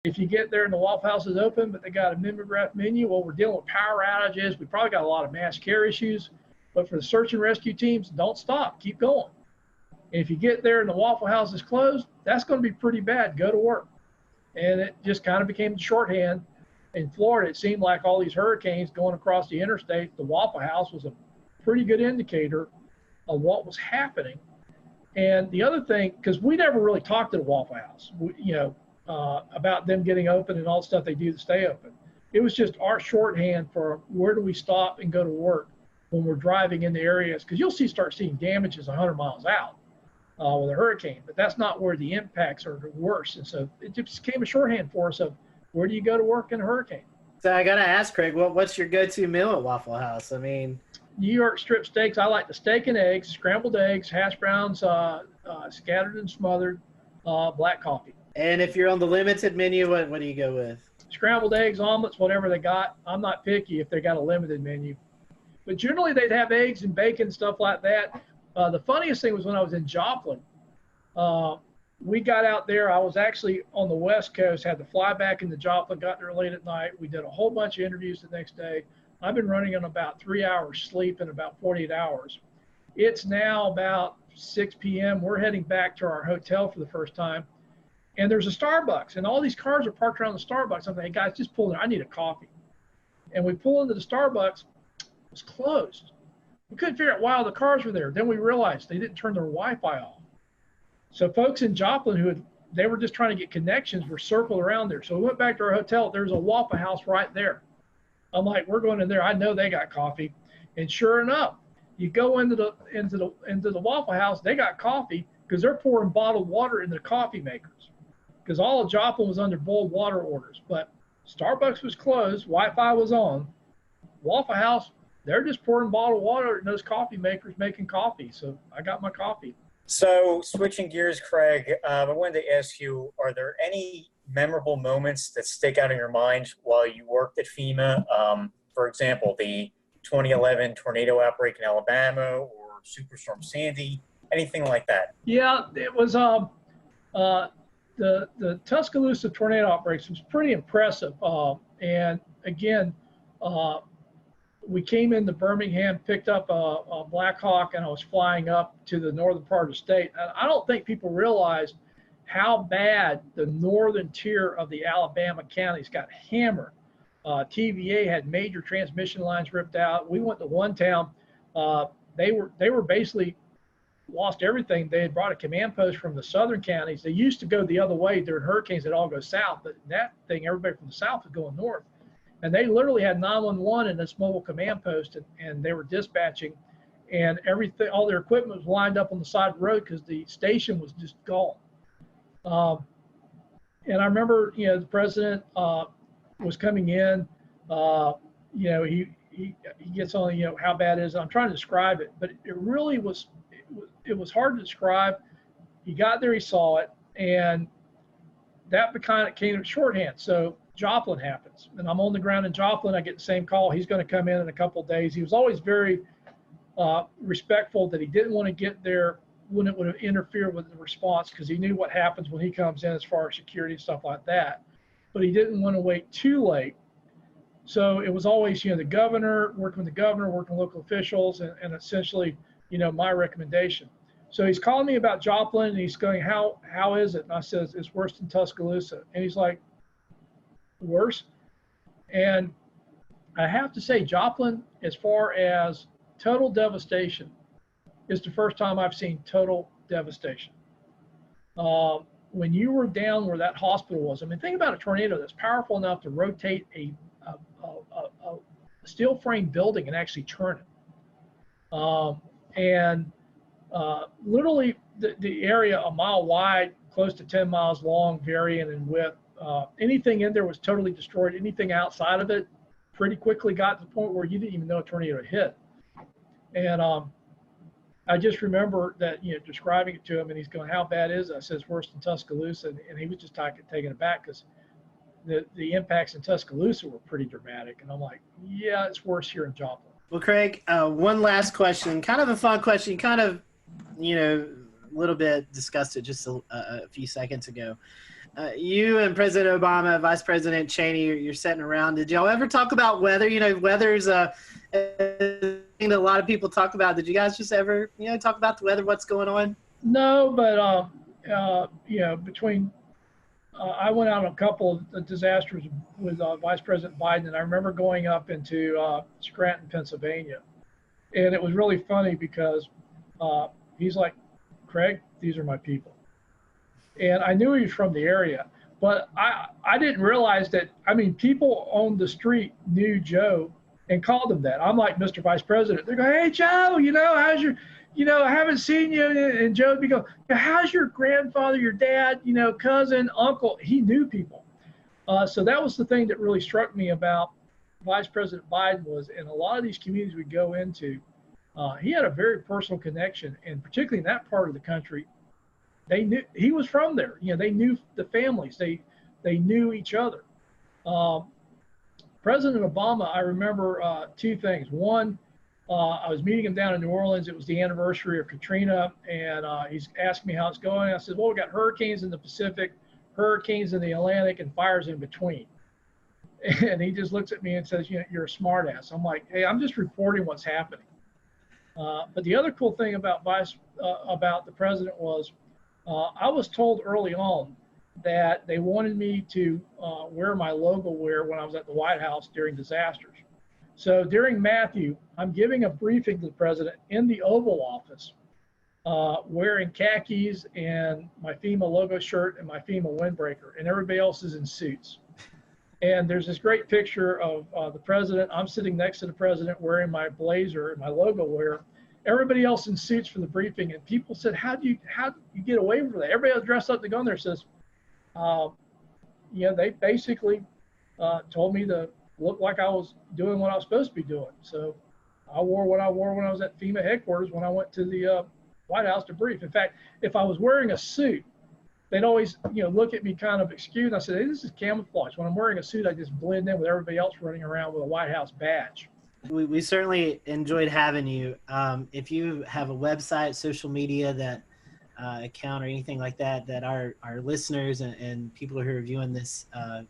If you get there and the Waffle House is open, but they got a mimeograph menu, well, we're dealing with power outages. We probably got a lot of mass care issues. But for the search and rescue teams, don't stop. Keep going. And if you get there and the Waffle House is closed, that's going to be pretty bad. Go to work. And it just kind of became the shorthand. In Florida, it seemed like all these hurricanes going across the interstate, the Waffle House was a pretty good indicator of what was happening. And the other thing, because we never really talked to the Waffle House, about them getting open and all the stuff they do to stay open. It was just our shorthand for where do we stop and go to work when we're driving in the areas, because you'll start seeing damages 100 miles out with a hurricane, but that's not where the impacts are the worst. And so it just became a shorthand for us of where do you go to work in a hurricane. So I got to ask, Craig, what's your go-to meal at Waffle House? I mean, New York strip steaks. I like the steak and eggs, scrambled eggs, hash browns, scattered and smothered, black coffee. And if you're on the limited menu, what do you go with? Scrambled eggs, omelets, whatever they got. I'm not picky if they got a limited menu. But generally they'd have eggs and bacon, stuff like that. The funniest thing was when I was in Joplin. We got out there. I was actually on the West Coast, had to fly back into Joplin, got there late at night. We did a whole bunch of interviews the next day. I've been running on about 3 hours sleep in about 48 hours. It's now about 6 p.m. We're heading back to our hotel for the first time. And there's a Starbucks, and all these cars are parked around the Starbucks. I'm thinking, hey, guys, just pull in. I need a coffee. And we pull into the Starbucks. It was closed. We couldn't figure out why all the cars were there. Then we realized they didn't turn their Wi-Fi off. So folks in Joplin they were just trying to get connections were circled around there. So we went back to our hotel. There's a Waffle House right there. I'm like, we're going in there. I know they got coffee. And sure enough, you go into the Waffle House, they got coffee because they're pouring bottled water into the coffee makers. Because all of Joplin was under boiled water orders. But Starbucks was closed, Wi-Fi was on. Waffle House, they're just pouring bottled water in those coffee makers making coffee. So I got my coffee. So switching gears, Craig, I wanted to ask you, are there any memorable moments that stick out in your mind while you worked at FEMA? For example, the 2011 tornado outbreak in Alabama or Superstorm Sandy, anything like that? Yeah, it was the Tuscaloosa tornado outbreaks was pretty impressive. And again, we came into Birmingham, picked up a Black Hawk, and I was flying up to the northern part of the state. And I don't think people realized how bad the northern tier of the Alabama counties got hammered. TVA had major transmission lines ripped out. We went to one town. They were basically lost everything. They had brought a command post from the southern counties. They used to go the other way during hurricanes. They'd all go south, but that thing, everybody from the south was going north. And they literally had 911 in this mobile command post, and they were dispatching, and everything, all their equipment was lined up on the side of the road because the station was just gone. And I remember, the president was coming in. He gets on, how bad it is. I'm trying to describe it, but it really was. It was hard to describe. He got there, he saw it, and that kind of came to shorthand. So Joplin happens, and I'm on the ground in Joplin. I get the same call. He's going to come in a couple of days. He was always very respectful that he didn't want to get there when it would have interfered with the response, because he knew what happens when he comes in as far as security and stuff like that. But he didn't want to wait too late. So it was always, the governor, working with local officials, and essentially, my recommendation. So he's calling me about Joplin, and he's going, how is it? And I says, it's worse than Tuscaloosa. And he's like, worse? And I have to say, Joplin, as far as total devastation, is the first time I've seen total devastation. When you were down where that hospital was, think about a tornado that's powerful enough to rotate a steel frame building and actually turn it. Literally the area a mile wide, close to 10 miles long, varying in width. Anything in there was totally destroyed. Anything outside of it pretty quickly got to the point where you didn't even know a tornado hit. And I just remember that, describing it to him, and he's going, how bad is it? I said, worse than Tuscaloosa. And he was just taken aback because the impacts in Tuscaloosa were pretty dramatic. And I'm like, yeah, it's worse here in Joplin. Well, Craig, one last question, kind of a fun question, a little bit discussed it just a few seconds ago. You and President Obama, Vice President Cheney, you're sitting around. Did y'all ever talk about weather? You know, weather's a thing that a lot of people talk about. Did you guys just ever, talk about the weather, what's going on? No, but between I went out on a couple of disasters with Vice President Biden, and I remember going up into Scranton, Pennsylvania, and it was really funny because he's like, "Craig, these are my people," and I knew he was from the area, but I didn't realize that. I mean, people on the street knew Joe and called him that. I'm like, "Mr. Vice President." They go, "Hey, Joe, how's your?" I haven't seen you. And Joe would be going, "How's your grandfather, your dad, cousin, uncle?" He knew people. So that was the thing that really struck me about Vice President Biden was in a lot of these communities we go into, he had a very personal connection. And particularly in that part of the country, they knew he was from there. They knew the families. They knew each other. President Obama, I remember two things. One, I was meeting him down in New Orleans. It was the anniversary of Katrina, and he's asked me how it's going. I said, "Well, we got hurricanes in the Pacific, hurricanes in the Atlantic, and fires in between." And he just looks at me and says, "You're a smartass." I'm like, "Hey, I'm just reporting what's happening." But the other cool thing about the president was, I was told early on that they wanted me to wear my logo wear when I was at the White House during disasters. So during Matthew, I'm giving a briefing to the president in the Oval Office, wearing khakis and my FEMA logo shirt and my FEMA windbreaker, and everybody else is in suits. And there's this great picture of the president. I'm sitting next to the president wearing my blazer and my logo wear. Everybody else in suits for the briefing, and people said, "How do you get away from that?" Everybody else dressed up to go in there says, they basically told me to look like I was doing what I was supposed to be doing. So I wore what I wore when I was at FEMA headquarters when I went to the White House to brief. In fact, if I was wearing a suit, they'd always look at me kind of excused. I said, "Hey, this is camouflage. When I'm wearing a suit, I just blend in with everybody else running around with a White House badge." We certainly enjoyed having you. If you have a website, social media that account or anything like that that our listeners and people who are viewing this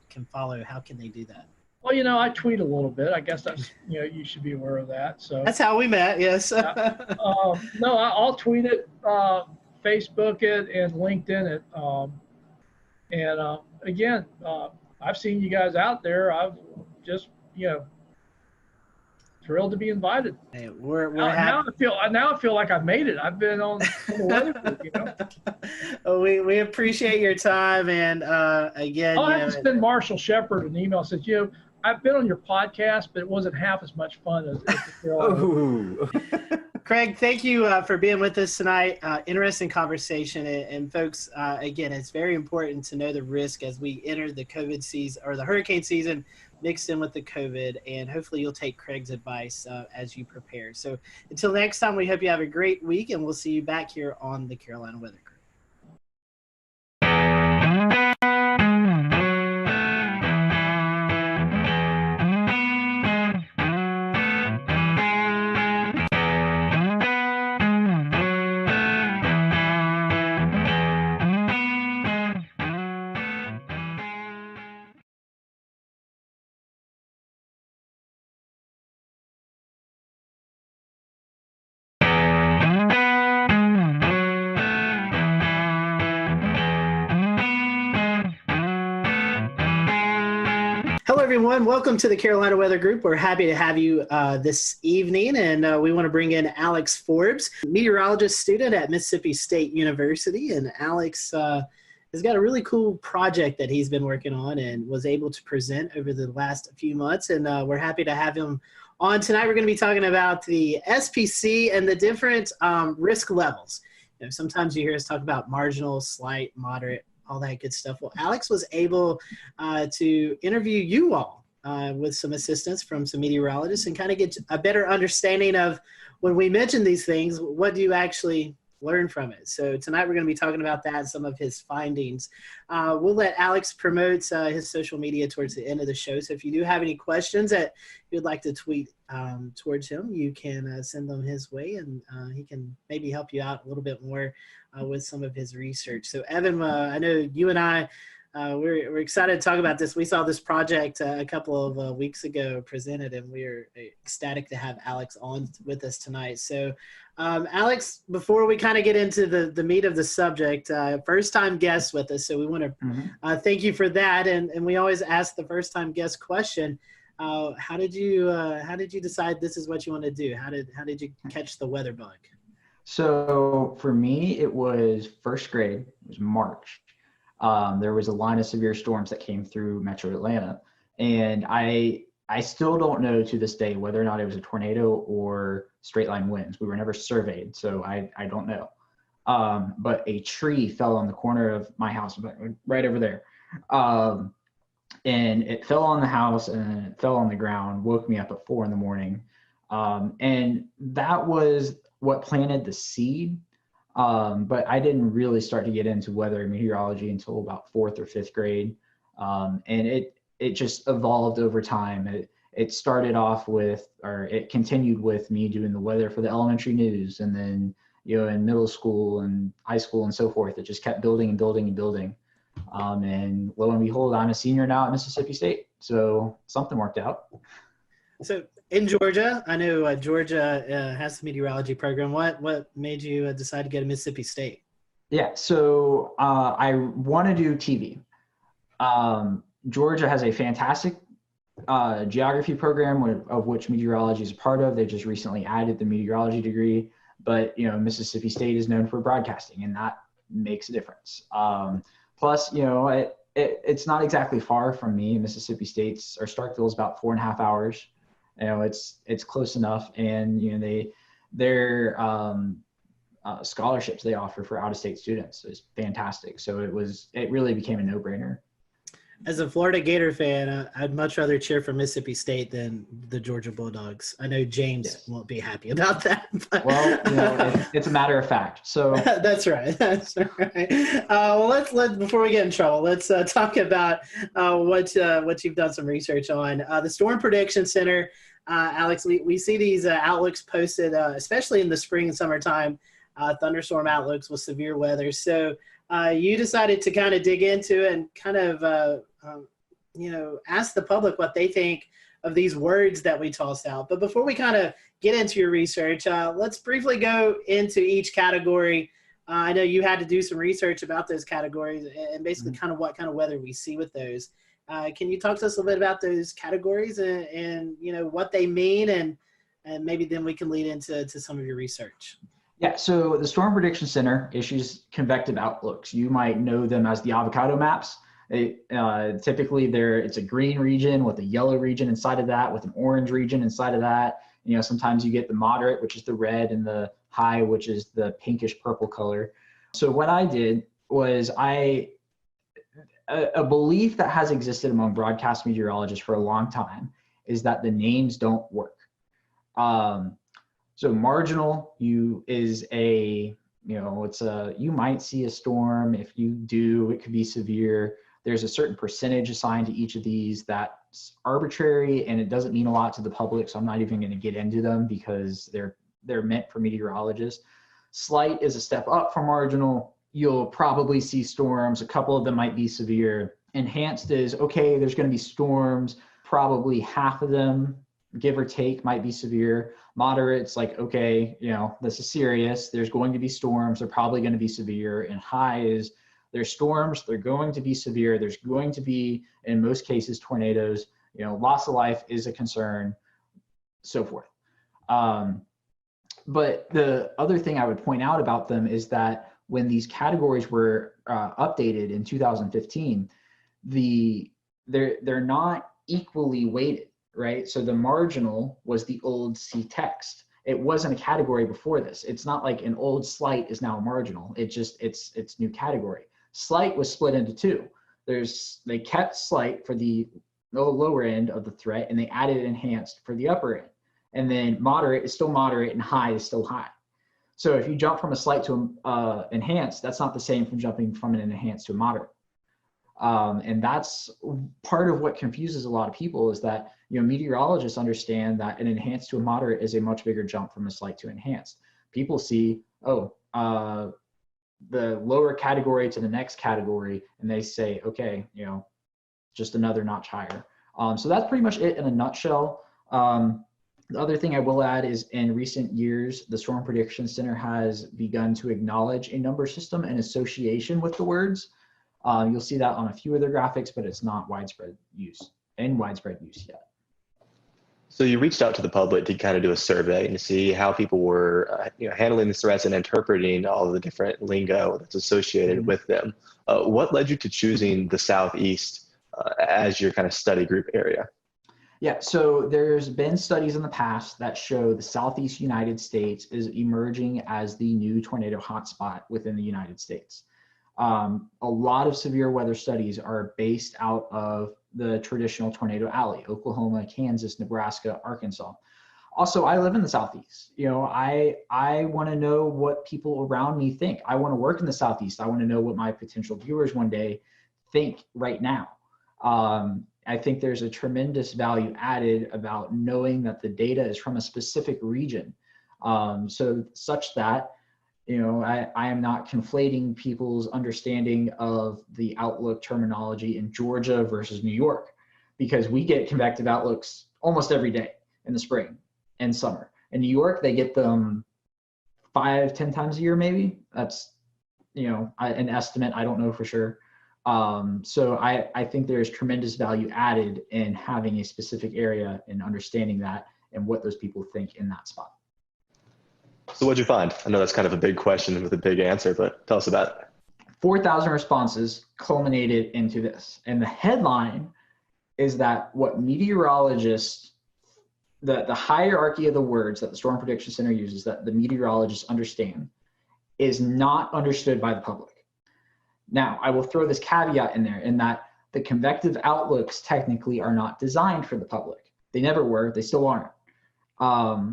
can follow, how can they do that? Well, I tweet a little bit. I guess that's, you should be aware of that. So that's how we met. Yes. No, I'll tweet it, Facebook it, and LinkedIn it. Again, I've seen you guys out there. I've just, thrilled to be invited. Hey, we're now I feel like I've made it. I've been on the weather group, Well, we appreciate your time, and again, I have to send Marshall Shepard an email that says, "I've been on your podcast, but it wasn't half as much fun as the Craig, thank you for being with us tonight. Interesting conversation, and folks, again, it's very important to know the risk as we enter the COVID season or the hurricane season mixed in with the COVID, and hopefully you'll take Craig's advice as you prepare. So until next time, we hope you have a great week, and we'll see you back here on the Carolina Weather Group. Hello, everyone. Welcome to the Carolina Weather Group. We're happy to have you this evening, and we want to bring in Alex Forbes, meteorologist student at Mississippi State University. And Alex has got a really cool project that he's been working on and was able to present over the last few months, and we're happy to have him on tonight. We're going to be talking about the SPC and the different risk levels. Sometimes you hear us talk about marginal, slight, moderate, all that good stuff. Well, Alex was able to interview you all with some assistance from some meteorologists and kind of get a better understanding of when we mention these things, what do you actually learn from it? So tonight we're going to be talking about that and some of his findings. We'll let Alex promote his social media towards the end of the show. So if you do have any questions that you'd like to tweet towards him, you can send them his way, and he can maybe help you out a little bit more with some of his research. So Evan, I know you and I We're excited to talk about this. We saw this project a couple of weeks ago presented, and we're ecstatic to have Alex on with us tonight. So, Alex, before we kind of get into the meat of the subject, first-time guest with us, so we want to thank you for that. And we always ask the first-time guest question. How did you decide this is what you want to do? How did you catch the weather bug? So for me, it was first grade. It was March. There was a line of severe storms that came through Metro Atlanta, and I still don't know to this day whether or not it was a tornado or straight line winds. We were never surveyed, so I don't know. But a tree fell on the corner of my house, right over there. And it fell on the house and it fell on the ground, woke me up at 4 a.m. And that was what planted the seed. But I didn't really start to get into weather meteorology until about 4th or 5th grade. And it just evolved over time. It started off with, or it continued with me doing the weather for the elementary news. And then, in middle school and high school and so forth, it just kept building and building and building. And lo and behold, I'm a senior now at Mississippi State. So something worked out. So in Georgia, I know Georgia has the meteorology program. What made you decide to go to Mississippi State? Yeah, so I want to do TV. Georgia has a fantastic geography program of which meteorology is a part of. They just recently added the meteorology degree, but Mississippi State is known for broadcasting, and that makes a difference. Plus, it's not exactly far from me. Mississippi State's or Starkville is about 4.5 hours. It's close enough, and their scholarships they offer for out-of-state students is fantastic. So it really became a no-brainer. As a Florida Gator fan, I'd much rather cheer for Mississippi State than the Georgia Bulldogs. I know James won't be happy about that. But... Well, it's a matter of fact. So that's right. That's right. Well, let's before we get in trouble, let's talk about what you've done some research on. The Storm Prediction Center, Alex. We see these outlooks posted, especially in the spring and summertime, thunderstorm outlooks with severe weather. So you decided to kind of dig into and kind of ask the public what they think of these words that we tossed out. But before we kind of get into your research, let's briefly go into each category. I know you had to do some research about those categories and basically kind of what kind of weather we see with those. Can you talk to us a little bit about those categories and what they mean, and maybe then we can lead into some of your research? Yeah, so the Storm Prediction Center issues convective outlooks. You might know them as the avocado maps. Typically, it's a green region with a yellow region inside of that, with an orange region inside of that. Sometimes you get the moderate, which is the red, and the high, which is the pinkish purple color. So what I did was a belief that has existed among broadcast meteorologists for a long time is that the names don't work. So marginal is you might see a storm. If you do, it could be severe. There's a certain percentage assigned to each of these that's arbitrary, and it doesn't mean a lot to the public. So I'm not even going to get into them because they're meant for meteorologists. Slight is a step up from marginal. You'll probably see storms. A couple of them might be severe. Enhanced is, okay, there's going to be storms. Probably half of them, give or take, might be severe. Moderate's like, okay, this is serious. There's going to be storms. They're probably going to be severe. And high is, there's storms. They're going to be severe. There's going to be, in most cases, tornadoes. Loss of life is a concern, so forth. But the other thing I would point out about them is that when these categories were updated in 2015, they're not equally weighted. Right? So the marginal was the old C text. It wasn't a category before this. It's not like an old slight is now marginal. It's new category. Slight was split into two. They kept slight for the lower end of the threat, and they added enhanced for the upper end. And then moderate is still moderate and high is still high. So if you jump from a slight to enhanced, that's not the same from jumping from an enhanced to a moderate. And that's part of what confuses a lot of people is that, meteorologists understand that an enhanced to a moderate is a much bigger jump from a slight to enhanced. People see, the lower category to the next category, and they say, okay, just another notch higher. So that's pretty much it in a nutshell. The other thing I will add is in recent years, the Storm Prediction Center has begun to acknowledge a number system in association with the words. You'll see that on a few of their graphics, but it's not widespread use yet. So you reached out to the public to kind of do a survey and to see how people were handling the threats and interpreting all of the different lingo that's associated with them. What led you to choosing the Southeast as your kind of study group area? Yeah, so there's been studies in the past that show the Southeast United States is emerging as the new tornado hotspot within the United States. A lot of severe weather studies are based out of the traditional tornado alley: Oklahoma, Kansas, Nebraska, Arkansas. Also, I live in the Southeast. I want to know what people around me think. I want to work in the Southeast. I want to know what my potential viewers one day think right now. I think there's a tremendous value added about knowing that the data is from a specific region. So such that, I am not conflating people's understanding of the outlook terminology in Georgia versus New York, because we get convective outlooks almost every day in the spring and summer. In New York, they get them 5-10 times a year, maybe. That's, an estimate. I don't know for sure. So I think there's tremendous value added in having a specific area and understanding that and what those people think in that spot. So what'd you find? I know that's kind of a big question with a big answer, but tell us about it. 4,000 responses culminated into this. And the headline is that what meteorologists, the hierarchy of the words that the Storm Prediction Center uses, that the meteorologists understand, is not understood by the public. Now, I will throw this caveat in there in that the convective outlooks technically are not designed for the public. They never were, they still aren't.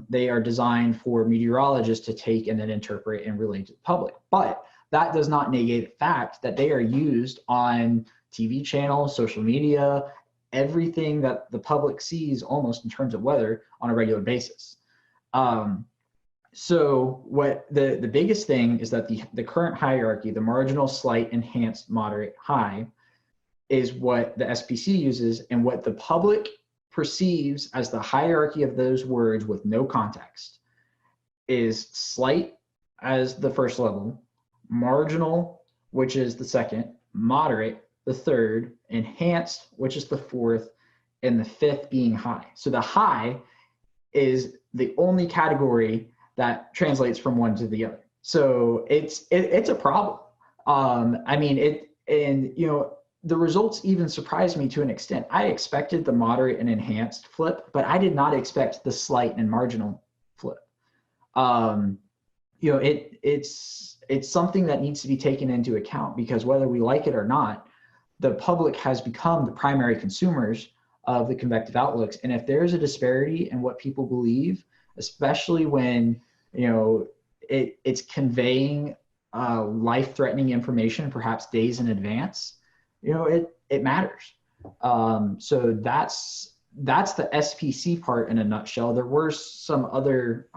They are designed for meteorologists to take and then interpret and relate to the public. But that does not negate the fact that they are used on TV channels, social media, everything that the public sees almost in terms of weather on a regular basis. So what the biggest thing is that the current hierarchy, the marginal, slight, enhanced, moderate, high, is what the SPC uses, and what the public perceives as the hierarchy of those words with no context is slight as the first level, marginal, which is the second, moderate, the third, enhanced, which is the fourth, and the fifth being high. So the high is the only category that translates from one to the other. So it's a problem. The results even surprised me to an extent. I expected the moderate and enhanced flip, but I did not expect the slight and marginal flip. It's something that needs to be taken into account, because whether we like it or not, the public has become the primary consumers of the convective outlooks. And if there's a disparity in what people believe, especially when it's conveying life-threatening information, perhaps days in advance, it matters. So that's the SPC part in a nutshell. There were some other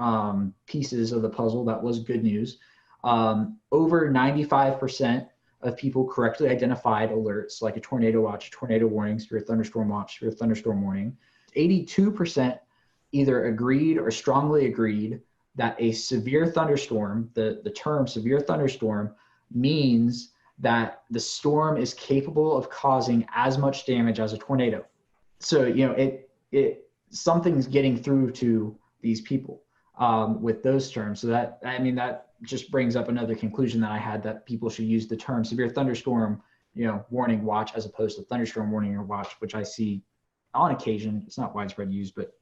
pieces of the puzzle that was good news. Over 95% of people correctly identified alerts like a tornado watch, a tornado warning, severe thunderstorm watch, severe thunderstorm warning. 82% either agreed or strongly agreed that a severe thunderstorm, the term severe thunderstorm, means that the storm is capable of causing as much damage as a tornado. So, something's getting through to these people with those terms. So that just brings up another conclusion that I had, that people should use the term severe thunderstorm, warning watch, as opposed to thunderstorm warning or watch, which I see on occasion. It's not widespread use, but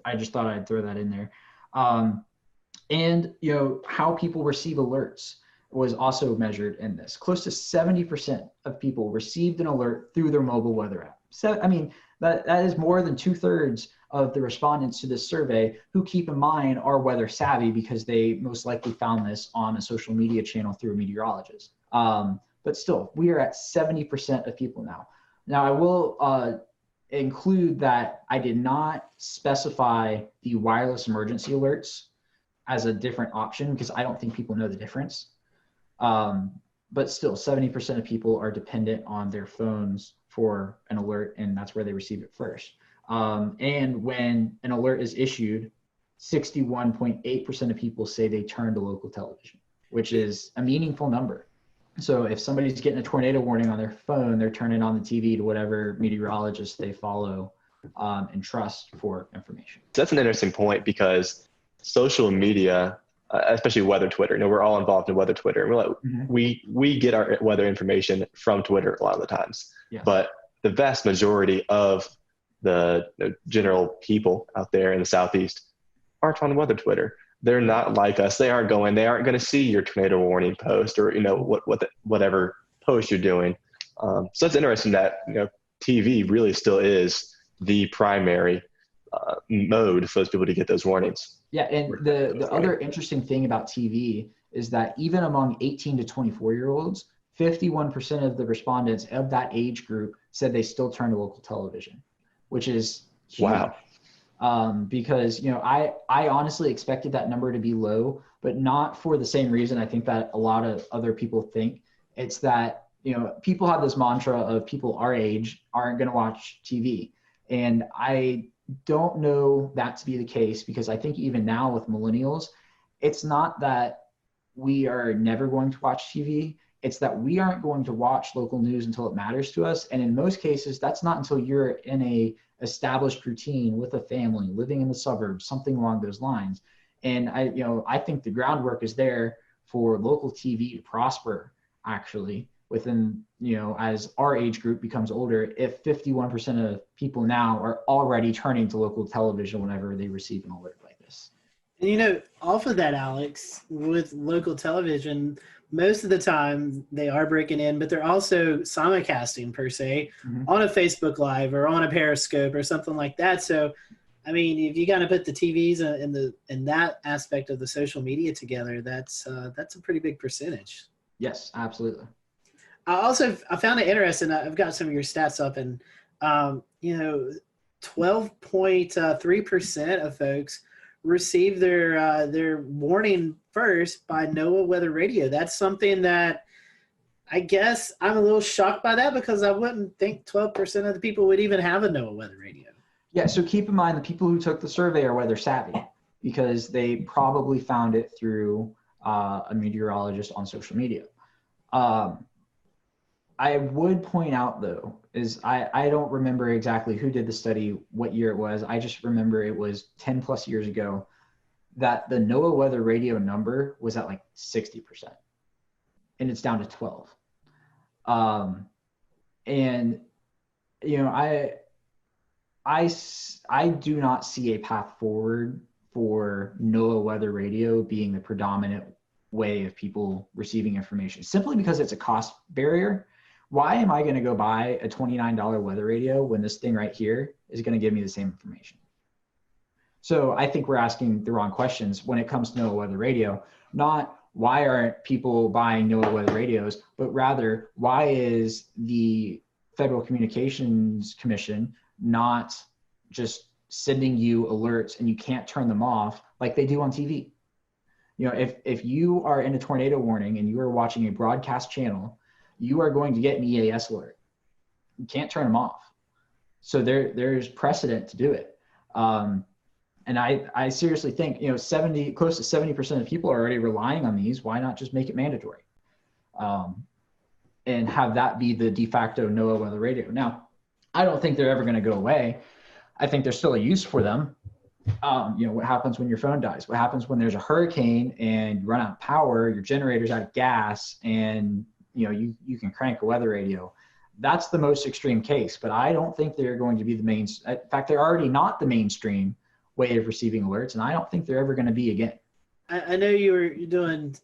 I just thought I'd throw that in there. And how people receive alerts was also measured in this. Close to 70% of people received an alert through their mobile weather app. So, that is more than 2/3 of the respondents to this survey, who, keep in mind, are weather savvy because they most likely found this on a social media channel through a meteorologist. But still, we are at 70% of people now. Now, I will include that I did not specify the wireless emergency alerts as a different option, because I don't think people know the difference. But still 70% of people are dependent on their phones for an alert, and that's where they receive it first. And when an alert is issued, 61.8% of people say they turn to local television, which is a meaningful number. So if somebody's getting a tornado warning on their phone, they're turning on the TV to whatever meteorologist they follow and trust for information. That's an interesting point, because social media, especially weather Twitter, we're all involved in weather Twitter. And we're like, we get our weather information from Twitter a lot of the times. Yes. But the vast majority of the general people out there in the Southeast aren't on weather Twitter. They're not like us. They aren't going to see your tornado warning post or, whatever post you're doing. So it's interesting that, TV really still is the primary mode for those people to get those warnings. Yeah. And the other interesting thing about TV is that even among 18 to 24-year-olds, 51% of the respondents of that age group said they still turn to local television, which is huge. Wow. Because, I honestly expected that number to be low, but not for the same reason I think that a lot of other people think. It's that, people have this mantra of people our age aren't going to watch TV. And I don't know that to be the case, because I think even now with millennials, it's not that we are never going to watch TV. It's that we aren't going to watch local news until it matters to us. And in most cases, that's not until you're in a established routine with a family, living in the suburbs, something along those lines. And I think the groundwork is there for local TV to prosper, actually, within, as our age group becomes older, if 51% of people now are already turning to local television whenever they receive an alert like this. And off of that, Alex, with local television, most of the time they are breaking in, but they're also simulcasting per se on a Facebook Live or on a Periscope or something like that. So, if you got to put the TVs in that aspect of the social media together, that's a pretty big percentage. Yes, absolutely. I found it interesting. I've got some of your stats up, and 12.3% of folks receive their warning first by NOAA Weather Radio. That's something that I guess I'm a little shocked by that, because I wouldn't think 12% of the people would even have a NOAA Weather Radio. Yeah, so keep in mind the people who took the survey are weather savvy, because they probably found it through a meteorologist on social media. I would point out, though, is I don't remember exactly who did the study, what year it was. I just remember it was 10 plus years ago that the NOAA Weather Radio number was at like 60%, and it's down to 12. And, I do not see a path forward for NOAA Weather Radio being the predominant way of people receiving information, simply because it's a cost barrier. Why am I going to go buy a $29 weather radio when this thing right here is going to give me the same information? So I think we're asking the wrong questions when it comes to NOAA Weather Radio. Not why aren't people buying NOAA Weather radios, but rather why is the Federal Communications Commission not just sending you alerts and you can't turn them off like they do on TV? If you are in a tornado warning and you are watching a broadcast channel, you are going to get an EAS alert. You can't turn them off. So there's precedent to do it. And I seriously think, close to 70% of people are already relying on these. Why not just make it mandatory? And have that be the de facto NOAA Weather Radio. Now, I don't think they're ever going to go away. I think there's still a use for them. What happens when your phone dies? What happens when there's a hurricane and you run out of power, your generator's out of gas, and you can crank a weather radio? That's the most extreme case, but I don't think they're going to be the main. In fact, they're already not the mainstream way of receiving alerts, and I don't think they're ever going to be again. I know you're doing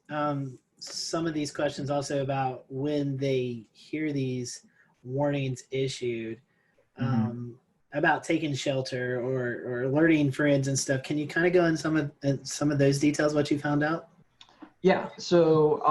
some of these questions also about when they hear these warnings issued, about taking shelter or alerting friends and stuff. Can you kind of go in some of those details, what you found out? Yeah. So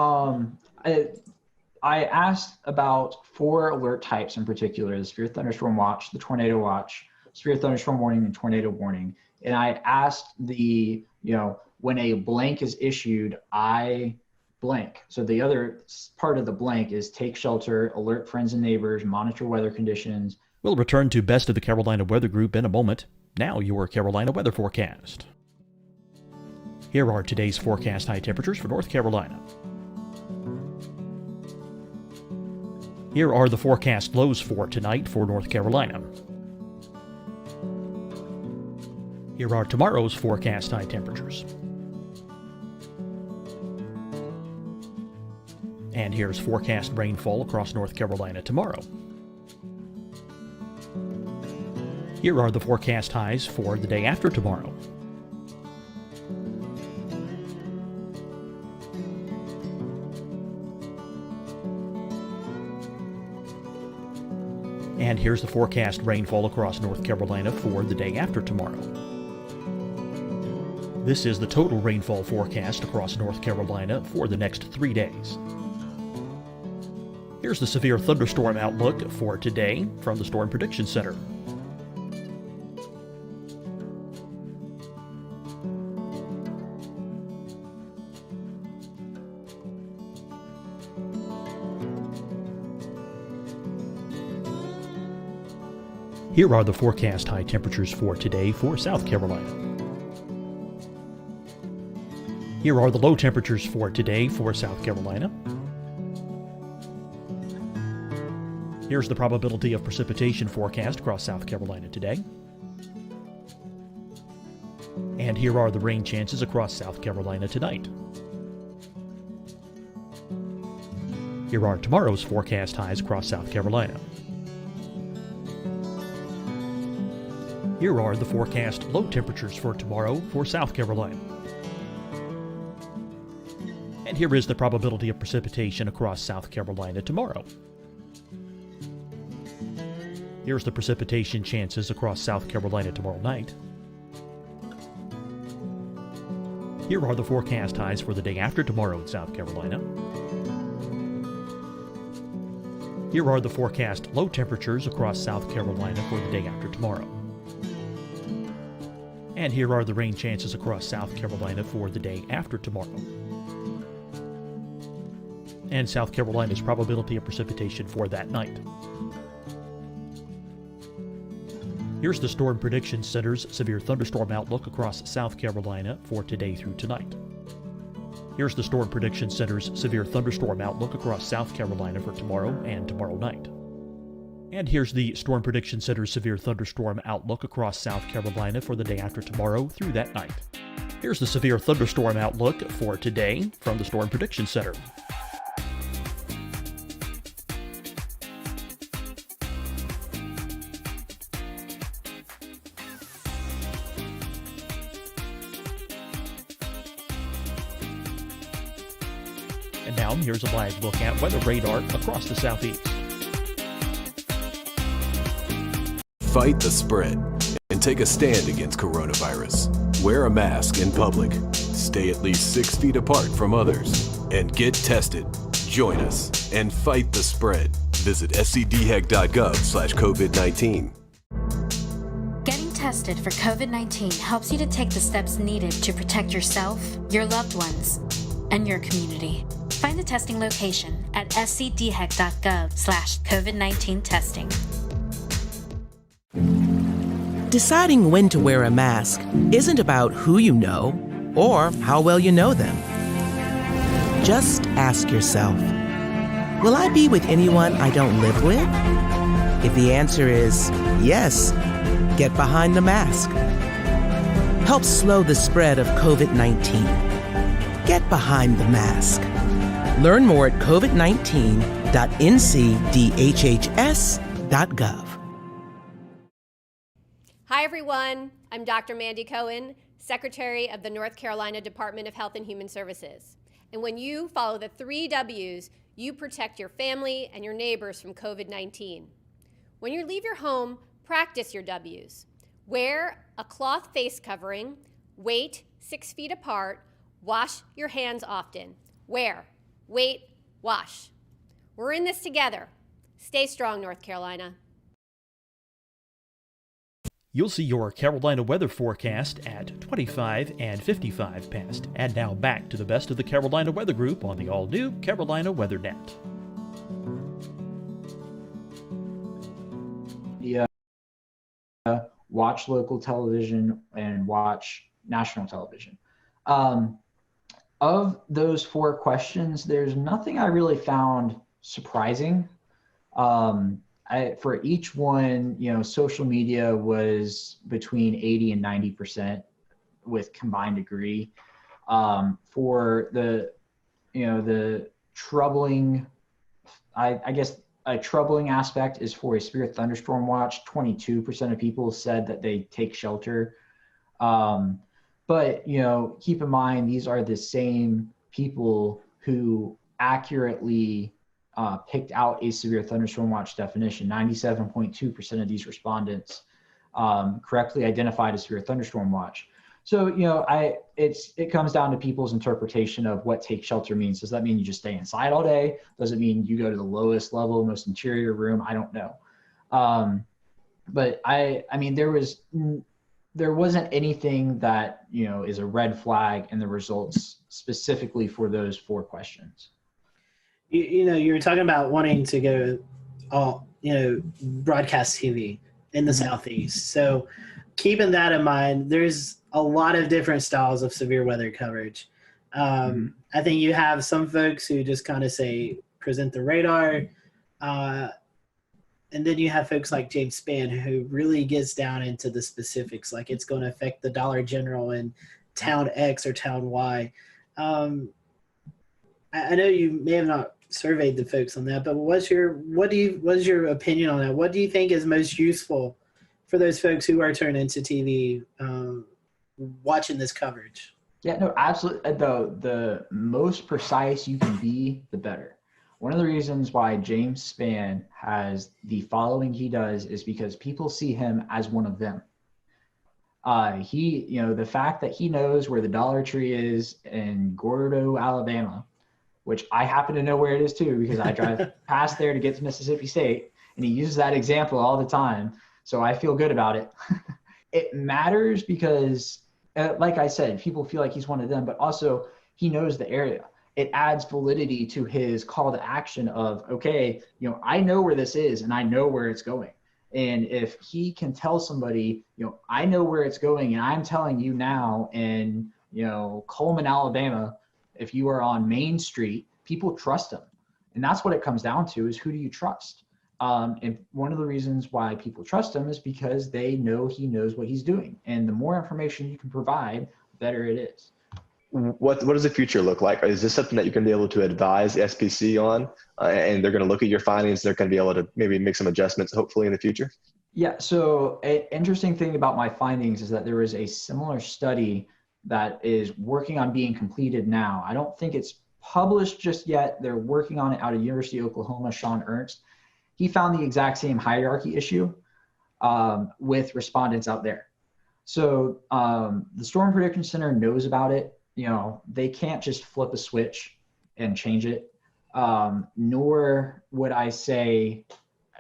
I asked about 4 alert types in particular: the severe thunderstorm watch, the tornado watch, severe thunderstorm warning, and tornado warning. And I asked when a blank is issued, I blank. So the other part of the blank is take shelter, alert friends and neighbors, monitor weather conditions. We'll return to Best of the Carolina Weather Group in a moment. Now your Carolina weather forecast. Here are today's forecast high temperatures for North Carolina. Here are the forecast lows for tonight for North Carolina. Here are tomorrow's forecast high temperatures. And here's forecast rainfall across North Carolina tomorrow. Here are the forecast highs for the day after tomorrow. And here's the forecast rainfall across North Carolina for the day after tomorrow. This is the total rainfall forecast across North Carolina for the next 3 days. Here's the severe thunderstorm outlook for today from the Storm Prediction Center. Here are the forecast high temperatures for today for South Carolina. Here are the low temperatures for today for South Carolina. Here's the probability of precipitation forecast across South Carolina today. And here are the rain chances across South Carolina tonight. Here are tomorrow's forecast highs across South Carolina. Here are the forecast low temperatures for tomorrow for South Carolina. And here is the probability of precipitation across South Carolina tomorrow. Here's the precipitation chances across South Carolina tomorrow night. Here are the forecast highs for the day after tomorrow in South Carolina. Here are the forecast low temperatures across South Carolina for the day after tomorrow. And here are the rain chances across South Carolina for the day after tomorrow. And South Carolina's probability of precipitation for that night. Here's the Storm Prediction Center's severe thunderstorm outlook across South Carolina for today through tonight. Here's the Storm Prediction Center's severe thunderstorm outlook across South Carolina for tomorrow and tomorrow night. And here's the Storm Prediction Center's severe thunderstorm outlook across South Carolina for the day after tomorrow through that night. Here's the severe thunderstorm outlook for today from the Storm Prediction Center. And now here's a live look at weather radar across the southeast. Fight the spread and take a stand against coronavirus. Wear a mask in public. Stay at least 6 feet apart from others. And get tested. Join us and fight the spread. Visit scdhec.gov/COVID-19. Getting tested for COVID-19 helps you to take the steps needed to protect yourself, your loved ones, and your community. Find the testing location at scdhec.gov/COVID-19 testing. Deciding when to wear a mask isn't about who you know or how well you know them. Just ask yourself, will I be with anyone I don't live with? If the answer is yes, get behind the mask. Help slow the spread of COVID-19. Get behind the mask. Learn more at covid19.ncdhhs.gov. Hi everyone, I'm Dr. Mandy Cohen, Secretary of the North Carolina Department of Health and Human Services. And when you follow the 3 W's, you protect your family and your neighbors from COVID-19. When you leave your home, practice your W's. Wear a cloth face covering, wait 6 feet apart, wash your hands often. Wear, wait, wash. We're in this together. Stay strong, North Carolina. You'll see your Carolina weather forecast at 25 and 55 past. And now back to the best of the Carolina Weather Group on the all-new Carolina Weather Net. Yeah, watch local television and watch national television. Of those 4 questions, there's nothing I really found surprising. For each one, social media was between 80 and 90% with combined degree. For the troubling, I guess a troubling aspect is for a severe thunderstorm watch. 22% of people said that they take shelter. But, keep in mind, these are the same people who accurately picked out a severe thunderstorm watch definition. 97.2% of these respondents correctly identified a severe thunderstorm watch. So, it comes down to people's interpretation of what take shelter means. Does that mean you just stay inside all day? Does it mean you go to the lowest level, most interior room? I don't know. But I mean, there wasn't anything that, is a red flag in the results specifically for those 4 questions. You were talking about wanting to go broadcast TV in the Southeast. So keeping that in mind, there's a lot of different styles of severe weather coverage. I think you have some folks who just kind of present the radar. And then you have folks like James Spann who really gets down into the specifics, like it's going to affect the Dollar General in town X or town Y. I know you may have not surveyed the folks on that, but what's your opinion on that? What do you think is most useful for those folks who are turning into TV watching this coverage? Yeah, no, absolutely. The most precise you can be, the better. One of the reasons why James Spann has the following he does is because people see him as one of them. The fact that he knows where the Dollar Tree is in Gordo, Alabama, which I happen to know where it is too, because I drive past there to get to Mississippi State, and he uses that example all the time. So I feel good about it. It matters because, like I said, people feel like he's one of them, but also he knows the area. It adds validity to his call to action of, okay, I know where this is and I know where it's going. And if he can tell somebody, I know where it's going and I'm telling you now in, Coleman, Alabama, if you are on Main Street, people trust him. And that's what it comes down to, is who do you trust? And one of the reasons why people trust him is because they know he knows what he's doing. And the more information you can provide, the better it is. What does the future look like? Is this something that you're going to be able to advise the SPC on, and they're going to look at your findings? They're going to be able to maybe make some adjustments, hopefully, in the future? Yeah. So an interesting thing about my findings is that there is a similar study that is working on being completed now. I don't think it's published just yet. They're working on it out of University of Oklahoma, Sean Ernst. He found the exact same hierarchy issue with respondents out there. So the Storm Prediction Center knows about it. They can't just flip a switch and change it. Nor would I say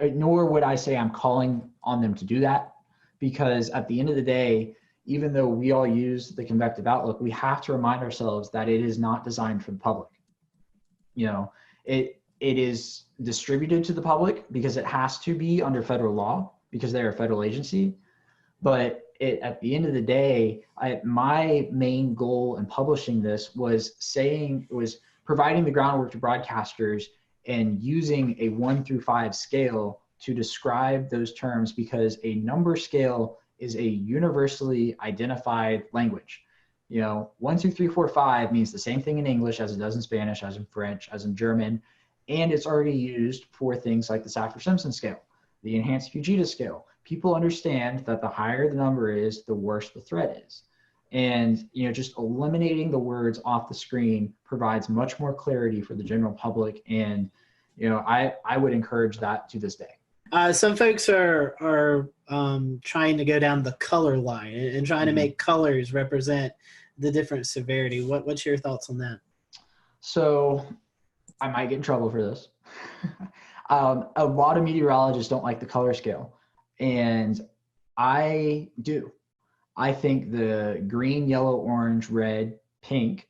I'm calling on them to do that, because at the end of the day, even though we all use the convective outlook, we have to remind ourselves that it is not designed for the public. It is distributed to the public because it has to be under federal law, because they're a federal agency. But at the end of the day, my main goal in publishing this was providing the groundwork to broadcasters and using a 1 through 5 scale to describe those terms, because a number scale is a universally identified language. 1, 2, 3, 4, 5 means the same thing in English as it does in Spanish, as in French, as in German, and it's already used for things like the Saffir-Simpson scale, the enhanced Fujita scale. People understand that the higher the number is, the worse the threat is. And, just eliminating the words off the screen provides much more clarity for the general public. And, I would encourage that to this day. Some folks are trying to go down the color line and trying to make colors represent the different severity. What's your thoughts on that? So I might get in trouble for this. A lot of meteorologists don't like the color scale. And I do. I think the green, yellow, orange, red, pink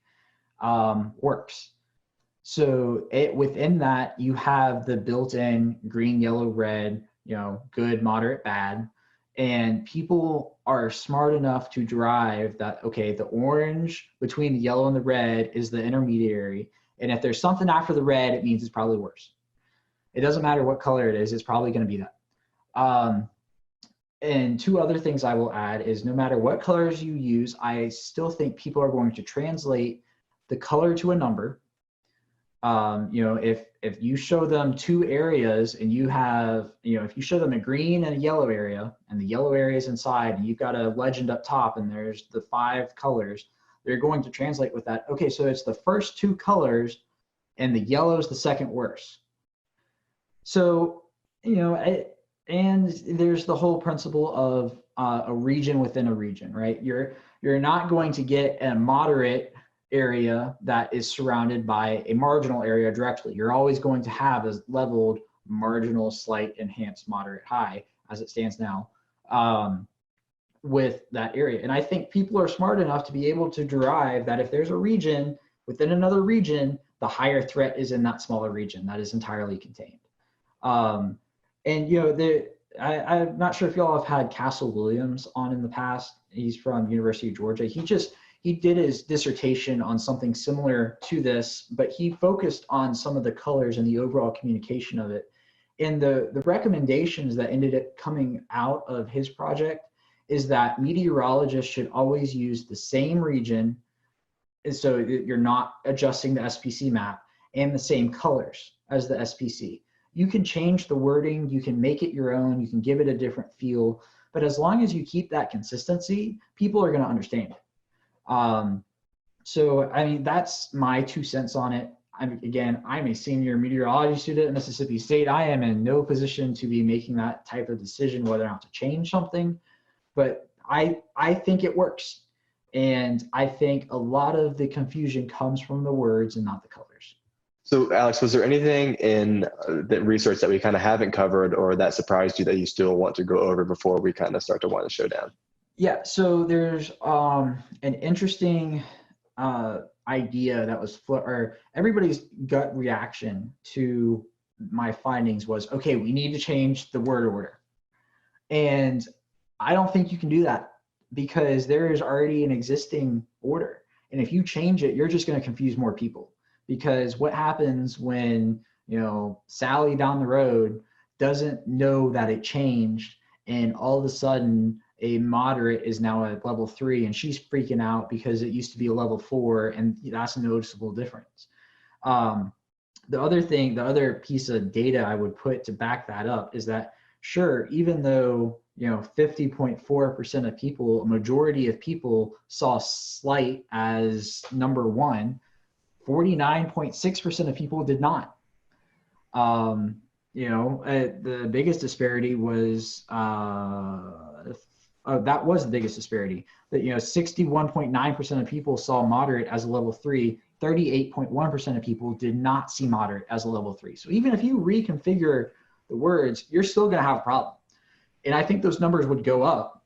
works. So within that, you have the built-in green, yellow, red, good, moderate, bad. And people are smart enough to derive that, okay, the orange between the yellow and the red is the intermediary. And if there's something after the red, it means it's probably worse. It doesn't matter what color it is, it's probably going to be that. And two other things I will add is no matter what colors you use, I still think people are going to translate the color to a number. If you show them two areas and you have, if you show them a green and a yellow area and the yellow area is inside and you've got a legend up top and there's the 5 colors, they're going to translate with that. Okay, so it's the first 2 colors and the yellow is the second worst. So, and there's the whole principle of a region within a region, right? You're not going to get a moderate area that is surrounded by a marginal area directly. You're always going to have a leveled marginal, slight, enhanced, moderate, high, as it stands now, with that area. And I think people are smart enough to be able to derive that if there's a region within another region, the higher threat is in that smaller region that is entirely contained. I'm not sure if y'all have had Castle Williams on in the past. He's from University of Georgia. He did his dissertation on something similar to this, but he focused on some of the colors and the overall communication of it. And the recommendations that ended up coming out of his project is that meteorologists should always use the same region, so you're not adjusting the SPC map, and the same colors as the SPC. You can change the wording, you can make it your own, you can give it a different feel, but as long as you keep that consistency, people are going to understand it. So, I mean, that's my 2 cents on it. I'm a senior meteorology student at Mississippi State. I am in no position to be making that type of decision whether or not to change something, but I think it works. And I think a lot of the confusion comes from the words and not the colors. So Alex, was there anything in the research that we kind of haven't covered or that surprised you that you still want to go over before we kind of start to wind the show down? Yeah, so there's an interesting idea that was or everybody's gut reaction to my findings was, okay, we need to change the word order. And I don't think you can do that because there is already an existing order. And if you change it, you're just going to confuse more people. Because what happens when, Sally down the road doesn't know that it changed and all of a sudden a moderate is now at level 3 and she's freaking out because it used to be a level 4 and that's a noticeable difference. The other piece of data I would put to back that up is that sure, even though 50.4% of people, a majority of people saw slight as number 1, 49.6% of people did not. The biggest disparity was that was the biggest disparity. That 61.9% of people saw moderate as a level 3. 38.1% of people did not see moderate as a level 3. So even if you reconfigure the words, you're still going to have a problem. And I think those numbers would go up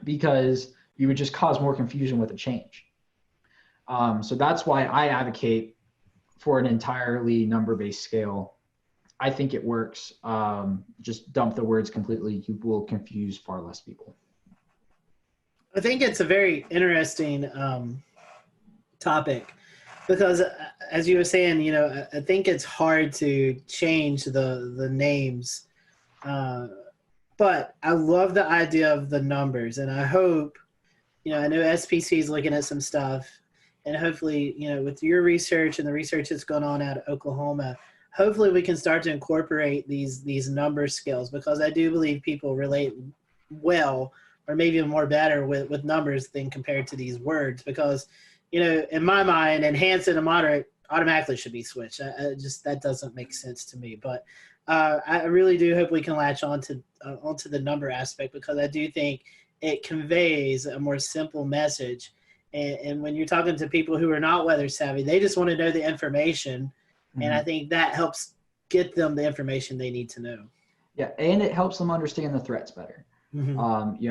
because you would just cause more confusion with a change. So that's why I advocate for an entirely number-based scale. I think it works. Just dump the words completely. You will confuse far less people. I think it's a very interesting topic because, as you were saying, I think it's hard to change the names. But I love the idea of the numbers, and I hope, I know SPC is looking at some stuff. And hopefully, with your research and the research that's going on out of Oklahoma, hopefully we can start to incorporate these number skills because I do believe people relate well or maybe more better with numbers than compared to these words because, in my mind, enhanced and moderate automatically should be switched. That doesn't make sense to me. But I really do hope we can latch onto the number aspect because I do think it conveys a more simple message. And when you're talking to people who are not weather savvy, they just want to know the information. Mm-hmm. And I think that helps get them the information they need to know. Yeah, and it helps them understand the threats better. Mm-hmm.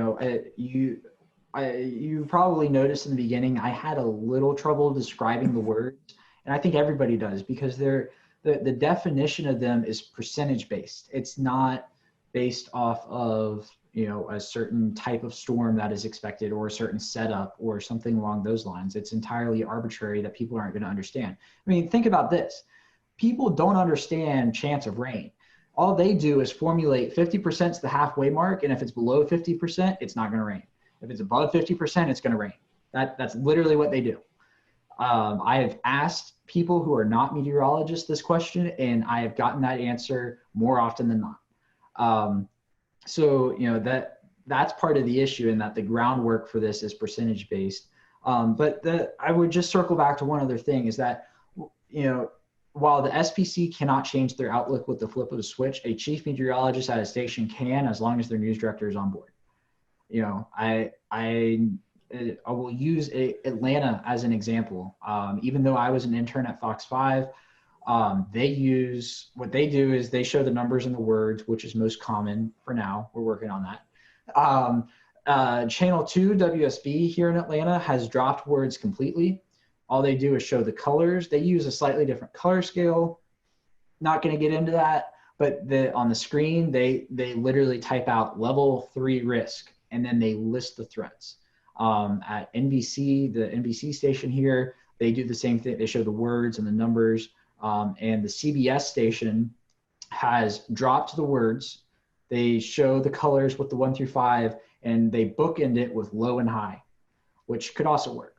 You probably noticed in the beginning, I had a little trouble describing the words, and I think everybody does, because the definition of them is percentage based. It's not based off of, a certain type of storm that is expected, or a certain setup, or something along those lines. It's entirely arbitrary that people aren't going to understand. I mean, think about this. People don't understand chance of rain. All they do is formulate 50% is the halfway mark, and if it's below 50%, it's not going to rain. If it's above 50%, it's going to rain. That's literally what they do. I have asked people who are not meteorologists this question, and I have gotten that answer more often than not. So that's part of the issue, in that the groundwork for this is percentage based. But I would just circle back to one other thing, is that, while the SPC cannot change their outlook with the flip of the switch, a chief meteorologist at a station can, as long as their news director is on board. I will use Atlanta as an example. Even though I was an intern at Fox 5, what they do is they show the numbers and the words, which is most common for now. We're working on that. Channel 2 WSB here in Atlanta has dropped words completely. All they do is show the colors. They use a slightly different color scale. Not going to get into that, but on the screen, they literally type out level 3 risk, and then they list the threats. At NBC, the NBC station here, they do the same thing. They show the words and the numbers. And the CBS station has dropped the words. They show the colors with the 1 through 5, and they bookend it with low and high, which could also work.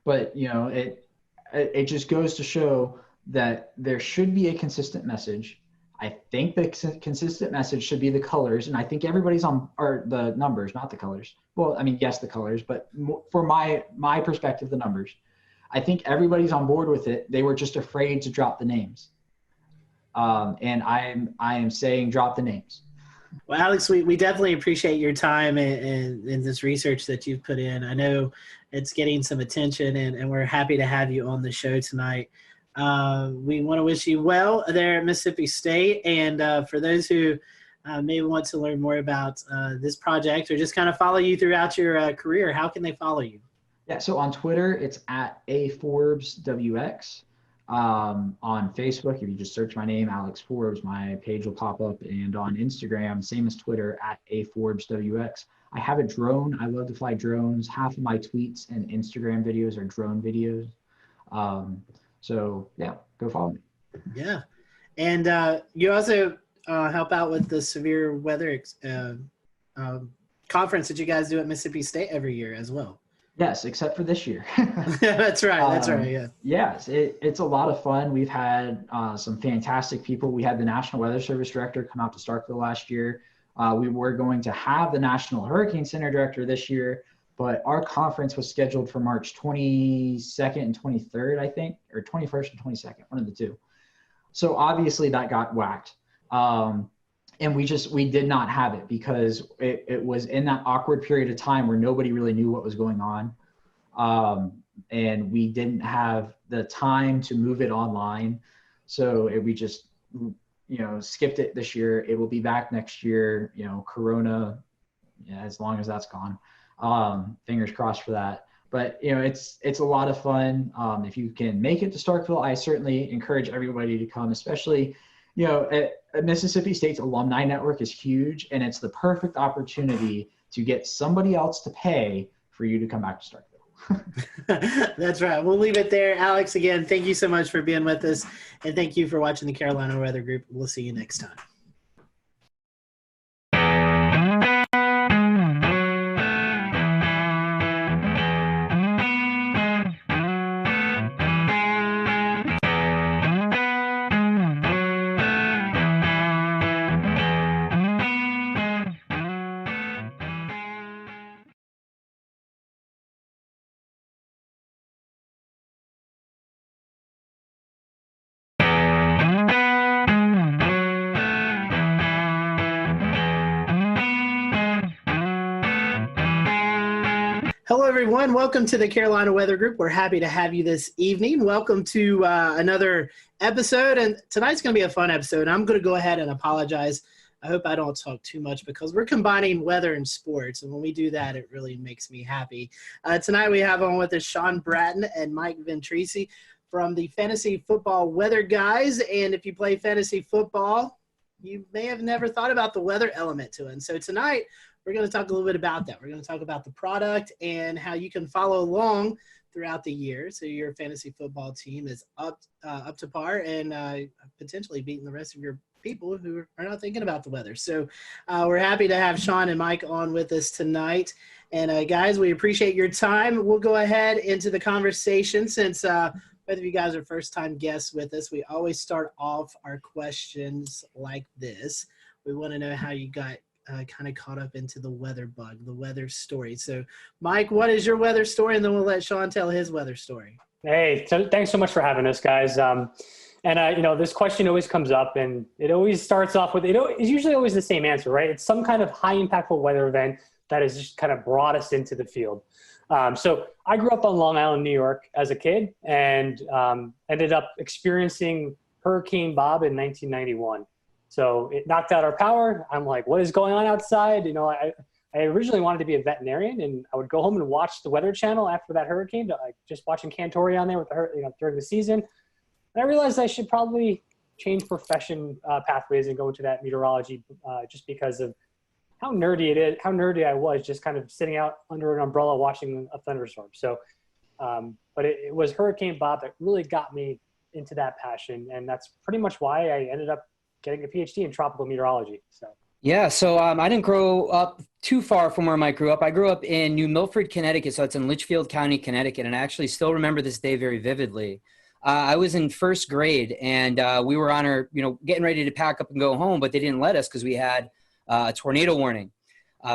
But it just goes to show that there should be a consistent message. I think the consistent message should be the colors, and I think everybody's or the numbers, not the colors. Well, I mean, yes, the colors, but for my perspective, the numbers. I think everybody's on board with it. They were just afraid to drop the names. And I am saying drop the names. Well, Alex, we definitely appreciate your time and this research that you've put in. I know it's getting some attention, and we're happy to have you on the show tonight. We want to wish you well there at Mississippi State. And for those who may want to learn more about this project, or just kind of follow you throughout your career, how can they follow you? Yeah, so on Twitter, it's at @AForbesWX. On Facebook, if you just search my name, Alex Forbes, my page will pop up. And on Instagram, same as Twitter, at @AForbesWX. I have a drone. I love to fly drones. Half of my tweets and Instagram videos are drone videos. So yeah, go follow me. Yeah. And you also help out with the severe weather conference that you guys do at Mississippi State every year as well. Yes, except for this year. That's right. That's right. Yeah. Yes, it's a lot of fun. We've had some fantastic people. We had the National Weather Service director come out to Starkville last year. We were going to have the National Hurricane Center director this year, but our conference was scheduled for March 22nd and 23rd, I think, or 21st and 22nd, one of the two. So obviously that got whacked. And we did not have it because it was in that awkward period of time where nobody really knew what was going on. And we didn't have the time to move it online. So we just, skipped it this year. It will be back next year, Corona, as long as that's gone. Fingers crossed for that. But, it's a lot of fun. If you can make it to Starkville, I certainly encourage everybody to come, especially, Mississippi State's alumni network is huge, and it's the perfect opportunity to get somebody else to pay for you to come back to Starkville. That's right. We'll leave it there. Alex, again, thank you so much for being with us, and thank you for watching the Carolina Weather Group. We'll see you next time. Hello, everyone. Welcome to the Carolina Weather Group. We're happy to have you this evening. Welcome to another episode, and tonight's going to be a fun episode. I'm going to go ahead and apologize I hope I don't talk too much because we're combining weather and sports. And when we do that, it really makes me happy. Tonight we have on with us Sean Bratton and Mike Ventrisi from the Fantasy Football Weather Guys. And if you play fantasy football, you may have never thought about the weather element to it. And so tonight we're going to talk a little bit about that. We're going to talk about the product and how you can follow along throughout the year, so your fantasy football team is up to par and potentially beating the rest of your people who are not thinking about the weather. So we're happy to have Sean and Mike on with us tonight. And guys, we appreciate your time. We'll go ahead into the conversation since both of you guys are first-time guests with us. We always start off our questions like this. We want to know how you got kind of caught up into the weather bug, the weather story. So, Mike, what is your weather story? And then we'll let Sean tell his weather story. Hey, thanks so much for having us, guys. This question always comes up, and it always starts off with, it's usually always the same answer, right? It's some kind of high impactful weather event that has just kind of brought us into the field. So I grew up on Long Island, New York as a kid, and ended up experiencing Hurricane Bob in 1991. So it knocked out our power. I'm like, what is going on outside? I originally wanted to be a veterinarian, and I would go home and watch the Weather Channel after that hurricane, just watching Cantore on there with during the season. And I realized I should probably change profession pathways and go into that meteorology just because of how nerdy I was just kind of sitting out under an umbrella watching a thunderstorm. So, but it was Hurricane Bob that really got me into that passion. And that's pretty much why I ended up getting a PhD in tropical meteorology. So I didn't grow up too far from where Mike grew up. I grew up in New Milford, Connecticut. So it's in Litchfield County, Connecticut. And I actually still remember this day very vividly. I was in first grade, and we were on our, getting ready to pack up and go home, but they didn't let us because we had a tornado warning.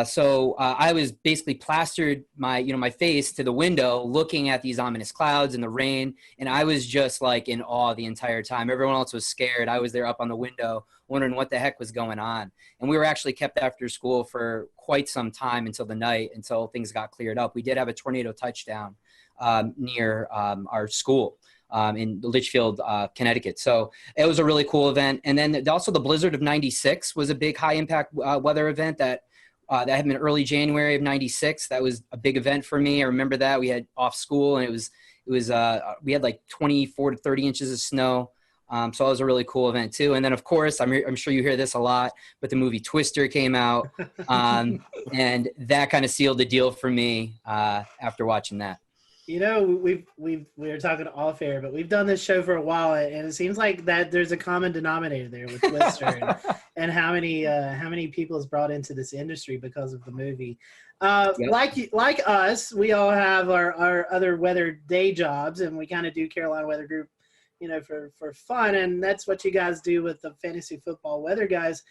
So I was basically plastered my face to the window looking at these ominous clouds and the rain. And I was just like in awe the entire time. Everyone else was scared. I was there up on the window wondering what the heck was going on. And we were actually kept after school for quite some time until the night, until things got cleared up. We did have a tornado touchdown near our school in Litchfield, Connecticut. So it was a really cool event. And then also the blizzard of 96 was a big high impact weather event that had been early January of 96. That was a big event for me. I remember that we had off school, and it was we had like 24 to 30 inches of snow. So it was a really cool event too. And then of course, I'm sure you hear this a lot, but the movie Twister came out, and that kind of sealed the deal for me after watching that. We were talking off air, but we've done this show for a while, and it seems like that there's a common denominator there with Twister and how many people is brought into this industry because of the movie. Yep. Like us, we all have our other weather day jobs, and we kind of do Carolina Weather Group, for fun, and that's what you guys do with the Fantasy Football Weather Guys.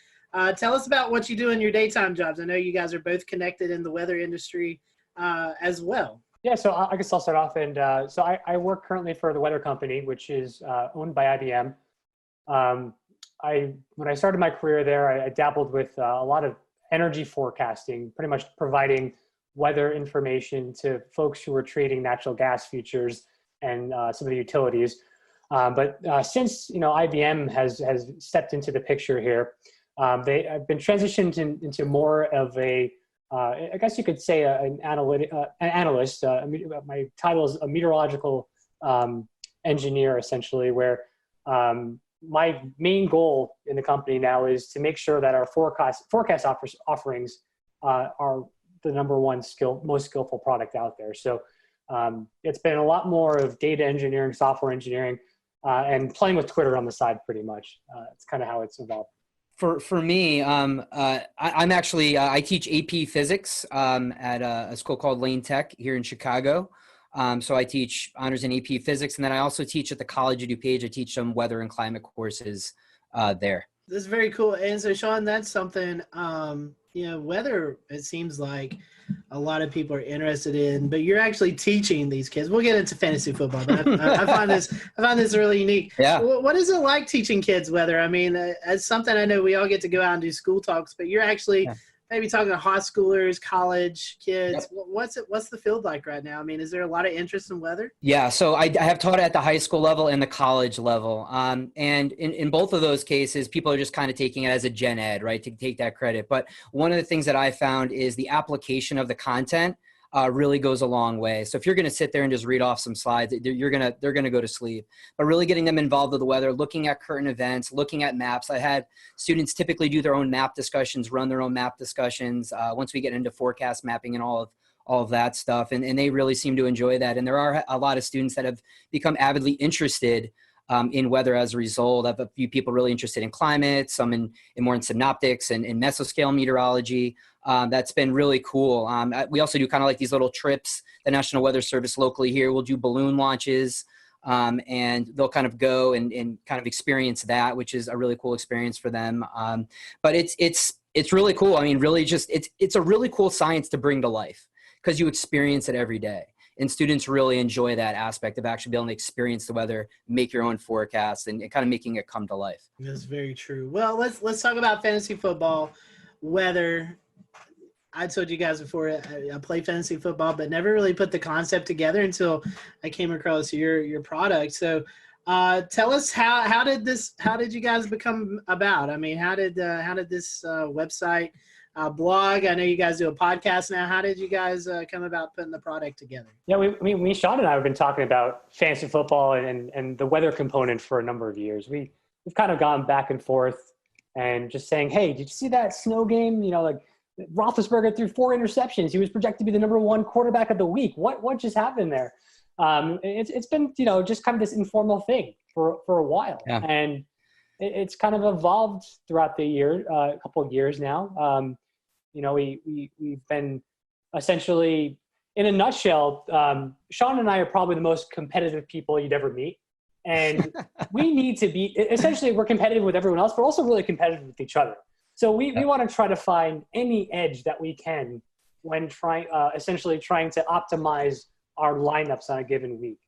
Tell us about what you do in your daytime jobs. I know you guys are both connected in the weather industry as well. Yeah, so I guess I'll start off. And so I work currently for the Weather Company, which is owned by IBM. When I started my career there, I dabbled with a lot of energy forecasting, pretty much providing weather information to folks who were trading natural gas futures and some of the utilities. But since IBM has stepped into the picture here, they have been transitioned into more of a I guess you could say an analyst. My title is a meteorological engineer, essentially, where my main goal in the company now is to make sure that our forecast offerings are the number one most skillful product out there. So it's been a lot more of data engineering, software engineering, and playing with Twitter on the side, pretty much. It's kind of how it's evolved. For me, I'm actually, I teach AP Physics at a school called Lane Tech here in Chicago. So I teach honors in AP Physics, and then I also teach at the College of DuPage. I teach some weather and climate courses there. This is very cool. And so, Sean, that's something, weather, it seems like a lot of people are interested in, but you're actually teaching these kids. We'll get into fantasy football, but I find this really unique. Yeah. What is it like teaching kids weather? I mean, as something I know we all get to go out and do school talks, but you're actually maybe talking to high schoolers, college kids. Yep. What's the field like right now? I mean, is there a lot of interest in weather? Yeah, so I have taught at the high school level and the college level. And in both of those cases, people are just kind of taking it as a gen ed, right, to take that credit. But one of the things that I found is the application of the content really goes a long way. So if you're going to sit there and just read off some slides, they're going to go to sleep. But really getting them involved with the weather, looking at current events, looking at maps. I had students typically do their own map discussions, run their own map discussions. Once we get into forecast mapping and all of that stuff, and they really seem to enjoy that. And there are a lot of students that have become avidly interested in weather as a result. I have a few people really interested in climate, some in more in synoptics and in mesoscale meteorology. That's been really cool. We also do kind of like these little trips. The National Weather Service locally here will do balloon launches, and they'll kind of go and kind of experience that, which is a really cool experience for them. But it's really cool. I mean, really just it's a really cool science to bring to life because you experience it every day. And students really enjoy that aspect of actually being able to experience the weather, make your own forecasts, and kind of making it come to life. That's very true. Well, let's talk about fantasy football, weather. I told you guys before I play fantasy football, but never really put the concept together until I came across your product. So tell us how did you guys become about? I mean, how did this website, blog? I know you guys do a podcast now. How did you guys come about putting the product together? Yeah, Sean and I have been talking about fantasy football and the weather component for a number of years. We've kind of gone back and forth and just saying, hey, did you see that snow game? You know, like Roethlisberger threw 4 interceptions. He was projected to be the #1 quarterback of the week. What just happened there? It's been, you know, just kind of this informal thing for a while. Yeah. And it's kind of evolved throughout the year, a couple of years now. You know, we've been essentially, in a nutshell, Sean and I are probably the most competitive people you'd ever meet. And we need to be, essentially we're competitive with everyone else, but also really competitive with each other. So we want to try to find any edge that we can when essentially trying to optimize our lineups on a given week.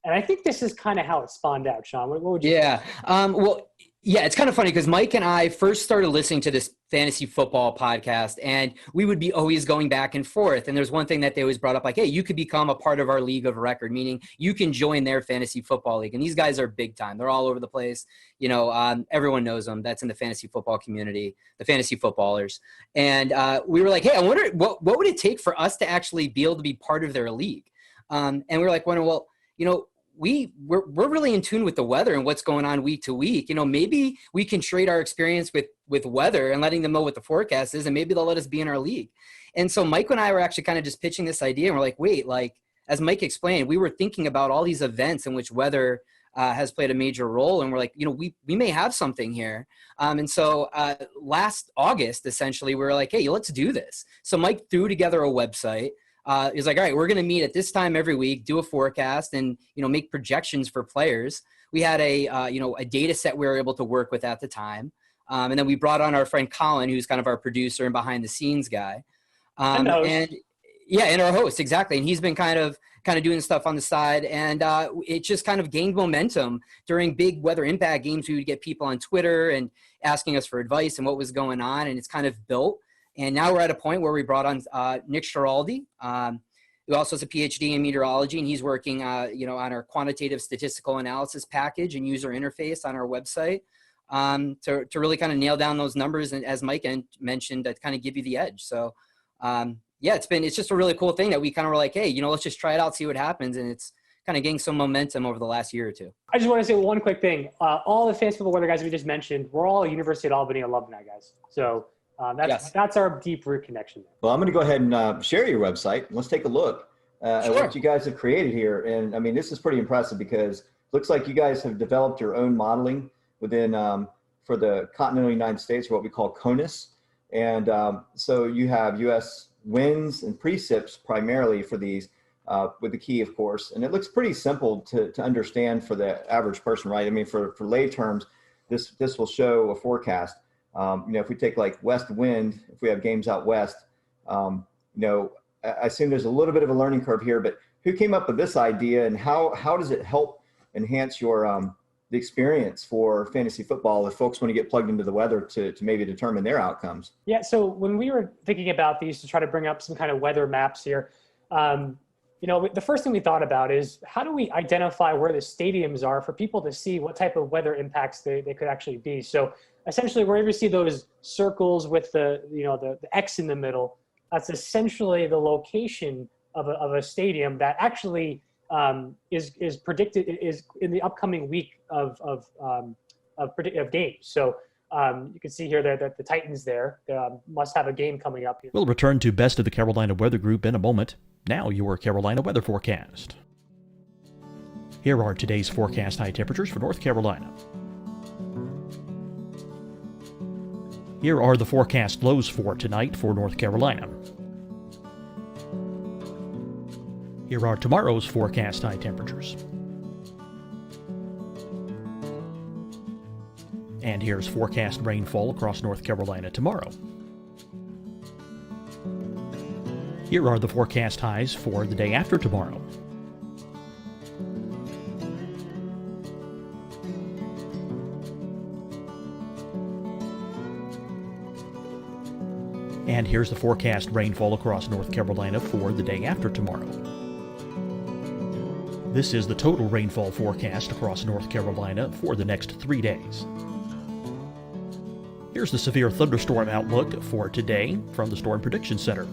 And I think this is kind of how it spawned out, Sean. What would you say? Well, yeah, it's kind of funny because Mike and I first started listening to this fantasy football podcast, and we would be always going back and forth. And there's one thing that they always brought up, like, hey, you could become a part of our league of record, meaning you can join their fantasy football league. And these guys are big time. They're all over the place. You know, everyone knows them. That's in the fantasy football community, the fantasy footballers. And we were like, hey, I wonder what would it take for us to actually be able to be part of their league? And we were like, well, you know, we're really in tune with the weather and what's going on week to week. You know, maybe we can trade our experience with weather and letting them know what the forecast is, and maybe they'll let us be in our league. And so Mike and I were actually kind of just pitching this idea, and we're like, wait, like, as Mike explained, we were thinking about all these events in which weather has played a major role. And we're like, you know, we may have something here. And so last August, essentially, we were like, hey, let's do this. So Mike threw together a website. He's like, all right, we're going to meet at this time every week, do a forecast, and, you know, make projections for players. We had a data set we were able to work with at the time. And then we brought on our friend Colin, who's kind of our producer and behind the scenes guy. And our host, exactly. And he's been kind of doing stuff on the side. And it just kind of gained momentum during big weather impact games. We would get people on Twitter and asking us for advice and what was going on. And it's kind of built. And now we're at a point where we brought on Nick Schiraldi, who also has a PhD in meteorology, and he's working, on our quantitative statistical analysis package and user interface on our website to really kind of nail down those numbers, and as Mike mentioned, to kind of give you the edge. So, it's just a really cool thing that we kind of were like, hey, you know, let's just try it out, see what happens, and it's kind of gained some momentum over the last year or two. I just want to say one quick thing. All the fantasy football weather guys we just mentioned, we're all University of Albany alumni guys. So. That's our deep root connection. Well, I'm going to go ahead and share your website. Let's take a look at what you guys have created here. And I mean, this is pretty impressive because it looks like you guys have developed your own modeling within for the continental United States, or what we call CONUS. And so you have U.S. winds and precip primarily for these, with the key, of course. And it looks pretty simple to understand for the average person, right? I mean, for lay terms, this will show a forecast. If we take like west wind, if we have games out west, I assume there's a little bit of a learning curve here, but who came up with this idea, and how does it help enhance your the experience for fantasy football if folks want to get plugged into the weather to maybe determine their outcomes? Yeah, so when we were thinking about these to try to bring up some kind of weather maps here, the first thing we thought about is how do we identify where the stadiums are for people to see what type of weather impacts they could actually be. So essentially, wherever you see those circles with the X in the middle, that's essentially the location of a stadium that actually is predicted is in the upcoming week of games. So you can see here that the Titans there must have a game coming up here. We'll return to Best of the Carolina Weather Group in a moment. Now your Carolina weather forecast. Here are today's forecast high temperatures for North Carolina. Here are the forecast lows for tonight for North Carolina. Here are tomorrow's forecast high temperatures. And here's forecast rainfall across North Carolina tomorrow. Here are the forecast highs for the day after tomorrow. And here's the forecast rainfall across North Carolina for the day after tomorrow. This is the total rainfall forecast across North Carolina for the next 3 days. Here's the severe thunderstorm outlook for today from the Storm Prediction Center.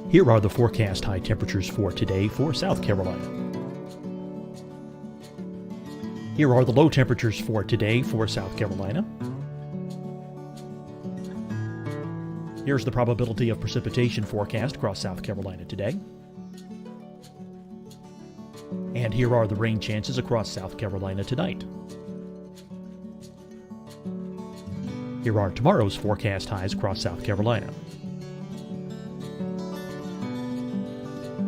Here are the forecast high temperatures for today for South Carolina. Here are the low temperatures for today for South Carolina. Here's the probability of precipitation forecast across South Carolina today. And here are the rain chances across South Carolina tonight. Here are tomorrow's forecast highs across South Carolina.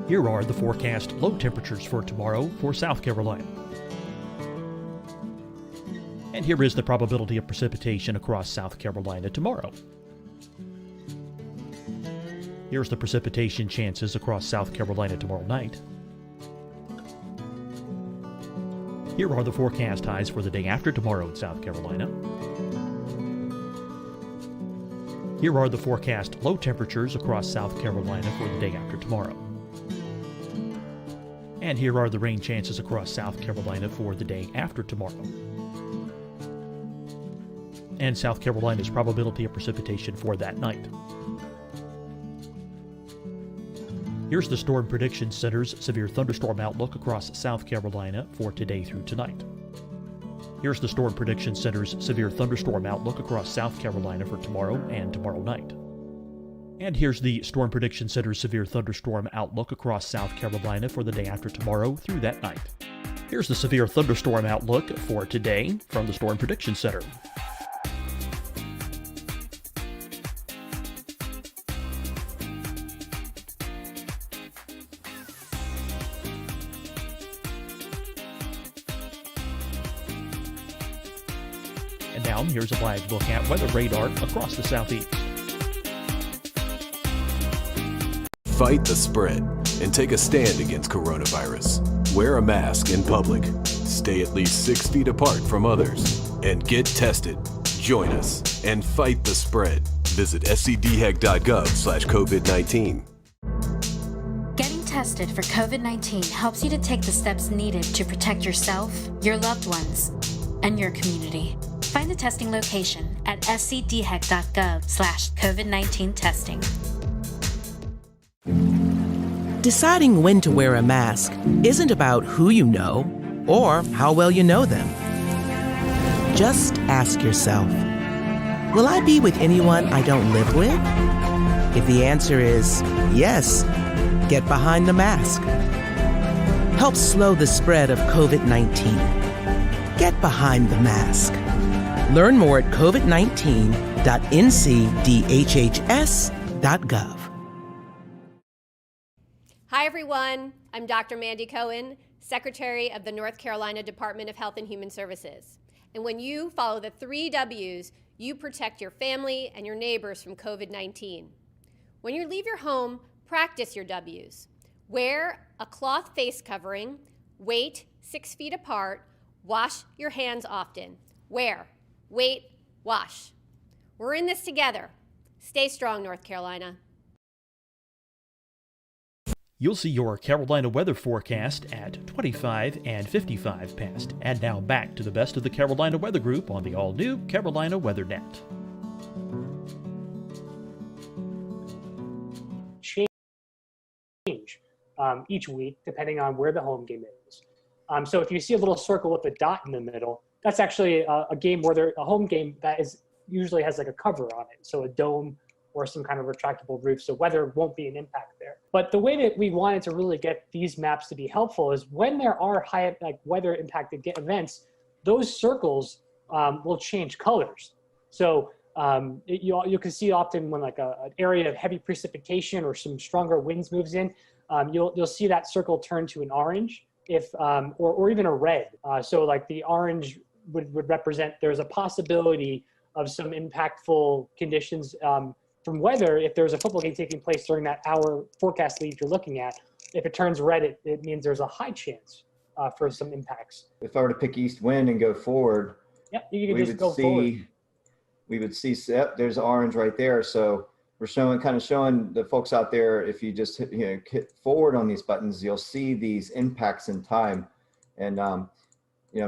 Here are the forecast low temperatures for tomorrow for South Carolina. And here is the probability of precipitation across South Carolina tomorrow. Here's the precipitation chances across South Carolina tomorrow night. Here are the forecast highs for the day after tomorrow in South Carolina. Here are the forecast low temperatures across South Carolina for the day after tomorrow. And here are the rain chances across South Carolina for the day after tomorrow. And South Carolina's probability of precipitation for that night. Here's the Storm Prediction Center's severe thunderstorm outlook across South Carolina for today through tonight. Here's the Storm Prediction Center's severe thunderstorm outlook across South Carolina for tomorrow and tomorrow night. And here's the Storm Prediction Center's severe thunderstorm outlook across South Carolina for the day after tomorrow through that night. Here's the severe thunderstorm outlook for today from the Storm Prediction Center. And now here's a live look at weather radar across the southeast. Fight the spread and take a stand against coronavirus. Wear a mask in public. Stay at least 6 feet apart from others. And get tested. Join us and fight the spread. Visit scdhec.gov/COVID-19. Getting tested for COVID-19 helps you to take the steps needed to protect yourself, your loved ones, and your community. Find the testing location at scdhec.gov/COVID-19 testing. Deciding when to wear a mask isn't about who you know or how well you know them. Just ask yourself, will I be with anyone I don't live with? If the answer is yes, get behind the mask. Help slow the spread of COVID-19. Get behind the mask. Learn more at covid19.ncdhhs.gov. Hi, everyone. I'm Dr. Mandy Cohen, Secretary of the North Carolina Department of Health and Human Services. And when you follow the 3 W's, you protect your family and your neighbors from COVID-19. When you leave your home, practice your W's. Wear a cloth face covering, wait 6 feet apart, wash your hands often. Wear, wait, wash. We're in this together. Stay strong, North Carolina. You'll see your Carolina weather forecast at 25 and 55 past. And now back to the best of the Carolina Weather Group on the all-new Carolina Weather Net. Change each week depending on where the home game is. So if you see a little circle with a dot in the middle, that's actually a game where a home game that usually has like a cover on it, so a dome or some kind of retractable roof, so weather won't be an impact there. But the way that we wanted to really get these maps to be helpful is when there are high weather impacted events, those circles will change colors. So you can see often when like an area of heavy precipitation or some stronger winds moves in, you'll see that circle turn to an orange, or even a red. So like the orange would represent there's a possibility of some impactful conditions from weather if there's a football game taking place during that hour forecast lead you're looking at. If it turns red, it means there's a high chance for some impacts. If I were to pick east wind and go forward, you can just go forward. We would see, yep, there's orange right there. So we're showing the folks out there, if you just hit forward on these buttons, you'll see these impacts in time. And I'm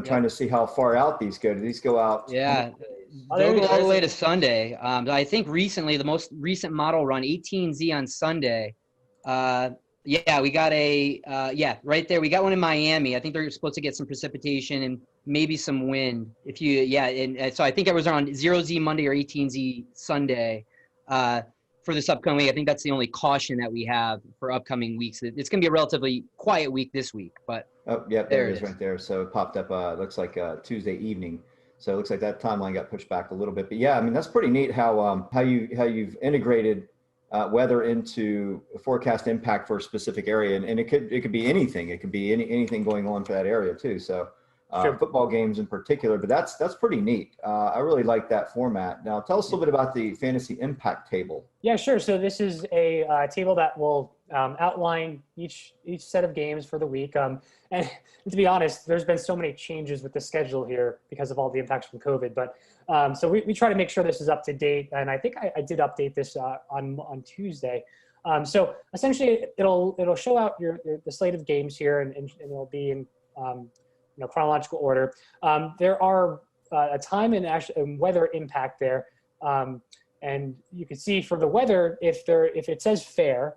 trying to see how far out these go. Do these go out? Yeah, they'll go all the way to Sunday. I think recently, the most recent model run, 18Z on Sunday. We got right there. We got one in Miami. I think they're supposed to get some precipitation and maybe some wind. So I think it was around 0Z Monday or 18Z Sunday for this upcoming week. I think that's the only caution that we have for upcoming weeks. It's going to be a relatively quiet week this week, but there it is right there. So it popped up. Looks like Tuesday evening. So it looks like that timeline got pushed back a little bit. But yeah, I mean that's pretty neat how you've integrated weather into a forecast impact for a specific area, and it could be anything. It could be anything going on for that area too. So football games in particular, but that's pretty neat. I really like that format. Now tell us a little bit about the fantasy impact table. Yeah, sure. So this is a table that will outline each set of games for the week. And to be honest, there's been so many changes with the schedule here because of all the impacts from COVID. But so we try to make sure this is up to date. And I think I did update this on Tuesday. So essentially, it'll show out the slate of games here, and it'll be in chronological order. There are a time and weather impact there. And you can see for the weather, if it says fair,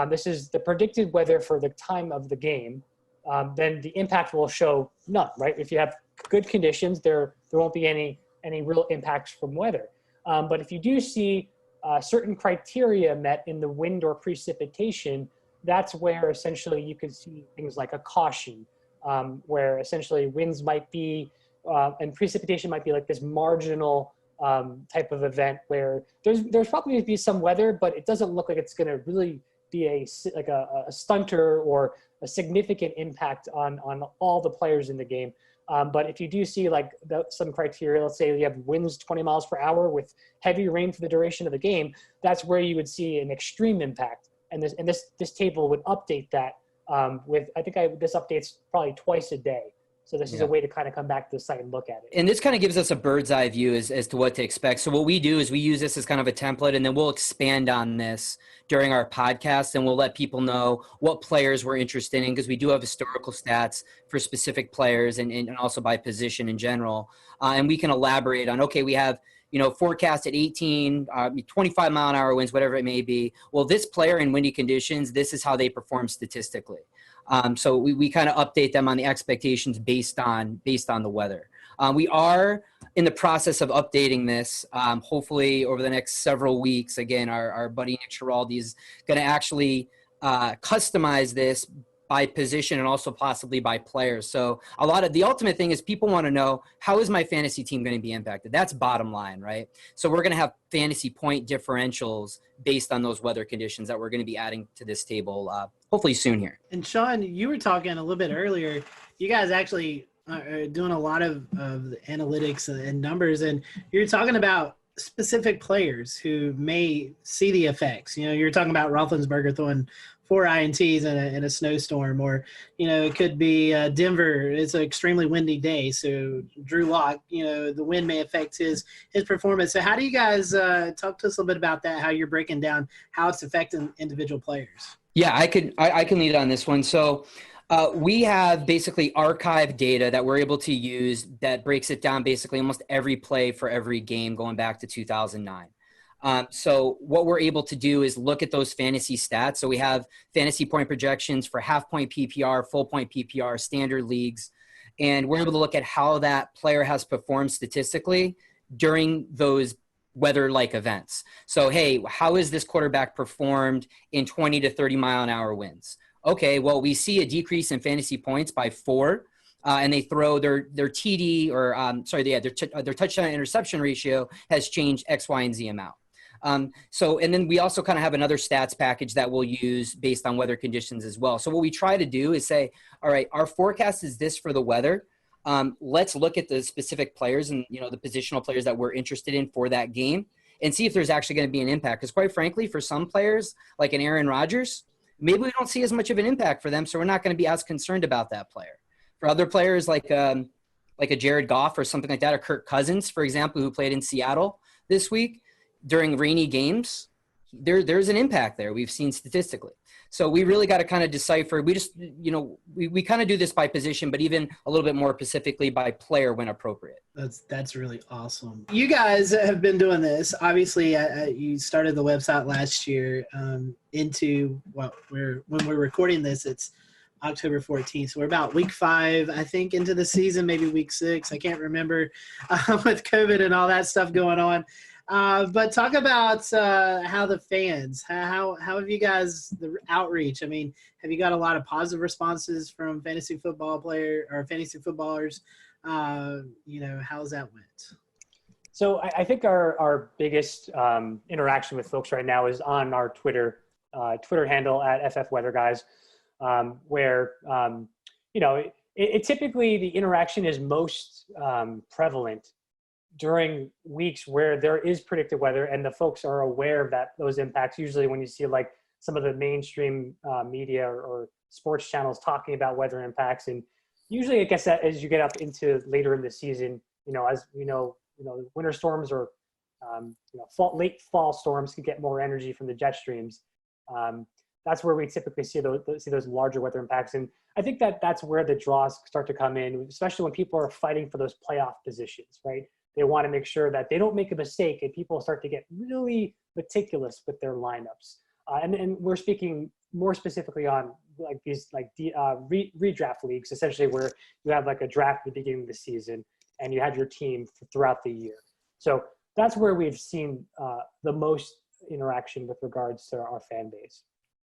this is the predicted weather for the time of the game, then the impact will show none, right? If you have good conditions, there won't be any real impacts from weather. But if you do see certain criteria met in the wind or precipitation, that's where essentially you could see things like a caution, where essentially winds might be, and precipitation might be like this marginal type of event where there's probably going to be some weather, but it doesn't look like it's going to really be a stunter or a significant impact on all the players in the game. But if you do see some criteria, let's say you have winds 20 miles per hour with heavy rain for the duration of the game, that's where you would see an extreme impact. And this table would update that this updates probably twice a day. So this is a way to kind of come back to the site and look at it. And this kind of gives us a bird's eye view as to what to expect. So what we do is we use this as kind of a template, and then we'll expand on this during our podcast, and we'll let people know what players we're interested in, because we do have historical stats for specific players and also by position in general. And we can elaborate on, okay, we have, forecast at 18, 25 mile an hour winds, whatever it may be. Well, this player in windy conditions, this is how they perform statistically. So we kind of update them on the expectations based on the weather. We are in the process of updating this, hopefully over the next several weeks. Again, our buddy Nick Schiraldi is going to actually customize this by position and also possibly by players. So the ultimate thing is people want to know, how is my fantasy team going to be impacted? That's bottom line, right? So we're going to have fantasy point differentials based on those weather conditions that we're going to be adding to this table hopefully soon here. And Sean, you were talking a little bit earlier. You guys actually are doing a lot of the analytics and numbers, and you're talking about specific players who may see the effects. You're talking about Roethlisberger throwing 4 INTs in a snowstorm, or it could be Denver. It's an extremely windy day, so Drew Lock, the wind may affect his performance. So how do you guys talk to us a little bit about that? How you're breaking down how it's affecting individual players? Yeah, I can lead on this one. So we have basically archived data that we're able to use that breaks it down basically almost every play for every game going back to 2009. So what we're able to do is look at those fantasy stats. So we have fantasy point projections for half point PPR, full point PPR, standard leagues, and we're able to look at how that player has performed statistically during those weather-like events. So, hey, how is this quarterback performed in 20 to 30 mile an hour winds? Okay, well, we see a decrease in fantasy points by 4, and they throw their TD or their touchdown interception ratio has changed X, Y, and Z amount. And then we also kind of have another stats package that we'll use based on weather conditions as well. So what we try to do is say, all right, our forecast is this for the weather. Let's look at the specific players and, the positional players that we're interested in for that game and see if there's actually going to be an impact. Because quite frankly, for some players like an Aaron Rodgers, maybe we don't see as much of an impact for them. So we're not going to be as concerned about that player. For other players like a Jared Goff or something like that, or Kirk Cousins, for example, who played in Seattle this week, during rainy games, there's an impact there we've seen statistically. So we really got to kind of decipher. We just, we kind of do this by position, but even a little bit more specifically by player when appropriate. That's really awesome. You guys have been doing this. Obviously, you started the website last year when we're recording this, it's October 14th. So we're about week 5, I think, into the season, maybe week 6. I can't remember with COVID and all that stuff going on. But talk about how the fans, how have you guys, the outreach? I mean, have you got a lot of positive responses from fantasy footballers? How's that went? So I think our biggest interaction with folks right now is on our Twitter handle at FF Weather Guys, where it typically the interaction is most prevalent during weeks where there is predicted weather and the folks are aware of those impacts. Usually when you see like some of the mainstream media or sports channels talking about weather impacts, and usually I guess that as you get up into later in the season, as we know, winter storms or late fall storms can get more energy from the jet streams. That's where we typically see those larger weather impacts. And I think that's where the draws start to come in, especially when people are fighting for those playoff positions, right? They want to make sure that they don't make a mistake, and people start to get really meticulous with their lineups. And we're speaking more specifically on like these redraft leagues, essentially where you have like a draft at the beginning of the season and you have your team throughout the year. So that's where we've seen the most interaction with regards to our fan base.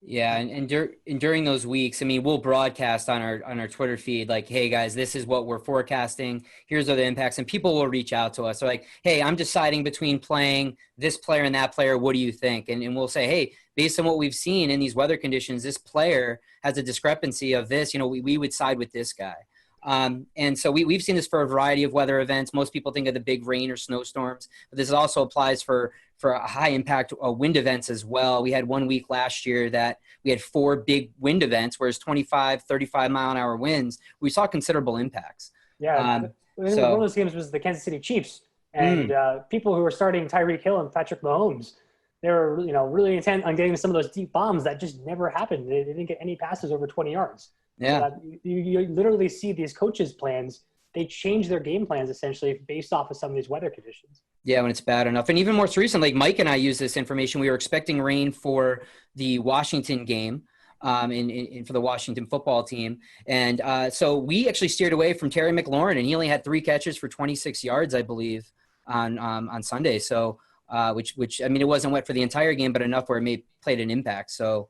Yeah, and during those weeks, I mean, we'll broadcast on our Twitter feed like, hey guys, this is what we're forecasting. Here's other impacts, and people will reach out to us. So like, hey, I'm deciding between playing this player and that player. What do you think? And we'll say, hey, based on what we've seen in these weather conditions, this player has a discrepancy of this. We would side with this guy. And so we've seen this for a variety of weather events. Most people think of the big rain or snowstorms, but this also applies for a high impact wind events as well. We had 1 week last year that we had 4 big wind events, whereas 25, 35 mile an hour winds, we saw considerable impacts. Yeah. One of those games was the Kansas City Chiefs, and people who were starting Tyreek Hill and Patrick Mahomes, they were, really intent on getting some of those deep bombs that just never happened. They didn't get any passes over 20 yards. Yeah. So you literally see these coaches' plans. They change their game plans essentially based off of some of these weather conditions. Yeah, when it's bad enough. And even more recently, like Mike and I used this information. We were expecting rain for the Washington game for the Washington football team. And so we actually steered away from Terry McLaurin, and he only had 3 catches for 26 yards, I believe, on Sunday. So which I mean, it wasn't wet for the entire game, but enough where it played an impact. So,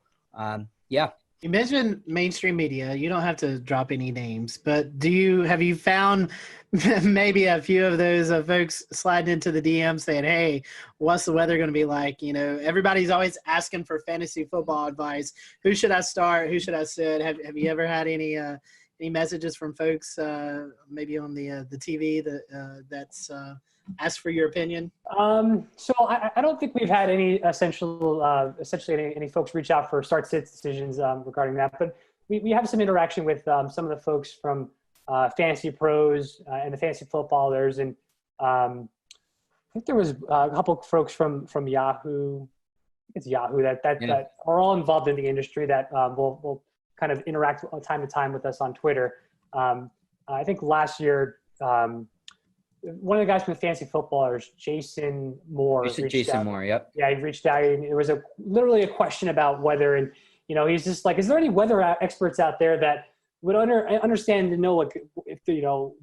yeah. You mentioned mainstream media. You don't have to drop any names, but have you found maybe a few of those folks sliding into the DM saying, hey, what's the weather going to be like? Everybody's always asking for fantasy football advice. Who should I start? Who should I sit? Have you ever had any any messages from folks maybe on the TV that's asked for your opinion? So I don't think we've had any essentially any folks reach out for start-sit decisions regarding that, but we have some interaction with some of the folks from Fantasy Pros and the Fantasy Footballers, and I think there was a couple of folks from Yahoo. It's Yahoo that are all involved in the industry that will kind of interact time to time with us on Twitter. I think last year, one of the guys from the Fantasy Footballers, Jason Moore. Jason Moore, yep. Yeah, he reached out, and it was literally a question about weather, and he's just like, is there any weather experts out there that would understand to know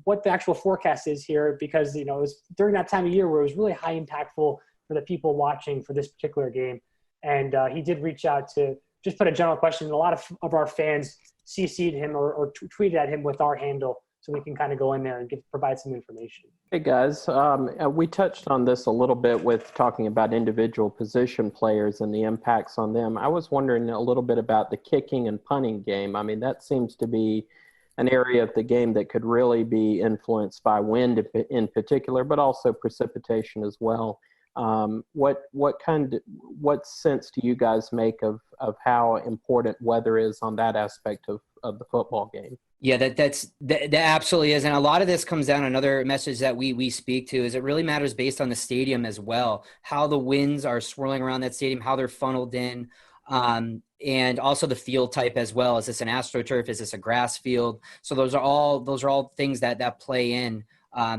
what the actual forecast is here, because it was during that time of year where it was really high impactful for the people watching for this particular game. And he did reach out to just put a general question. A lot of our fans CC'd him or tweeted at him with our handle, so we can kind of go in there and provide some information. Hey guys, we touched on this a little bit with talking about individual position players and the impacts on them. I was wondering a little bit about the kicking and punting game. I mean, that seems to be an area of the game that could really be influenced by wind in particular, but also precipitation as well. What sense do you guys make of how important weather is on that aspect of the football game? Yeah, that absolutely is. And a lot of this comes down, another message that we speak to is it really matters based on the stadium as well, how the winds are swirling around that stadium, how they're funneled in, and also the field type as well. Is this an AstroTurf? Is this a grass field? So those are all things that play in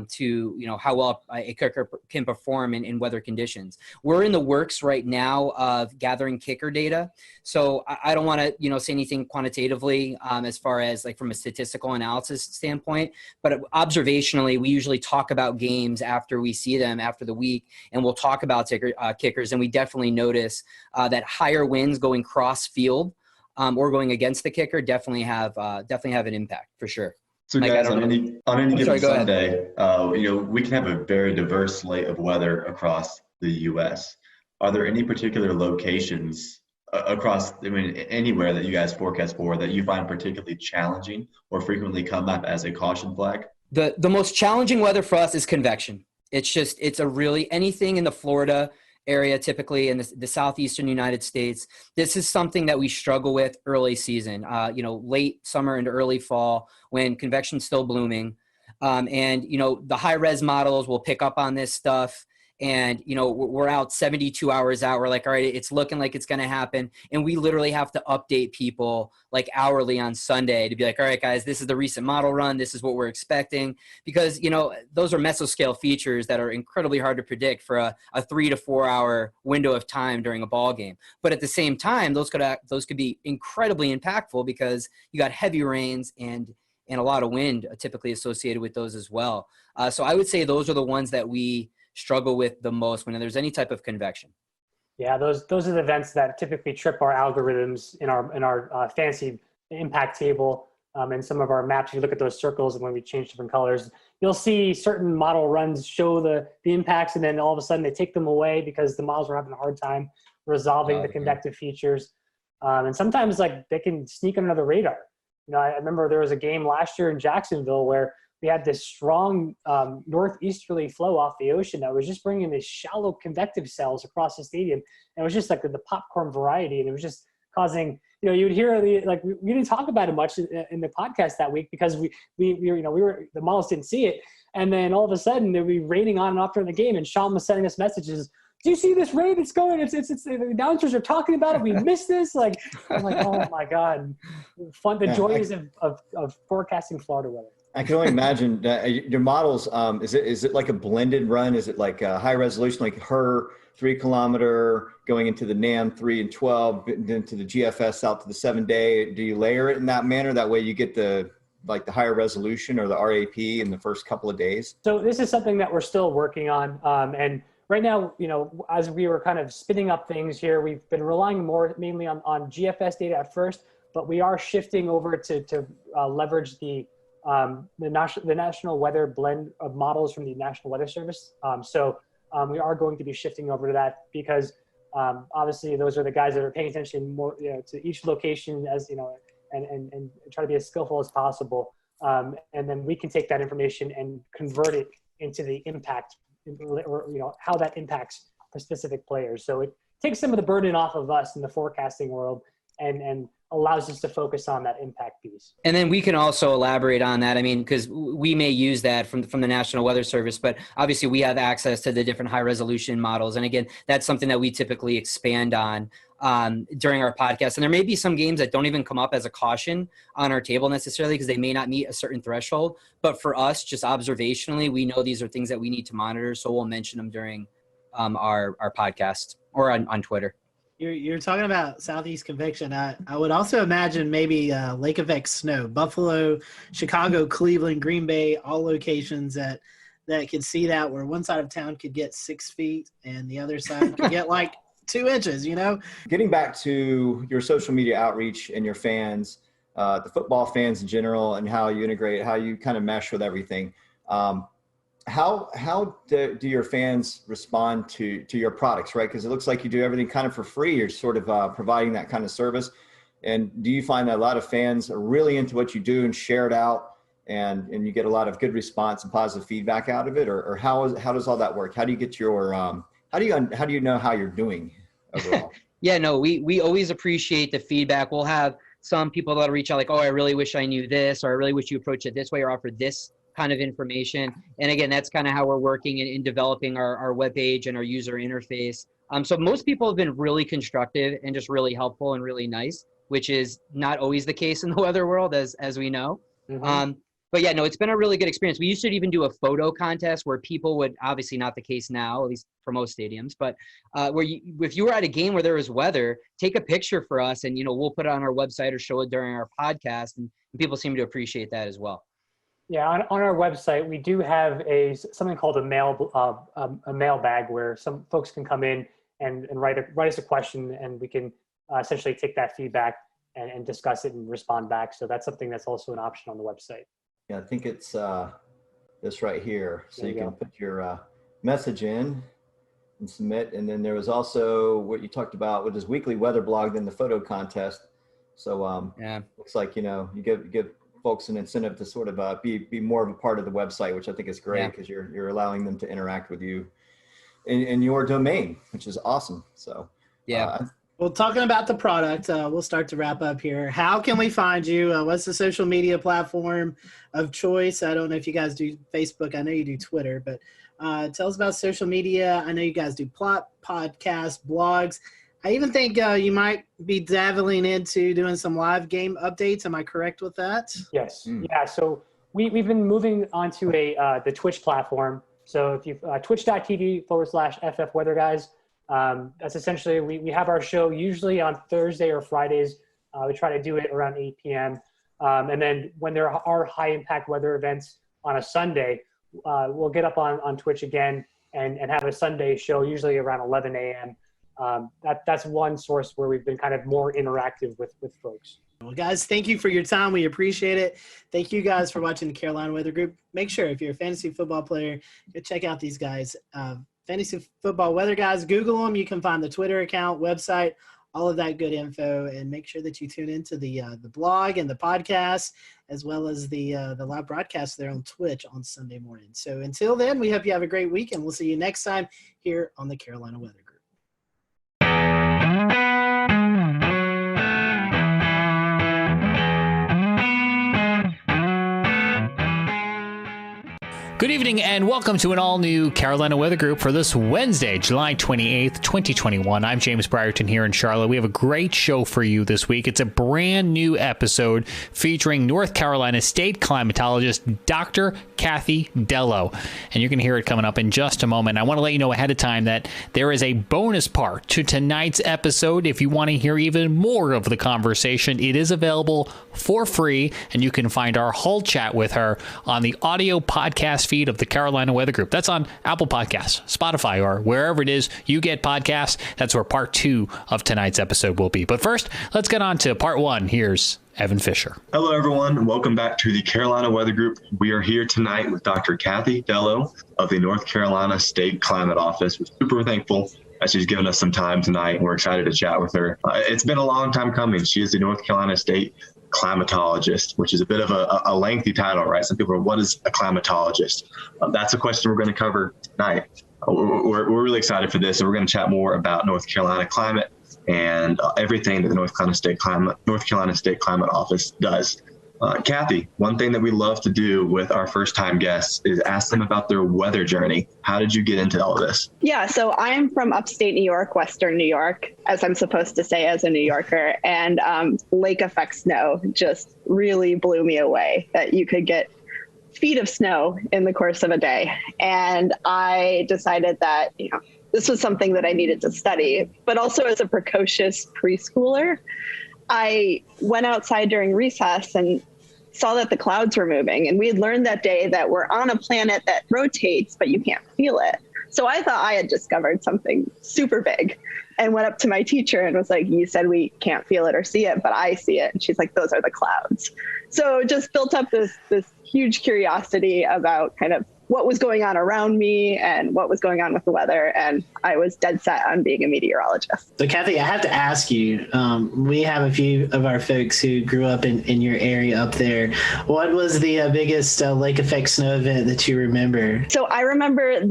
to how well a kicker can perform in weather conditions. We're in the works right now of gathering kicker data, so I don't want to say anything quantitatively as far as like from a statistical analysis standpoint, but observationally we usually talk about games after we see them after the week, and we'll talk about kickers, and we definitely notice that higher winds going cross field or going against the kicker definitely have an impact for sure. So guys, on any given Sunday, we can have a very diverse slate of weather across the U.S. Are there any particular locations across, anywhere that you guys forecast for that you find particularly challenging or frequently come up as a caution flag? The most challenging weather for us is convection. It's a really anything in the Florida area, typically in the southeastern United States. This is something that we struggle with early season, late summer into early fall when convection's still blooming. And the high res models will pick up on this stuff. And, we're out 72 hours out. We're like, all right, it's looking like it's going to happen. And we literally have to update people like hourly on Sunday to be like, all right, guys, this is the recent model run. This is what we're expecting. Because, those are mesoscale features that are incredibly hard to predict for a 3 to 4 hour window of time during a ball game. But at the same time, those could be incredibly impactful because you got heavy rains and a lot of wind typically associated with those as well. So I would say those are the ones that we struggle with the most when there's any type of convection. Yeah, those are the events that typically trip our algorithms in our fancy impact table and some of our maps. If you look at those circles and when we change different colors, you'll see certain model runs show the impacts, and then all of a sudden they take them away because the models are having a hard time resolving the convective features. And sometimes they can sneak under the radar. I remember there was a game last year in Jacksonville where we had this strong northeasterly flow off the ocean that was just bringing these shallow convective cells across the stadium. And it was just like the popcorn variety. And it was just causing, you would hear we didn't talk about it much in the podcast that week because we were the models didn't see it. And then all of a sudden they'd be raining on and off during the game. And Sean was sending us messages. Do you see this rain? It's going, it's the announcers are talking about it. We missed this. I'm like, oh my God. The joys of forecasting Florida weather. I can only imagine that your models, is it like a blended run? Is it like a high resolution, like her 3 kilometer going into the NAM 3 and 12, then to the GFS out to the 7-day? Do you layer it in that manner? That way you get the higher resolution or the RAP in the first couple of days? So this is something that we're still working on. And right now, as we were kind of spinning up things here, we've been relying mainly on GFS data at first, but we are shifting over to leverage the national weather blend of models from the National Weather Service. So we are going to be shifting over to that because obviously those are the guys that are paying attention more to each location as and try to be as skillful as possible. And then we can take that information and convert it into the impact, or how that impacts specific players. So it takes some of the burden off of us in the forecasting world and allows us to focus on that impact piece. And then we can also elaborate on that. I mean, because we may use that from the National Weather Service, but obviously we have access to the different high resolution models. And again, that's something that we typically expand on during our podcast. And there may be some games that don't even come up as a caution on our table necessarily because they may not meet a certain threshold. But for us, just observationally, we know these are things that we need to monitor. So we'll mention them during our podcast or on Twitter. You're talking about Southeast convection. I would also imagine maybe lake effect snow, Buffalo, Chicago, Cleveland, Green Bay, all locations that could see that, where one side of town could get 6 feet and the other side could get like 2 inches, Getting back to your social media outreach and your fans, the football fans in general, and how you integrate, how you kind of mesh with everything. How do your fans respond to your products, right? Because it looks like you do everything kind of for free. You're sort of providing that kind of service. And do you find that a lot of fans are really into what you do and share it out, and you get a lot of good response and positive feedback out of it? Or how does all that work? How do you get your how do you know how you're doing overall? Yeah, no, we always appreciate the feedback. We'll have some people that'll reach out like, oh, I really wish I knew this, or I really wish you approached it this way or offered this kind of information. And again, that's kind of how we're working in developing our webpage and our user interface. So most people have been really constructive and just really helpful and really nice, which is not always the case in the weather world, as we know. Mm-hmm. But yeah, no, it's been a really good experience. We used to even do a photo contest where people would, obviously not the case now, at least for most stadiums, but if you were at a game where there was weather, take a picture for us and, we'll put it on our website or show it during our podcast. And people seem to appreciate that as well. Yeah, on our website, we do have something called a mailbag where some folks can come in and write us a question, and we can essentially take that feedback and discuss it and respond back. So that's something that's also an option on the website. Yeah, I think it's this right here. So you can put your message in and submit. And then there was also what you talked about with this weekly weather blog, then the photo contest. So looks like, you give folks an incentive to sort of be more of a part of the website, which I think is great because you're allowing them to interact with you in your domain, which is awesome. So well, talking about the product, we'll start to wrap up here. How can we find you? What's the social media platform of choice? I don't know if you guys do Facebook. I know you do Twitter, but tell us about social media. I know you guys do podcasts, blogs. I even think you might be dabbling into doing some live game updates. Am I correct with that? Yes. Yeah. So we've been moving onto the Twitch platform. So if you twitch.tv/FF Weather Guys, that's essentially, we have our show usually on Thursday or Fridays. We try to do it around 8 p.m. And then when there are high impact weather events on a Sunday, we'll get up on Twitch again and have a Sunday show usually around 11 a.m. That's one source where we've been kind of more interactive with folks. Well, guys, thank you for your time. We appreciate it. Thank you guys for watching the Carolina Weather Group. Make sure if you're a fantasy football player, go check out these guys. Fantasy Football Weather Guys, Google them. You can find the Twitter account, website, all of that good info, and make sure that you tune into the blog and the podcast, as well as the live broadcast there on Twitch on Sunday morning. So until then, we hope you have a great week, and we'll see you next time here on the Carolina Weather Group. Good evening and welcome to an all-new Carolina Weather Group for this Wednesday, July 28th, 2021. I'm James Brierton here in Charlotte. We have a great show for you this week. It's a brand new episode featuring North Carolina State climatologist Dr. Kathy Dello. And you're going to hear it coming up in just a moment. I want to let you know ahead of time that there is a bonus part to tonight's episode. If you want to hear even more of the conversation, it is available for free, and you can find our whole chat with her on the audio podcast feed of the Carolina Weather Group. That's on Apple Podcasts, Spotify, or wherever it is you get podcasts. That's where part 2 of tonight's episode will be. But first, let's get on to part 1. Here's Evan Fisher. Hello, everyone. Welcome back to the Carolina Weather Group. We are here tonight with Dr. Kathy Dello of the North Carolina State Climate Office. We're super thankful that she's given us some time tonight. We're excited to chat with her. It's been a long time coming. She is the North Carolina State climatologist, which is a bit of a lengthy title, right? Some people are, what is a climatologist? That's a question we're going to cover tonight. We're really excited for this, and we're going to chat more about North Carolina climate and everything that the North Carolina State Climate Office does. Kathy, one thing that we love to do with our first-time guests is ask them about their weather journey. How did you get into all this? Yeah, so I am from upstate New York, Western New York, as I'm supposed to say as a New Yorker, and lake effect snow just really blew me away, that you could get feet of snow in the course of a day. And I decided that, this was something that I needed to study, but also as a precocious preschooler, I went outside during recess and saw that the clouds were moving. And we had learned that day that we're on a planet that rotates, but you can't feel it. So I thought I had discovered something super big and went up to my teacher and was like, you said we can't feel it or see it, but I see it. And she's like, those are the clouds. So just built up this huge curiosity about kind of what was going on around me and what was going on with the weather. And I was dead set on being a meteorologist. So Kathy, I have to ask you, we have a few of our folks who grew up in your area up there. What was the biggest lake effect snow event that you remember? So I remember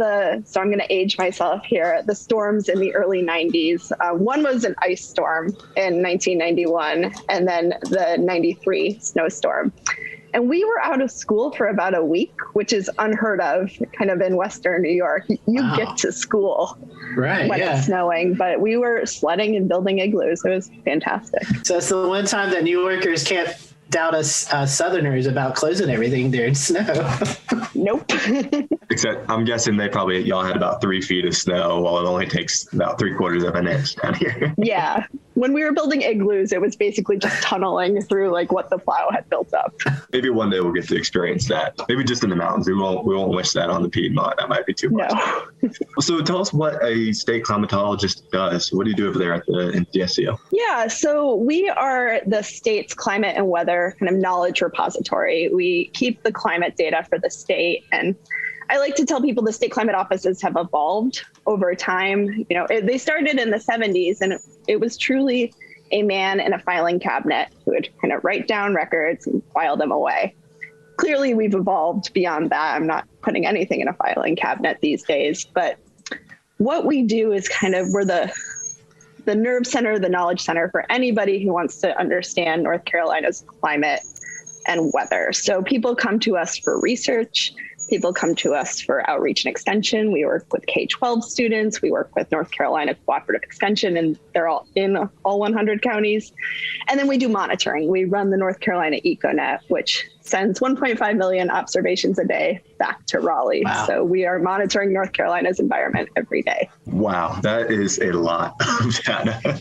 so I'm going to age myself here, the storms in the early 90s. One was an ice storm in 1991 and then the 93 snowstorm. And we were out of school for about a week, which is unheard of kind of in Western New York. You get to school when it's snowing, but we were sledding and building igloos. It was fantastic. So it's the one time that New Yorkers can't doubt us Southerners about closing everything during snow. Nope. Except I'm guessing y'all had about 3 feet of snow while it only takes about 3/4 of an inch down here. Yeah. When we were building igloos, it was basically just tunneling through like what the plow had built up. Maybe one day we'll get to experience that. Maybe just in the mountains. We won't wish that on the Piedmont. That might be too much. No. So tell us what a state climatologist does. What do you do over there at the NCSCO? Yeah, so we are the state's climate and weather kind of knowledge repository. We keep the climate data for the state, and I like to tell people the state climate offices have evolved over time. They started in the 70s, and it was truly a man in a filing cabinet who would kind of write down records and file them away. Clearly, we've evolved beyond that. I'm not putting anything in a filing cabinet these days, but what we do is we're the nerve center, the knowledge center for anybody who wants to understand North Carolina's climate and weather. So people come to us for research. People come to us for outreach and extension. We work with K-12 students. We work with North Carolina Cooperative Extension, and they're all in all 100 counties. And then we do monitoring. We run the North Carolina EcoNet, which sends 1.5 million observations a day back to Raleigh. Wow. So we are monitoring North Carolina's environment every day. Wow, that is a lot of data.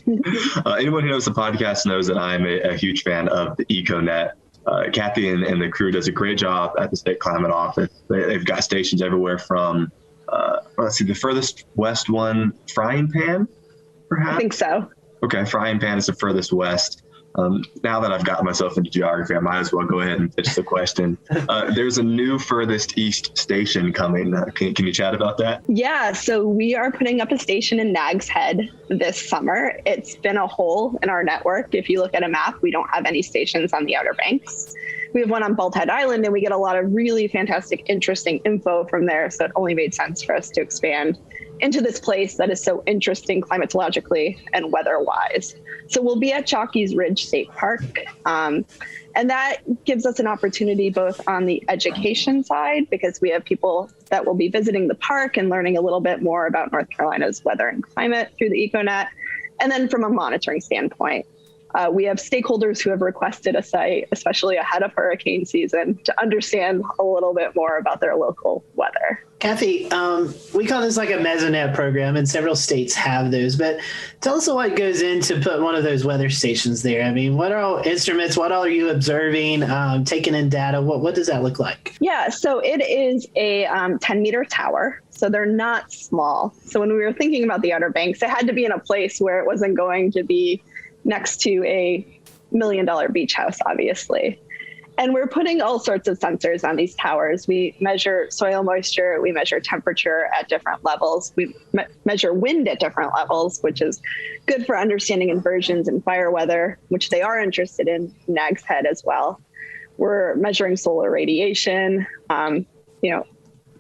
Anyone who knows the podcast knows that I'm a huge fan of the EcoNet. Kathy and the crew does a great job at the State Climate Office. They've got stations everywhere from, the furthest west one, Frying Pan, perhaps? I think so. Okay, Frying Pan is the furthest west. Now that I've gotten myself into geography, I might as well go ahead and pitch the question. There's a new furthest east station coming. Can you chat about that? Yeah, so we are putting up a station in Nags Head this summer. It's been a hole in our network. If you look at a map, we don't have any stations on the Outer Banks. We have one on Bald Head Island, and we get a lot of really fantastic, interesting info from there. So it only made sense for us to expand into this place that is so interesting climatologically and weather-wise. So we'll be at Chalky's Ridge State Park. And that gives us an opportunity both on the education side, because we have people that will be visiting the park and learning a little bit more about North Carolina's weather and climate through the EcoNet. And then from a monitoring standpoint, we have stakeholders who have requested a site, especially ahead of hurricane season, to understand a little bit more about their local weather. Kathy, we call this like a Mesonet program, and several states have those. But tell us what goes into put one of those weather stations there. I mean, what are all instruments? What all are you observing, taking in data? What does that look like? Yeah, so it is a 10-meter tower. So they're not small. So when we were thinking about the Outer Banks, it had to be in a place where it wasn't going to be next to a $1 million beach house, obviously. And we're putting all sorts of sensors on these towers. We measure soil moisture, we measure temperature at different levels, we measure wind at different levels, which is good for understanding inversions and fire weather, which they are interested in Nag's Head as well. We're measuring solar radiation,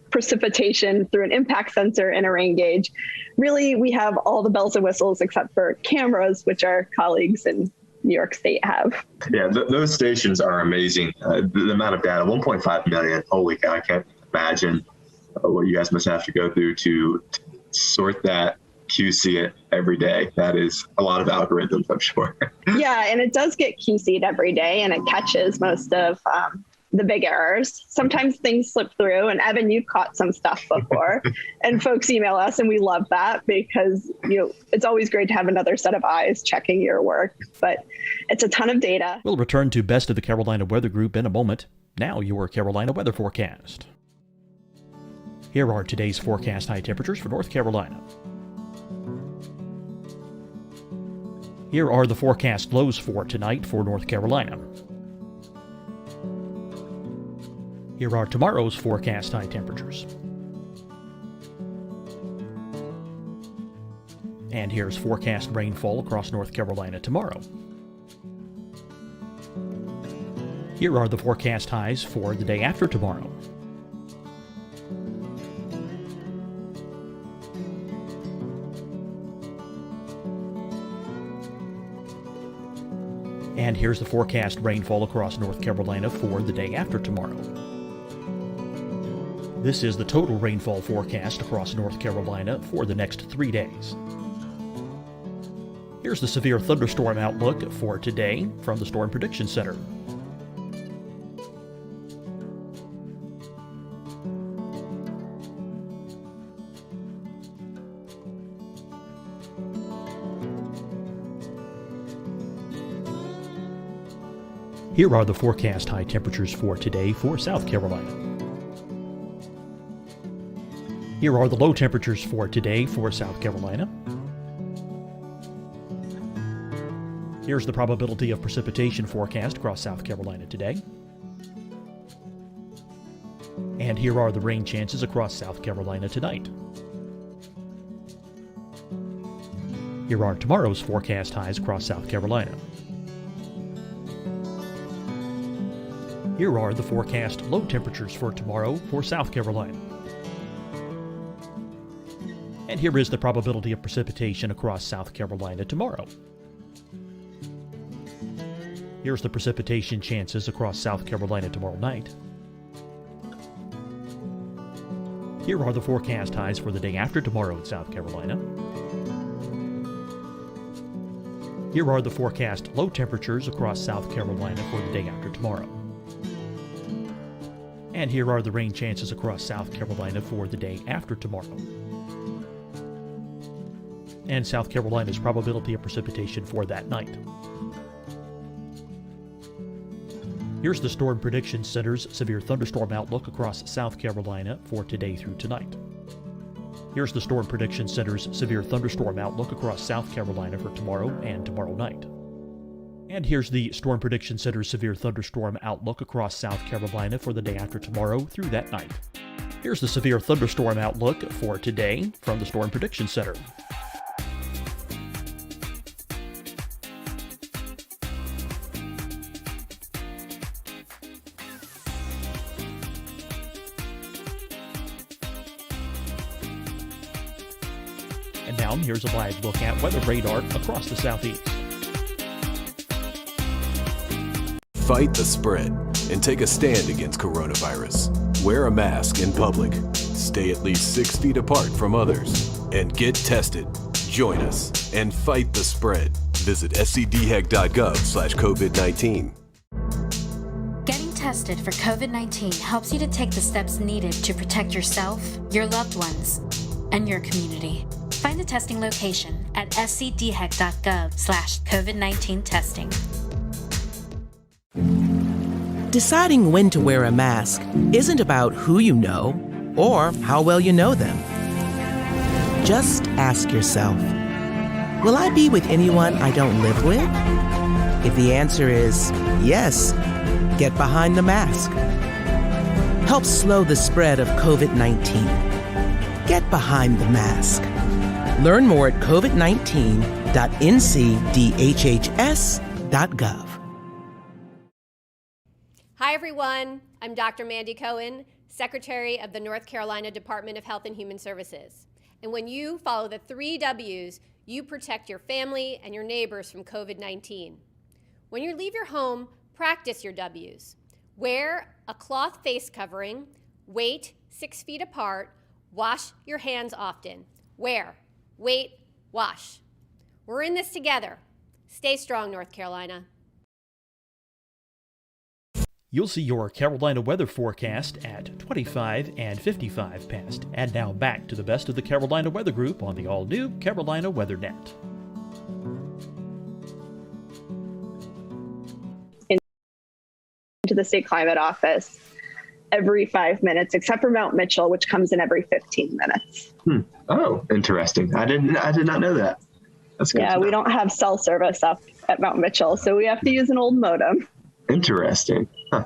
precipitation through an impact sensor and a rain gauge. Really, we have all the bells and whistles except for cameras, which our colleagues in New York State have. Yeah, those stations are amazing. The amount of data, 1.5 million. Holy cow, I can't imagine what you guys must have to go through to sort that, QC it every day. That is a lot of algorithms, I'm sure. Yeah, and it does get QC'd every day, and it catches most of the big errors. Sometimes things slip through, and Evan, you've caught some stuff before, and folks email us, and we love that because it's always great to have another set of eyes checking your work, but it's a ton of data. We'll return to Best of the Carolina Weather Group in a moment. Now your Carolina weather forecast. Here are today's forecast high temperatures for North Carolina. Here are the forecast lows for tonight for North Carolina. Here are tomorrow's forecast high temperatures. And here's forecast rainfall across North Carolina tomorrow. Here are the forecast highs for the day after tomorrow. And here's the forecast rainfall across North Carolina for the day after tomorrow. This is the total rainfall forecast across North Carolina for the next 3 days. Here's the severe thunderstorm outlook for today from the Storm Prediction Center. Here are the forecast high temperatures for today for South Carolina. Here are the low temperatures for today for South Carolina. Here's the probability of precipitation forecast across South Carolina today. And here are the rain chances across South Carolina tonight. Here are tomorrow's forecast highs across South Carolina. Here are the forecast low temperatures for tomorrow for South Carolina. And here is the probability of precipitation across South Carolina tomorrow. Here's the precipitation chances across South Carolina tomorrow night. Here are the forecast highs for the day after tomorrow in South Carolina. Here are the forecast low temperatures across South Carolina for the day after tomorrow. And here are the rain chances across South Carolina for the day after tomorrow. And South Carolina's probability of precipitation for that night. Here's the Storm Prediction Center's severe thunderstorm outlook across South Carolina for today through tonight. Here's the Storm Prediction Center's severe thunderstorm outlook across South Carolina for tomorrow and tomorrow night. And here's the Storm Prediction Center's severe thunderstorm outlook across South Carolina for the day after tomorrow through that night. Here's the severe thunderstorm outlook for today from the Storm Prediction Center. And now here's a live look at weather radar across the southeast. Fight the spread and take a stand against coronavirus. Wear a mask in public. Stay at least 6 feet apart from others. And get tested. Join us and fight the spread. Visit scdhec.gov/COVID-19. Getting tested for COVID-19 helps you to take the steps needed to protect yourself, your loved ones, and your community. Find the testing location at scdhec.gov/COVID-19 testing. Deciding when to wear a mask isn't about who you know or how well you know them. Just ask yourself, will I be with anyone I don't live with? If the answer is yes, Get behind the mask. Help slow the spread of COVID-19. Get behind the mask. Learn more at covid19.ncdhhs.gov. Hi, everyone. I'm Dr. Mandy Cohen, Secretary of the North Carolina Department of Health and Human Services. And when you follow the 3 W's, you protect your family and your neighbors from COVID-19. When you leave your home, practice your W's. Wear a cloth face covering, wait 6 feet apart, wash your hands often. Wear, wait, wash. We're in this together. Stay strong, North Carolina. You'll see your Carolina weather forecast at 25 and 55 past. And now back to the best of the Carolina Weather Group on the all-new Carolina Weather Net. Into the state climate office every 5 minutes, except for Mount Mitchell, which comes in every 15 minutes. Oh, interesting. I did not know that. That's good. Yeah, we don't have cell service up at Mount Mitchell, so we have to use an old modem. Interesting. Huh. I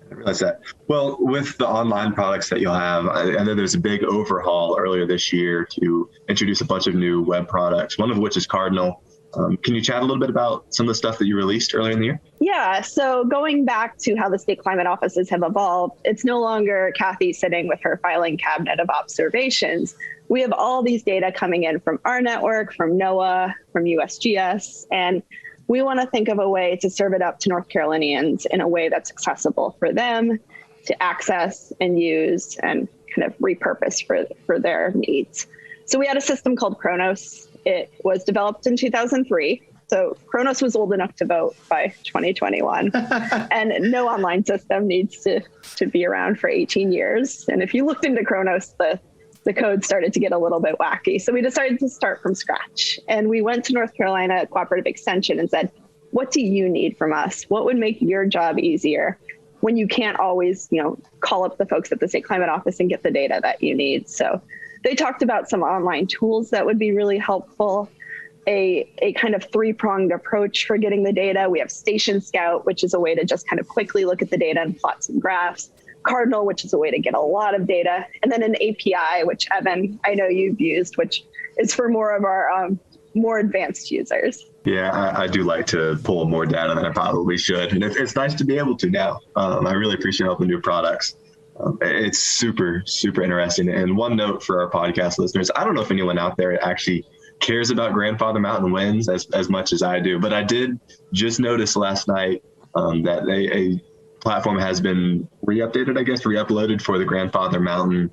didn't realize that. Well, with the online products that you'll have, I know there's a big overhaul earlier this year to introduce a bunch of new web products, one of which is Cardinal. Can you chat a little bit about some of the stuff that you released earlier in the year? Yeah, so going back to how the state climate offices have evolved, it's no longer Kathy sitting with her filing cabinet of observations. We have all these data coming in from our network, from NOAA, from USGS, and we want to think of a way to serve it up to North Carolinians in a way that's accessible for them to access and use and kind of repurpose for their needs. So we had a system called Kronos. It was developed in 2003. So Kronos was old enough to vote by 2021. And no online system needs to be around for 18 years. And if you looked into Kronos, the code started to get a little bit wacky. So we decided to start from scratch. And we went to North Carolina Cooperative Extension and said, what do you need from us? What would make your job easier when you can't always, call up the folks at the state climate office and get the data that you need? So they talked about some online tools that would be really helpful, a kind of 3-pronged approach for getting the data. We have Station Scout, which is a way to just kind of quickly look at the data and plot some graphs. Cardinal, which is a way to get a lot of data. And then an API, which Evan, I know you've used, which is for more of our more advanced users. Yeah, I do like to pull more data than I probably should. And it's nice to be able to now. I really appreciate all the new products. It's super, super interesting. And one note for our podcast listeners, I don't know if anyone out there actually cares about grandfather mountain winds as much as I do, but I did just notice last night that a platform has been re-uploaded for the Grandfather Mountain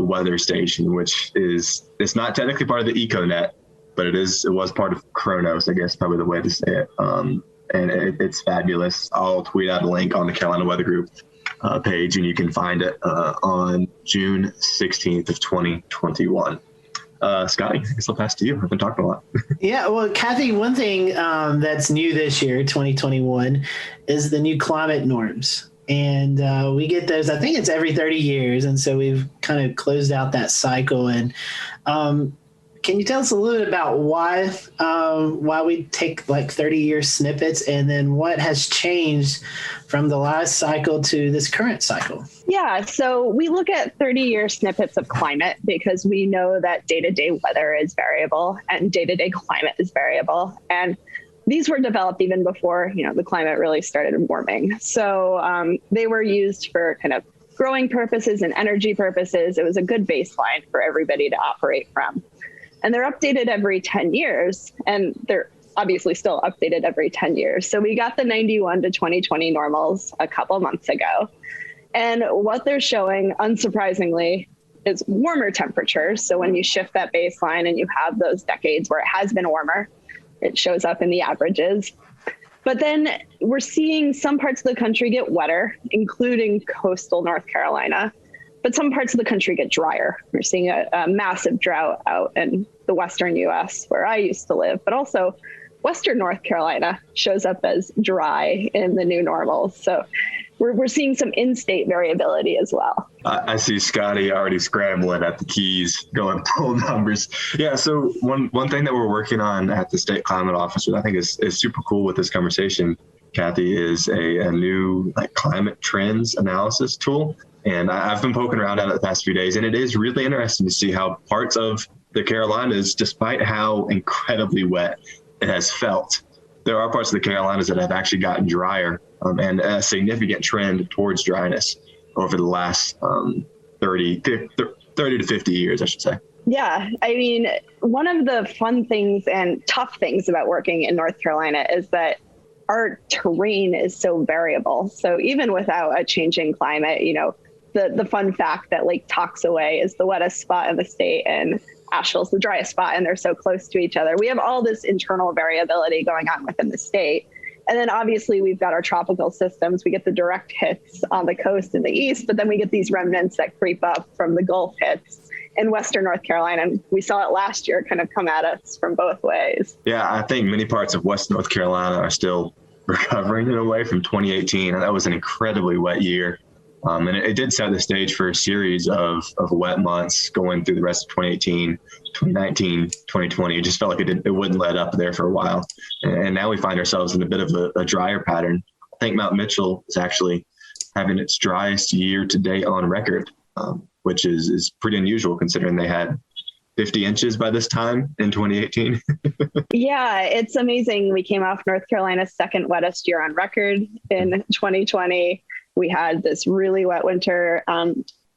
weather station, which it's not technically part of the EcoNet, but it was part of Kronos, I guess, probably the way to say it. And it's fabulous. I'll tweet out a link on the Carolina Weather Group page, and you can find it on June 16th of 2021. Scotty, I guess I'll pass to you. I've been talking a lot. Yeah, well, Kathy, one thing that's new this year, 2021, is the new climate norms. And we get those, I think it's every 30 years. And so we've kind of closed out that cycle. And can you tell us a little bit about why we take like 30-year snippets, and then what has changed from the last cycle to this current cycle? Yeah, so we look at 30-year snippets of climate because we know that day-to-day weather is variable and day-to-day climate is variable. And these were developed even before, the climate really started warming. So they were used for kind of growing purposes and energy purposes. It was a good baseline for everybody to operate from. And they're updated every 10 years, and they're obviously still updated every 10 years. So we got the 91 to 2020 normals a couple months ago. And what they're showing, unsurprisingly, is warmer temperatures. So when you shift that baseline and you have those decades where it has been warmer, it shows up in the averages. But then we're seeing some parts of the country get wetter, including coastal North Carolina. But some parts of the country get drier. We're seeing a massive drought out in the western U.S. where I used to live, but also western North Carolina shows up as dry in the new normals. So we're seeing some in-state variability as well. I see Scotty already scrambling at the keys, going pull numbers. Yeah, so one thing that we're working on at the State Climate Office, which I think is super cool with this conversation, Kathy, is a new climate trends analysis tool. And I've been poking around at it the past few days, and it is really interesting to see how parts of the Carolinas, despite how incredibly wet it has felt, there are parts of the Carolinas that have actually gotten drier, and a significant trend towards dryness over the last 30 to 50 years, I should say. Yeah, I mean, one of the fun things and tough things about working in North Carolina is that our terrain is so variable. So even without a changing climate, the fun fact that Lake Toxaway is the wettest spot in the state and Asheville's the driest spot, and they're so close to each other. We have all this internal variability going on within the state. And then obviously we've got our tropical systems. We get the direct hits on the coast in the east, but then we get these remnants that creep up from the Gulf hits in Western North Carolina. And we saw it last year kind of come at us from both ways. Yeah, I think many parts of West North Carolina are still recovering in a way from 2018. And that was an incredibly wet year. And it did set the stage for a series of wet months going through the rest of 2018, 2019, 2020. It just felt like it wouldn't let up there for a while. And now we find ourselves in a bit of a drier pattern. I think Mount Mitchell is actually having its driest year to date on record, which is pretty unusual considering they had 50 inches by this time in 2018. Yeah, it's amazing. We came off North Carolina's second wettest year on record in 2020. We had this really wet winter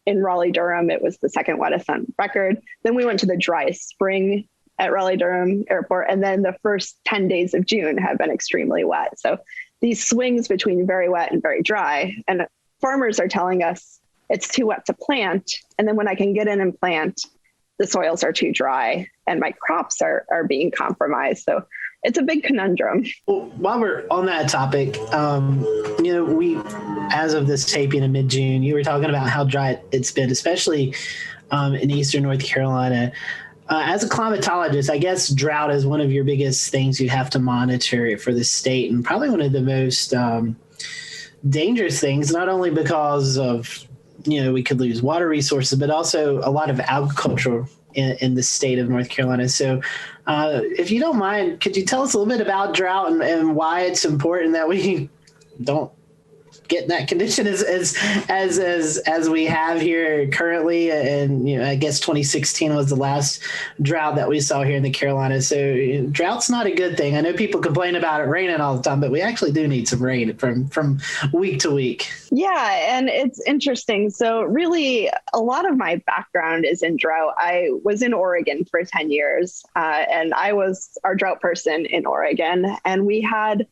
in Raleigh-Durham. It was the second wettest on record. Then we went to the driest spring at Raleigh-Durham Airport. And then the first 10 days of June have been extremely wet. So these swings between very wet and very dry. And farmers are telling us it's too wet to plant. And then when I can get in and plant, the soils are too dry and my crops are being compromised. So it's a big conundrum. Well, while we're on that topic, we, as of this taping in mid-June, you were talking about how dry it's been, especially in eastern North Carolina. As a climatologist, I guess drought is one of your biggest things you have to monitor for the state, and probably one of the most dangerous things, not only because of, we could lose water resources, but also a lot of agriculture in the state of North Carolina. So if you don't mind, could you tell us a little bit about drought and why it's important that we don't get in that condition as we have here currently? And I guess 2016 was the last drought that we saw here in the Carolinas. So drought's not a good thing. I know people complain about it raining all the time, but we actually do need some rain from week to week. Yeah, and it's interesting. So really, a lot of my background is in drought. I was in Oregon for 10 years, and I was our drought person in Oregon, and we had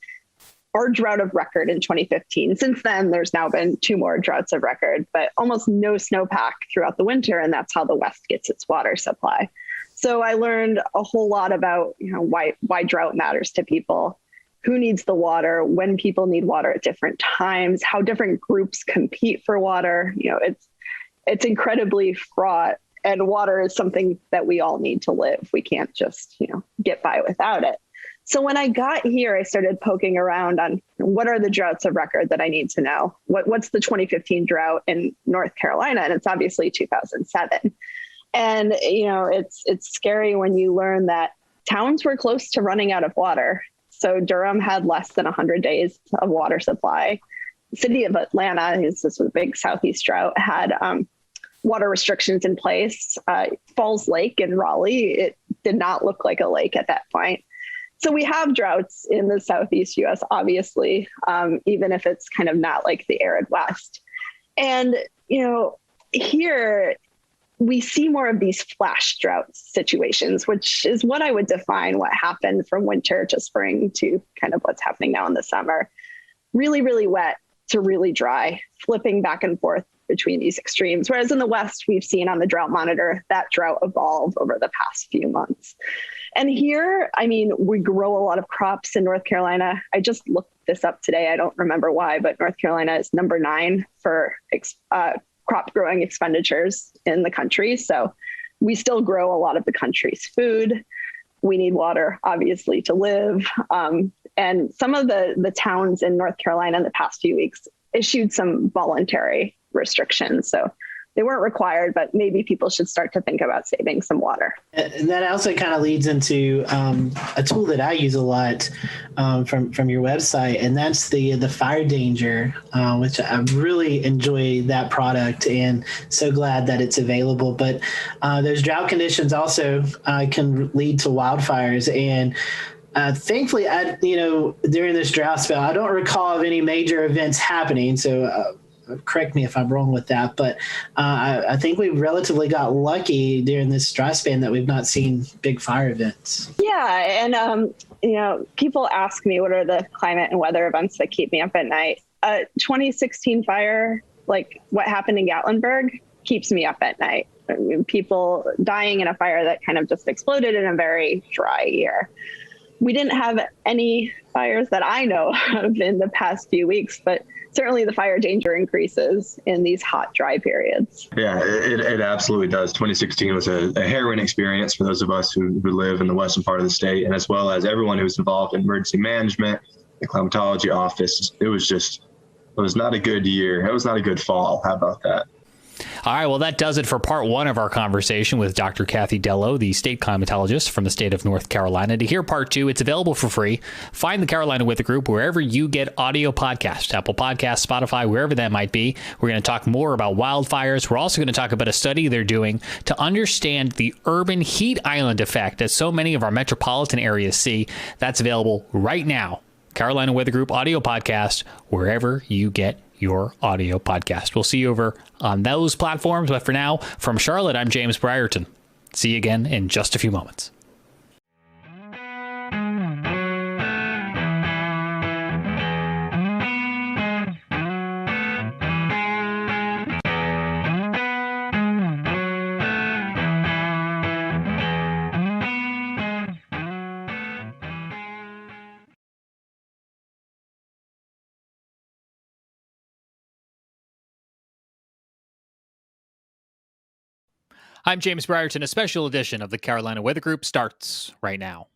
our drought of record in 2015. Since then, there's now been 2 more droughts of record, but almost no snowpack throughout the winter, and that's how the West gets its water supply. So I learned a whole lot about why drought matters to people, who needs the water, when people need water at different times, how different groups compete for water. It's incredibly fraught, and water is something that we all need to live. We can't just get by without it. So when I got here, I started poking around on what are the droughts of record that I need to know. What's the 2015 drought in North Carolina? And it's obviously 2007. And, it's scary when you learn that towns were close to running out of water. So Durham had less than 100 days of water supply. The city of Atlanta, this was a big Southeast drought, had water restrictions in place. Falls Lake in Raleigh, it did not look like a lake at that point. So we have droughts in the Southeast U.S., obviously, even if it's kind of not like the arid West. And, here we see more of these flash drought situations, which is what I would define what happened from winter to spring to kind of what's happening now in the summer. Really, really wet to really dry, flipping back and forth between these extremes. Whereas in the West, we've seen on the drought monitor that drought evolve over the past few months. And here, we grow a lot of crops in North Carolina. I just looked this up today. I don't remember why, but North Carolina is number 9 for crop growing expenditures in the country. So we still grow a lot of the country's food. We need water, obviously, to live. And some of the towns in North Carolina in the past few weeks issued some voluntary restrictions. So they weren't required, but maybe people should start to think about saving some water. And that also kind of leads into a tool that I use a lot from your website, and that's the fire danger, which I really enjoy that product and so glad that it's available. But those drought conditions also can lead to wildfires. And thankfully, during this drought spell, I don't recall of any major events happening. So correct me if I'm wrong with that, but I think we relatively got lucky during this dry span that we've not seen big fire events. Yeah, and people ask me what are the climate and weather events that keep me up at night. 2016 fire, like what happened in Gatlinburg, keeps me up at night. I mean, people dying in a fire that kind of just exploded in a very dry year. We didn't have any fires that I know of in the past few weeks, but certainly the fire danger increases in these hot, dry periods. Yeah, it absolutely does. 2016 was a harrowing experience for those of us who live in the western part of the state, and as well as everyone who's involved in emergency management, the climatology office. It was not a good year. It was not a good fall. How about that? All right, well, that does it for part one of our conversation with Dr. Kathy Dello, the state climatologist from the state of North Carolina. To hear part two, it's available for free. Find the Carolina Weather Group wherever you get audio podcasts, Apple Podcasts, Spotify, wherever that might be. We're going to talk more about wildfires. We're also going to talk about a study they're doing to understand the urban heat island effect that so many of our metropolitan areas see. That's available right now. Carolina Weather Group audio podcast, wherever you get your audio podcast. We'll see you over on those platforms. But for now, from Charlotte, I'm James Brierton. See you again in just a few moments. I'm James Brierton. A special edition of the Carolina Weather Group starts right now.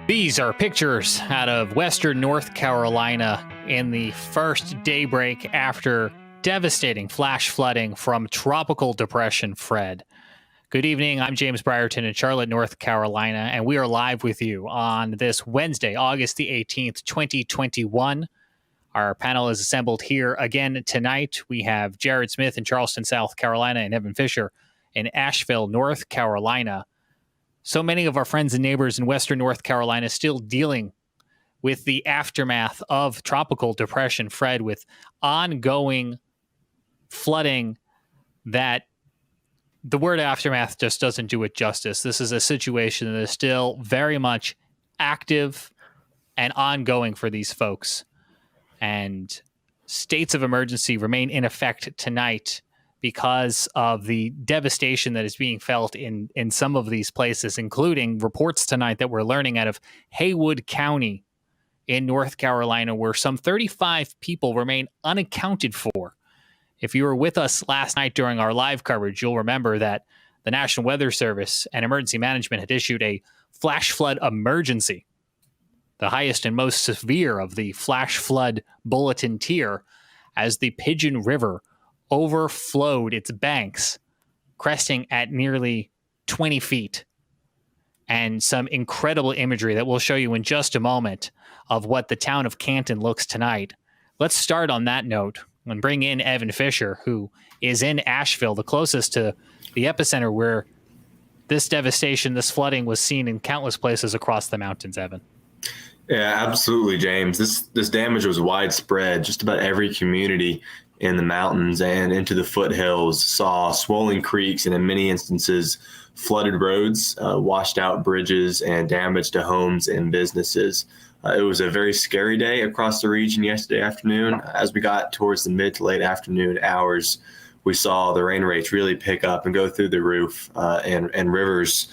These are pictures out of western North Carolina in the first daybreak after devastating flash flooding from Tropical Depression Fred. Good evening. I'm James Brierton in Charlotte, North Carolina, and we are live with you on this Wednesday, August the 18th, 2021. Our panel is assembled here again tonight. We have Jared Smith in Charleston, South Carolina, and Evan Fisher in Asheville, North Carolina. So many of our friends and neighbors in Western North Carolina still dealing with the aftermath of Tropical Depression Fred, with ongoing flooding that the word aftermath just doesn't do it justice. This is a situation that is still very much active and ongoing for these folks. And states of emergency remain in effect tonight because of the devastation that is being felt in some of these places, including reports tonight that we're learning out of Haywood County in North Carolina, where some 35 people remain unaccounted for. If you were with us last night during our live coverage, you'll remember that the National Weather Service and Emergency Management had issued a flash flood emergency, the highest and most severe of the flash flood bulletin tier, as the Pigeon River overflowed its banks, cresting at nearly 20 feet. And some incredible imagery that we'll show you in just a moment of what the town of Canton looks tonight. Let's start on that note and bring in Evan Fisher, who is in Asheville, the closest to the epicenter where this devastation, this flooding was seen in countless places across the mountains. Evan. Yeah, absolutely, James. This damage was widespread. Just about every community in the mountains and into the foothills saw swollen creeks and in many instances flooded roads, washed out bridges, and damage to homes and businesses. It was a very scary day across the region yesterday afternoon. As we got towards the mid to late afternoon hours, we saw the rain rates really pick up and go through the roof, and rivers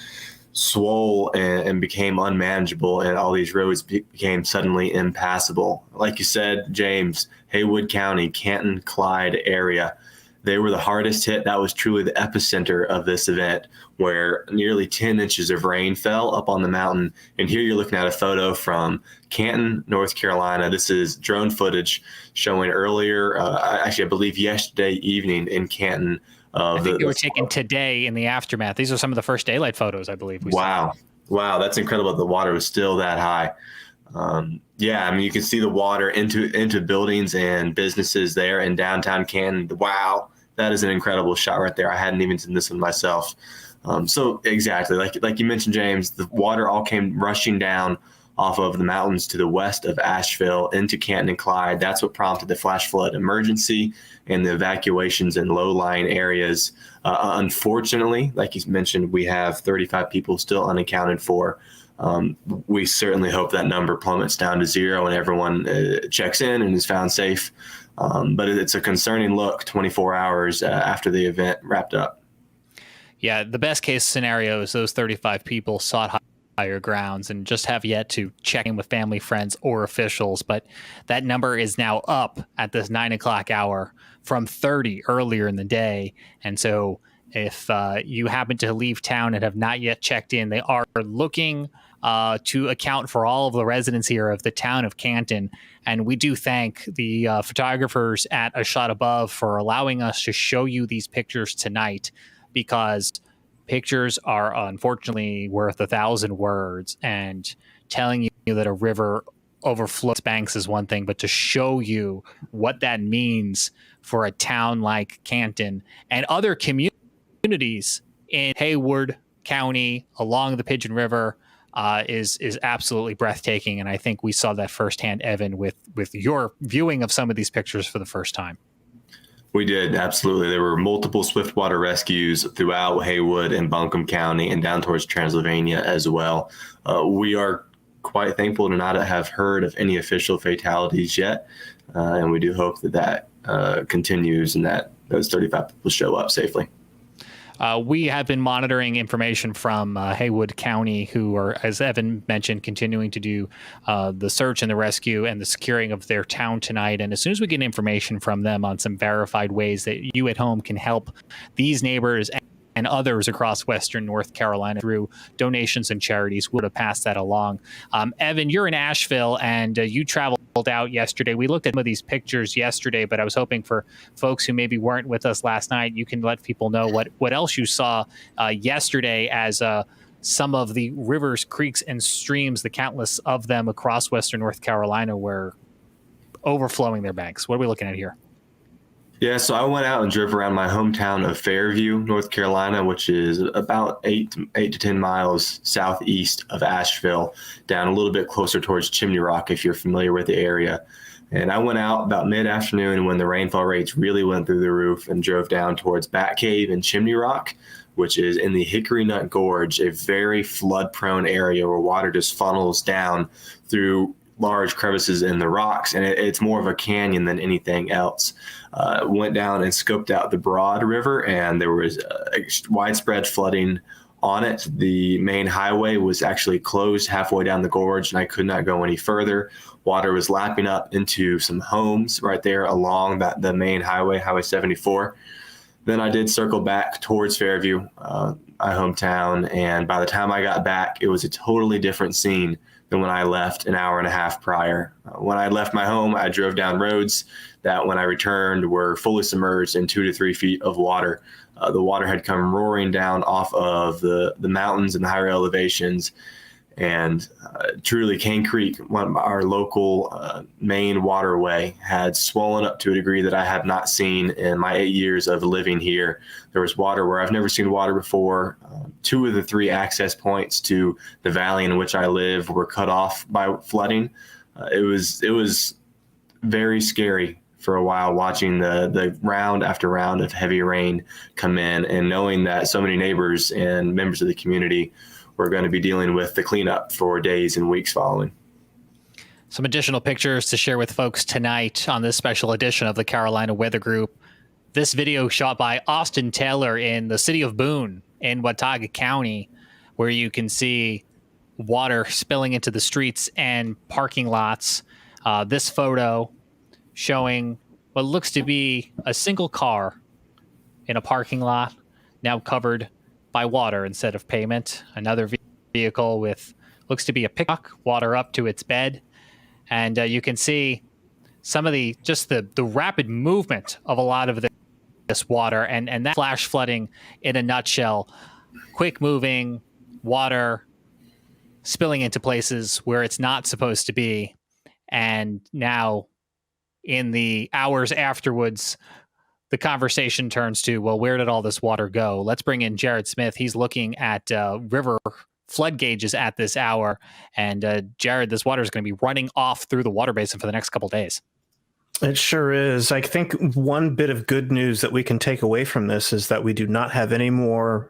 swole and became unmanageable, and all these roads became suddenly impassable. Like you said, James, Haywood County, Canton, Clyde area, they were the hardest hit. That was truly the epicenter of this event, where nearly 10 inches of rain fell up on the mountain. And here you're looking at a photo from Canton, North Carolina. This is drone footage showing earlier, actually, I believe yesterday evening in Canton. I think they were taken today in the aftermath. These are some of the first daylight photos, I believe. Wow, that's incredible. The water was still that high. Yeah, I mean, you can see the water into buildings and businesses there in downtown Canton. Wow, that is an incredible shot right there. I hadn't even seen this one myself. So exactly, like you mentioned, James, the water all came rushing down off of the mountains to the west of Asheville into Canton and Clyde. That's what prompted the flash flood emergency and the evacuations in low-lying areas. Unfortunately, like you mentioned, we have 35 people still unaccounted for. We certainly hope that number plummets down to zero and everyone checks in and is found safe. But it's a concerning look 24 hours after the event wrapped up. Yeah, the best case scenario is those 35 people sought higher grounds and just have yet to check in with family, friends, or officials. But that number is now up at this 9 o'clock hour from 30 earlier in the day. And so if you happen to leave town and have not yet checked in, they are looking to account for all of the residents here of the town of Canton. And we do thank the photographers at A Shot Above for allowing us to show you these pictures tonight, because pictures are unfortunately worth 1,000 words, and telling you that a river overflows banks is one thing, but to show you what that means for a town like Canton and other communities in Haywood County along the Pigeon River is absolutely breathtaking. And I think we saw that firsthand, Evan, with your viewing of some of these pictures for the first time. We did, absolutely. There were multiple swiftwater rescues throughout Haywood and Buncombe County and down towards Transylvania as well. We are quite thankful to not have heard of any official fatalities yet, and we do hope that continues and that those 35 people show up safely. We have been monitoring information from Haywood County, who are, as Evan mentioned, continuing to do the search and the rescue and the securing of their town tonight. And as soon as we get information from them on some verified ways that you at home can help these neighbors and others across Western North Carolina through donations and charities, we'll pass that along. Evan, you're in Asheville and you traveled out yesterday. We looked at some of these pictures yesterday, but I was hoping for folks who maybe weren't with us last night, you can let people know what else you saw yesterday as some of the rivers, creeks, and streams, the countless of them across Western North Carolina, were overflowing their banks. What are we looking at here? Yeah, so I went out and drove around my hometown of Fairview, North Carolina, which is about 8 to 10 miles southeast of Asheville, down a little bit closer towards Chimney Rock, if you're familiar with the area. And I went out about mid-afternoon when the rainfall rates really went through the roof and drove down towards Bat Cave and Chimney Rock, which is in the Hickory Nut Gorge, a very flood-prone area where water just funnels down through large crevices in the rocks, and it's more of a canyon than anything else. Went down and scoped out the Broad River, and there was widespread flooding on it. The main highway was actually closed halfway down the gorge, and I could not go any further. Water was lapping up into some homes right there along the main highway, Highway 74. Then I did circle back towards Fairview, my hometown, and by the time I got back, it was a totally different scene than when I left an hour and a half prior. When I left my home, I drove down roads that when I returned were fully submerged in 2 to 3 feet of water. The water had come roaring down off of the mountains and the higher elevations. And truly, Cane Creek, our local main waterway, had swollen up to a degree that I have not seen in my 8 years of living here. There was water where I've never seen water before. 2 of the 3 access points to the valley in which I live were cut off by flooding. It was very scary for a while, watching the round after round of heavy rain come in and knowing that so many neighbors and members of the community were going to be dealing with the cleanup for days and weeks following. Some additional pictures to share with folks tonight on this special edition of the Carolina Weather Group. This video shot by Austin Taylor in the city of Boone in Watauga County, where you can see water spilling into the streets and parking lots. This photo showing what looks to be a single car in a parking lot, now covered by water instead of pavement. Another vehicle with looks to be a pickup, water up to its bed. And you can see some of the rapid movement of a lot of this water and that flash flooding in a nutshell. Quick moving water spilling into places where it's not supposed to be. And now in the hours afterwards, the conversation turns to, well, where did all this water go? Let's bring in Jared Smith. He's looking at river flood gauges at this hour. And Jared, this water is going to be running off through the water basin for the next couple days. It sure is. I think one bit of good news that we can take away from this is that we do not have any more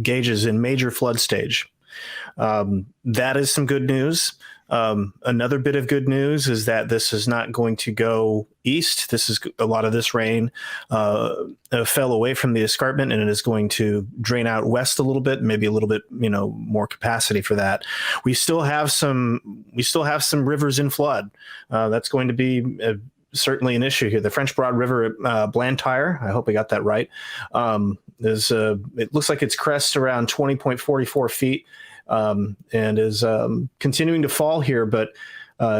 gauges in major flood stage. That is some good news. Another bit of good news is that this is not going to go east. This is a lot of this rain fell away from the escarpment, and it is going to drain out west a little bit, maybe a little bit, more capacity for that. We still have some rivers in flood. That's going to be certainly an issue here. The French Broad River at Blantyre, I hope I got that right, it looks like its crest around 20.44 feet and is continuing to fall here, but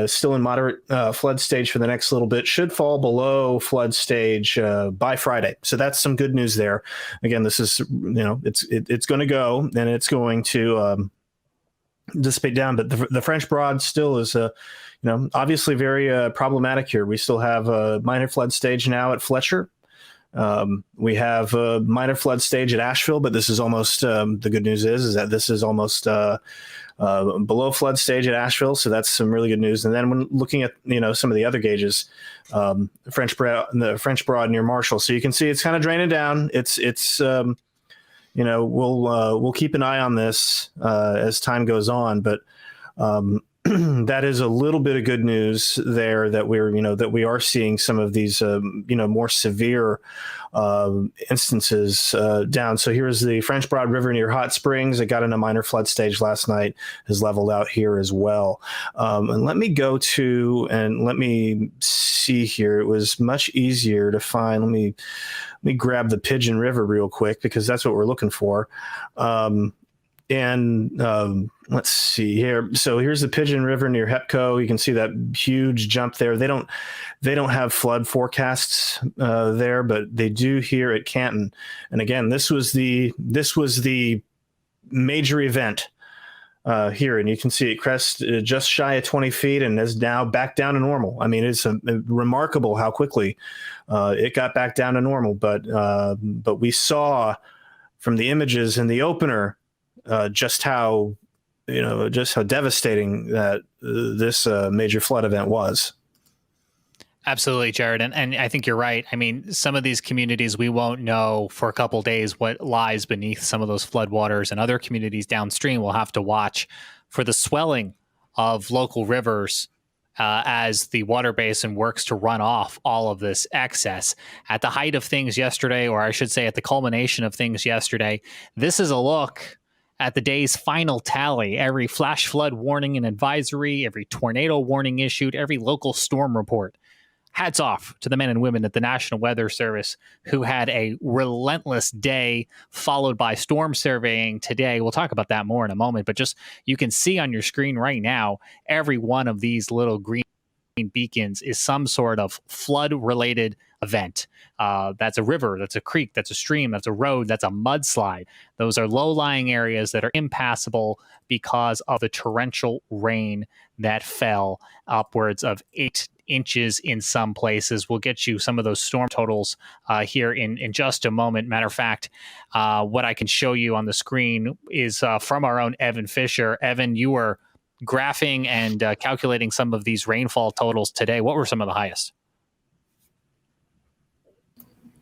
still in moderate flood stage for the next little bit. Should fall below flood stage by Friday. So that's some good news there. Again, this is, it's going to go, and it's going to dissipate down, but the French Broad still is obviously very problematic here. We still have a minor flood stage now at Fletcher. We have a minor flood stage at Asheville, but this is almost the good news is that this is almost below flood stage at Asheville, so that's some really good news. And then when looking at some of the other gauges, the French Broad near Marshall, so you can see it's kind of draining down. We'll keep an eye on this as time goes on, but that is a little bit of good news there that we are seeing some of these more severe instances down. So here's the French Broad River near Hot Springs. It got in a minor flood stage last night, has leveled out here as well. And let me see here. It was much easier to find. Let me grab the Pigeon River real quick because that's what we're looking for. Let's see here. So here's the Pigeon River near Hepco. You can see that huge jump there. They don't have flood forecasts there, but they do here at Canton. And again, this was the major event here, and you can see it crest just shy of 20 feet and is now back down to normal. I mean, it's remarkable how quickly it got back down to normal. But we saw from the images in the opener just how devastating that this major flood event was. Absolutely, Jared. And I think you're right. I mean, some of these communities, we won't know for a couple of days what lies beneath some of those floodwaters, and other communities downstream will have to watch for the swelling of local rivers as the water basin works to run off all of this excess. At the height of things yesterday, or I should say at the culmination of things yesterday, this is a look at the day's final tally. Every flash flood warning and advisory, every tornado warning issued, every local storm report. Hats off to the men and women at the National Weather Service who had a relentless day followed by storm surveying today. We'll talk about that more in a moment, but just you can see on your screen right now, every one of these little green beacons is some sort of flood-related event. That's a river, that's a creek, that's a stream, that's a road, that's a mudslide. Those are low-lying areas that are impassable because of the torrential rain that fell upwards of 8 inches in some places. We'll get you some of those storm totals here in just a moment. Matter of fact, what I can show you on the screen is from our own Evan Fisher. Evan, you were graphing and calculating some of these rainfall totals today. What were some of the highest?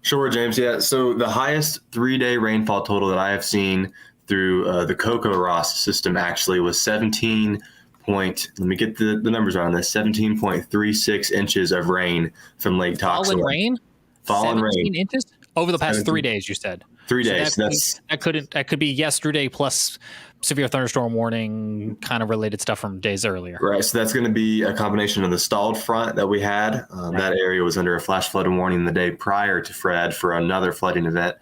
Sure, James. Yeah. So the highest 3-day rainfall total that I have seen through the CocoRoss system actually was 17.36 inches of rain from Lake Toxel. Fallen rain? Fallen 17 rain. inches? Over the past 3 days, you said. 3 days. So that could be yesterday plus severe thunderstorm warning kind of related stuff from days earlier. Right. So that's going to be a combination of the stalled front that we had. That area was under a flash flood warning the day prior to Fred for another flooding event.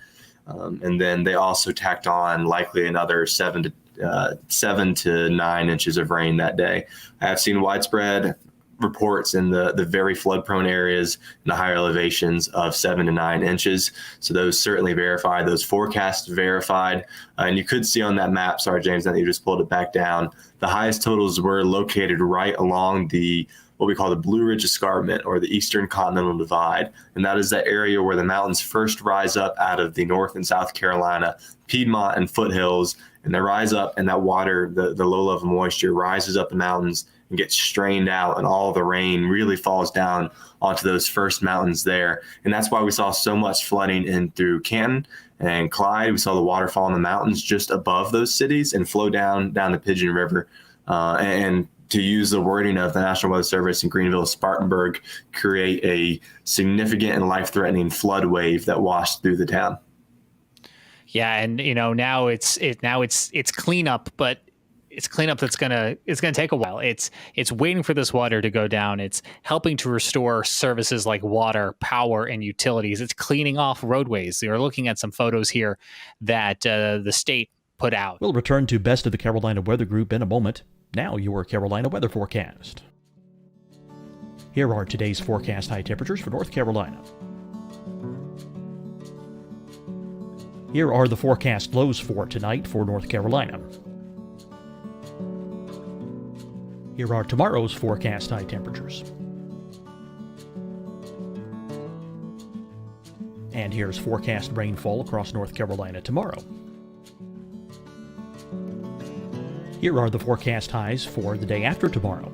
And then they also tacked on likely another 7 to 9 inches of rain that day. I have seen widespread reports in the very flood prone areas in the higher elevations of 7 to 9 inches. So those certainly verified, those forecasts verified. And you could see on that map, sorry, James, that you just pulled it back down, the highest totals were located right along what we call the Blue Ridge Escarpment, or the Eastern Continental Divide. And that is that area where the mountains first rise up out of the North and South Carolina, Piedmont and foothills, and they rise up, and that water, the low level moisture, rises up the mountains and gets strained out, and all the rain really falls down onto those first mountains there. And that's why we saw so much flooding in through Canton and Clyde. We saw the water fall in the mountains just above those cities and flow down the Pigeon River. And to use the wording of the National Weather Service in Greenville, Spartanburg, create a significant and life-threatening flood wave that washed through the town. Yeah, and now it's cleanup, but it's cleanup it's gonna take a while. It's waiting for this water to go down. It's helping to restore services like water, power, and utilities. It's cleaning off roadways. You're looking at some photos here that the state put out. We'll return to Best of the Carolina Weather Group in a moment. Now your Carolina weather forecast. Here are today's forecast high temperatures for North Carolina. Here are the forecast lows for tonight for North Carolina. Here are tomorrow's forecast high temperatures. And here's forecast rainfall across North Carolina tomorrow. Here are the forecast highs for the day after tomorrow.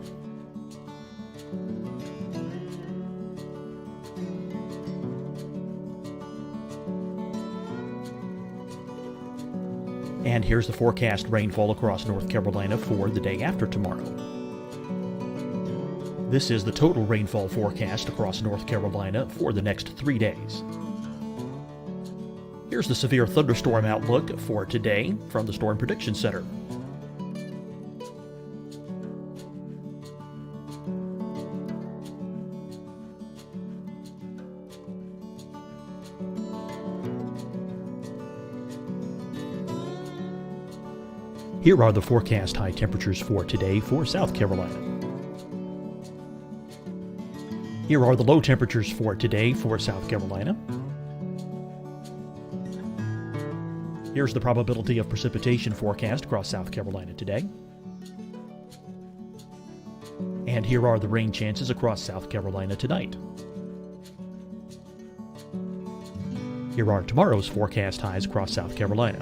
And here's the forecast rainfall across North Carolina for the day after tomorrow. This is the total rainfall forecast across North Carolina for the next 3 days. Here's the severe thunderstorm outlook for today from the Storm Prediction Center. Here are the forecast high temperatures for today for South Carolina. Here are the low temperatures for today for South Carolina. Here's the probability of precipitation forecast across South Carolina today. And here are the rain chances across South Carolina tonight. Here are tomorrow's forecast highs across South Carolina.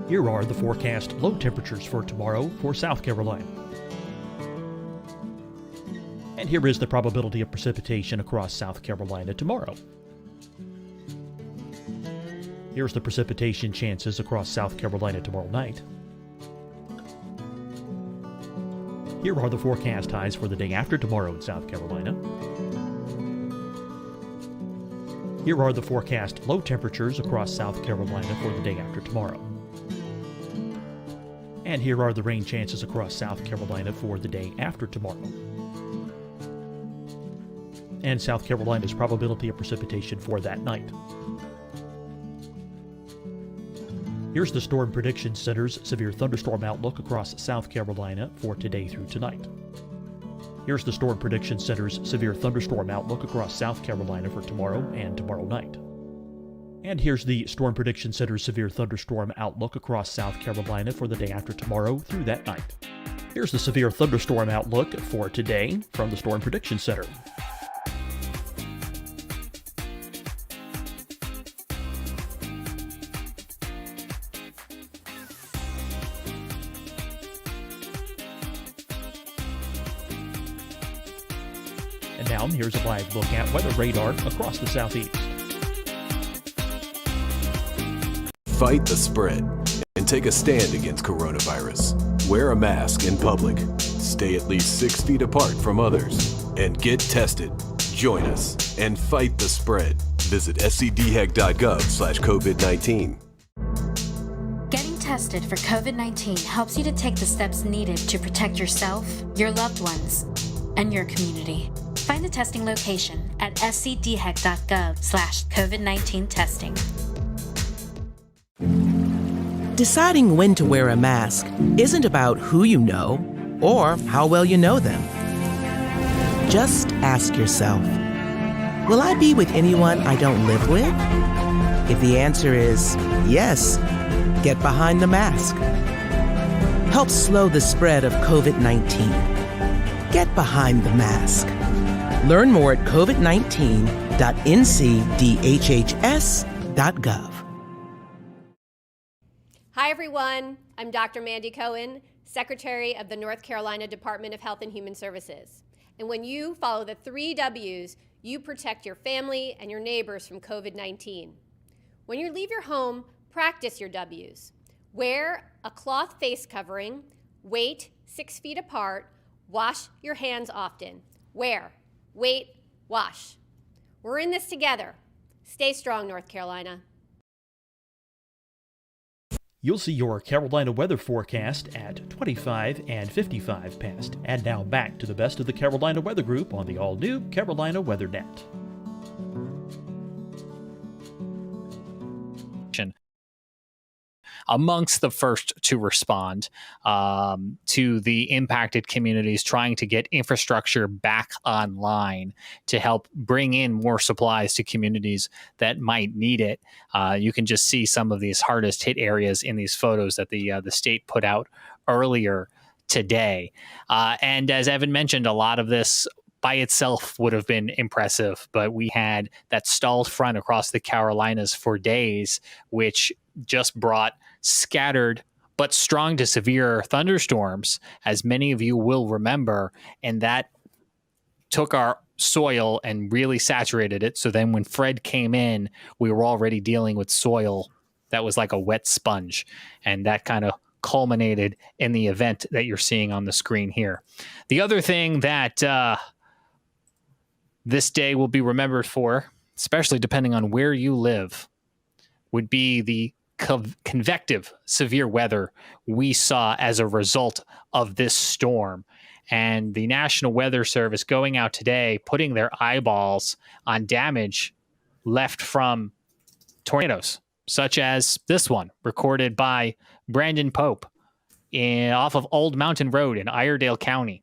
Here are the forecast low temperatures for tomorrow for South Carolina. And here is the probability of precipitation across South Carolina tomorrow. Here's the precipitation chances across South Carolina tomorrow night. Here are the forecast highs for the day after tomorrow in South Carolina. Here are the forecast low temperatures across South Carolina for the day after tomorrow. And here are the rain chances across South Carolina for the day after tomorrow. And South Carolina's probability of precipitation for that night. Here's the Storm Prediction Center's severe thunderstorm outlook across South Carolina for today through tonight. Here's the Storm Prediction Center's severe thunderstorm outlook across South Carolina for tomorrow and tomorrow night. And here's the Storm Prediction Center's severe thunderstorm outlook across South Carolina for the day after tomorrow through that night. Here's the severe thunderstorm outlook for today from the Storm Prediction Center. And now here's a live look at weather radar across the southeast. Fight the spread and take a stand against coronavirus. Wear a mask in public. Stay at least 6 feet apart from others. And get tested. Join us and fight the spread. Visit scdhec.gov/COVID-19. Getting tested for COVID-19 helps you to take the steps needed to protect yourself, your loved ones, and your community. Find the testing location at scdhec.gov/COVID-19 testing. Deciding when to wear a mask isn't about who you know or how well you know them. Just ask yourself, will I be with anyone I don't live with? If the answer is yes, get behind the mask. Help slow the spread of COVID-19. Get behind the mask. Learn more at covid19.ncdhhs.gov. Hi, everyone. I'm Dr. Mandy Cohen, Secretary of the North Carolina Department of Health and Human Services. And when you follow the 3 W's, you protect your family and your neighbors from COVID-19. When you leave your home, practice your W's. Wear a cloth face covering, wait 6 feet apart, wash your hands often. Wear, wait, wash. We're in this together. Stay strong, North Carolina. You'll see your Carolina weather forecast at 25 and 55 past. And now back to the best of the Carolina Weather Group on the all-new Carolina Weather Net. Amongst the first to respond to the impacted communities, trying to get infrastructure back online to help bring in more supplies to communities that might need it. You can just see some of these hardest hit areas in these photos that the state put out earlier today. And as Evan mentioned, a lot of this by itself would have been impressive, but we had that stalled front across the Carolinas for days, which just brought scattered but strong to severe thunderstorms, as many of you will remember, and that took our soil and really saturated it. So then when Fred came in, we were already dealing with soil that was like a wet sponge, and that kind of culminated in the event that you're seeing on the screen here. The other thing that this day will be remembered for, especially depending on where you live, would be the convective severe weather we saw as a result of this storm. And the National Weather Service going out today, putting their eyeballs on damage left from tornadoes, such as this one recorded by Brandon Pope off of Old Mountain Road in Iredell County,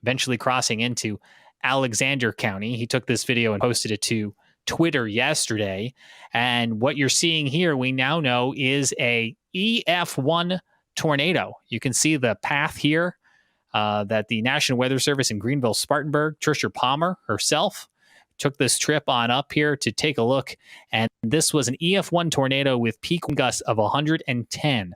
eventually crossing into Alexander County. He took this video and posted it to Twitter yesterday. And what you're seeing here, we now know, is a EF1 tornado. You can see the path here that the National Weather Service in Greenville, Spartanburg, Tricia Palmer herself took this trip on up here to take a look. And this was an EF1 tornado with peak wind gusts of 110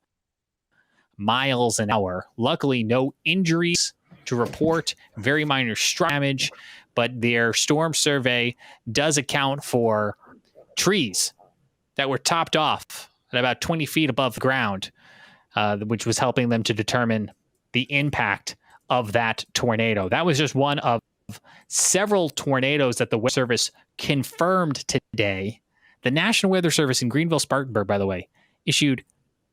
miles an hour. Luckily, no injuries to report, very minor damage, but their storm survey does account for trees that were topped off at about 20 feet above the ground, which was helping them to determine the impact of that tornado. That was just one of several tornadoes that the Weather Service confirmed today. The National Weather Service in Greenville, Spartanburg, by the way, issued,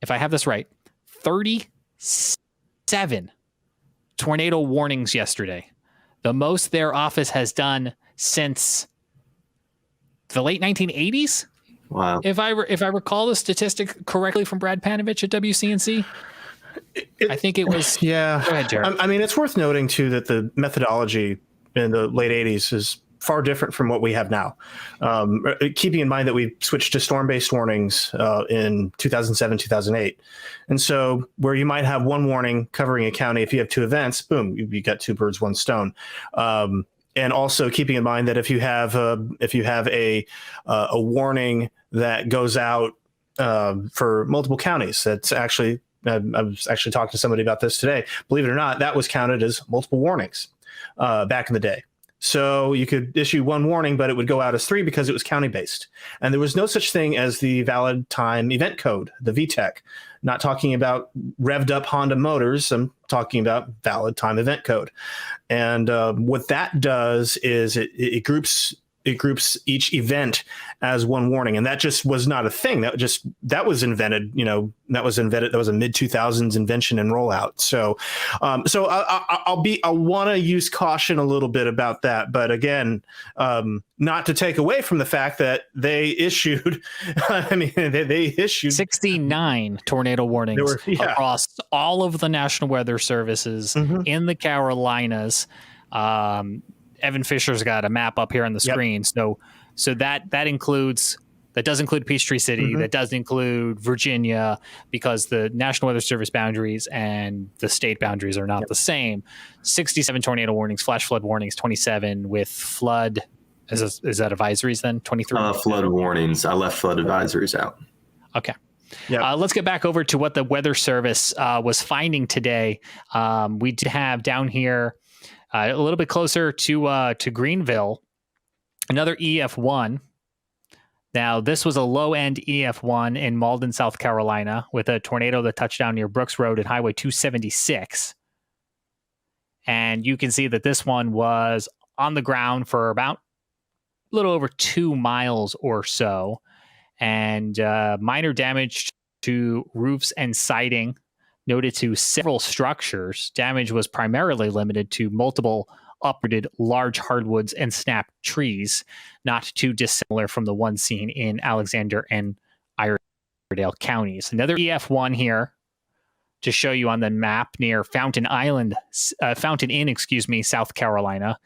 if I have this right, 37 tornado warnings yesterday. The most their office has done since the late 1980s. Wow. If I recall the statistic correctly from Brad Panovich at WCNC, I think it was. Yeah. Go ahead, Jared. I mean, it's worth noting, too, that the methodology in the late 80s is far different from what we have now. Keeping in mind that we switched to storm-based warnings in 2007, 2008. And so where you might have one warning covering a county, if you have two events, boom, you got two birds, one stone. And also keeping in mind that if you have a warning that goes out for multiple counties, that's actually, I was actually talking to somebody about this today. Believe it or not, that was counted as multiple warnings back in the day. So you could issue one warning, but it would go out as three because it was county-based. And there was no such thing as the valid time event code, the VTEC. Not talking about revved up Honda motors. I'm talking about valid time event code. And what that does is it groups it groups each event as one warning, and that just was not a thing. That was invented. That was a mid 2000s invention and rollout. So, I'll want to use caution a little bit about that, but again, not to take away from the fact that they issued. They issued 69 tornado warnings across all of the National Weather Services in the Carolinas. Evan Fisher's got a map up here on the screen. So that includes, that does include Peachtree City. That does include Virginia, because the National Weather Service boundaries and the state boundaries are not the same. 67 tornado warnings, flash flood warnings, 27 with flood. Is that advisories then? 23? Flood warnings. I left flood advisories out. Okay. Let's get back over to what the Weather Service was finding today. We did have down here a little bit closer to Greenville, another EF1. Now, this was a low-end EF1 in Malden, South Carolina, with a tornado that touched down near Brooks Road and Highway 276. And you can see that this one was on the ground for about a little over 2 miles or so, and minor damage to roofs and siding noted to several structures. Damage was primarily limited to multiple uprooted large hardwoods and snapped trees, not too dissimilar from the one seen in Alexander and Iredell counties. Another EF1 here to show you on the map near Fountain Inn, South Carolina,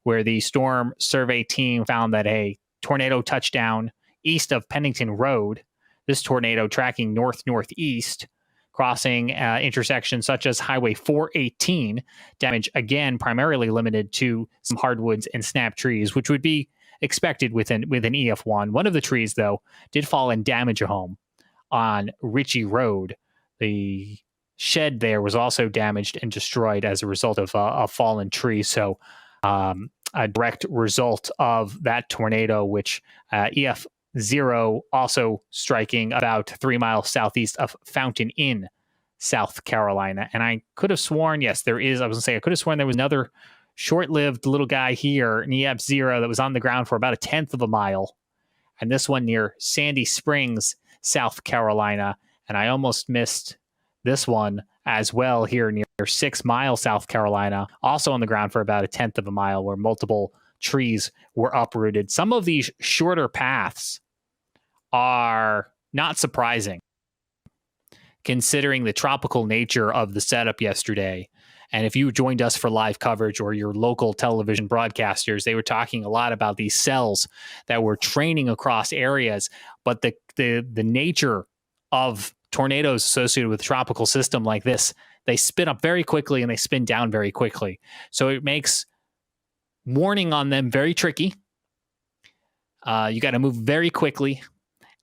where the storm survey team found that a tornado touchdown east of Pennington Road. This tornado tracking north-northeast, crossing intersections such as Highway 418. Damage, again, primarily limited to some hardwoods and snapped trees, which would be expected with an EF1. One of the trees, though, did fall and damage a home on Ritchie Road. The shed there was also damaged and destroyed as a result of a fallen tree. So a direct result of that tornado, which EF0 also striking about 3 miles southeast of Fountain Inn, South Carolina. And I could have sworn, yes, there is. I was going to say, I could have sworn there was another short-lived little guy here, an EF0, that was on the ground for about 1/10 of a mile. And this one near Sandy Springs, South Carolina. And I almost missed this one as well here near 6 Mile, South Carolina, also on the ground for about 1/10 of a mile, where multiple trees were uprooted. Some of these shorter paths are not surprising, considering the tropical nature of the setup yesterday. And if you joined us for live coverage, or your local television broadcasters, they were talking a lot about these cells that were training across areas. But the nature of tornadoes associated with a tropical system like this, they spin up very quickly and they spin down very quickly. So it makes warning on them very tricky. You got to move very quickly,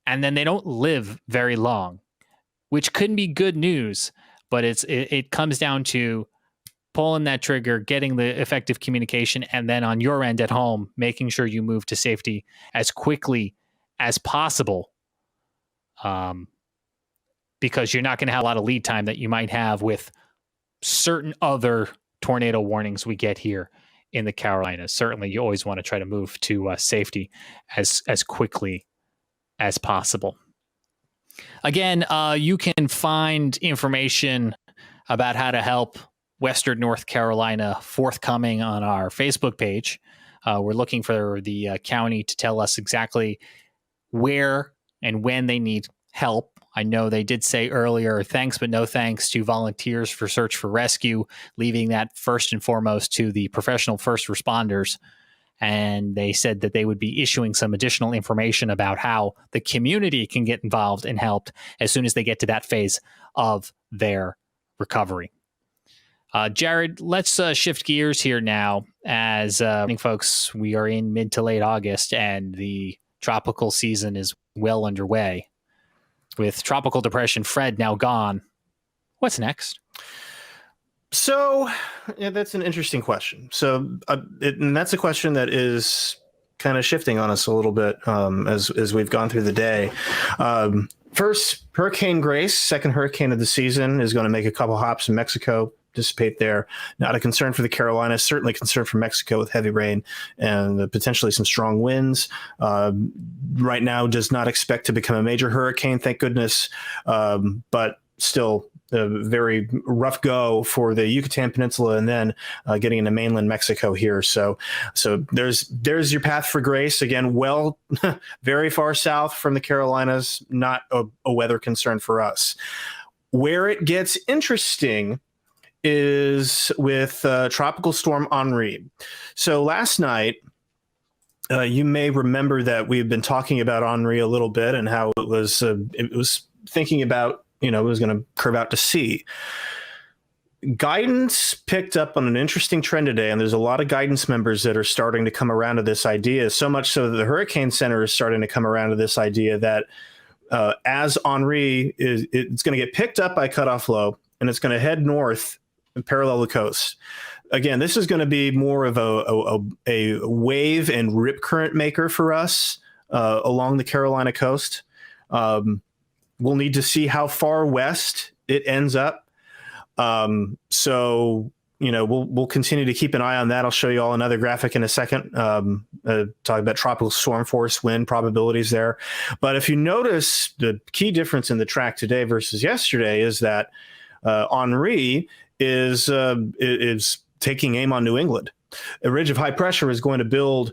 and then they don't live very long, which couldn't be good news. But it comes down to pulling that trigger, getting the effective communication, and then on your end at home, making sure you move to safety as quickly as possible. Because you're not going to have a lot of lead time that you might have with certain other tornado warnings we get here in the Carolinas. Certainly, you always want to try to move to safety as quickly as possible. Again, you can find information about how to help Western North Carolina forthcoming on our Facebook page. We're looking for the county to tell us exactly where and when they need help. I know they did say earlier, thanks but no thanks to volunteers for search for rescue, leaving that first and foremost to the professional first responders. And they said that they would be issuing some additional information about how the community can get involved and helped as soon as they get to that phase of their recovery. Jared, let's shift gears here now. As folks, we are in mid to late August and the tropical season is well underway. With Tropical Depression Fred now gone, what's next? So, yeah, that's an interesting question. So, and that's a question that is kind of shifting on us a little bit as we've gone through the day. First, Hurricane Grace, second hurricane of the season, is going to make a couple hops in Mexico, dissipate there. Not a concern for the Carolinas, certainly a concern for Mexico with heavy rain and potentially some strong winds. Right now does not expect to become a major hurricane, thank goodness, but still a very rough go for the Yucatan Peninsula and then getting into mainland Mexico here. So there's your path for grace. Again, well, very far south from the Carolinas, not a weather concern for us. Where it gets interesting is with Tropical Storm Henri. So last night, you may remember that we've been talking about Henri a little bit and how it was thinking about, it was going to curve out to sea. Guidance picked up on an interesting trend today, and there's a lot of guidance members that are starting to come around to this idea, so much so that the Hurricane Center is starting to come around to this idea that as Henri it's going to get picked up by cutoff low, and it's going to head north and parallel the coast. Again, this is going to be more of a wave and rip current maker for us along the Carolina coast. We'll need to see how far west it ends up. So, we'll continue to keep an eye on that. I'll show you all another graphic in a second, talking about tropical storm force wind probabilities there. But if you notice, the key difference in the track today versus yesterday is that Henri is taking aim on New England. A ridge of high pressure is going to build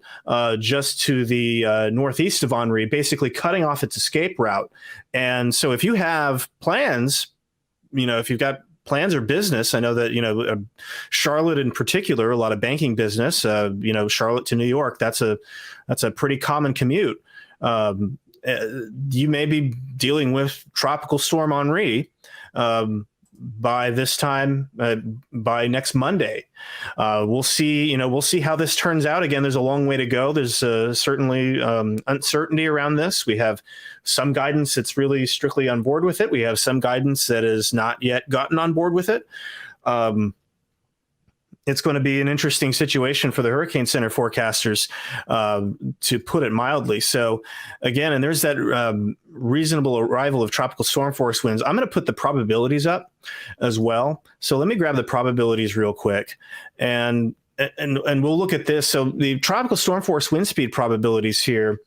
just to the northeast of Henri, basically cutting off its escape route. And so if you have plans, if you've got plans or business, I know that, Charlotte in particular, a lot of banking business, Charlotte to New York, that's a pretty common commute. You may be dealing with Tropical Storm Henri by this time, by next Monday. We'll see how this turns out. Again, there's a long way to go. There's certainly uncertainty around this. We have some guidance that's really strictly on board with it. We have some guidance that has not yet gotten on board with it. It's going to be an interesting situation for the Hurricane Center forecasters, to put it mildly. So again, and there's that reasonable arrival of tropical storm force winds. I'm going to put the probabilities up as well. So let me grab the probabilities real quick, and we'll look at this. So the tropical storm force wind speed probabilities here,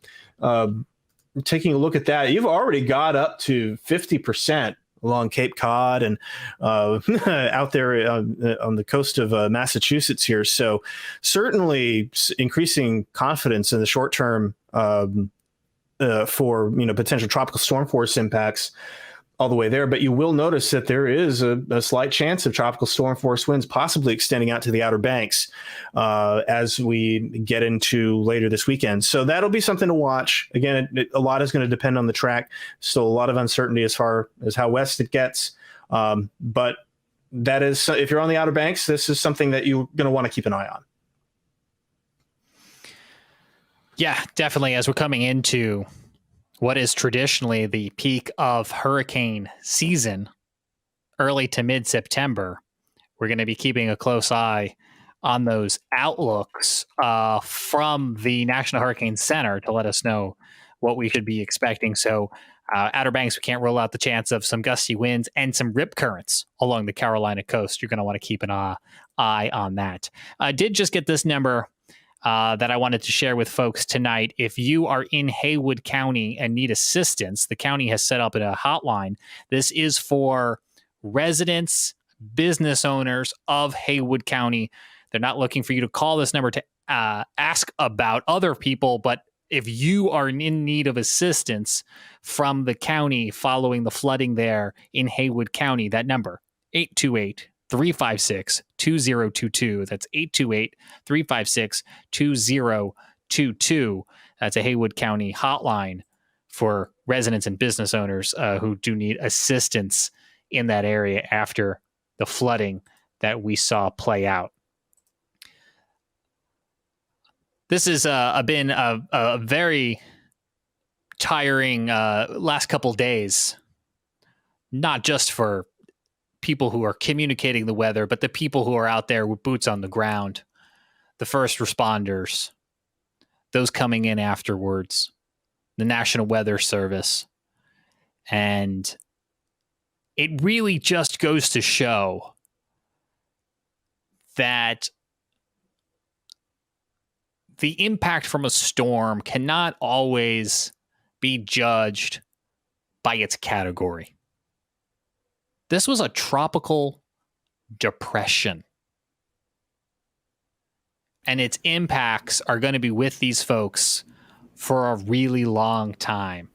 taking a look at that, you've already got up to 50% along Cape Cod and out there on the coast of Massachusetts here. So certainly increasing confidence in the short term for potential tropical storm force impacts all the way there. But you will notice that there is a slight chance of tropical storm force winds possibly extending out to the Outer Banks as we get into later this weekend. So that'll be something to watch. Again, a lot is going to depend on the track. Still a lot of uncertainty as far as how west it gets. But that is, if you're on the Outer Banks, this is something that you're going to want to keep an eye on. Yeah, definitely. As we're coming into what is traditionally the peak of hurricane season, early to mid-September, we're going to be keeping a close eye on those outlooks from the National Hurricane Center to let us know what we should be expecting. So Outer Banks, we can't rule out the chance of some gusty winds and some rip currents along the Carolina coast. You're going to want to keep an eye on that. I did just get this number that I wanted to share with folks tonight. If you are in Haywood County and need assistance, the county has set up a hotline. This is for residents, business owners of Haywood County. They're not looking for you to call this number to ask about other people, but if you are in need of assistance from the county following the flooding there in Haywood County, that number, 828-356-2022. That's 828-356-2022. That's a Haywood County hotline for residents and business owners who do need assistance in that area after the flooding that we saw play out. This has been a very tiring last couple days, not just for people who are communicating the weather, but the people who are out there with boots on the ground, the first responders, those coming in afterwards, the National Weather Service. And it really just goes to show that the impact from a storm cannot always be judged by its category. This was a tropical depression. And its impacts are going to be with these folks for a really long time.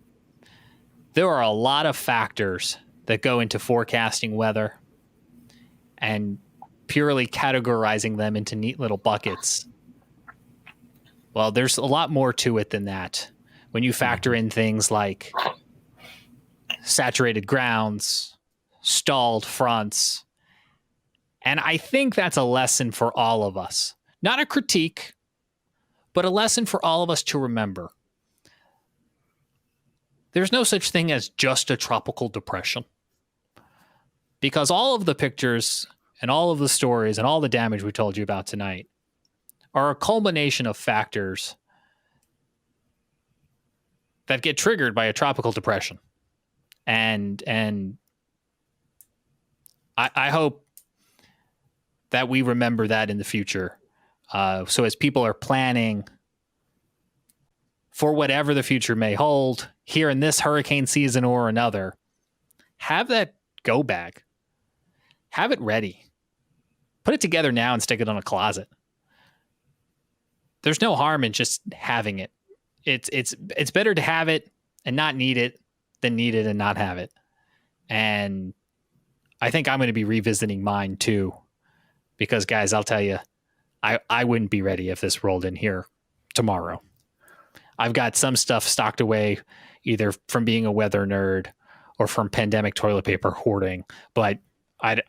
There are a lot of factors that go into forecasting weather and purely categorizing them into neat little buckets. Well, there's a lot more to it than that. When you factor in things like saturated grounds, stalled fronts, and I think that's a lesson for all of us. Not a critique, but a lesson for all of us to remember. There's no such thing as just a tropical depression. Because all of the pictures and all of the stories and all the damage we told you about tonight are a culmination of factors that get triggered by a tropical depression. And I hope that we remember that in the future. So as people are planning for whatever the future may hold here in this hurricane season or another, have that go bag. Have it ready. Put it together now and stick it on a closet. There's no harm in just having it. It's better to have it and not need it than need it and not have it. And I think I'm going to be revisiting mine too, because guys, I'll tell you, I wouldn't be ready if this rolled in here tomorrow. I've got some stuff stocked away either from being a weather nerd or from pandemic toilet paper hoarding, but I'm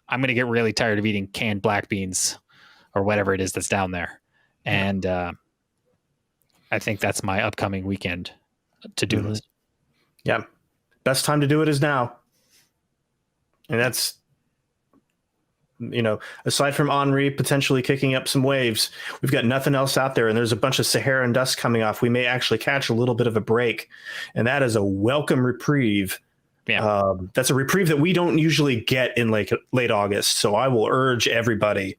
going to get really tired of eating canned black beans or whatever it is that's down there. And I think that's my upcoming weekend to-do list. Yeah. Best time to do it is now. And that's, aside from Henri potentially kicking up some waves, we've got nothing else out there. And there's a bunch of Saharan dust coming off. We may actually catch a little bit of a break. And that is a welcome reprieve. Yeah. That's a reprieve that we don't usually get in late August. So I will urge everybody,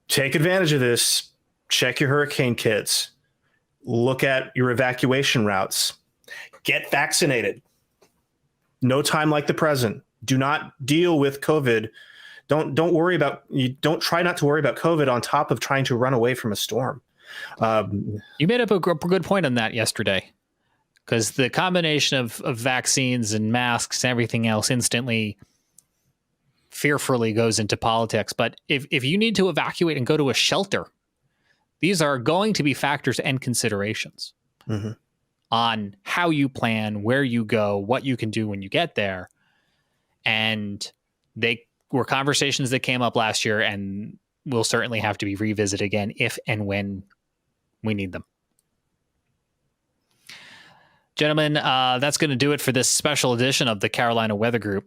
take advantage of this. Check your hurricane kits. Look at your evacuation routes. Get vaccinated. No time like the present. Do not deal with COVID. Don't try not to worry about COVID on top of trying to run away from a storm. You made up a good point on that yesterday, because the combination of vaccines and masks and everything else instantly, fearfully goes into politics. But if you need to evacuate and go to a shelter, these are going to be factors and considerations on how you plan, where you go, what you can do when you get there. And they were conversations that came up last year and will certainly have to be revisited again if and when we need them. Gentlemen, that's going to do it for this special edition of the Carolina Weather Group.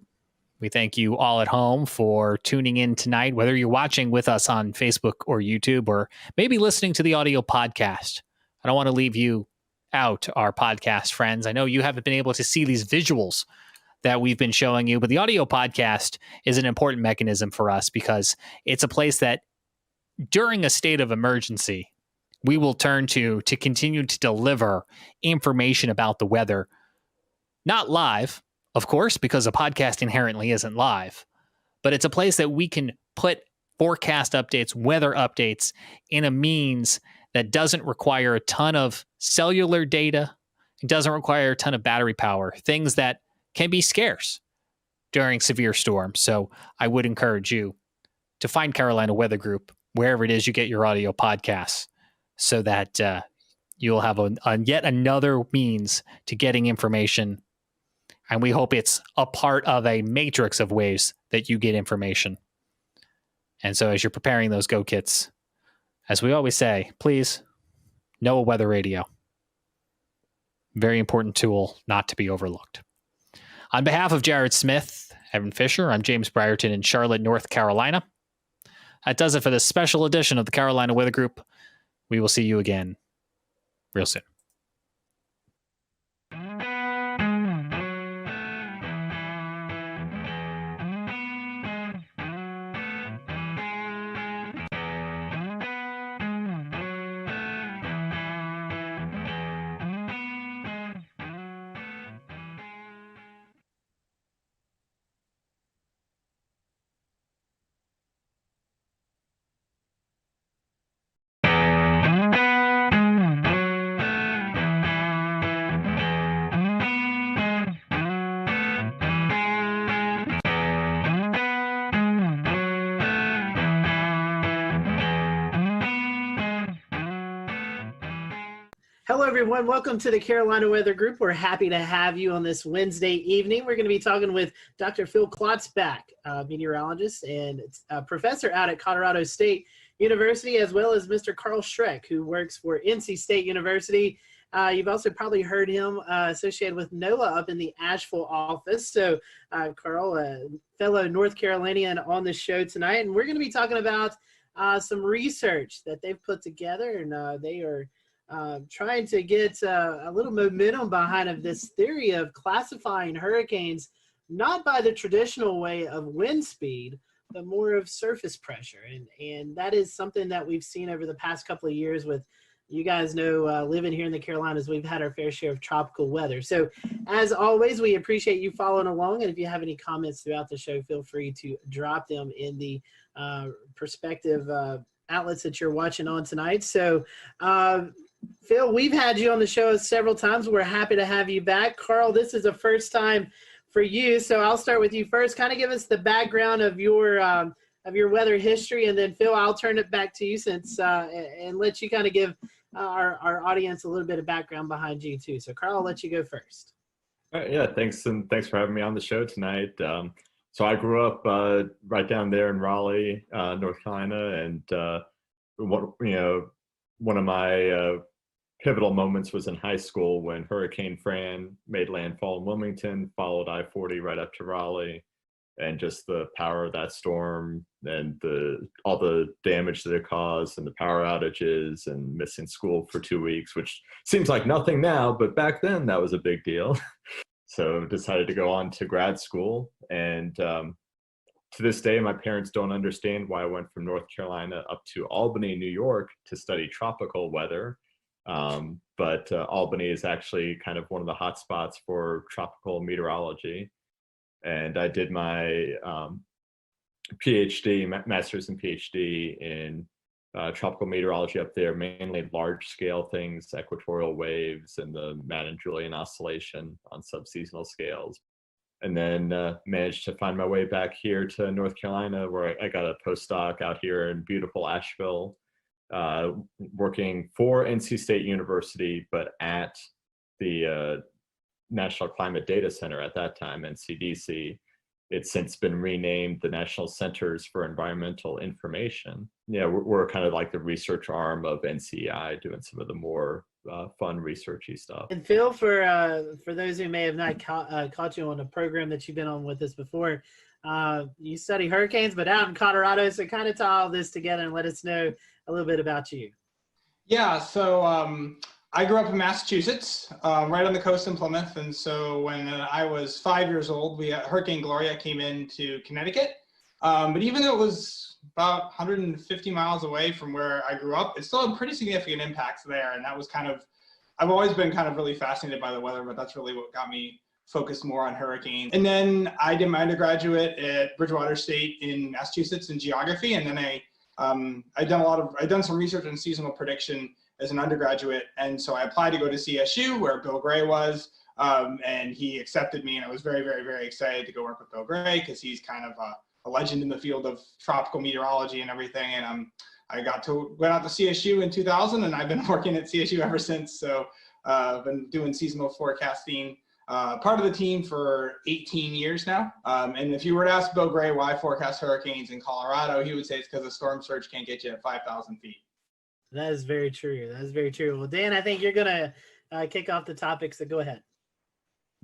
We thank you all at home for tuning in tonight, whether you're watching with us on Facebook or YouTube, or maybe listening to the audio podcast. I don't want to leave you out, our podcast friends. I know you haven't been able to see these visuals that we've been showing you, but the audio podcast is an important mechanism for us because it's a place that during a state of emergency, we will turn to continue to deliver information about the weather. Not live, of course, because a podcast inherently isn't live, but it's a place that we can put forecast updates, weather updates in a means that doesn't require a ton of cellular data. It doesn't require a ton of battery power, things that can be scarce during severe storms. So I would encourage you to find Carolina Weather Group wherever it is you get your audio podcasts, so that you'll have yet another means to getting information. And we hope it's a part of a matrix of ways that you get information. And so as you're preparing those go kits, as we always say, please know a weather radio. Very important tool not to be overlooked. On behalf of Jared Smith, Evan Fisher, I'm James Brierton in Charlotte, North Carolina. That does it for this special edition of the Carolina Weather Group. We will see you again real soon. Hello, everyone. Welcome to the Carolina Weather Group. We're happy to have you on this Wednesday evening. We're going to be talking with Dr. Phil Klotzbach, meteorologist and professor out at Colorado State University, as well as Mr. Carl Schreck, who works for NC State University. You've also probably heard him associated with NOAA up in the Asheville office. So, Carl, a fellow North Carolinian on the show tonight, and we're going to be talking about some research that they've put together, and they are trying to get a little momentum behind of this theory of classifying hurricanes not by the traditional way of wind speed, but more of surface pressure. And that is something that we've seen over the past couple of years with, you guys know, living here in the Carolinas, we've had our fair share of tropical weather. So as always, we appreciate you following along. And if you have any comments throughout the show, feel free to drop them in the perspective outlets that you're watching on tonight. So, Phil, we've had you on the show several times. We're happy to have you back. Carl, this is the first time for you, so I'll start with you first. Kind of give us the background of your weather history, and then Phil, I'll turn it back to you since and let you kind of give our audience a little bit of background behind you too. So, Carl, I'll let you go first. Yeah, thanks, and thanks for having me on the show tonight. So I grew up right down there in Raleigh, North Carolina, and one of my pivotal moments was in high school when Hurricane Fran made landfall in Wilmington, followed I-40 right up to Raleigh, and just the power of that storm and all the damage that it caused and the power outages and missing school for 2 weeks, which seems like nothing now, but back then that was a big deal. So decided to go on to grad school, and to this day, my parents don't understand why I went from North Carolina up to Albany, New York to study tropical weather. But Albany is actually kind of one of the hot spots for tropical meteorology. And I did my PhD, master's and PhD in tropical meteorology up there, mainly large scale things, equatorial waves and the Madden Julian oscillation on subseasonal scales. And then managed to find my way back here to North Carolina, where I got a postdoc out here in beautiful Asheville, working for NC State University, but at the National Climate Data Center at that time, NCDC. It's since been renamed the National Centers for Environmental Information. Yeah, we're kind of like the research arm of NCEI, doing some of the more fun researchy stuff. And Phil, for those who may have not caught you on a program that you've been on with us before, you study hurricanes, but out in Colorado, so kind of tie all this together and let us know a little bit about you. Yeah, so I grew up in Massachusetts, right on the coast in Plymouth, and so when I was 5 years old, Hurricane Gloria came into Connecticut. But even though it was about 150 miles away from where I grew up, it still had pretty significant impacts there, and that was I've always been kind of really fascinated by the weather, but that's really what got me focused more on hurricanes. And then I did my undergraduate at Bridgewater State in Massachusetts in geography, and then I'd done some research on seasonal prediction as an undergraduate, and so I applied to go to CSU, where Bill Gray was, and he accepted me, and I was very, very, very excited to go work with Bill Gray because he's kind of a legend in the field of tropical meteorology and everything. And I went out to CSU in 2000, and I've been working at CSU ever since. So I've been doing seasonal forecasting, part of the team for 18 years now. And if you were to ask Bill Gray why I forecast hurricanes in Colorado, he would say it's because the storm surge can't get you at 5,000 feet. That is very true. That is very true. Well, Dan, I think you're going to kick off the topic, so go ahead.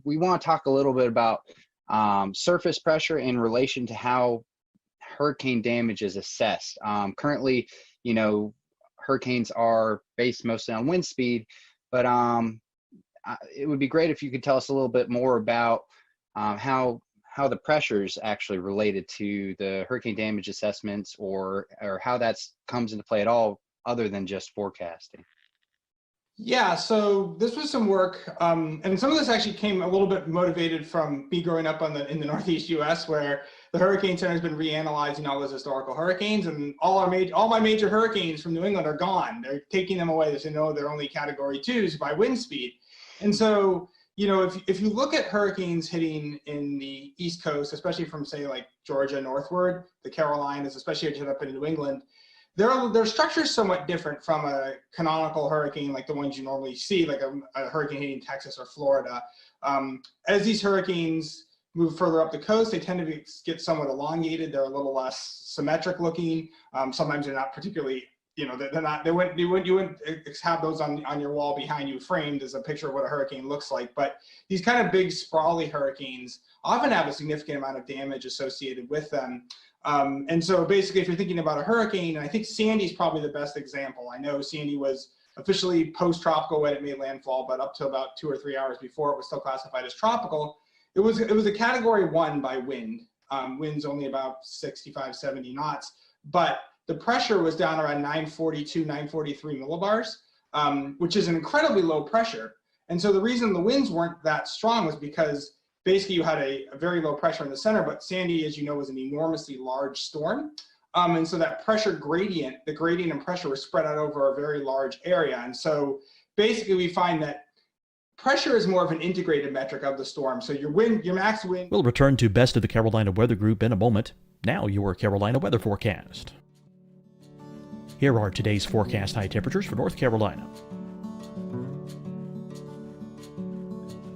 We want to talk a little bit about surface pressure in relation to how hurricane damage is assessed. Currently, hurricanes are based mostly on wind speed, but it would be great if you could tell us a little bit more about how the pressure is actually related to the hurricane damage assessments, or how that comes into play at all, other than just forecasting. Yeah, so this was some work, and some of this actually came a little bit motivated from me growing up in the Northeast U.S., where the Hurricane Center has been reanalyzing all those historical hurricanes, and all my major hurricanes from New England are gone. They're taking them away. As you know, they're only Category 2s by wind speed. And so, if you look at hurricanes hitting in the East Coast, especially from, say, like Georgia northward, the Carolinas, especially up in New England, their structure is somewhat different from a canonical hurricane like the ones you normally see, like a hurricane hitting Texas or Florida. As these hurricanes move further up the coast, they tend to get somewhat elongated. They're a little less symmetric looking. Sometimes they're not particularly, you wouldn't have those on your wall behind you framed as a picture of what a hurricane looks like. But these kind of big sprawly hurricanes often have a significant amount of damage associated with them. And so basically, if you're thinking about a hurricane, and I think Sandy's probably the best example. I know Sandy was officially post-tropical when it made landfall, but up to about 2 or 3 hours before, it was still classified as tropical. It was a category 1 by wind. Winds only about 65, 70 knots, but the pressure was down around 942, 943 millibars, which is an incredibly low pressure. And so the reason the winds weren't that strong was because basically you had a very low pressure in the center, but Sandy, as you know, was an enormously large storm. And so that pressure gradient, the gradient and pressure was spread out over a very large area. And so basically we find that pressure is more of an integrated metric of the storm. So your max wind. We'll return to Best of the Carolina Weather Group in a moment. Now your Carolina weather forecast. Here are today's forecast high temperatures for North Carolina.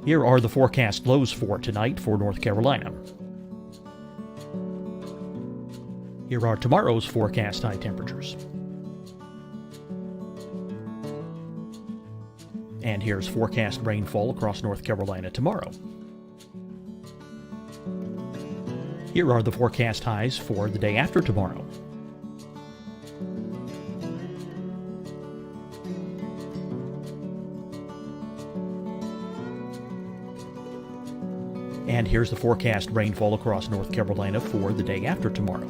Here are the forecast lows for tonight for North Carolina. Here are tomorrow's forecast high temperatures. And here's forecast rainfall across North Carolina tomorrow. Here are the forecast highs for the day after tomorrow. And here's the forecast rainfall across North Carolina for the day after tomorrow.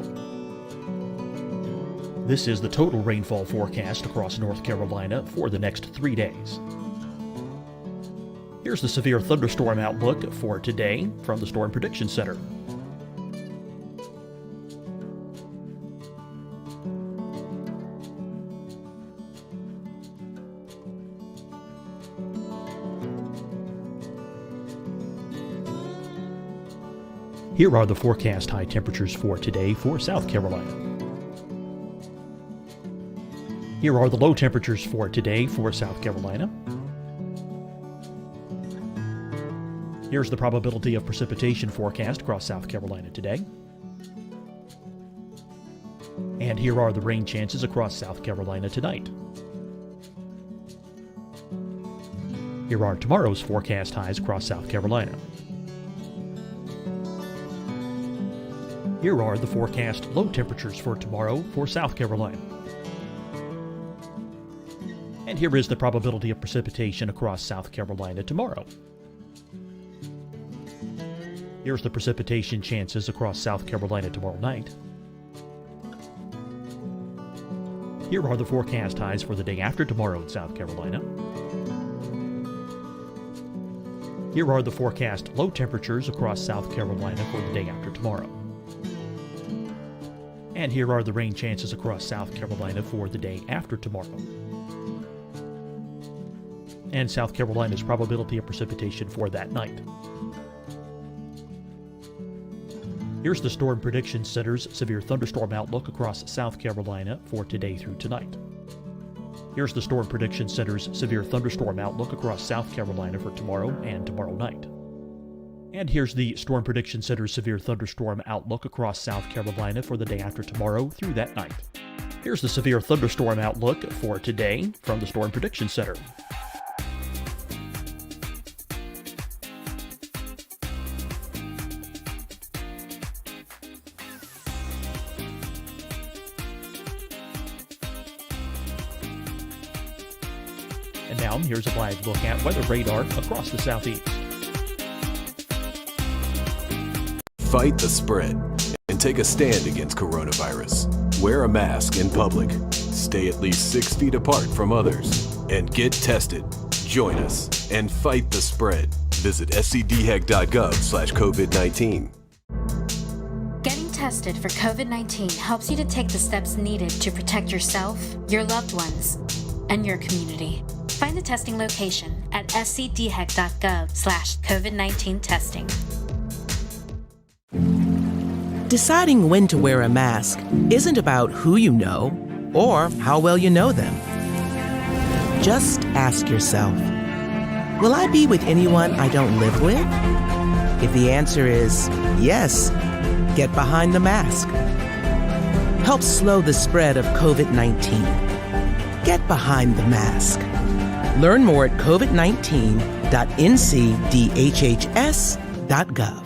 This is the total rainfall forecast across North Carolina for the next 3 days. Here's the severe thunderstorm outlook for today from the Storm Prediction Center. Here are the forecast high temperatures for today for South Carolina. Here are the low temperatures for today for South Carolina. Here's the probability of precipitation forecast across South Carolina today. And here are the rain chances across South Carolina tonight. Here are tomorrow's forecast highs across South Carolina. Here are the forecast low temperatures for tomorrow for South Carolina. And here is the probability of precipitation across South Carolina tomorrow. Here's the precipitation chances across South Carolina tomorrow night. Here are the forecast highs for the day after tomorrow in South Carolina. Here are the forecast low temperatures across South Carolina for the day after tomorrow. And here are the rain chances across South Carolina for the day after tomorrow. And South Carolina's probability of precipitation for that night. Here's the Storm Prediction Center's severe thunderstorm outlook across South Carolina for today through tonight. Here's the Storm Prediction Center's severe thunderstorm outlook across South Carolina for tomorrow and tomorrow night. And here's the Storm Prediction Center's severe thunderstorm outlook across South Carolina for the day after tomorrow through that night. Here's the severe thunderstorm outlook for today from the Storm Prediction Center. And now here's a live look at weather radar across the southeast. Fight the spread and take a stand against coronavirus. Wear a mask in public. Stay at least 6 feet apart from others. And get tested. Join us and fight the spread. Visit scdhec.gov/COVID-19. Getting tested for COVID-19 helps you to take the steps needed to protect yourself, your loved ones, and your community. Find the testing location at scdhec.gov/COVID-19 testing. Deciding when to wear a mask isn't about who you know or how well you know them. Just ask yourself, will I be with anyone I don't live with? If the answer is yes, get behind the mask. Help slow the spread of COVID-19. Get behind the mask. Learn more at covid19.ncdhhs.gov.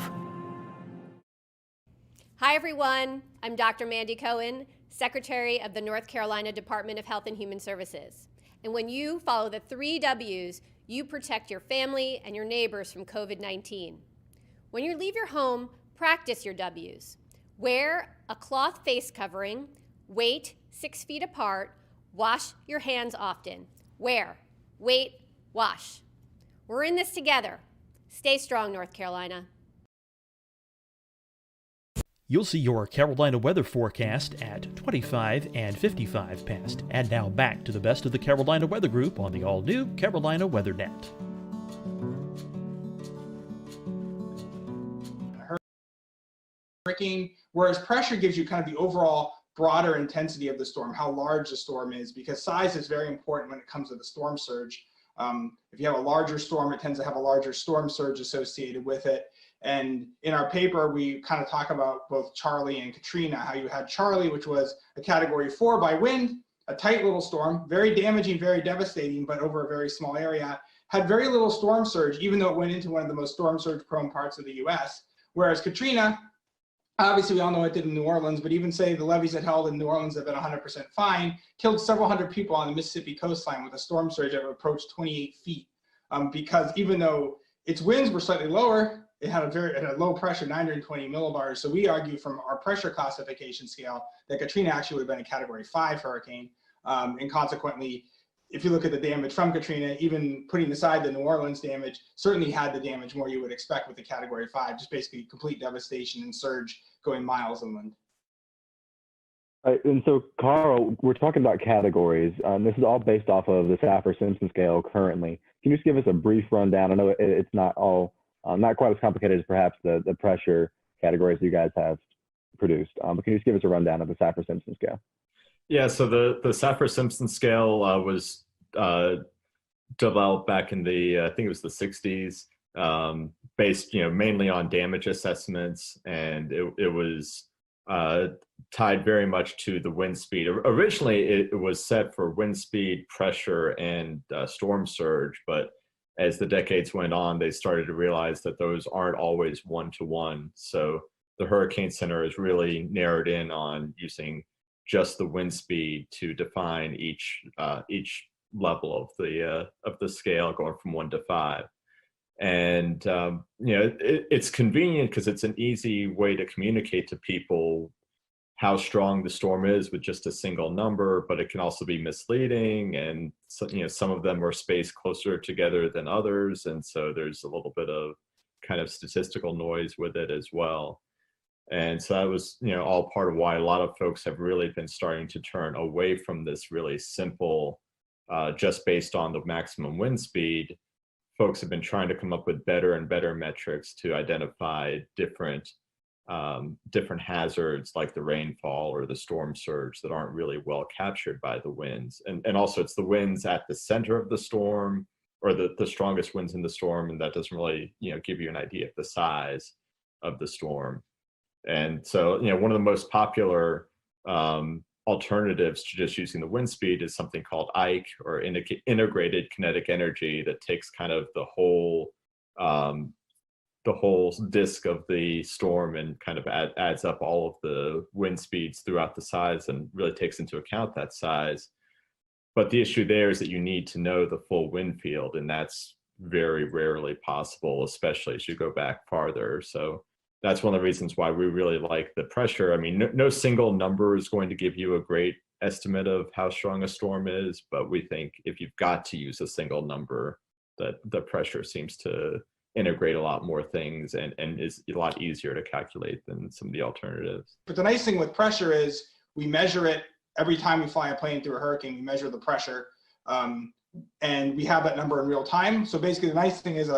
Hi, everyone. I'm Dr. Mandy Cohen, Secretary of the North Carolina Department of Health and Human Services. And when you follow the 3 W's, you protect your family and your neighbors from COVID-19. When you leave your home, practice your W's. Wear a cloth face covering, wait 6 feet apart, wash your hands often. Wear, wait, wash. We're in this together. Stay strong, North Carolina. You'll see your Carolina weather forecast at 25 and 55 past. And now back to the best of the Carolina Weather Group on the all-new Carolina Weather Net. Hurricane, whereas pressure gives you kind of the overall broader intensity of the storm, how large the storm is, because size is very important when it comes to the storm surge. If you have a larger storm, it tends to have a larger storm surge associated with it. And in our paper, we kind of talk about both Charlie and Katrina, how you had Charlie, which was a category 4 by wind, a tight little storm, very damaging, very devastating, but over a very small area, had very little storm surge, even though it went into one of the most storm surge prone parts of the US. Whereas Katrina, obviously we all know it did in New Orleans, but even say the levees it held in New Orleans have been 100% fine, killed several hundred people on the Mississippi coastline with a storm surge that approached 28 feet. Because even though its winds were slightly lower, it had a low pressure, 920 millibars. So we argue from our pressure classification scale that Katrina actually would have been a category 5 hurricane. And consequently, if you look at the damage from Katrina, even putting aside the New Orleans damage, certainly had the damage more you would expect with the category 5, just basically complete devastation and surge going miles inland. And so, Carl, we're talking about categories. This is all based off of the Saffir-Simpson scale currently. Can you just give us a brief rundown? I know it's not all not quite as complicated as perhaps the pressure categories you guys have produced, but can you just give us a rundown of the Saffir-Simpson scale? Yeah, so the Saffir-Simpson scale was developed back in the I think it was the 60s, based mainly on damage assessments, and it was tied very much to the wind speed. Originally, it was set for wind speed, pressure, and storm surge, but as the decades went on, they started to realize that those aren't always one-to-one. So the Hurricane Center is really narrowed in on using just the wind speed to define each level of the scale, going from 1 to 5. And it's convenient because it's an easy way to communicate to people how strong the storm is with just a single number, but it can also be misleading, and some of them are spaced closer together than others, and so there's a little bit of kind of statistical noise with it as well. And so that was all part of why a lot of folks have really been starting to turn away from this really simple, just based on the maximum wind speed. Folks have been trying to come up with better and better metrics to identify different hazards like the rainfall or the storm surge that aren't really well captured by the winds. And also it's the winds at the center of the storm, or the strongest winds in the storm, and that doesn't really give you an idea of the size of the storm. And so one of the most popular alternatives to just using the wind speed is something called IKE, or integrated kinetic energy, that takes kind of the whole disk of the storm and kind of adds up all of the wind speeds throughout the size and really takes into account that size. But the issue there is that you need to know the full wind field, and that's very rarely possible, especially as you go back farther. So that's one of the reasons why we really like the pressure. I mean, no single number is going to give you a great estimate of how strong a storm is, but we think if you've got to use a single number, that the pressure seems to integrate a lot more things and is a lot easier to calculate than some of the alternatives. But the nice thing with pressure is we measure it every time we fly a plane through a hurricane. We measure the pressure, and we have that number in real time. So basically the nice thing is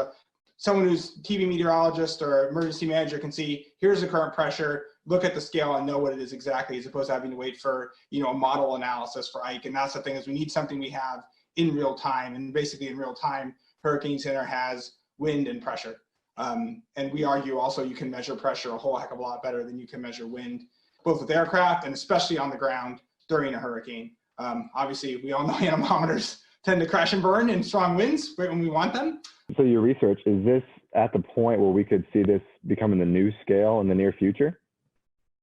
someone who's TV meteorologist or emergency manager can see, here's the current pressure, look at the scale and know what it is exactly, as opposed to having to wait for, a model analysis for Ike. And that's the thing, is we need something we have in real time. And basically in real time, Hurricane Center has wind and pressure. And we argue also you can measure pressure a whole heck of a lot better than you can measure wind, both with aircraft and especially on the ground during a hurricane. Obviously, we all know anemometers tend to crash and burn in strong winds right when we want them. So your research, is this at the point where we could see this becoming the new scale in the near future?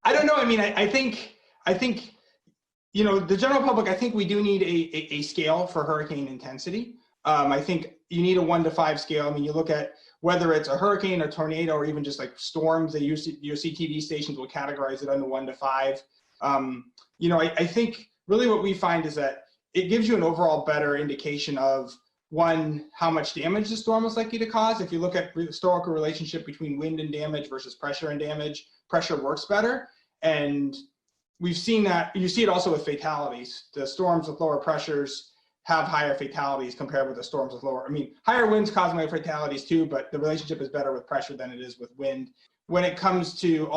I don't know. I mean, I think, the general public, I think we do need a scale for hurricane intensity. I think you need a 1 to 5 scale. I mean, you look at whether it's a hurricane, a tornado, or even just like storms, your CTV stations will categorize it under 1 to 5. I think really what we find is that it gives you an overall better indication of, one, how much damage the storm is likely to cause. If you look at the historical relationship between wind and damage versus pressure and damage, pressure works better. And we've seen that. You see it also with fatalities. The storms with lower pressures have higher fatalities compared with the storms with lower. I mean, higher winds cause more fatalities too, but the relationship is better with pressure than it is with wind. When it comes to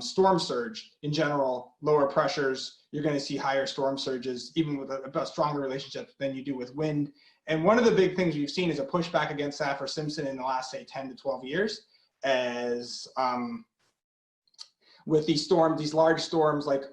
storm surge in general, lower pressures, you're going to see higher storm surges, even with a stronger relationship than you do with wind. And one of the big things we've seen is a pushback against Saffir-Simpson in the last, say, 10 to 12 years, as with these large storms like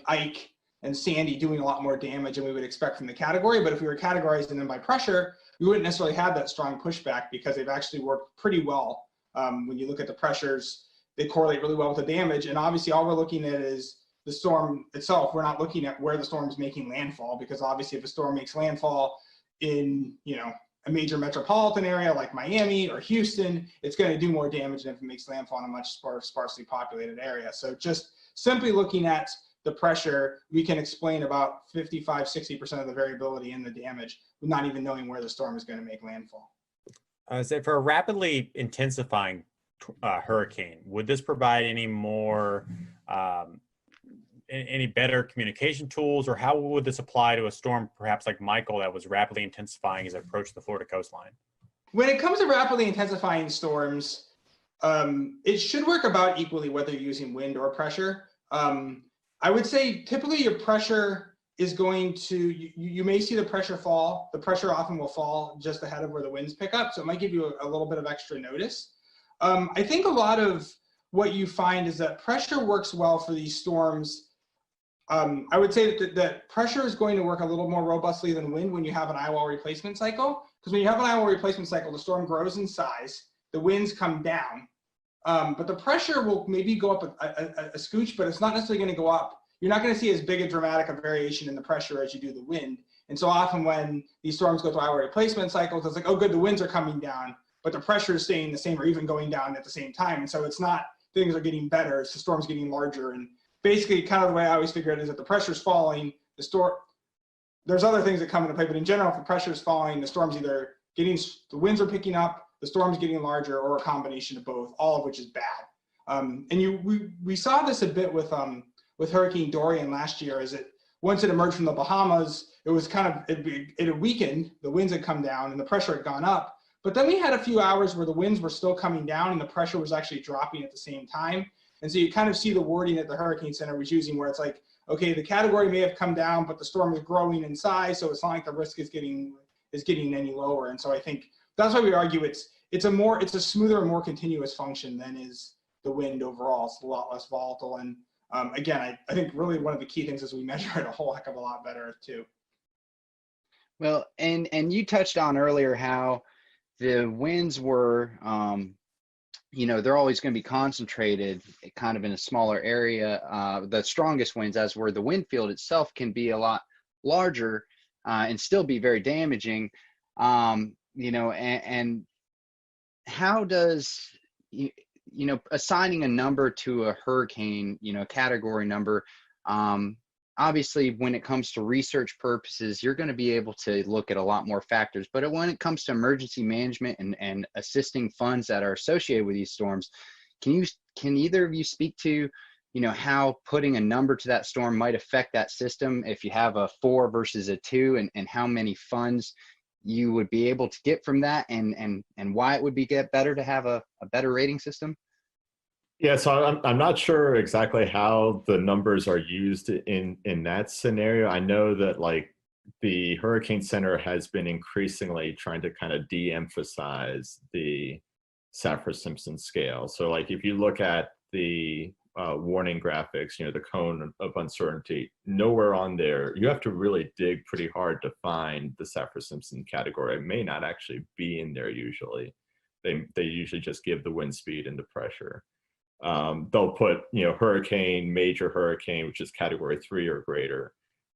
Ike and Sandy doing a lot more damage than we would expect from the category. But if we were categorizing them by pressure, we wouldn't necessarily have that strong pushback, because they've actually worked pretty well. When you look at the pressures, they correlate really well with the damage. And obviously all we're looking at is the storm itself. We're not looking at where the storm is making landfall, because obviously if a storm makes landfall in, a major metropolitan area like Miami or Houston, it's going to do more damage than if it makes landfall in a much sparsely populated area. So just simply looking at the pressure, we can explain about 55–60% of the variability in the damage, not even knowing where the storm is going to make landfall. So for a rapidly intensifying hurricane, would this provide any more, any better communication tools, or how would this apply to a storm perhaps like Michael that was rapidly intensifying as it approached the Florida coastline? When it comes to rapidly intensifying storms, it should work about equally whether you're using wind or pressure. I would say typically your pressure is going to, you may see the pressure fall. The pressure often will fall just ahead of where the winds pick up. So it might give you a little bit of extra notice. I think a lot of what you find is that pressure works well for these storms. I would say that pressure is going to work a little more robustly than wind when you have an eye wall replacement cycle. Because when you have an eye wall replacement cycle, the storm grows in size, the winds come down, but the pressure will maybe go up a scooch, but it's not necessarily going to go up. You're not going to see as big a dramatic a variation in the pressure as you do the wind. And so often when these storms go through eye wall replacement cycles, it's like, oh good, the winds are coming down, but the pressure is staying the same or even going down at the same time. And so it's not, things are getting better, it's the storm's getting larger. And basically kind of the way I always figure it is that the pressure's falling, there's other things that come into play, but in general, if the pressure's falling, the storm's either the winds are picking up, the storm's getting larger, or a combination of both, all of which is bad. We saw this a bit with Hurricane Dorian last year, is it once it emerged from the Bahamas, it was kind of, it had weakened, the winds had come down and the pressure had gone up. But then we had a few hours where the winds were still coming down and the pressure was actually dropping at the same time. And so you kind of see the wording that the Hurricane Center was using, where it's like, okay, the category may have come down, but the storm is growing in size, so it's not like the risk is getting any lower. And so I think that's why we argue it's a smoother and more continuous function than is the wind overall. It's a lot less volatile. And again, I think really one of the key things is we measure it a whole heck of a lot better too. Well, and you touched on earlier how the winds were, they're always going to be concentrated kind of in a smaller area. The strongest winds, as where the wind field itself can be a lot larger and still be very damaging. And how does, assigning a number to a hurricane, category number, obviously when it comes to research purposes, you're going to be able to look at a lot more factors. But when it comes to emergency management and assisting funds that are associated with these storms, can either of you speak to, how putting a number to that storm might affect that system if you have a 4 versus a 2, and how many funds you would be able to get from that, and why it would get better to have a better rating system? Yeah, so I'm not sure exactly how the numbers are used in that scenario. I know that like the Hurricane Center has been increasingly trying to kind of de-emphasize the Saffir-Simpson scale. So like if you look at the warning graphics, the cone of uncertainty, nowhere on there, you have to really dig pretty hard to find the Saffir-Simpson category. It may not actually be in there usually. They usually just give the wind speed and the pressure. They'll put, hurricane, major hurricane, which is category 3 or greater,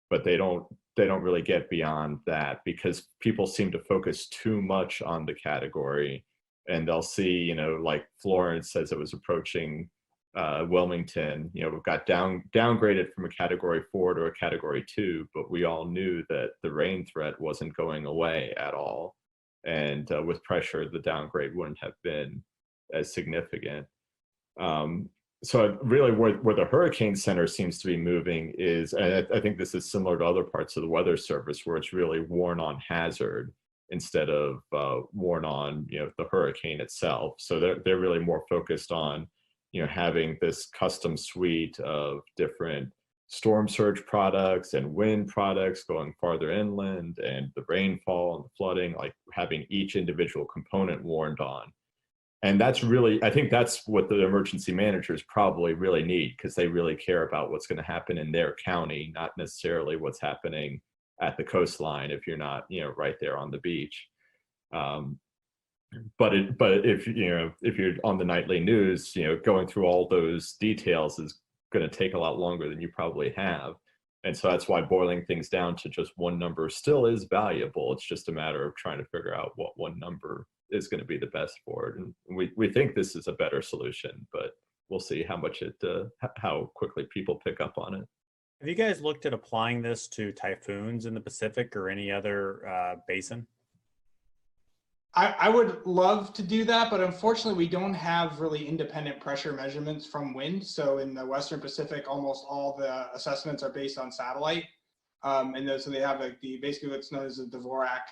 but they don't really get beyond that because people seem to focus too much on the category, and they'll see, like Florence as it was approaching Wilmington, we've got downgraded from a category 4 to a category 2, but we all knew that the rain threat wasn't going away at all. And with pressure, the downgrade wouldn't have been as significant. So really where the Hurricane Center seems to be moving is, and I think this is similar to other parts of the Weather Service, where it's really warn on hazard instead of warn on the hurricane itself. So they're really more focused on having this custom suite of different storm surge products and wind products going farther inland, and the rainfall and the flooding, like having each individual component warned on. And that's really, I think that's what the emergency managers probably really need, because they really care about what's going to happen in their county, not necessarily what's happening at the coastline if you're not, right there on the beach. But if you're on the nightly news, going through all those details is going to take a lot longer than you probably have. And so that's why boiling things down to just one number still is valuable. It's just a matter of trying to figure out what one number is going to be the best for it. And we think this is a better solution, but we'll see how quickly people pick up on it. Have you guys looked at applying this to typhoons in the Pacific or any other basin? I would love to do that, but unfortunately we don't have really independent pressure measurements from wind. So in the Western Pacific, almost all the assessments are based on satellite. So they have like basically what's known as the Dvorak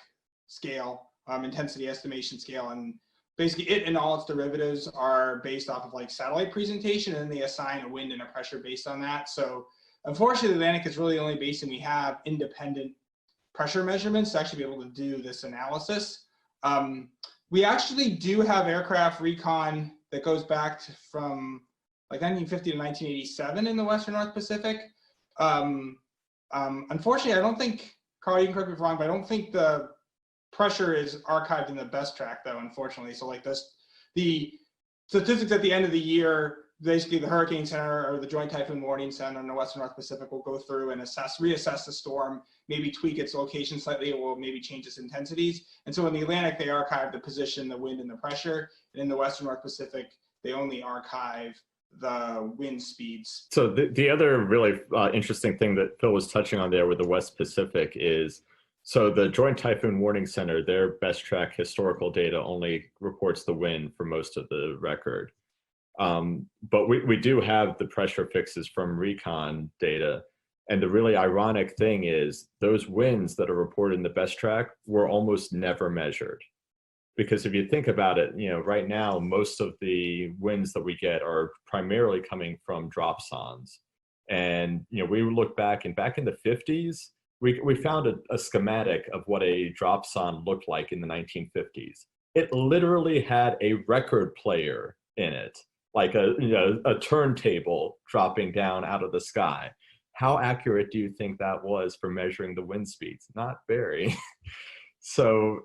scale, intensity estimation scale. And basically it and all its derivatives are based off of like satellite presentation, and then they assign a wind and a pressure based on that. So unfortunately, the Atlantic is really the only basin we have independent pressure measurements to actually be able to do this analysis. We actually do have aircraft recon that goes back from like 1950 to 1987 in the Western North Pacific. Unfortunately, I don't think, Carl, you can correct me if I'm wrong, but I don't think the pressure is archived in the best track though, unfortunately. So like the statistics at the end of the year, basically the Hurricane Center or the Joint Typhoon Warning Center in the Western North Pacific will go through and reassess the storm, maybe tweak its location slightly, or maybe change its intensities. And so in the Atlantic, they archive the position, the wind, and the pressure. And in the Western North Pacific, they only archive the wind speeds. So the other really interesting thing that Phil was touching on there with the West Pacific is, so the Joint Typhoon Warning Center, their best track historical data only reports the wind for most of the record. But we do have the pressure fixes from recon data. And the really ironic thing is those winds that are reported in the best track were almost never measured. Because if you think about it, right now, most of the winds that we get are primarily coming from dropsons. And, we look back in the 50s, we found a schematic of what a dropson looked like in the 1950s. It literally had a record player in it, like a turntable dropping down out of the sky. How accurate do you think that was for measuring the wind speeds? Not very. So,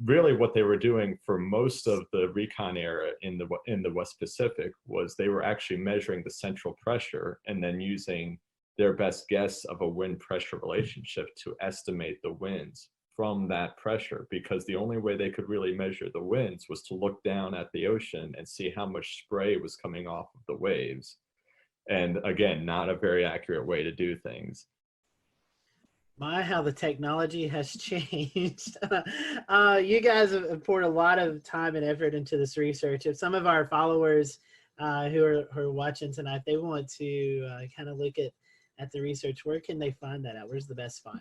really what they were doing for most of the recon era in the West Pacific was they were actually measuring the central pressure and then using their best guess of a wind pressure relationship to estimate the winds from that pressure, because the only way they could really measure the winds was to look down at the ocean and see how much spray was coming off of the waves. And again, not a very accurate way to do things. My, how the technology has changed. You guys have poured a lot of time and effort into this research. If some of our followers who are watching tonight, they want to kind of look at the research, where can they find that at? Where's the best spot?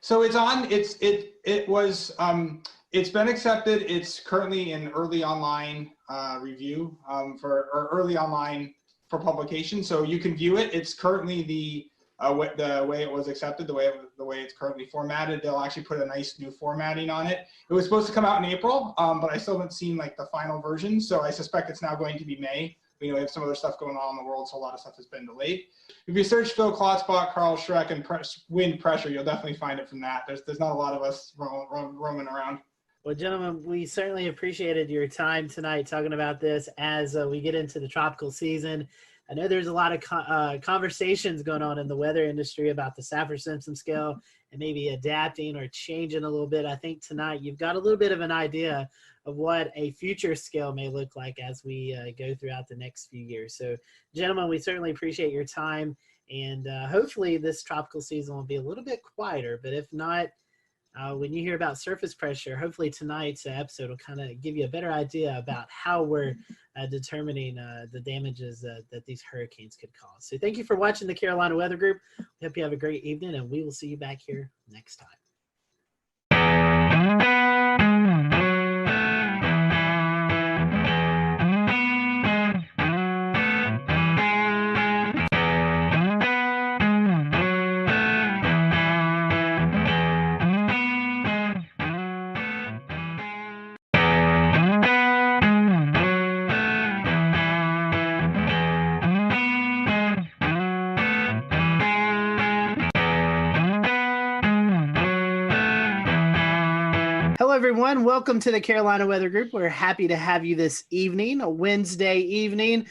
So it's on. It It's been accepted. It's currently in early online review or early online for publication. So you can view it. It's currently the way it was accepted, the way it's currently formatted. They'll actually put a nice new formatting on it. It was supposed to come out in April, but I still haven't seen like the final version. So I suspect it's now going to be May. We have some other stuff going on in the world, so a lot of stuff has been delayed. If you search Phil Klotzbach, Carl Schreck, and wind pressure, you'll definitely find it from that. There's not a lot of us roaming around. Well, gentlemen, we certainly appreciated your time tonight talking about this as we get into the tropical season. I know there's a lot of conversations going on in the weather industry about the Saffir-Simpson scale and maybe adapting or changing a little bit. I think tonight you've got a little bit of an idea of what a future scale may look like as we go throughout the next few years. So, gentlemen, we certainly appreciate your time, and hopefully this tropical season will be a little bit quieter, but if not, when you hear about surface pressure, hopefully tonight's episode will kind of give you a better idea about how we're determining the damages that these hurricanes could cause. So thank you for watching the Carolina Weather Group. We hope you have a great evening, and we will see you back here next time. Hello, everyone. Welcome to the Carolina Weather Group. We're happy to have you this evening, a Wednesday evening,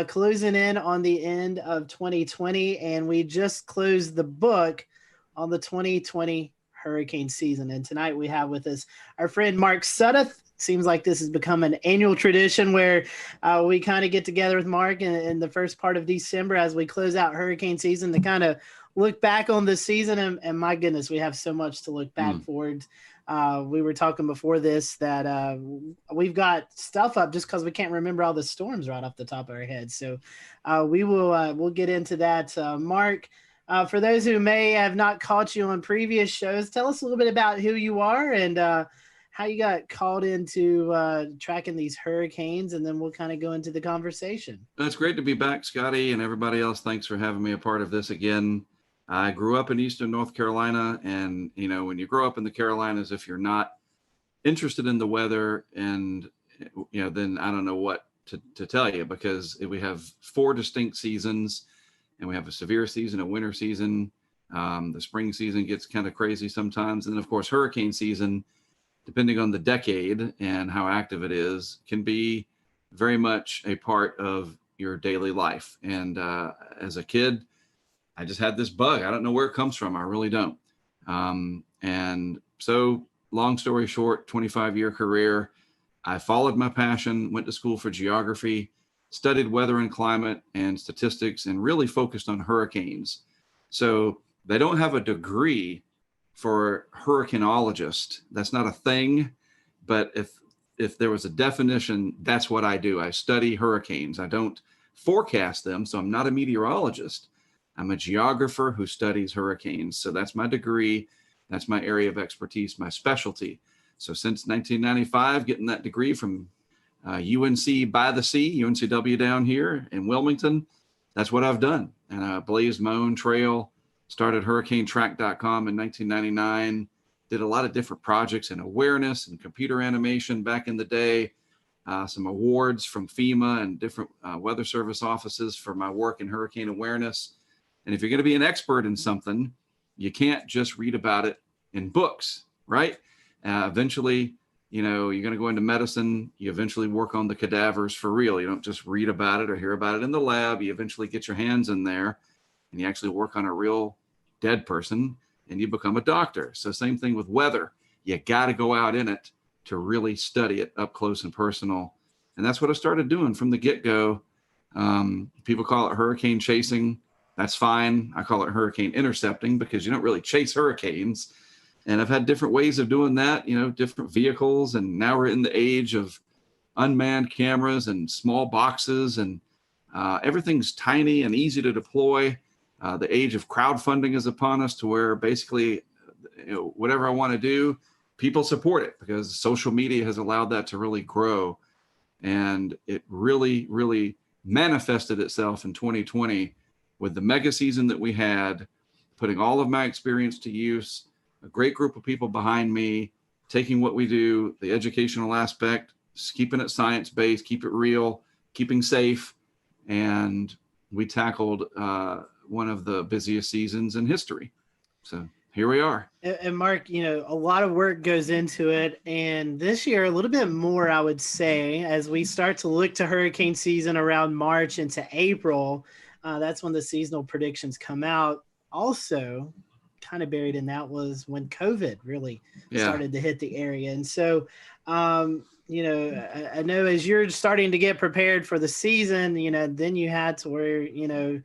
closing in on the end of 2020. And we just closed the book on the 2020 hurricane season. And tonight we have with us our friend Mark Sudduth. Seems like this has become an annual tradition where we kind of get together with Mark in the first part of December as we close out hurricane season to kind of look back on the season. And my goodness, we have so much to look back forward. We were talking before this that we've got stuff up just because we can't remember all the storms right off the top of our heads. So we'll get into that. Mark, for those who may have not caught you on previous shows, tell us a little bit about who you are and how you got called into tracking these hurricanes, and then we'll kind of go into the conversation. It's great to be back, Scotty, and everybody else. Thanks for having me a part of this again. I grew up in Eastern North Carolina, and, when you grow up in the Carolinas, if you're not interested in the weather and, then I don't know what to tell you, because we have 4 distinct seasons, and we have a severe season, a winter season. The spring season gets kind of crazy sometimes. And then, of course, hurricane season, depending on the decade and how active it is, can be very much a part of your daily life. And as a kid, I just had this bug. I don't know where it comes from. I really don't. And so, long story short, 25-year career, I followed my passion, went to school for geography, studied weather and climate and statistics, and really focused on hurricanes. So they don't have a degree for hurricanologist. That's not a thing. But if there was a definition, that's what I do. I study hurricanes. I don't forecast them, so I'm not a meteorologist. I'm a geographer who studies hurricanes. So that's my degree. That's my area of expertise, my specialty. So since 1995, getting that degree from UNC by the sea, UNCW down here in Wilmington, that's what I've done. And I blazed my own trail, started hurricanetrack.com in 1999, did a lot of different projects in awareness and computer animation back in the day, some awards from FEMA and different weather service offices for my work in hurricane awareness. And if you're going to be an expert in something, you can't just read about it in books, right? Eventually, you're going to go into medicine. You eventually work on the cadavers for real. You don't just read about it or hear about it in the lab. You eventually get your hands in there and you actually work on a real dead person and you become a doctor. So same thing with weather. You got to go out in it to really study it up close and personal. And that's what I started doing from the get-go. People call it hurricane chasing. That's fine. I call it hurricane intercepting because you don't really chase hurricanes. And I've had different ways of doing that, different vehicles. And now we're in the age of unmanned cameras and small boxes, and everything's tiny and easy to deploy. The age of crowdfunding is upon us, to where basically, whatever I want to do, people support it because social media has allowed that to really grow. And it really, really manifested itself in 2020 with the mega season that we had, putting all of my experience to use, a great group of people behind me, taking what we do, the educational aspect, keeping it science-based, keep it real, keeping safe. And we tackled one of the busiest seasons in history. So here we are. And Mark, you know, a lot of work goes into it. And this year, a little bit more, I would say, as we start to look to hurricane season around March into April, that's when the seasonal predictions come out. Also, kind of buried in that was when COVID really started to hit the area. And so, you know, I know as you're starting to get prepared for the season, you know, then you had to where, you know,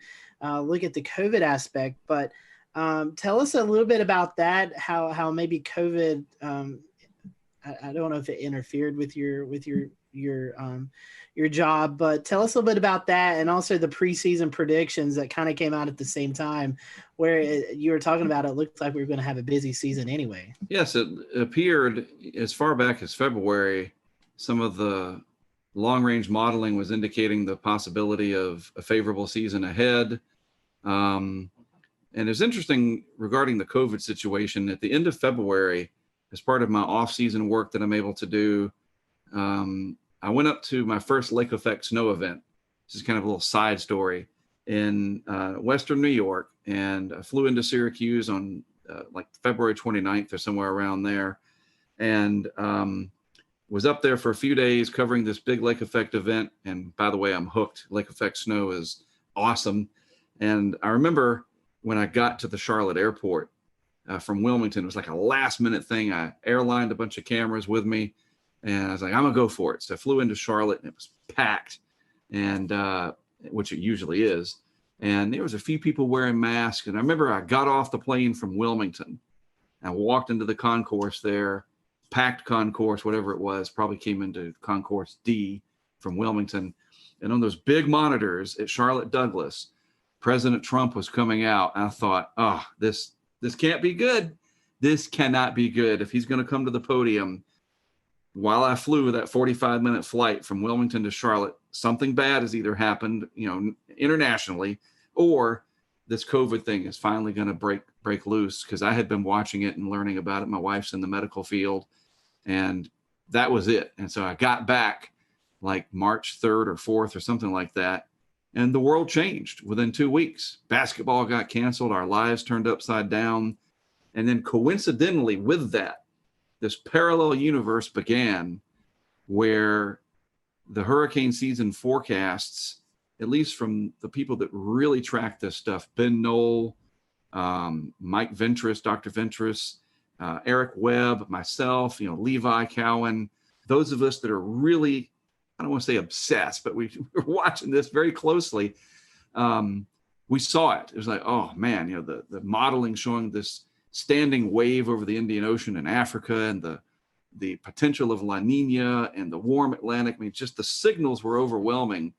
look at the COVID aspect. But tell us a little bit about that, how maybe COVID, I don't know if it interfered with your job, but tell us a little bit about that, and also the preseason predictions that kind of came out at the same time, where you were talking about it looked like we were going to have a busy season anyway. Yes, it appeared as far back as February. Some of the long-range modeling was indicating the possibility of a favorable season ahead. And it's interesting regarding the COVID situation. At the end of February, as part of my off-season work that I'm able to do, I went up to my first lake effect snow event. This is kind of a little side story in Western New York. And I flew into Syracuse on like February 29th or somewhere around there. And was up there for a few days covering this big lake effect event. And by the way, I'm hooked. Lake effect snow is awesome. And I remember when I got to the Charlotte airport from Wilmington, it was like a last minute thing. I airlined a bunch of cameras with me. And I was like, I'm gonna go for it. So I flew into Charlotte and it was packed, and which it usually is. And there was a few people wearing masks. And I remember I got off the plane from Wilmington and walked into the concourse there, packed concourse, whatever it was, probably came into concourse D from Wilmington. And on those big monitors at Charlotte Douglas, President Trump was coming out. And I thought, oh, this can't be good. This cannot be good. If he's gonna come to the podium, while I flew that 45-minute flight from Wilmington to Charlotte, something bad has either happened, you know, internationally, or this COVID thing is finally going to break loose, because I had been watching it and learning about it. My wife's in the medical field, and that was it. And so I got back like March 3rd or 4th or something like that, and the world changed within 2 weeks. Basketball got canceled. Our lives turned upside down. And then coincidentally with that, this parallel universe began where the hurricane season forecasts, at least from the people that really track this stuff, Ben Knoll, Mike Ventris, Dr. Ventris, Eric Webb, myself, you know, Levi Cowan, those of us that are really, I don't want to say obsessed, but we're watching this very closely. We saw it. It was like, oh man, you know, the modeling showing this standing wave over the Indian Ocean and Africa, and the potential of La Nina and the warm Atlantic. I mean, just the signals were overwhelming.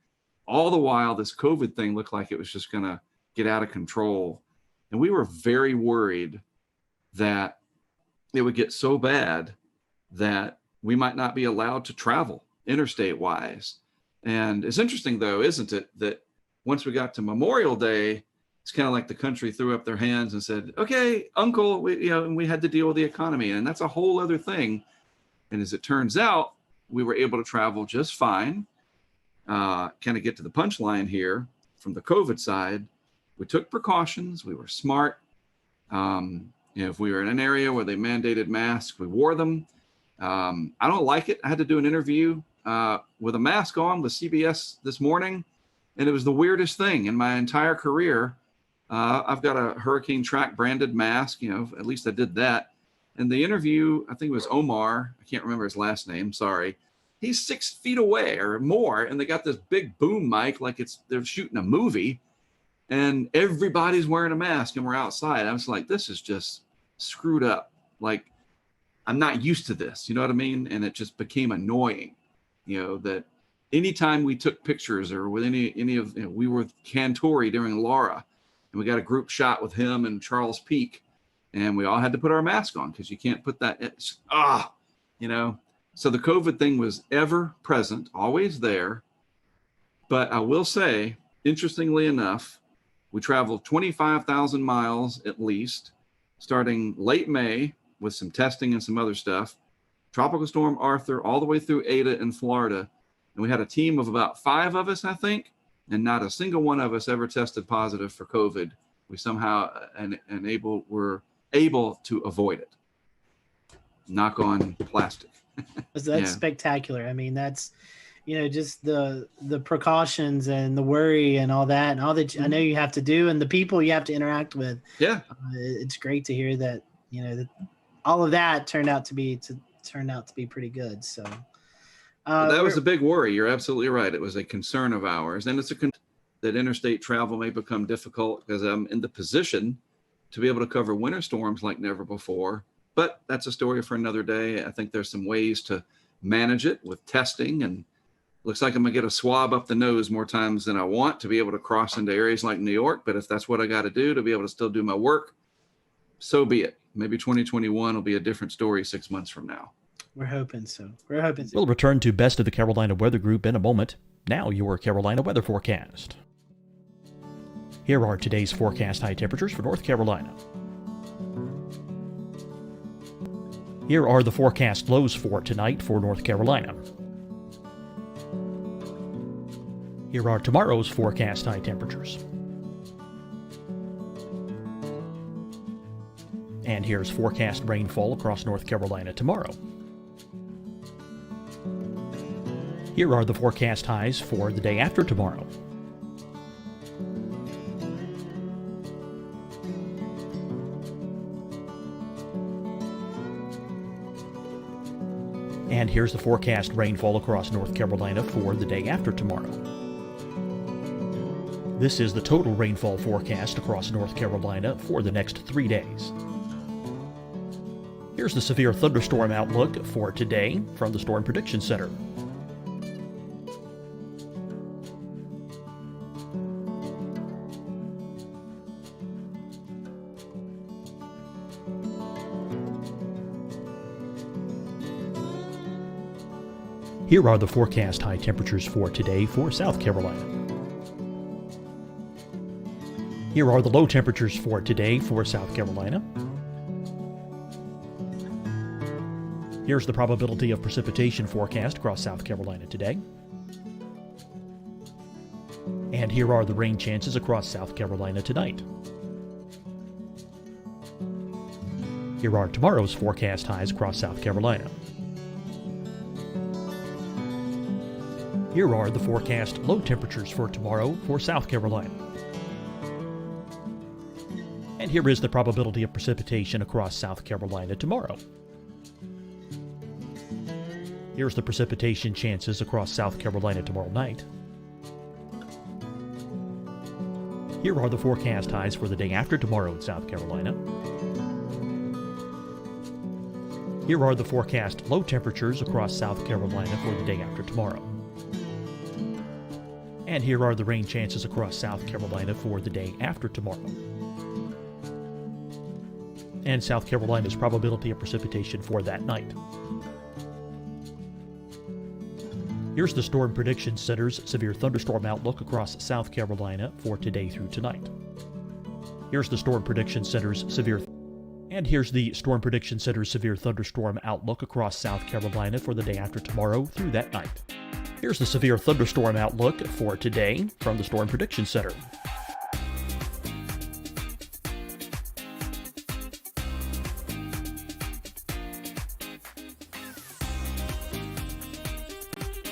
All the while, this COVID thing looked like it was just going to get out of control. And we were very worried that it would get so bad that we might not be allowed to travel interstate wise. And it's interesting though, isn't it, that once we got to Memorial Day, it's kind of like the country threw up their hands and said, okay, uncle, we had to deal with the economy. And that's a whole other thing. And as it turns out, we were able to travel just fine. Kind of get to the punchline here from the COVID side. We took precautions. We were smart. If we were in an area where they mandated masks, we wore them. I don't like it. I had to do an interview with a mask on with CBS this morning. And it was the weirdest thing in my entire career. I've got a hurricane track branded mask, you know, at least I did that. And the interview, I think it was Omar, I can't remember his last name, sorry. He's 6 feet away or more, and they got this big boom mic like they're shooting a movie, and everybody's wearing a mask and we're outside. I was like, this is just screwed up. Like, I'm not used to this, you know what I mean? And it just became annoying, you know, that anytime we took pictures or with any of, we were with Cantore during Laura, and we got a group shot with him and Charles Peak. and we all had to put our mask on because you can't put that, So the COVID thing was ever present, always there. But I will say, interestingly enough, we traveled 25,000 miles at least, starting late May with some testing and some other stuff. Tropical Storm Arthur all the way through Ada in Florida. And we had a team of about 5 of us, I think, and not a single one of us ever tested positive for COVID. We somehow were able to avoid it. Knock on plastic. That's spectacular. I mean, that's, just the precautions and the worry and all that I know you have to do and the people you have to interact with. Yeah. It's great to hear that, that all of that turned out to be pretty good. So that was a big worry. You're absolutely right. It was a concern of ours. And it's that interstate travel may become difficult because I'm in the position to be able to cover winter storms like never before. But that's a story for another day. I think there's some ways to manage it with testing, and looks like I'm gonna get a swab up the nose more times than I want to be able to cross into areas like New York. But if that's what I got to do to be able to still do my work, so be it. Maybe 2021 will be a different story 6 months from now. We're hoping so. We'll return to Best of the Carolina Weather Group in a moment. Now your Carolina weather forecast. Here are today's forecast high temperatures for North Carolina. Here are the forecast lows for tonight for North Carolina. Here are tomorrow's forecast high temperatures. And here's forecast rainfall across North Carolina tomorrow. Here are the forecast highs for the day after tomorrow. And here's the forecast rainfall across North Carolina for the day after tomorrow. This is the total rainfall forecast across North Carolina for the next 3 days. Here's the severe thunderstorm outlook for today from the Storm Prediction Center. Here are the forecast high temperatures for today for South Carolina. Here are the low temperatures for today for South Carolina. Here's the probability of precipitation forecast across South Carolina today. And here are the rain chances across South Carolina tonight. Here are tomorrow's forecast highs across South Carolina. Here are the forecast low temperatures for tomorrow for South Carolina. And here is the probability of precipitation across South Carolina tomorrow. Here's the precipitation chances across South Carolina tomorrow night. Here are the forecast highs for the day after tomorrow in South Carolina. Here are the forecast low temperatures across South Carolina for the day after tomorrow. And here are the rain chances across South Carolina for the day after tomorrow. And South Carolina's probability of precipitation for that night. Here's the Storm Prediction Center's severe thunderstorm outlook across South Carolina for today through tonight. Here's the Storm Prediction Center's severe thunderstorm outlook across South Carolina for the day after tomorrow through that night. Here's the severe thunderstorm outlook for today from the Storm Prediction Center.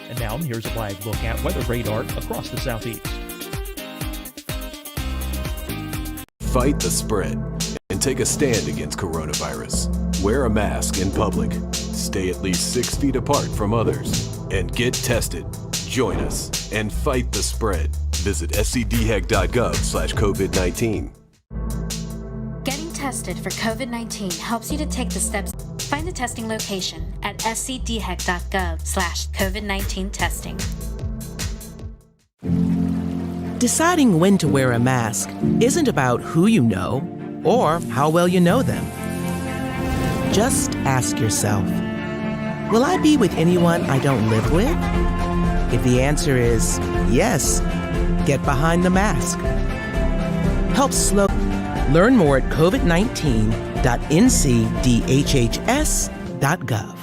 And now here's a live look at weather radar across the southeast. Fight the spread and take a stand against coronavirus. Wear a mask in public. Stay at least 6 feet apart from others. And get tested. Join us and fight the spread. Visit scdhec.gov/COVID-19. Getting tested for COVID-19 helps you to take the steps. Find a testing location at scdhec.gov/COVID-19 testing. Deciding when to wear a mask isn't about who you know or how well you know them. Just ask yourself, will I be with anyone I don't live with? If the answer is yes, get behind the mask. Help slow. Learn more at covid19.ncdhhs.gov.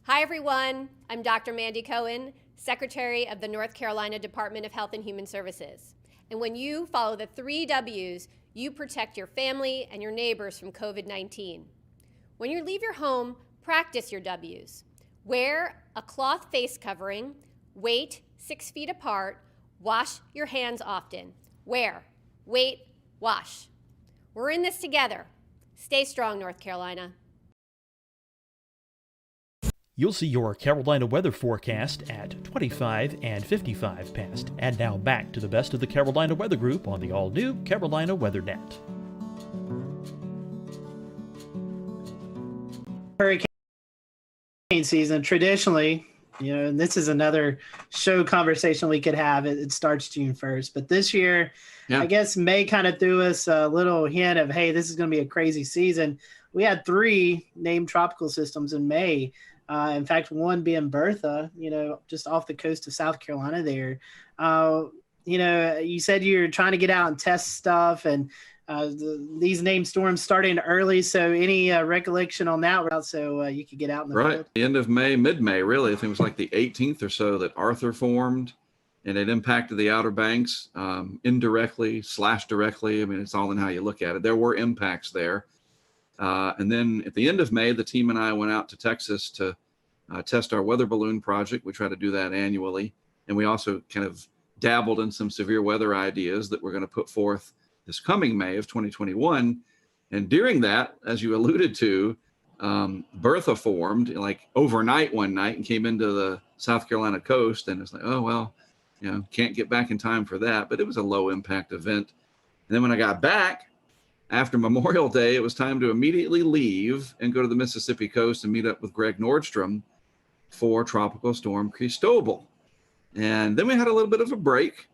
Hi, everyone. I'm Dr. Mandy Cohen, Secretary of the North Carolina Department of Health and Human Services. And when you follow the 3 W's, you protect your family and your neighbors from COVID-19. When you leave your home, practice your W's. Wear a cloth face covering, wait 6 feet apart, wash your hands often. Wear, wait, wash. We're in this together. Stay strong, North Carolina. You'll see your Carolina weather forecast at 25 and 55 past. And now back to the best of the Carolina Weather Group on the all-new Carolina WeatherNet. Hurricane season, traditionally, and this is another show conversation we could have. It starts June 1st, but this year, I guess May kind of threw us a little hint of, hey, this is going to be a crazy season. We had 3 named tropical systems in May. In fact, one being Bertha, just off the coast of South Carolina there. You said you're trying to get out and test stuff, and these named storms starting early. So any recollection on that route so you could get out in the field? The end of May, mid-May, really. I think it was like the 18th or so that Arthur formed, and it impacted the Outer Banks indirectly / directly. I mean, it's all in how you look at it. There were impacts there. And then at the end of May, the team and I went out to Texas to test our weather balloon project. We try to do that annually. And we also kind of dabbled in some severe weather ideas that we're going to put forth this coming May of 2021. And during that, as you alluded to, Bertha formed like overnight one night and came into the South Carolina coast. And it's like, oh, well, can't get back in time for that. But it was a low impact event. And then when I got back, after Memorial Day, it was time to immediately leave and go to the Mississippi coast and meet up with Greg Nordstrom for Tropical Storm Cristobal. And then we had a little bit of a break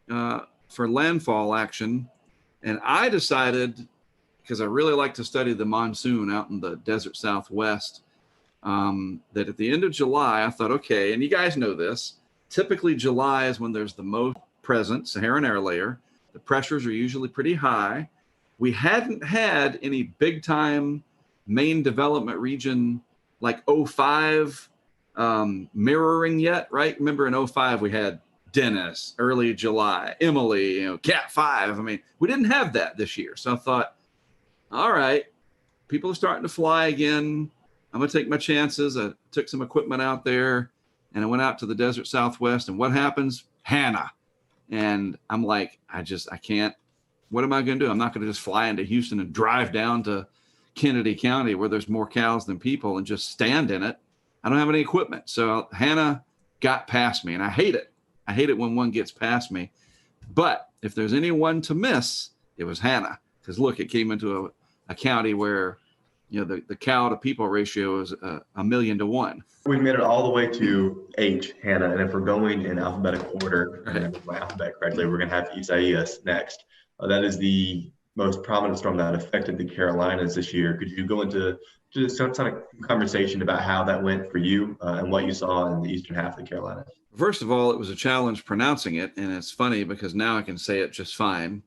for landfall action. And I decided, because I really like to study the monsoon out in the desert Southwest, that at the end of July, I thought, okay, and you guys know this, typically July is when there's the most present Saharan air layer. The pressures are usually pretty high. We hadn't had any big time main development region like 05 mirroring yet, right? Remember in 05, we had Dennis, early July, Emily, Cat 5. I mean, we didn't have that this year. So I thought, all right, people are starting to fly again. I'm going to take my chances. I took some equipment out there and I went out to the desert Southwest. And what happens? Hannah. And I'm like, I can't. What am I going to do? I'm not going to just fly into Houston and drive down to Kennedy County where there's more cows than people and just stand in it. I don't have any equipment. So Hannah got past me, and I hate it. I hate it when one gets past me. But if there's anyone to miss, it was Hannah. Because look, it came into a county where, the cow to people ratio is 1,000,000 to 1. We made it all the way to H, Hannah. And if we're going in alphabetical order, my alphabet correctly, we're going to have Isaias next. That is the most prominent storm that affected the Carolinas this year. Could you go into just some kind of conversation about how that went for you and what you saw in the eastern half of the Carolinas? First of all, it was a challenge pronouncing it. And it's funny because now I can say it just fine.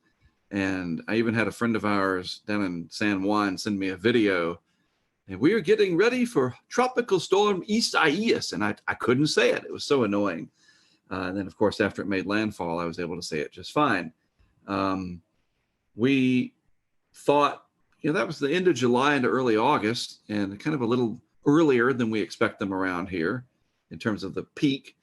And I even had a friend of ours down in San Juan send me a video. And we are getting ready for Tropical Storm Isaias. And I couldn't say it. It was so annoying. And then, of course, after it made landfall, I was able to say it just fine. We thought, that was the end of July into early August, and kind of a little earlier than we expect them around here in terms of the peak.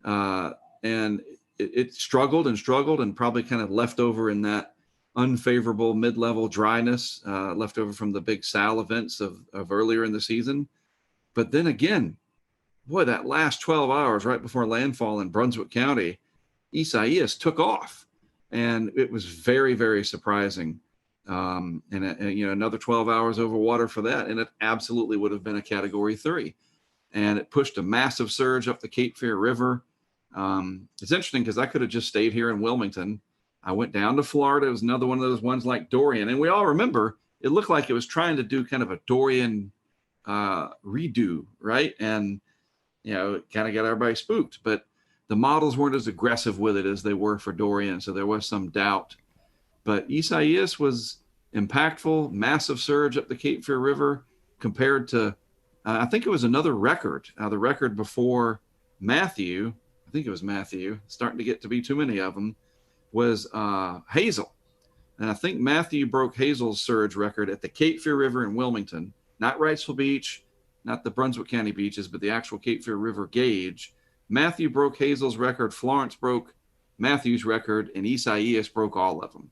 And it struggled and probably kind of left over in that unfavorable mid-level dryness left over from the big Sal events of earlier in the season. But then again, boy, that last 12 hours right before landfall in Brunswick County, Isaias took off. And it was very, very surprising. And another 12 hours over water for that. And it absolutely would have been a Category 3. And it pushed a massive surge up the Cape Fear River. It's interesting because I could have just stayed here in Wilmington I went down to Florida. It was another one of those ones like Dorian. And we all remember it looked like it was trying to do kind of a Dorian redo, right? And, it kind of got everybody spooked. But the models weren't as aggressive with it as they were for Dorian. So there was some doubt. But Isaias was impactful, massive surge up the Cape Fear River compared to, I think it was another record. The record before Matthew, I think it was Matthew, starting to get to be too many of them, was Hazel. And I think Matthew broke Hazel's surge record at the Cape Fear River in Wilmington, not Wrightsville Beach, not the Brunswick County beaches, but the actual Cape Fear River gauge. Matthew broke Hazel's record, Florence broke Matthew's record, and Isaias broke all of them.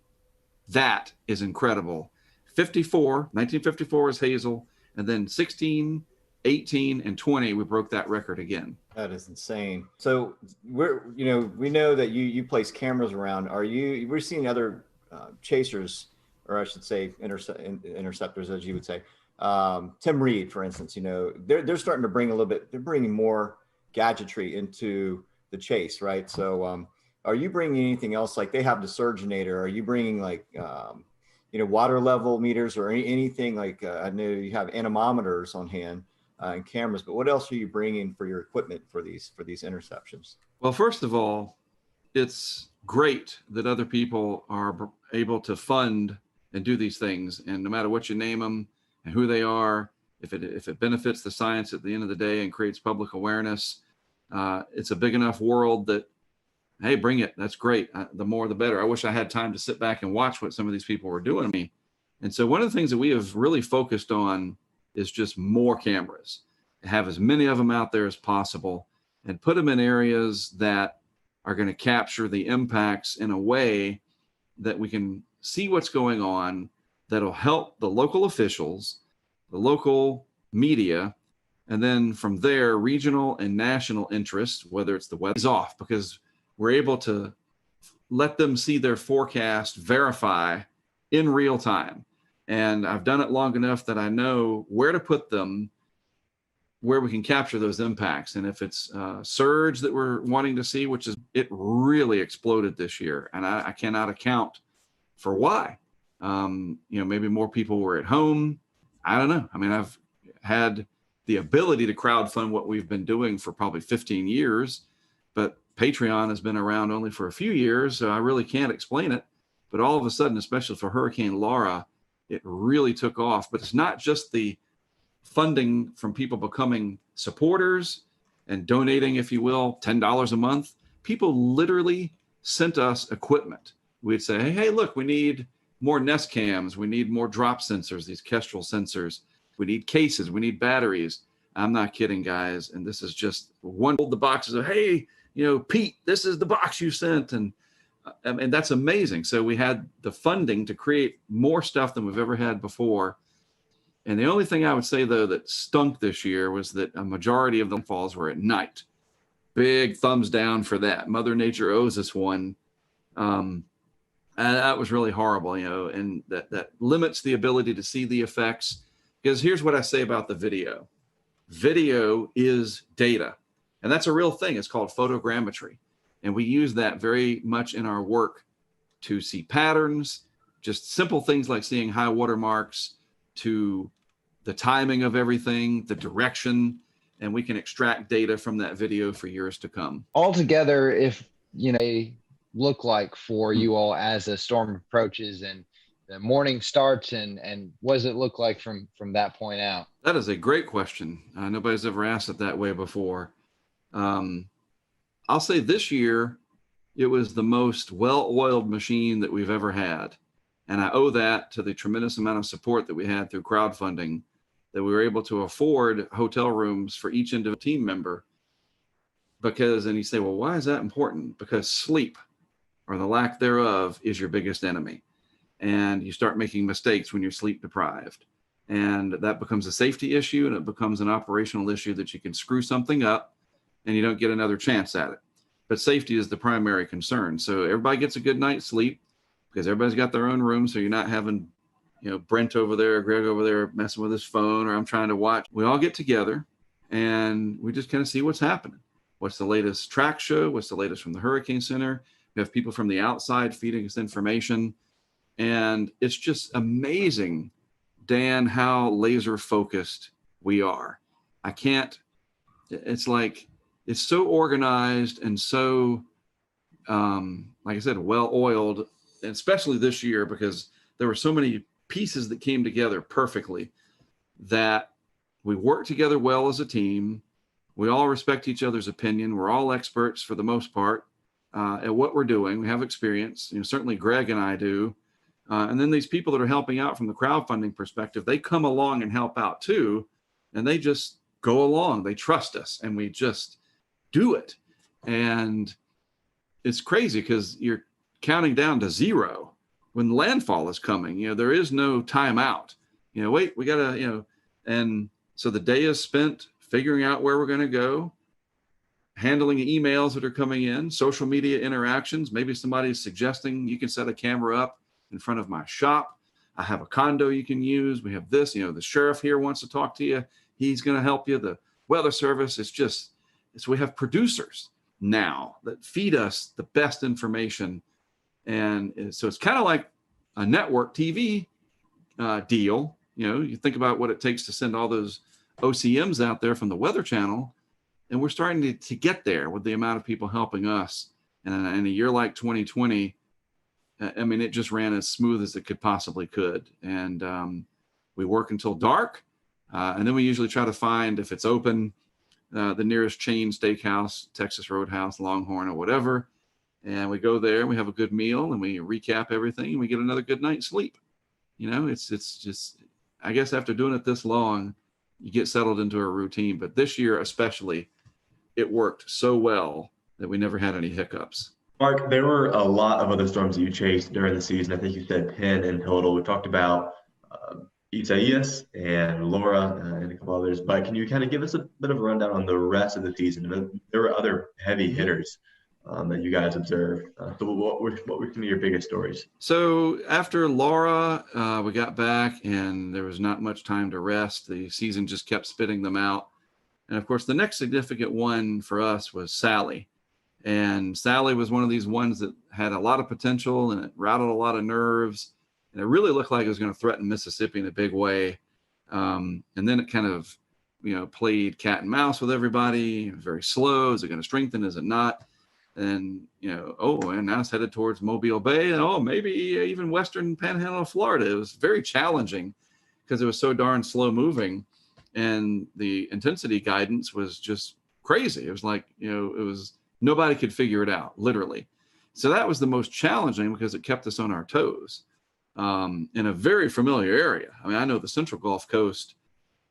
That is incredible. 1954 was Hazel, and then 16, 18, and 20, we broke that record again. That is insane. So we know that you place cameras around. We're seeing other chasers, or I should say interceptors, as you would say. Tim Reed, for instance, they're starting to bring they're bringing more gadgetry into the chase, right? So are you bringing anything else? Like they have the Surgeonator. Are you bringing like, water level meters or anything like, I know you have anemometers on hand and cameras, but what else are you bringing for your equipment for these interceptions? Well, first of all, it's great that other people are able to fund and do these things. And no matter what you name them and who they are, if it benefits the science at the end of the day and creates public awareness, it's a big enough world that, hey, bring it. That's great. The more, the better. I wish I had time to sit back and watch what some of these people were doing to me. And so one of the things that we have really focused on is just more cameras, have as many of them out there as possible, and put them in areas that are going to capture the impacts in a way that we can see what's going on, that'll help the local officials, the local media, and then from there, regional and national interests, whether it's the weather, is off, because we're able to let them see their forecast verify in real time. And I've done it long enough that I know where to put them, where we can capture those impacts. And if it's surge that we're wanting to see, which is, it really exploded this year. And I cannot account for why. Maybe more people were at home. I don't know. I mean, I've had the ability to crowdfund what we've been doing for probably 15 years, but Patreon has been around only for a few years, so I really can't explain it. But all of a sudden, especially for Hurricane Laura, it really took off. But it's not just the funding from people becoming supporters and donating, if you will, $10 a month. People literally sent us equipment. We'd say, hey, look, we need more Nest cams. We need more drop sensors, these Kestrel sensors. We need cases. We need batteries. I'm not kidding, guys. And this is just one of the boxes of, hey, Pete, this is the box you sent. And that's amazing. So we had the funding to create more stuff than we've ever had before. And the only thing I would say, though, that stunk this year was that a majority of the falls were at night. Big thumbs down for that. Mother Nature owes us one. And that was really horrible, and that limits the ability to see the effects. Because here's what I say about the video. Video is data. And that's a real thing. It's called photogrammetry. And we use that very much in our work to see patterns, just simple things like seeing high water marks, to the timing of everything, the direction, and we can extract data from that video for years to come. Altogether, if they look like for you all as a storm approaches and the morning starts, and what does it look like from that point out? That is a great question. Nobody's ever asked it that way before. I'll say this year, it was the most well-oiled machine that we've ever had. And I owe that to the tremendous amount of support that we had through crowdfunding, that we were able to afford hotel rooms for each individual team member. And you say, well, why is that important? Because sleep, or the lack thereof, is your biggest enemy. And you start making mistakes when you're sleep deprived. And that becomes a safety issue, and it becomes an operational issue that you can screw something up and you don't get another chance at it. But safety is the primary concern. So everybody gets a good night's sleep because everybody's got their own room. So you're not having, Brent over there, Greg over there messing with his phone, or I'm trying to watch. We all get together and we just kind of see what's happening. What's the latest track show? What's the latest from the Hurricane Center? We have people from the outside feeding us information. And it's just amazing, Dan, how laser focused we are. It's like, it's so organized and so, like I said, well oiled, especially this year, because there were so many pieces that came together perfectly, that we work together well as a team. We all respect each other's opinion. We're all experts for the most part at what we're doing. We have experience, certainly Greg and I do. And then these people that are helping out from the crowdfunding perspective, they come along and help out too. And they just go along. They trust us, and we just do it. And it's crazy because you're counting down to zero when landfall is coming. There is no timeout. Wait, we gotta, and so the day is spent figuring out where we're going to go, handling emails that are coming in, social media interactions. Maybe somebody's suggesting you can set a camera up in front of my shop. I have a condo you can use. We have this, the sheriff here wants to talk to you. He's going to help you. The weather service. We have producers now that feed us the best information. And so it's kind of like a network TV deal. You think about what it takes to send all those OCMs out there from the Weather Channel, and we're starting to get there with the amount of people helping us. And in a year like 2020, it just ran as smooth as it possibly could. And we work until dark, and then we usually try to find, if it's open, the nearest chain steakhouse, Texas Roadhouse, Longhorn, or whatever. And we go there, and we have a good meal, and we recap everything, and we get another good night's sleep. It's just, I guess after doing it this long, you get settled into a routine. But this year especially, it worked so well that we never had any hiccups. Mark, there were a lot of other storms that you chased during the season. I think you said 10 in total. We talked about Isaias and Laura and a couple others, but can you kind of give us a bit of a rundown on the rest of the season? There were other heavy hitters that you guys observed. So what were some of your biggest stories? So after Laura, we got back and there was not much time to rest. The season just kept spitting them out. And of course, the next significant one for us was Sally. And Sally was one of these ones that had a lot of potential, and it rattled a lot of nerves. And it really looked like it was going to threaten Mississippi in a big way. And then it kind of, played cat and mouse with everybody. Very slow. Is it going to strengthen? Is it not? And, and now it's headed towards Mobile Bay. And, maybe even Western Panhandle of Florida. It was very challenging because it was so darn slow moving. And the intensity guidance was just crazy. It was like, nobody could figure it out, literally. So that was the most challenging because it kept us on our toes in a very familiar area. I know the Central Gulf Coast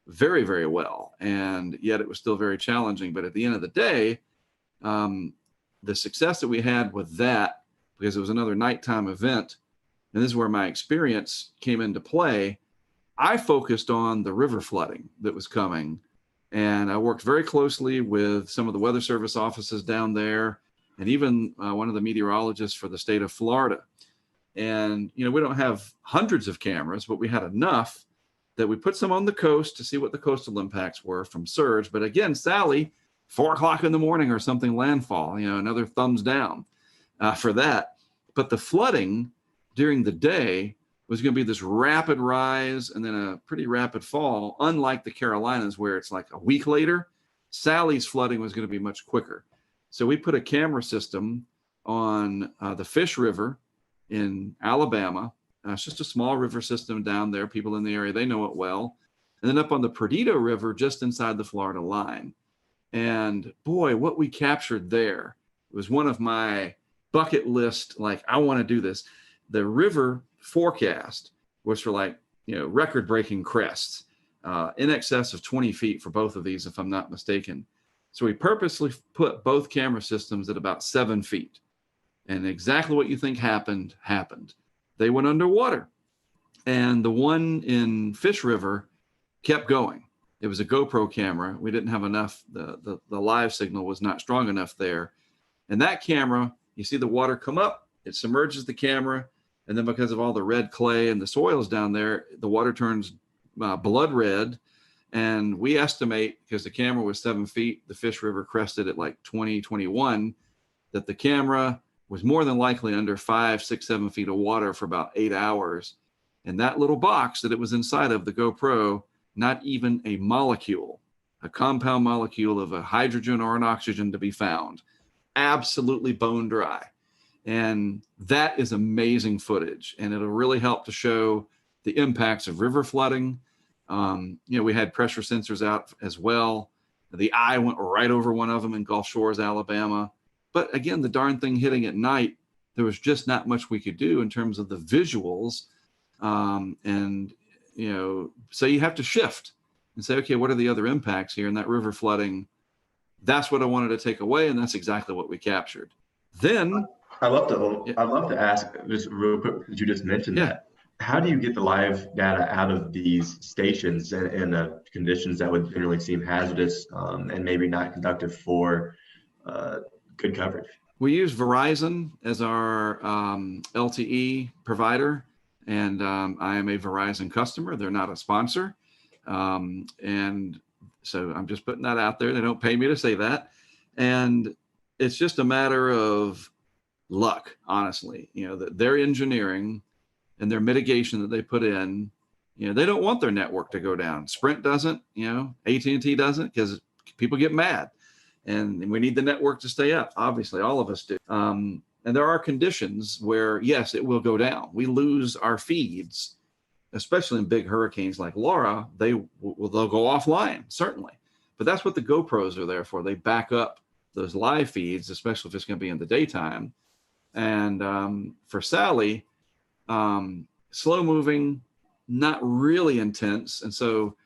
very, very well, and yet it was still very challenging. But at the end of the day, the success that we had with that, because it was another nighttime event, and this is where my experience came into play, I focused on the river flooding that was coming. And I worked very closely with some of the Weather Service offices down there, and even one of the meteorologists for the state of Florida. And, we don't have hundreds of cameras, but we had enough that we put some on the coast to see what the coastal impacts were from surge. But again, Sally, 4 o'clock in the morning or something, landfall, another thumbs down for that. But the flooding during the day was going to be this rapid rise and then a pretty rapid fall, unlike the Carolinas where it's like a week later. Sally's flooding was going to be much quicker. So we put a camera system on the Fish River in Alabama. It's just a small river system down there. People in the area, they know it well. And then up on the Perdido River, just inside the Florida line. And boy, what we captured there was one of my bucket list, I want to do this. The river forecast was for record-breaking crests, in excess of 20 feet for both of these, if I'm not mistaken. So we purposely put both camera systems at about 7 feet. And exactly what you think happened. They went underwater. And the one in Fish River kept going. It was a GoPro camera. We didn't have enough. The live signal was not strong enough there. And that camera, you see the water come up, it submerges the camera. And then because of all the red clay and the soils down there, the water turns blood red. And we estimate, because the camera was 7 feet, the Fish River crested at 20, 21, that the camera was more than likely under 5, 6, 7 feet of water for about 8 hours. And that little box that it was inside of, the GoPro, not even a molecule, a compound molecule of a hydrogen or an oxygen to be found. Absolutely bone dry. And that is amazing footage. And it'll really help to show the impacts of river flooding. We had pressure sensors out as well. The eye went right over one of them in Gulf Shores, Alabama. But again, the darn thing hitting at night, there was just not much we could do in terms of the visuals. So you have to shift and say, okay, what are the other impacts here? And that river flooding, that's what I wanted to take away. And that's exactly what we captured. Then I'd love to ask just real quick, because you just mentioned that. How do you get the live data out of these stations in conditions that would generally seem hazardous and maybe not conductive for good coverage? We use Verizon as our LTE provider, and I am a Verizon customer. They're not a sponsor. And so I'm just putting that out there. They don't pay me to say that. And it's just a matter of luck, honestly. Their engineering and their mitigation that they put in, they don't want their network to go down. Sprint doesn't, AT&T doesn't, because people get mad. And we need the network to stay up. Obviously, all of us do. And there are conditions where, yes, it will go down. We lose our feeds, especially in big hurricanes like Laura. They'll go offline, certainly. But that's what the GoPros are there for. They back up those live feeds, especially if it's going to be in the daytime. And for Sally, slow moving, not really intense. And so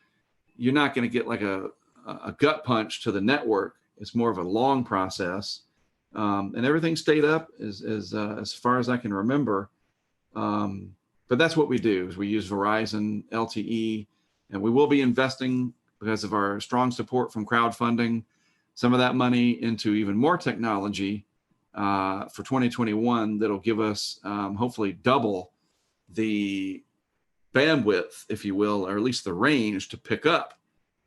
you're not going to get like a gut punch to the network. It's more of a long process. And everything stayed up as far as I can remember. But that's what we do, is we use Verizon LTE, and we will be investing, because of our strong support from crowdfunding, some of that money into even more technology for 2021 that'll give us hopefully double the bandwidth, if you will, or at least the range to pick up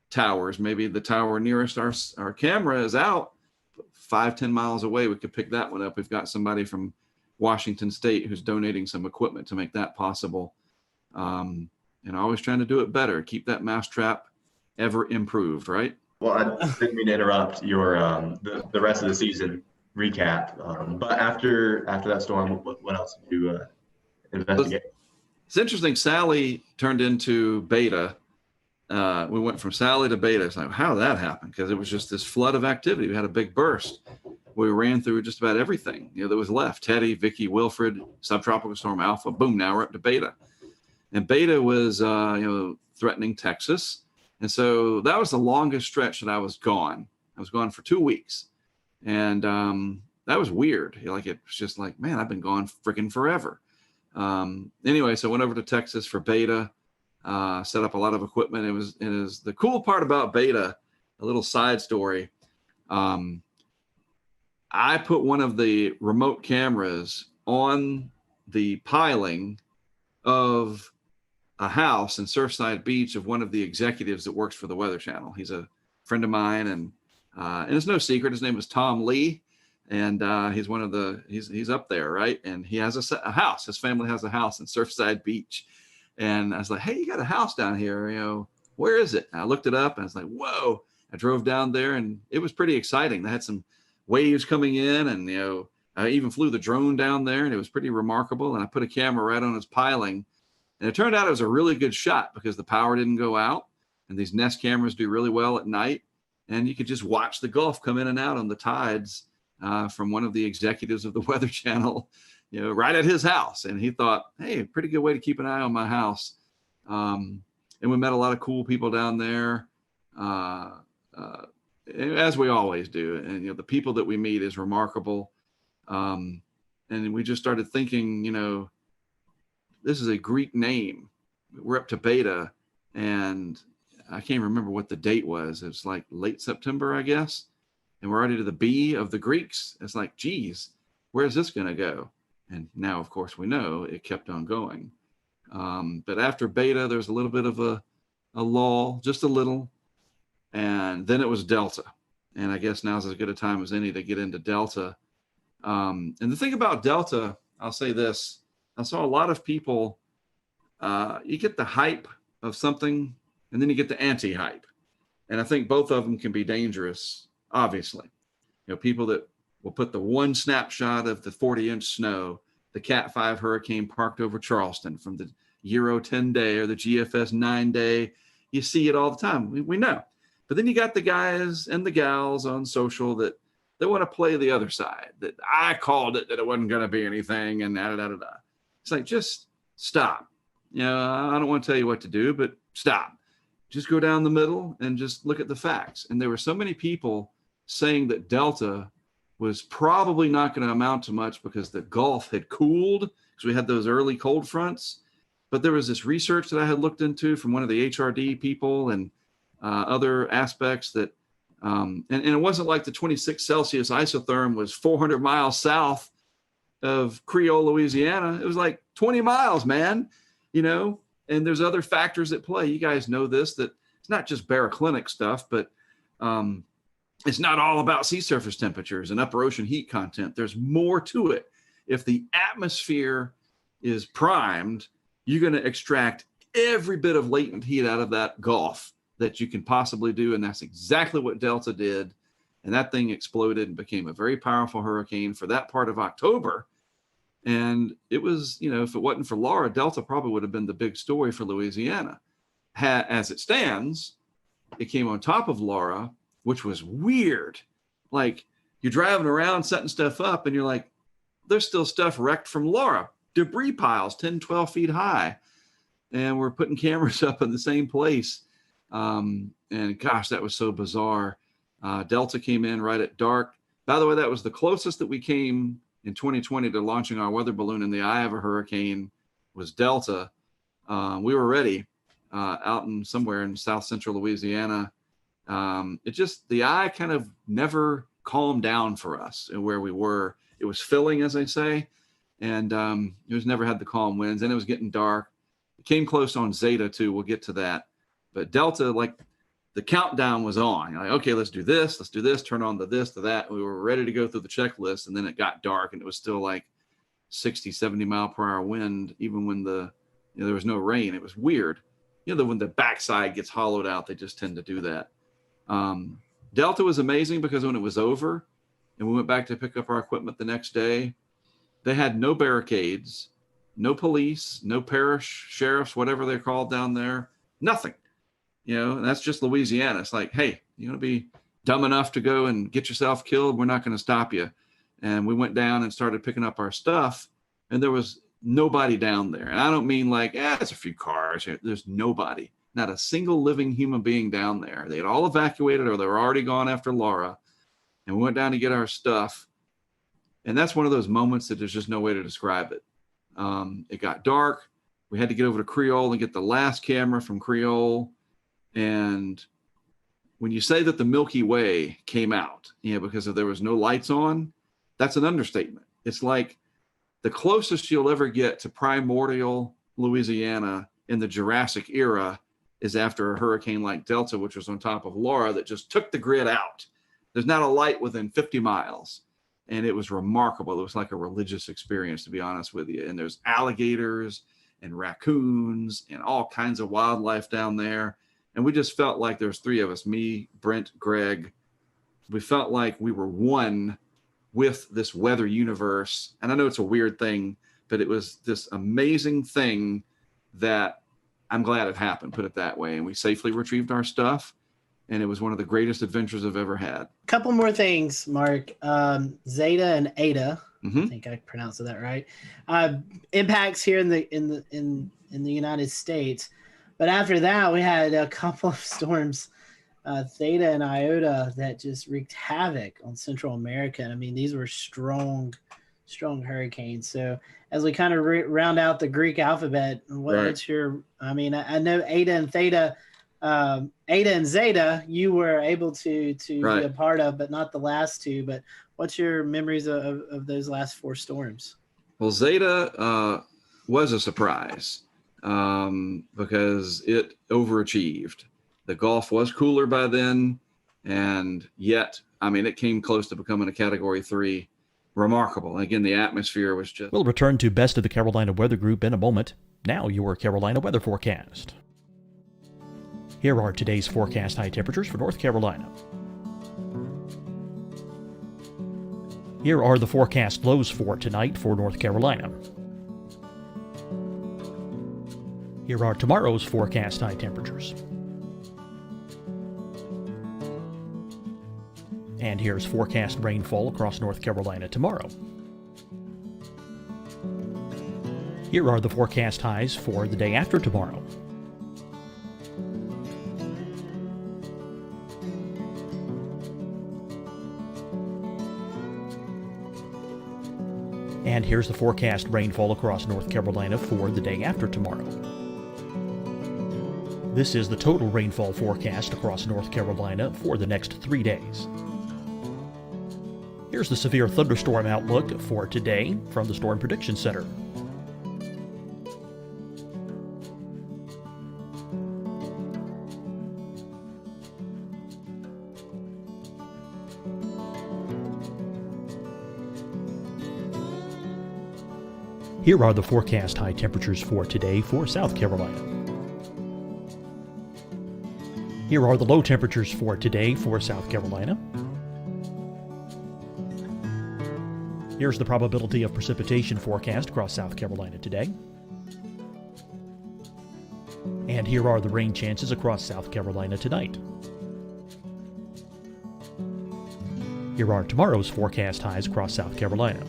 towers. Maybe the tower nearest our camera is out 5-10 miles away. We could pick that one up. We've got somebody from Washington State who's donating some equipment to make that possible. And always trying to do it better, keep that mousetrap ever improved, right? Well, I didn't mean to interrupt your the rest of the season recap. But after that storm, what else did you investigate? It's interesting. Sally turned into Beta. We went from Sally to Beta. It's like, how did that happen? Because it was just this flood of activity. We had a big burst. We ran through just about everything that was left. Teddy, Vicky, Wilfred, subtropical storm Alpha. Boom! Now we're up to Beta, and Beta was threatening Texas, and so that was the longest stretch that I was gone. I was gone for 2 weeks, and that was weird. It was just like, man, I've been gone freaking forever. Anyway, so I went over to Texas for Beta. Set up a lot of equipment. It is the cool part about Beta. A little side story. I put one of the remote cameras on the piling of a house in Surfside Beach of one of the executives that works for the Weather Channel. He's a friend of mine, and it's no secret. His name is Tom Lee, and he's one of he's up there, right? And he has a house. His family has a house in Surfside Beach. And I was like, hey, you got a house down here, where is it? And I looked it up and I was like, whoa. I drove down there and it was pretty exciting. They had some waves coming in, and, I even flew the drone down there, and it was pretty remarkable. And I put a camera right on his piling, and it turned out it was a really good shot because the power didn't go out, and these Nest cameras do really well at night. And you could just watch the Gulf come in and out on the tides from one of the executives of the Weather Channel, right at his house. And he thought, hey, pretty good way to keep an eye on my house. And we met a lot of cool people down there, as we always do. And, the people that we meet is remarkable. And we just started thinking, this is a Greek name. We're up to Beta, and I can't remember what the date was. It's like late September, I guess. And we're already to the B of the Greeks. It's like, geez, where's this going to go? And now, of course, we know it kept on going. But after Beta, there's a little bit of a lull, just a little. And then it was Delta. And I guess now's as good a time as any to get into Delta. And the thing about Delta, I'll say this, I saw a lot of people, you get the hype of something and then you get the anti-hype. And I think both of them can be dangerous, obviously. People that will put the one snapshot of the 40-inch snow, the Cat 5 hurricane parked over Charleston from the Euro 10 day or the GFS 9 day. You see it all the time. We know. But then you got the guys and the gals on social that they want to play the other side, that I called it, that it wasn't going to be anything, and da-da-da-da-da. It's like, just stop. I don't want to tell you what to do, but stop. Just go down the middle and just look at the facts. And there were so many people saying that Delta was probably not going to amount to much because the Gulf had cooled, because we had those early cold fronts. But there was this research that I had looked into from one of the HRD people and other aspects that, and it wasn't like the 26 Celsius isotherm was 400 miles south of Creole, Louisiana. It was like 20 miles, man, and there's other factors at play. You guys know this, that it's not just baroclinic stuff, but it's not all about sea surface temperatures and upper ocean heat content. There's more to it. If the atmosphere is primed, you're going to extract every bit of latent heat out of that Gulf that you can possibly do. And that's exactly what Delta did. And that thing exploded and became a very powerful hurricane for that part of October. And it was, if it wasn't for Laura, Delta probably would have been the big story for Louisiana. As it stands, it came on top of Laura, which was weird. Like, you're driving around setting stuff up and you're like, there's still stuff wrecked from Laura. Debris piles 10, 12 feet high. And we're putting cameras up in the same place. And gosh, that was so bizarre. Delta came in right at dark. By the way, that was the closest that we came in 2020 to launching our weather balloon in the eye of a hurricane, was Delta. We were ready out in somewhere in South Central Louisiana. The eye kind of never calmed down for us where we were. It was filling, as I say, and it was never had the calm winds, and it was getting dark. It came close on Zeta too. We'll get to that. But Delta, like, the countdown was on. You're like, okay, let's do this, turn on the this, to that. We were ready to go through the checklist, and then it got dark, and it was still like 60, 70 mile per hour wind, even when there was no rain. It was weird. When the backside gets hollowed out, they just tend to do that. Delta was amazing because when it was over and we went back to pick up our equipment the next day, they had no barricades, no police, no parish sheriffs, whatever they're called down there, nothing. And that's just Louisiana. It's like, hey, you want to be dumb enough to go and get yourself killed? We're not going to stop you. And we went down and started picking up our stuff, and there was nobody down there. And I don't mean like, it's a few cars. There's nobody, not a single living human being down there. They had all evacuated or they were already gone after Laura. And we went down to get our stuff. And that's one of those moments that there's just no way to describe it. It got dark. We had to get over to Creole and get the last camera from Creole. And when you say that the Milky Way came out, because there was no lights on, that's an understatement. It's like the closest you'll ever get to primordial Louisiana in the Jurassic era is after a hurricane like Delta, which was on top of Laura, that just took the grid out. There's not a light within 50 miles. And it was remarkable. It was like a religious experience, to be honest with you. And there's alligators and raccoons and all kinds of wildlife down there. And we just felt like there's three of us, me, Brent, Greg. We felt like we were one with this weather universe. And I know it's a weird thing, but it was this amazing thing that I'm glad it happened, put it that way. And we safely retrieved our stuff. And it was one of the greatest adventures I've ever had. Couple more things, Mark. Zeta and Eta, Mm-hmm. I think I pronounced that right. Impacts here in the United States. But after that, we had a couple of storms, Theta and Iota, that just wreaked havoc on Central America. I mean, these were strong hurricanes. So as we kind of round out the Greek alphabet, what's your? I mean, I know Eta and Theta, Eta and Zeta, you were able to be a part of, but not the last two. But what's your memories of those last four storms? Well, Zeta was a surprise. Because it overachieved. The Gulf was cooler by then, and yet, I mean, it came close to becoming a Category 3. remarkable. Again, the atmosphere was just... We'll return to Best of the Carolina Weather Group in a moment. Now, your Carolina weather forecast. Here are today's forecast high temperatures for North Carolina. Here are the forecast lows for tonight for North Carolina. Here are tomorrow's forecast high temperatures. And here's forecast rainfall across North Carolina tomorrow. Here are the forecast highs for the day after tomorrow. And here's the forecast rainfall across North Carolina for the day after tomorrow. This is the total rainfall forecast across North Carolina for the next 3 days. Here's the severe thunderstorm outlook for today from the Storm Prediction Center. Here are the forecast high temperatures for today for South Carolina. Here are the low temperatures for today for South Carolina. Here's the probability of precipitation forecast across South Carolina today. And here are the rain chances across South Carolina tonight. Here are tomorrow's forecast highs across South Carolina.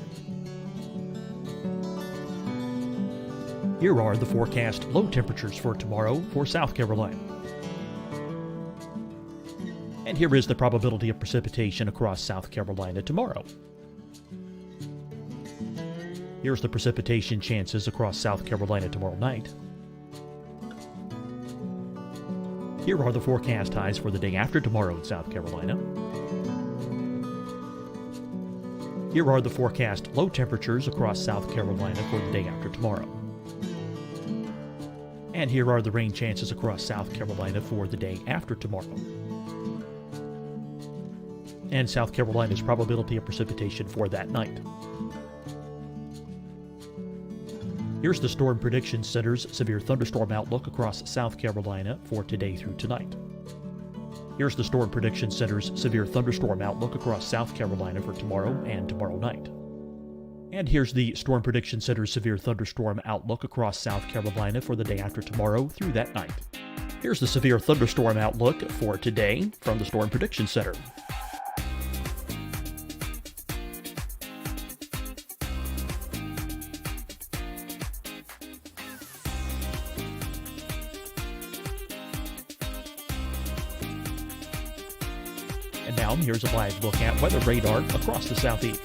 Here are the forecast low temperatures for tomorrow for South Carolina. And here is the probability of precipitation across South Carolina tomorrow. Here's the precipitation chances across South Carolina tomorrow night. Here are the forecast highs for the day after tomorrow in South Carolina. Here are the forecast low temperatures across South Carolina for the day after tomorrow. And here are the rain chances across South Carolina for the day after tomorrow. And South Carolina's probability of precipitation for that night. Here's the Storm Prediction Center's severe thunderstorm outlook across South Carolina for today through tonight. Here's the Storm Prediction Center's severe thunderstorm outlook across South Carolina for tomorrow and tomorrow night. And here's the Storm Prediction Center's severe thunderstorm outlook across South Carolina for the day after tomorrow through that night. Here's the severe thunderstorm outlook for today from the Storm Prediction Center. And now here's a live look at weather radar across the southeast.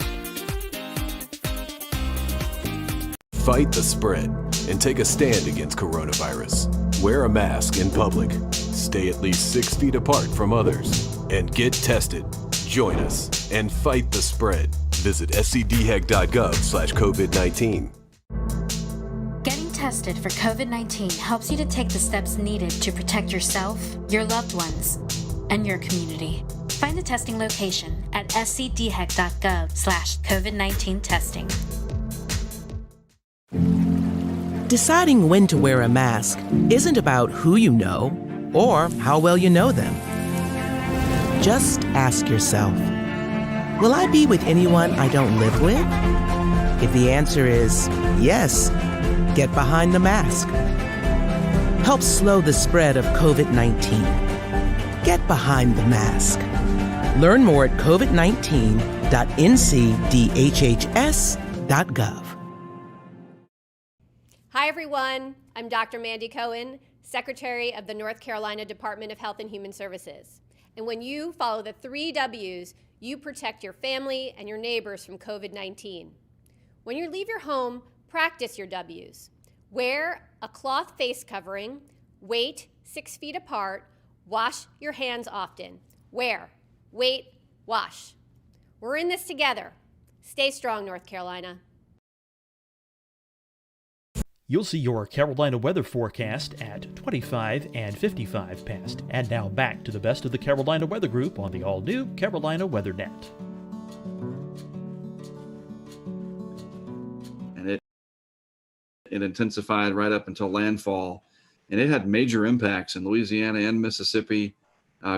Fight the spread and take a stand against coronavirus. Wear a mask in public. Stay at least 6 feet apart from others. And get tested. Join us and fight the spread. Visit scdhec.gov/COVID-19. Getting tested for COVID-19 helps you to take the steps needed to protect yourself, your loved ones, and your community. Find the testing location at scdhec.gov/COVID-19 testing. Deciding when to wear a mask isn't about who you know or how well you know them. Just ask yourself, will I be with anyone I don't live with? If the answer is yes, get behind the mask. Help slow the spread of COVID-19. Get behind the mask. Learn more at covid19.ncdhhs.gov. Hi, everyone. I'm Dr. Mandy Cohen, Secretary of the North Carolina Department of Health and Human Services. And when you follow the 3 W's, you protect your family and your neighbors from COVID-19. When you leave your home, practice your W's. Wear a cloth face covering, wait 6 feet apart, wash your hands often. Wear, wait, wash. We're in this together. Stay strong, North Carolina. You'll see your Carolina weather forecast at 25 and 55 past. And now back to the best of the Carolina Weather Group on the all-new Carolina Weather Net. it intensified right up until landfall, and it had major impacts in Louisiana and Mississippi.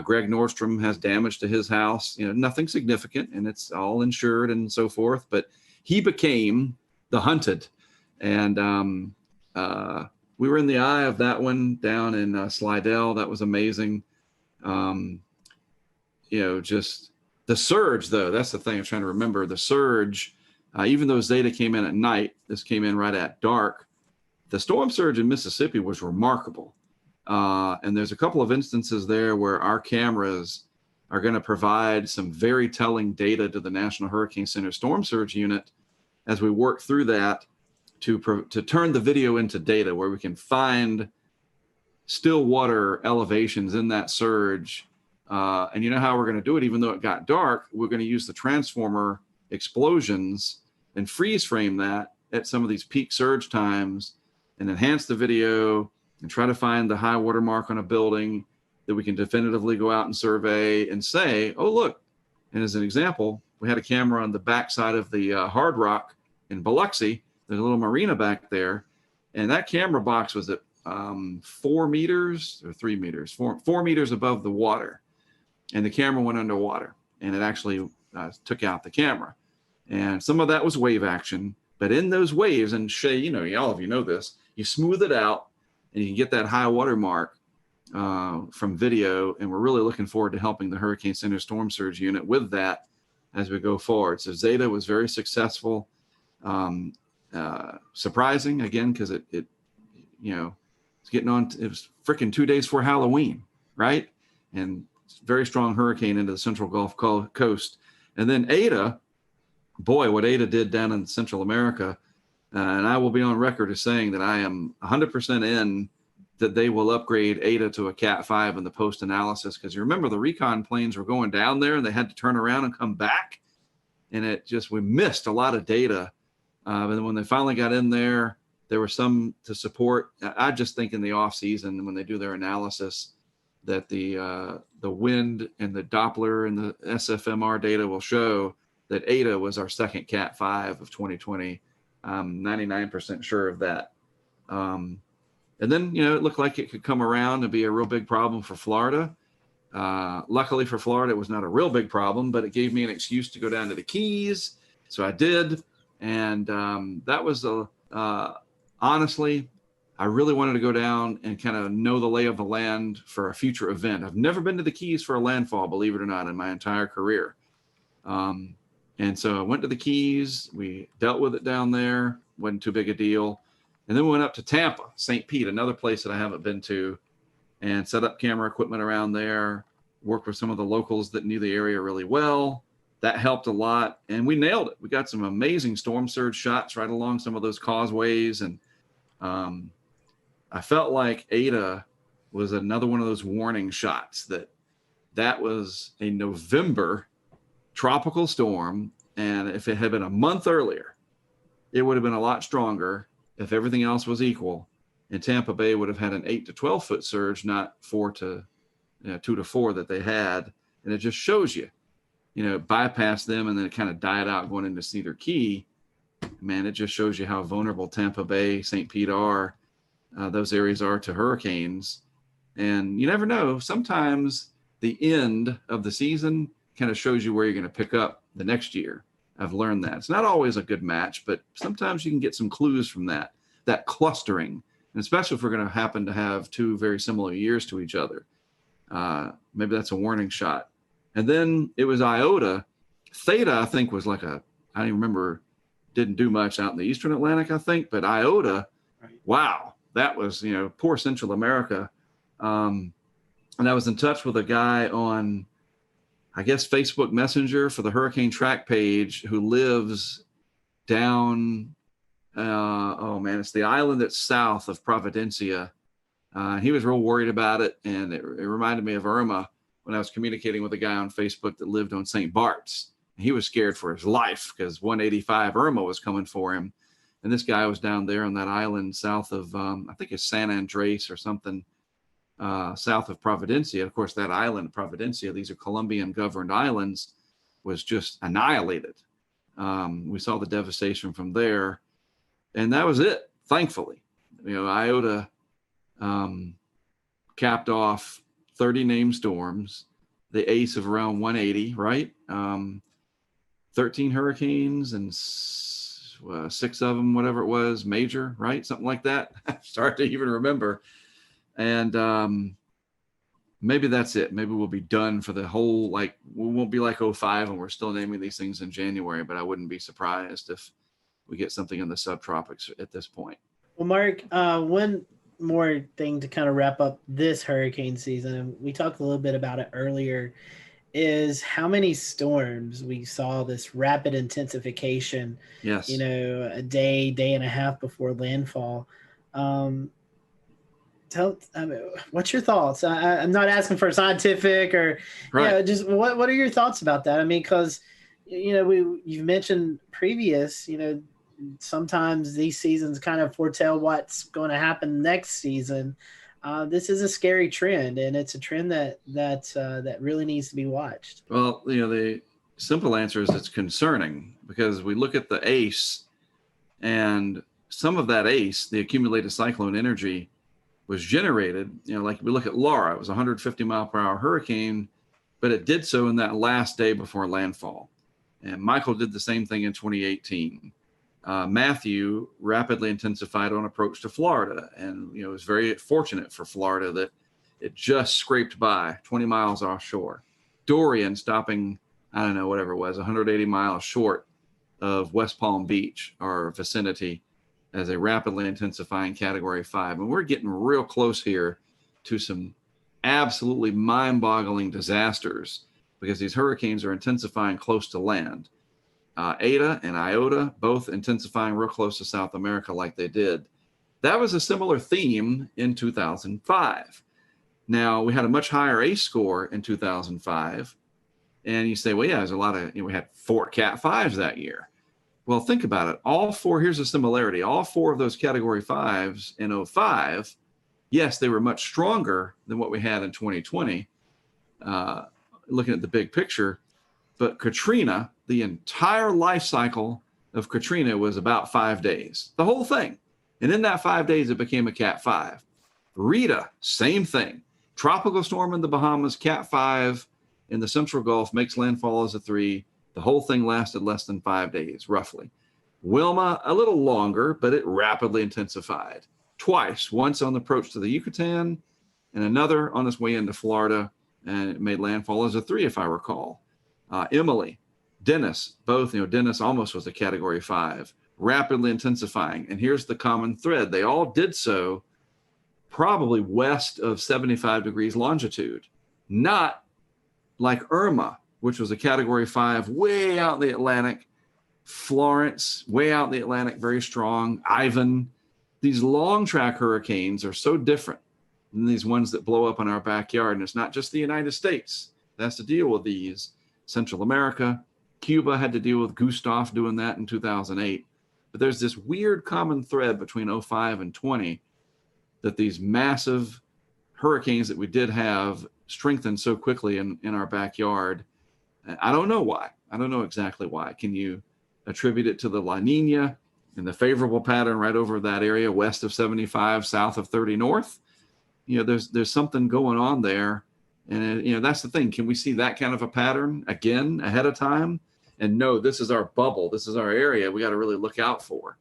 Greg Nordstrom has damage to his house, nothing significant, and it's all insured and so forth, but he became the hunted. And we were in the eye of that one down in Slidell. That was amazing. Just the surge, though, that's the thing I'm trying to remember. The surge, even though Zeta came in at night, this came in right at dark. The storm surge in Mississippi was remarkable. And there's a couple of instances there where our cameras are going to provide some very telling data to the National Hurricane Center Storm Surge Unit as we work through that to turn the video into data where we can find still water elevations in that surge. And you know how we're going to do it, even though it got dark, we're going to use the transformer explosions and freeze frame that at some of these peak surge times and enhance the video and try to find the high water mark on a building that we can definitively go out and survey and say, oh, look. And as an example, we had a camera on the backside of the Hard Rock in Biloxi. There's a little marina back there. And that camera box was at 4 meters or 3 meters, 4 meters above the water. And the camera went underwater, and it actually took out the camera. And some of that was wave action. But in those waves, and Shay, all of you know this, you smooth it out, and you can get that high water mark from video. And we're really looking forward to helping the Hurricane Center Storm Surge Unit with that as we go forward. So Zeta was very successful, surprising again, because it's getting on. It was freaking 2 days before Halloween, right? And very strong hurricane into the Central Gulf Coast. And then Ada, boy, what Ada did down in Central America. And I will be on record as saying that I am 100% in that they will upgrade Ada to a Cat 5 in the post-analysis. Because you remember the recon planes were going down there and they had to turn around and come back. And we missed a lot of data. And when they finally got in there, there were some to support. I just think in the off season, when they do their analysis, that the wind and the Doppler and the SFMR data will show that Ada was our second Cat 5 of 2020. I'm 99% sure of that. And then, it looked like it could come around and be a real big problem for Florida. Luckily for Florida, it was not a real big problem, but it gave me an excuse to go down to the Keys. So I did. And that was, honestly, I really wanted to go down and kind of know the lay of the land for a future event. I've never been to the Keys for a landfall, believe it or not, in my entire career. And so I went to the Keys. We dealt with it down there. Wasn't too big a deal. And then we went up to Tampa, St. Pete, another place that I haven't been to, and set up camera equipment around there, worked with some of the locals that knew the area really well. That helped a lot. And we nailed it. We got some amazing storm surge shots right along some of those causeways. And I felt like Ada was another one of those warning shots that was a November tropical storm. And if it had been a month earlier, it would have been a lot stronger if everything else was equal. And Tampa Bay would have had an 8 to 12 foot surge, not 2 to 4 that they had. And it just shows you, bypass them and then it kind of died out going into Cedar Key. Man, it just shows you how vulnerable Tampa Bay, St. Pete are. Those areas are to hurricanes. And you never know. Sometimes the end of the season kind of shows you where you're going to pick up the next year. I've learned that. It's not always a good match, but sometimes you can get some clues from that clustering, and especially if we're going to happen to have 2 very similar years to each other. Maybe that's a warning shot. And then it was Iota. Theta, I think, was I don't even remember, didn't do much out in the Eastern Atlantic, I think, but Iota, wow, that was, poor Central America. And I was in touch with a guy on, I guess, Facebook Messenger for the Hurricane Track page who lives down, it's the island that's south of Providencia. He was real worried about it, and it reminded me of Irma when I was communicating with a guy on Facebook that lived on St. Bart's. He was scared for his life because 185 Irma was coming for him. And this guy was down there on that island south of, I think it's San Andres or something, south of Providencia. Of course, that island, Providencia, these are Colombian-governed islands, was just annihilated. We saw the devastation from there. And that was it thankfully, Iota capped off 30 named storms, the ace of around 180, right? 13 hurricanes and 6 of them, whatever it was, major, right? Something like that. Start to even remember. And maybe that's it. Maybe we'll be done for the whole, we won't be like 05 and we're still naming these things in January, but I wouldn't be surprised if we get something in the subtropics at this point. Well, Mark, one more thing to kind of wrap up this hurricane season, and we talked a little bit about it earlier, is how many storms we saw this rapid intensification. Yes. A day and a half before landfall. What's your thoughts? I'm not asking for scientific or, right. Just what are your thoughts about that? I mean, because, you've mentioned previous, sometimes these seasons kind of foretell what's going to happen next season. This is a scary trend, and it's a trend that really needs to be watched. Well, the simple answer is it's concerning, because we look at the ACE, and some of that ACE, the accumulated cyclone energy, was generated, like we look at Laura, it was a 150 mile per hour hurricane, but it did so in that last day before landfall. And Michael did the same thing in 2018. Matthew rapidly intensified on approach to Florida. And, it was very fortunate for Florida that it just scraped by 20 miles offshore. Dorian stopping, I don't know, whatever it was, 180 miles short of West Palm Beach, our vicinity, as a rapidly intensifying Category 5. And we're getting real close here to some absolutely mind-boggling disasters, because these hurricanes are intensifying close to land. Eta and Iota both intensifying real close to South America like they did. That was a similar theme in 2005. Now, we had a much higher ACE score in 2005. And you say, well, yeah, there's a lot of, we had 4 Cat 5s that year. Well, think about it. Here's a similarity. All 4 of those Category 5s in 05, yes, they were much stronger than what we had in 2020, looking at the big picture. But Katrina, the entire life cycle of Katrina was about 5 days, the whole thing. And in that 5 days, it became a Cat 5. Rita, same thing. Tropical storm in the Bahamas, Cat 5 in the Central Gulf, makes landfall as a 3. The whole thing lasted less than 5 days, roughly. Wilma, a little longer, but it rapidly intensified. Twice, once on the approach to the Yucatan and another on its way into Florida, and it made landfall as a 3, if I recall. Emily, Dennis, both, Dennis almost was a Category 5, rapidly intensifying. And here's the common thread. They all did so probably west of 75 degrees longitude, not like Irma, which was a Category 5 way out in the Atlantic. Florence, way out in the Atlantic, very strong. Ivan. These long track hurricanes are so different than these ones that blow up in our backyard. And it's not just the United States that has to deal with these. Central America, Cuba had to deal with Gustav doing that in 2008. But there's this weird common thread between 05 and 20 that these massive hurricanes that we did have strengthened so quickly in our backyard. I don't know why. I don't know exactly why. Can you attribute it to the La Nina and the favorable pattern right over that area west of 75, south of 30 north? There's something going on there. And, that's the thing. Can we see that kind of a pattern again ahead of time? And no, this is our bubble. This is our area we got to really look out for.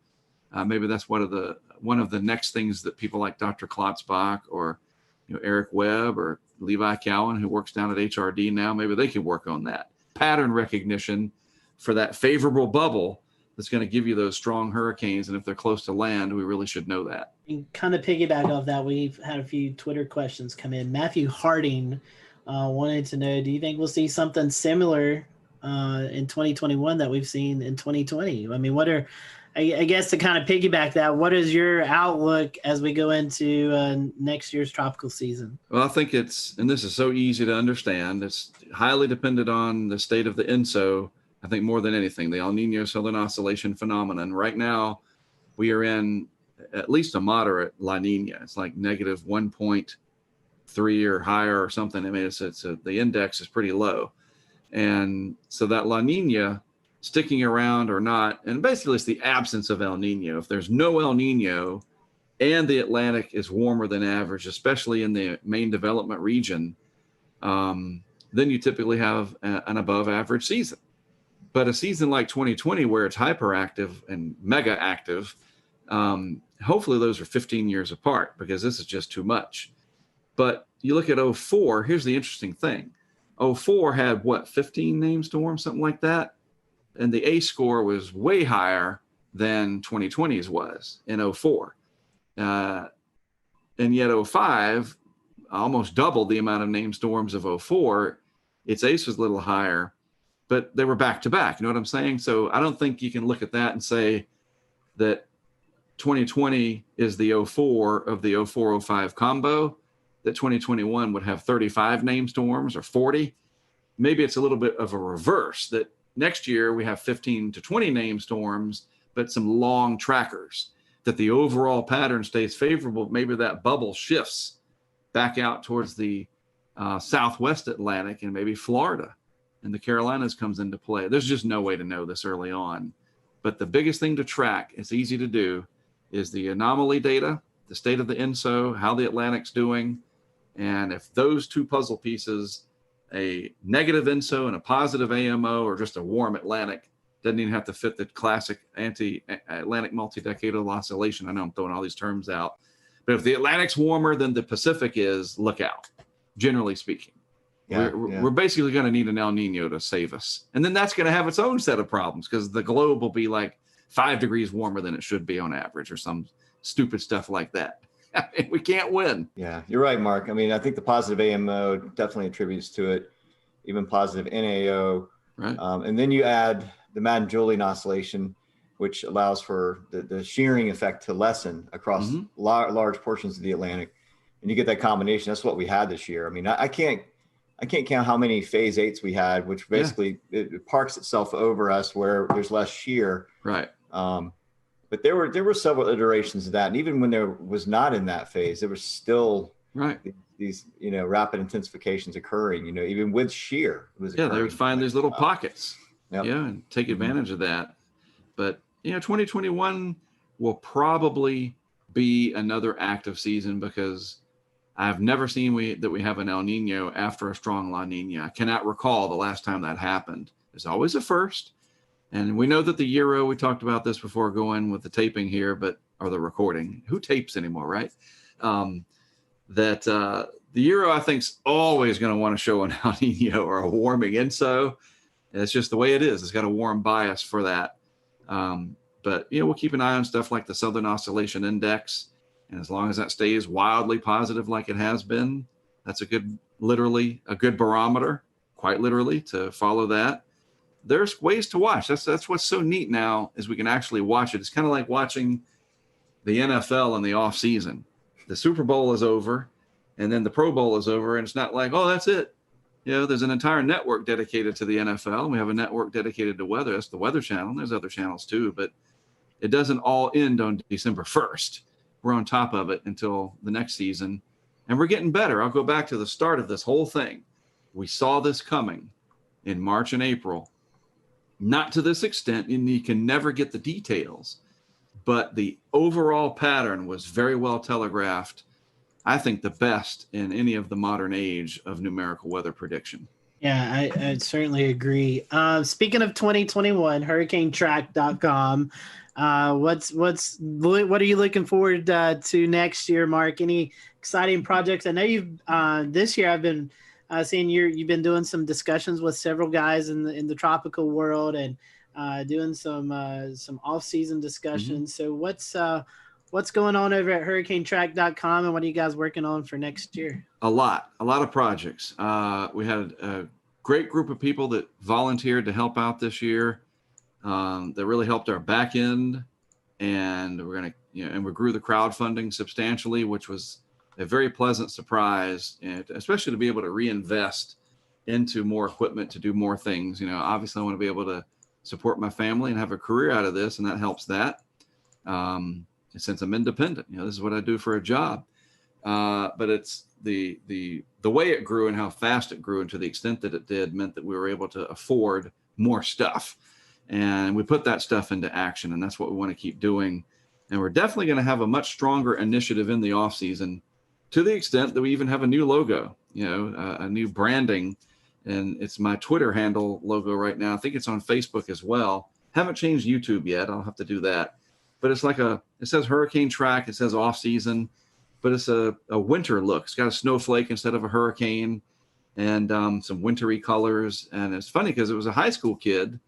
Maybe that's one of the next things that people like Dr. Klotzbach or Eric Webb or Levi Cowan, who works down at HRD now, maybe they can work on that pattern recognition for that favorable bubble that's going to give you those strong hurricanes. And if they're close to land, we really should know that. And kind of piggyback off that, we've had a few Twitter questions come in. Matthew Harding wanted to know, do you think we'll see something similar in 2021 that we've seen in 2020? I mean, I guess to kind of piggyback that, what is your outlook as we go into next year's tropical season? Well, I think and this is so easy to understand, it's highly dependent on the state of the ENSO. I think more than anything, the El Nino Southern Oscillation phenomenon. Right now, we are in at least a moderate La Nina. It's like negative 1.3 or higher or something. I mean, the index is pretty low. And so that La Nina sticking around or not. And basically it's the absence of El Nino. If there's no El Nino and the Atlantic is warmer than average, especially in the main development region, then you typically have an above average season. But a season like 2020, where it's hyperactive and mega active, hopefully those are 15 years apart, because this is just too much. But you look at 04, here's the interesting thing. 04 had what, 15 named storms, something like that? And the A score was way higher than 2020's was in 04. And yet 05, almost doubled the amount of named storms of 04. Its ACE was a little higher, but they were back to back. You know what I'm saying? So I don't think you can look at that and say that 2020 is the 04 of the 04-05 combo, that 2021 would have 35 named storms or 40. Maybe it's a little bit of a reverse, that next year we have 15 to 20 named storms, but some long trackers, that the overall pattern stays favorable. Maybe that bubble shifts back out towards the Southwest Atlantic and maybe Florida and the Carolinas comes into play. There's just no way to know this early on. But the biggest thing to track, it's easy to do, is the anomaly data, the state of the INSO, how the Atlantic's doing. And if those two puzzle pieces, a negative INSO and a positive AMO, or just a warm Atlantic, doesn't even have to fit the classic anti-Atlantic multi-decadal oscillation. I know I'm throwing all these terms out. But if the Atlantic's warmer than the Pacific is, look out, generally speaking. We're basically going to need an El Nino to save us. And then that's going to have its own set of problems, because the globe will be like 5 degrees warmer than it should be on average, or some stupid stuff like that. I mean, we can't win. Yeah, you're right, Mark. I mean, I think the positive AMO definitely attributes to it, even positive NAO. Right. And then you add the Madden-Julian oscillation, which allows for the shearing effect to lessen across large portions of the Atlantic. And you get that combination. That's what we had this year. I mean, I can't count how many phase 8s we had, which basically it parks itself over us where there's less shear. Right. But there were several iterations of that. And even when there was not in that phase, there was still these, rapid intensifications occurring, even with shear. They would find these little pockets. And take advantage of that. But, 2021 will probably be another active season, because I've never seen that we have an El Nino after a strong La Nina. I cannot recall the last time that happened. There's always a first. And we know that the Euro, we talked about this before going with the taping here, or the recording. Who tapes anymore, right? The Euro, I think, is always going to want to show an El Nino or a warming INSO. It's just the way it is. It's got a warm bias for that. But we'll keep an eye on stuff like the Southern Oscillation Index. And as long as that stays wildly positive like it has been, that's literally a good barometer, quite literally, to follow that. There's ways to watch. That's what's so neat now, is we can actually watch it. It's kind of like watching the NFL in the off season. The Super Bowl is over, and then the Pro Bowl is over, and it's not like, oh, that's it. There's an entire network dedicated to the NFL. We have a network dedicated to weather. That's the Weather Channel. There's other channels too, but it doesn't all end on December 1st. We're on top of it until the next season, and we're getting better. I'll go back to the start of this whole thing. We saw this coming in March and April, not to this extent, and you can never get the details, but the overall pattern was very well telegraphed. I think the best in any of the modern age of numerical weather prediction. Yeah, I certainly agree. Speaking of 2021, hurricanetrack.com. What are you looking forward to next year, Mark? Any exciting projects? I know you've this year I've been seeing you've been doing some discussions with several guys in the tropical world, and doing some off-season discussions. So what's going on over at hurricanetrack.com, and what are you guys working on for next year? A lot of projects. We had a great group of people that volunteered to help out this year. That really helped our back end, and and we grew the crowdfunding substantially, which was a very pleasant surprise, and especially to be able to reinvest into more equipment to do more things. Obviously I want to be able to support my family and have a career out of this, and that helps that. Since I'm independent, this is what I do for a job. But it's the way it grew and how fast it grew, and to the extent that it did, meant that we were able to afford more stuff. And we put that stuff into action, and that's what we want to keep doing. And we're definitely going to have a much stronger initiative in the off season, to the extent that we even have a new logo, a new branding. And it's my Twitter handle logo right now. I think it's on Facebook as well. Haven't changed YouTube yet. I'll have to do that. But it's like it says hurricane track. It says off season, but it's a winter look. It's got a snowflake instead of a hurricane, and some wintry colors. And it's funny because it was a high school kid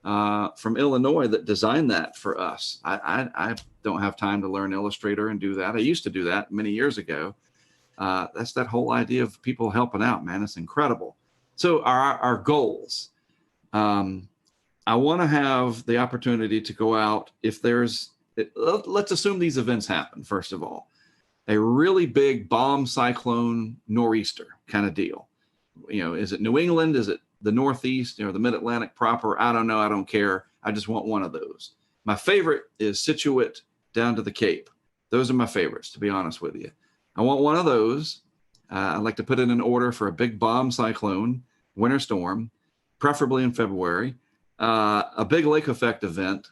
from Illinois that designed that for us. I don't have time to learn Illustrator and do that. I used to do that many years ago. That's that whole idea of people helping out, man. It's incredible. So our goals, I want to have the opportunity to go out if let's assume these events happen. First of all, a really big bomb cyclone nor'easter kind of deal. Is it New England? Is it the Northeast or the Mid-Atlantic proper? I don't know. I don't care. I just want one of those. My favorite is Situate down to the Cape. Those are my favorites, to be honest with you. I want one of those. I'd like to put in an order for a big bomb cyclone, winter storm, preferably in February, a big lake effect event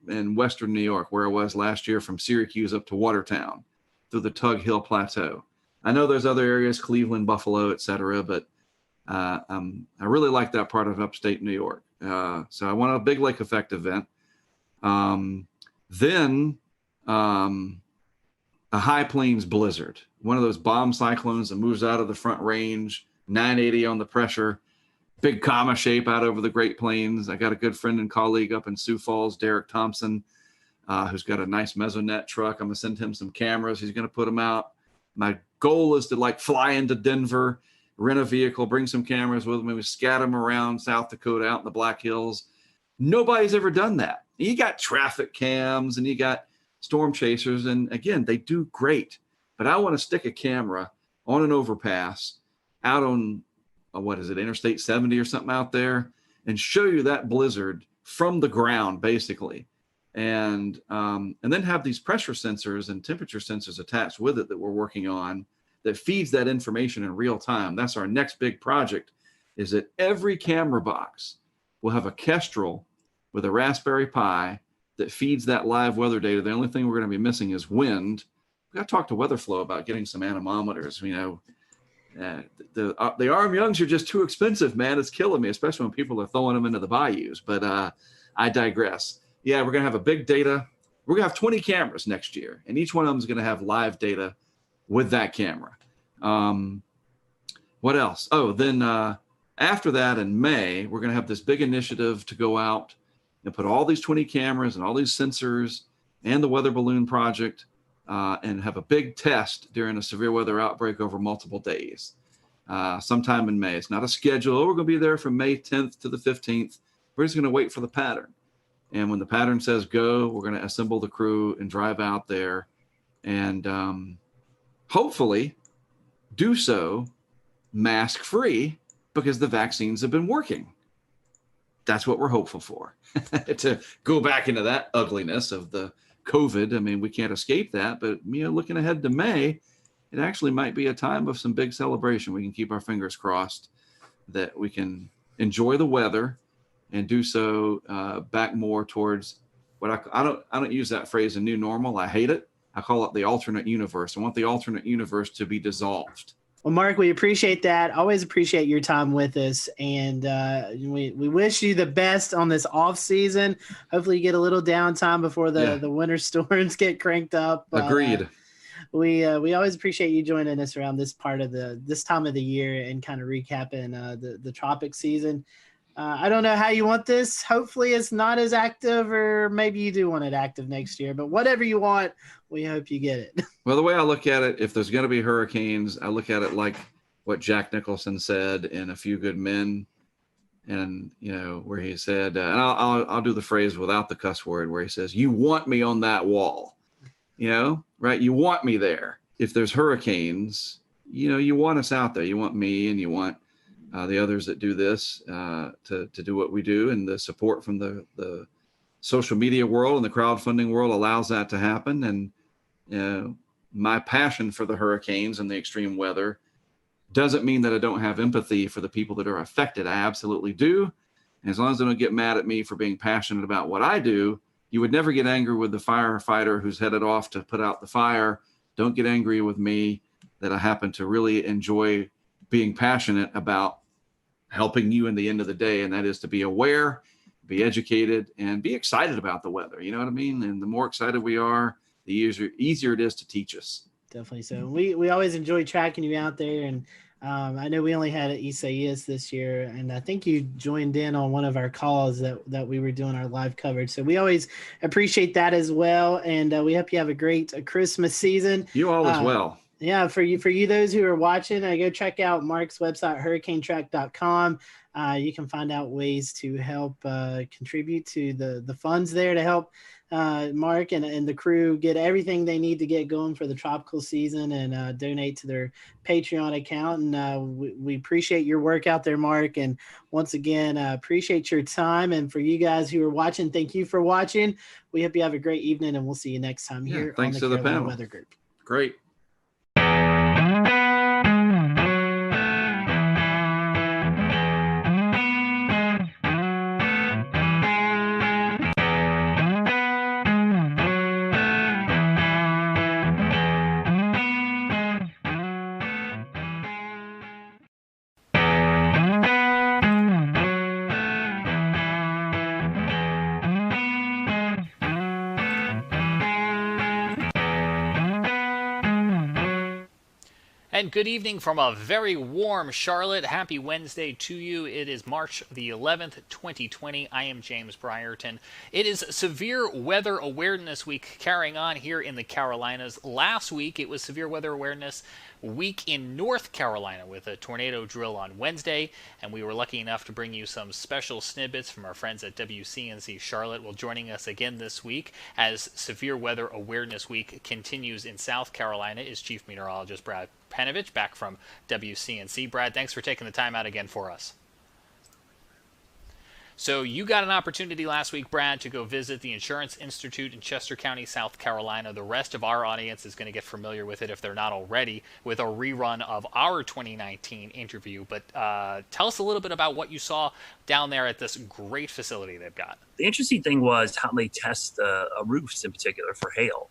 in Western New York, where I was last year from Syracuse up to Watertown through the Tug Hill Plateau. I know there's other areas, Cleveland, Buffalo, et cetera, but I really like that part of upstate New York. So I want a big lake effect event. Then a high plains blizzard, one of those bomb cyclones that moves out of the Front Range, 980 on the pressure, big comma shape out over the Great Plains. I got a good friend and colleague up in Sioux Falls, Derek Thompson, who's got a nice Mesonet truck. I'm gonna send him some cameras. He's gonna put them out. My goal is to fly into Denver, rent a vehicle, bring some cameras with me. We scatter them around South Dakota, out in the Black Hills. Nobody's ever done that. You got traffic cams and you got storm chasers, and again, they do great. But I want to stick a camera on an overpass out on Interstate 70 or something out there, and show you that blizzard from the ground, basically, and then have these pressure sensors and temperature sensors attached with it that we're working on that feeds that information in real time. That's our next big project, is that every camera box will have a Kestrel with a Raspberry Pi that feeds that live weather data. The only thing we're going to be missing is wind. We got to talk to WeatherFlow about getting some anemometers. The arm youngs are just too expensive, man. It's killing me, especially when people are throwing them into the bayous. But I digress. Yeah, we're going to have a big data. We're going to have 20 cameras next year, and each one of them is going to have live data with that camera. What else? Oh, then after that in May, we're going to have this big initiative to go out and put all these 20 cameras and all these sensors and the weather balloon project and have a big test during a severe weather outbreak over multiple days, sometime in May. It's not a schedule. We're going to be there from May 10th to the 15th. We're just going to wait for the pattern. And when the pattern says go, we're going to assemble the crew and drive out there and hopefully do so mask free, because the vaccines have been working. That's what we're hopeful for. To go back into that ugliness of the COVID. I mean, we can't escape that, but looking ahead to May, it actually might be a time of some big celebration. We can keep our fingers crossed that we can enjoy the weather and do so back more towards what I don't use that phrase, a new normal. I hate it. I call it the alternate universe. I want the alternate universe to be dissolved. Well, Mark, we appreciate that. Always appreciate your time with us. And we wish you the best on this off season. Hopefully you get a little downtime before the winter storms get cranked up. Agreed. We always appreciate you joining us around this part of this time of the year and kind of recapping the tropic season. I don't know how you want this. Hopefully it's not as active, or maybe you do want it active next year, but whatever you want, we hope you get it. Well, the way I look at it, if there's going to be hurricanes, I look at it like what Jack Nicholson said in A Few Good Men. And, where he said, and I'll do the phrase without the cuss word, where he says, you want me on that wall, right? You want me there. If there's hurricanes, you want us out there. You want me, and you want the others that do this to do what we do, and the support from the social media world and the crowdfunding world allows that to happen. And my passion for the hurricanes and the extreme weather doesn't mean that I don't have empathy for the people that are affected. I absolutely do. And as long as they don't get mad at me for being passionate about what I do, you would never get angry with the firefighter who's headed off to put out the fire. Don't get angry with me that I happen to really enjoy being passionate about helping you in the end of the day. And that is to be aware, be educated, and be excited about the weather. You know what I mean? And the more excited we are, the easier it is to teach us. Definitely so. We always enjoy tracking you out there. And I know we only had Isaias this year, and I think you joined in on one of our calls that we were doing our live coverage. So we always appreciate that as well. And we hope you have a great Christmas season. You all as well. Yeah, for you those who are watching, go check out Mark's website, hurricanetrack.com. You can find out ways to help contribute to the funds there to help Mark and the crew get everything they need to get going for the tropical season, and donate to their Patreon account. And we appreciate your work out there, Mark. And once again, appreciate your time. And for you guys who are watching, thank you for watching. We hope you have a great evening, and we'll see you next time here thanks on the to Carolina panel. Weather Group. Great. And good evening from a very warm Charlotte. Happy Wednesday to you. It is March the 11th, 2020. I am James Brierton. It is Severe Weather Awareness Week carrying on here in the Carolinas. Last week, it was Severe Weather Awareness Week in North Carolina with a tornado drill on Wednesday, and we were lucky enough to bring you some special snippets from our friends at WCNC Charlotte. Well, joining us again this week as Severe Weather Awareness Week continues in South Carolina is Chief Meteorologist Brad Panovich back from WCNC. Brad, thanks for taking the time out again for us. So you got an opportunity last week, Brad, to go visit the Insurance Institute in Chester County, South Carolina. The rest of our audience is going to get familiar with it if they're not already, with a rerun of our 2019 interview. But tell us a little bit about what you saw down there at this great facility they've got. The interesting thing was how they test roofs in particular for hail.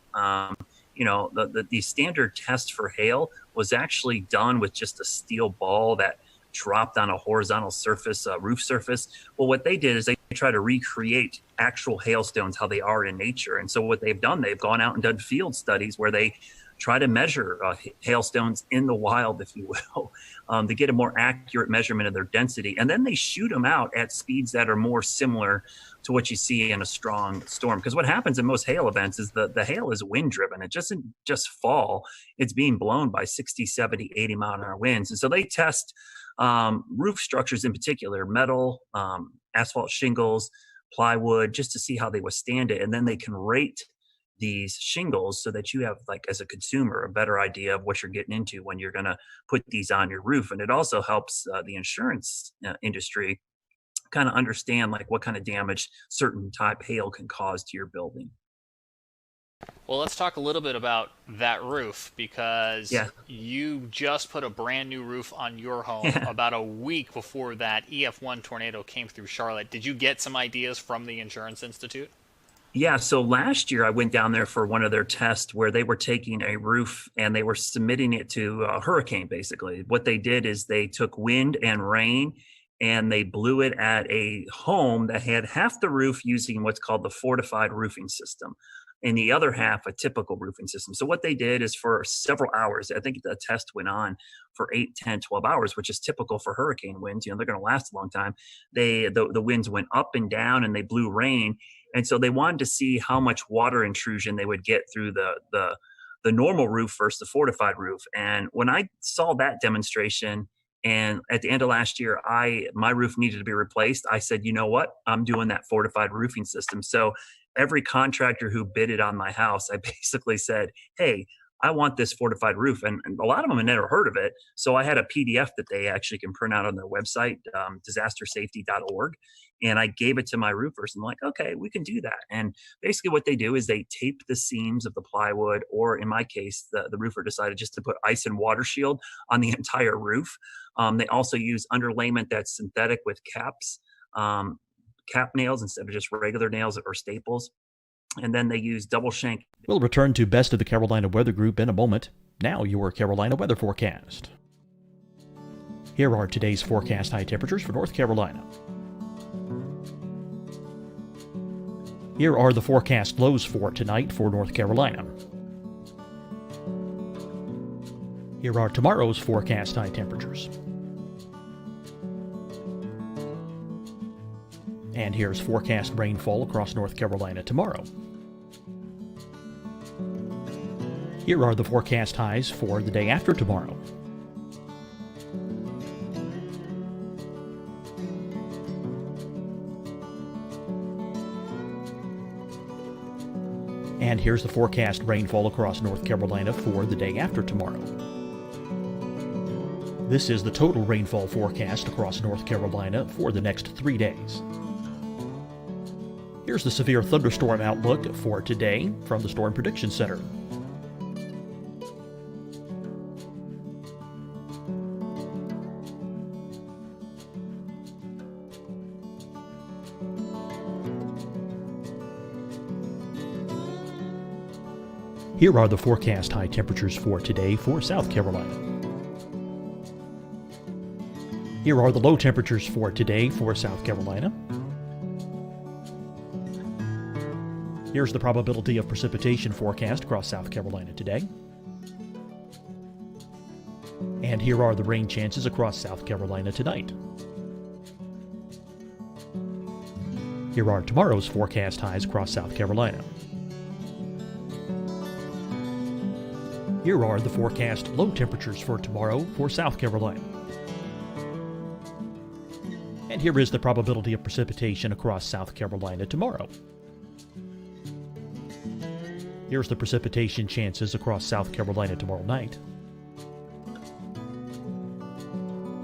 You know, the standard test for hail was actually done with just a steel ball that dropped on a horizontal surface, roof surface. Well, what they did is they try to recreate actual hailstones, how they are in nature. And so what they've done, they've gone out and done field studies where they try to measure hailstones in the wild, if you will, to get a more accurate measurement of their density. And then they shoot them out at speeds that are more similar to what you see in a strong storm. Because what happens in most hail events is the hail is wind driven. It doesn't just fall. It's being blown by 60, 70, 80 mile an hour winds. And so they test roof structures in particular, metal, asphalt shingles, plywood, just to see how they withstand it. And then they can rate these shingles so that you have, like, as a consumer, a better idea of what you're getting into when you're going to put these on your roof. And it also helps the insurance industry kind of understand, like, what kind of damage certain type hail can cause to your building. Well, let's talk a little bit about that roof, because you just put a brand new roof on your home about a week before that EF1 tornado came through Charlotte. Did you get some ideas from the Insurance Institute? Yeah, so last year I went down there for one of their tests where they were taking a roof and they were submitting it to a hurricane, basically. What they did is they took wind and rain and they blew it at a home that had half the roof using what's called the fortified roofing system, and the other half a typical roofing system. So what they did is for several hours, I think the test went on for 8, 10, 12 hours, which is typical for hurricane winds. You know, they're going to last a long time. The winds went up and down and they blew rain. And so they wanted to see how much water intrusion they would get through the normal roof versus the fortified roof. And when I saw that demonstration, and at the end of last year, my roof needed to be replaced, I said, you know what? I'm doing that fortified roofing system. So every contractor who bidded on my house, I basically said, hey, I want this fortified roof. And a lot of them had never heard of it. So I had a PDF that they actually can print out on their website, disastersafety.org. And I gave it to my roofers. I'm like, okay, we can do that. And basically what they do is they tape the seams of the plywood, or in my case, the roofer decided just to put ice and water shield on the entire roof. They also use underlayment that's synthetic with caps. cap nails instead of just regular nails or staples. And then they use double shank. We'll return to Best of the Carolina Weather Group in a moment. Now your Carolina weather forecast. Here are today's forecast high temperatures for North Carolina. Here are the forecast lows for tonight for North Carolina. Here are tomorrow's forecast high temperatures. And here's forecast rainfall across North Carolina tomorrow. Here are the forecast highs for the day after tomorrow. And here's the forecast rainfall across North Carolina for the day after tomorrow. This is the total rainfall forecast across North Carolina for the next 3 days. Here's the severe thunderstorm outlook for today from the Storm Prediction Center. Here are the forecast high temperatures for today for South Carolina. Here are the low temperatures for today for South Carolina. Here's the probability of precipitation forecast across South Carolina today. And here are the rain chances across South Carolina tonight. Here are tomorrow's forecast highs across South Carolina. Here are the forecast low temperatures for tomorrow for South Carolina. And here is the probability of precipitation across South Carolina tomorrow. Here's the precipitation chances across South Carolina tomorrow night.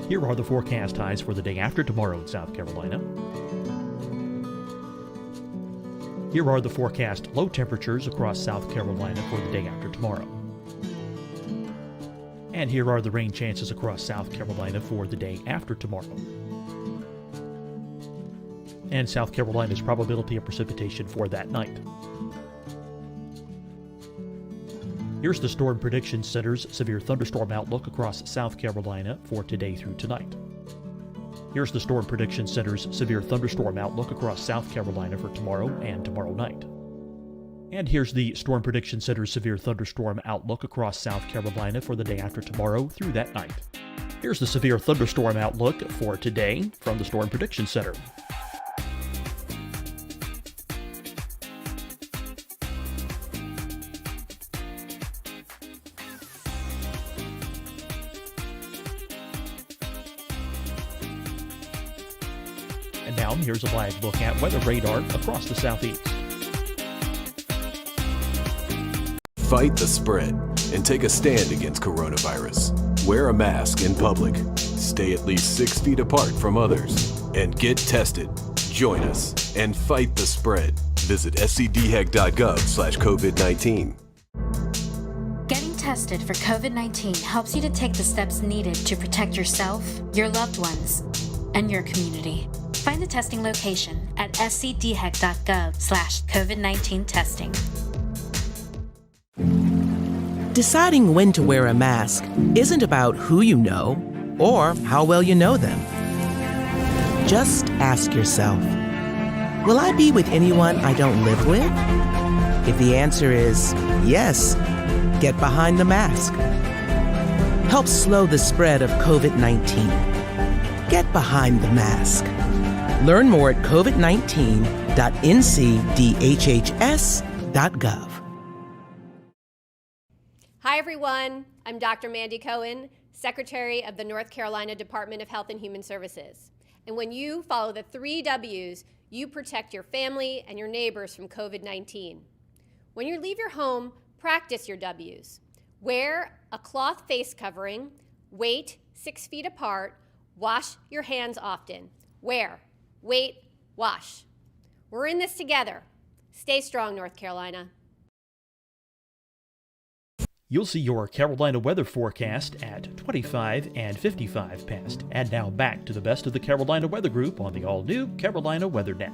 Here are the forecast highs for the day after tomorrow in South Carolina. Here are the forecast low temperatures across South Carolina for the day after tomorrow. And here are the rain chances across South Carolina for the day after tomorrow. And South Carolina's probability of precipitation for that night. Here's the Storm Prediction Center's severe thunderstorm outlook across South Carolina for today through tonight. Here's the Storm Prediction Center's severe thunderstorm outlook across South Carolina for tomorrow and tomorrow night. And here's the Storm Prediction Center's severe thunderstorm outlook across South Carolina for the day after tomorrow through that night. Here's the severe thunderstorm outlook for today from the Storm Prediction Center. And now here's a live look at weather radar across the southeast. Fight the spread and take a stand against coronavirus. Wear a mask in public. Stay at least 6 feet apart from others. And get tested. Join us and fight the spread. Visit scdhec.gov/COVID-19. Getting tested for COVID-19 helps you to take the steps needed to protect yourself, your loved ones, and your community. Find the testing location at scdhec.gov/COVID-19 testing. Deciding when to wear a mask isn't about who you know or how well you know them. Just ask yourself, will I be with anyone I don't live with? If the answer is yes, get behind the mask. Help slow the spread of COVID-19. Get behind the mask. Learn more at covid19.ncdhhs.gov. Hi, everyone. I'm Dr. Mandy Cohen, Secretary of the North Carolina Department of Health and Human Services. And when you follow the 3 W's, you protect your family and your neighbors from COVID-19. When you leave your home, practice your W's. Wear a cloth face covering, wait 6 feet apart, wash your hands often. Wear, wait, wash. We're in this together. Stay strong, North Carolina. You'll see your Carolina weather forecast at 25 and 55 past. And now back to the best of the Carolina Weather Group on the all-new Carolina Weather Net.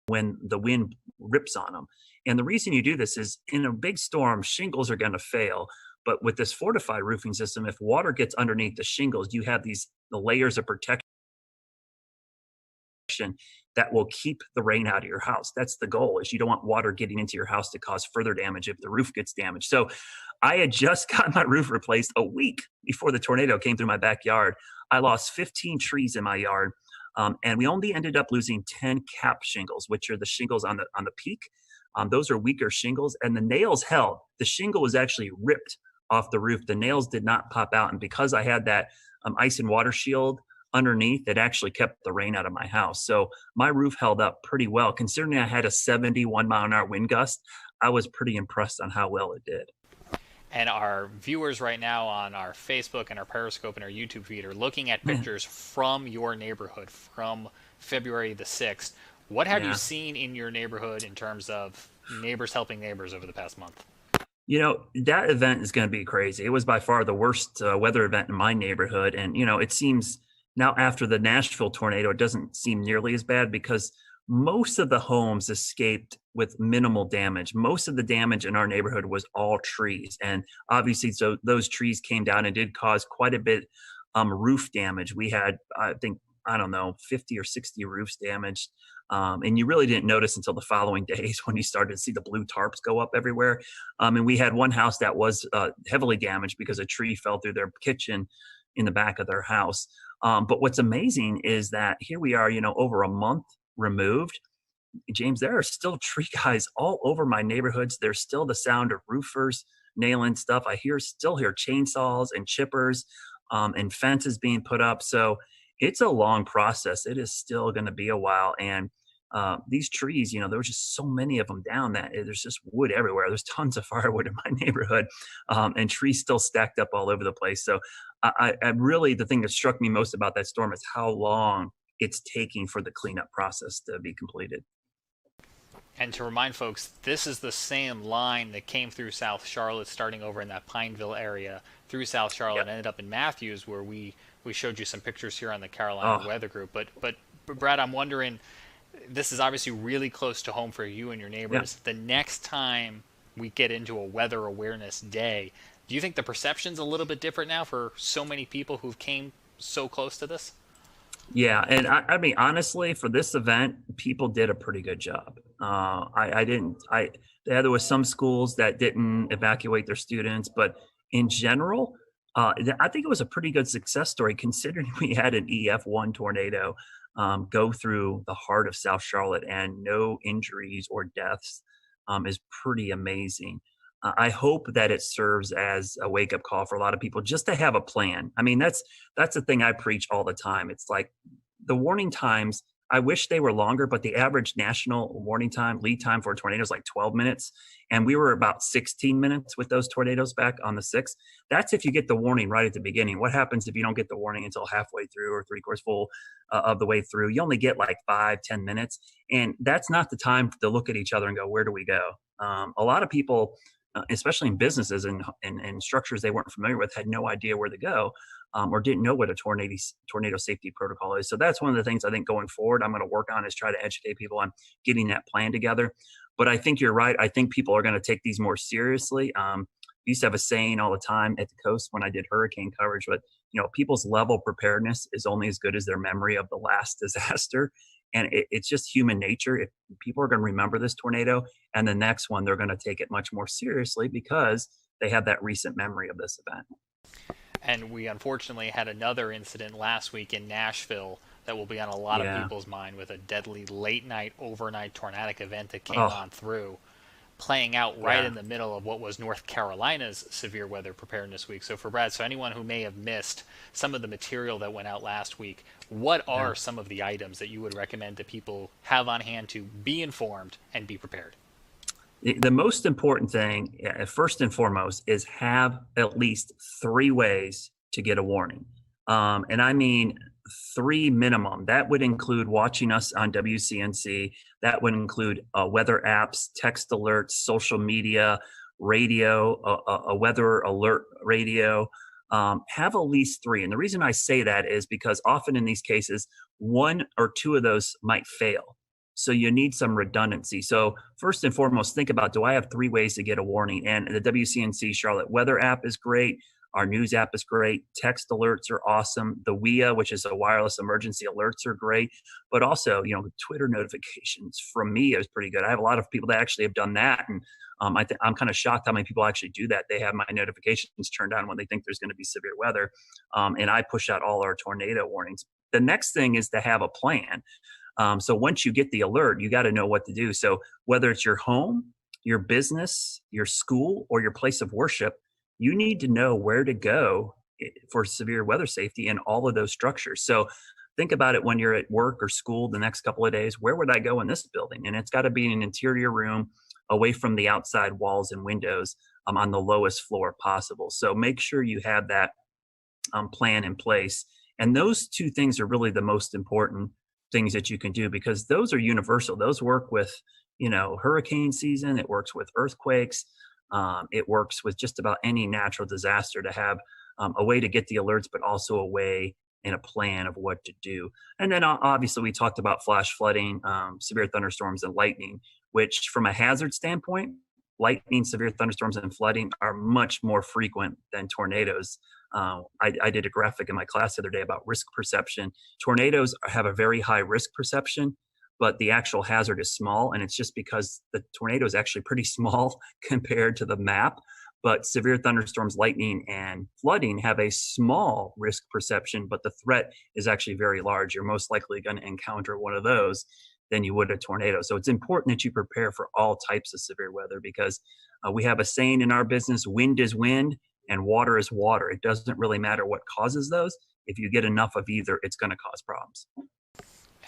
When the wind rips on them. And the reason you do this is in a big storm, shingles are going to fail. But with this fortified roofing system, if water gets underneath the shingles, you have the layers of protection that will keep the rain out of your house. That's the goal, is you don't want water getting into your house to cause further damage if the roof gets damaged. So I had just got my roof replaced a week before the tornado came through my backyard. I lost 15 trees in my yard. And we only ended up losing 10 cap shingles, which are the shingles on the peak. Those are weaker shingles, and the nails held. The shingle was actually ripped off the roof. The nails did not pop out. And because I had that ice and water shield underneath, it actually kept the rain out of my house. So my roof held up pretty well. Considering I had a 71-mile-an-hour wind gust, I was pretty impressed on how well it did. And our viewers right now on our Facebook and our Periscope and our YouTube feed are looking at pictures from your neighborhood from February the 6th. What have you seen in your neighborhood in terms of neighbors helping neighbors over the past month? You know, that event is going to be crazy. It was by far the worst weather event in my neighborhood. And, you know, it seems now after the Nashville tornado, it doesn't seem nearly as bad because most of the homes escaped with minimal damage. Most of the damage in our neighborhood was all trees. And obviously, so those trees came down and did cause quite a bit roof damage. We had, I think, 50 or 60 roofs damaged. And you really didn't notice until the following days when you started to see the blue tarps go up everywhere. And we had one house that was heavily damaged because a tree fell through their kitchen in the back of their house. But what's amazing is that here we are, you know, over a month removed. James, there are still tree guys all over my neighborhoods. There's still the sound of roofers nailing stuff. I still hear chainsaws and chippers and fences being put up. So it's a long process. It is still going to be a while. And these trees, you know, there were just so many of them down that there's just wood everywhere. There's tons of firewood in my neighborhood and trees still stacked up all over the place. So I really, the thing that struck me most about that storm is how long it's taking for the cleanup process to be completed. And to remind folks, this is the same line that came through South Charlotte, starting over in that Pineville area, through South Charlotte, and ended up in Matthews, where we showed you some pictures here on the Carolina Weather Group. But Brad, I'm wondering, this is obviously really close to home for you and your neighbors. The next time we get into a weather awareness day, do you think the perception's a little bit different now for so many people who've came so close to this? Yeah, and I mean, honestly, for this event, people did a pretty good job. There was some schools that didn't evacuate their students, but in general, I think it was a pretty good success story considering we had an EF1 tornado go through the heart of South Charlotte and no injuries or deaths is pretty amazing. I hope that it serves as a wake-up call for a lot of people just to have a plan. I mean, that's the thing I preach all the time. It's like the warning times, I wish they were longer, but the average national warning time, lead time for a tornado is like 12 minutes. And we were about 16 minutes with those tornadoes back on the 6th. That's if you get the warning right at the beginning. What happens if you don't get the warning until halfway through or 3/4 full of the way through? You only get like 5-10 minutes. And that's not the time to look at each other and go, where do we go? A lot of people, especially in businesses and structures they weren't familiar with, had no idea where to go or didn't know what a tornado safety protocol is. So that's one of the things I think going forward I'm going to work on is try to educate people on getting that plan together. But I think you're right. I think people are going to take these more seriously. We used to have a saying all the time at the coast when I did hurricane coverage, but you know, people's level of preparedness is only as good as their memory of the last disaster. And it's just human nature. If people are going to remember this tornado and the next one, they're going to take it much more seriously because they have that recent memory of this event. And we unfortunately had another incident last week in Nashville that will be on a lot of people's mind with a deadly late night, overnight tornadic event that came on through, playing out right in the middle of what was North Carolina's severe weather preparedness week. So for Brad, so anyone who may have missed some of the material that went out last week, what are some of the items that you would recommend that people have on hand to be informed and be prepared? The most important thing, first and foremost, is have at least 3 ways to get a warning. And I mean 3 minimum. That would include watching us on WCNC. That would include weather apps, text alerts, social media, radio, a weather alert radio. Have at least 3. And the reason I say that is because often in these cases, 1 or 2 of those might fail. So you need some redundancy. So first and foremost, think about, do I have 3 ways to get a warning? And the WCNC Charlotte weather app is great. Our news app is great. Text alerts are awesome. The WIA, which is a wireless emergency alerts, are great. But also, Twitter notifications from me is pretty good. I have a lot of people that actually have done that. And I'm kind of shocked how many people actually do that. They have my notifications turned on when they think there's going to be severe weather. And I push out all our tornado warnings. The next thing is to have a plan. So once you get the alert, you got to know what to do. So whether it's your home, your business, your school, or your place of worship, you need to know where to go for severe weather safety in all of those structures. So think about it when you're at work or school the next couple of days. Where would I go in this building? And it's got to be in an interior room away from the outside walls and windows on the lowest floor possible. So make sure you have that plan in place. And those 2 things are really the most important things that you can do, because those are universal. Those work with, hurricane season. It works with earthquakes. It works with just about any natural disaster to have a way to get the alerts, but also a way and a plan of what to do. And then obviously we talked about flash flooding, severe thunderstorms, and lightning, which from a hazard standpoint, lightning, severe thunderstorms, and flooding are much more frequent than tornadoes. I did a graphic in my class the other day about risk perception. Tornadoes have a very high risk perception, but the actual hazard is small. And it's just because the tornado is actually pretty small compared to the map. But severe thunderstorms, lightning, and flooding have a small risk perception, but the threat is actually very large. You're most likely going to encounter one of those than you would a tornado. So it's important that you prepare for all types of severe weather, because we have a saying in our business: wind is wind and water is water. It doesn't really matter what causes those. If you get enough of either, it's going to cause problems.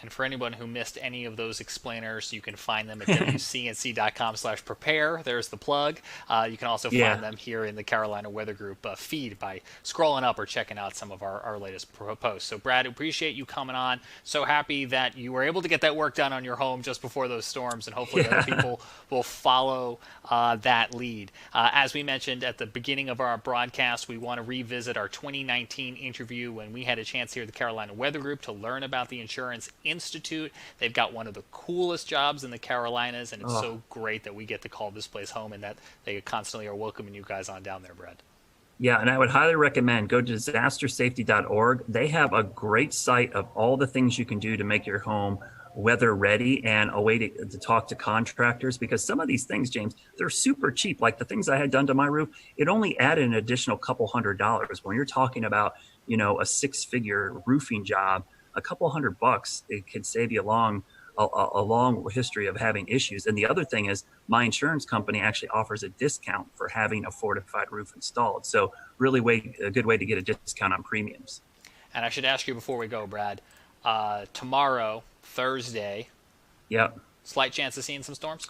And for anyone who missed any of those explainers, you can find them at wcnc.com/prepare. There's the plug. You can also find them here in the Carolina Weather Group feed by scrolling up or checking out some of our latest posts. So, Brad, appreciate you coming on. So happy that you were able to get that work done on your home just before those storms, and hopefully other people will follow that lead. As we mentioned at the beginning of our broadcast, we want to revisit our 2019 interview when we had a chance here at the Carolina Weather Group to learn about the Insurance Institute. They've got one of the coolest jobs in the Carolinas, and it's so great that we get to call this place home and that they constantly are welcoming you guys on down there, Brad. Yeah, and I would highly recommend go to disastersafety.org. They have a great site of all the things you can do to make your home weather ready, and a way to talk to contractors, because some of these things, James, they're super cheap. Like the things I had done to my roof, it only added an additional couple $100. When you're talking about, a 6-figure roofing job, a couple $100, it could save you a long history of having issues. And the other thing is, my insurance company actually offers a discount for having a fortified roof installed. So really a good way to get a discount on premiums. And I should ask you before we go, Brad, tomorrow, Thursday, slight chance of seeing some storms?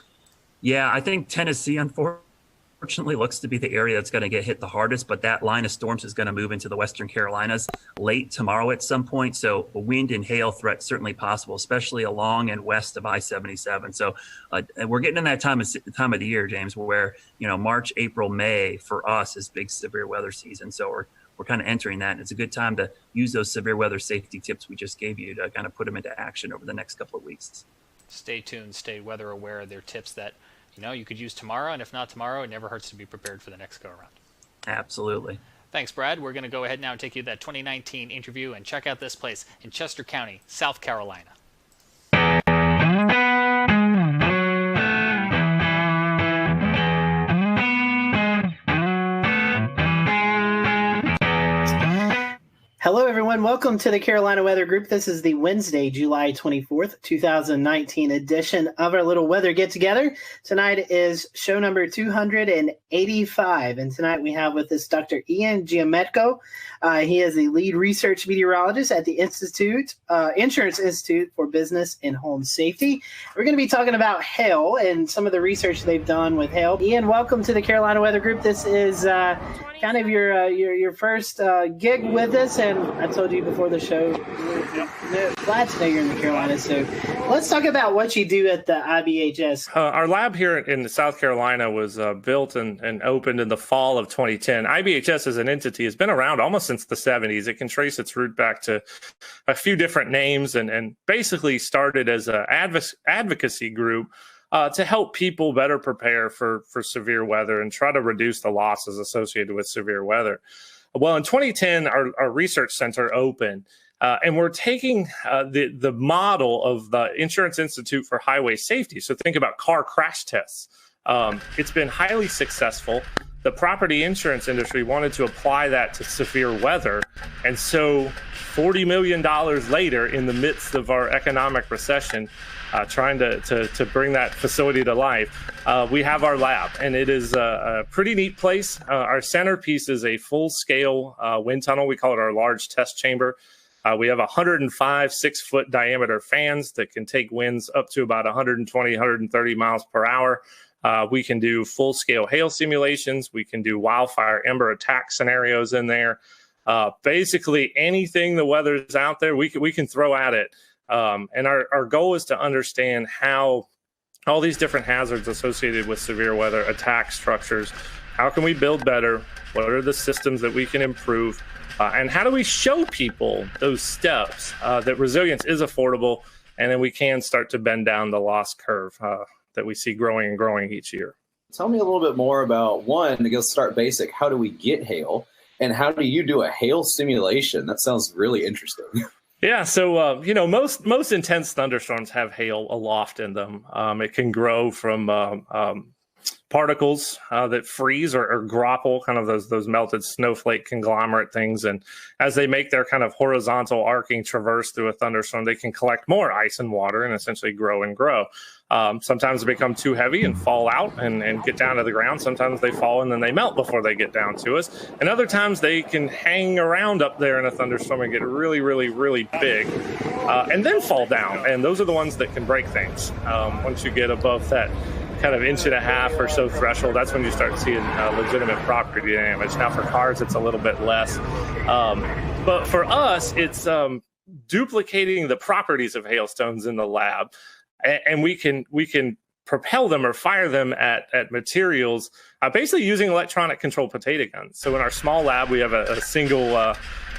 Yeah, I think Tennessee, unfortunately, looks to be the area that's going to get hit the hardest, but that line of storms is going to move into the Western Carolinas late tomorrow at some point. So a wind and hail threat certainly possible, especially along and west of I-77. So we're getting in that time of the year, James, where, March, April, May for us is big severe weather season. So we're kind of entering that. And it's a good time to use those severe weather safety tips we just gave you to kind of put them into action over the next couple of weeks. Stay tuned, stay weather aware. They're tips that you could use tomorrow, and if not tomorrow, it never hurts to be prepared for the next go-around. Absolutely. Thanks, Brad. We're going to go ahead now and take you to that 2019 interview and check out this place in Chester County, South Carolina. Hello, everyone. Welcome to the Carolina Weather Group. This is the Wednesday, July 24th, 2019 edition of our little weather get-together. Tonight is show number 208. 85. And tonight we have with us Dr. Ian Giametco. He is a lead research meteorologist at the Insurance Institute for Business and Home Safety. We're going to be talking about hail and some of the research they've done with hail. Ian, welcome to the Carolina Weather Group. This is kind of your first gig with us, and I told you before the show, we're glad to know you're in the Carolinas. So let's talk about what you do at the IBHS. Our lab here in South Carolina was built and opened in the fall of 2010. IBHS as an entity has been around almost since the 70s. It can trace its root back to a few different names and basically started as an advocacy group to help people better prepare for severe weather and try to reduce the losses associated with severe weather. Well, in 2010, our research center opened, and we're taking the model of the Insurance Institute for Highway Safety. So think about car crash tests. It's been highly successful. The property insurance industry wanted to apply that to severe weather. And so $40 million later, in the midst of our economic recession, trying to bring that facility to life, we have our lab, and it is a pretty neat place. Our centerpiece is a full-scale wind tunnel. We call it our large test chamber. We have 105 6-foot diameter fans that can take winds up to about 120, 130 miles per hour. We can do full-scale hail simulations. We can do wildfire ember attack scenarios in there. Basically, anything the weather's out there, we can throw at it. And our goal is to understand how all these different hazards associated with severe weather attack structures. How can we build better? What are the systems that we can improve? And how do we show people those steps that resilience is affordable, and then we can start to bend down the loss curve that we see growing and growing each year. Tell me a little bit more about, one, to go start basic, how do we get hail? And how do you do a hail simulation? That sounds really interesting. Yeah, so most intense thunderstorms have hail aloft in them. It can grow from particles that freeze or grapple, kind of those melted snowflake conglomerate things. And as they make their kind of horizontal arcing traverse through a thunderstorm, they can collect more ice and water and essentially grow and grow. Sometimes they become too heavy and fall out and get down to the ground. Sometimes they fall and then they melt before they get down to us. And other times they can hang around up there in a thunderstorm and get really, really, really big and then fall down. And those are the ones that can break things. Once you get above that kind of 1.5 inch or so threshold, that's when you start seeing legitimate property damage. Now for cars, it's a little bit less. But for us, it's duplicating the properties of hailstones in the lab. And we can propel them or fire them at materials, basically using electronic controlled potato guns. So in our small lab, we have a single,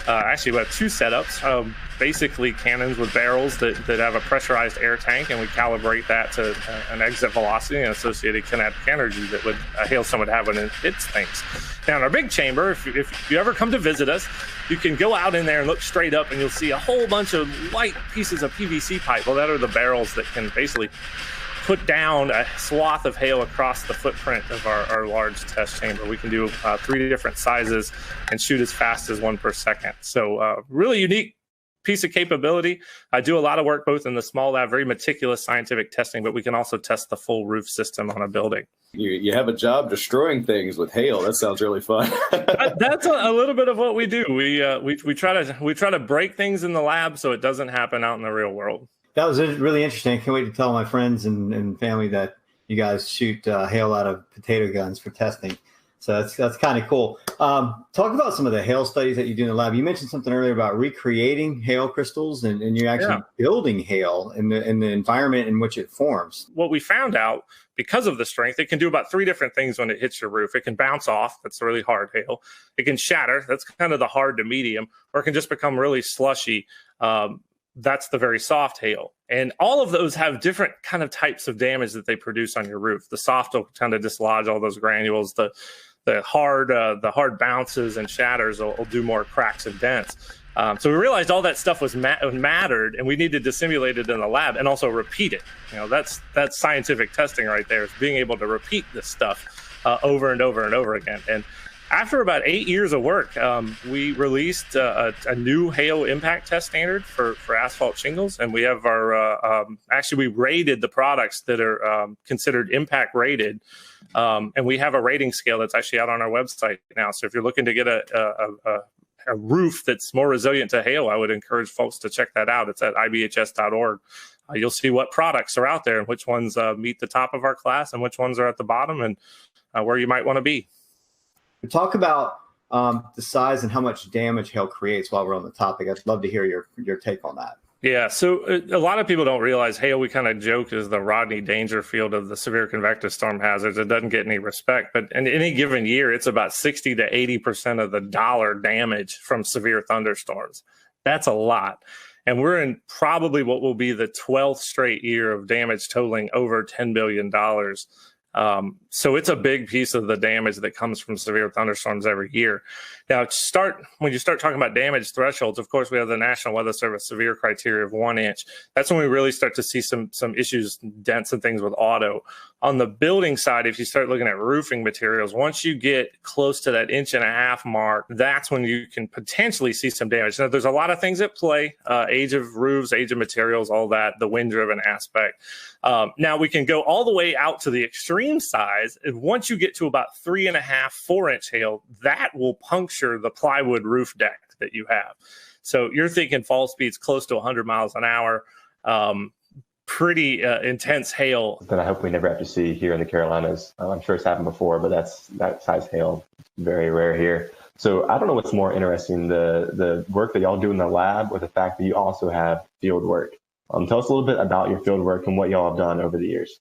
actually we have two setups, basically cannons with barrels that have a pressurized air tank, and we calibrate that to an exit velocity and associated kinetic energy that a hailstone would have when it hits things. Now in our big chamber, if you ever come to visit us, you can go out in there and look straight up and you'll see a whole bunch of light pieces of PVC pipe. Well, that are the barrels that can basically put down a swath of hail across the footprint of our large test chamber. We can do 3 different sizes and shoot as fast as 1 per second. So really unique piece of capability. I do a lot of work both in the small lab, very meticulous scientific testing, but we can also test the full roof system on a building. You have a job destroying things with hail. That sounds really fun. That's a little bit of what we do. We try to break things in the lab so it doesn't happen out in the real world. That was really interesting. I can't wait to tell my friends and family that you guys shoot hail out of potato guns for testing. So that's kind of cool. Talk about some of the hail studies that you do in the lab. You mentioned something earlier about recreating hail crystals, and you're actually building hail in the environment in which it forms. What we found out, because of the strength, it can do about 3 different things when it hits your roof. It can bounce off. That's really hard hail. It can shatter. That's kind of the hard to medium. Or it can just become really slushy. That's the very soft hail. And all of those have different kind of types of damage that they produce on your roof. The soft will tend to dislodge all those granules. The hard bounces and shatters will do more cracks and dents. So we realized all that stuff was mattered, and we needed to simulate it in the lab and also repeat it. That's scientific testing right there, is being able to repeat this stuff over and over and over again. And after about 8 years of work, we released a new hail impact test standard for asphalt shingles. And we have our, actually, we rated the products that are considered impact rated. And we have a rating scale that's actually out on our website now. So if you're looking to get a roof that's more resilient to hail, I would encourage folks to check that out. It's at ibhs.org. You'll see what products are out there and which ones meet the top of our class and which ones are at the bottom and where you might want to be. Talk about the size and how much damage hail creates while we're on the topic. I'd love to hear your take on that. Yeah, so a lot of people don't realize hail, we kind of joke, is the Rodney Dangerfield of the severe convective storm hazards. It doesn't get any respect, but in any given year, it's about 60 to 80% of the dollar damage from severe thunderstorms. That's a lot. And we're in probably what will be the 12th straight year of damage totaling over $10 billion. So it's a big piece of the damage that comes from severe thunderstorms every year. Now, when you start talking about damage thresholds, of course, we have the National Weather Service severe criteria of 1 inch. That's when we really start to see some issues, dents and things with auto. On the building side, if you start looking at roofing materials, once you get close to that 1.5 inch mark, that's when you can potentially see some damage. Now, there's a lot of things at play, age of roofs, age of materials, all that, the wind-driven aspect. Now, we can go all the way out to the extreme size. And once you get to about 3.5, 4 inch hail, that will puncture the plywood roof deck that you have. So you're thinking fall speeds close to 100 miles an hour. Pretty intense hail that I hope we never have to see here in the Carolinas. I'm sure it's happened before, but that size hail very rare here. So I don't know what's more interesting, the work that y'all do in the lab or the fact that you also have field work. Tell us a little bit about your field work and what y'all have done over the years.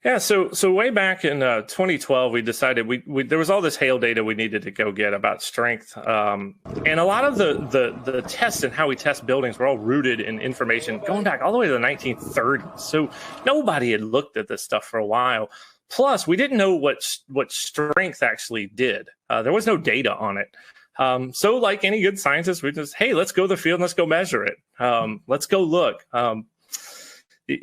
Yeah, so way back in 2012, we decided there was all this hail data we needed to go get about strength, and a lot of the tests and how we test buildings were all rooted in information going back all the way to the 1930s. So nobody had looked at this stuff for a while. Plus, we didn't know what strength actually did. There was no data on it. So like any good scientist, we just, hey, let's go to the field and let's go measure it. Let's go look.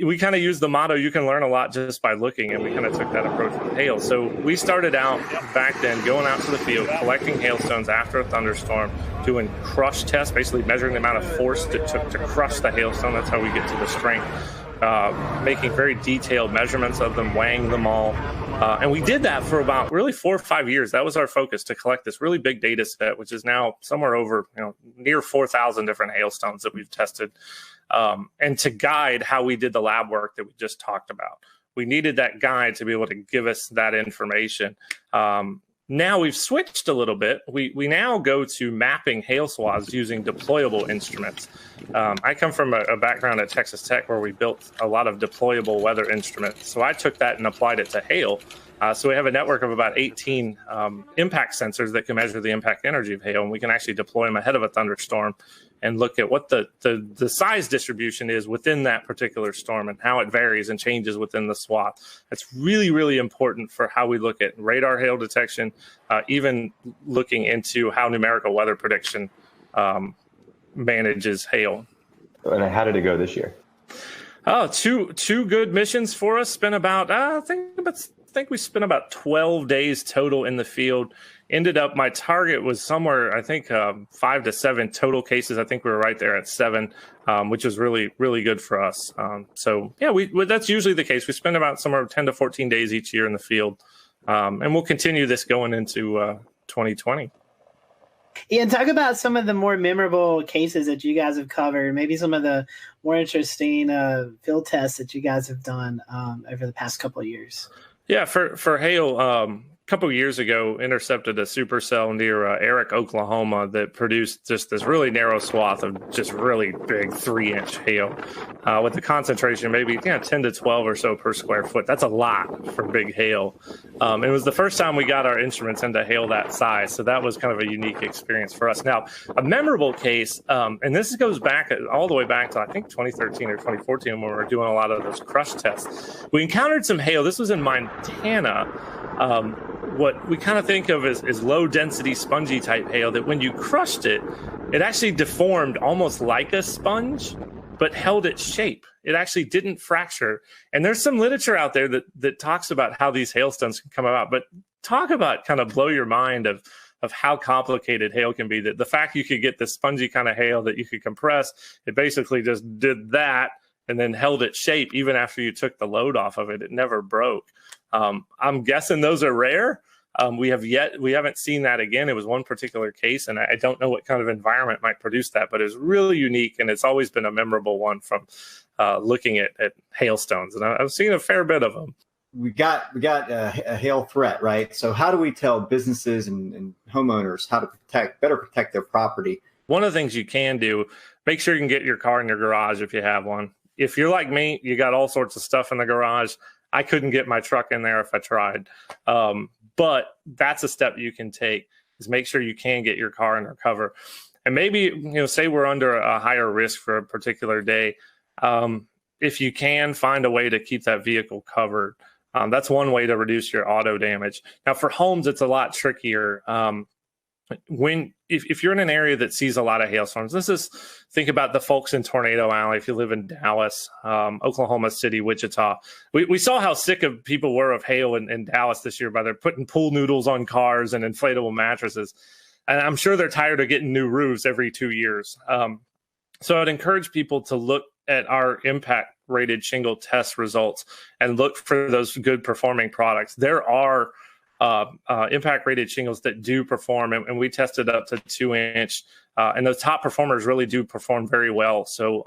We kind of use the motto, you can learn a lot just by looking, and we kind of took that approach with hail. So we started out back then going out to the field, collecting hailstones after a thunderstorm, doing crush tests, basically measuring the amount of force it took to crush the hailstone. That's how we get to the strength. Making very detailed measurements of them, weighing them all. And we did that for about really 4 or 5 years. That was our focus, to collect this really big data set, which is now somewhere over, near 4,000 different hailstones that we've tested. And to guide how we did the lab work that we just talked about. We needed that guide to be able to give us that information. Now we've switched a little bit. We now go to mapping hail swaths using deployable instruments. I come from a background at Texas Tech where we built a lot of deployable weather instruments. So I took that and applied it to hail. So we have a network of about 18 impact sensors that can measure the impact energy of hail, and we can actually deploy them ahead of a thunderstorm and look at what the size distribution is within that particular storm and how it varies and changes within the swath. That's really, really important for how we look at radar hail detection, even looking into how numerical weather prediction manages hail. And how did it go this year? Oh, two good missions for us. Spent about, I think we spent about 12 days total in the field. Ended up, my target was somewhere, I think 5 to 7 total cases. I think we were right there at 7, which was really, really good for us. So yeah, that's usually the case. We spend about somewhere 10 to 14 days each year in the field. And we'll continue this going into 2020. Yeah, and talk about some of the more memorable cases that you guys have covered, maybe some of the more interesting field tests that you guys have done over the past couple of years. Yeah, for hail, a couple of years ago, intercepted a supercell near Eric, Oklahoma, that produced just this really narrow swath of just really big 3-inch hail with the concentration maybe 10 to 12 or so per square foot. That's a lot for big hail. It was the first time we got our instruments into hail that size, so that was kind of a unique experience for us. Now, a memorable case, and this goes back all the way back to I think 2013 or 2014 when we were doing a lot of those crush tests. We encountered some hail. This was in Montana. What we kind of think of as low density spongy type hail, that when you crushed it, it actually deformed almost like a sponge, but held its shape. It actually didn't fracture. And there's some literature out there that talks about how these hailstones can come about, but talk about kind of blow your mind of of how complicated hail can be. The fact you could get this spongy kind of hail that you could compress, it basically just did that and then held its shape even after you took the load off of it. It never broke. I'm guessing those are rare. We haven't seen that again. It was one particular case, and I don't know what kind of environment might produce that, but it's really unique, and it's always been a memorable one from looking at hailstones. And I've seen a fair bit of them. We got a hail threat, right? So how do we tell businesses and homeowners how to better protect their property? One of the things you can do, make sure you can get your car in your garage if you have one. If you're like me, you got all sorts of stuff in the garage. I couldn't get my truck in there if I tried. But that's a step you can take, is make sure you can get your car under cover. And maybe, say we're under a higher risk for a particular day. If you can find a way to keep that vehicle covered, that's one way to reduce your auto damage. Now for homes, it's a lot trickier. If you're in an area that sees a lot of hailstorms, think about the folks in Tornado Alley. If you live in Dallas, Oklahoma City, Wichita, we saw how sick of people were of hail in Dallas this year by their putting pool noodles on cars and inflatable mattresses. And I'm sure they're tired of getting new roofs every 2 years. So I'd encourage people to look at our impact rated shingle test results and look for those good performing products. There are impact rated shingles that do perform, and we tested up to 2-inch, and the top performers really do perform very well. So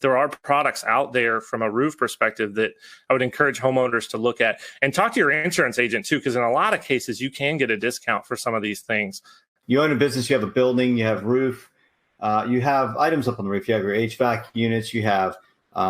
there are products out there from a roof perspective that I would encourage homeowners to look at, and talk to your insurance agent too, because in a lot of cases you can get a discount for some of these things. You own a business, you have a building, you have roof, you have items up on the roof, you have your HVAC units, you have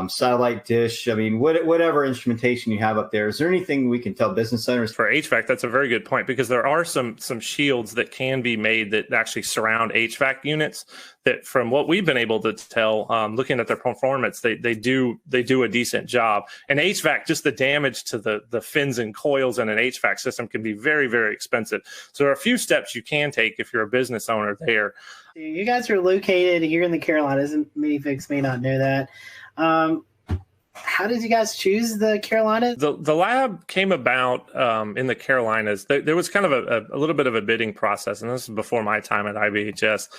satellite dish. I mean, whatever instrumentation you have up there, is there anything we can tell business owners? For HVAC, that's a very good point, because there are some shields that can be made that actually surround HVAC units that, from what we've been able to tell, looking at their performance, they do a decent job. And HVAC, just the damage to the fins and coils in an HVAC system can be very, very expensive. So there are a few steps you can take if you're a business owner there. You guys are located here in the Carolinas, and many folks may not know that. How did you guys choose the Carolinas? The lab came about in the Carolinas. There was kind of a little bit of a bidding process, and this is before my time at IBHS.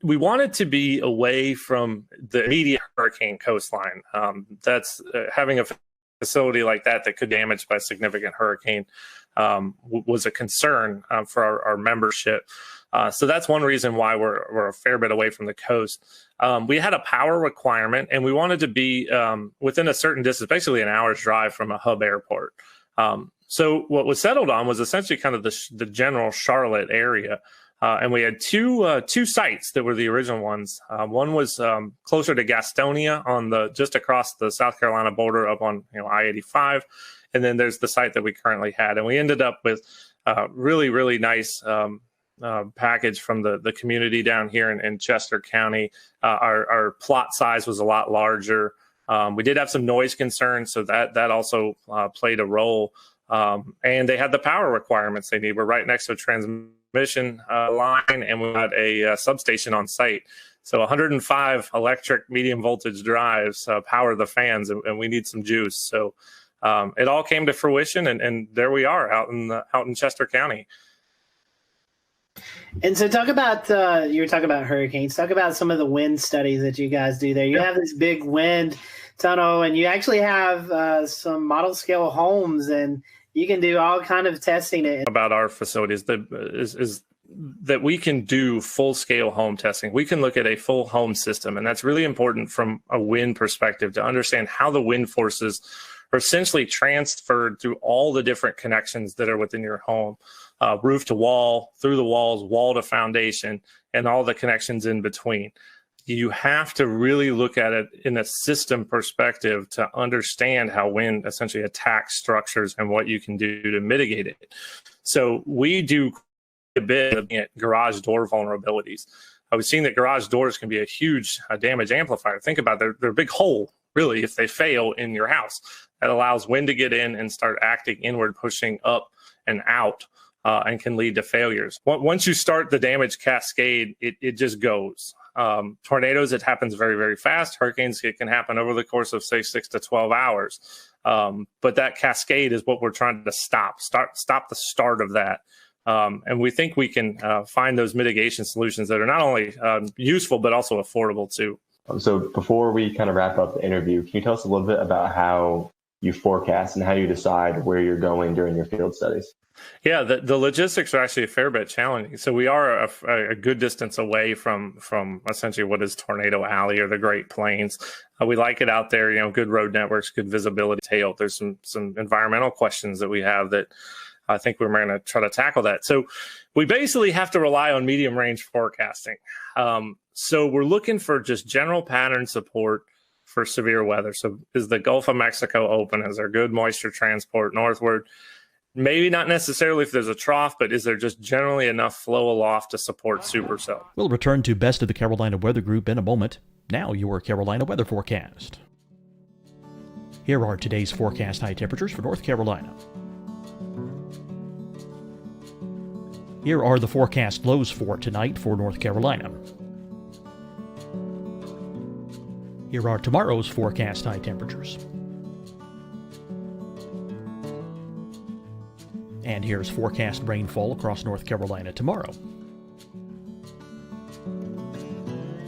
We wanted to be away from the immediate hurricane coastline. That's having a facility like that could damage by a significant hurricane was a concern for our membership. So that's one reason why we're a fair bit away from the coast. We had a power requirement, and we wanted to be within a certain distance, basically an hour's drive from a hub airport. So what was settled on was essentially kind of the general Charlotte area. And we had two sites that were the original ones. One was closer to Gastonia just across the South Carolina border up on I-85. And then there's the site that we currently had. And we ended up with really, really nice package from the community down here in Chester County. Our plot size was a lot larger. We did have some noise concerns, so that also played a role. And they had the power requirements they need. We're right next to a transmission line, and we had a substation on site. So 105 electric medium voltage drives power the fans, and we need some juice. So it all came to fruition, and there we are out in Chester County. And so talk about, you were talking about hurricanes, talk about some of the wind studies that you guys do there. You have this big wind tunnel, and you actually have some model scale homes, and you can do all kind of testing. About our facilities is that we can do full scale home testing. We can look at a full home system, and that's really important from a wind perspective to understand how the wind forces are essentially transferred through all the different connections that are within your home. Roof to wall, through the walls, wall to foundation, and all the connections in between. You have to really look at it in a system perspective to understand how wind essentially attacks structures and what you can do to mitigate it. So we do a bit looking at garage door vulnerabilities. We've seen that garage doors can be a huge damage amplifier. Think about it, they're a big hole, really, if they fail in your house. That allows wind to get in and start acting inward, pushing up and out. And can lead to failures. Once you start the damage cascade, it just goes. Tornadoes, it happens very, very fast. Hurricanes, it can happen over the course of, say, 6 to 12 hours. But that cascade is what we're trying to stop the start of that. And we think we can find those mitigation solutions that are not only useful, but also affordable too. So before we kind of wrap up the interview, can you tell us a little bit about how you forecast and how you decide where you're going during your field studies? Yeah, the logistics are actually a fair bit challenging. So we are a good distance away from essentially what is Tornado Alley or the Great Plains. We like it out there, good road networks, good visibility. There's some environmental questions that we have that I think we're going to try to tackle that. So we basically have to rely on medium range forecasting. So we're looking for just general pattern support for severe weather. So is the Gulf of Mexico open? Is there good moisture transport northward? Maybe not necessarily if there's a trough, but is there just generally enough flow aloft to support supercell? We'll return to Best of the Carolina Weather Group in a moment. Now your Carolina weather forecast. Here are today's forecast high temperatures for North Carolina. Here are the forecast lows for tonight for North Carolina. Here are tomorrow's forecast high temperatures. And here's forecast rainfall across North Carolina tomorrow.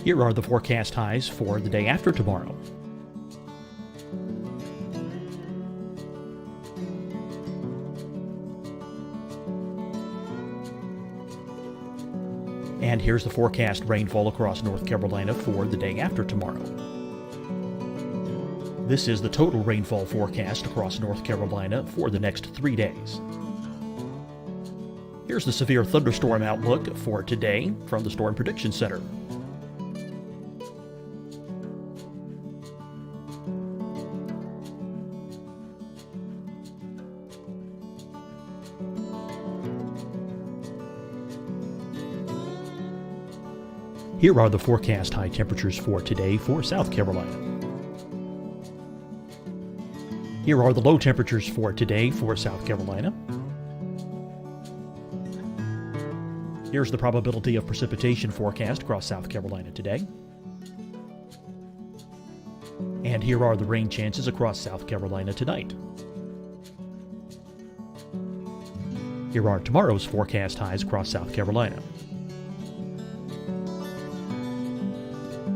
Here are the forecast highs for the day after tomorrow. And here's the forecast rainfall across North Carolina for the day after tomorrow. This is the total rainfall forecast across North Carolina for the next 3 days. Here's the severe thunderstorm outlook for today from the Storm Prediction Center. Here are the forecast high temperatures for today for South Carolina. Here are the low temperatures for today for South Carolina. Here's the probability of precipitation forecast across South Carolina today. And here are the rain chances across South Carolina tonight. Here are tomorrow's forecast highs across South Carolina.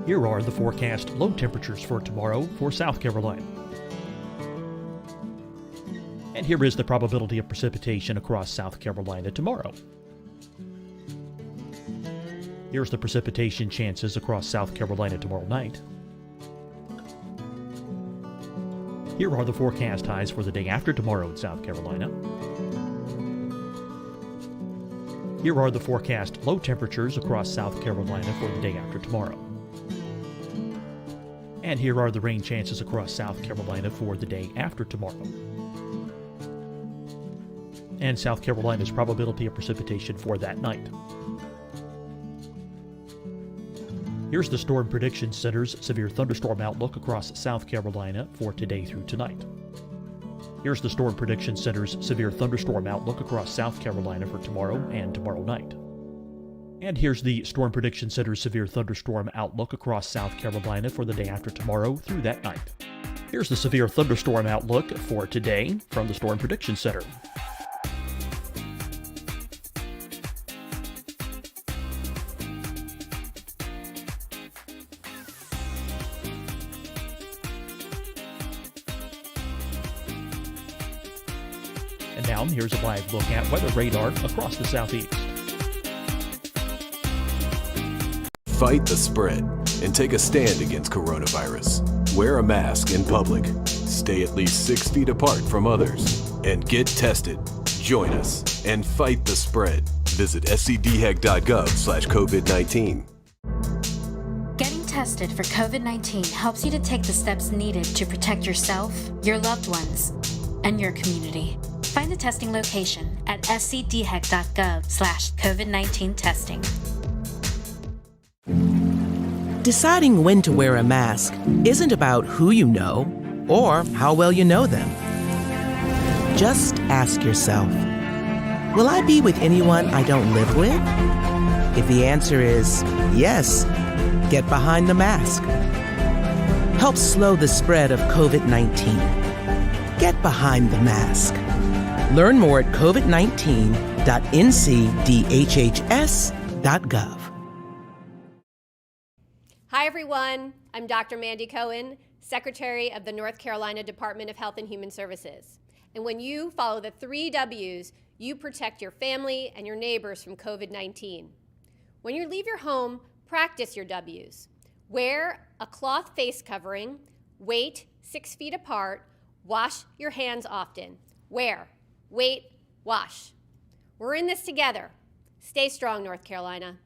Here are the forecast low temperatures for tomorrow for South Carolina. And here is the probability of precipitation across South Carolina tomorrow. Here's the precipitation chances across South Carolina tomorrow night. Here are the forecast highs for the day after tomorrow in South Carolina. Here are the forecast low temperatures across South Carolina for the day after tomorrow. And here are the rain chances across South Carolina for the day after tomorrow. And South Carolina's probability of precipitation for that night. Here's the Storm Prediction Center's severe thunderstorm outlook across South Carolina for today through tonight. Here's the Storm Prediction Center's severe thunderstorm outlook across South Carolina for tomorrow and tomorrow night. And here's the Storm Prediction Center's severe thunderstorm outlook across South Carolina for the day after tomorrow through that night. Here's the severe thunderstorm outlook for today from the Storm Prediction Center. And now here's a live look at weather radar across the southeast. Fight the spread and take a stand against coronavirus. Wear a mask in public. Stay at least 6 feet apart from others. And get tested. Join us and fight the spread. Visit scdhec.gov/COVID-19. Getting tested for COVID-19 helps you to take the steps needed to protect yourself, your loved ones, and your community. Find the testing location at scdhec.gov/COVID-19 testing. Deciding when to wear a mask isn't about who you know or how well you know them. Just ask yourself, will I be with anyone I don't live with? If the answer is yes, get behind the mask. Help slow the spread of COVID-19. Get behind the mask. Learn more at covid19.gov/mask. www.ncdhhs.gov. Hi, everyone. I'm Dr. Mandy Cohen, Secretary of the North Carolina Department of Health and Human Services. And when you follow the 3 W's, you protect your family and your neighbors from COVID-19. When you leave your home, practice your W's. Wear a cloth face covering, wait 6 feet apart, wash your hands often. Wear, wait, wash. We're in this together. Stay strong, North Carolina.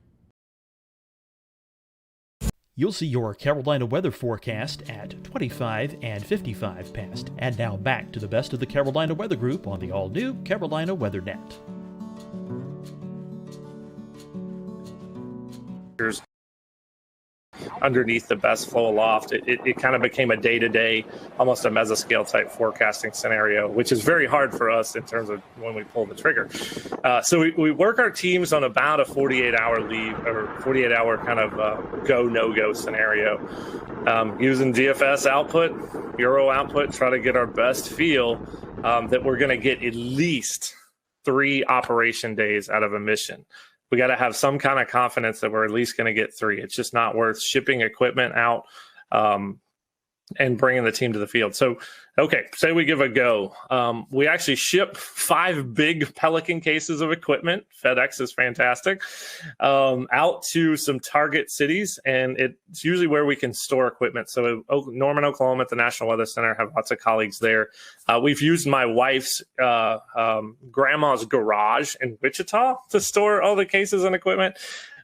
You'll see your Carolina weather forecast at 25 and 55 past. And now back to the best of the Carolina Weather Group on the all-new Carolina Weather Net. Underneath the best flow aloft, it kind of became a day-to-day, almost a mesoscale type forecasting scenario, which is very hard for us in terms of when we pull the trigger. So we work our teams on about a 48-hour leave or 48-hour kind of go, no-go scenario. Using GFS output, Euro output, try to get our best feel that we're going to get at least 3 operation days out of a mission. We got to have some kind of confidence that we're at least going to get 3. It's just not worth shipping equipment out and bringing the team to the field. So, okay, say we give a go. We actually ship 5 big Pelican cases of equipment. FedEx is fantastic. Out to some target cities, and it's usually where we can store equipment. So Norman, Oklahoma at the National Weather Center, have lots of colleagues there. We've used my wife's grandma's garage in Wichita to store all the cases and equipment.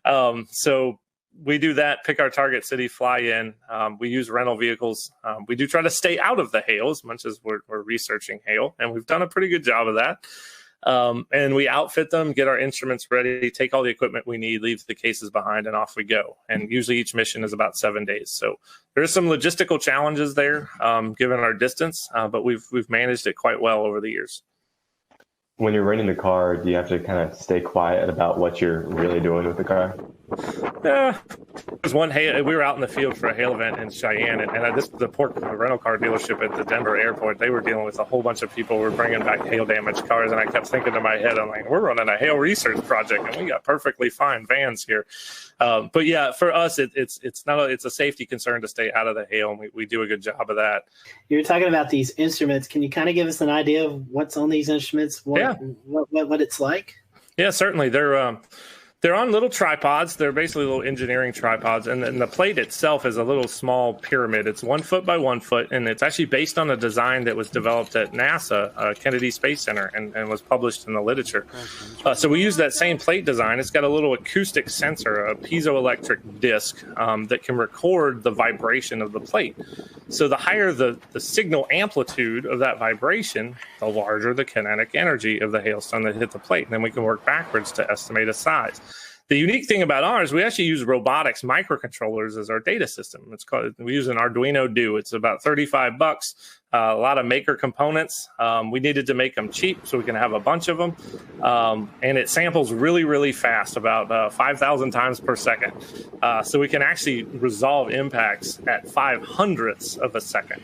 So we do that, pick our target city, fly in. We use rental vehicles. We do try to stay out of the hail as much as we're researching hail, and we've done a pretty good job of that. And we outfit them, get our instruments ready, take all the equipment we need, leave the cases behind, and off we go. And usually each mission is about 7 days. So there's some logistical challenges there, given our distance, but we've managed it quite well over the years. When you're renting the car, do you have to kind of stay quiet about what you're really doing with the car? There's one hail. We were out in the field for a hail event in Cheyenne, and the rental car dealership at the Denver airport, they were dealing with a whole bunch of people who were bringing back hail damaged cars, and I kept thinking in my head, I'm like, we're running a hail research project, and we got perfectly fine vans here. But yeah, for us, it's a safety concern to stay out of the hail, and we do a good job of that. You're talking about these instruments. Can you kind of give us an idea of what's on these instruments? What it's like? Yeah, certainly. They're on little tripods. They're basically little engineering tripods. And the plate itself is a little small pyramid. It's 1 foot by 1 foot. And it's actually based on a design that was developed at NASA, Kennedy Space Center, and was published in the literature. So we use that same plate design. It's got a little acoustic sensor, a piezoelectric disc that can record the vibration of the plate. So the higher the signal amplitude of that vibration, the larger the kinetic energy of the hailstone that hit the plate. And then we can work backwards to estimate a size. The unique thing about ours, we actually use robotics microcontrollers as our data system. We use an Arduino Do. It's about $35. A lot of maker components. We needed to make them cheap so we can have a bunch of them. And it samples really, really fast, about 5,000 times per second. So we can actually resolve impacts at 0.05 of a second.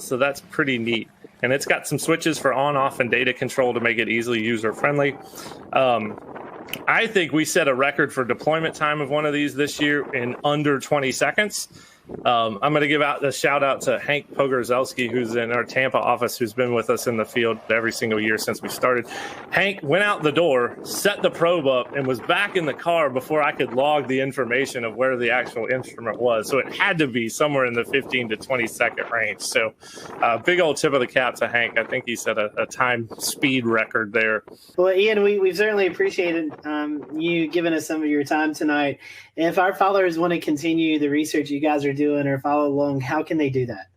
So that's pretty neat. And it's got some switches for on, off, and data control to make it easily user-friendly. I think we set a record for deployment time of one of these this year in under 20 seconds. I'm going to give out a shout out to Hank Pogorzelski, who's in our Tampa office, who's been with us in the field every single year since we started. Hank went out the door, set the probe up, and was back in the car before I could log the information of where the actual instrument was. So it had to be somewhere in the 15 to 20 second range. So big old tip of the cap to Hank. I think he set a time speed record there. Well, Ian, we've certainly appreciated you giving us some of your time tonight. If our followers want to continue the research you guys are doing or follow along, how can they do that?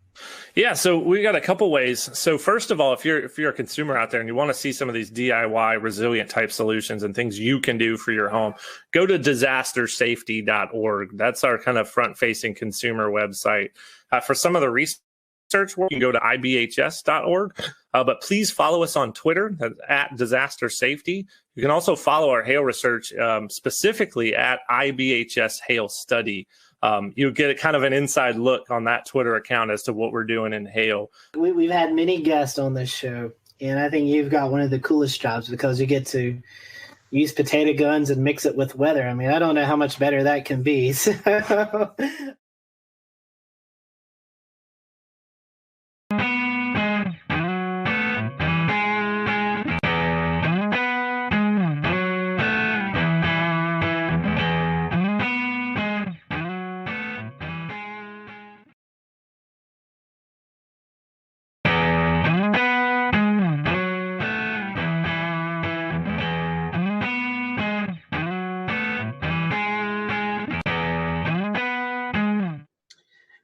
Yeah, so we got a couple ways. So first of all, if you're a consumer out there and you want to see some of these DIY resilient type solutions and things you can do for your home, go to disastersafety.org. That's our kind of front-facing consumer website. For some of the research work, you can go to ibhs.org. But please follow us on Twitter at Disaster Safety. You can also follow our hail research specifically at IBHS Hail Study. You'll get a kind of an inside look on that Twitter account as to what we're doing in hail. We've had many guests on this show, and I think you've got one of the coolest jobs because you get to use potato guns and mix it with weather. I mean, I don't know how much better that can be. So,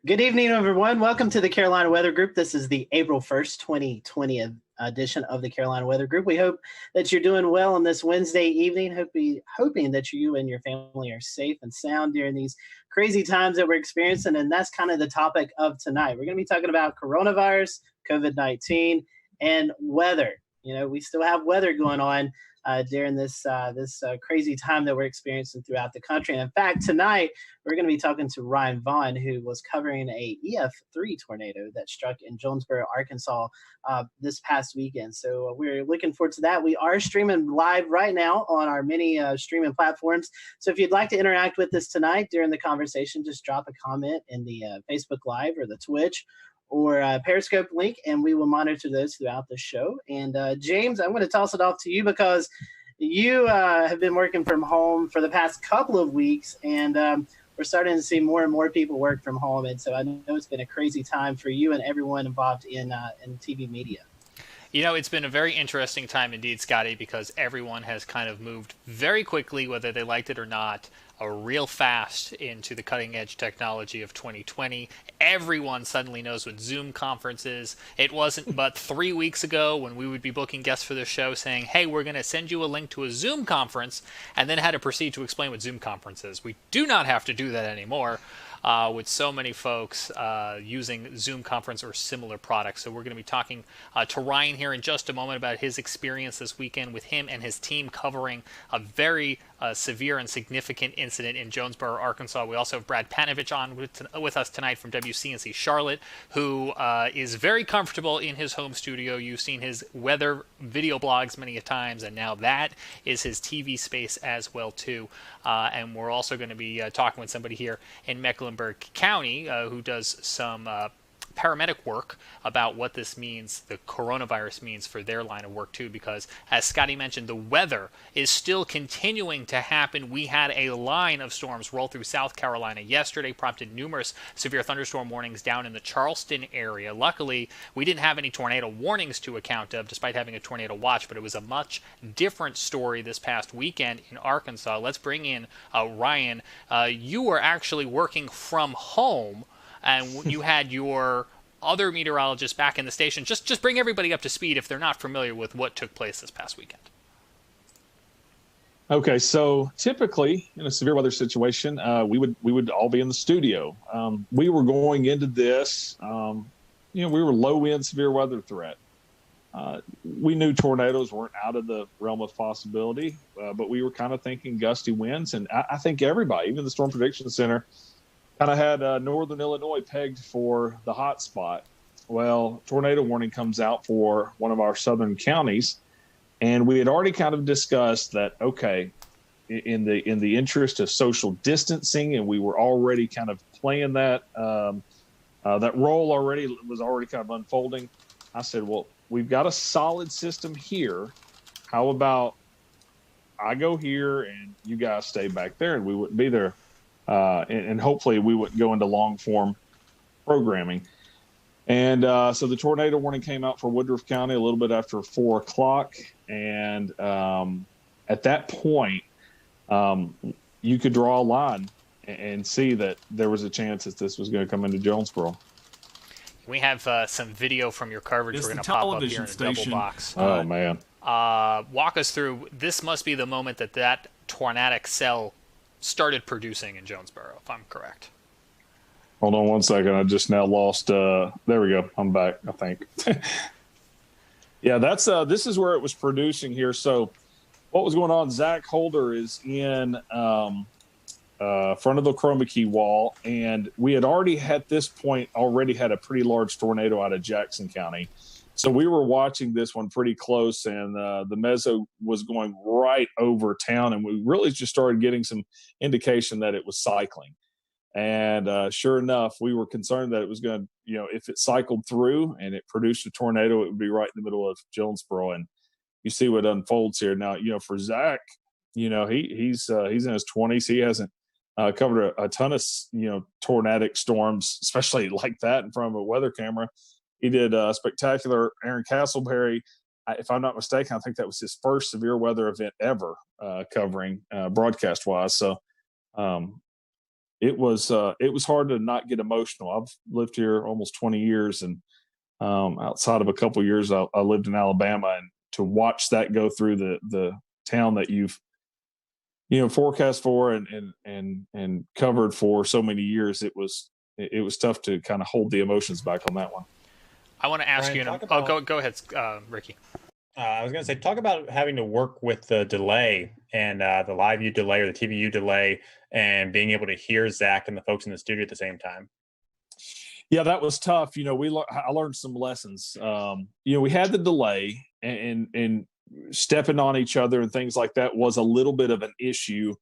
good evening, everyone. Welcome to the Carolina Weather Group. This is the April 1st, 2020 edition of the Carolina Weather Group. We hope that you're doing well on this Wednesday evening, hoping that you and your family are safe and sound during these crazy times that we're experiencing. And that's kind of the topic of tonight. We're going to be talking about coronavirus, COVID-19, and weather. You know, we still have weather going on during this crazy time that we're experiencing throughout the country. And in fact, tonight, we're going to be talking to Ryan Vaughn, who was covering a EF3 tornado that struck in Jonesboro, Arkansas this past weekend. So we're looking forward to that. We are streaming live right now on our many streaming platforms. So if you'd like to interact with us tonight during the conversation, just drop a comment in the Facebook Live or the Twitch or Periscope link, and we will monitor those throughout the show. And James, I'm going to toss it off to you because you have been working from home for the past couple of weeks, and we're starting to see more and more people work from home. And so I know it's been a crazy time for you and everyone involved in TV media. You know, it's been a very interesting time indeed, Scotty, because everyone has kind of moved very quickly, whether they liked it or not, real fast into the cutting edge technology of 2020. Everyone suddenly knows what Zoom conference is. It wasn't but 3 weeks ago when we would be booking guests for the show saying, hey, we're going to send you a link to a Zoom conference, and then had to proceed to explain what Zoom conference is. We do not have to do that anymore. With so many folks using Zoom conference or similar products. So we're going to be talking to Ryan here in just a moment about his experience this weekend with him and his team covering a very severe and significant incident in Jonesboro, Arkansas. We also have Brad Panovich on with us tonight from WCNC Charlotte, who is very comfortable in his home studio. You've seen his weather video blogs many a times, and now that is his TV space as well, too. And we're also going to be talking with somebody here in Mecklenburg County who does some paramedic work about what this means, the coronavirus means for their line of work too, because as Scotty mentioned, the weather is still continuing to happen. We had a line of storms roll through South Carolina yesterday, prompted numerous severe thunderstorm warnings down in the Charleston area. Luckily, we didn't have any tornado warnings to account of, despite having a tornado watch, but it was a much different story this past weekend in Arkansas. Let's bring in Ryan. You were actually working from home, and you had your other meteorologists back in the station. Just bring everybody up to speed if they're not familiar with what took place this past weekend. Okay, so typically in a severe weather situation, we would all be in the studio. We were going into this, we were low end severe weather threat. We knew tornadoes weren't out of the realm of possibility, but we were kind of thinking gusty winds, and I think everybody, even the Storm Prediction Center, kind of had northern Illinois pegged for the hot spot. Well, tornado warning comes out for one of our southern counties, and we had already kind of discussed that, okay, in the interest of social distancing, and we were already kind of playing that that role already, was already kind of unfolding. I said, well, we've got a solid system here. How about I go here and you guys stay back there, and we wouldn't be there. And hopefully we wouldn't go into long form programming. And so the tornado warning came out for Woodruff County a little bit after 4 o'clock. And at that point, you could draw a line and see that there was a chance that this was going to come into Jonesboro. We have some video from your coverage. We're going to pop up here in a double box. Oh, man. Walk us through. This must be the moment that tornadic cell started producing in Jonesboro, if I'm correct. Hold on 1 second. I just now lost. There we go. I'm back, I think. Yeah, that's this is where it was producing here. So what was going on? Zach Holder is in front of the chroma key wall, and we had already at this point had a pretty large tornado out of Jackson County. So we were watching this one pretty close, and the mezzo was going right over town, and we really just started getting some indication that it was cycling. And sure enough, we were concerned that it was going to, if it cycled through and it produced a tornado, it would be right in the middle of Jonesboro. And you see what unfolds here now. For Zach, he's in his 20s. He hasn't covered a ton of tornadic storms, especially like that in front of a weather camera. He did a spectacular Aaron Castleberry. If I'm not mistaken, I think that was his first severe weather event ever covering broadcast wise. So it was hard to not get emotional. I've lived here almost 20 years, and outside of a couple of years, I lived in Alabama, and to watch that go through the town that you've forecast for and covered for so many years, it was tough to kind of hold the emotions back on that one. I want to ask Ryan, go ahead, Ricky. I was going to say, talk about having to work with the delay and the live view delay or the TVU delay, and being able to hear Zach and the folks in the studio at the same time. Yeah, that was tough. I learned some lessons. We had the delay, and stepping on each other and things like that was a little bit of an issue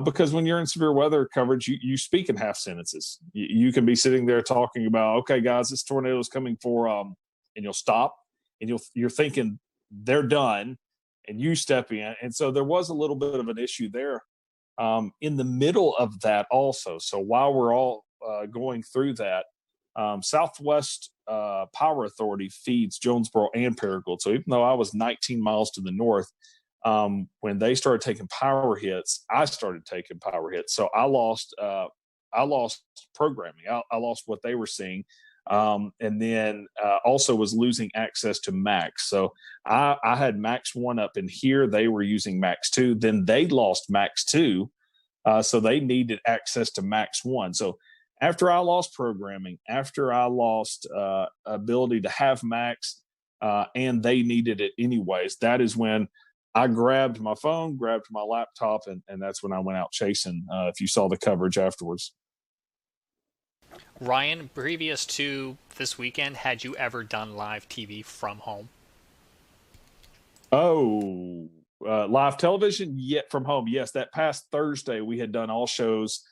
because when you're in severe weather coverage, you speak in half sentences. You can be sitting there talking about, okay, guys, this tornado is coming for, and you'll stop, and you're thinking they're done, and you step in. And so there was a little bit of an issue there in the middle of that also. So while we're all going through that, Southwest Power Authority feeds Jonesboro and Paragould. So even though I was 19 miles to the north, when they started taking power hits, I started taking power hits. So I lost programming. I lost what they were seeing. And then also was losing access to Max. So I had Max 1 up in here. They were using Max 2. Then they lost Max 2. So they needed access to Max 1. So after I lost programming, after I lost ability to have Max, and they needed it anyways, that is when I grabbed my phone, grabbed my laptop, and that's when I went out chasing, if you saw the coverage afterwards. Ryan, previous to this weekend, had you ever done live TV from home? Oh, live television yet from home? Yes, that past Thursday we had done all shows.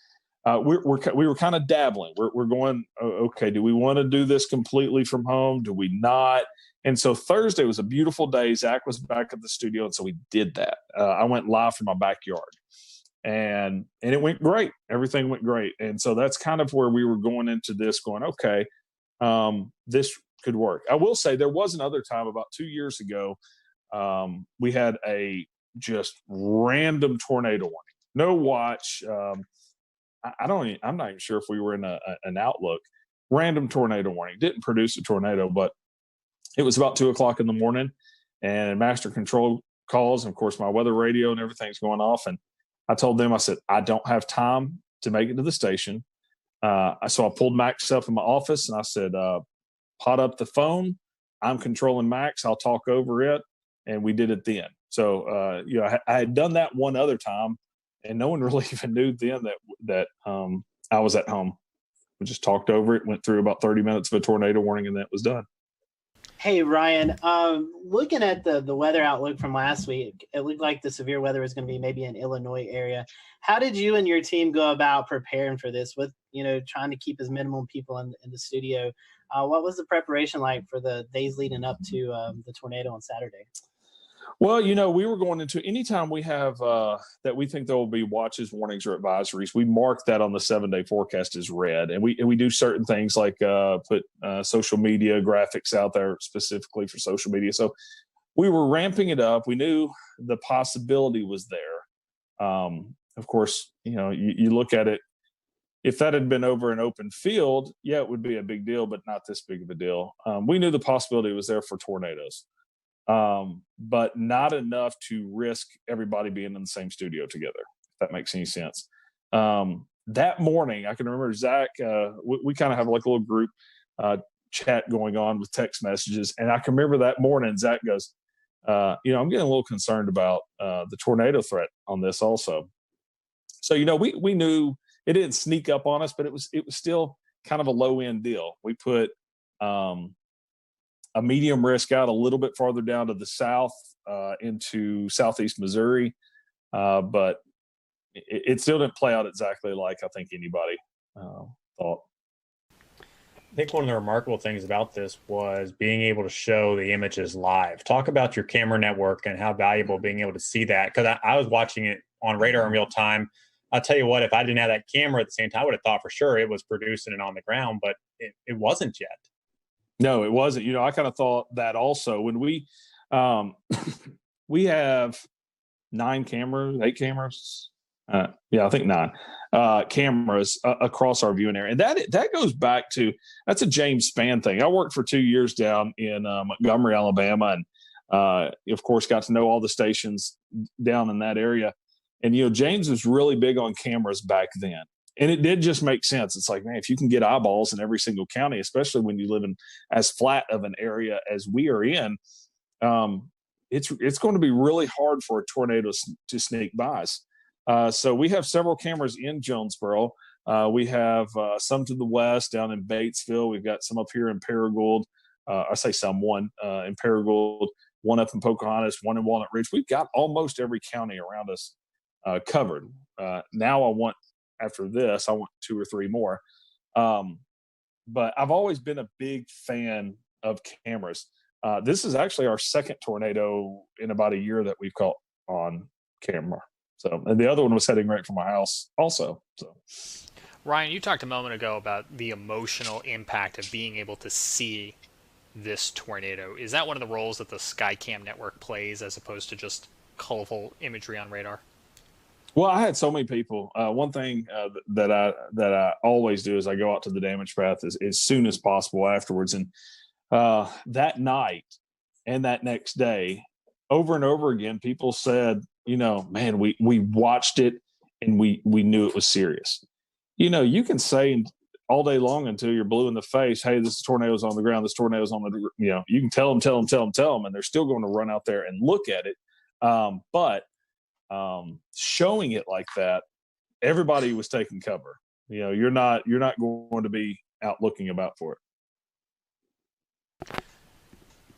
We were kind of dabbling. We're going, okay, do we want to do this completely from home? Do we not? And so Thursday was a beautiful day. Zach was back at the studio, and so we did that. I went live from my backyard. And it went great. Everything went great. And so that's kind of where we were going into this, going, okay, this could work. I will say there was another time about 2 years ago, we had a just random tornado warning. No watch. I'm not even sure if we were in an outlook. Random tornado warning. Didn't produce a tornado, but it was about 2:00 in the morning, and master control calls. And of course, my weather radio and everything's going off. And I told them, I said, I don't have time to make it to the station. So I pulled Max up in my office, and I said, pot up the phone. I'm controlling Max. I'll talk over it. And we did it then. So, I had done that one other time, and no one really even knew then that I was at home. We just talked over it, went through about 30 minutes of a tornado warning, and that was done. Hey, Ryan, looking at the weather outlook from last week, it looked like the severe weather was going to be maybe in Illinois area. How did you and your team go about preparing for this with, trying to keep as minimum people in the studio? What was the preparation like for the days leading up to the tornado on Saturday? Well, we were going into anytime we have that we think there will be watches, warnings, or advisories, we mark that on the 7-day forecast as red. And we do certain things like put social media graphics out there specifically for social media. So we were ramping it up. We knew the possibility was there. Of course, you look at it. If that had been over an open field, yeah, it would be a big deal, but not this big of a deal. We knew the possibility was there for tornadoes. But not enough to risk everybody being in the same studio together, if that makes any sense. That morning, I can remember Zach, we kind of have like a little group chat going on with text messages. And I can remember that morning, Zach goes, I'm getting a little concerned about the tornado threat on this also. So, we knew it didn't sneak up on us, but it was still kind of a low end deal. We put a medium risk out a little bit farther down to the south into southeast Missouri. But it still didn't play out exactly like I think anybody thought. I think one of the remarkable things about this was being able to show the images live. Talk about your camera network and how valuable being able to see that. Because I was watching it on radar in real time. I'll tell you what, if I didn't have that camera at the same time, I would have thought for sure it was producing it on the ground, but it wasn't yet. No, it wasn't. I kind of thought that also. When we we have 8 cameras. I think 9 cameras across our viewing area. And that goes back to, that's a James Spann thing. I worked for 2 years down in Montgomery, Alabama, and of course got to know all the stations down in that area. And, James was really big on cameras back then. And it did just make sense. It's like, man, if you can get eyeballs in every single county, especially when you live in as flat of an area as we are in, it's going to be really hard for a tornado to sneak by us. So we have several cameras in Jonesboro. We have some to the west down in Batesville. We've got some up here in Paragould. I say some, one in Paragould, one up in Pocahontas, one in Walnut Ridge. We've got almost every county around us covered. Now after this, I want 2 or 3 more. But I've always been a big fan of cameras. This is actually our second tornado in about a year that we've caught on camera. So, and the other one was heading right from my house also. So, Ryan, you talked a moment ago about the emotional impact of being able to see this tornado. Is that one of the roles that the Skycam network plays as opposed to just colorful imagery on radar? Well, I had so many people. One thing that I always do is I go out to the damage path as soon as possible afterwards. And that night and that next day, over and over again, people said, man, we watched it and we knew it was serious. You can say all day long until you're blue in the face, hey, this tornado's on the ground, this tornado's on the, you can tell them, and they're still going to run out there and look at it. But showing it like that, everybody was taking cover. You're not going to be out looking about for it.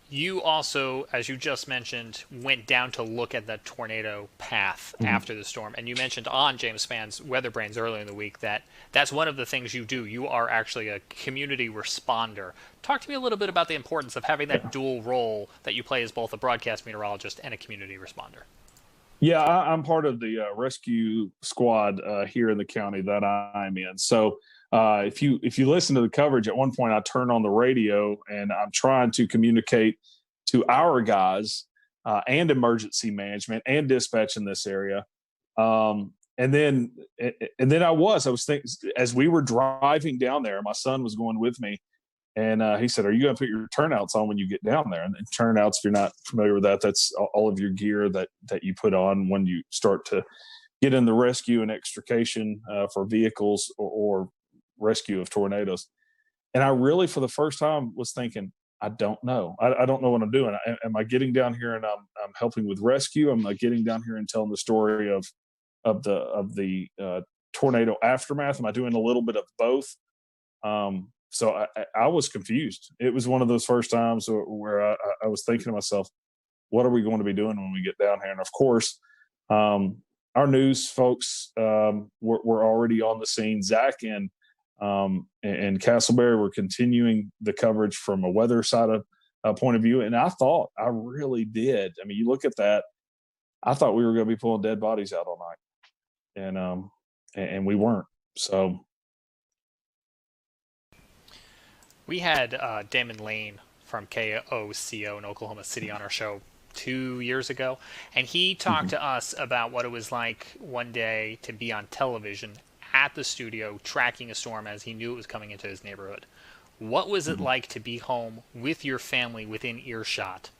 You also, as you just mentioned, went down to look at the tornado path after the storm. And you mentioned on James Spann's Weather Brains earlier in the week that that's one of the things you do. You are actually a community responder. Talk to me a little bit about the importance of having that dual role that you play as both a broadcast meteorologist and a community responder. Yeah, I'm part of the rescue squad here in the county that I'm in. So if you listen to the coverage, at one point I turn on the radio and I'm trying to communicate to our guys and emergency management and dispatch in this area. And then I was thinking, as we were driving down there, my son was going with me, and he said, "Are you going to put your turnouts on when you get down there?" And turnouts, if you're not familiar with that, that's all of your gear that you put on when you start to get in the rescue and extrication for vehicles or rescue of tornadoes. And I really, for the first time, was thinking, I don't know. I don't know what I'm doing. Am I getting down here and I'm helping with rescue? Am I getting down here and telling the story of the tornado aftermath? Am I doing a little bit of both? So I was confused. It was one of those first times where I was thinking to myself, what are we going to be doing when we get down here? And of course, our news folks were already on the scene. Zach and Castleberry were continuing the coverage from a weather side of point of view. And I really did. I mean, you look at that, I thought we were going to be pulling dead bodies out all night. And we weren't. So we had Damon Lane from KOCO in Oklahoma City on our show 2 years ago, and he talked to us about what it was like one day to be on television at the studio tracking a storm as he knew it was coming into his neighborhood. What was it like to be home with your family within earshot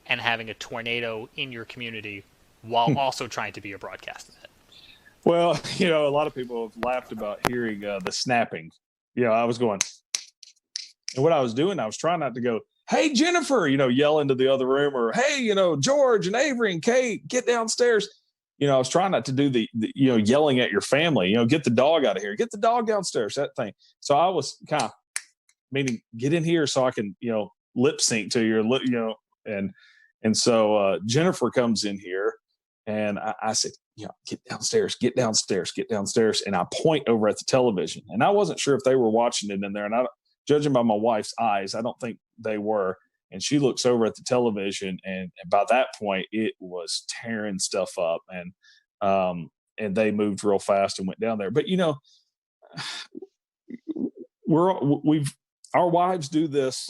and having a tornado in your community while also trying to be a broadcast of it? Well, a lot of people have laughed about hearing the snapping. I was going, and what I was doing, I was trying not to go, "Hey, Jennifer," yell into the other room, or, "Hey, George and Avery and Kate, get downstairs." I was trying not to do the yelling at your family, "Get the dog out of here, get the dog downstairs," that thing. So I was kind of meaning, get in here so I can, lip sync to your, and so Jennifer comes in here, and I said, get downstairs, and I point over at the television, and I wasn't sure if they were watching it in there, and judging by my wife's eyes, I don't think they were. And she looks over at the television, and by that point, it was tearing stuff up, and they moved real fast and went down there. But our wives do this,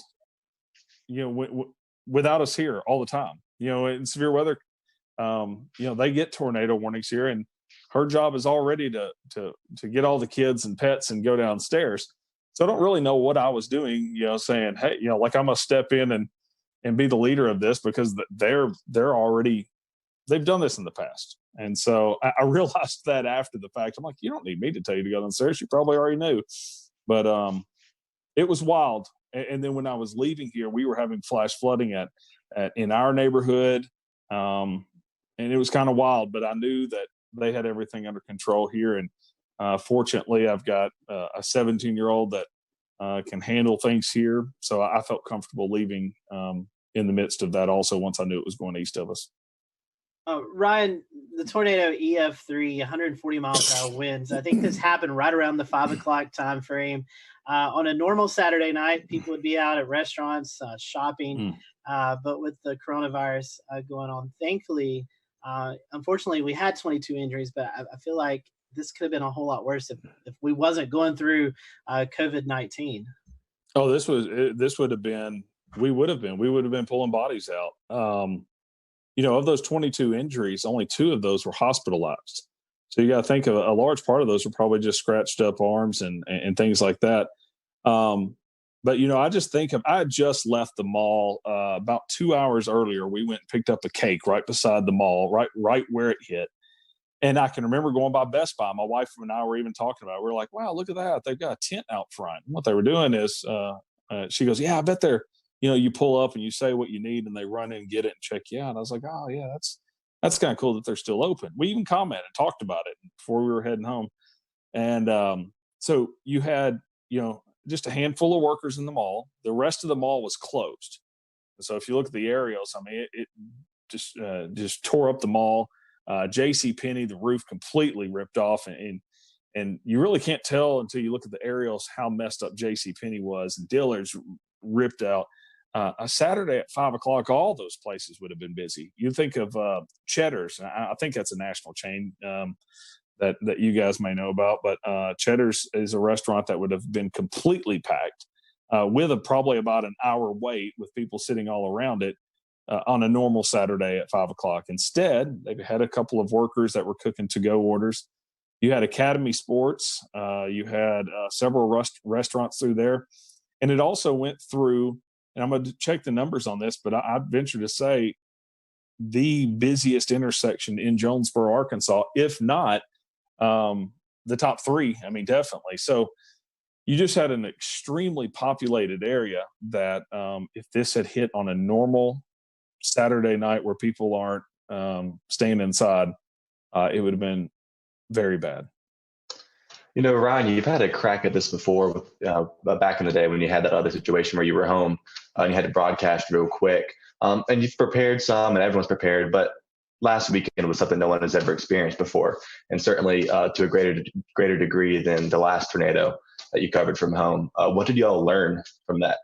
without us here all the time. In severe weather, they get tornado warnings here, and her job is already to get all the kids and pets and go downstairs. So I don't really know what I was doing, saying, hey, like I'm gonna step in and be the leader of this, because they've done this in the past. And so I realized that after the fact. I'm like, you don't need me to tell you to go downstairs. You probably already knew. But it was wild. And then when I was leaving here, we were having flash flooding in our neighborhood. And it was kind of wild, but I knew that they had everything under control here. And fortunately, I've got a 17-year-old that can handle things here. So I felt comfortable leaving in the midst of that also, once I knew it was going east of us. Ryan, the tornado EF3, 140 miles per hour winds. I think this happened right around the 5 o'clock time frame. On a normal Saturday night, people would be out at restaurants, shopping. But with the coronavirus going on, thankfully, unfortunately, we had 22 injuries, but I feel like this could have been a whole lot worse if we wasn't going through COVID-19. Oh, this would have been, we would have been pulling bodies out. Of those 22 injuries, only 2 of those were hospitalized. So you got to think of a large part of those were probably just scratched up arms and things like that. But, I just think I had just left the mall about 2 hours earlier. We went and picked up a cake right beside the mall, right where it hit. And I can remember going by Best Buy. My wife and I were even talking about it. We were like, wow, look at that. They've got a tent out front. And what they were doing is she goes, yeah, I bet they're, you pull up and you say what you need and they run in and get it and check you out. And I was like, oh, yeah, that's kind of cool that they're still open. We even commented and talked about it before we were heading home. And so you had, just a handful of workers in the mall. The rest of the mall was closed. So if you look at the aerials, I mean, it just tore up the mall. JCPenney, the roof completely ripped off, and you really can't tell until you look at the aerials how messed up JCPenney was. And Dillard's ripped out. A Saturday at 5 o'clock, all those places would have been busy. You think of Cheddar's. I think that's a national chain that you guys may know about, but Cheddar's is a restaurant that would have been completely packed with probably about an hour wait with people sitting all around it on a normal Saturday at 5 o'clock. Instead, they had a couple of workers that were cooking to-go orders. You had Academy Sports. You had several restaurants through there. And it also went through, and I'm going to check the numbers on this, but I venture to say the busiest intersection in Jonesboro, Arkansas, if not the top 3. I mean, definitely. So you just had an extremely populated area that if this had hit on a normal Saturday night where people aren't staying inside, it would have been very bad. Ryan, you've had a crack at this before with back in the day when you had that other situation where you were home and you had to broadcast real quick. And you've prepared some, and everyone's prepared, but last weekend was something no one has ever experienced before, and certainly to a greater degree than the last tornado that you covered from home. What did you all learn from that?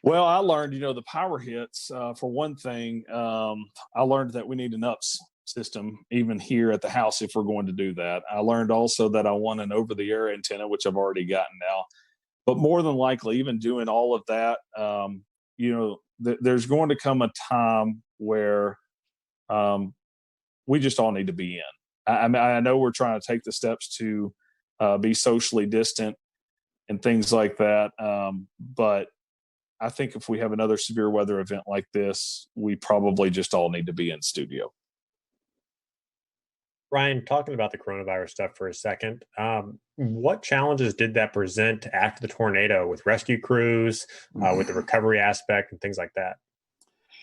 Well, I learned, the power hits. For one thing, I learned that we need an UPS system even here at the house if we're going to do that. I learned also that I want an over-the-air antenna, which I've already gotten now. But more than likely, even doing all of that, there's going to come a time where we just all need to be in. I know we're trying to take the steps to be socially distant and things like that, but I think if we have another severe weather event like this, we probably just all need to be in studio. Ryan, talking about the coronavirus stuff for a second, what challenges did that present after the tornado with rescue crews, with the recovery aspect and things like that?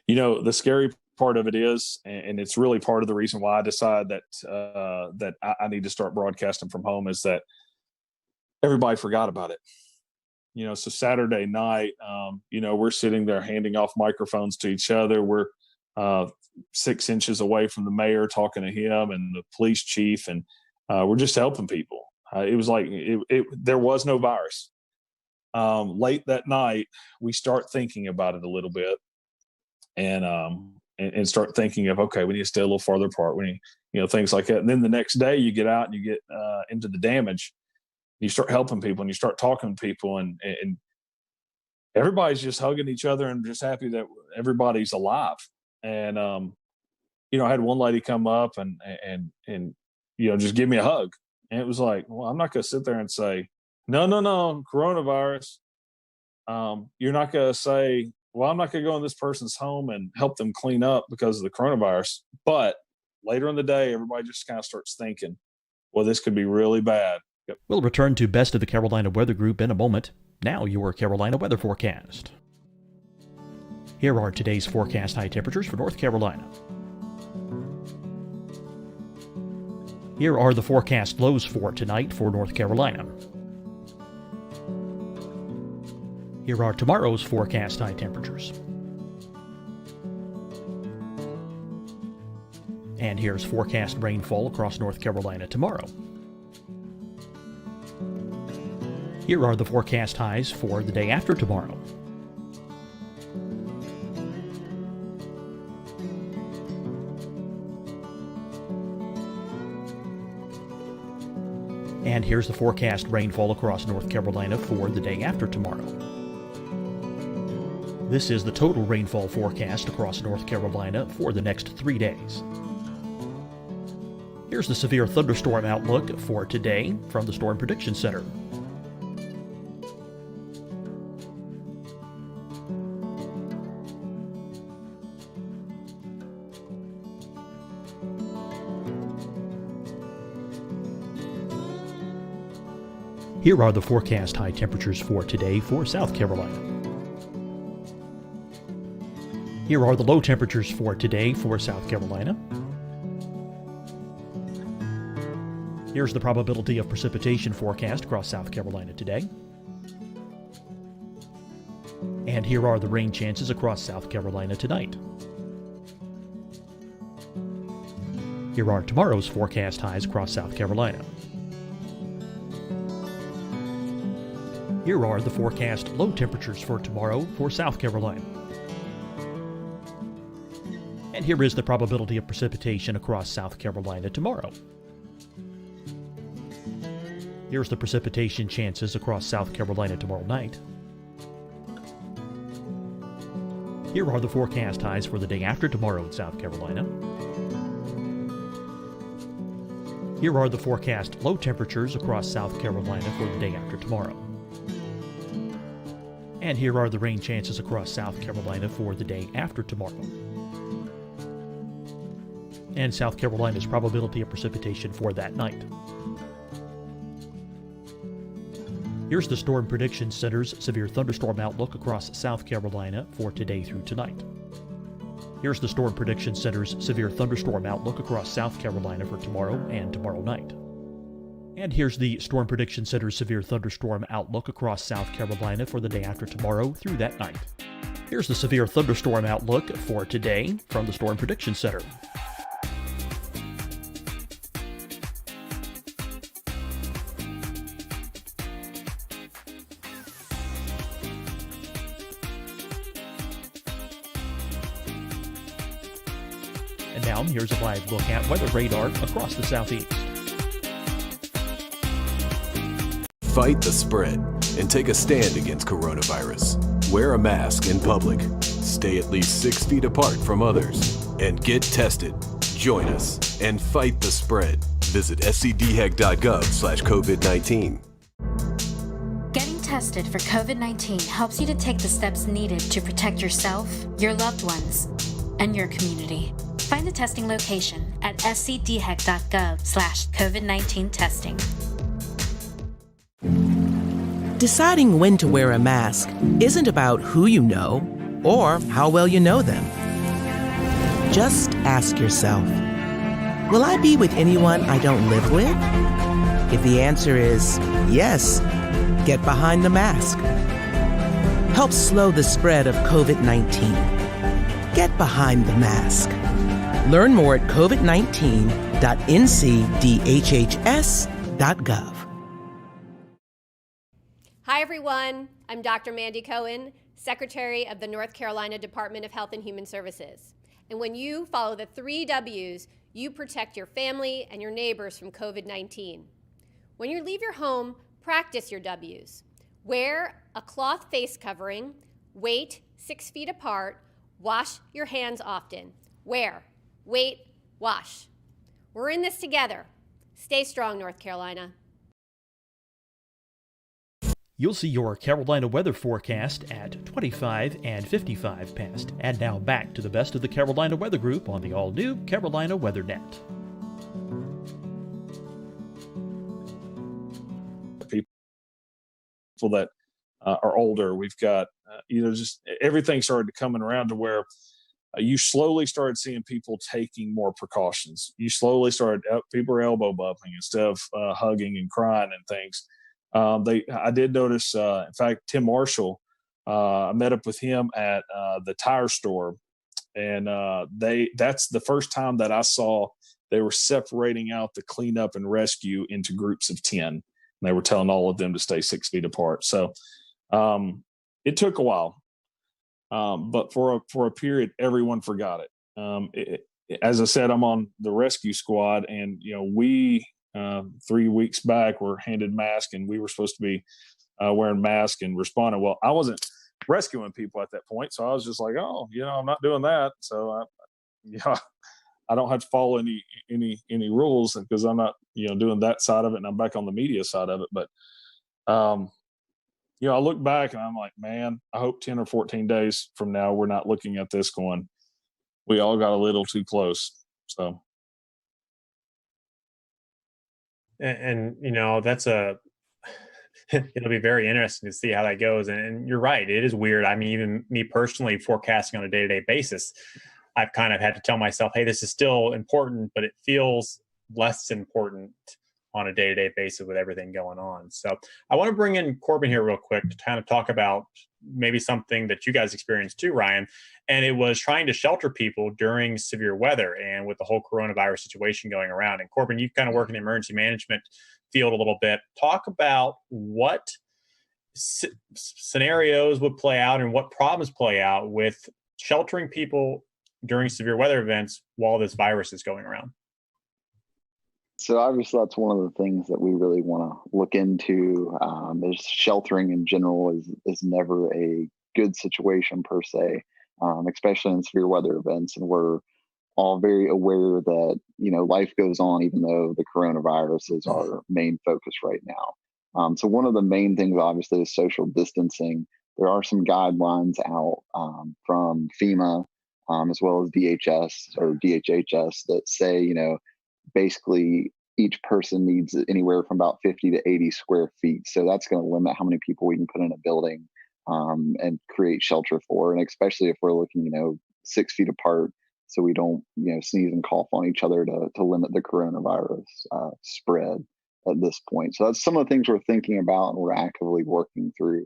The scary part of it is, and it's really part of the reason why I decided that I need to start broadcasting from home, is that everybody forgot about it. So Saturday night, we're sitting there handing off microphones to each other. We're 6 inches away from the mayor, talking to him and the police chief, and we're just helping people. It was like there was no virus. Late that night, we start thinking about it a little bit, and start thinking of, okay, we need to stay a little farther apart. We need, things like that. And then the next day, you get out and you get into the damage. You start helping people and you start talking to people, and everybody's just hugging each other and just happy that everybody's alive. And I had one lady come up and just give me a hug, and it was like, well, I'm not going to sit there and say, no, coronavirus. You're not going to say, well, I'm not going to go in this person's home and help them clean up because of the coronavirus. But later in the day, everybody just kind of starts thinking, well, this could be really bad. We'll return to Best of the Carolina Weather Group in a moment. Now your Carolina weather forecast. Here are today's forecast high temperatures for North Carolina. Here are the forecast lows for tonight for North Carolina. Here are tomorrow's forecast high temperatures. And here's forecast rainfall across North Carolina tomorrow. Here are the forecast highs for the day after tomorrow. And here's the forecast rainfall across North Carolina for the day after tomorrow. This is the total rainfall forecast across North Carolina for the next 3 days. Here's the severe thunderstorm outlook for today from the Storm Prediction Center. Here are the forecast high temperatures for today for South Carolina. Here are the low temperatures for today for South Carolina. Here's the probability of precipitation forecast across South Carolina today. And here are the rain chances across South Carolina tonight. Here are tomorrow's forecast highs across South Carolina. Here are the forecast low temperatures for tomorrow for South Carolina. And here is the probability of precipitation across South Carolina tomorrow. Here's the precipitation chances across South Carolina tomorrow night. Here are the forecast highs for the day after tomorrow in South Carolina. Here are the forecast low temperatures across South Carolina for the day after tomorrow. And here are the rain chances across South Carolina for the day after tomorrow. And South Carolina's probability of precipitation for that night. Here's the Storm Prediction Center's severe thunderstorm outlook across South Carolina for today through tonight. Here's the Storm Prediction Center's severe thunderstorm outlook across South Carolina for tomorrow and tomorrow night. And here's the Storm Prediction Center's severe thunderstorm outlook across South Carolina for the day after tomorrow through that night. Here's the severe thunderstorm outlook for today from the Storm Prediction Center. And now here's a live look at weather radar across the southeast. Fight the spread and take a stand against coronavirus. Wear a mask in public. Stay at least 6 feet apart from others. And get tested. Join us and fight the spread. Visit scdhec.gov/COVID-19. Getting tested for COVID-19 helps you to take the steps needed to protect yourself, your loved ones, and your community. Find the testing location at scdhec.gov/COVID-19 testing. Deciding when to wear a mask isn't about who you know or how well you know them. Just ask yourself, will I be with anyone I don't live with? If the answer is yes, Get behind the mask. Help slow the spread of COVID-19. Get behind the mask. Learn more at covid19.ncdhhs.gov. Hi, everyone. I'm Dr. Mandy Cohen, Secretary of the North Carolina Department of Health and Human Services. And when you follow the 3 W's, you protect your family and your neighbors from COVID-19. When you leave your home, practice your W's. Wear a cloth face covering, wait 6 feet apart, wash your hands often. Wear, wait, wash. We're in this together. Stay strong, North Carolina. You'll see your Carolina weather forecast at 25 and 55 past. And now back to the best of the Carolina Weather Group on the all-new Carolina Weather Net. People that are older, we've got, just everything started coming around to where you slowly started seeing people taking more precautions. You slowly started, people are elbow bumping instead of hugging and crying and things. I did notice, in fact, Tim Marshall, I met up with him at the tire store, and that's the first time that I saw they were separating out the cleanup and rescue into groups of 10. And they were telling all of them to stay 6 feet apart. So it took a while, but for a period, everyone forgot it. As I said, I'm on the rescue squad, and we 3 weeks back were handed masks, and we were supposed to be wearing masks and responding. Well, I wasn't rescuing people at that point, so I was just like, I'm not doing that. So I don't have to follow any rules because I'm not doing that side of it, and I'm back on the media side of it. But I look back and I'm like, man, I hope 10 or 14 days from now we're not looking at this going, we all got a little too close. So. And that's it'll be very interesting to see how that goes. And you're right, it is weird. I mean, even me personally forecasting on a day-to-day basis, I've kind of had to tell myself, hey, this is still important, but it feels less important on a day-to-day basis with everything going on. So I want to bring in Corbin here real quick to kind of talk about maybe something that you guys experienced too, Ryan. And it was trying to shelter people during severe weather and with the whole coronavirus situation going around. And Corbin, you kind of work in the emergency management field a little bit. Talk about what scenarios would play out and what problems play out with sheltering people during severe weather events while this virus is going around. So obviously that's one of the things that we really want to look into. Is sheltering in general is never a good situation per se, especially in severe weather events. And we're all very aware that, life goes on even though the coronavirus is our main focus right now. So one of the main things obviously is social distancing. There are some guidelines out from FEMA as well as DHS or DHHS that say, basically each person needs anywhere from about 50 to 80 square feet. So that's going to limit how many people we can put in a building and create shelter for. And especially if we're looking, 6 feet apart, so we don't, sneeze and cough on each other to limit the coronavirus spread at this point. So that's some of the things we're thinking about and we're actively working through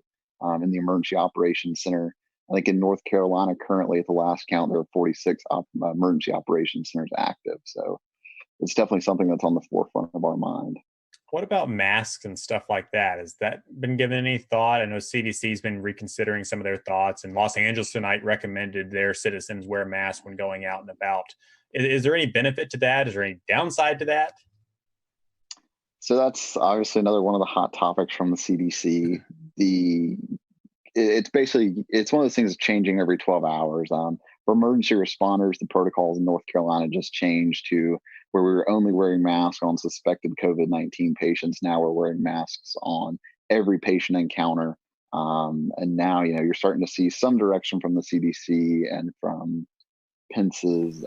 in the Emergency Operations Center. I think in North Carolina, currently at the last count, there are 46 emergency operations centers active. So it's definitely something that's on the forefront of our mind. What about masks and stuff like that? Has that been given any thought? I know CDC's been reconsidering some of their thoughts, and Los Angeles tonight recommended their citizens wear masks when going out and about. Is there any benefit to that? Is there any downside to that? So that's obviously another one of the hot topics from the CDC. It's one of those things that's changing every 12 hours. For emergency responders, the protocols in North Carolina just changed to where we were only wearing masks on suspected COVID-19 patients. Now we're wearing masks on every patient encounter. And now, you're starting to see some direction from the CDC and from Pence's,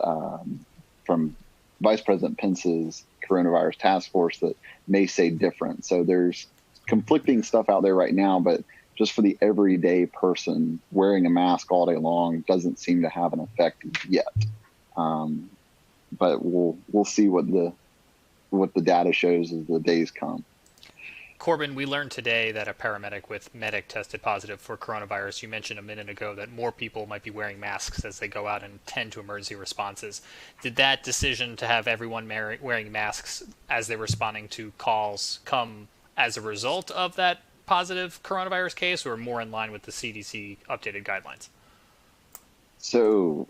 from Vice President Pence's coronavirus task force that may say different. So there's conflicting stuff out there right now, but just for the everyday person, wearing a mask all day long doesn't seem to have an effect yet. But we'll see what the data shows as the days come. Corbin, we learned today that a paramedic with medic tested positive for coronavirus. You mentioned a minute ago that more people might be wearing masks as they go out and tend to emergency responses. Did that decision to have everyone wearing masks as they're responding to calls come as a result of that positive coronavirus case, or more in line with the CDC updated guidelines? So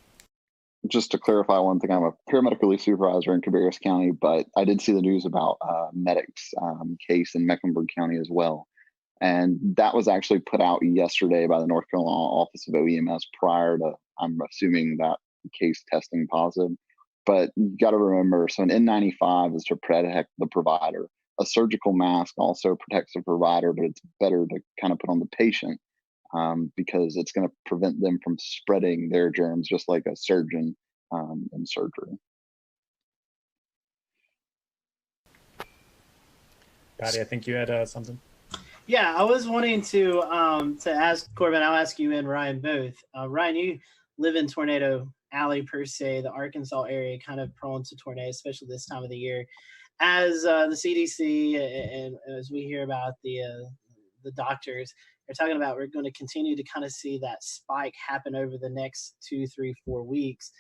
just to clarify one thing, I'm a paramedic relief supervisor in Cabarrus County, but I did see the news about medic's case in Mecklenburg County as well. And that was actually put out yesterday by the North Carolina Office of OEMS prior to, I'm assuming, that case testing positive. But you got to remember, so an N95 is to protect the provider. A surgical mask also protects the provider, but it's better to kind of put on the patient because it's going to prevent them from spreading their germs, just like a surgeon in surgery. Patty, I think you had something. Yeah, I was wanting to ask Corbin. I'll ask you and Ryan both. Ryan, you live in Tornado Alley per se, the Arkansas area, kind of prone to tornadoes, especially this time of the year. As the CDC and as we hear about the doctors are talking about, we're going to continue to kind of see that spike happen over the next 2, 3, 4 weeks.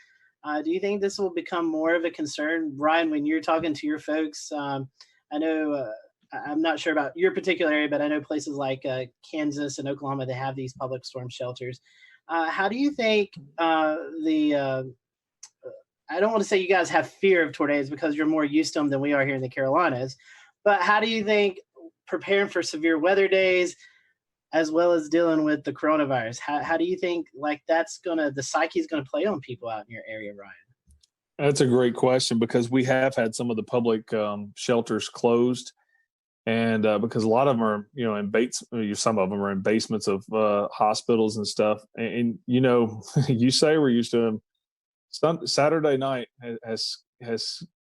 Do you think this will become more of a concern, Ryan, when you're talking to your folks? I know. I'm not sure about your particular area, but I know places like Kansas and Oklahoma, they have these public storm shelters. How do you think I don't want to say you guys have fear of tornadoes because you're more used to them than we are here in the Carolinas, but how do you think preparing for severe weather days as well as dealing with the coronavirus, how do you think like the psyche is going to play on people out in your area, Ryan? That's a great question because we have had some of the public shelters closed. And because a lot of them are, some of them are in basements of hospitals and stuff. And you say we're used to them. Saturday night has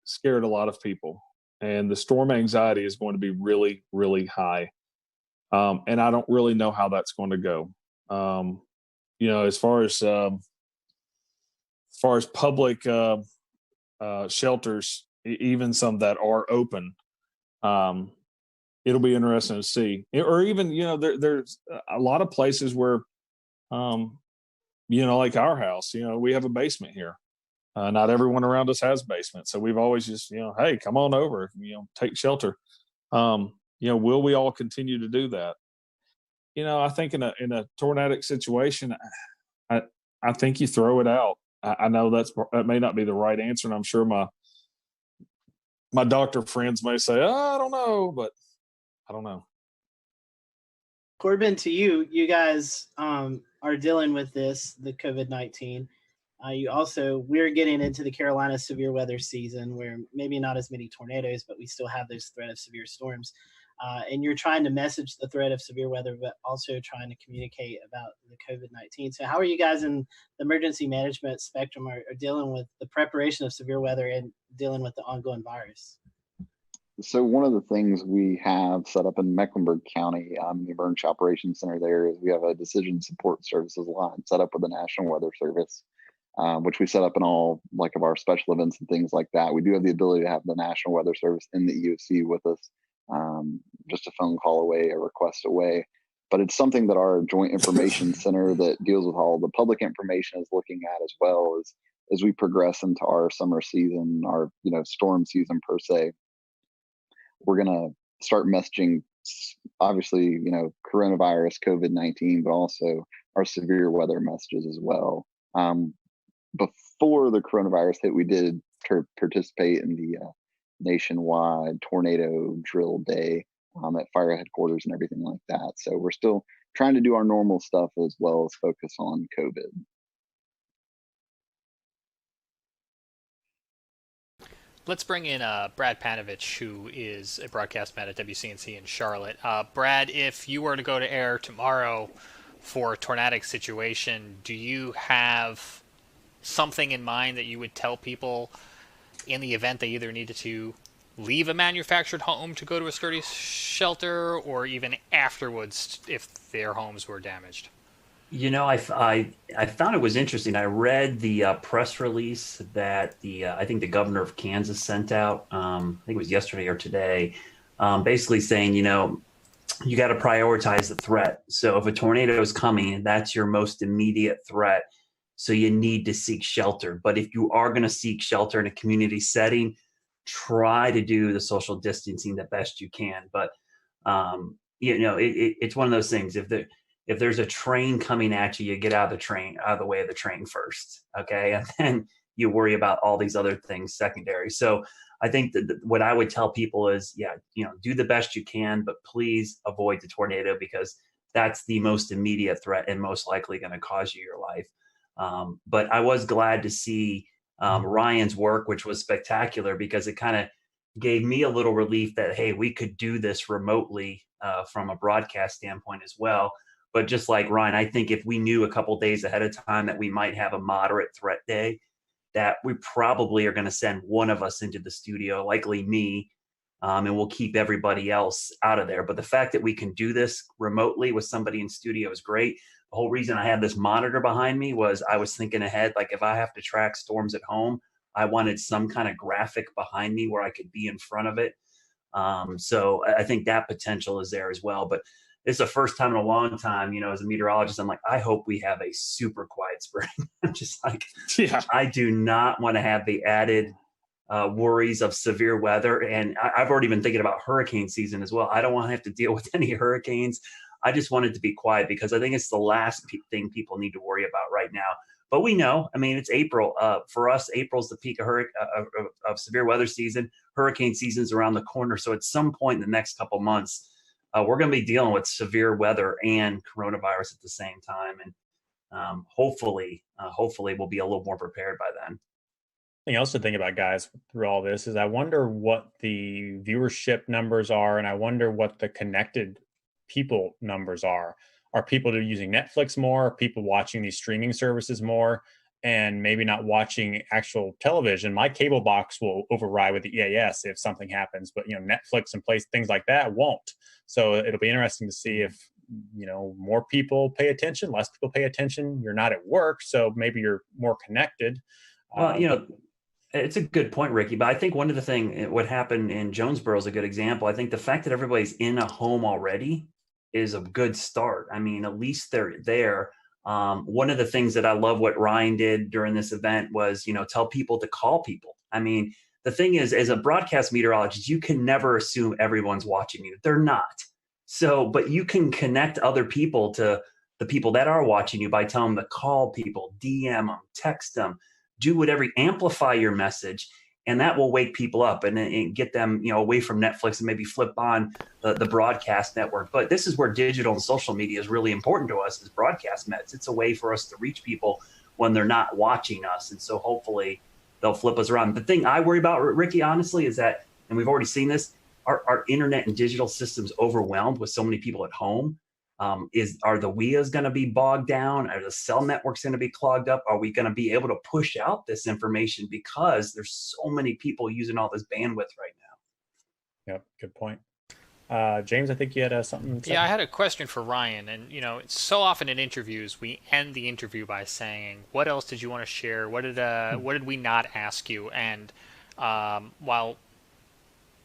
scared a lot of people. And the storm anxiety is going to be really, really high. And I don't really know how that's going to go. As far as public shelters, even some that are open, it'll be interesting to see. Or even, there's a lot of places where, like our house, we have a basement here. Not everyone around us has basements. So we've always just, hey, come on over, take shelter. Will we all continue to do that? I think in a tornadic situation, I think you throw it out. I know that may not be the right answer. And I'm sure my doctor friends may say, I don't know, but I don't know. Corbin, to you, you guys are dealing with the COVID-19. We're getting into the Carolina severe weather season where maybe not as many tornadoes, but we still have those threat of severe storms. And you're trying to message the threat of severe weather, but also trying to communicate about the COVID-19. So how are you guys in the emergency management spectrum are dealing with the preparation of severe weather and dealing with the ongoing virus? So one of the things we have set up in Mecklenburg County, the Emergency Operations Center there, is we have a decision support services line set up with the National Weather Service, which we set up in all of our special events and things like that. We do have the ability to have the National Weather Service in the EOC with us, just a phone call away, a request away. But it's something that our Joint Information Center that deals with all the public information is looking at as well as we progress into our summer season, our storm season per se. We're going to start messaging, obviously, coronavirus, COVID-19, but also our severe weather messages as well. Before the coronavirus hit, we did participate in the nationwide tornado drill day at fire headquarters and everything like that. So we're still trying to do our normal stuff as well as focus on COVID. Let's bring in Brad Panovich, who is a broadcast man at WCNC in Charlotte. Brad, if you were to go to air tomorrow for a tornadic situation, do you have something in mind that you would tell people in the event they either needed to leave a manufactured home to go to a sturdy shelter, or even afterwards if their homes were damaged? I found it was interesting. I read the press release that I think the governor of Kansas sent out. I think it was yesterday or today, basically saying, you got to prioritize the threat. So if a tornado is coming, that's your most immediate threat. So you need to seek shelter. But if you are going to seek shelter in a community setting, try to do the social distancing the best you can. But it's one of those things. If there's a train coming at you, you get out of the way of the train first, okay, and then you worry about all these other things secondary. So I think that what I would tell people is, do the best you can, but please avoid the tornado because that's the most immediate threat and most likely going to cause you your life. But I was glad to see Ryan's work, which was spectacular because it kind of gave me a little relief that, hey, we could do this remotely from a broadcast standpoint as well. But just like Ryan, I think if we knew a couple days ahead of time that we might have a moderate threat day, that we probably are going to send one of us into the studio, likely me, and we'll keep everybody else out of there. But the fact that we can do this remotely with somebody in studio is great. The whole reason I had this monitor behind me was I was thinking ahead, like if I have to track storms at home, I wanted some kind of graphic behind me where I could be in front of it. So I think that potential is there as well. But it's the first time in a long time, as a meteorologist, I'm like, I hope we have a super quiet spring. I'm just like, I do not want to have the added worries of severe weather. And I've already been thinking about hurricane season as well. I don't want to have to deal with any hurricanes. I just want it to be quiet because I think it's the last thing people need to worry about right now. But we know, it's April. For us, April's the peak of severe weather season. Hurricane season's around the corner. So at some point in the next couple months, we're going to be dealing with severe weather and coronavirus at the same time. And hopefully we'll be a little more prepared by then. Thing else to think about, guys, through all this is I wonder what the viewership numbers are, and I wonder what the connected people numbers are. Are people using Netflix more? Are people watching these streaming services more? And maybe not watching actual television? My cable box will override with the EAS if something happens, but Netflix and things like that won't. So it'll be interesting to see if more people pay attention, less people pay attention. You're not at work, so maybe you're more connected. Well, it's a good point, Ricky. But I think one of the things, what happened in Jonesboro is a good example. I think the fact that everybody's in a home already is a good start. At least they're there. One of the things that I love what Ryan did during this event was, tell people to call people. The thing is, as a broadcast meteorologist, you can never assume everyone's watching you. They're not. So, but you can connect other people to the people that are watching you by telling them to call people, DM them, text them, do whatever, amplify your message. And that will wake people up and get them, away from Netflix and maybe flip on the broadcast network. But this is where digital and social media is really important to us as broadcast mets. It's a way for us to reach people when they're not watching us. And so hopefully they'll flip us around. The thing I worry about, Ricky, honestly, is that, and we've already seen this, our internet and digital systems overwhelmed with so many people at home. Are the WIAs going to be bogged down? Are the cell networks going to be clogged up? Are we going to be able to push out this information because there's so many people using all this bandwidth right now? Yep, good point. James, I think you had something. Yeah, I had a question for Ryan. And, so often in interviews, we end the interview by saying, what else did you want to share? What did we not ask you? And while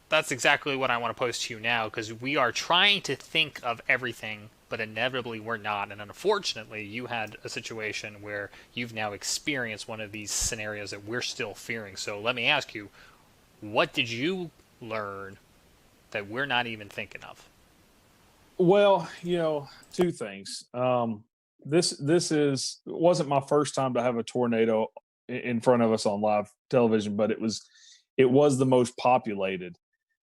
that's exactly what I want to pose to you now, because we are trying to think of everything, but inevitably we're not. And unfortunately, you had a situation where you've now experienced one of these scenarios that we're still fearing. So let me ask you, what did you learn that we're not even thinking of? Well, two things. This wasn't my first time to have a tornado in front of us on live television, but it was the most populated.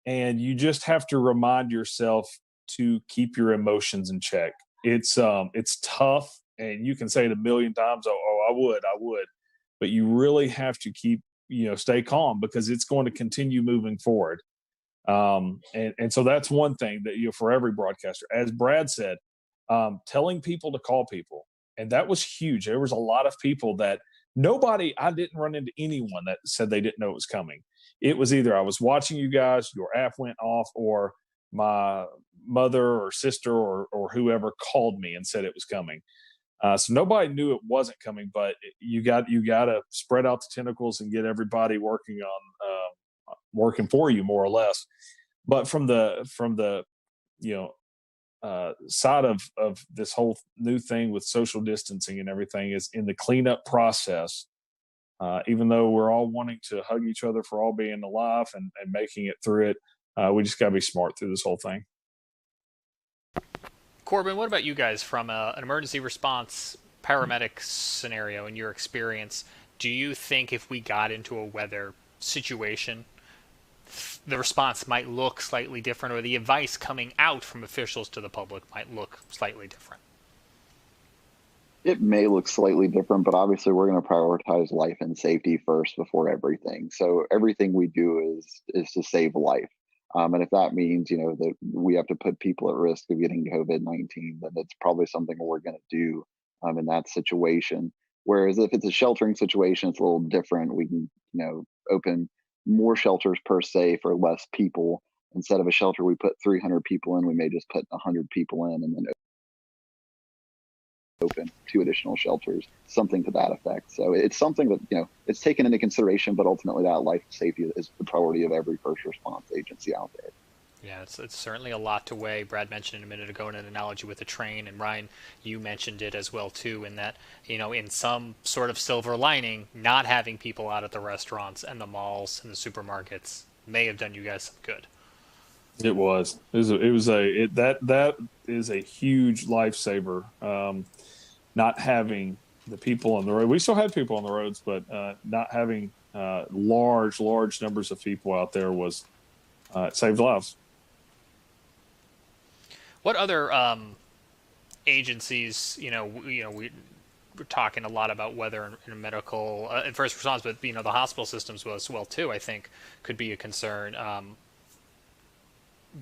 And you just have to remind yourself to keep your emotions in check. It's tough, and you can say it a million times, I would, but you really have to keep, stay calm because it's going to continue moving forward. And so that's one thing that, for every broadcaster, as Brad said, telling people to call people. And that was huge. There was a lot of people that I didn't run into anyone that said they didn't know it was coming. It was either I was watching you guys, your app went off, or my mother or sister or whoever called me and said it was coming. So nobody knew it wasn't coming, but you got to spread out the tentacles and get everybody working for you more or less. But from the side of this whole new thing with social distancing and everything is in the cleanup process. Even though we're all wanting to hug each other for all being alive and making it through it, we just got to be smart through this whole thing. Corbin, what about you guys from an emergency response paramedic scenario in your experience? Do you think if we got into a weather situation, the response might look slightly different, or the advice coming out from officials to the public might look slightly different? It may look slightly different, but obviously we're going to prioritize life and safety first before everything. So everything we do is to save life. And if that means, that we have to put people at risk of getting COVID-19, then it's probably something we're going to do in that situation. Whereas if it's a sheltering situation, it's a little different. We can, open more shelters per se for less people. Instead of a shelter we put 300 people in, we may just put 100 people in and then open 2 additional shelters, something to that effect. So it's something that, it's taken into consideration, but ultimately that life safety is the priority of every first response agency out there. Yeah, it's certainly a lot to weigh. Brad mentioned it a minute ago in an analogy with the train, and Ryan, you mentioned it as well too, in that, in some sort of silver lining, not having people out at the restaurants and the malls and the supermarkets may have done you guys some good. That is a huge lifesaver. Not having the people on the road. We still had people on the roads, but not having large numbers of people out there it saved lives. What other agencies, we're talking a lot about weather and medical and first response, but the hospital systems as well too, I think could be a concern.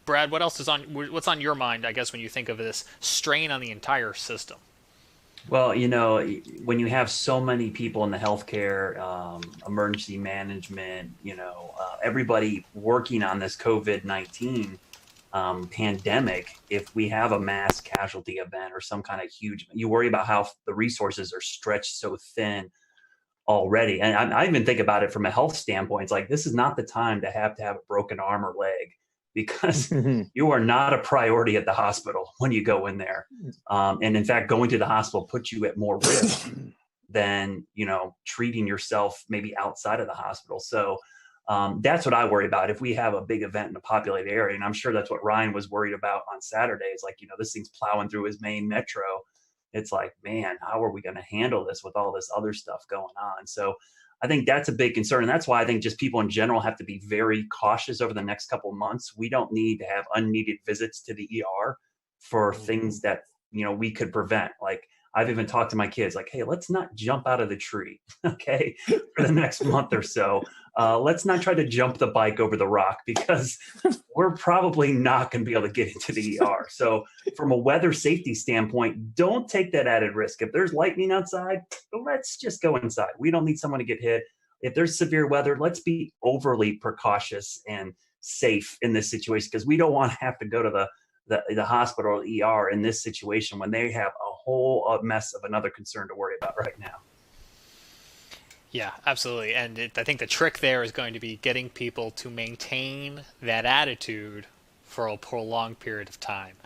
Brad, what's on your mind, I guess, when you think of this strain on the entire system? Well, when you have so many people in the healthcare, emergency management, everybody working on this COVID-19 pandemic, if we have a mass casualty event or some kind of huge, you worry about how the resources are stretched so thin already. And I even think about it from a health standpoint. It's like, this is not the time to have a broken arm or leg, because you are not a priority at the hospital when you go in there. And in fact, going to the hospital puts you at more risk than, treating yourself maybe outside of the hospital. So that's what I worry about. If we have a big event in a populated area, and I'm sure that's what Ryan was worried about on Saturday, is like, this thing's plowing through his main metro. It's like, man, how are we going to handle this with all this other stuff going on? So I think that's a big concern. And that's why I think just people in general have to be very cautious over the next couple of months. We don't need to have unneeded visits to the ER for things that, we could prevent. Like, I've even talked to my kids like, hey, let's not jump out of the tree, okay, for the next month or so. Let's not try to jump the bike over the rock, because we're probably not going to be able to get into the ER. So from a weather safety standpoint, don't take that added risk. If there's lightning outside, let's just go inside. We don't need someone to get hit. If there's severe weather, let's be overly precautious and safe in this situation, because we don't want to have to go to the hospital or ER in this situation when they have a whole mess of another concern to worry about right now. Yeah, absolutely. And I think the trick there is going to be getting people to maintain that attitude for a prolonged period of time.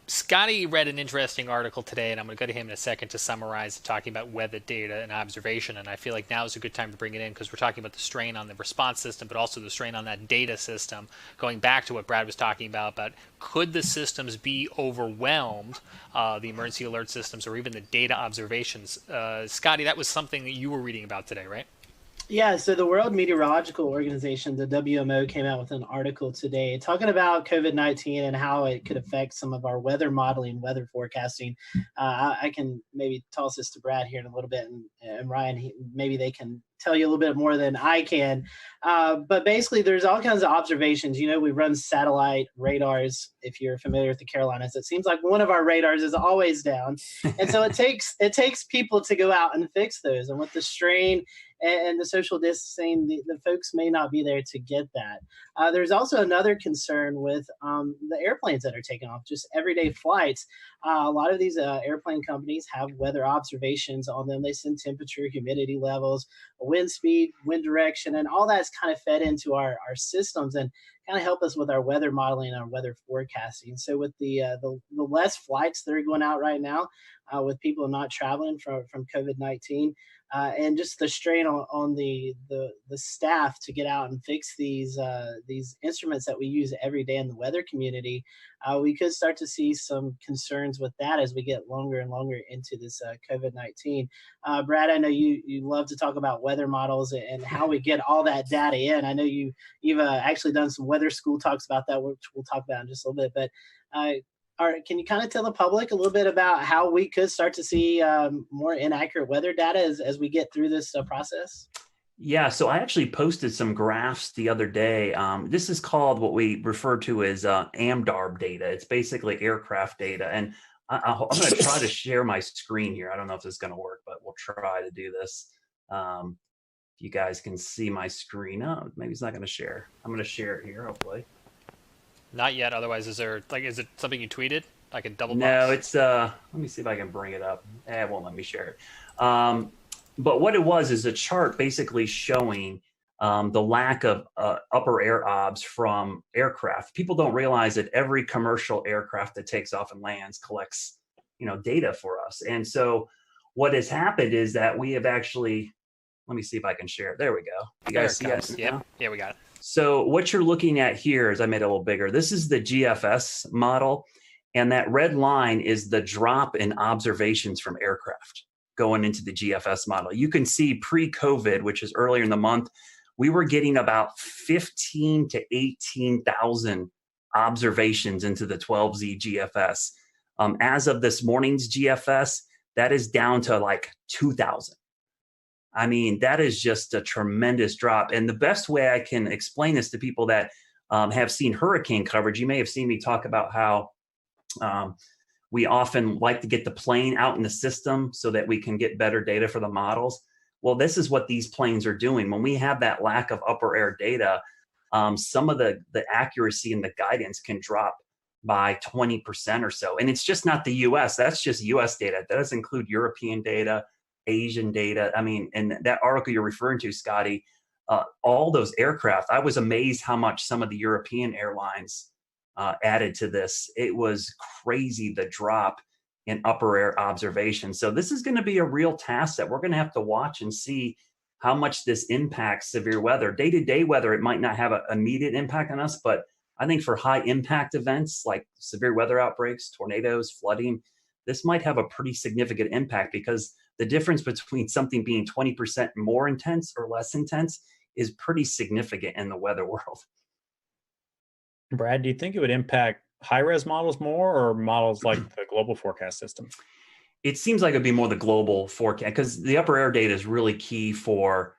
Scotty read an interesting article today, and I'm going to go to him in a second to summarize, talking about weather data and observation. And I feel like now is a good time to bring it in, because we're talking about the strain on the response system, but also the strain on that data system. Going back to what Brad was talking about could the systems be overwhelmed, the emergency alert systems, or even the data observations? Scotty, that was something that you were reading about today, right? Yeah, so the World Meteorological Organization, the WMO, came out with an article today talking about COVID-19 and how it could affect some of our weather modeling, weather forecasting. I can maybe toss this to Brad here in a little bit, and Ryan, maybe they can tell you a little bit more than I can. But basically, there's all kinds of observations. We run satellite radars. If you're familiar with the Carolinas, it seems like one of our radars is always down. And so it takes people to go out and fix those. And with the strain and the social distancing, the folks may not be there to get that. There's also another concern with the airplanes that are taking off, just everyday flights. A lot of these airplane companies have weather observations on them. They send temperature, humidity levels, wind speed, wind direction, and all that's kind of fed into our systems. And kind of help us with our weather modeling and our weather forecasting. So with the less flights that are going out right now, with people not traveling from COVID-19, and just the strain on the staff to get out and fix these instruments that we use every day in the weather community, we could start to see some concerns with that as we get longer and longer into this COVID-19. Brad, I know you love to talk about weather models and how we get all that data in. I know you've actually done some weather school talks about that, which we'll talk about in just a little bit. But can you kind of tell the public a little bit about how we could start to see more inaccurate weather data as we get through this process? Yeah, so I actually posted some graphs the other day. This is called what we refer to as AMDARB data. It's basically aircraft data. And I'm going to try to share my screen here. I don't know if this is going to work, but we'll try to do this. If you guys can see my screen. Oh, maybe it's not going to share. I'm going to share it here, hopefully. Not yet. Otherwise, is it something you tweeted? I can double box? No, it's let me see if I can bring it up. It won't let me share it. But what it was is a chart basically showing the lack of upper air obs from aircraft. People don't realize that every commercial aircraft that takes off and lands collects, data for us. And so what has happened is that we have actually, let me see if I can share it. There we go. You guys see it? Yep. Yeah, we got it. So what you're looking at here is, I made it a little bigger. This is the GFS model. And that red line is the drop in observations from aircraft going into the GFS model. You can see pre-COVID, which is earlier in the month, we were getting about 15 to 18,000 observations into the 12Z GFS. As of this morning's GFS, that is down to like 2,000. I mean, that is just a tremendous drop. And the best way I can explain this to people that have seen hurricane coverage, you may have seen me talk about how we often like to get the plane out in the system so that we can get better data for the models. Well, this is what these planes are doing. When we have that lack of upper air data, some of the accuracy and the guidance can drop by 20% or so. And it's just not the US, that's just US data. That doesn't include European data, Asian data. I mean, and that article you're referring to, Scotty, all those aircraft, I was amazed how much some of the European airlines added to this. It was crazy, the drop in upper air observation. So this is going to be a real task that we're going to have to watch and see how much this impacts severe weather. Day-to-day weather, it might not have an immediate impact on us, but I think for high impact events like severe weather outbreaks, tornadoes, flooding, this might have a pretty significant impact, because the difference between something being 20% more intense or less intense is pretty significant in the weather world. Brad, do you think it would impact high-res models more, or models like the global forecast system? It seems like it'd be more the global forecast, because the upper air data is really key for,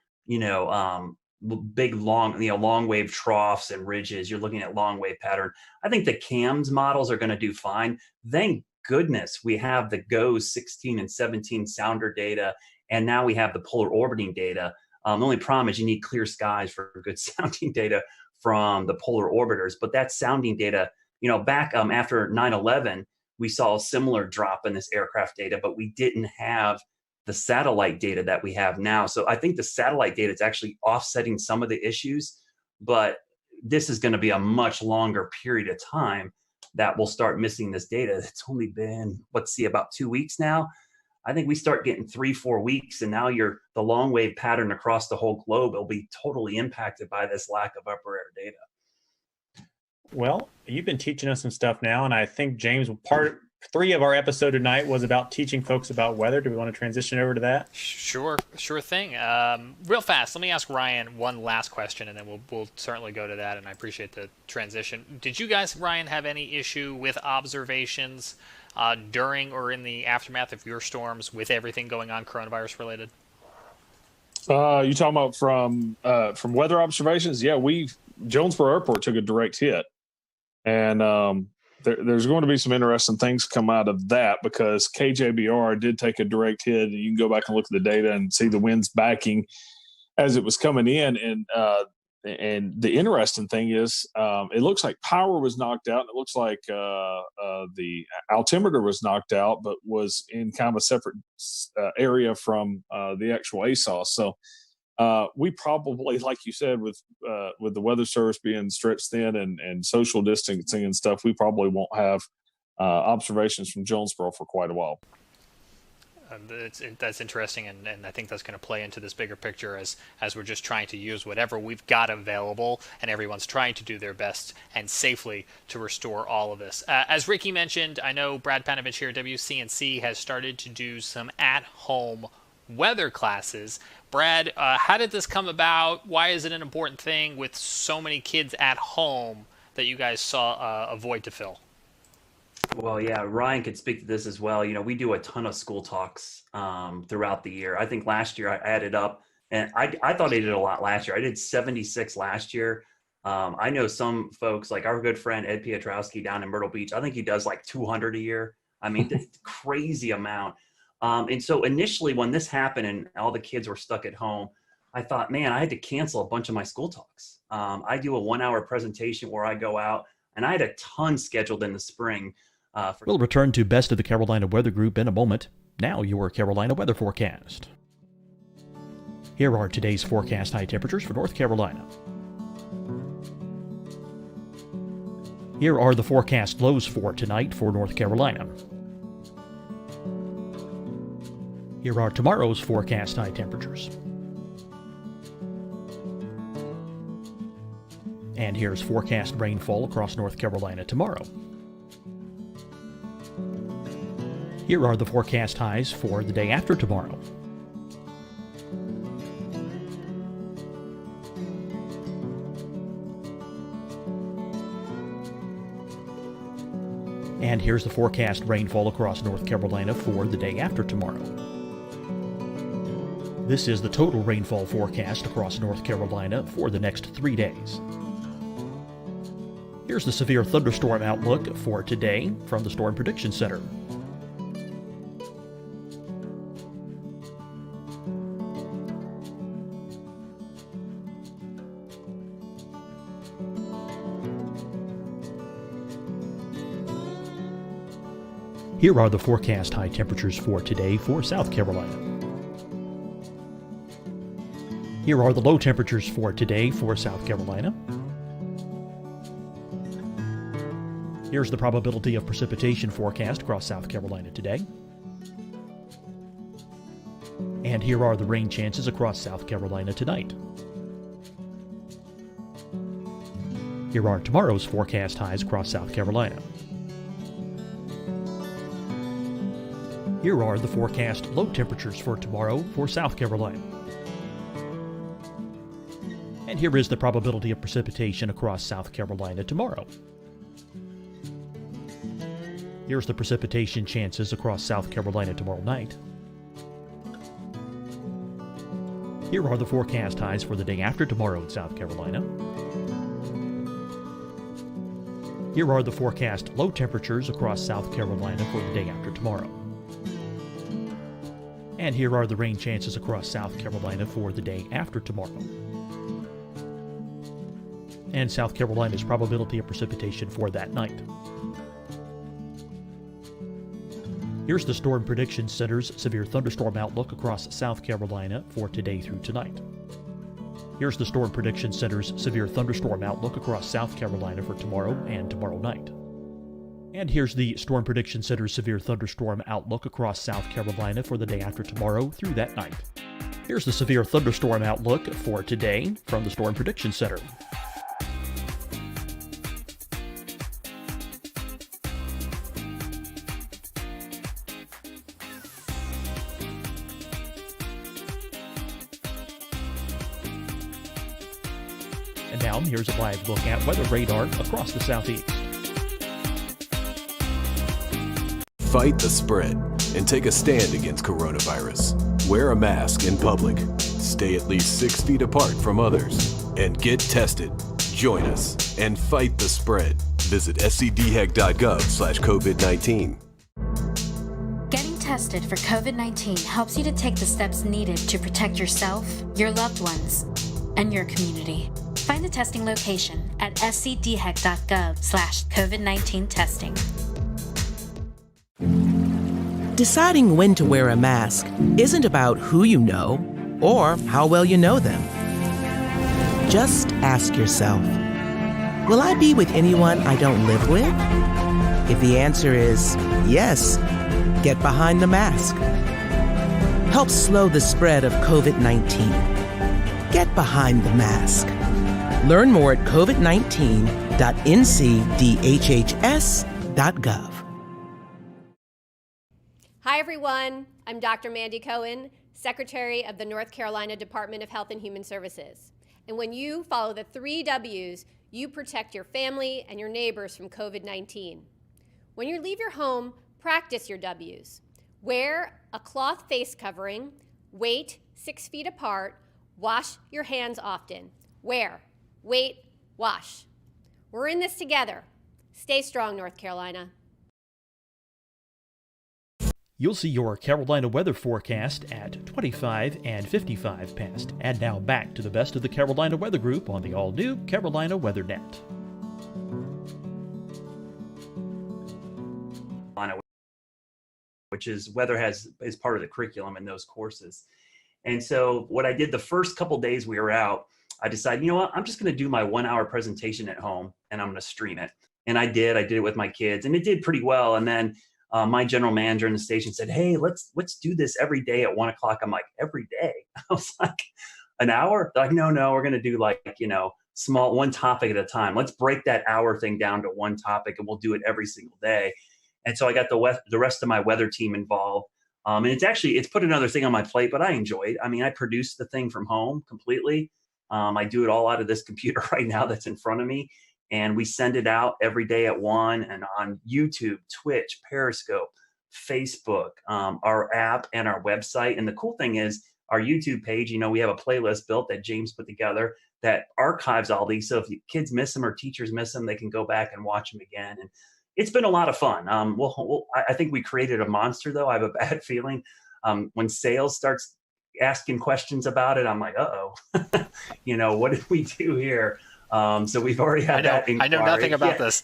big, long wave troughs and ridges. You're looking at long wave pattern. I think the CAMS models are going to do fine. Thank goodness we have the GOES 16 and 17 sounder data, and now we have the polar orbiting data. The only problem is you need clear skies for good sounding data from the polar orbiters. But that sounding data, back after 9/11, we saw a similar drop in this aircraft data, but we didn't have the satellite data that we have now. So I think the satellite data is actually offsetting some of the issues, but this is going to be a much longer period of time that we'll start missing this data. It's only been, about 2 weeks now. I think we start getting 3-4 weeks, and now the long wave pattern across the whole globe will be totally impacted by this lack of upper air data. Well, you've been teaching us some stuff now, and I think, James, part 3 of our episode tonight was about teaching folks about weather. Do we want to transition over to that? Sure thing. Real fast, let me ask Ryan one last question, and then we'll certainly go to that, and I appreciate the transition. Did you guys, Ryan, have any issue with observations during or in the aftermath of your storms with everything going on coronavirus related? You talking about from weather observations? Yeah, Jonesboro Airport took a direct hit, and there's going to be some interesting things come out of that, because KJBR did take a direct hit, and you can go back and look at the data and see the winds backing as it was coming in. And the interesting thing is, it looks like power was knocked out. And it looks like the altimeter was knocked out, but was in kind of a separate area from the actual ASOS. So We probably, like you said, with the weather service being stretched thin and social distancing and stuff, we probably won't have observations from Jonesboro for quite a while. That's interesting, and I think that's going to play into this bigger picture as we're just trying to use whatever we've got available, and everyone's trying to do their best and safely to restore all of this. As Ricky mentioned, I know Brad Panovich here at WCNC has started to do some at-home weather classes. Brad, how did this come about? Why is it an important thing with so many kids at home that you guys saw a void to fill? Well, yeah, Ryan could speak to this as well. We do a ton of school talks throughout the year. I think last year I added up, and I thought I did a lot last year. I did 76 last year. I know some folks, like our good friend Ed Piotrowski down in Myrtle Beach, I think he does like 200 a year. I mean, it's a crazy amount. And so initially when this happened and all the kids were stuck at home, I thought, man, I had to cancel a bunch of my school talks. I do a 1-hour presentation where I go out, and I had a ton scheduled in the spring. We'll return to Best of the Carolina Weather Group in a moment. Now your Carolina weather forecast. Here are today's forecast high temperatures for North Carolina. Here are the forecast lows for tonight for North Carolina. Here are tomorrow's forecast high temperatures. And here's forecast rainfall across North Carolina tomorrow. Here are the forecast highs for the day after tomorrow. And here's the forecast rainfall across North Carolina for the day after tomorrow. This is the total rainfall forecast across North Carolina for the next 3 days. Here's the severe thunderstorm outlook for today from the Storm Prediction Center. Here are the forecast high temperatures for today for South Carolina. Here are the low temperatures for today for South Carolina. Here's the probability of precipitation forecast across South Carolina today. And here are the rain chances across South Carolina tonight. Here are tomorrow's forecast highs across South Carolina. Here are the forecast low temperatures for tomorrow for South Carolina. And here is the probability of precipitation across South Carolina tomorrow. Here's the precipitation chances across South Carolina tomorrow night. Here are the forecast highs for the day after tomorrow in South Carolina. Here are the forecast low temperatures across South Carolina for the day after tomorrow. And here are the rain chances across South Carolina for the day after tomorrow. And South Carolina's probability of precipitation for that night. Here's the Storm Prediction Center's severe thunderstorm outlook across South Carolina for today through tonight. Here's the Storm Prediction Center's severe thunderstorm outlook across South Carolina for tomorrow and tomorrow night. And here's the Storm Prediction Center's severe thunderstorm outlook across South Carolina for the day after tomorrow through that night. Here's the severe thunderstorm outlook for today from the Storm Prediction Center. And now here's a live look at weather radar across the southeast. Fight the spread and take a stand against coronavirus. Wear a mask in public. Stay at least 6 feet apart from others. And get tested. Join us and fight the spread. Visit scdhec.gov/COVID-19. Getting tested for COVID-19 helps you to take the steps needed to protect yourself, your loved ones, and your community. Find the testing location at scdhec.gov/COVID-19 testing. Deciding when to wear a mask isn't about who you know or how well you know them. Just ask yourself, will I be with anyone I don't live with? If the answer is yes, get behind the mask. Help slow the spread of COVID-19. Get behind the mask. Learn more at covid19.ncdhhs.gov. Hi, everyone. I'm Dr. Mandy Cohen, Secretary of the North Carolina Department of Health and Human Services. And when you follow the 3 W's, you protect your family and your neighbors from COVID-19. When you leave your home, practice your W's. Wear a cloth face covering, wait 6 feet apart, wash your hands often. Wear, wait, wash. We're in this together. Stay strong, North Carolina. You'll see your Carolina weather forecast at 25 and 55 past. And now back to the best of the Carolina Weather Group on the all-new Carolina Weather Net. Which is weather is part of the curriculum in those courses. And so what I did the first couple days we were out, I decided, you know what, I'm just going to do my 1-hour presentation at home and I'm going to stream it. And I did it with my kids and it did pretty well. And then my general manager in the station said, hey, let's do this every day at 1 o'clock. I'm like, every day? I was like, an hour? They're like, no, we're going to do small, one topic at a time. Let's break that hour thing down to one topic and we'll do it every single day. And so I got the rest of my weather team involved. And it's put another thing on my plate, but I enjoy it. I mean, I produce the thing from home completely. I do it all out of this computer right now that's in front of me. And we send it out every day at 1 and on YouTube, Twitch, Periscope, Facebook, our app and our website. And the cool thing is our YouTube page, we have a playlist built that James put together that archives all these. So if kids miss them or teachers miss them, they can go back and watch them again. And it's been a lot of fun. I think we created a monster, though. I have a bad feeling when sales starts asking questions about it, I'm like, uh-oh, what did we do here? So we've already had that inquiry. I know nothing about this.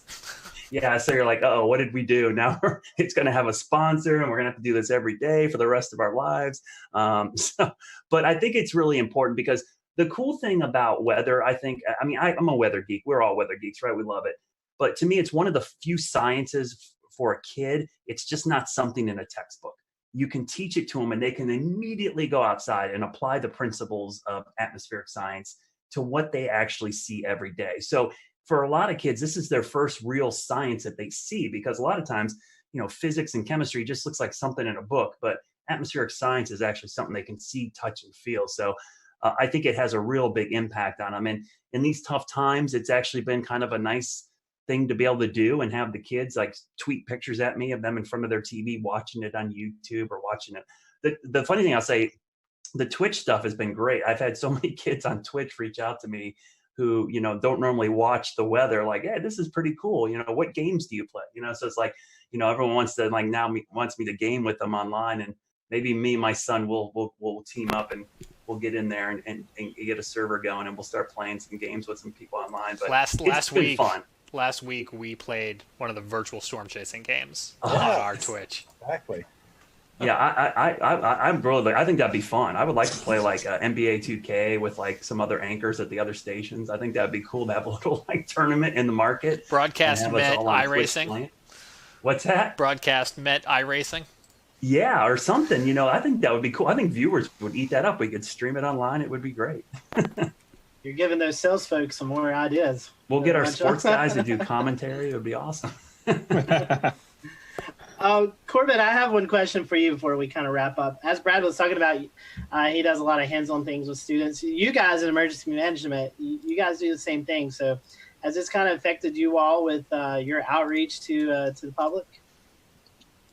Yeah, so you're like, oh, what did we do? Now it's going to have a sponsor, and we're going to have to do this every day for the rest of our lives. But I think it's really important because the cool thing about weather, I'm a weather geek. We're all weather geeks, right? We love it. But to me, it's one of the few sciences for a kid. It's just not something in a textbook. You can teach it to them and they can immediately go outside and apply the principles of atmospheric science to what they actually see every day. So for a lot of kids, this is their first real science that they see, because a lot of times, physics and chemistry just looks like something in a book, but atmospheric science is actually something they can see, touch, and feel. So I think it has a real big impact on them. And in these tough times, it's actually been kind of a nice thing to be able to do and have the kids tweet pictures at me of them in front of their TV watching it on YouTube or watching it. The funny thing I'll say, the Twitch stuff has been great. I've had so many kids on Twitch reach out to me who, don't normally watch the weather, like, hey, this is pretty cool. What games do you play? So it's like, everyone wants to wants me to game with them online, and maybe me and my son will team up and we'll get in there and get a server going and we'll start playing some games with some people online. But it's been fun. Last week, we played one of the virtual storm chasing games Oh, on our Twitch. Exactly. Yeah, I'm really. I think that'd be fun. I would like to play NBA 2K with some other anchors at the other stations. I think that'd be cool to have a little tournament in the market. Broadcast Met iRacing. What's that? Broadcast Met iRacing. Yeah, or something. I think that would be cool. I think viewers would eat that up. We could stream it online. It would be great. You're giving those sales folks some more ideas. We'll get our sports guys to do commentary. It would be awesome. Corbett, I have one question for you before we kind of wrap up. As Brad was talking about, he does a lot of hands-on things with students. You guys in emergency management, you guys do the same thing. So has this kind of affected you all with your outreach to the public?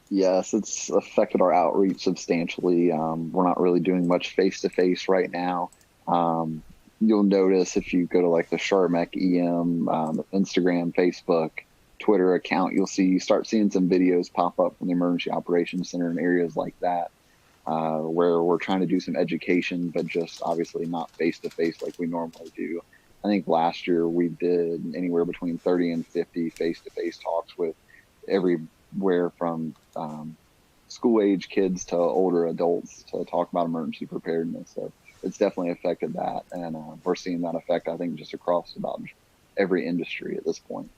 Yes, it's affected our outreach substantially. We're not really doing much face-to-face right now. You'll notice if you go to the Charmec EM Instagram, Facebook, Twitter account, you start seeing some videos pop up from the Emergency Operations Center in areas like that, where we're trying to do some education, but just obviously not face-to-face like we normally do. I think last year we did anywhere between 30 and 50 face-to-face talks with everywhere from school-age kids to older adults to talk about emergency preparedness. So it's definitely affected that. And we're seeing that effect, I think, just across about every industry at this point.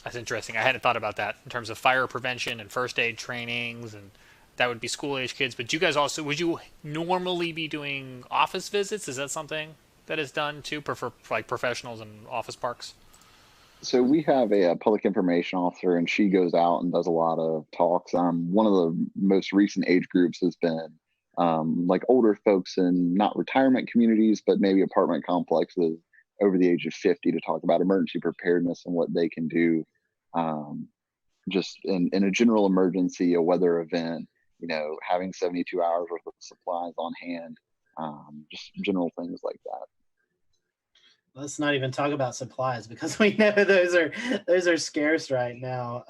That's interesting. I hadn't thought about that in terms of fire prevention and first aid trainings, and that would be school age kids. But you guys also, would you normally be doing office visits? Is that something that is done too for like professionals in office parks? So we have a public information officer, and she goes out and does a lot of talks. One of the most recent age groups has been like older folks in not retirement communities, but maybe apartment complexes over the age of 50 to talk about emergency preparedness and what they can do just in a general emergency, a weather event, having 72 hours worth of supplies on hand, just general things like that. Let's not even talk about supplies, because we know those are scarce right now.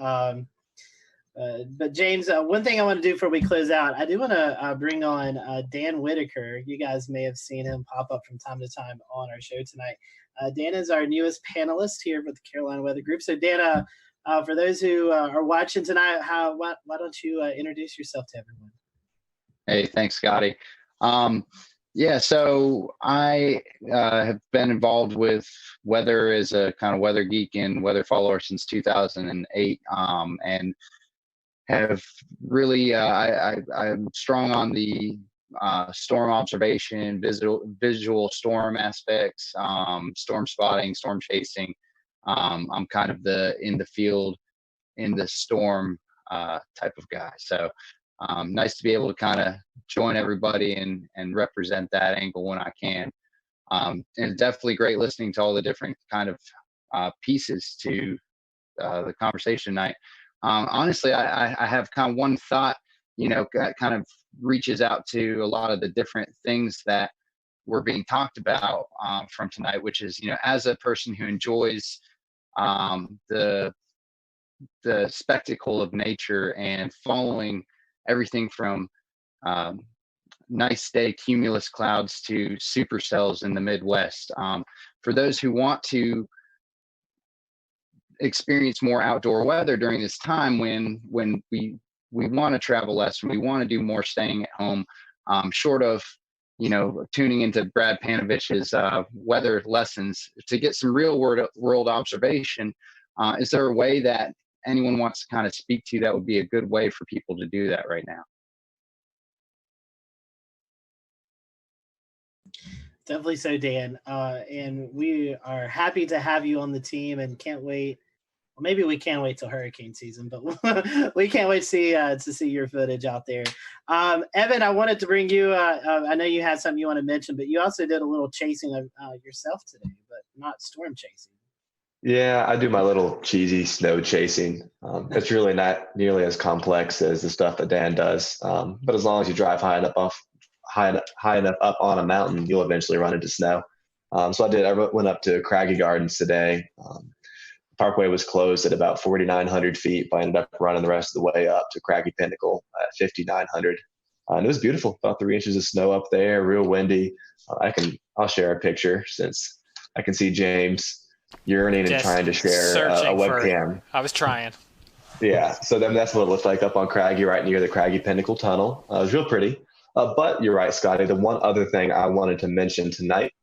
But James, one thing I want to do before we close out, I do want to bring on Dan Whitaker. You guys may have seen him pop up from time to time on our show tonight. Dan is our newest panelist here with the Carolina Weather Group. So Dan, for those who are watching tonight, why don't you introduce yourself to everyone? Hey, thanks, Scotty. Yeah, so I have been involved with weather as a kind of weather geek and weather follower since 2008, and have really I'm strong on the storm observation, visual storm aspects, storm spotting, storm chasing. I'm kind of in the field, in the storm type of guy. So nice to be able to kind of join everybody and represent that angle when I can. And definitely great listening to all the different kind of pieces to the conversation tonight. Honestly, I have kind of one thought, kind of reaches out to a lot of the different things that were being talked about from tonight, which is, as a person who enjoys the spectacle of nature and following everything from nice day cumulus clouds to supercells in the Midwest. For those who want to experience more outdoor weather during this time when we want to travel less, when we want to do more staying at home, short of tuning into Brad Panovich's weather lessons to get some real world observation, is there a way that anyone wants to kind of speak to that would be a good way for people to do that right now? Definitely so, Dan. And we are happy to have you on the team and can't wait. Well, maybe we can't wait till hurricane season, but we can't wait to see your footage out there. Evan, I wanted to bring you, I know you had something you want to mention, but you also did a little chasing of yourself today, but not storm chasing. Yeah, I do my little cheesy snow chasing. It's really not nearly as complex as the stuff that Dan does. But as long as you drive high enough up on a mountain, you'll eventually run into snow. So I went up to Craggy Gardens today. Parkway was closed at about 4,900 feet, but I ended up running the rest of the way up to Craggy Pinnacle at 5,900. And it was beautiful, about 3 inches of snow up there, real windy. I'll share a picture since I can see James yearning and trying to share a webcam. I was trying. Yeah, so then that's what it looked like up on Craggy, right near the Craggy Pinnacle Tunnel. It was real pretty. But you're right, Scotty. The one other thing I wanted to mention tonight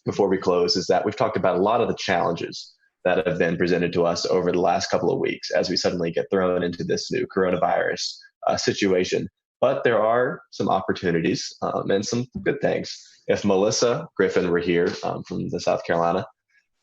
before we close is that we've talked about a lot of the challenges that have been presented to us over the last couple of weeks as we suddenly get thrown into this new coronavirus situation. But there are some opportunities and some good things. If Melissa Griffin were here from the South Carolina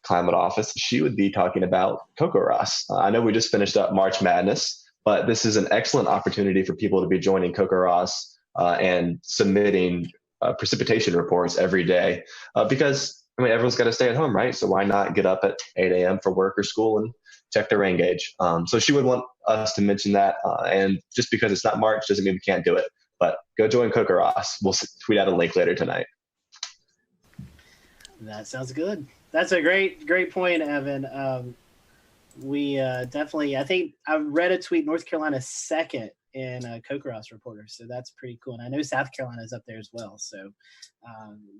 Climate Office, she would be talking about CocoRoss. I know we just finished up March Madness, but this is an excellent opportunity for people to be joining CocoRoss and submitting precipitation reports every day because everyone's got to stay at home, right? So why not get up at 8 a.m. for work or school and check their rain gauge? So she would want us to mention that. And just because it's not March doesn't mean we can't do it. But go join CocoRoss. We'll tweet out a link later tonight. That sounds good. That's a great point, Evan. We definitely, I think I read a tweet, North Carolina second in CocoRoss reporters, so that's pretty cool. And I know South Carolina is up there as well, so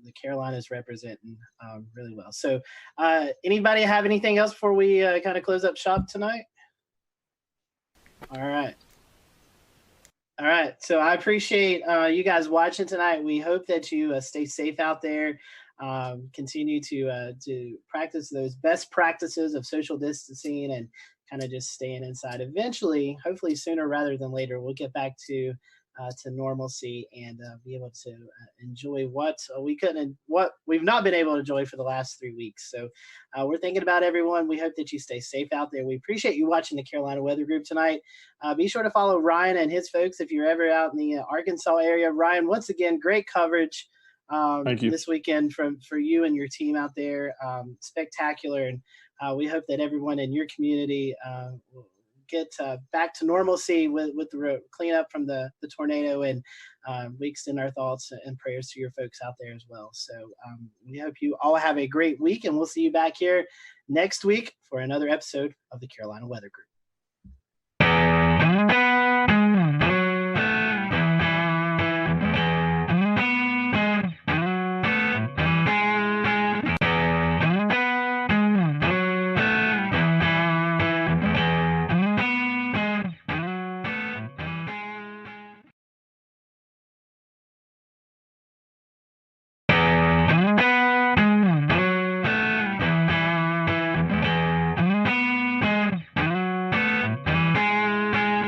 the Carolinas representing really well. So anybody have anything else before we kind of close up shop tonight? All right. All right. So I appreciate you guys watching tonight. We hope that you stay safe out there. Continue to practice those best practices of social distancing and kind of just staying inside. Eventually, hopefully sooner rather than later, we'll get back to normalcy and be able to enjoy what we've not been able to enjoy for the last 3 weeks. So we're thinking about everyone. We hope that you stay safe out there. We appreciate you watching the Carolina Weather Group tonight. Be sure to follow Ryan and his folks if you're ever out in the Arkansas area. Ryan, once again, great coverage Thank you. this weekend for you and your team out there. Spectacular. And we hope that everyone in your community will get back to normalcy with the cleanup from the tornado, and we extend our thoughts and prayers to your folks out there as well. So we hope you all have a great week, and we'll see you back here next week for another episode of the Carolina Weather Group.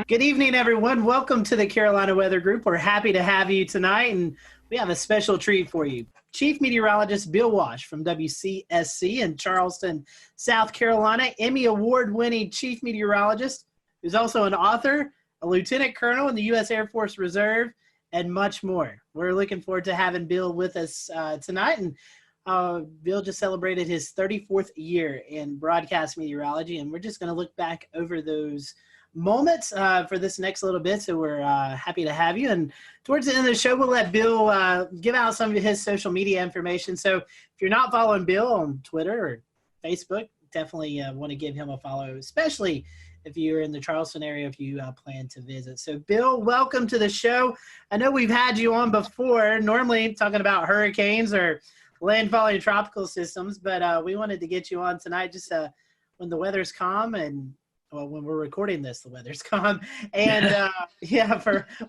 Good evening, everyone. Welcome to the Carolina Weather Group. We're happy to have you tonight, and we have a special treat for you. Chief Meteorologist Bill Walsh from WCSC in Charleston, South Carolina, Emmy Award-winning Chief Meteorologist, who's also an author, a Lieutenant Colonel in the U.S. Air Force Reserve, and much more. We're looking forward to having Bill with us tonight, and Bill just celebrated his 34th year in broadcast meteorology, and we're just going to look back over those moments for this next little bit. So we're happy to have you. And towards the end of the show, we'll let Bill give out some of his social media information. So if you're not following Bill on Twitter or Facebook, definitely want to give him a follow, especially if you're in the Charleston area, if you plan to visit. So Bill, welcome to the show. I know we've had you on before, normally talking about hurricanes or landfalling tropical systems, but we wanted to get you on tonight just when the weather's calm, and well, when we're recording this, the weather's calm, and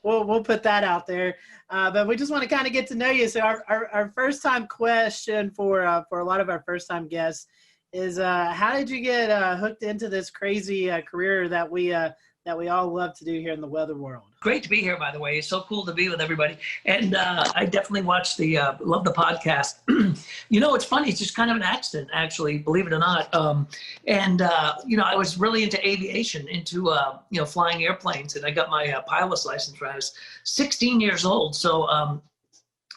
we'll put that out there. But we just want to kind of get to know you. So our first time question for a lot of our first time guests is, how did you get hooked into this crazy career that we all love to do here in the weather world? Great to be here, by the way. It's so cool to be with everybody. And I definitely watch love the podcast. It's funny. It's just kind of an accident, actually, believe it or not. I was really into aviation, into, flying airplanes. And I got my pilot's license when I was 16 years old. So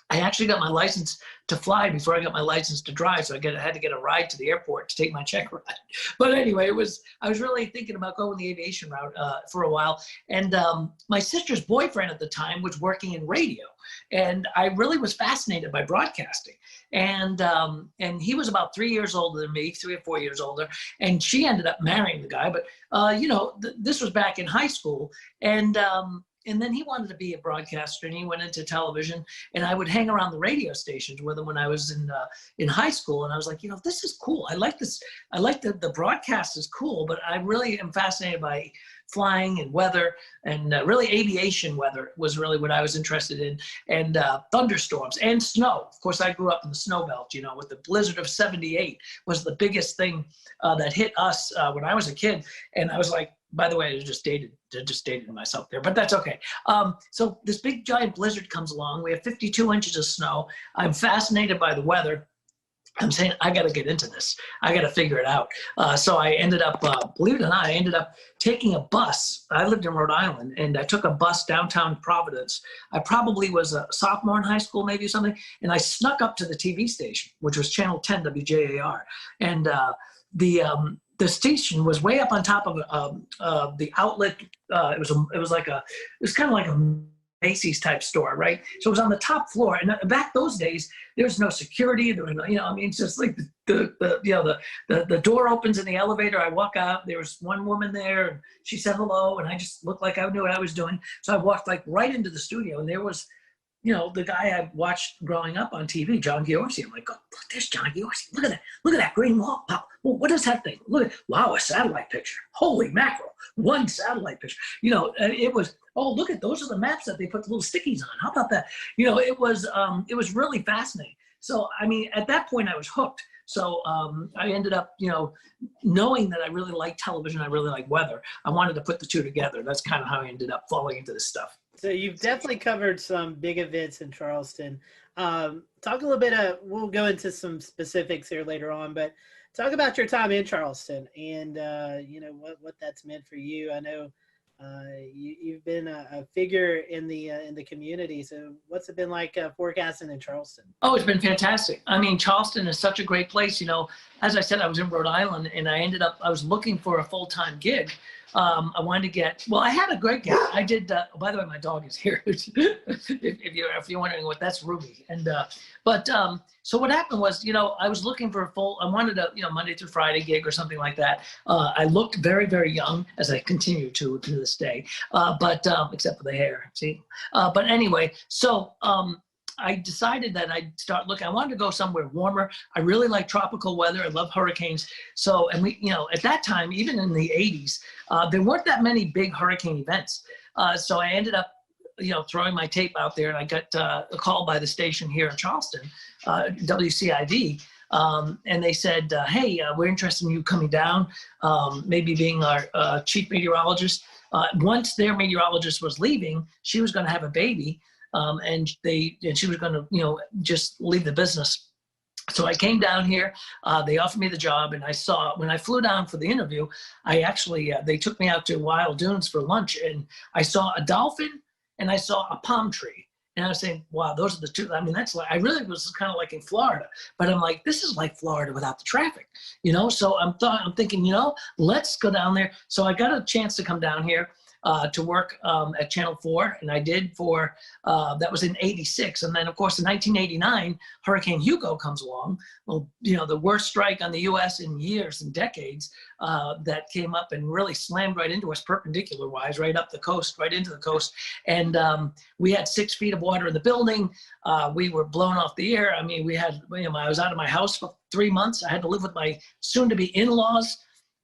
I actually got my license to fly before I got my license to drive. So I had to get a ride to the airport to take my check ride. But anyway, I was really thinking about going the aviation route for a while. And my sister's boyfriend at the time was working in radio. And I really was fascinated by broadcasting. And he was about 3 years older than me, 3 or 4 years older. And she ended up marrying the guy. But, this was back in high school. And then he wanted to be a broadcaster, and he went into television, and I would hang around the radio stations with him when I was in high school. And I was like, this is cool. I like this. I like the broadcast is cool, but I really am fascinated by flying and weather, and really aviation weather was really what I was interested in, and thunderstorms and snow. Of course, I grew up in the snow belt, with the blizzard of '78 was the biggest thing that hit us when I was a kid. And I was like, by the way, I just dated myself there, but that's okay. So this big giant blizzard comes along. We have 52 inches of snow. I'm fascinated by the weather. I'm saying, I got to get into this. I got to figure it out. So I ended up, believe it or not, I ended up taking a bus. I lived in Rhode Island, and I took a bus downtown Providence. I probably was a sophomore in high school, maybe something. And I snuck up to the TV station, which was Channel 10 WJAR. And the station was way up on top of the outlet. It was kind of like a Macy's type store, right? So it was on the top floor. And back those days, there was no security. There was no, it's just like the door opens in the elevator. I walk out. There was one woman there, and she said hello, and I just looked like I knew what I was doing. So I walked right into the studio, and there was, the guy I watched growing up on TV, John Giorgi. I'm like, oh, look, there's John Giorgi. Look at that green wall. Well, what is that thing? Look, wow, a satellite picture. Holy mackerel, one satellite picture. It was, oh, look at, those are the maps that they put the little stickies on. How about that? It was really fascinating. So, I mean, at that point I was hooked. So I ended up, knowing that I really like television, I really like weather. I wanted to put the two together. That's kind of how I ended up falling into this stuff. So you've definitely covered some big events in Charleston. Talk a little bit we'll go into some specifics here later on, but talk about your time in Charleston and, what that's meant for you. I know you've been a figure in the community. So what's it been like forecasting in Charleston? Oh, it's been fantastic. I mean, Charleston is such a great place. As I said, I was in Rhode Island and I was looking for a full-time gig. I wanted to I had a great gig. I did, by the way, my dog is here. if you're wondering what, that's Ruby. And, so what happened was, I was looking for I wanted a, Monday through Friday gig or something like that. I looked very, very young, as I continue to this day, except for the hair, see? But anyway, so, I decided that I'd start looking. I wanted to go somewhere warmer. I really like tropical weather. I love hurricanes. So, and we, at that time, even in the 80s, there weren't that many big hurricane events. So I ended up, throwing my tape out there, and I got a call by the station here in Charleston, WCID. And they said, hey, we're interested in you coming down, maybe being our chief meteorologist. Once their meteorologist was leaving, she was going to have a baby. And she was going to, just leave the business. So I came down here, they offered me the job, and when I flew down for the interview, I actually, they took me out to Wild Dunes for lunch, and I saw a dolphin and I saw a palm tree. And I was saying, wow, those are the two. I mean, I really was kind of like in Florida, but I'm like, this is like Florida without the traffic, So I'm thinking, let's go down there. So I got a chance to come down here. To work at Channel 4, and I did for, that was in 86. And then, of course, in 1989, Hurricane Hugo comes along. Well, the worst strike on the U.S. in years and decades that came up and really slammed right into us perpendicular-wise, right up the coast, right into the coast. And we had 6 feet of water in the building. We were blown off the air. I mean, I was out of my house for 3 months. I had to live with my soon-to-be in-laws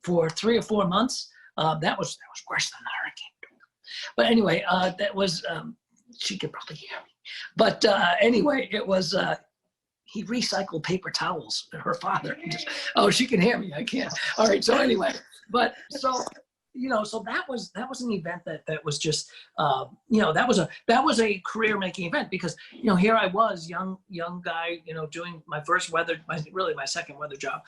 for 3 or 4 months. That was worse than the hurricane. But anyway, that was, she could probably hear me. But anyway, it was, he recycled paper towels, her father. She can hear me, I can't. All right, so anyway, but so that was an event that was just, that was a career-making event because, here I was, young guy, doing my first my second weather job.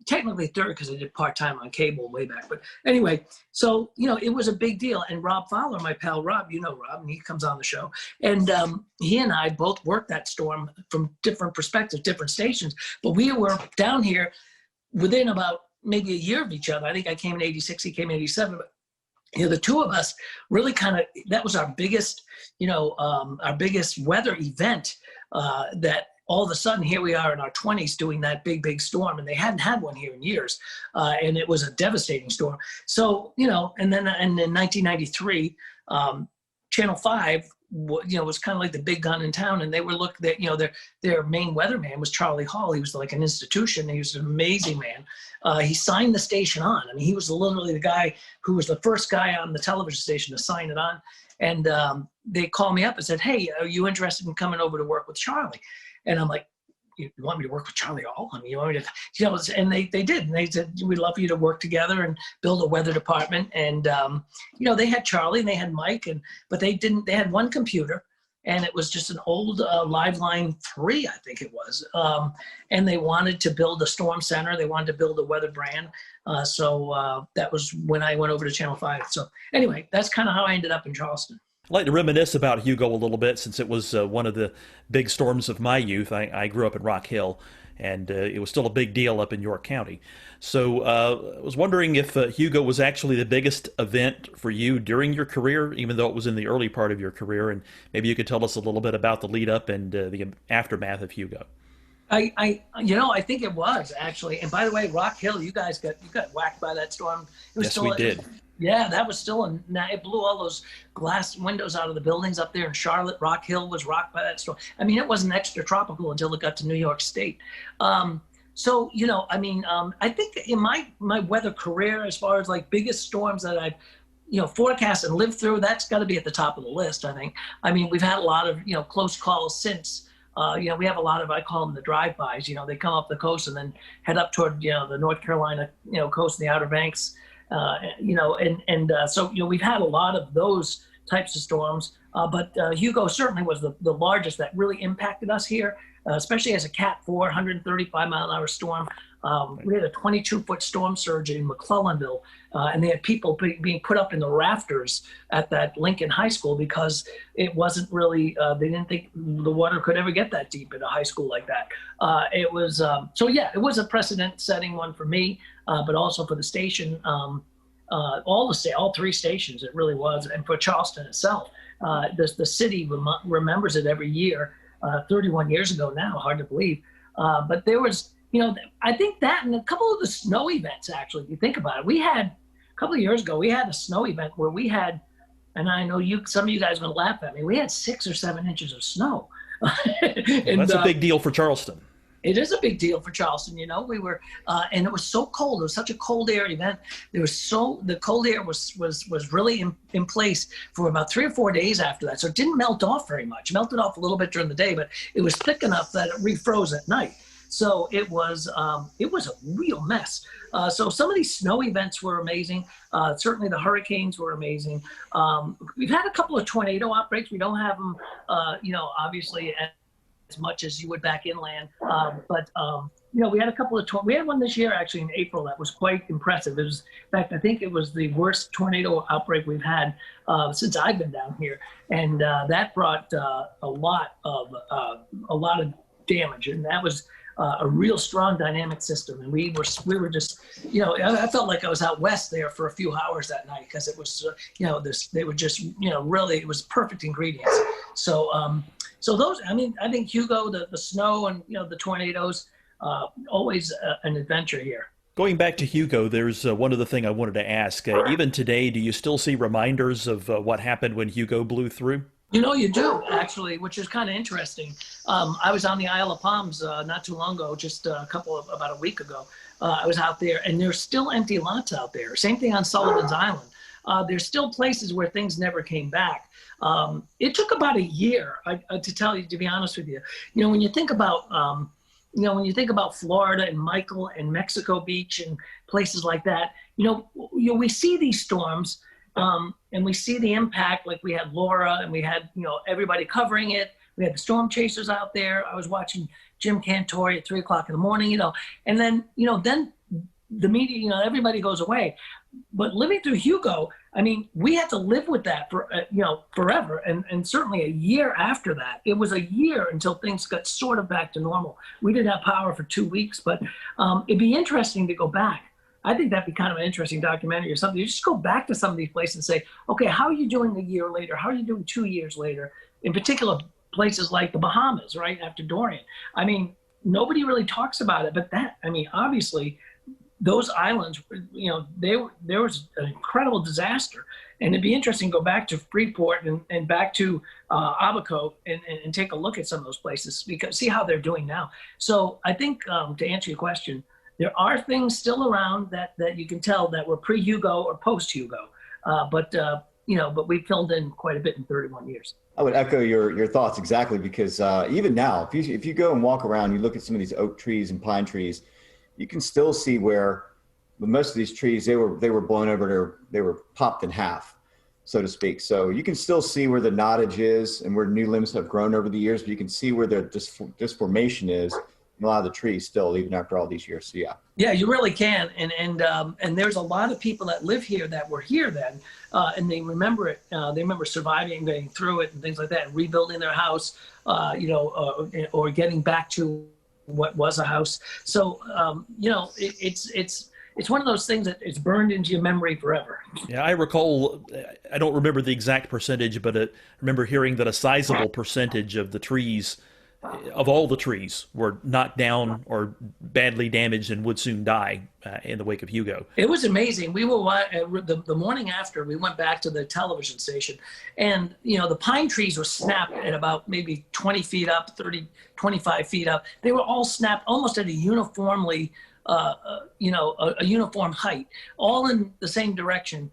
Technically third because I did part-time on cable way back. But anyway, so, it was a big deal. And Rob Fowler, my pal Rob, Rob, and he comes on the show. And he and I both worked that storm from different perspectives, different stations. But we were down here within about maybe a year of each other. I think I came in 86, he came in 87. But, the two of us really that was our biggest, our biggest weather event that all of a sudden, here we are in our 20s doing that big storm, and they hadn't had one here in years, and it was a devastating storm. So, and then in 1993, Channel 5, was kind of like the big gun in town, and they were their main weatherman was Charlie Hall. He was like an institution. He was an amazing man. He signed the station on. I mean, he was literally the guy who was the first guy on the television station to sign it on. And they called me up and said, hey, are you interested in coming over to work with Charlie? And I'm like, you want me to work with Charlie Hall? I mean, you want me to, and they did. And they said, we'd love for you to work together and build a weather department. And, they had Charlie and they had Mike, but they had one computer, and it was just an old Liveline 3, I think it was. And they wanted to build a storm center. They wanted to build a weather brand. So that was when I went over to Channel 5. So anyway, that's kind of how I ended up in Charleston. I'd like to reminisce about Hugo a little bit since it was one of the big storms of my youth. I grew up in Rock Hill, and it was still a big deal up in York County. So I was wondering if Hugo was actually the biggest event for you during your career, even though it was in the early part of your career, and maybe you could tell us a little bit about the lead up and the aftermath of Hugo. I think it was actually. And by the way, Rock Hill, you guys got whacked by that storm. Yes, we did. Yeah, that was still it blew all those glass windows out of the buildings up there in Charlotte. Rock Hill was rocked by that storm. I mean, it wasn't extra tropical until it got to New York State. So, I think in my weather career, as far as like biggest storms that I've, forecast and lived through, that's got to be at the top of the list, I think. I mean, we've had a lot of, close calls since. We have a lot of, I call them the drive-bys. They come up the coast and then head up toward, the North Carolina, coast and the Outer Banks. So we've had a lot of those types of storms, but Hugo certainly was the largest that really impacted us here, especially as a Cat 4, 135-mile-an-hour storm. We had a 22-foot storm surge in McClellanville, and they had people being put up in the rafters at that Lincoln High School because it wasn't really, they didn't think the water could ever get that deep at a high school like that. It was a precedent-setting one for me, but also for the station, all three stations, it really was, and for Charleston itself. The city remembers it every year, 31 years ago now, hard to believe. But there was, I think that and a couple of the snow events, actually, if you think about it, a couple of years ago, we had a snow event where we had, and I know some of you guys are going to laugh at me, we had 6 or 7 inches of snow. And, that's a big deal for Charleston. It is a big deal for Charleston. We were, and it was so cold. It was such a cold air event. The cold air was really in place for about 3 or 4 days after that. So it didn't melt off very much. It melted off a little bit during the day, but it was thick enough that it refroze at night. So it was a real mess. So some of these snow events were amazing. Certainly the hurricanes were amazing. We've had a couple of tornado outbreaks. We don't have them, obviously as much as you would back inland. But we had a couple of, we had one this year actually in April that was quite impressive. It was, in fact, I think it was the worst tornado outbreak we've had since I've been down here. And that brought a lot of damage. And that was a real strong dynamic system. And we were just, I felt like I was out west there for a few hours that night because it was, they were just, really, it was perfect ingredients. So those, I think Hugo, the snow and, the tornadoes, always an adventure here. Going back to Hugo, there's one other thing I wanted to ask. Even today, do you still see reminders of what happened when Hugo blew through? You do, actually, which is kind of interesting. I was on the Isle of Palms not too long ago, just about a week ago. I was out there, and there's still empty lots out there. Same thing on Sullivan's Island. There's still places where things never came back. It took about a year, to be honest with you. When you think about, Florida and Michael and Mexico Beach and places like that, we see these storms. And we see the impact, like we had Laura and we had, everybody covering it. We had the storm chasers out there. I was watching Jim Cantore at 3:00 in the morning, and then, then the media, everybody goes away. But living through Hugo, we had to live with that for, forever. And certainly a year after that, it was a year until things got sort of back to normal. We didn't have power for 2 weeks, but it'd be interesting to go back. I think that'd be kind of an interesting documentary or something. You just go back to some of these places and say, okay, how are you doing a year later? How are you doing 2 years later? In particular, places like the Bahamas, right after Dorian. Nobody really talks about it, but obviously those islands, there was an incredible disaster. And it'd be interesting to go back to Freeport and back to Abaco and take a look at some of those places, because see how they're doing now. So I think to answer your question, there are things still around that you can tell that were pre-Hugo or post-Hugo, but we filled in quite a bit in 31 years. I would echo your thoughts exactly, because even now, if you go and walk around, you look at some of these oak trees and pine trees, you can still see where most of these trees, they were blown over, they were popped in half, so to speak. So you can still see where the knottage is and where new limbs have grown over the years, but you can see where the disformation is in a lot of the trees still, even after all these years. So yeah. Yeah, you really can. And there's a lot of people that live here that were here then, and they remember it. They remember surviving, getting through it and things like that, and rebuilding their house, or getting back to what was a house. So, it's one of those things that it's burned into your memory forever. Yeah, I recall, I don't remember the exact percentage, but I remember hearing that a sizable percentage of the trees of all the trees were knocked down or badly damaged and would soon die in the wake of Hugo. It was amazing. We were the morning after, we went back to the television station, and the pine trees were snapped at about maybe 20 feet up, 30, 25 feet up. They were all snapped almost at a uniformly, a uniform height, all in the same direction.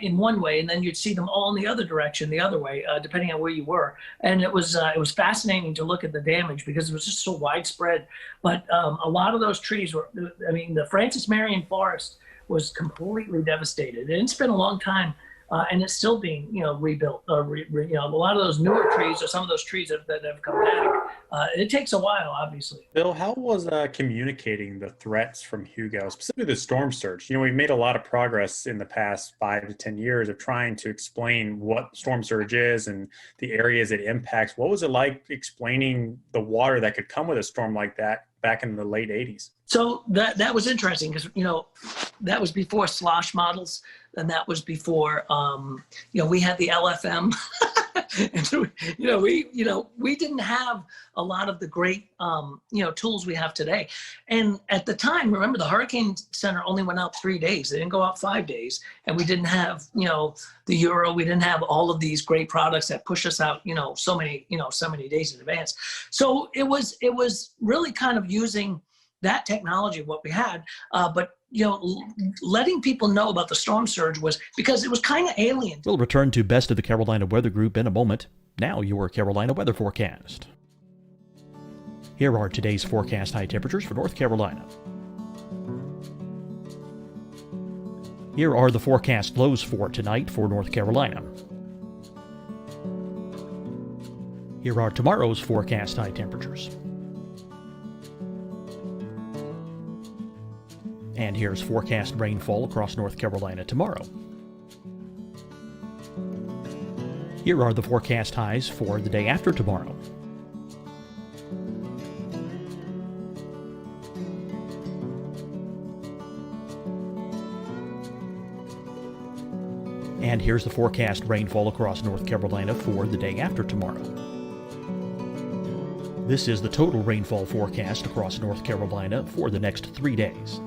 In one way, and then you'd see them all in the other direction, the other way, depending on where you were. And it was fascinating to look at the damage because it was just so widespread. But a lot of those trees were, the Francis Marion Forest was completely devastated. And it's been a long time, and it's still being, rebuilt. A lot of those newer trees, or some of those trees that have come back, it takes a while, obviously. Bill, how was communicating the threats from Hugo, specifically the storm surge? We've made a lot of progress in the past 5 to 10 years of trying to explain what storm surge is and the areas it impacts. What was it like explaining the water that could come with a storm like that back in the late 80s? So that was interesting because, that was before slosh models, and that was before, we had the LFM. And so, we didn't have a lot of the great, tools we have today. And at the time, remember, the Hurricane Center only went out 3 days. They didn't go out 5 days. And we didn't have, the Euro. We didn't have all of these great products that push us out, so many days in advance. So it was really kind of using that technology, what we had, but letting people know about the storm surge was because it was kind of alien. We'll return to Best of the Carolina Weather Group in a moment. Now your Carolina weather forecast. Here are today's forecast high temperatures for North Carolina. Here are the forecast lows for tonight for North Carolina. Here are tomorrow's forecast high temperatures. And here's forecast rainfall across North Carolina tomorrow. Here are the forecast highs for the day after tomorrow. And here's the forecast rainfall across North Carolina for the day after tomorrow. This is the total rainfall forecast across North Carolina for the next 3 days.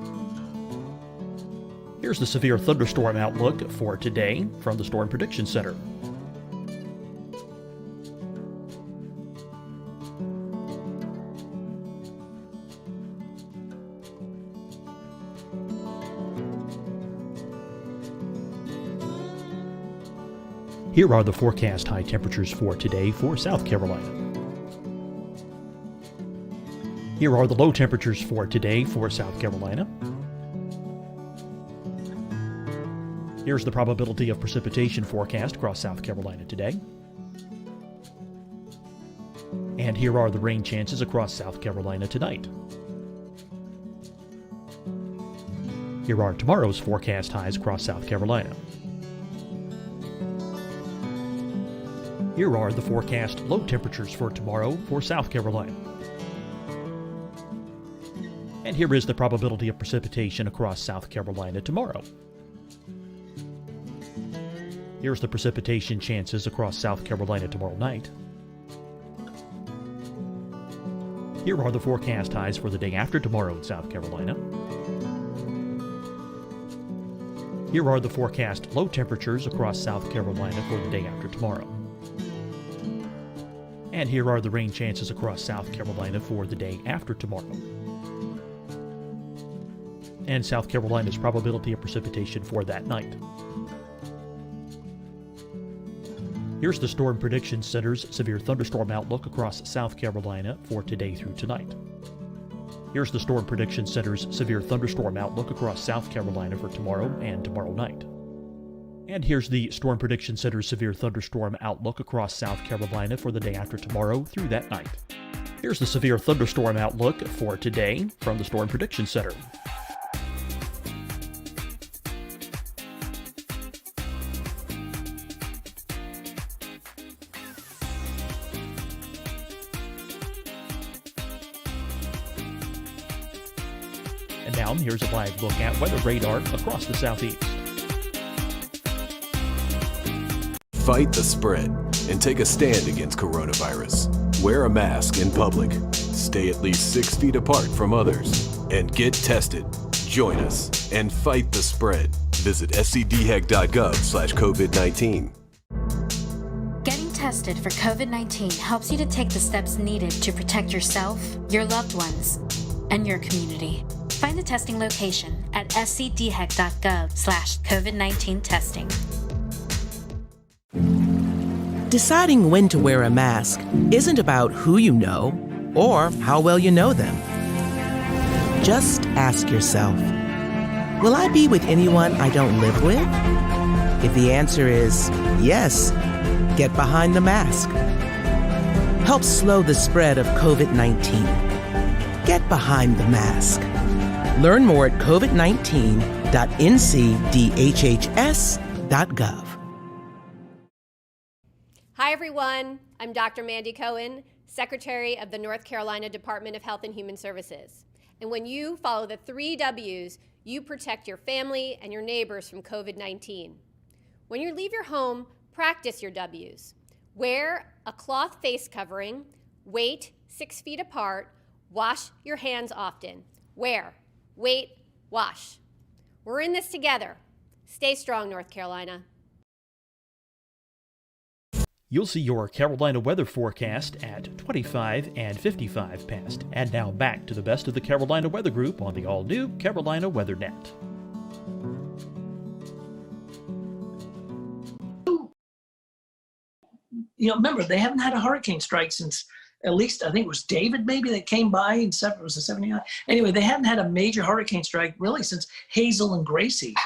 Here's the severe thunderstorm outlook for today from the Storm Prediction Center. Here are the forecast high temperatures for today for South Carolina. Here are the low temperatures for today for South Carolina. Here's the probability of precipitation forecast across South Carolina today. And here are the rain chances across South Carolina tonight. Here are tomorrow's forecast highs across South Carolina. Here are the forecast low temperatures for tomorrow for South Carolina. And here is the probability of precipitation across South Carolina tomorrow. Here's the precipitation chances across South Carolina tomorrow night. Here are the forecast highs for the day after tomorrow in South Carolina. Here are the forecast low temperatures across South Carolina for the day after tomorrow. And here are the rain chances across South Carolina for the day after tomorrow. And South Carolina's probability of precipitation for that night. Here's the Storm Prediction Center's severe thunderstorm outlook across South Carolina for today through tonight. Here's the Storm Prediction Center's severe thunderstorm outlook across South Carolina for tomorrow and tomorrow night. And here's the Storm Prediction Center's severe thunderstorm outlook across South Carolina for the day after tomorrow through that night. Here's the severe thunderstorm outlook for today from the Storm Prediction Center. And now here's a live look at weather radar across the southeast. Fight the spread and take a stand against coronavirus. Wear a mask in public. Stay at least 6 feet apart from others. And get tested. Join us and fight the spread. Visit scdhec.gov/COVID-19. Getting tested for COVID-19 helps you to take the steps needed to protect yourself, your loved ones, and your community. Find the testing location at scdhec.gov/COVID-19 testing. Deciding when to wear a mask isn't about who you know or how well you know them. Just ask yourself, will I be with anyone I don't live with? If the answer is yes, get behind the mask. Help slow the spread of COVID-19. Get behind the mask. Learn more at covid19.ncdhhs.gov. Hi, everyone. I'm Dr. Mandy Cohen, Secretary of the North Carolina Department of Health and Human Services. And when you follow the 3 W's, you protect your family and your neighbors from COVID-19. When you leave your home, practice your W's. Wear a cloth face covering, wait 6 feet apart, wash your hands often. Wear, wait, wash. We're in this together. Stay strong, North Carolina. You'll see your Carolina weather forecast at 25 and 55 past. And now back to the best of the Carolina Weather Group on the all-new Carolina Weather Net. Remember, they haven't had a hurricane strike since at least, I think it was David maybe that came by in was it 79? Anyway, they hadn't had a major hurricane strike really since Hazel and Gracie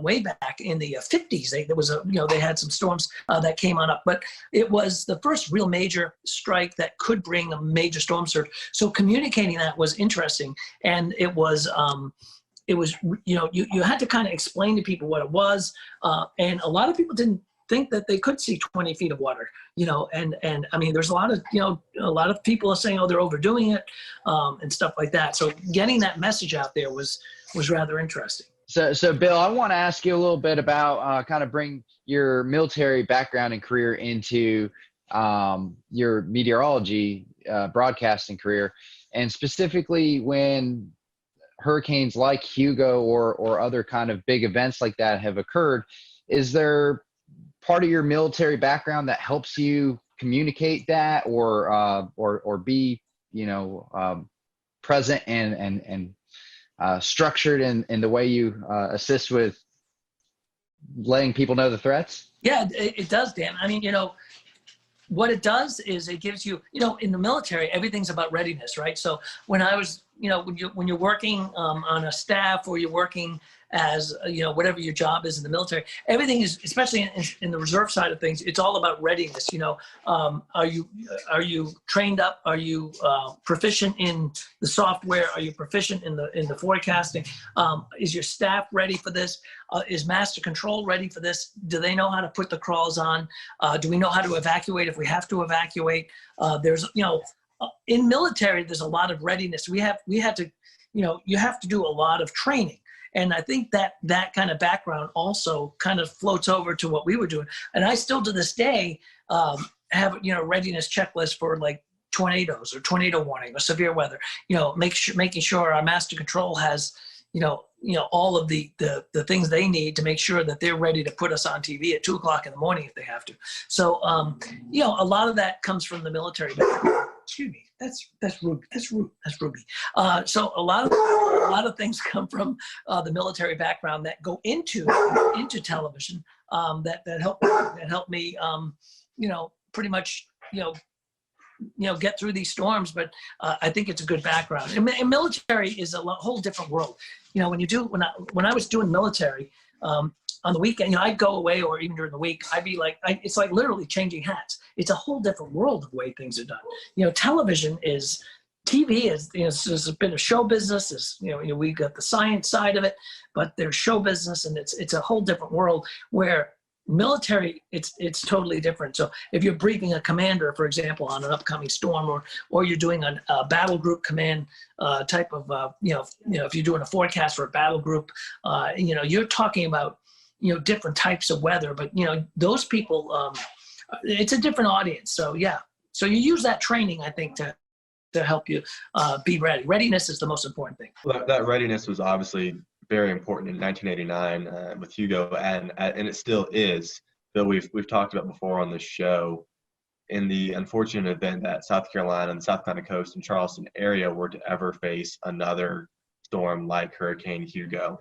way back in the 50s. They had some storms that came on up, but it was the first real major strike that could bring a major storm surge. So communicating that was interesting, and it was you had to kind of explain to people what it was, and a lot of people didn't think that they could see 20 feet of water, and I mean, there's a lot of people are saying, oh, they're overdoing it, and stuff like that. So getting that message out there was rather interesting. So Bill, I want to ask you a little bit about kind of bring your military background and career into your meteorology broadcasting career, and specifically when hurricanes like Hugo or other kind of big events like that have occurred. Is there part of your military background that helps you communicate that or be present and structured in the way you assist with letting people know the threats? Yeah, it does, Dan. I mean, what it does is it gives you, in the military, everything's about readiness, right? So when I was, when you're working on a staff, or you're working as, whatever your job is in the military, everything is, especially in the reserve side of things, it's all about readiness. Are you trained up? Are you proficient in the software? Are you proficient in the forecasting? Is your staff ready for this? Is master control ready for this? Do they know how to put the crawls on? Do we know how to evacuate if we have to evacuate? In military, there's a lot of readiness. We had to, you have to do a lot of training. And I think that kind of background also kind of floats over to what we were doing. And I still to this day have, readiness checklist for like tornadoes or tornado warning or severe weather, making sure our master control has, all of the things they need to make sure that they're ready to put us on TV at 2:00 in the morning if they have to. So, a lot of that comes from the military background. Excuse me. That's Ruby. That's Ruby. So a lot of things come from the military background that go into television that help me pretty much get through these storms. But I think it's a good background. And military is a whole different world. When I was doing military. On the weekend, I'd go away, or even during the week, I'd be like, it's like literally changing hats. It's a whole different world of the way things are done. TV is, there's been a show business. We got the science side of it, but there's show business, and it's a whole different world where military, it's totally different. So if you're briefing a commander, for example, on an upcoming storm, or you're doing a battle group command type of, if you're doing a forecast for a battle group, you're talking about, different types of weather, but those people, it's a different audience. So yeah, So you use that training, I think, to help you be ready. Readiness is the most important thing. Well, that readiness was obviously very important in 1989 with Hugo, and it still is. Bill, we've talked about before on this show, in the unfortunate event that South Carolina and the South Carolina coast and Charleston area were to ever face another storm like Hurricane Hugo,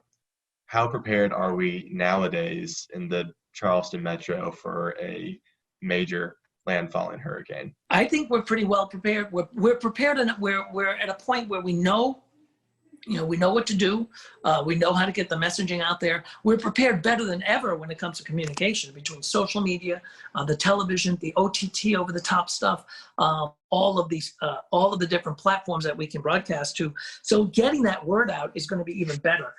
how prepared are we nowadays in the Charleston metro for a major landfalling hurricane? I think we're pretty well prepared. We're prepared, and we're at a point where we know what to do. We know how to get the messaging out there. We're prepared better than ever when it comes to communication between social media, the television, the OTT over the top stuff, all of the different platforms that we can broadcast to. So getting that word out is going to be even better.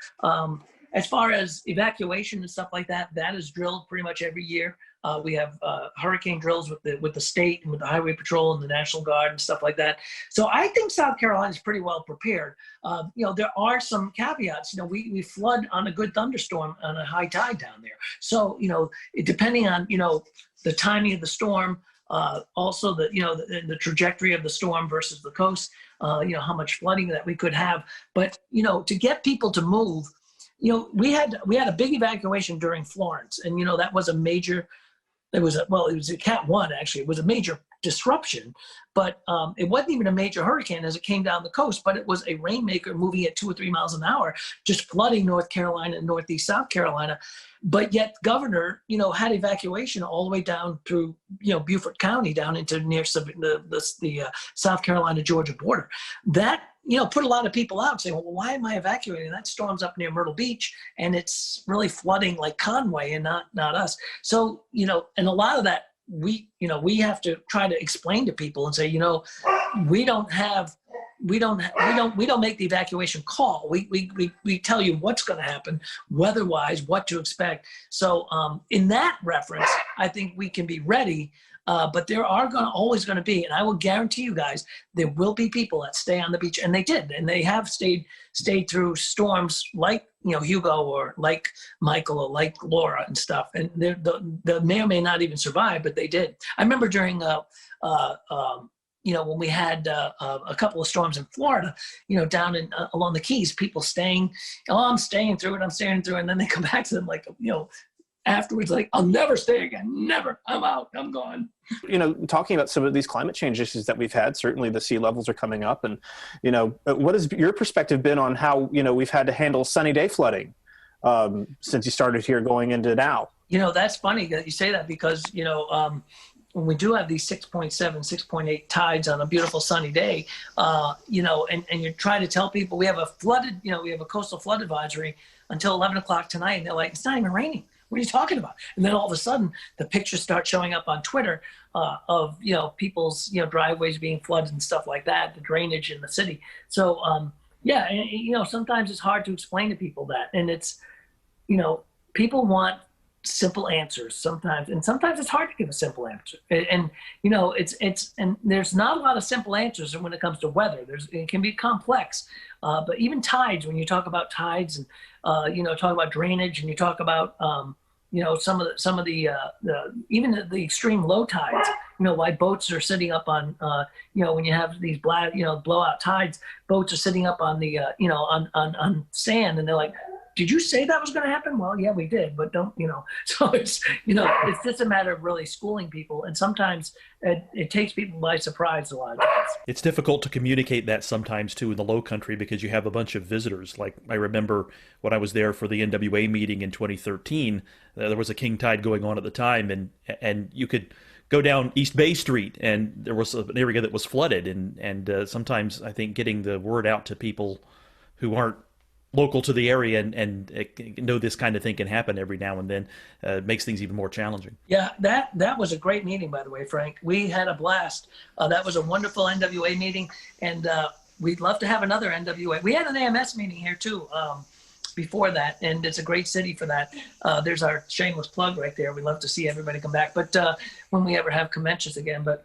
As far as evacuation and stuff like that, that is drilled pretty much every year. We have hurricane drills with the state and with the Highway Patrol and the National Guard and stuff like that. So I think South Carolina is pretty well prepared. There are some caveats. We flood on a good thunderstorm on a high tide down there. So depending on the timing of the storm, also the trajectory of the storm versus the coast, how much flooding that we could have. But to get people to move. We had a big evacuation during Florence, and that was a major. It was a Cat 1 actually. It was a major disruption, but it wasn't even a major hurricane as it came down the coast. But it was a rainmaker moving at 2 or 3 miles an hour, just flooding North Carolina and northeast South Carolina. But yet, governor, had evacuation all the way down through Beaufort County down into near the South Carolina Georgia border. That put a lot of people out saying, well, why am I evacuating? That storm's up near Myrtle Beach and it's really flooding like Conway and not us. So, and a lot of that we have to try to explain to people and say, we don't make the evacuation call. We tell you what's going to happen weather-wise, what to expect. So in that reference, I think we can be ready. But there are always going to be, and I will guarantee you guys, there will be people that stay on the beach, and they did, and they have stayed through storms like Hugo or like Michael or like Laura and stuff, and they may or may not even survive, but they did. I remember during when we had a couple of storms in Florida, down in along the Keys, people staying. Oh, I'm staying through it. And then they come back to them like afterwards, like, I'll never stay again. Never. I'm out. I'm gone. Talking about some of these climate change issues that we've had, certainly the sea levels are coming up. And, what has your perspective been on how, we've had to handle sunny day flooding since you started here going into now? That's funny that you say that because, when we do have these 6.7, 6.8 tides on a beautiful sunny day, and you try to tell people we have a coastal flood advisory until 11 o'clock tonight. And they're like, it's not even raining. What are you talking about? And then all of a sudden, the pictures start showing up on Twitter of people's driveways being flooded and stuff like that, the drainage in the city. So sometimes it's hard to explain to people that, and it's people want simple answers sometimes, and sometimes it's hard to give a simple answer. And there's not a lot of simple answers when it comes to weather. It can be complex, but even tides. When you talk about tides and talk about drainage, and you talk about some of the even the extreme low tides. Why boats are sitting up on when you have these blowout tides, boats are sitting up on the on sand, and they're like, did you say that was going to happen? Well, yeah, we did, but don't, so it's, it's just a matter of really schooling people. And sometimes it takes people by surprise a lot of times. It's difficult to communicate that sometimes too in the low country because you have a bunch of visitors. Like I remember when I was there for the NWA meeting in 2013, there was a king tide going on at the time, and you could go down East Bay Street and there was an area that was flooded. And sometimes I think getting the word out to people who aren't local to the area and know this kind of thing can happen every now and then makes things even more challenging. Yeah, that was a great meeting, by the way, Frank. We had a blast. That was a wonderful NWA meeting, and we'd love to have another NWA. We had an AMS meeting here too before that, and it's a great city for that. There's our shameless plug right there. We'd love to see everybody come back, but when we ever have conventions again. But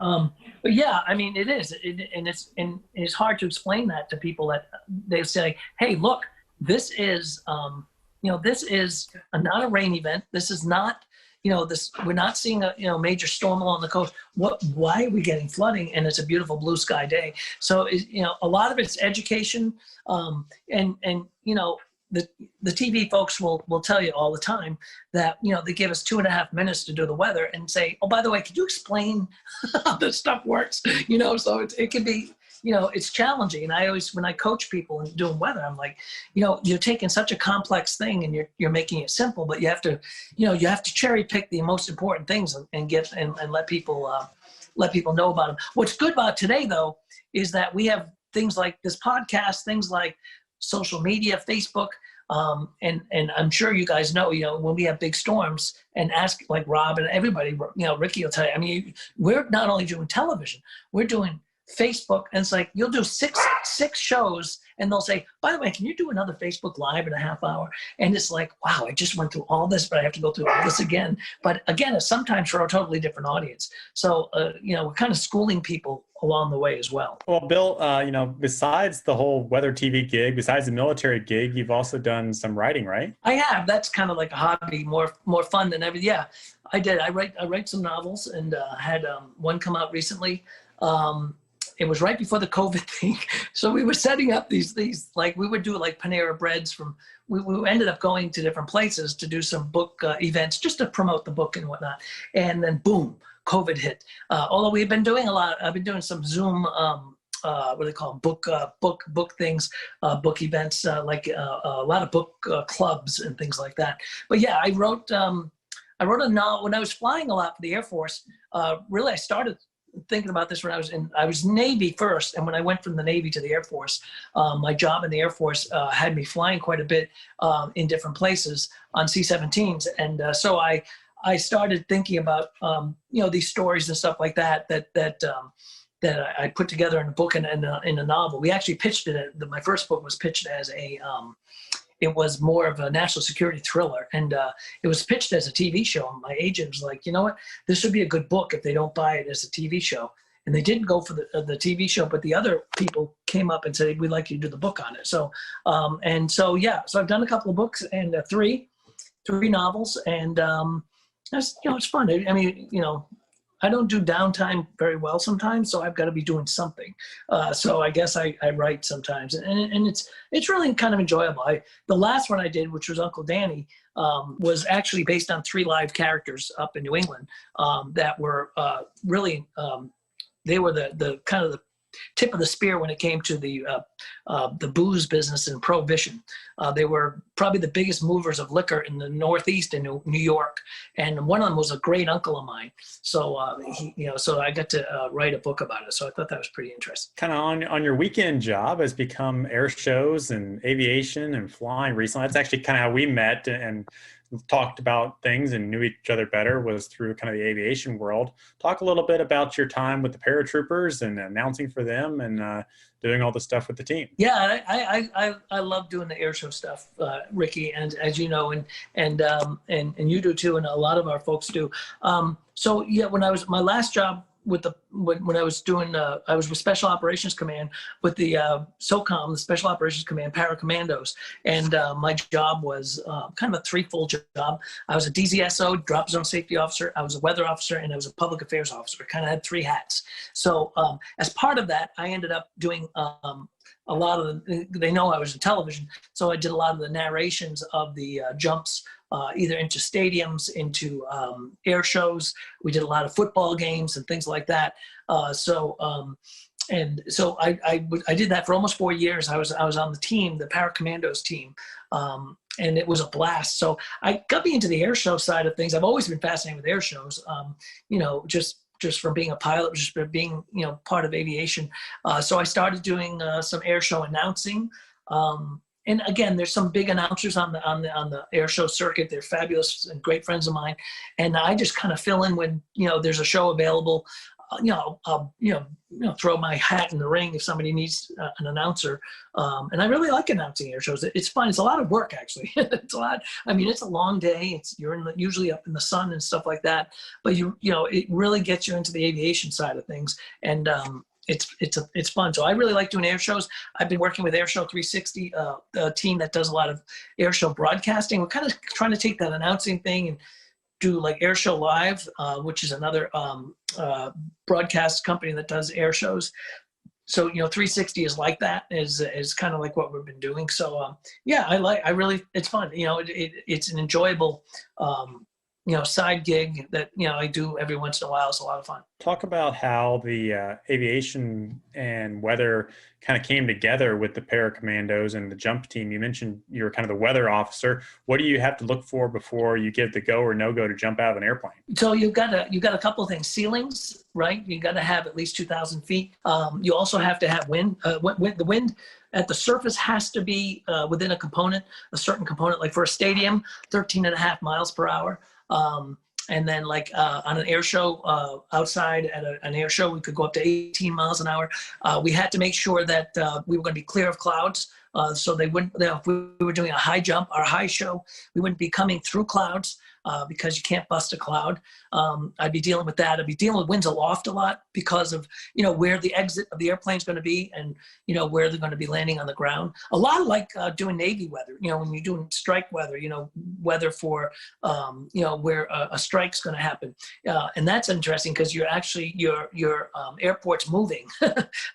yeah, I mean, it is, and it's hard to explain that to people that they say, hey, look, this is, this is not a rain event. This is not, we're not seeing a major storm along the coast. Why are we getting flooding? And it's a beautiful blue sky day. So a lot of it's education, and the TV folks will tell you all the time that they give us 2.5 minutes to do the weather and say, oh, by the way, could you explain how this stuff works? So it can be. It's challenging. And I always, when I coach people and doing weather, I'm like, you're taking such a complex thing and you're making it simple, but you have to cherry pick the most important things and let people know about them. What's good about today though, is that we have things like this podcast, things like social media, Facebook, and I'm sure you guys know, when we have big storms, and ask like Rob and everybody, Ricky will tell you, I mean, we're not only doing television, we're doing Facebook, and it's like you'll do six shows and they'll say, by the way, can you do another Facebook Live in a half hour? And it's like, wow, I just went through all this, but I have to go through all this again. But again, it's sometimes for a totally different audience. So we're kind of schooling people along the way as well. Well, Bill, besides the whole weather TV gig, besides the military gig, you've also done some writing, right? I have. That's kind of like a hobby, more fun than ever. Yeah, I did. I write some novels, and had one come out recently. It was right before the COVID thing. So we were setting up these like we would do like Panera Breads we ended up going to different places to do some book events just to promote the book and whatnot. And then boom, COVID hit. Although we've been doing a lot, I've been doing some Zoom, what do they call them? Book things, book events, like a lot of book clubs and things like that. But yeah, I wrote a novel when I was flying a lot for the Air Force. Really, I started thinking about this when I was Navy first, and when I went from the Navy to the Air Force, my job in the Air Force had me flying quite a bit in different places on C-17s, and so I started thinking about these stories and stuff like that I put together in a book and in a novel. We actually pitched it. My first book was pitched as it was more of a national security thriller, and it was pitched as a TV show. And my agent was like, you know what, this would be a good book if they don't buy it as a TV show. And they didn't go for the TV show, but the other people came up and said, we'd like you to do the book on it. So, so I've done a couple of books and three novels, and that's, it's fun. I mean, I don't do downtime very well sometimes, so I've got to be doing something. So I guess I write sometimes, and it's really kind of enjoyable. The last one I did, which was Uncle Danny, was actually based on 3 live characters up in New England that were really, they were the kind of the tip of the spear when it came to the booze business and prohibition. They were probably the biggest movers of liquor in the Northeast in New York, and one of them was a great uncle of mine. So so I got to write a book about it. So I thought that was pretty interesting. Kind of on your weekend job has become air shows and aviation and flying recently. That's actually kind of how we met and talked about things and knew each other better, was through kind of the aviation world. Talk a little bit about your time with the paratroopers and announcing for them and doing all the stuff with the team. Yeah, I love doing the air show stuff, Ricky, and as you know, and you do too, and a lot of our folks do. So yeah, when I was my last job with when I was doing I was with Special Operations Command with the SOCOM, the Special Operations Command Paracommandos, and my job was kind of a threefold job. I was a DZSO, drop zone safety officer, I was a weather officer, and I was a public affairs officer. I kind of had 3 hats. So as part of that, I ended up doing a lot of they know I was in television, so I did a lot of the narrations of the jumps, either into stadiums, into air shows. We did a lot of football games and things like that. So I did that for almost 4 years. I was on the team, the Paracommandos team, and it was a blast. So I got me into the air show side of things. I've always been fascinated with air shows. Just from being a pilot, just from being part of aviation. So I started doing some air show announcing. And again, there's some big announcers on the air show circuit. They're fabulous and great friends of mine. And I just kind of fill in when there's a show available. I'll throw my hat in the ring if somebody needs an announcer. And I really like announcing air shows. It's fun. It's a lot of work, actually. It's a lot. I mean, it's a long day. You're usually up in the sun and stuff like that. But it really gets you into the aviation side of things. And it's fun. So I really like doing air shows. I've been working with Air Show 360, a team that does a lot of air show broadcasting. We're kind of trying to take that announcing thing and do like Air Show Live, which is another broadcast company that does air shows. So, 360 is like that, is kind of like what we've been doing. So, it's fun. It's an enjoyable, side gig that, I do every once in a while. It's a lot of fun. Talk about how the aviation and weather kind of came together with the paracommandos and the jump team. You mentioned you were kind of the weather officer. What do you have to look for before you give the go or no go to jump out of an airplane? So you've got a couple of things. Ceilings, right? You got to have at least 2,000 feet. You also have to have wind. The wind at the surface has to be within a certain component. Like for a stadium, 13.5 miles per hour. And then on an air show, outside at an air show, we could go up to 18 miles an hour. We had to make sure that we were going to be clear of clouds. So they wouldn't, if we were doing a high jump, our high show, we wouldn't be coming through clouds because you can't bust a cloud. I'd be dealing with that. I'd be dealing with winds aloft a lot because of, where the exit of the airplane is going to be and, where they're going to be landing on the ground. A lot like doing Navy weather, when you're doing strike weather, weather for, where a strike's going to happen. And that's interesting because you're actually, your airport's moving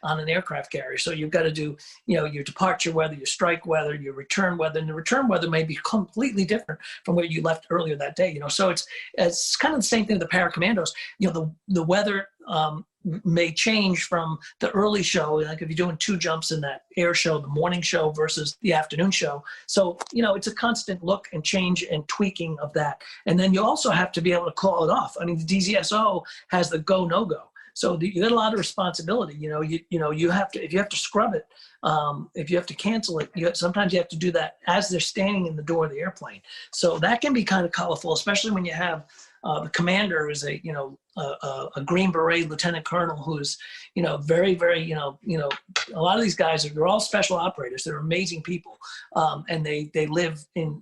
on an aircraft carrier. So you've got to do, your departure weather, your strike weather, your return weather, and the return weather may be completely different from where you left earlier that day, so it's kind of the same thing with the paracommandos. The weather may change from the early show, like if you're doing 2 jumps in that air show, the morning show versus the afternoon show. So, it's a constant look and change and tweaking of that. And then you also have to be able to call it off. I mean, the DZSO has the go, no go. So you got a lot of responsibility. You have to, if you have to scrub it, if you have to cancel it, sometimes you have to do that as they're standing in the door of the airplane. So that can be kind of colorful, especially when you have the commander is a Green Beret lieutenant colonel who's, very, very, a lot of these guys they're all special operators. They're amazing people. And they live in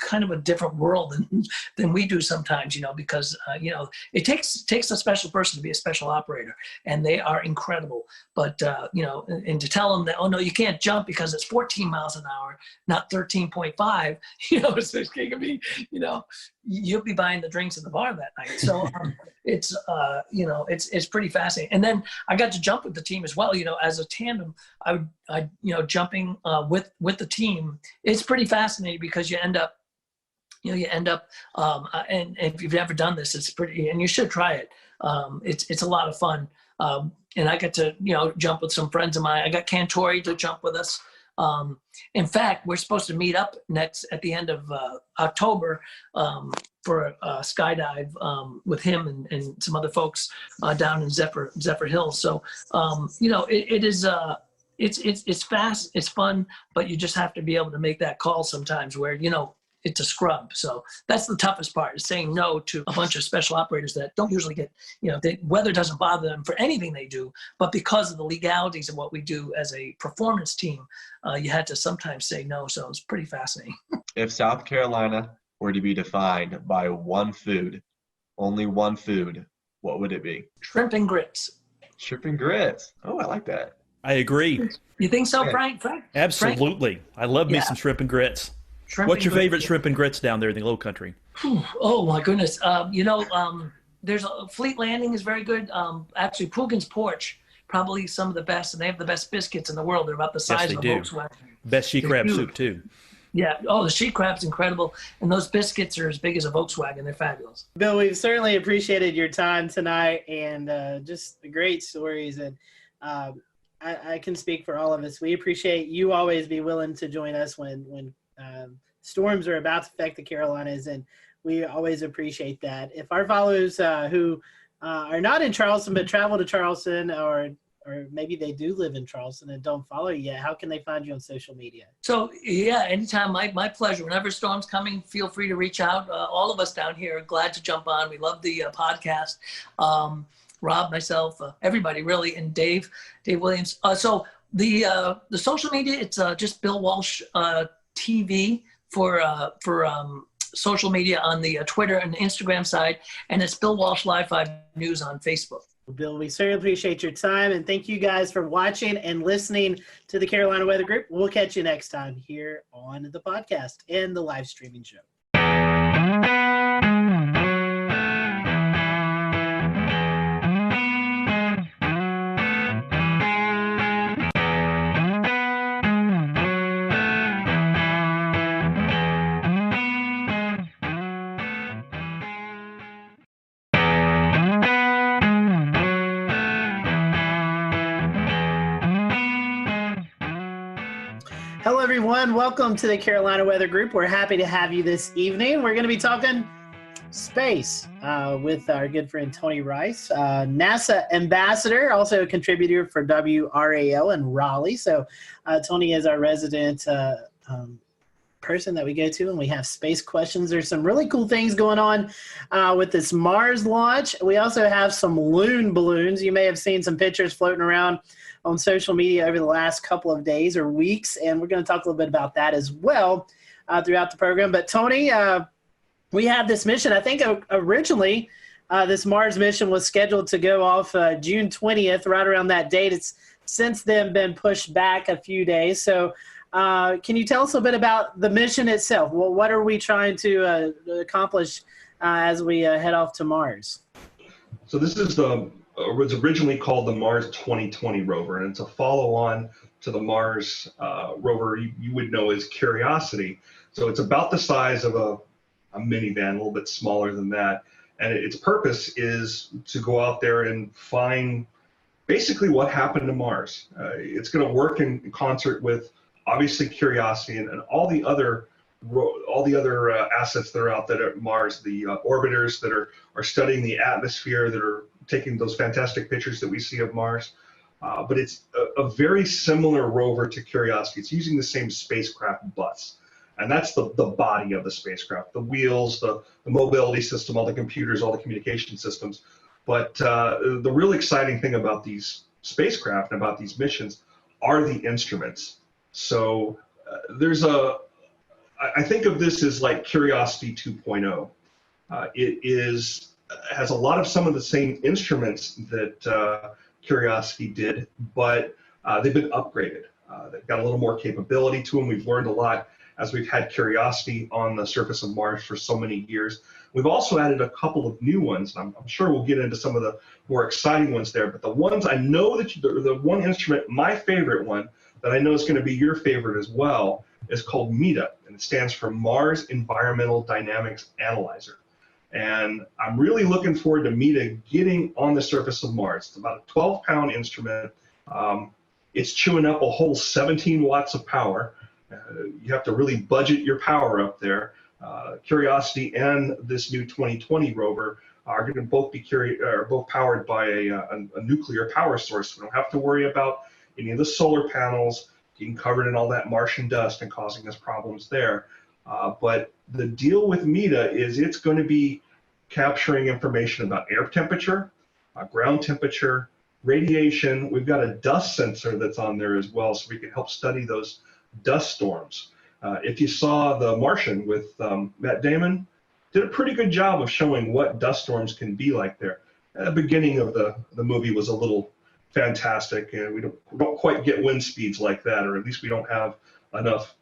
kind of a different world than we do sometimes, because, it takes a special person to be a special operator, and they are incredible. But, and to tell them that, oh no, you can't jump because it's 14 miles an hour, not 13.5, it can be, you'll be buying the drinks in the bar that night. So it's pretty fascinating. And then I got to jump with the team as well. As a tandem, I jumping with the team. It's pretty fascinating because you end up, and if you've never done this, it's pretty, and you should try it. It's a lot of fun. And I got to, jump with some friends of mine. I got Cantore to jump with us. In fact, we're supposed to meet up at the end of October for a skydive with him and some other folks down in Zephyr Hills. So, it is it's fast, it's fun, but you just have to be able to make that call sometimes where, it's a scrub. So that's the toughest part, is saying no to a bunch of special operators that don't usually get, the weather doesn't bother them for anything they do, but because of the legalities of what we do as a performance team, you had to sometimes say no. So it's pretty fascinating. If South Carolina were to be defined by one food, only one food, what would it be? Shrimp and grits. Shrimp and grits. Oh, I like that. I agree. You think so, Frank? Absolutely. Frank? I love me some shrimp and grits. What's your favorite shrimp and grits down there in the Low Country? Oh my goodness! There's Fleet Landing is very good. Actually, Poogan's Porch, probably some of the best, and they have the best biscuits in the world. They're about the size of a Volkswagen. Best she crab soup too. Yeah. Oh, the sheet crab's incredible, and those biscuits are as big as a Volkswagen. They're fabulous. Bill, we've certainly appreciated your time tonight, and just the great stories. And I can speak for all of us. We appreciate you always be willing to join us when storms are about to affect the Carolinas, and we always appreciate that. If our followers who are not in Charleston but travel to Charleston, or maybe they do live in Charleston and don't follow you yet, how can they find you on social media? So yeah, anytime, my pleasure. Whenever storm's coming, feel free to reach out. All of us down here are glad to jump on. We love the podcast. Rob, myself, everybody really, and Dave Williams. So the social media, it's just Bill Walsh TV for social media on the Twitter and Instagram side, and it's Bill Walsh Live 5 News on Facebook. Bill, we certainly appreciate your time, and thank you guys for watching and listening to the Carolina Weather Group. We'll catch you next time here on the podcast and the live streaming show. Hello, everyone. Welcome to the Carolina Weather Group. We're happy to have you this evening. We're going to be talking space with our good friend Tony Rice, NASA ambassador, also a contributor for WRAL in Raleigh. So Tony is our resident person that we go to when we have space questions. There's some really cool things going on with this Mars launch. We also have some loon balloons. You may have seen some pictures floating around on social media over the last couple of days or weeks, and we're going to talk a little bit about that as well throughout the program. But Tony, we have this mission. I think originally this Mars mission was scheduled to go off June 20th, right around that date. It's since then been pushed back a few days. So can you tell us a bit about the mission itself? Well, what are we trying to accomplish as we head off to Mars? So this is was originally called the Mars 2020 rover, and it's a follow-on to the Mars rover you would know as Curiosity. So it's about the size of a minivan, a little bit smaller than that. And its purpose is to go out there and find basically what happened to Mars. It's going to work in concert with obviously Curiosity and all the other assets that are out there at Mars, the orbiters that are studying the atmosphere, that are taking those fantastic pictures that we see of Mars. But it's a very similar rover to Curiosity. It's using the same spacecraft bus. And that's the body of the spacecraft, the wheels, the mobility system, all the computers, all the communication systems. But the real exciting thing about these spacecraft and about these missions are the instruments. So I think of this as like Curiosity 2.0. It has a lot of some of the same instruments that Curiosity did, but they've been upgraded. They've got a little more capability to them. We've learned a lot as we've had Curiosity on the surface of Mars for so many years. We've also added a couple of new ones. I'm sure we'll get into some of the more exciting ones there, but the ones I know that the one instrument, my favorite one, that I know is going to be your favorite as well, is called MEDA, and it stands for Mars Environmental Dynamics Analyzer. And I'm really looking forward to MEDA getting on the surface of Mars. It's about a 12-pound instrument. It's chewing up a whole 17 watts of power. You have to really budget your power up there. Curiosity and this new 2020 rover are going to both be both powered by a nuclear power source. We don't have to worry about any of the solar panels getting covered in all that Martian dust and causing us problems there. But the deal with MEDA is it's going to be capturing information about air temperature, ground temperature, radiation. We've got a dust sensor that's on there as well, so we can help study those dust storms. If you saw The Martian with Matt Damon, did a pretty good job of showing what dust storms can be like there. The beginning of the movie was a little fantastic, and we don't quite get wind speeds like that, or at least we don't have enough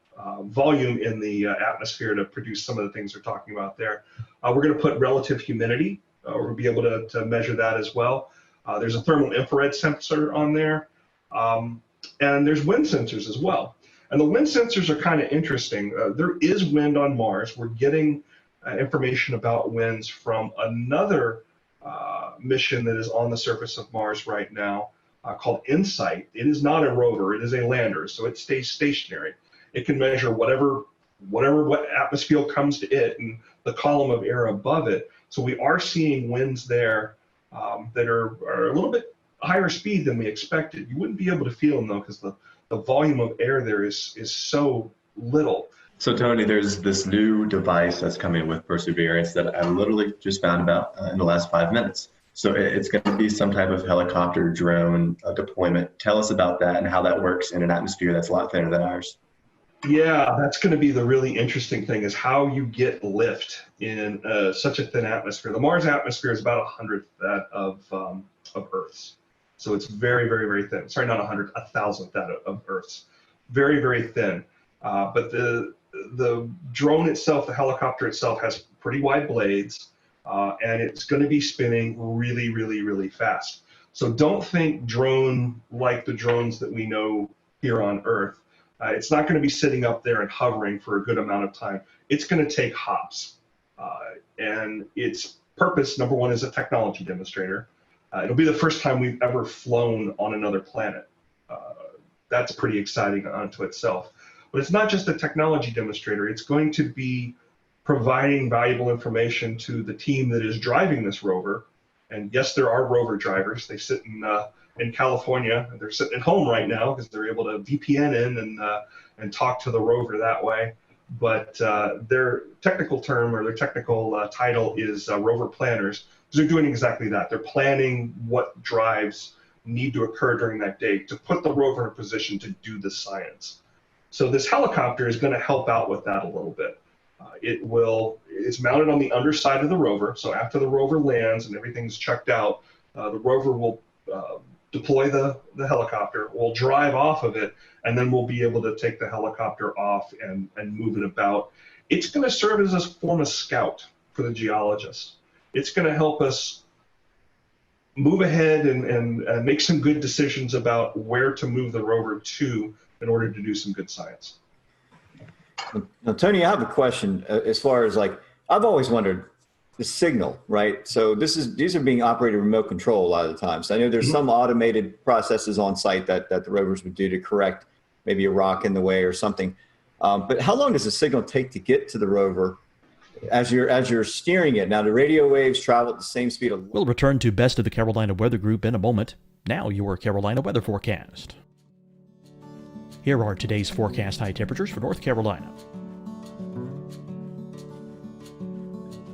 volume in the atmosphere to produce some of the things we're talking about there. We're going to put relative humidity. We'll be able to measure that as well. There's a thermal infrared sensor on there, and there's wind sensors as well. And the wind sensors are kind of interesting. There is wind on Mars. We're getting information about winds from another mission that is on the surface of Mars right now called InSight. It is not a rover. It is a lander, so it stays stationary. It can measure whatever atmosphere comes to it and the column of air above it. So we are seeing winds there that are a little bit higher speed than we expected. You wouldn't be able to feel them though, because the volume of air there is so little. So Tony, there's this new device that's coming with Perseverance that I literally just found about in the last 5 minutes. So it's going to be some type of helicopter drone deployment. Tell us about that and how that works in an atmosphere that's a lot thinner than ours. Yeah, that's going to be the really interesting thing, is how you get lift in such a thin atmosphere. The Mars atmosphere is about 1/100th that of Earth's. So it's very, very, very thin. Sorry, not 100th, 1,000th that of Earth's. Very, very thin. But the drone itself, the helicopter itself, has pretty wide blades, and it's going to be spinning really, really, really fast. So don't think drone like the drones that we know here on Earth. It's not going to be sitting up there and hovering for a good amount of time. It's going to take hops. And its purpose, number one, is a technology demonstrator. It'll be the first time we've ever flown on another planet. That's pretty exciting unto itself. But it's not just a technology demonstrator. It's going to be providing valuable information to the team that is driving this rover. And yes, there are rover drivers. They sit in California. They're sitting at home right now because they're able to VPN in and talk to the rover that way. But their technical term or their technical title is rover planners, because they're doing exactly that. They're planning what drives need to occur during that day to put the rover in a position to do the science. So this helicopter is going to help out with that a little bit. It's mounted on the underside of the rover. So after the rover lands and everything's checked out, the rover will deploy the helicopter, we'll drive off of it, and then we'll be able to take the helicopter off and move it about. It's going to serve as a form of scout for the geologists. It's going to help us move ahead and make some good decisions about where to move the rover to in order to do some good science. Now, Tony, I have a question as far as I've always wondered the signal, right? So these are being operated remote control a lot of the time. So I know there's some automated processes on site that the rovers would do to correct maybe a rock in the way or something. But how long does the signal take to get to the rover as you're steering it? Now, the radio waves travel at the same speed of... We'll return to Best of the Carolina Weather Group in a moment. Now your Carolina weather forecast. Here are today's forecast high temperatures for North Carolina.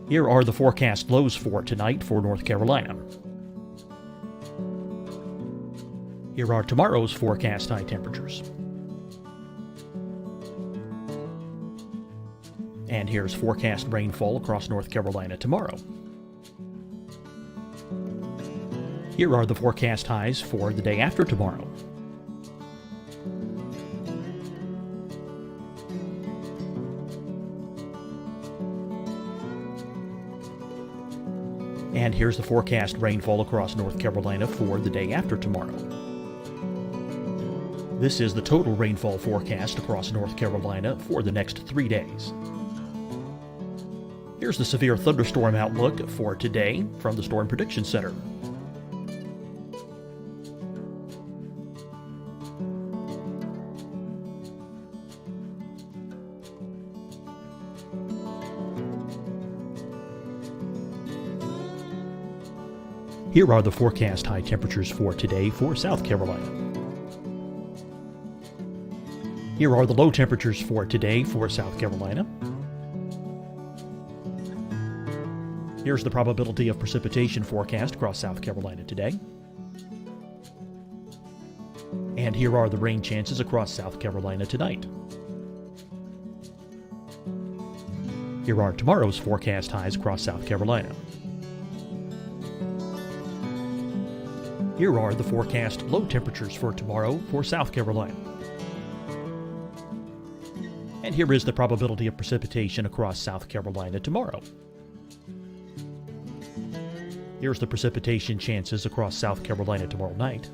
Here are the forecast lows for tonight for North Carolina. Here are tomorrow's forecast high temperatures. And here's forecast rainfall across North Carolina tomorrow. Here are the forecast highs for the day after tomorrow. And here's the forecast rainfall across North Carolina for the day after tomorrow. This is the total rainfall forecast across North Carolina for the next 3 days. Here's the severe thunderstorm outlook for today from the Storm Prediction Center. Here are the forecast high temperatures for today for South Carolina. Here are the low temperatures for today for South Carolina. Here's the probability of precipitation forecast across South Carolina today. And here are the rain chances across South Carolina tonight. Here are tomorrow's forecast highs across South Carolina. Here are the forecast low temperatures for tomorrow for South Carolina. And here is the probability of precipitation across South Carolina tomorrow. Here's the precipitation chances across South Carolina tomorrow night.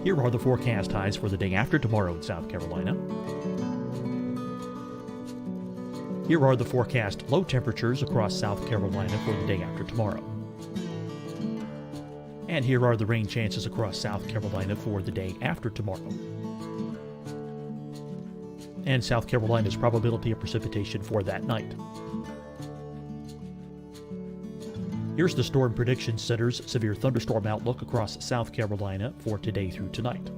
Here are the forecast highs for the day after tomorrow in South Carolina. Here are the forecast low temperatures across South Carolina for the day after tomorrow. And here are the rain chances across South Carolina for the day after tomorrow. And South Carolina's probability of precipitation for that night. Here's the Storm Prediction Center's severe thunderstorm outlook across South Carolina for today through tonight.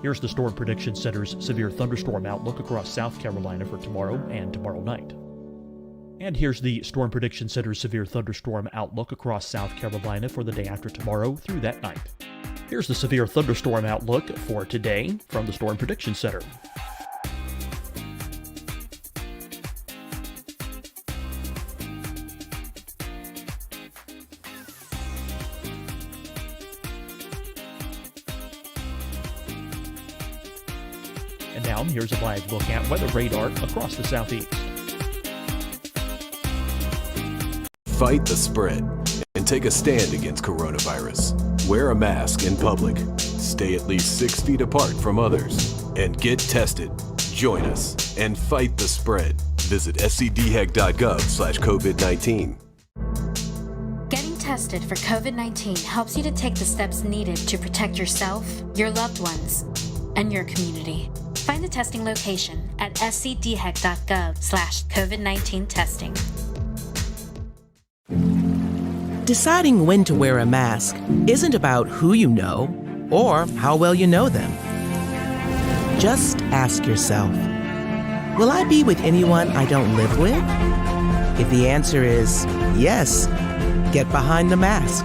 Here's the Storm Prediction Center's severe thunderstorm outlook across South Carolina for tomorrow and tomorrow night. And here's the Storm Prediction Center's severe thunderstorm outlook across South Carolina for the day after tomorrow through that night. Here's the severe thunderstorm outlook for today from the Storm Prediction Center. And now here's a live look at weather radar across the southeast. Fight the spread and take a stand against coronavirus. Wear a mask in public. Stay at least 6 feet apart from others. And get tested. Join us and fight the spread. Visit scdhec.gov/COVID-19. Getting tested for COVID-19 helps you to take the steps needed to protect yourself, your loved ones, and your community. Find the testing location at scdhec.gov/COVID-19 testing. Deciding when to wear a mask isn't about who you know or how well you know them. Just ask yourself, will I be with anyone I don't live with? If the answer is yes, get behind the mask.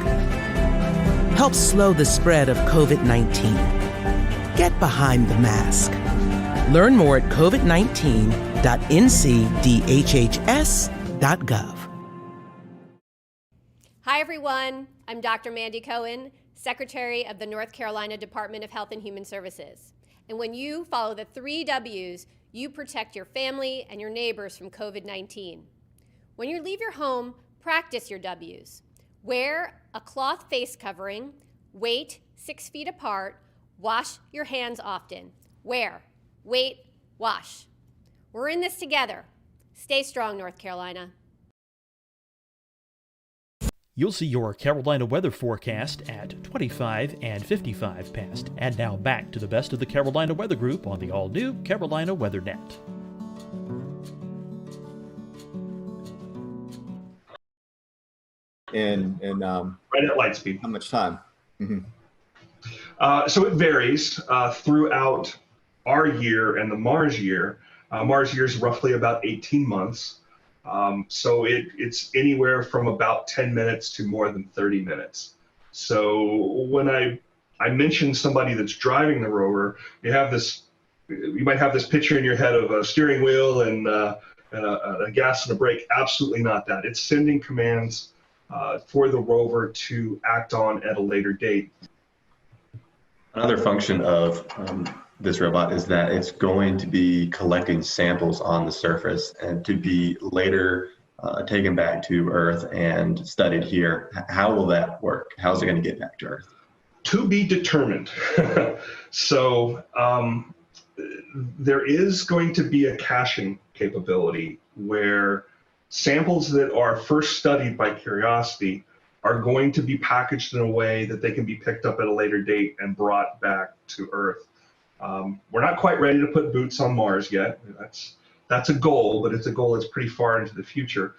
Help slow the spread of COVID-19. Get behind the mask. Learn more at covid19.ncdhhs.gov. Hi, everyone. I'm Dr. Mandy Cohen, Secretary of the North Carolina Department of Health and Human Services. And when you follow the 3 W's, you protect your family and your neighbors from COVID-19. When you leave your home, practice your W's. Wear a cloth face covering, wait 6 feet apart, wash your hands often. Wear, wait, wash. We're in this together. Stay strong, North Carolina. You'll see your Carolina weather forecast at 25 and 55 past. And now back to the best of the Carolina Weather Group on the all-new Carolina Weather Net. And right at light speed. How much time? So it varies throughout our year and the Mars year. Mars year is roughly about 18 months. So it's anywhere from about 10 minutes to more than 30 minutes. So when I mentioned somebody that's driving the rover, you might have this picture in your head of a steering wheel and a gas and a brake. Absolutely not that. It's sending commands for the rover to act on at a later date. Another function of this robot is that it's going to be collecting samples on the surface and to be later taken back to Earth and studied here. How will that work? How's it going to get back to Earth? To be determined. So there is going to be a caching capability where samples that are first studied by Curiosity are going to be packaged in a way that they can be picked up at a later date and brought back to Earth. We're not quite ready to put boots on Mars yet. That's a goal, but it's a goal that's pretty far into the future.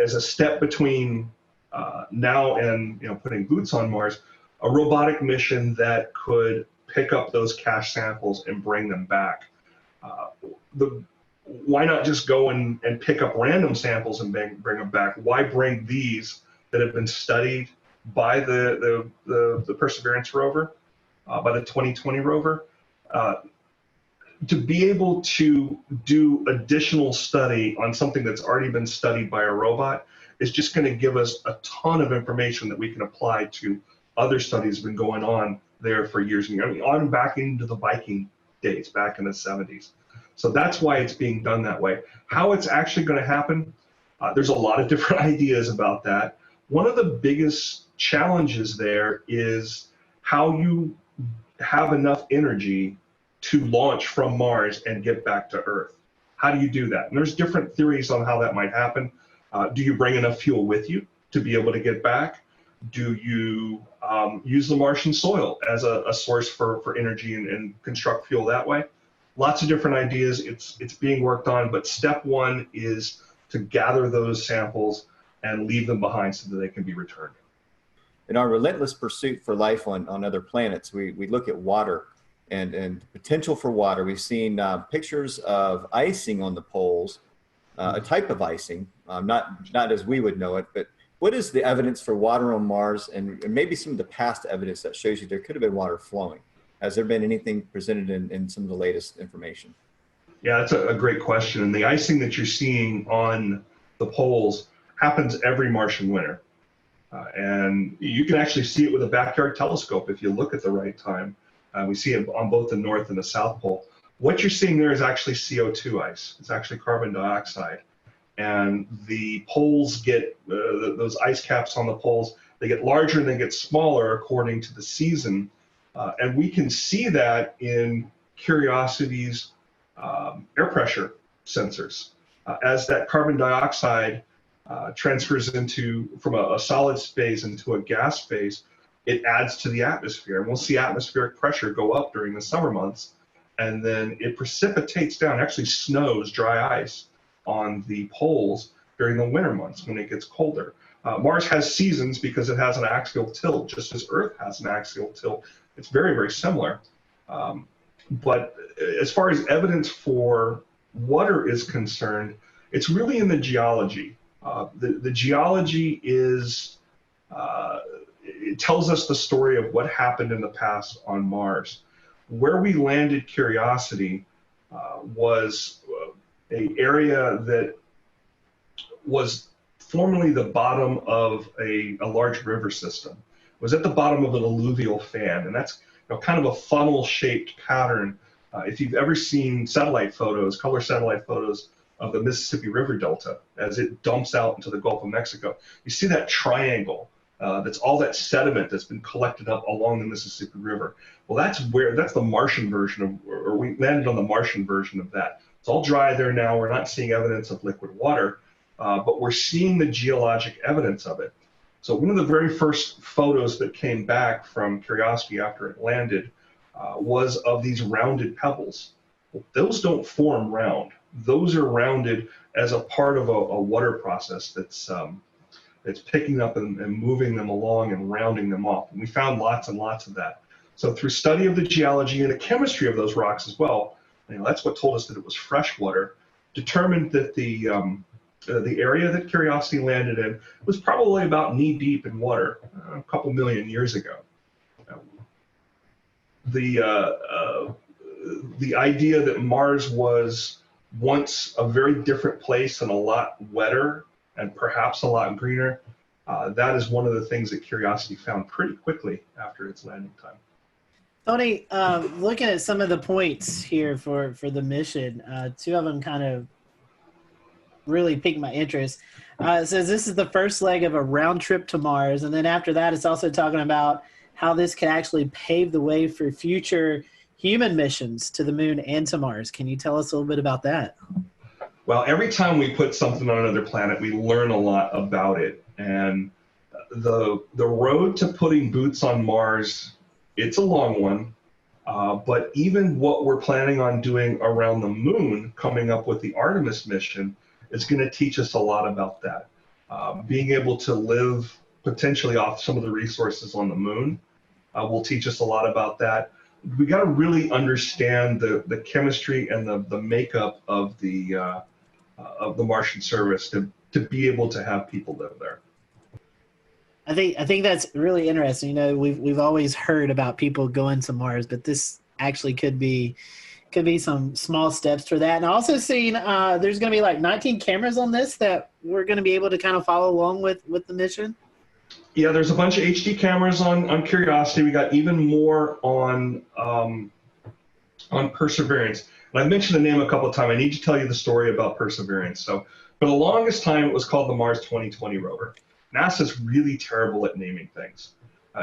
As a step between now and putting boots on Mars, a robotic mission that could pick up those cache samples and bring them back. Why not just go and pick up random samples and bring them back? Why bring these that have been studied by the Perseverance rover, by the 2020 rover? To be able to do additional study on something that's already been studied by a robot is just going to give us a ton of information that we can apply to other studies that have been going on there for years and years. I mean, on back into the Viking days, back in the 70s. So that's why it's being done that way. How it's actually going to happen, there's a lot of different ideas about that. One of the biggest challenges there is how you have enough energy to launch from Mars and get back to Earth. How do you do that? And there's different theories on how that might happen. Do you bring enough fuel with you to be able to get back? Do you use the Martian soil as a source for energy and construct fuel that way? Lots of different ideas. It's being worked on, but step one is to gather those samples and leave them behind so that they can be returned. In our relentless pursuit for life on other planets, we look at water and potential for water. We've seen pictures of icing on the poles, a type of icing, not as we would know it, but what is the evidence for water on Mars and maybe some of the past evidence that shows you there could have been water flowing? Has there been anything presented in some of the latest information? Yeah, that's a great question. And the icing that you're seeing on the poles happens every Martian winter. And you can actually see it with a backyard telescope if you look at the right time. We see it on both the North and the South Pole. What you're seeing there is actually CO2 ice. It's actually carbon dioxide. And the poles get, those ice caps on the poles, they get larger and they get smaller according to the season. And we can see that in Curiosity's air pressure sensors. As that carbon dioxide transfers from a solid phase into a gas phase, it adds to the atmosphere. And we'll see atmospheric pressure go up during the summer months, and then it precipitates down, actually snows, dry ice on the poles during the winter months when it gets colder. Mars has seasons because it has an axial tilt, just as Earth has an axial tilt. It's very, very similar. But as far as evidence for water is concerned, it's really in the geology. The geology is, it tells us the story of what happened in the past on Mars. Where we landed Curiosity was an area that was formerly the bottom of a large river system. It was at the bottom of an alluvial fan, and that's kind of a funnel-shaped pattern. If you've ever seen satellite photos, color satellite photos of the Mississippi River Delta as it dumps out into the Gulf of Mexico, you see that triangle. That's all that sediment that's been collected up along the Mississippi River. Well, that's the Martian version of, or we landed on the Martian version of that. It's all dry there now. We're not seeing evidence of liquid water, but we're seeing the geologic evidence of it. So one of the very first photos that came back from Curiosity after it landed was of these rounded pebbles. Well, those don't form round. Those are rounded as a part of a water process that's picking up and moving them along and rounding them off. And we found lots and lots of that. So through study of the geology and the chemistry of those rocks as well, that's what told us that it was fresh water, determined that the area that Curiosity landed in was probably about knee deep in water a couple million years ago. The idea that Mars was once a very different place and a lot wetter and perhaps a lot greener, that is one of the things that Curiosity found pretty quickly after its landing time. Tony, looking at some of the points here for the mission, two of them kind of really piqued my interest. It says this is the first leg of a round trip to Mars, and then after that it's also talking about how this could actually pave the way for future human missions to the moon and to Mars. Can you tell us a little bit about that? Well, every time we put something on another planet, we learn a lot about it. And the road to putting boots on Mars, it's a long one. But even what we're planning on doing around the moon, coming up with the Artemis mission, is going to teach us a lot about that. Being able to live potentially off some of the resources on the moon will teach us a lot about that. We got to really understand the chemistry and the makeup of the Martian surface to be able to have people live there. I think that's really interesting. We've always heard about people going to Mars, but this actually could be some small steps for that. And I also seen there's going to be like 19 cameras on this that we're going to be able to kind of follow along with the mission. Yeah, there's a bunch of HD cameras on Curiosity. We got even more on Perseverance. And I've mentioned the name a couple of times. I need to tell you the story about Perseverance. So for the longest time, it was called the Mars 2020 rover. NASA's really terrible at naming things.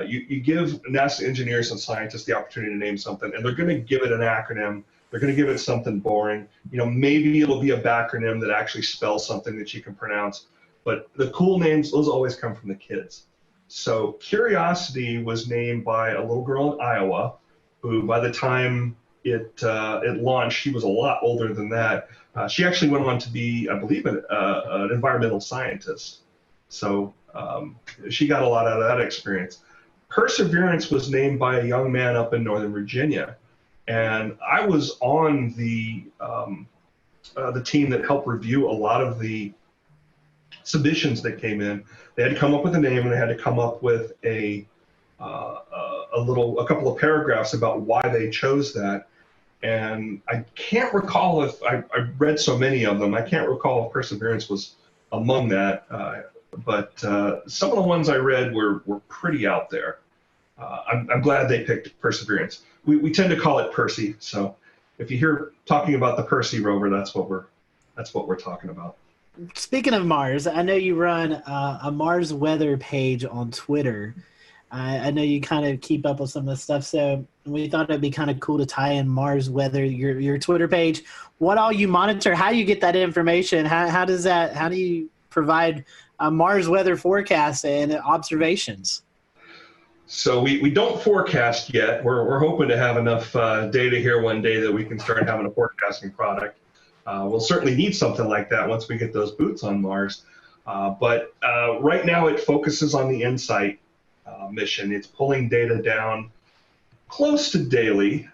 You give NASA engineers and scientists the opportunity to name something, and they're going to give it an acronym. They're going to give it something boring. Maybe it'll be a backronym that actually spells something that you can pronounce. But the cool names, those always come from the kids. So Curiosity was named by a little girl in Iowa, who by the time it launched, she was a lot older than that. She actually went on to be, I believe, an environmental scientist. So she got a lot out of that experience. Perseverance was named by a young man up in Northern Virginia. And I was on the team that helped review a lot of the submissions that came in. They had to come up with a name, and they had to come up with a couple of paragraphs about why they chose that. And I can't recall if I read so many of them. I can't recall if Perseverance was among that. But some of the ones I read were pretty out there. I'm glad they picked Perseverance. We tend to call it Percy. So if you hear talking about the Percy rover, that's what we're talking about. Speaking of Mars, I know you run a Mars weather page on Twitter. I know you kind of keep up with some of the stuff, so we thought it'd be kind of cool to tie in Mars weather, your Twitter page. What all you monitor, how you get that information, how do you provide Mars weather forecast and observations? So we don't forecast yet. We're hoping to have enough data here one day that we can start having a forecasting product. We'll certainly need something like that once we get those boots on Mars. But right now it focuses on the InSight mission. It's pulling data down close to daily.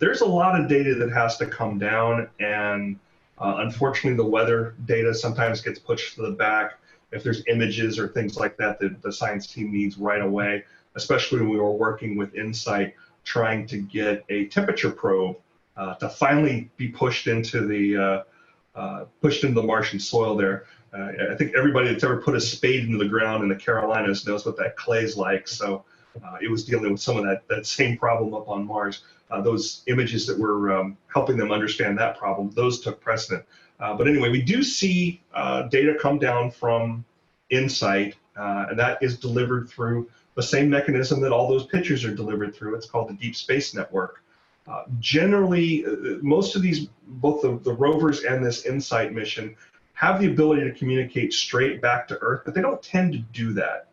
There's a lot of data that has to come down, and unfortunately the weather data sometimes gets pushed to the back if there's images or things like that that the science team needs right away, especially when we were working with InSight trying to get a temperature probe to finally be pushed into the Martian soil there. I think everybody that's ever put a spade into the ground in the Carolinas knows what that clay's like. So it was dealing with some of that same problem up on Mars. Those images that were helping them understand that problem, those took precedent. But anyway, we do see data come down from InSight, and that is delivered through the same mechanism that all those pictures are delivered through. It's called the Deep Space Network. Generally, most of these, both the rovers and this InSight mission, have the ability to communicate straight back to Earth, but they don't tend to do that.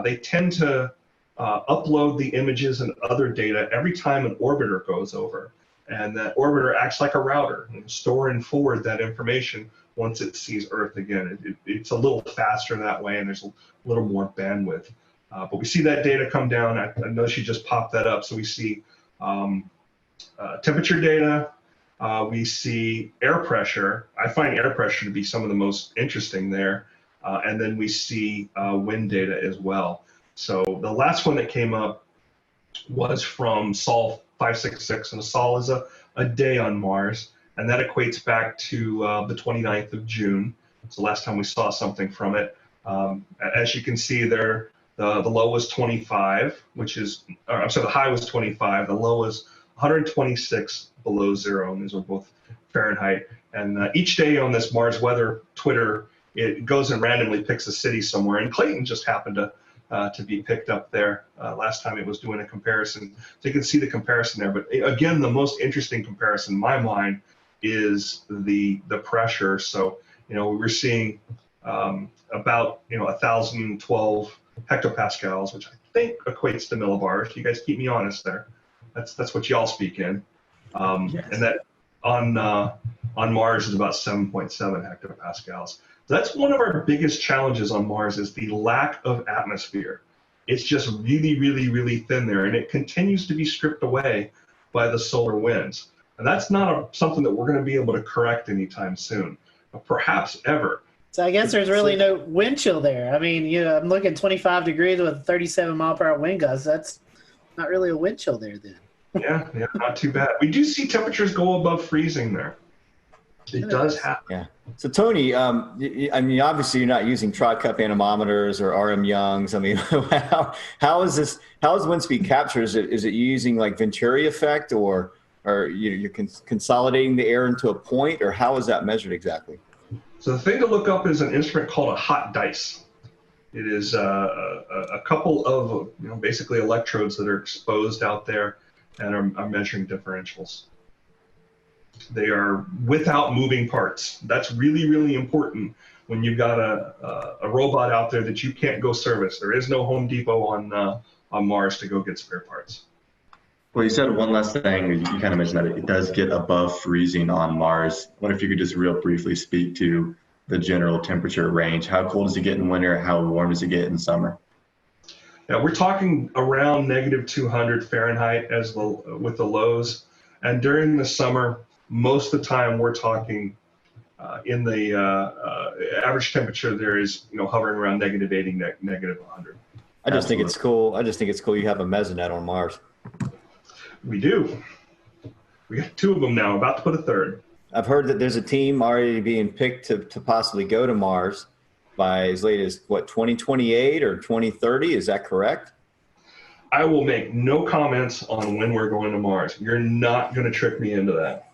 They tend to upload the images and other data every time an orbiter goes over. And that orbiter acts like a router and store and forward that information once it sees Earth again. It's a little faster that way, and there's a little more bandwidth. But we see that data come down. I know she just popped that up. So we see temperature data. We see air pressure. I find air pressure to be some of the most interesting there. And then we see wind data as well. So the last one that came up was from Sol 566, and Sol is a day on Mars, and that equates back to the 29th of June. It's the last time we saw something from it. As you can see there, the low was 25, I'm sorry, the high was 25, the low was 126 below zero, and these are both Fahrenheit. And each day on this Mars weather Twitter, it goes and randomly picks a city somewhere, and Clayton just happened to be picked up there last time it was doing a comparison. So you can see the comparison there. But again, the most interesting comparison in my mind is the pressure. So, we were seeing about 1,012 hectopascals, which I think equates to millibars. You guys keep me honest there. That's what y'all speak in. Yes. And that on Mars is about 7.7 hectopascals. That's one of our biggest challenges on Mars, is the lack of atmosphere. It's just really, really, really thin there, and it continues to be stripped away by the solar winds. And that's not something that we're going to be able to correct anytime soon, perhaps ever. So I guess there's really no wind chill there. I mean, I'm looking 25 degrees with 37 mile per hour wind gusts. That's not really a wind chill there then. Yeah, not too bad. We do see temperatures go above freezing there. It does happen. Yeah. So Tony, I mean, obviously you're not using tri-cup anemometers or RM Youngs. I mean, how is this? How is wind speed capture? Is it using like Venturi effect, or you're consolidating the air into a point, or how is that measured exactly? So the thing to look up is an instrument called a hot dice. It is a couple of basically electrodes that are exposed out there and are measuring differentials. They are without moving parts. That's really, really important when you've got a robot out there that you can't go service. There is no Home Depot on Mars to go get spare parts. Well, you said one last thing. You kind of mentioned that it does get above freezing on Mars. What if you could just real briefly speak to the general temperature range? How cold does it get in winter? How warm does it get in summer? Yeah, we're talking around negative 200 Fahrenheit with the lows. And during the summer, most of the time we're talking in the average temperature there is hovering around negative 80, negative 100. I just think it's cool. You have a mesonet on Mars. We do. We got two of them now, about to put a third. I've heard that there's a team already being picked to possibly go to Mars by as late as 2028 or 2030. Is that correct? I will make no comments on when we're going to Mars. You're not going to trick me into that.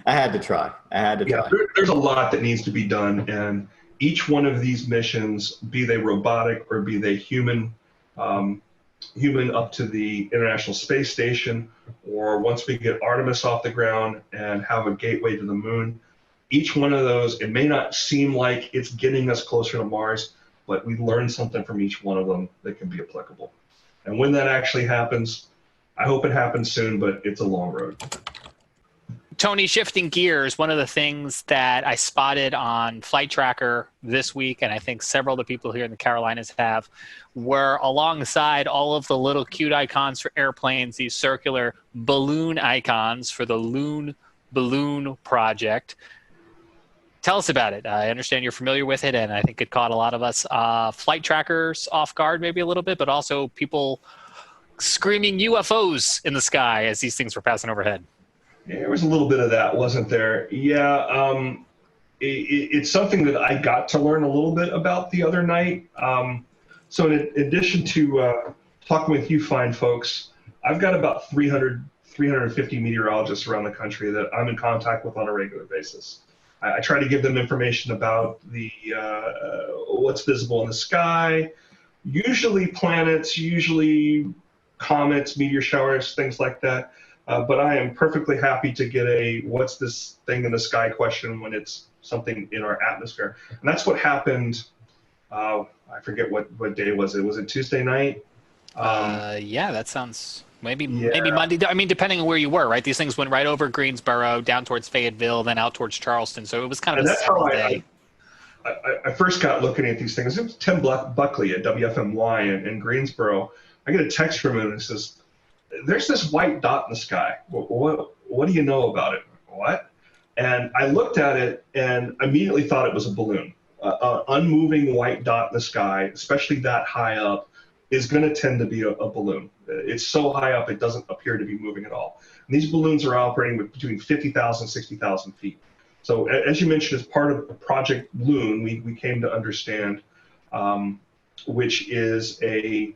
I had to try. There's a lot that needs to be done, and each one of these missions, be they robotic or be they human up to the International Space Station, or once we get Artemis off the ground and have a gateway to the moon, each one of those, it may not seem like it's getting us closer to Mars, but we learn something from each one of them that can be applicable. And when that actually happens, I hope it happens soon, but it's a long road. Tony, shifting gears, one of the things that I spotted on Flight Tracker this week, and I think several of the people here in the Carolinas have, were alongside all of the little cute icons for airplanes, these circular balloon icons for the Loon Balloon Project. Tell us about it. I understand you're familiar with it, and I think it caught a lot of us flight trackers off guard maybe a little bit, but also people screaming UFOs in the sky as these things were passing overhead. Yeah, there was a little bit of that, wasn't there? Yeah, it's something that I got to learn a little bit about the other night. So in addition to talking with you fine folks, I've got about 350 meteorologists around the country that I'm in contact with on a regular basis. I try to give them information about the what's visible in the sky, usually planets, usually comets, meteor showers, things like that. But I am perfectly happy to get a what's this thing in the sky question when it's something in our atmosphere. And that's what happened. I forget what day was it. Was it Tuesday night? Yeah, that sounds maybe Monday. I mean, depending on where you were, right? These things went right over Greensboro, down towards Fayetteville, then out towards Charleston. So it was kind of a simple day. I first got looking at these things. It was Tim Buckley at WFMY in Greensboro. I get a text from him and it says, "There's this white dot in the sky. What do you know about it?" What? And I looked at it and immediately thought it was a balloon. An unmoving white dot in the sky, especially that high up, is going to tend to be a balloon. It's so high up, it doesn't appear to be moving at all. And these balloons are operating with between 50,000 and 60,000 feet. So as you mentioned, as part of Project Loon, we came to understand, which is a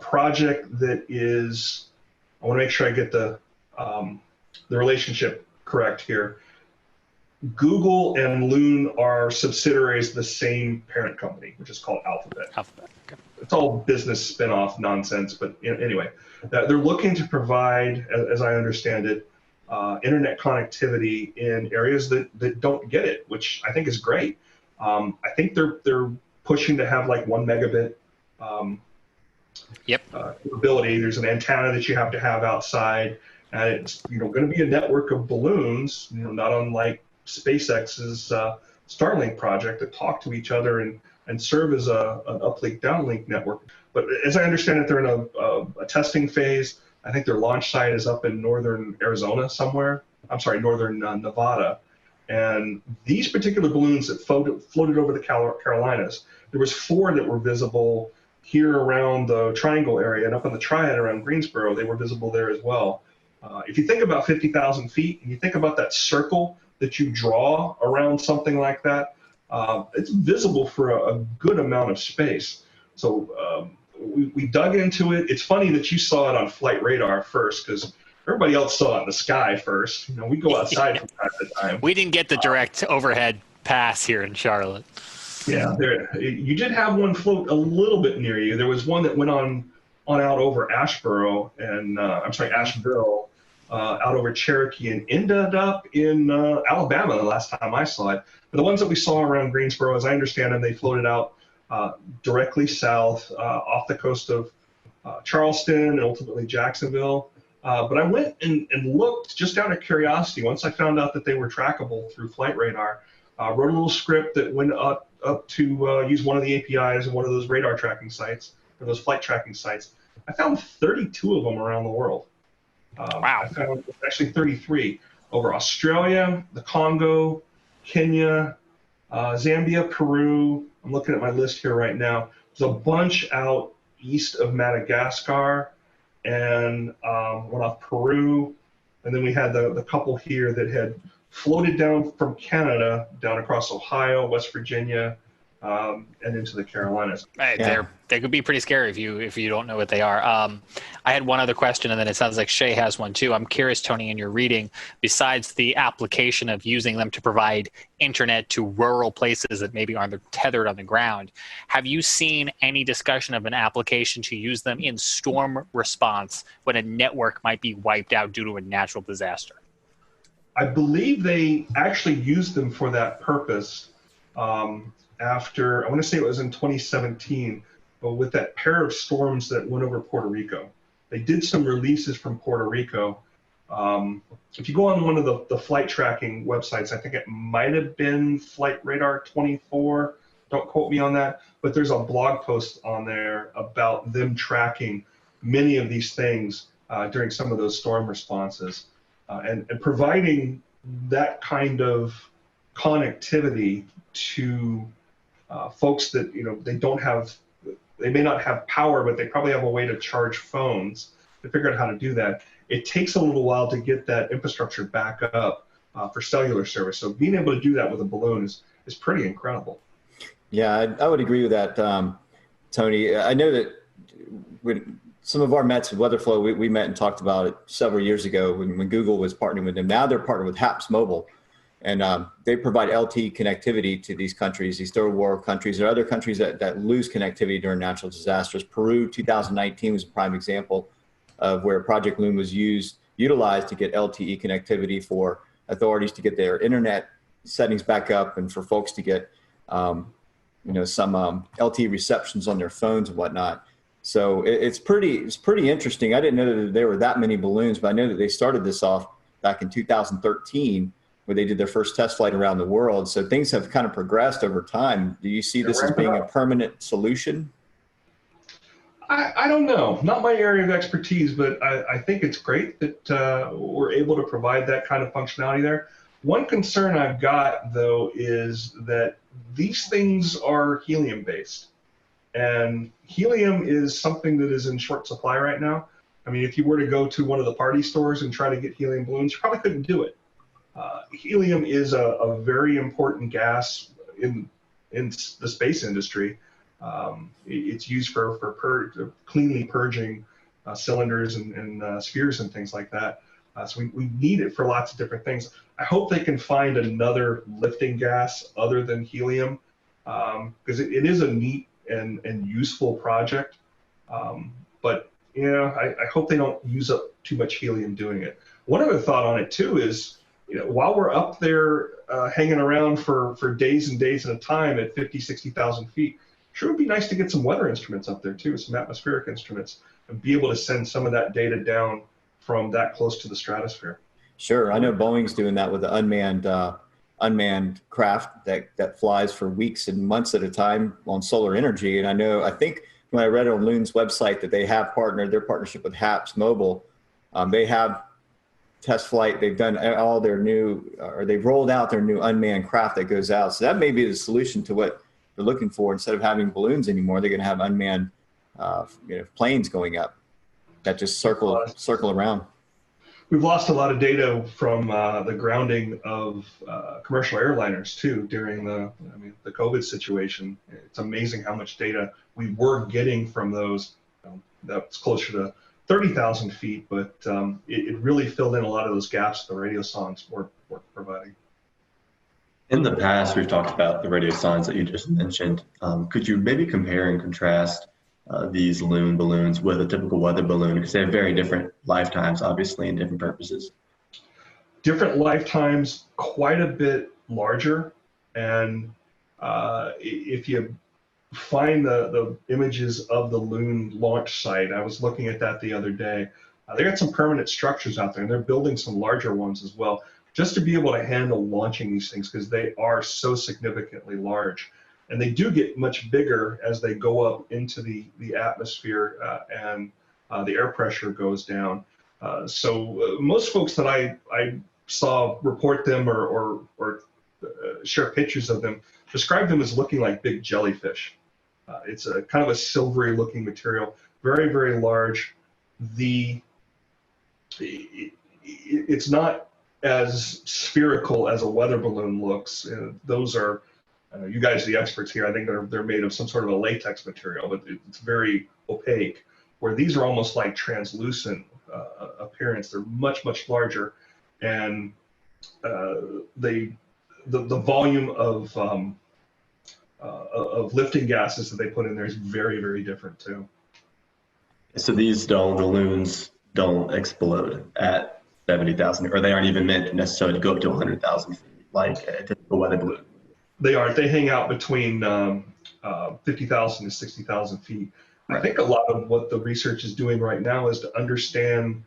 project that is, I want to make sure I get the relationship correct here. Google and Loon are subsidiaries of the same parent company, which is called Alphabet. Okay. It's all business spin-off nonsense, but anyway, they're looking to provide, as I understand it, internet connectivity in areas that don't get it, which I think is great. I think they're pushing to have like 1 megabit capability. There's an antenna that you have to have outside, and it's going to be a network of balloons, not unlike SpaceX's Starlink project, that talk to each other and serve as an uplink downlink network. But as I understand it, they're in a testing phase. I think their launch site is up in northern Arizona somewhere. I'm sorry, northern Nevada. And these particular balloons that floated over the Carolinas, there was 4 that were visible here around the Triangle area, and up in the Triad around Greensboro, they were visible there as well. If you think about 50,000 feet, and you think about that circle that you draw around something like that, it's visible for a good amount of space. So we dug into it. It's funny that you saw it on flight radar first, because everybody else saw it in the sky first. We go outside from time to time. We didn't get the direct overhead pass here in Charlotte. Yeah, you did have one float a little bit near you. There was one that went on out over Asheboro and Asheville, out over Cherokee, and ended up in Alabama the last time I saw it. But the ones that we saw around Greensboro, as I understand them, they floated out directly south off the coast of Charleston and ultimately Jacksonville. But I went and looked just out of curiosity. Once I found out that they were trackable through flight radar, wrote a little script that went up to use one of the APIs of one of those radar tracking sites, or those flight tracking sites. I found 32 of them around the world. Wow. I found actually 33 over Australia, the Congo, Kenya, Zambia, Peru. I'm looking at my list here right now. There's a bunch out east of Madagascar and one off Peru. And then we had the couple here that had floated down from Canada, down across Ohio, West Virginia, and into the Carolinas. They could be pretty scary if you don't know what they are. I had one other question, and then it sounds like Shay has one too. I'm curious, Tony, in your reading, besides the application of using them to provide internet to rural places that maybe aren't tethered on the ground, have you seen any discussion of an application to use them in storm response when a network might be wiped out due to a natural disaster? I believe they actually used them for that purpose. after, I want to say it was in 2017, but with that pair of storms that went over Puerto Rico. They did some releases from Puerto Rico. If you go on one of the flight tracking websites, I think it might have been Flight Radar 24, don't quote me on that, but there's a blog post on there about them tracking many of these things during some of those storm responses, and providing that kind of connectivity to folks that, they may not have power, but they probably have a way to charge phones. To figure out how to do that, it takes a little while to get that infrastructure back up for cellular service. So being able to do that with a balloon is pretty incredible. Yeah, I would agree with that, Tony. I know that some of our Mets with WeatherFlow, we met and talked about it several years ago when Google was partnering with them. Now they're partnered with HAPS Mobile, and they provide LTE connectivity to these countries, these third world countries, or other countries that lose connectivity during natural disasters. Peru, 2019 was a prime example of where Project Loon was utilized to get LTE connectivity for authorities to get their internet settings back up, and for folks to get some LTE receptions on their phones and whatnot. So it's pretty interesting. I didn't know that there were that many balloons, but I know that they started this off back in 2013, where they did their first test flight around the world. So things have kind of progressed over time. Do you see this as being a permanent solution? I don't know, not my area of expertise, but I think it's great that we're able to provide that kind of functionality there. One concern I've got, though, is that these things are helium based, and helium is something that is in short supply right now. I mean, if you were to go to one of the party stores and try to get helium balloons, you probably couldn't do it. Helium is a very important gas in the space industry. It's used for cleanly purging cylinders and spheres and things like that. So we need it for lots of different things. I hope they can find another lifting gas other than helium, because it is a neat and useful project. But I hope they don't use up too much helium doing it. One other thought on it too is, while we're up there hanging around for days and days at a time at 50, 60,000 feet, sure would be nice to get some weather instruments up there too, some atmospheric instruments, and be able to send some of that data down from that close to the stratosphere. Sure, I know Boeing's doing that with the unmanned craft that flies for weeks and months at a time on solar energy. And I think when I read on Loon's website that they have their partnership with HAPS Mobile, they have test flight. They've done all their they've rolled out their new unmanned craft that goes out. So that may be the solution to what they're looking for. Instead of having balloons anymore, they're going to have unmanned planes going up that just circle around. We've lost a lot of data from the grounding of commercial airliners too during the COVID situation. It's amazing how much data we were getting from those. That's closer to 30,000 feet, but it really filled in a lot of those gaps the radio songs were providing. In the past, we've talked about the radio songs that you just mentioned. Could you maybe compare and contrast these Loon balloons with a typical weather balloon, because they have very different lifetimes, obviously, and different purposes? Different lifetimes, quite a bit larger, and if you find the images of the Loon launch site, I was looking at that the other day. They got some permanent structures out there, and they're building some larger ones as well, just to be able to handle launching these things, because they are so significantly large. And they do get much bigger as they go up into the atmosphere and the air pressure goes down. So most folks that I saw report them or share pictures of them describe them as looking like big jellyfish. It's a kind of a silvery looking material, very, very large. It's not as spherical as a weather balloon looks. Those are, you guys are the experts here. I think they're made of some sort of a latex material, but it's very opaque. Where these are almost like translucent appearance. They're much, much larger, and the volume of lifting gases that they put in there is very, very different too. So the balloons don't explode at 70,000, or they aren't even meant necessarily to go up to 100,000 feet like a typical weather balloon. They aren't. They hang out between 50,000 to 60,000 feet. I think a lot of what the research is doing right now is to understand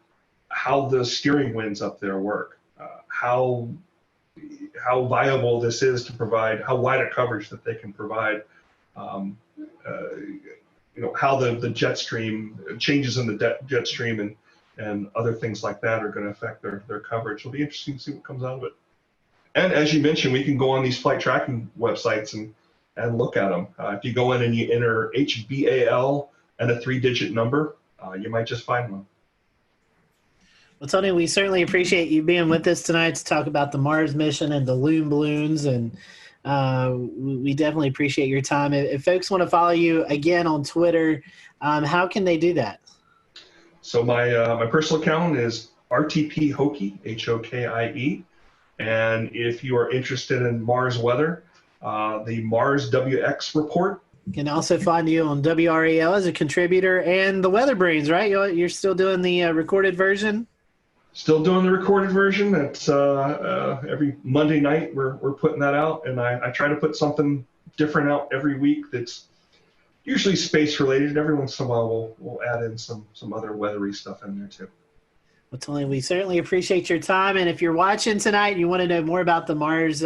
how the steering winds up there work, how viable this is to provide, how wide a coverage that they can provide, how the jet stream changes in the jet stream and other things like that are going to affect their coverage. It'll be interesting to see what comes out of it. And as you mentioned, we can go on these flight tracking websites and look at them. If you go in and you enter HBAL and a 3-digit number, you might just find one. Well, Tony, we certainly appreciate you being with us tonight to talk about the Mars mission and the Loon balloons, and we definitely appreciate your time. If folks want to follow you again on Twitter, how can they do that? So my personal account is RTP Hokie, Hokie. And if you are interested in Mars weather, the Mars WX report. You can also find you on WRAL as a contributor and the Weather Brains, right? You're still doing the recorded version? Still doing the recorded version. It's every Monday night we're putting that out, and I try to put something different out every week that's usually space related. Every once in a while we'll add in some other weathery stuff in there too. Well, Tony, we certainly appreciate your time. And if you're watching tonight and you want to know more about the Mars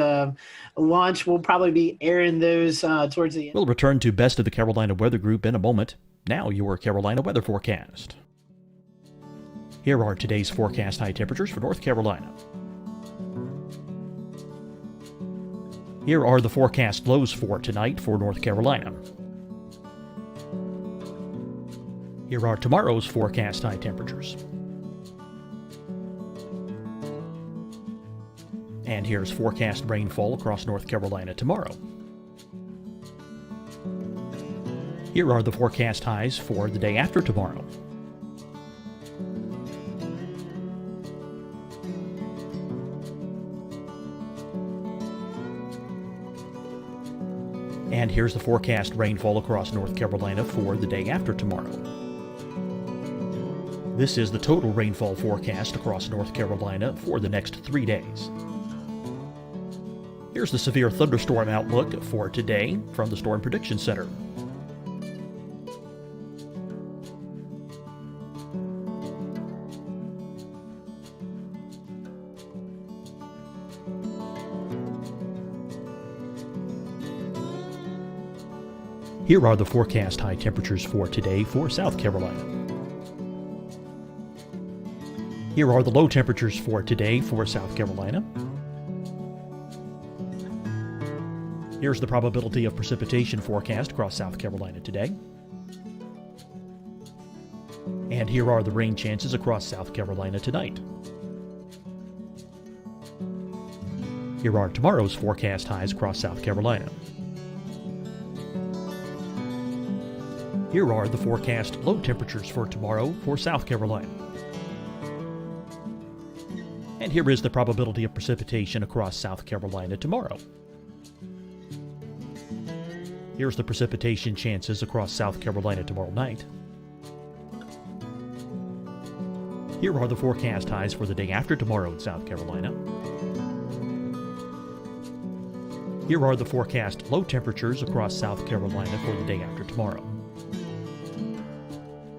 launch, we'll probably be airing those towards the end. We'll return to Best of the Carolina Weather Group in a moment. Now, your Carolina weather forecast. Here are today's forecast high temperatures for North Carolina. Here are the forecast lows for tonight for North Carolina. Here are tomorrow's forecast high temperatures. And here's forecast rainfall across North Carolina tomorrow. Here are the forecast highs for the day after tomorrow. And here's the forecast rainfall across North Carolina for the day after tomorrow. This is the total rainfall forecast across North Carolina for the next 3 days. Here's the severe thunderstorm outlook for today from the Storm Prediction Center. Here are the forecast high temperatures for today for South Carolina. Here are the low temperatures for today for South Carolina. Here's the probability of precipitation forecast across South Carolina today. And here are the rain chances across South Carolina tonight. Here are tomorrow's forecast highs across South Carolina. Here are the forecast low temperatures for tomorrow for South Carolina. And here is the probability of precipitation across South Carolina tomorrow. Here's the precipitation chances across South Carolina tomorrow night. Here are the forecast highs for the day after tomorrow in South Carolina. Here are the forecast low temperatures across South Carolina for the day after tomorrow.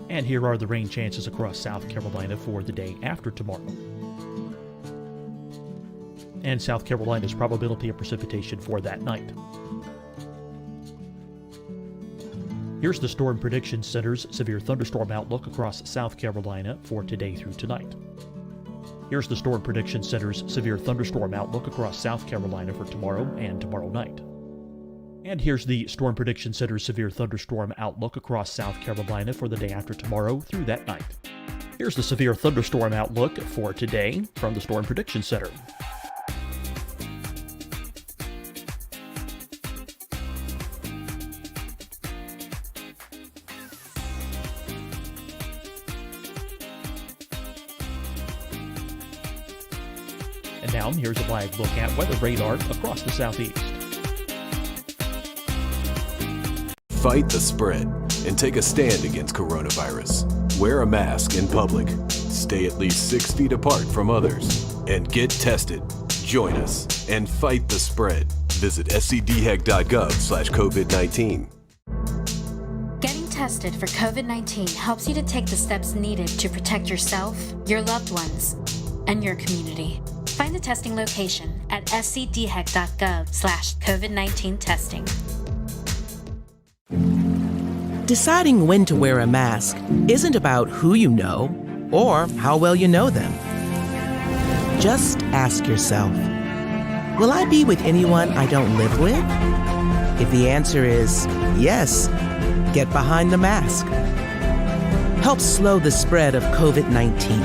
And here are the rain chances across South Carolina for the day after tomorrow. And South Carolina's probability of precipitation for that night. Here's the Storm Prediction Center's severe thunderstorm outlook across South Carolina for today through tonight. Here's the Storm Prediction Center's severe thunderstorm outlook across South Carolina for tomorrow and tomorrow night. And here's the Storm Prediction Center's severe thunderstorm outlook across South Carolina for the day after tomorrow through that night. Here's the severe thunderstorm outlook for today from the Storm Prediction Center. And now, here's a live look at weather radar across the southeast. Fight the spread and take a stand against coronavirus. Wear a mask in public. Stay at least 6 feet apart from others. And get tested. Join us and fight the spread. Visit scdhec.gov/COVID-19. Getting tested for COVID-19 helps you to take the steps needed to protect yourself, your loved ones, and your community. Find the testing location at scdhec.gov/COVID-19 testing. Deciding when to wear a mask isn't about who you know or how well you know them. Just ask yourself, will I be with anyone I don't live with? If the answer is yes, get behind the mask. Help slow the spread of COVID-19.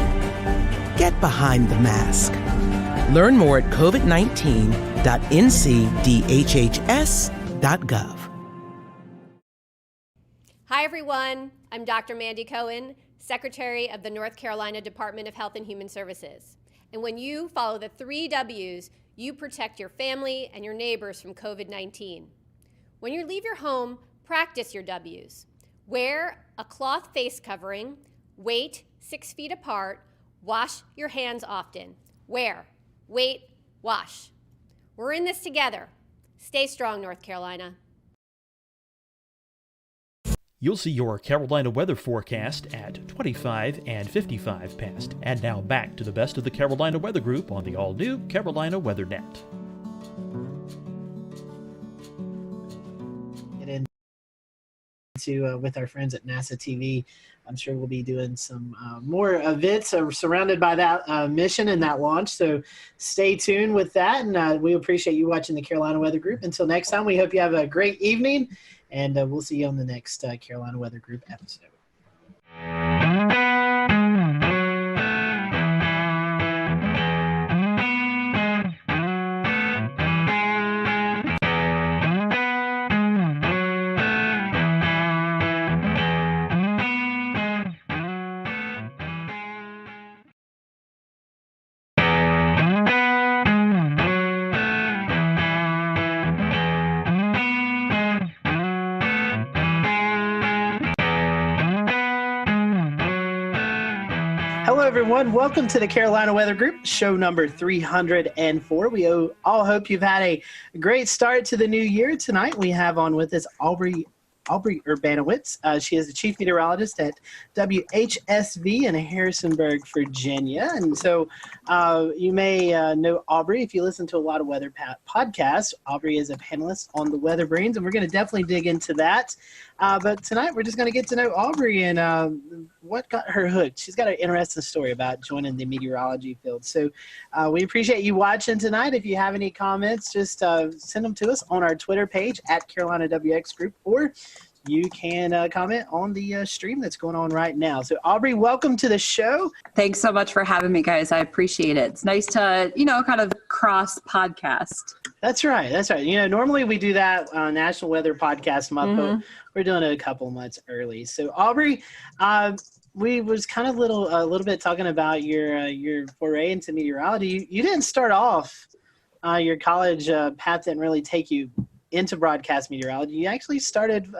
Get behind the mask. Learn more at covid19.ncdhhs.gov. Hi, everyone. I'm Dr. Mandy Cohen, Secretary of the North Carolina Department of Health and Human Services. And when you follow the 3 W's, you protect your family and your neighbors from COVID-19. When you leave your home, practice your W's. Wear a cloth face covering, wait 6 feet apart, wash your hands often. Wear, wait, wash. We're in this together. Stay strong, North Carolina. You'll see your Carolina weather forecast at 25 and 55 past. And now back to the best of the Carolina Weather Group on the all-new Carolina Weather Net. Get into with our friends at NASA TV. I'm sure we'll be doing some more events surrounded by that mission and that launch. So stay tuned with that. And we appreciate you watching the Carolina Weather Group. Until next time, we hope you have a great evening. And we'll see you on the next Carolina Weather Group episode. Hello, everyone. Welcome to the Carolina Weather Group, show number 304. We all hope you've had a great start to the new year. Tonight, we have on with us Aubrey Urbanowitz. She is the chief meteorologist at WHSV in Harrisonburg, Virginia. And so you may know Aubrey if you listen to a lot of weather podcasts. Aubrey is a panelist on the Weather Brains, and we're going to definitely dig into that. But tonight, we're just going to get to know Aubrey and what got her hooked. She's got an interesting story about joining the meteorology field. So we appreciate you watching tonight. If you have any comments, just send them to us on our Twitter page at Carolina WX Group, or you can comment on the stream that's going on right now. So Aubrey, welcome to the show. Thanks so much for having me, guys. I appreciate it. It's nice to, kind of cross podcast. That's right. That's right. Normally we do that National Weather Podcast Month, but we're doing it a couple months early. So Aubrey, we was kind of a little bit talking about your foray into meteorology. You didn't start off your college path didn't really take you into broadcast meteorology. You actually started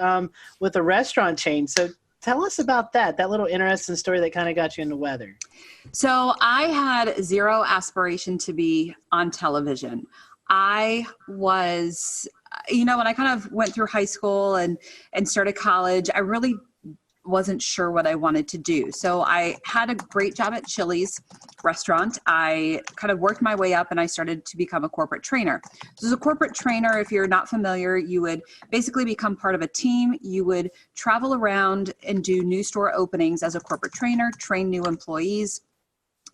with a restaurant chain. So tell us about that little interesting story that kind of got you into weather. So I had zero aspiration to be on television. I was, when I kind of went through high school and started college, I really wasn't sure what I wanted to do. So I had a great job at Chili's restaurant. I kind of worked my way up and I started to become a corporate trainer. So as a corporate trainer, if you're not familiar, you would basically become part of a team. You would travel around and do new store openings as a corporate trainer, train new employees.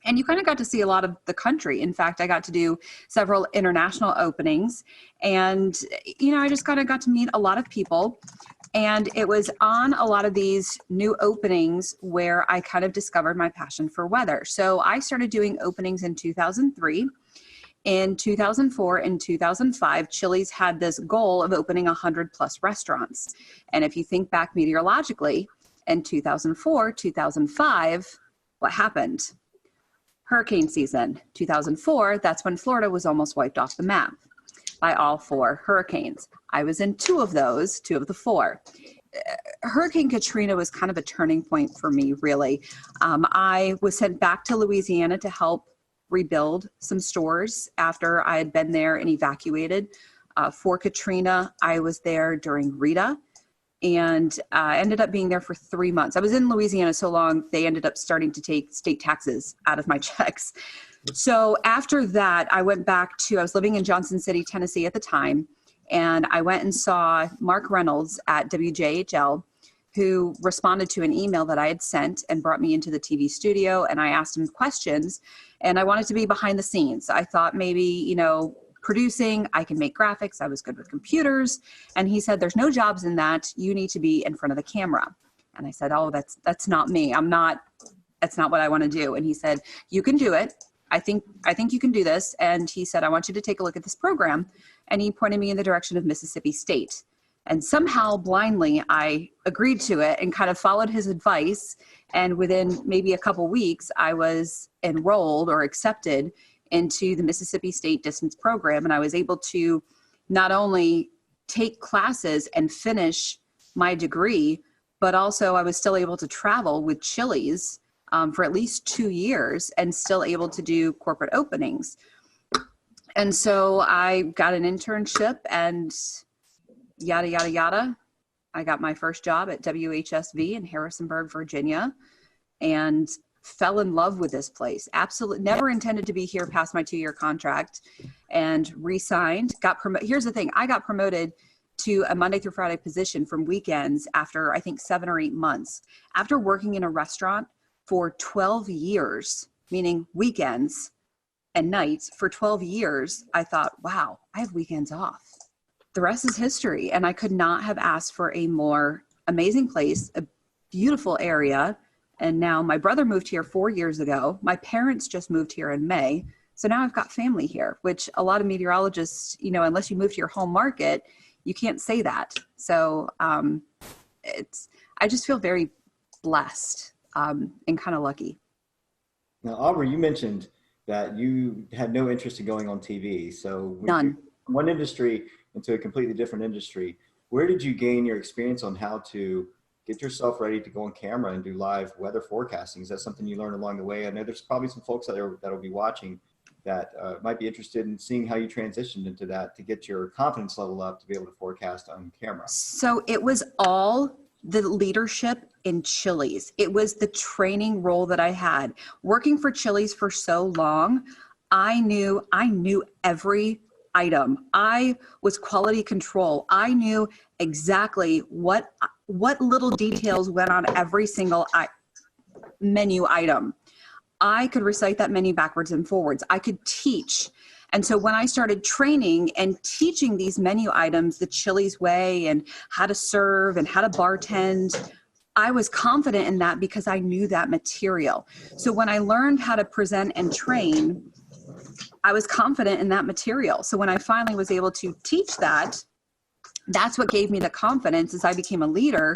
And you kind of got to see a lot of the country. In fact, I got to do several international openings. And, I just kind of got to meet a lot of people. And it was on a lot of these new openings where I kind of discovered my passion for weather. So I started doing openings in 2003. In 2004 and 2005, Chili's had this goal of opening 100 plus restaurants. And if you think back meteorologically, in 2004, 2005, what happened? Hurricane season. 2004, that's when Florida was almost wiped off the map by all 4 hurricanes. I was in 2 of those, 2 of the 4. Hurricane Katrina was kind of a turning point for me, really. I was sent back to Louisiana to help rebuild some stores after I had been there and evacuated For Katrina, I was there during Rita, and I ended up being there for 3 months. I was in Louisiana so long, they ended up starting to take state taxes out of my checks. So after that, I went back I was living in Johnson City, Tennessee at the time, and I went and saw Mark Reynolds at WJHL, who responded to an email that I had sent and brought me into the TV studio, and I asked him questions, and I wanted to be behind the scenes. I thought maybe, producing, I can make graphics. I was good with computers. And he said, there's no jobs in that. You need to be in front of the camera. And I said, oh, that's not me. That's not what I want to do. And he said, you can do it. I think you can do this. And he said, I want you to take a look at this program. And he pointed me in the direction of Mississippi State. And somehow blindly, I agreed to it and kind of followed his advice. And within maybe a couple weeks, I was enrolled or accepted into the Mississippi State distance program. And I was able to not only take classes and finish my degree, but also I was still able to travel with Chili's for at least 2 years and still able to do corporate openings. And so I got an internship and yada, yada, yada. I got my first job at WHSV in Harrisonburg, Virginia, and fell in love with this place. Absolutely never intended to be here past my 2-year contract, and re-signed, got promoted. Here's the thing. I got promoted to a Monday through Friday position from weekends after I think 7 or 8 months. After working in a restaurant for 12 years, meaning weekends and nights for 12 years, I thought, wow, I have weekends off. The rest is history. And I could not have asked for a more amazing place, a beautiful area. And now my brother moved here 4 years ago. My parents just moved here in May. So now I've got family here, which a lot of meteorologists, unless you move to your home market, you can't say that. So I just feel very blessed and kind of lucky. Now, Aubrey, you mentioned that you had no interest in going on TV. So none. From one industry into a completely different industry, where did you gain your experience on how to get yourself ready to go on camera and do live weather forecasting? Is that something you learned along the way? I know there's probably some folks that'll be watching that might be interested in seeing how you transitioned into that to get your confidence level up to be able to forecast on camera. So it was all the leadership in Chili's. It was the training role that I had. Working for Chili's for so long, I knew every item. I was quality control. I knew exactly what little details went on every single menu item. I could recite that menu backwards and forwards. I could teach. And so when I started training and teaching these menu items the Chili's way and how to serve and how to bartend, I was confident in that because I knew that material. So when I learned how to present and train, I was confident in that material. So when I finally was able to teach that, that's what gave me the confidence as I became a leader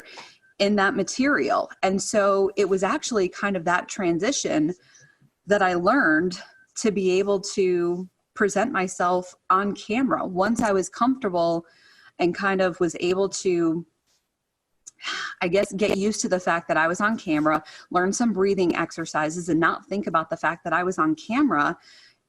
in that material. And so it was actually kind of that transition that I learned to be able to present myself on camera. Once I was comfortable and kind of was able to, I guess, get used to the fact that I was on camera, learn some breathing exercises and not think about the fact that I was on camera,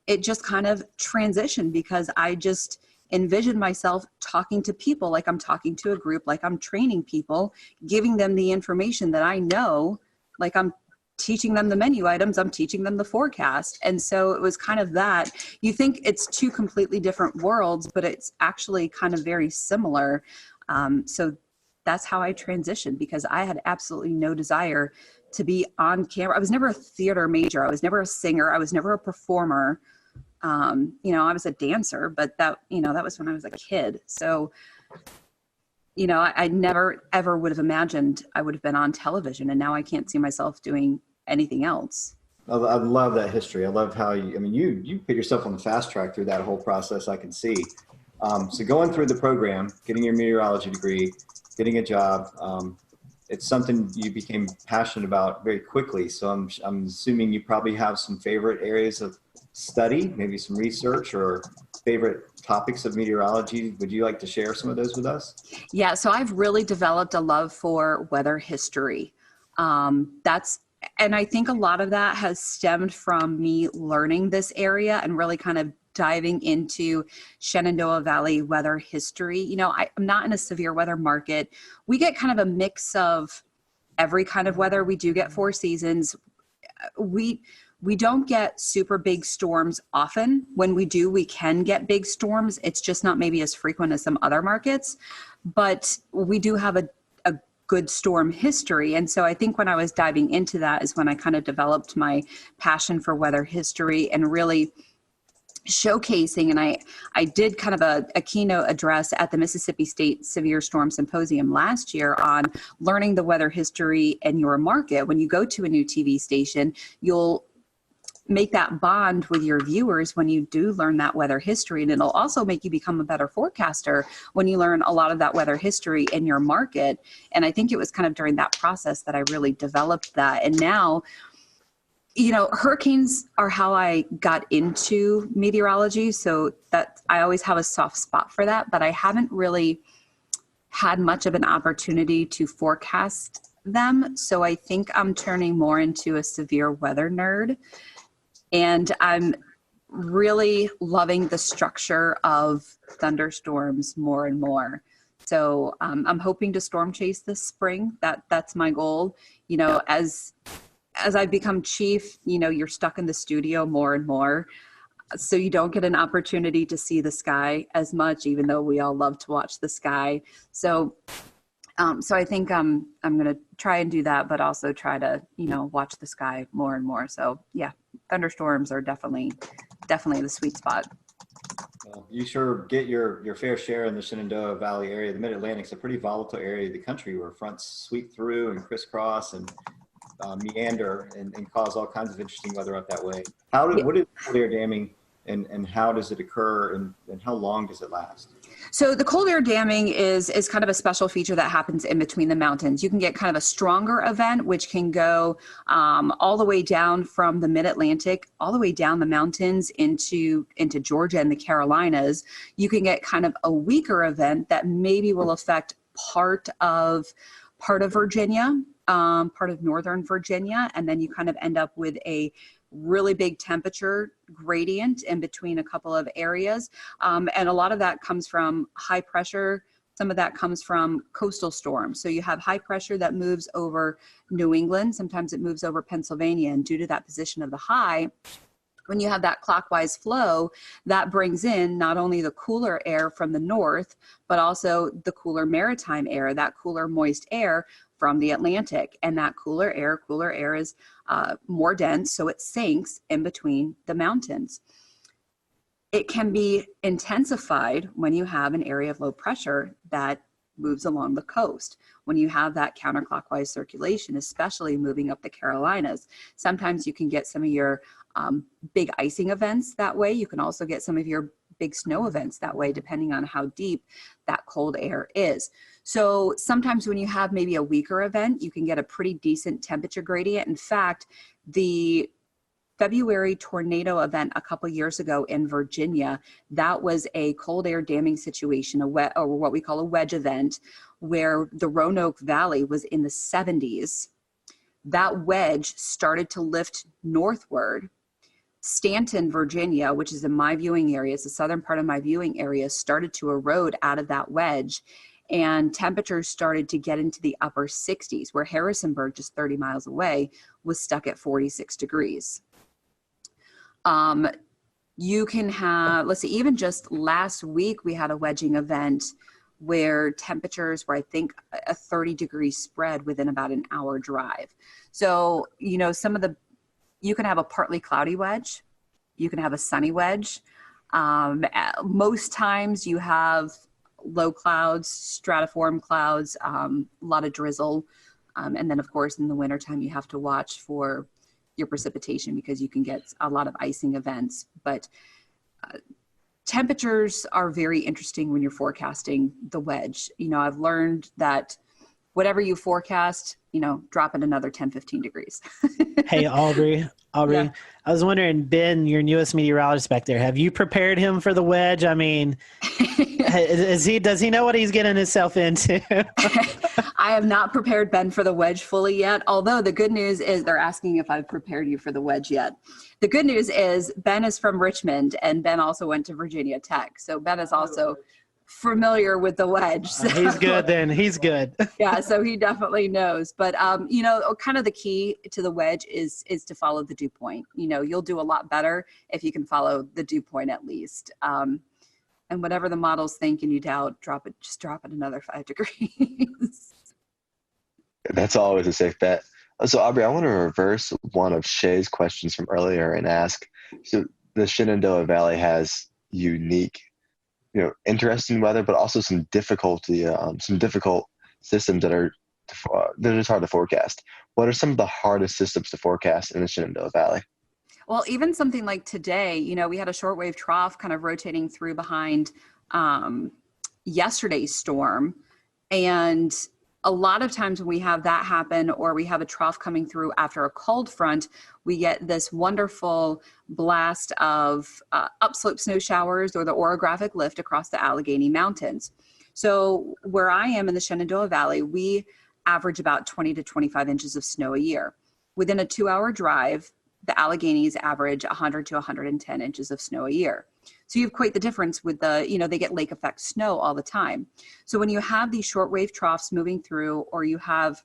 it just kind of transitioned because I just envisioned myself talking to people like I'm talking to a group, like I'm training people, giving them the information that I know, like I'm teaching them the menu items, I'm teaching them the forecast. And so it was kind of that. You think it's two completely different worlds, but it's actually kind of very similar. So that's how I transitioned because I had absolutely no desire to be on camera. I was never a theater major. I was never a singer. I was never a performer. I was a dancer, but that was when I was a kid. So, I never ever would have imagined I would have been on television, and now I can't see myself doing anything else. I love that history. I love how you put yourself on the fast track through that whole process. I can see. So going through the program, getting your meteorology degree, getting a job, it's something you became passionate about very quickly. So I'm assuming you probably have some favorite areas of study, maybe some research or favorite topics of meteorology. Would you like to share some of those with us? Yeah, so I've really developed a love for weather history. And I think a lot of that has stemmed from me learning this area and really kind of diving into Shenandoah Valley weather history. You know, I'm not in a severe weather market. We get kind of a mix of every kind of weather. We do get 4 seasons. We don't get super big storms often. When we do, we can get big storms. It's just not maybe as frequent as some other markets, but we do have a good storm history. And so I think when I was diving into that is when I kind of developed my passion for weather history and really showcasing. And I did kind of a keynote address at the Mississippi State Severe Storm Symposium last year on learning the weather history in your market. When you go to a new TV station, you'll make that bond with your viewers when you do learn that weather history. And it'll also make you become a better forecaster when you learn a lot of that weather history in your market. And I think it was kind of during that process that I really developed that. And now, you know, hurricanes are how I got into meteorology. So that I always have a soft spot for that, but I haven't really had much of an opportunity to forecast them. So I think I'm turning more into a severe weather nerd. And I'm really loving the structure of thunderstorms more and more. So I'm hoping to storm chase this spring. That's my goal. You know, as I've become chief, you know, you're stuck in the studio more and more. So you don't get an opportunity to see the sky as much, even though we all love to watch the sky. So I think I'm going to try and do that, but also try to, you know, watch the sky more and more. So yeah, thunderstorms are definitely the sweet spot. Well, you sure get your fair share in the Shenandoah Valley area. The Mid-Atlantic's a pretty volatile area of the country where fronts sweep through and crisscross and meander and cause all kinds of interesting weather up that way. What is cold air damming and how does it occur and how long does it last? So the cold air damming is kind of a special feature that happens in between the mountains. You can get kind of a stronger event, which can go all the way down from the mid-Atlantic, all the way down the mountains into Georgia and the Carolinas. You can get kind of a weaker event that maybe will affect part of Virginia, part of northern Virginia, and then you kind of end up with a really big temperature gradient in between a couple of areas. And a lot of that comes from high pressure. Some of that comes from coastal storms. So you have high pressure that moves over New England. Sometimes it moves over Pennsylvania. And due to that position of the high, when you have that clockwise flow, that brings in not only the cooler air from the north, but also the cooler maritime air, that cooler moist air from the Atlantic. And that cooler air is more dense, so it sinks in between the mountains. It can be intensified when you have an area of low pressure that moves along the coast. When you have that counterclockwise circulation, especially moving up the Carolinas, sometimes you can get some of your big icing events that way. You can also get some of your big snow events that way, depending on how deep that cold air is. So sometimes when you have maybe a weaker event, you can get a pretty decent temperature gradient. In fact, the February tornado event a couple years ago in Virginia, that was a cold air damming situation, or what we call a wedge event, where the Roanoke Valley was in the 70s. That wedge started to lift northward. Stanton, Virginia, which is in my viewing area, it's the southern part of my viewing area, started to erode out of that wedge. And temperatures started to get into the upper 60s, where Harrisonburg, just 30 miles away, was stuck at 46 degrees. You can have, let's see, even just last week, we had a wedging event where temperatures were, I think, a 30-degree spread within about an hour drive. So, you know, you can have a partly cloudy wedge. You can have a sunny wedge. Most times you have low clouds, stratiform clouds, a lot of drizzle. And then, of course, in the wintertime, you have to watch for your precipitation because you can get a lot of icing events. But temperatures are very interesting when you're forecasting the wedge. You know, I've learned that whatever you forecast, drop it another 10, 15 degrees. Hey, Aubrey, Yeah. I was wondering, Ben, your newest meteorologist back there, have you prepared him for the wedge? I mean, does he know what he's getting himself into? I have not prepared Ben for the wedge fully yet, although the good news is they're asking if I've prepared you for the wedge yet. The good news is Ben is from Richmond, and Ben also went to Virginia Tech. So Ben is also familiar with the wedge. So. He's good then. He's good. Yeah, so he definitely knows. But, kind of the key to the wedge is to follow the dew point. You'll do a lot better if you can follow the dew point at least. And whatever the models think and you doubt, just drop it another 5 degrees. That's always a safe bet. So, Aubrey, I want to reverse one of Shay's questions from earlier and ask, so the Shenandoah Valley has unique, interesting weather, but also some difficult systems that are they're just hard to forecast. What are some of the hardest systems to forecast in the Shenandoah Valley? Well, even something like today, we had a shortwave trough kind of rotating through behind yesterday's storm. And a lot of times when we have that happen, or we have a trough coming through after a cold front, we get this wonderful blast of upslope snow showers or the orographic lift across the Allegheny Mountains. So where I am in the Shenandoah Valley, we average about 20 to 25 inches of snow a year. Within a 2-hour drive, the Alleghenies average 100 to 110 inches of snow a year. So you have quite the difference with they get lake effect snow all the time. So when you have these shortwave troughs moving through, or you have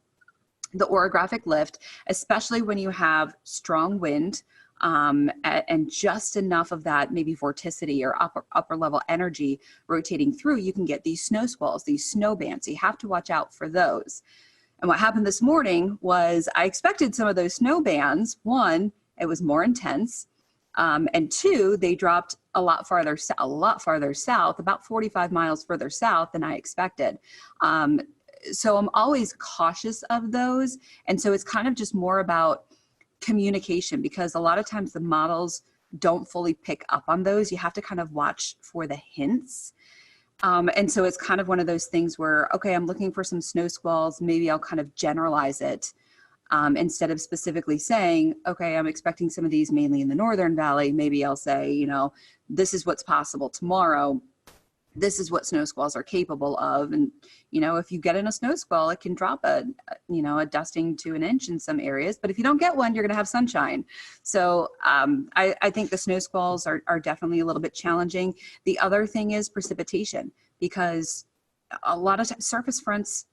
the orographic lift, especially when you have strong wind and just enough of that maybe vorticity or upper level energy rotating through, you can get these snow squalls, these snow bands. So you have to watch out for those. And what happened this morning was I expected some of those snow bands. One, it was more intense. And two, they dropped a lot farther south, about 45 miles further south than I expected. So I'm always cautious of those. And so it's kind of just more about communication, because a lot of times the models don't fully pick up on those. You have to kind of watch for the hints. And so it's kind of one of those things where, okay, I'm looking for some snow squalls. Maybe I'll kind of generalize it. Instead of specifically saying, okay, I'm expecting some of these mainly in the Northern Valley, maybe I'll say, this is what's possible tomorrow. This is what snow squalls are capable of. And, if you get in a snow squall, it can drop a dusting to an inch in some areas. But if you don't get one, you're going to have sunshine. So I think the snow squalls are definitely a little bit challenging. The other thing is precipitation, because a lot of surface fronts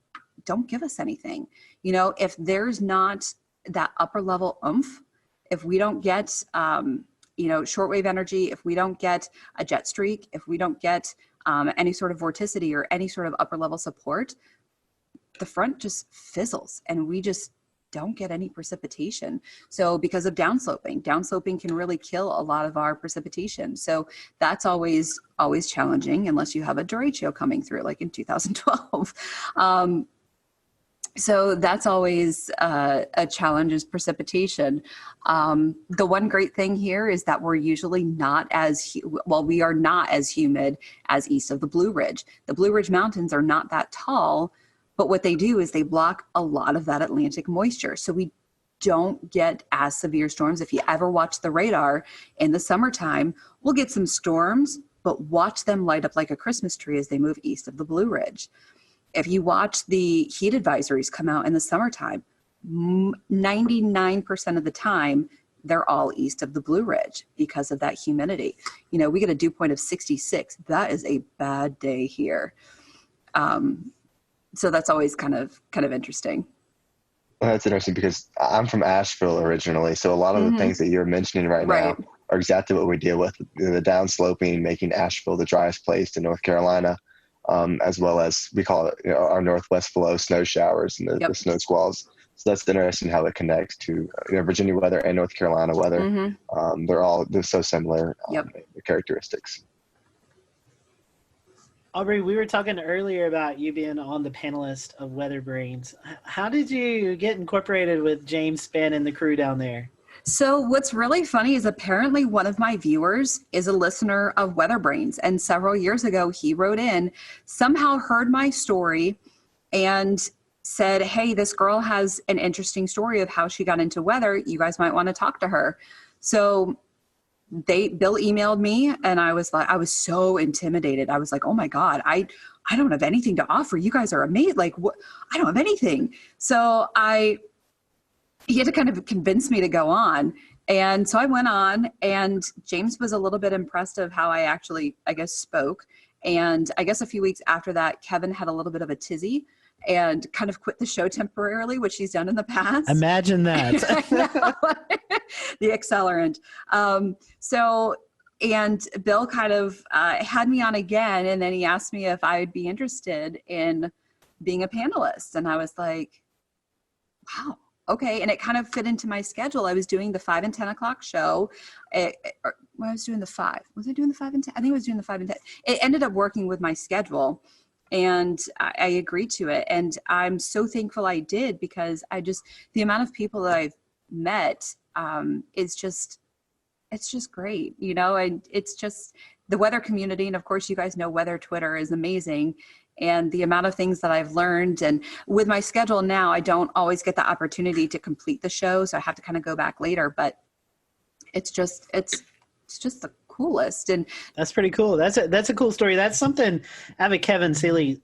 don't give us anything. If there's not that upper level oomph, if we don't get, shortwave energy, if we don't get a jet streak, if we don't get any sort of vorticity or any sort of upper level support, the front just fizzles and we just don't get any precipitation. So because of downsloping can really kill a lot of our precipitation. So that's always challenging unless you have a derecho coming through like in 2012. So that's always a challenge, is precipitation. The one great thing here is that we're usually we are not as humid as east of the Blue Ridge. The Blue Ridge Mountains are not that tall, but what they do is they block a lot of that Atlantic moisture. So we don't get as severe storms. If you ever watch the radar in the summertime, we'll get some storms, but watch them light up like a Christmas tree as they move east of the Blue Ridge. If you watch the heat advisories come out in the summertime, 99% of the time, they're all east of the Blue Ridge because of that humidity. We get a dew point of 66. That is a bad day here. So that's always kind of interesting. Well, that's interesting because I'm from Asheville originally. So a lot of the things that you're mentioning right now are exactly what we deal with. The downsloping, making Asheville the driest place in North Carolina. As well as we call it our northwest flow snow showers and the snow squalls. So that's interesting how it connects to Virginia weather and North Carolina weather. They're so similar characteristics. Aubrey, we were talking earlier about you being on the panelist of Weather Brains. How did you get incorporated with James Spann and the crew down there? So what's really funny is apparently one of my viewers is a listener of Weather Brains, and several years ago he wrote in, somehow heard my story and said, hey, this girl has an interesting story of how she got into weather. You guys might want to talk to her. So Bill emailed me, and I was so intimidated. I was like, oh my God, I don't have anything to offer. You guys are amazing. Like, what? I don't have anything. So he had to kind of convince me to go on. And so I went on, and James was a little bit impressed of how I actually, I guess, spoke. And I guess a few weeks after that, Kevin had a little bit of a tizzy and kind of quit the show temporarily, which he's done in the past. Imagine that. The accelerant. And Bill kind of had me on again, and then he asked me if I would be interested in being a panelist. And I was like, wow, okay. And it kind of fit into my schedule. I was doing the 5 and 10 o'clock show. I was doing the 5. Was I doing the 5 and 10? I think I was doing the 5 and 10. It ended up working with my schedule, and I agreed to it. And I'm so thankful I did, because the amount of people that I've met is just, it's just great, you know. And it's just the weather community. And of course, you guys know weather Twitter is amazing. And the amount of things that I've learned, and with my schedule now, I don't always get the opportunity to complete the show. So I have to kind of go back later, but it's just the coolest. And that's pretty cool. That's a cool story. That's something. I have a Kevin Seeley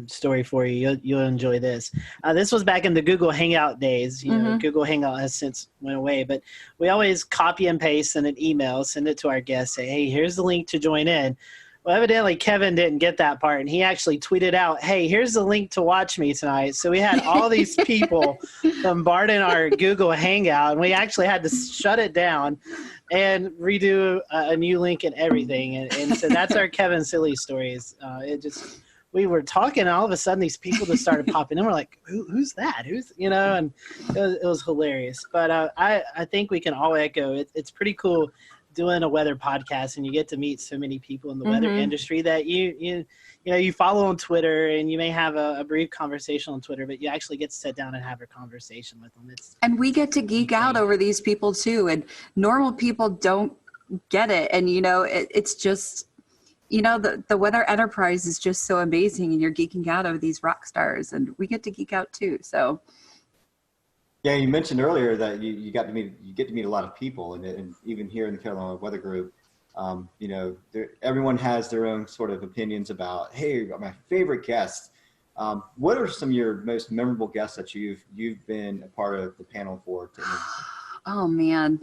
story for you. You'll enjoy this. This was back in the Google Hangout days. You know, Google Hangout has since went away, but we always copy and paste in an email, send it to our guests, say, hey, here's the link to join in. Well, evidently Kevin didn't get that part, and he actually tweeted out, hey, here's the link to watch me tonight. So we had all these people bombarding our Google Hangout, and we actually had to shut it down and redo a new link and everything. And so that's our Kevin Silly stories. We were talking, and all of a sudden these people just started popping in. We're like, who's that? And it was hilarious. But I think we can all echo it's pretty cool doing a weather podcast, and you get to meet so many people in the weather industry that you follow on Twitter, and you may have a brief conversation on Twitter, but you actually get to sit down and have a conversation with them. And we get to geek out over these people too, and normal people don't get it. And it's just, the weather enterprise is just so amazing, and you're geeking out over these rock stars, and we get to geek out too. So yeah, you mentioned earlier that you get to meet a lot of people, and even here in the Carolina Weather Group, everyone has their own sort of opinions about, hey, my favorite guests. What are some of your most memorable guests that you've been a part of the panel for? Oh man,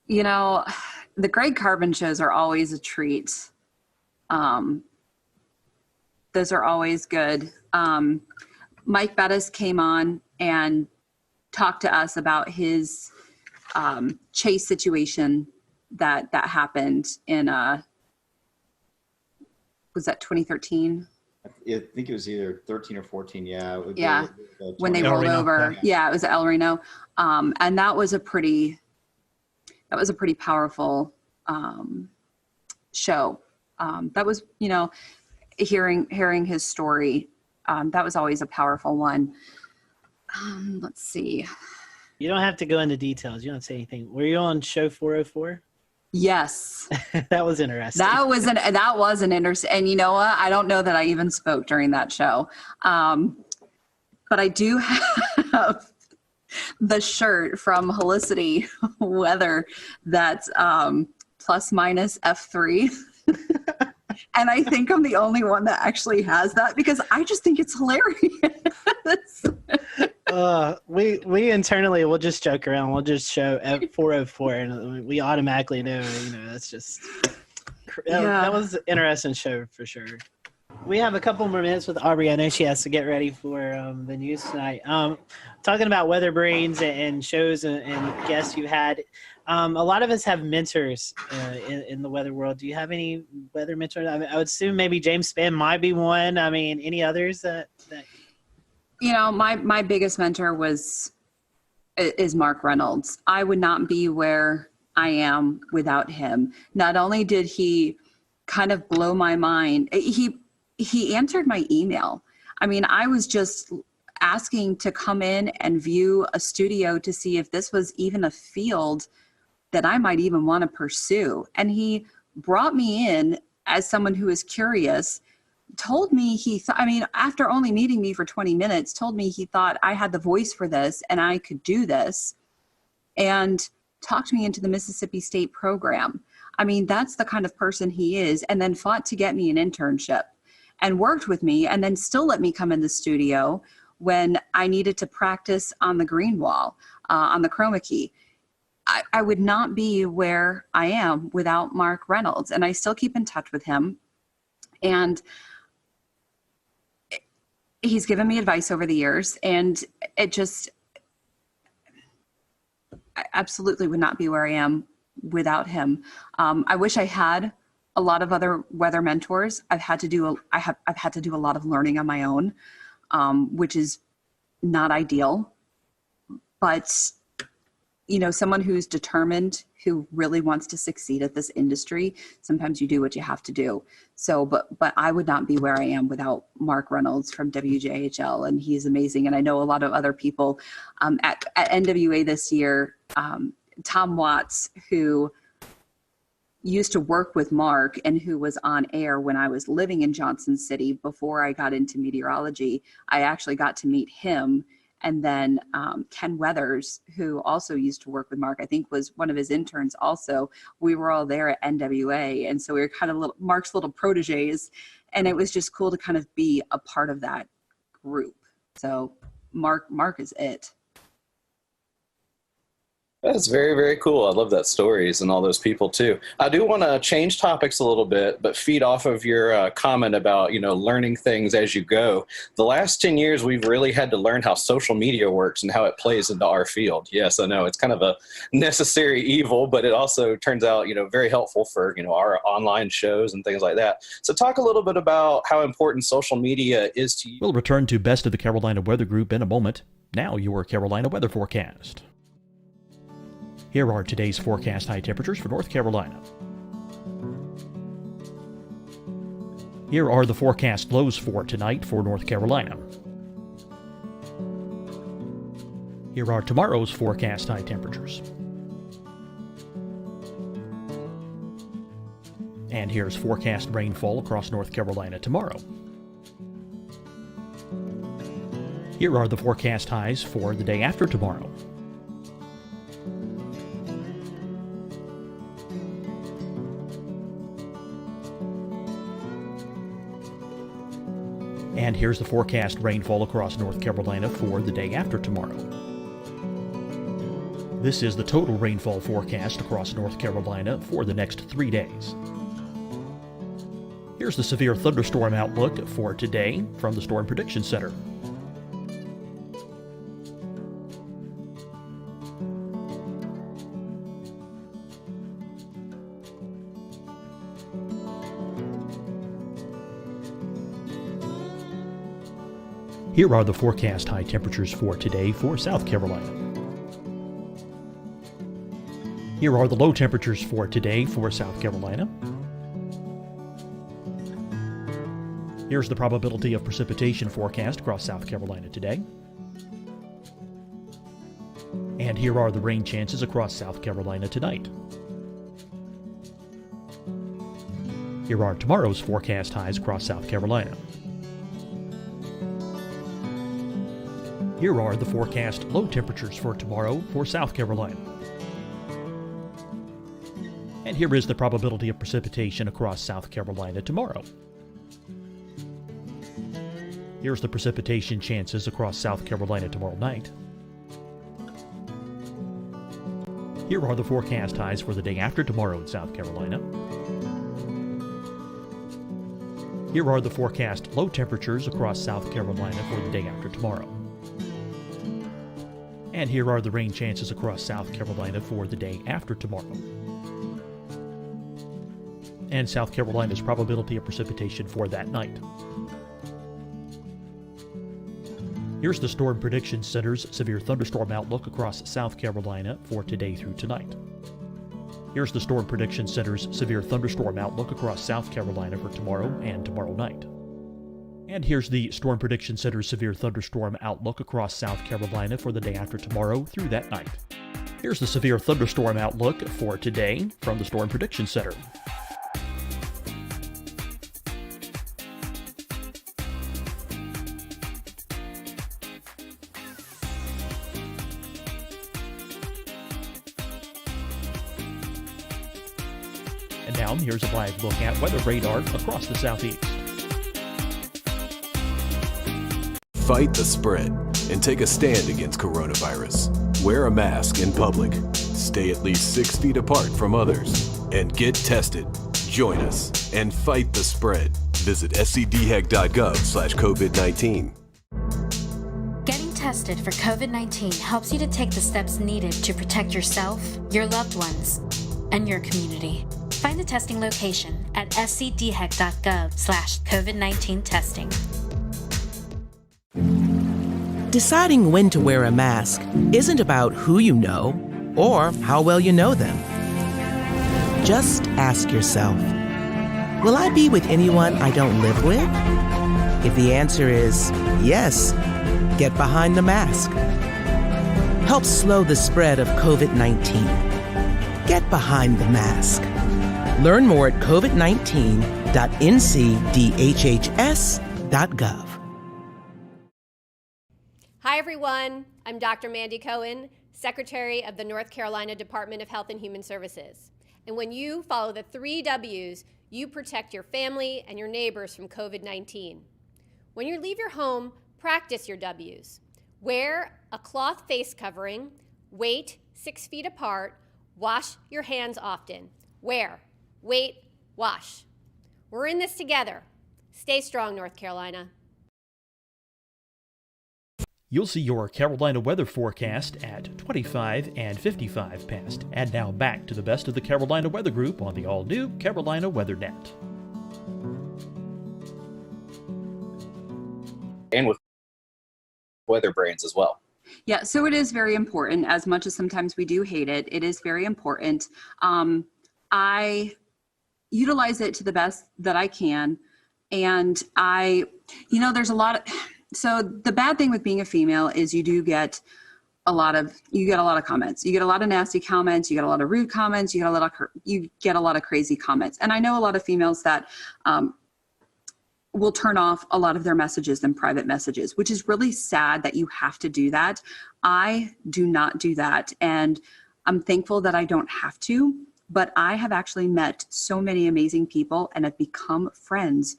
the Greg Carbon shows are always a treat. Those are always good. Mike Bettis came on and talked to us about his chase situation that happened in was that 2013? I think it was either 13 or 14. Yeah. When they rolled over. Yeah, it was El Reno. And that was a pretty powerful show. That was, hearing his story. That was always a powerful one. Let's see. You don't have to go into details. You don't say anything. Were you on show 404? Yes. That was interesting. That was an interesting. And you know what? I don't know that I even spoke during that show. But I do have the shirt from Helicity Weather that's plus minus F3. And I think I'm the only one that actually has that, because I just think it's hilarious. We internally will just joke around. We'll just show at 404, and we automatically know. That's just that was an interesting show for sure. We have a couple more minutes with Aubrey. I know she has to get ready for the news tonight. Talking about weather brains and shows and guests you had. A lot of us have mentors in the weather world. Do you have any weather mentors? I would assume maybe James Spann might be one. I mean, any others that my biggest mentor is Mark Reynolds. I would not be where I am without him. Not only did he kind of blow my mind, he answered my email. I mean, I was just asking to come in and view a studio to see if this was even a field that I might even want to pursue. And he brought me in as someone who is curious, told me after only meeting me for 20 minutes, told me he thought I had the voice for this and I could do this, and talked me into the Mississippi State program. I mean, that's the kind of person he is, and then fought to get me an internship and worked with me, and then still let me come in the studio when I needed to practice on the green wall, on the chroma key. I would not be where I am without Mark Reynolds, and I still keep in touch with him. And he's given me advice over the years, and I absolutely would not be where I am without him. I wish I had a lot of other weather mentors. I've had to do a lot of learning on my own, which is not ideal, but someone who's determined, who really wants to succeed at this industry, sometimes you do what you have to do. So, but I would not be where I am without Mark Reynolds from WJHL, and he's amazing. And I know a lot of other people at NWA this year, Tom Watts, who used to work with Mark and who was on air when I was living in Johnson City before I got into meteorology. I actually got to meet him. And then Ken Weathers, who also used to work with Mark, I think was one of his interns also. We were all there at NWA. And so we were kind of Mark's little proteges. And it was just cool to kind of be a part of that group. So Mark is it. That's very, very cool. I love that stories and all those people too. I do want to change topics a little bit, but feed off of your comment about, learning things as you go. The last 10 years, we've really had to learn how social media works and how it plays into our field. Yes, I know it's kind of a necessary evil, but it also turns out, very helpful for, our online shows and things like that. So talk a little bit about how important social media is to you. We'll return to Best of the Carolina Weather Group in a moment. Now your Carolina weather forecast. Here are today's forecast high temperatures for North Carolina. Here are the forecast lows for tonight for North Carolina. Here are tomorrow's forecast high temperatures. And here's forecast rainfall across North Carolina tomorrow. Here are the forecast highs for the day after tomorrow. And here's the forecast rainfall across North Carolina for the day after tomorrow. This is the total rainfall forecast across North Carolina for the next 3 days. Here's the severe thunderstorm outlook for today from the Storm Prediction Center. Here are the forecast high temperatures for today for South Carolina. Here are the low temperatures for today for South Carolina. Here's the probability of precipitation forecast across South Carolina today. And here are the rain chances across South Carolina tonight. Here are tomorrow's forecast highs across South Carolina. Here are the forecast low temperatures for tomorrow for South Carolina. And here is the probability of precipitation across South Carolina tomorrow. Here's the precipitation chances across South Carolina tomorrow night. Here are the forecast highs for the day after tomorrow in South Carolina. Here are the forecast low temperatures across South Carolina for the day after tomorrow. And here are the rain chances across South Carolina for the day after tomorrow. And South Carolina's probability of precipitation for that night. Here's the Storm Prediction Center's severe thunderstorm outlook across South Carolina for today through tonight. Here's the Storm Prediction Center's severe thunderstorm outlook across South Carolina for tomorrow and tomorrow night. And here's the Storm Prediction Center's severe thunderstorm outlook across South Carolina for the day after tomorrow through that night. Here's the severe thunderstorm outlook for today from the Storm Prediction Center. And now here's a live look at weather radar across the southeast. Fight the spread and take a stand against coronavirus. Wear a mask in public. Stay at least 6 feet apart from others. And get tested. Join us and fight the spread. Visit scdhec.gov/COVID-19. Getting tested for COVID-19 helps you to take the steps needed to protect yourself, your loved ones, and your community. Find a testing location at scdhec.gov/COVID-19 testing. Deciding when to wear a mask isn't about who you know or how well you know them. Just ask yourself, will I be with anyone I don't live with? If the answer is yes, get behind the mask. Help slow the spread of COVID-19. Get behind the mask. Learn more at covid19.ncdhhs.gov. Hi, everyone. I'm Dr. Mandy Cohen, Secretary of the North Carolina Department of Health and Human Services. And when you follow the 3 W's, you protect your family and your neighbors from COVID-19. When you leave your home, practice your W's. Wear a cloth face covering, wait 6 feet apart, wash your hands often. Wear, wait, wash. We're in this together. Stay strong, North Carolina. You'll see your Carolina weather forecast at 25 and 55 past. And now back to the best of the Carolina Weather Group on the all-new Carolina WeatherNet. And with weather brains as well. Yeah, so it is very important. As much as sometimes we do hate it, it is very important. I utilize it to the best that I can. And there's a lot of... So the bad thing with being a female is you get a lot of comments. You get a lot of nasty comments. You get a lot of rude comments. You get a lot of crazy comments. And I know a lot of females that will turn off a lot of their messages and private messages, which is really sad that you have to do that. I do not do that. And I'm thankful that I don't have to, but I have actually met so many amazing people and have become friends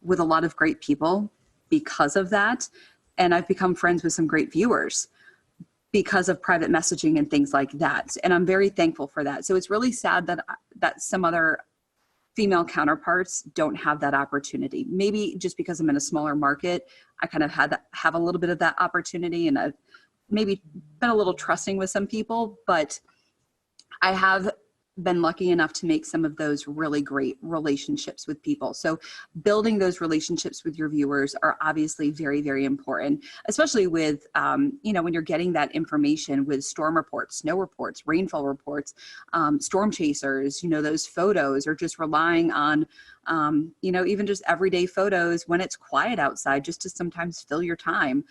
with a lot of great people because of that. And I've become friends with some great viewers because of private messaging and things like that. And I'm very thankful for that. So it's really sad that some other female counterparts don't have that opportunity. Maybe just because I'm in a smaller market, I kind of have a little bit of that opportunity, and I've maybe been a little trusting with some people, but I have been lucky enough to make some of those really great relationships with people. So building those relationships with your viewers are obviously very, very important, especially with, when you're getting that information with storm reports, snow reports, rainfall reports, storm chasers, those photos, or just relying on, even just everyday photos when it's quiet outside, just to sometimes fill your time,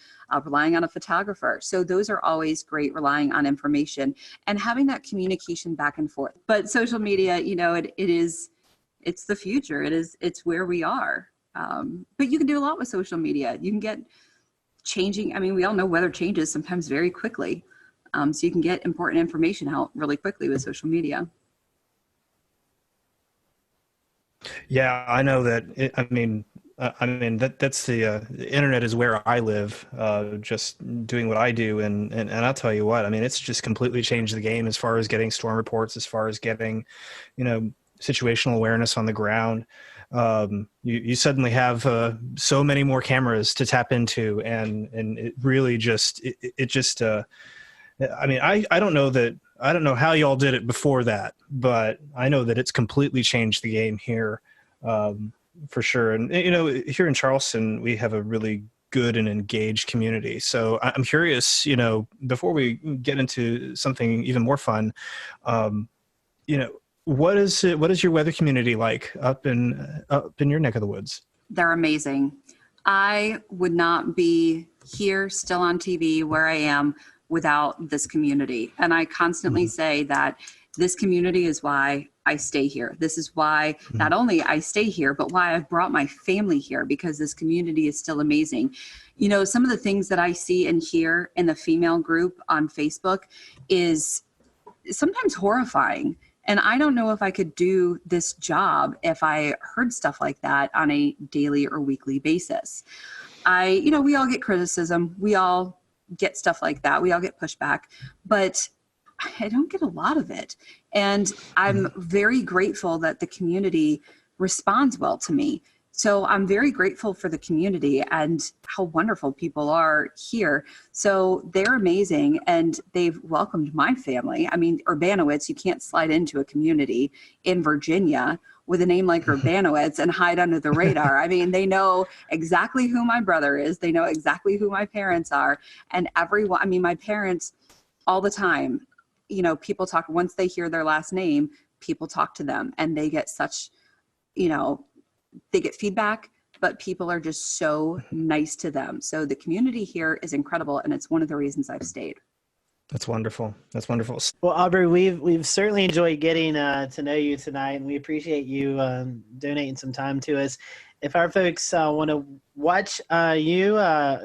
relying on a photographer. So those are always great, relying on information and having that communication back and forth. But social media, it's the future. It's where we are. But you can do a lot with social media. You can get changing. I mean, we all know weather changes sometimes very quickly. So you can get important information out really quickly with social media. Yeah, I know that. That's the internet is where I live, just doing what I do. And I'll tell you what, it's just completely changed the game as far as getting storm reports, as far as getting, situational awareness on the ground. You suddenly have so many more cameras to tap into, and it really I don't know how y'all did it before that, but I know that it's completely changed the game here. For sure. And, here in Charleston, we have a really good and engaged community. So I'm curious, before we get into something even more fun, what is your weather community like up in your neck of the woods? They're amazing. I would not be here still on TV where I am without this community. And I constantly say that this community is why I stay here. This is why not only I stay here, but why I've brought my family here, because this community is still amazing. Some of the things that I see and hear in the female group on Facebook is sometimes horrifying. And I don't know if I could do this job if I heard stuff like that on a daily or weekly basis. We all get criticism. We all get stuff like that. We all get pushback, but I don't get a lot of it. And I'm very grateful that the community responds well to me. So I'm very grateful for the community and how wonderful people are here. So they're amazing, and they've welcomed my family. I mean, Urbanowitz, you can't slide into a community in Virginia with a name like Urbanowitz and hide under the radar. I mean, they know exactly who my brother is. They know exactly who my parents are. And everyone, I mean, my parents all the time, people talk, once they hear their last name, people talk to them and they get such, they get feedback, but people are just so nice to them. So the community here is incredible, and it's one of the reasons I've stayed. That's wonderful. That's wonderful. Well, Aubrey, we've certainly enjoyed getting to know you tonight, and we appreciate you donating some time to us. If our folks want to watch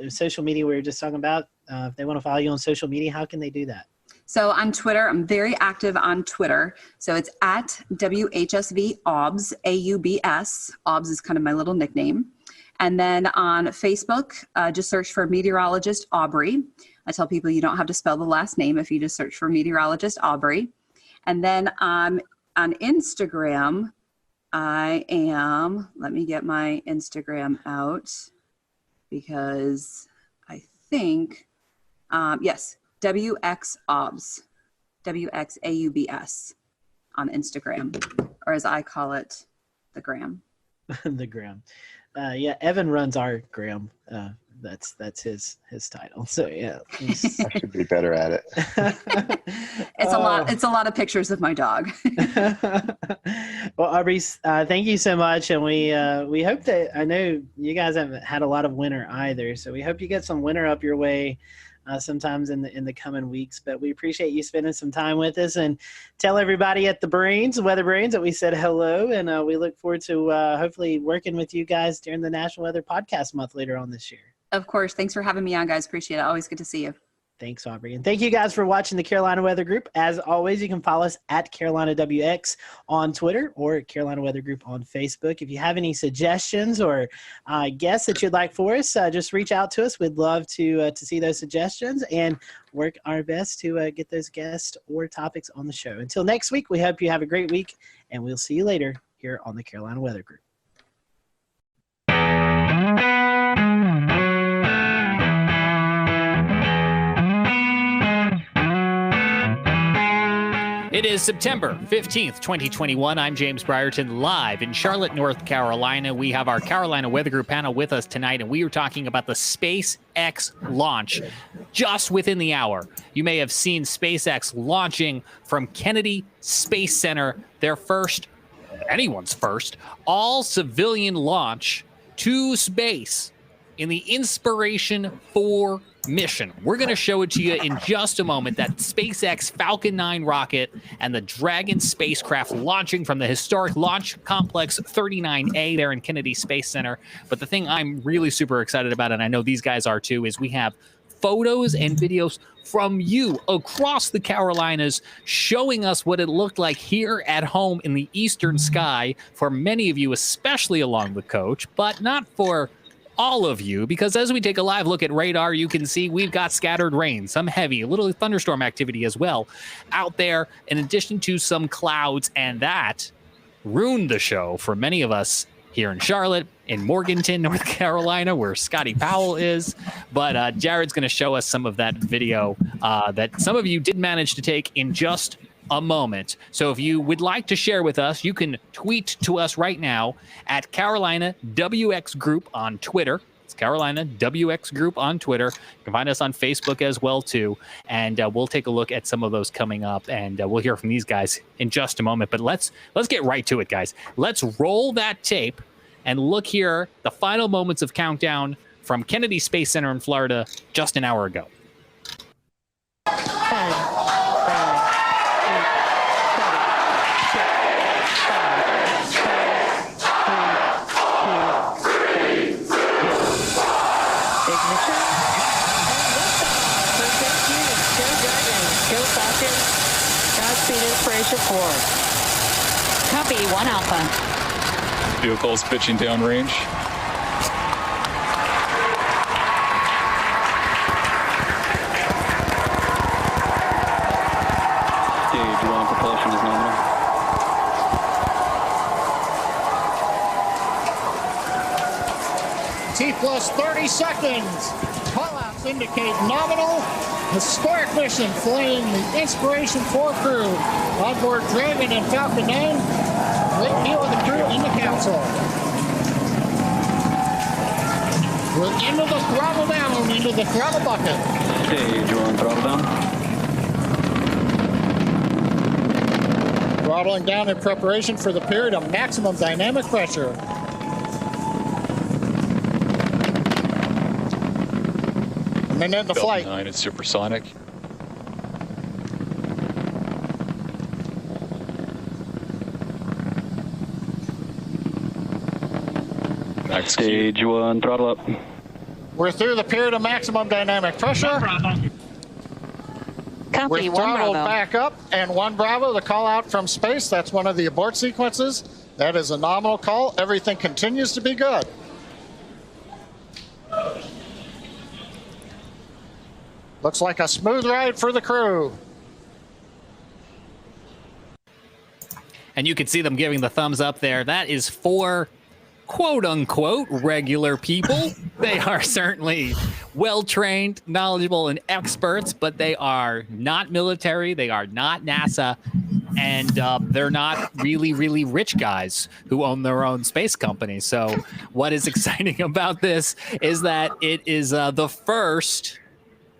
social media we were just talking about, if they want to follow you on social media, how can they do that? So on Twitter, I'm very active on Twitter. So it's at WHSV-AUBS, AUBS. AUBS is kind of my little nickname. And then on Facebook, just search for Meteorologist Aubrey. I tell people you don't have to spell the last name if you just search for Meteorologist Aubrey. And then on Instagram, let me get my Instagram out because I think, yes, WXAUBS, WXAUBS on Instagram, or as I call it, the gram. The gram. Yeah, Evan runs our gram. That's his title. So yeah, I should be better at it. It's a lot of pictures of my dog. Well, Aubrey, thank you so much, and we hope that, I know you guys haven't had a lot of winter either, so we hope you get some winter up your way sometimes in the coming weeks. But we appreciate you spending some time with us, and tell everybody at the Weather Brains, that we said hello, and we look forward to hopefully working with you guys during the National Weather Podcast Month later on this year. Of course. Thanks for having me on, guys. Appreciate it. Always good to see you. Thanks, Aubrey. And thank you guys for watching the Carolina Weather Group. As always, you can follow us at Carolina WX on Twitter or Carolina Weather Group on Facebook. If you have any suggestions or guests that you'd like for us, just reach out to us. We'd love to see those suggestions and work our best to get those guests or topics on the show. Until next week, we hope you have a great week, and we'll see you later here on the Carolina Weather Group. It is September 15th, 2021. I'm James Brierton, live in Charlotte, North Carolina. We have our Carolina Weather Group panel with us tonight, and we are talking about the SpaceX launch just within the hour. You may have seen SpaceX launching from Kennedy Space Center, their first, anyone's first, all-civilian launch to space in the Inspiration 4 mission. We're going to show it to you in just a moment, that SpaceX Falcon 9 rocket and the Dragon spacecraft launching from the historic Launch Complex 39A there in Kennedy Space Center. But the thing I'm really super excited about, and I know these guys are too, is we have photos and videos from you across the Carolinas showing us what it looked like here at home in the eastern sky for many of you, especially along the coast, but not for all of you, because as we take a live look at radar, you can see we've got scattered rain, some heavy, a little thunderstorm activity as well out there, in addition to some clouds, and that ruined the show for many of us here in Charlotte, in Morganton, North Carolina, where Scotty Powell is. But Jared's going to show us some of that video that some of you did manage to take in just a moment. So if you would like to share with us, you can tweet to us right now at Carolina WX Group on Twitter. It's Carolina WX Group on Twitter. You can find us on Facebook as well too, and we'll take a look at some of those coming up, and we'll hear from these guys in just a moment. But let's get right to it, guys. Let's roll that tape and look here, the final moments of countdown from Kennedy Space Center in Florida just an hour ago. speed inspiration forward. Copy, 1 Alpha. Vehicles pitching downrange. Stage 1 propulsion is nominal. T plus 30 seconds. Callouts indicate nominal. Historic mission flying the Inspiration 4 crew. Onboard Dragon and Falcon 9. Great deal of the crew in the council. We're into the throttle down, into the throttle bucket. Stage 1 throttle down. Throttling down in preparation for the period of maximum dynamic pressure. And then the flight. 9 is supersonic. Max Stage 1 throttle up. We're through the period of maximum dynamic pressure. Copy, We're 1 throttled Bravo. back up, and 1 Bravo, the call out from space. That's one of the abort sequences. That is a nominal call. Everything continues to be good. Looks like a smooth ride for the crew. And you can see them giving the thumbs up there. That is for quote unquote regular people. They are certainly well trained, knowledgeable, and experts, but they are not military. They are not NASA. And they're not really, really rich guys who own their own space company. So what is exciting about this is that it is the first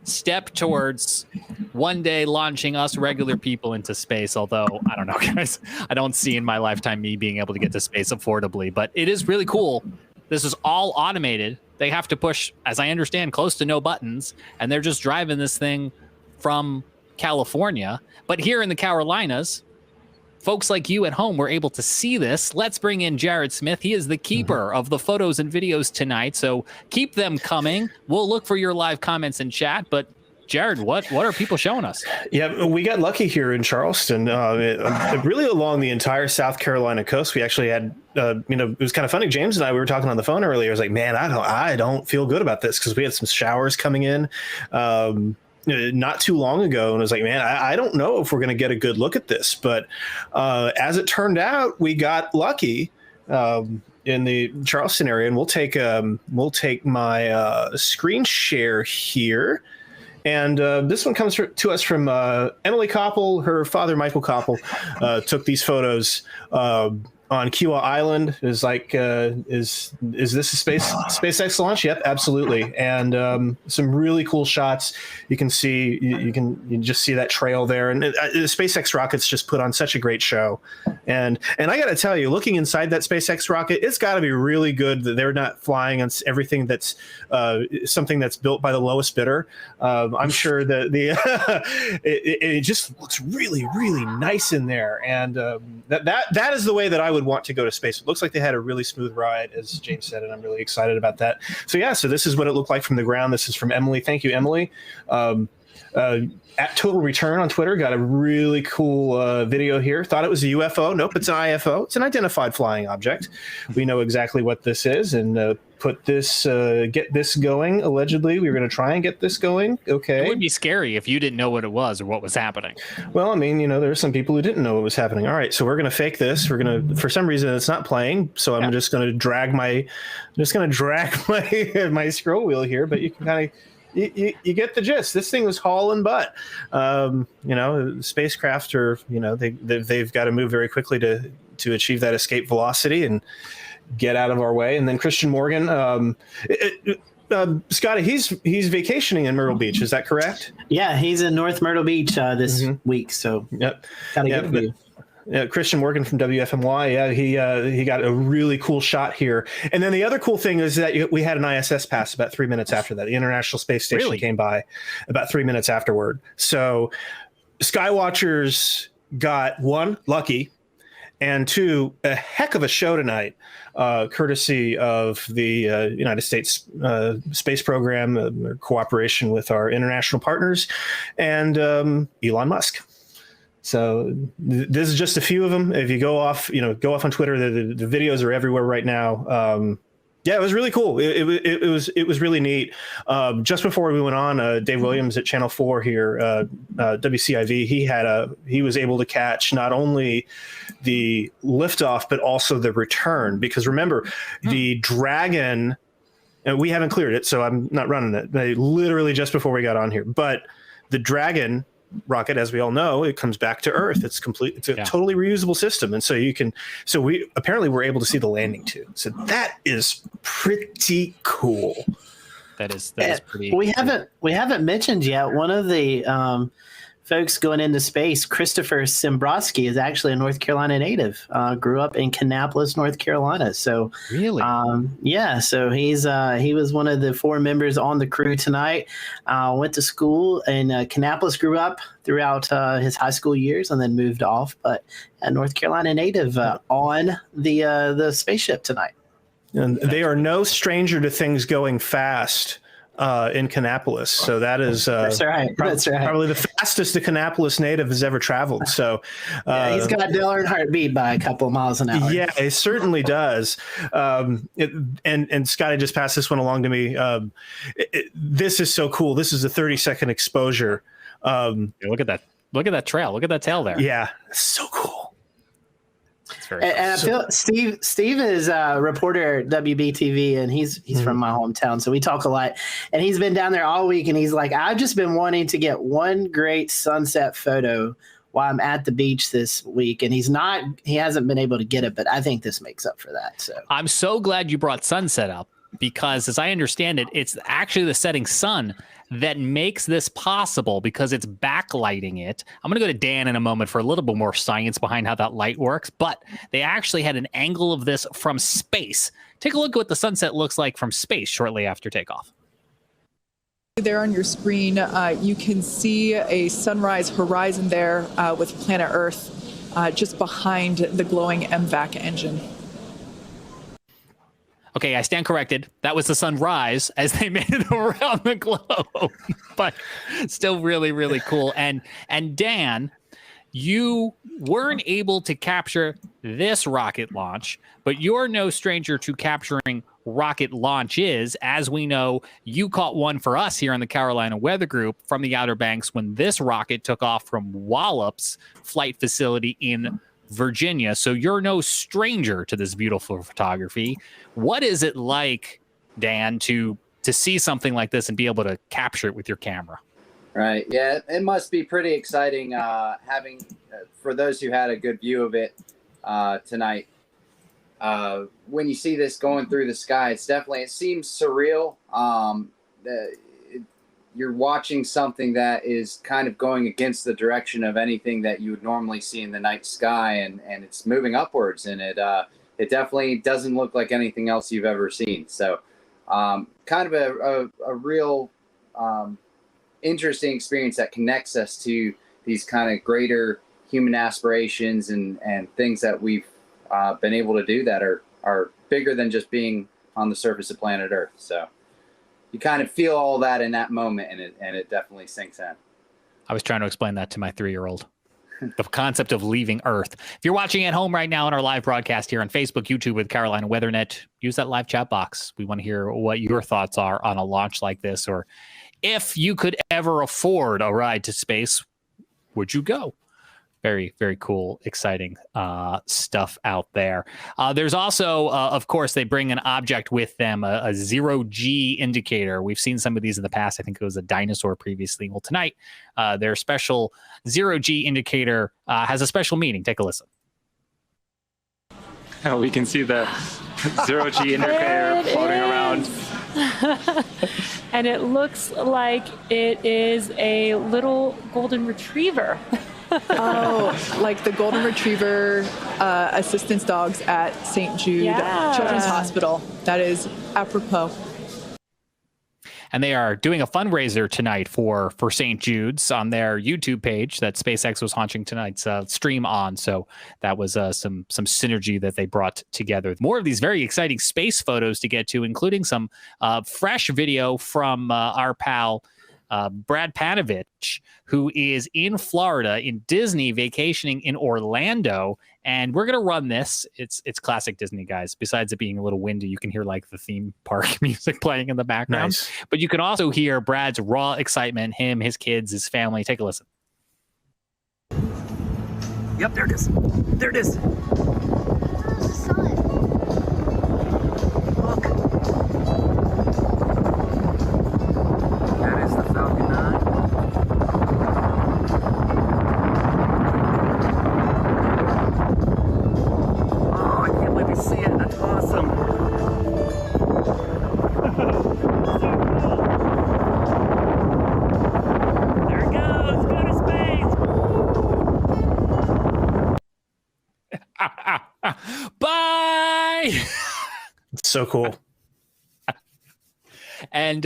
step towards one day launching us regular people into space. Although, I don't know, guys, I don't see in my lifetime me being able to get to space affordably, but it is really cool. This is all automated. They have to push, as I understand, close to no buttons, and they're just driving this thing from California. But here in the Carolinas, folks like you at home were able to see this. Let's bring in Jared Smith. He is the keeper of the photos and videos tonight, so keep them coming. We'll look for your live comments in chat, but Jared, what are people showing us? Yeah, we got lucky here in Charleston. Really along the entire South Carolina coast, we actually had, it was kind of funny. James and I, we were talking on the phone earlier. I was like, man, I don't feel good about this because we had some showers coming in not too long ago, and I was like, man, I don't know if we're going to get a good look at this. But as it turned out, we got lucky in the Charleston area, and we'll take my screen share here. And this one comes to us from Emily Koppel. Her father, Michael Koppel, took these photos on Kiawah Island. Is like, is this a SpaceX launch? Yep, absolutely. And some really cool shots. You can see, you just see that trail there. And the SpaceX rockets just put on such a great show. And I got to tell you, looking inside that SpaceX rocket, it's got to be really good that they're not flying on everything that's something that's built by the lowest bidder. I'm sure that it just looks really, really nice in there. And that is the way that I would want to go to space. It looks like they had a really smooth ride, as James said, and I'm really excited about that. So yeah, so this is what it looked like from the ground. This is from Emily. Thank you, Emily. At Total Return on Twitter got a really cool video here. Thought it was a UFO. Nope, it's an IFO. It's an identified flying object. We know exactly what this is, and get this going. Allegedly, we were going to try and get this going. Okay. It would be scary if you didn't know what it was or what was happening. Well, I mean, there are some people who didn't know what was happening. All right, so we're going to fake this. We're going to, for some reason, it's not playing. So I'm just going to drag my my scroll wheel here. But you can kind of. You get the gist. This thing was hauling butt. Spacecraft are, they've got to move very quickly to achieve that escape velocity and get out of our way. And then Christian Morgan, Scotty, he's vacationing in Myrtle Beach. Is that correct? Yeah, he's in North Myrtle Beach this week. So yep, gotta get you. Christian Morgan from WFMY. Yeah, he got a really cool shot here. And then the other cool thing is that we had an ISS pass about 3 minutes after that. The International Space Station came by about 3 minutes afterward. So Skywatchers got one, lucky, and two, a heck of a show tonight, courtesy of the United States Space Program, cooperation with our international partners, and Elon Musk. So this is just a few of them. If you go off on Twitter, the videos are everywhere right now. Yeah, it was really cool. It was really neat. Just before we went on, Dave Williams at Channel 4 here, WCIV, he was able to catch not only the liftoff but also the return, because remember the Dragon, and we haven't cleared it, so I'm not running it. They literally just before we got on here, but the Dragon rocket, as we all know, it comes back to Earth. It's complete. It's a totally reusable system, and so we apparently were able to see the landing too. So that is pretty cool. That is pretty. We haven't mentioned yet one of the folks going into space. Christopher Simbroski is actually a North Carolina native. Grew up in Kannapolis, North Carolina. So really, so he was one of the 4 members on the crew tonight. Went to school in Kannapolis, grew up throughout his high school years, and then moved off. But a North Carolina native on the spaceship tonight. And they are no stranger to things going fast in Kannapolis. So that is that's right. Probably the fastest a Kannapolis native has ever traveled. So he's got Dale Earnhardt beat by a couple of miles an hour. Yeah, it certainly does. And Scotty just passed this one along to me. This is so cool. This is a 30-second exposure. Look at that. Look at that trail. Look at that tail there. Yeah, so cool. And I feel Steve is a reporter at WBTV, and he's from my hometown, so we talk a lot. And he's been down there all week, and he's like, I've just been wanting to get one great sunset photo while I'm at the beach this week, and he hasn't been able to get it, but I think this makes up for that. So I'm so glad you brought sunset up, because as I understand it, it's actually the setting sun that makes this possible, because it's backlighting it. I'm going to go to Dan in a moment for a little bit more science behind how that light works, but they actually had an angle of this from space. Take a look at what the sunset looks like from space shortly after takeoff. There on your screen, you can see a sunrise horizon there with planet Earth just behind the glowing MVAC engine. Okay, I stand corrected. That was the sunrise as they made it around the globe, but still really, really cool. And Dan, you weren't able to capture this rocket launch, but you're no stranger to capturing rocket launches. As we know, you caught one for us here on the Carolina Weather Group from the Outer Banks when this rocket took off from Wallops Flight Facility in Virginia. So you're no stranger to this beautiful photography. What is it like, Dan, to see something like this and be able to capture it with your camera? Right. Yeah, it must be pretty exciting having, for those who had a good view of it tonight. When you see this going through the sky, it seems surreal. You're watching something that is kind of going against the direction of anything that you would normally see in the night sky, and it's moving upwards, and it definitely doesn't look like anything else you've ever seen. So kind of a real interesting experience that connects us to these kind of greater human aspirations and things that we've been able to do that are bigger than just being on the surface of planet Earth. So you kind of feel all that in that moment, and it definitely sinks in. I was trying to explain that to my 3-year-old. The concept of leaving Earth. If you're watching at home right now on our live broadcast here on Facebook, YouTube with Carolina WeatherNet, use that live chat box. We want to hear what your thoughts are on a launch like this, or if you could ever afford a ride to space, would you go? Very, very cool, exciting stuff out there. There's also, of course, they bring an object with them, a zero-G indicator. We've seen some of these in the past. I think it was a dinosaur previously. Well, tonight, their special zero-G indicator has a special meaning. Take a listen. Oh, we can see the zero-G indicator floating around. And it looks like it is a little golden retriever. Oh, like the golden retriever assistance dogs at St. Jude Children's Hospital. That is apropos. And they are doing a fundraiser tonight for St. Jude's on their YouTube page that SpaceX was launching tonight's stream on. So that was some synergy that they brought together. More of these very exciting space photos to get to, including some fresh video from our pal Brad Panovich, who is in Florida, in Disney, vacationing in Orlando. And we're going to run this. It's classic Disney, guys. Besides it being a little windy, you can hear like the theme park music playing in the background. Nice. But you can also hear Brad's raw excitement, him, his kids, his family. Take a listen. Yep, there it is. There it is. There's the sun. Look. That is the Falcon 9. Oh, I can't believe we see it. That's awesome. There it goes. Go to space. Bye. It's so cool. And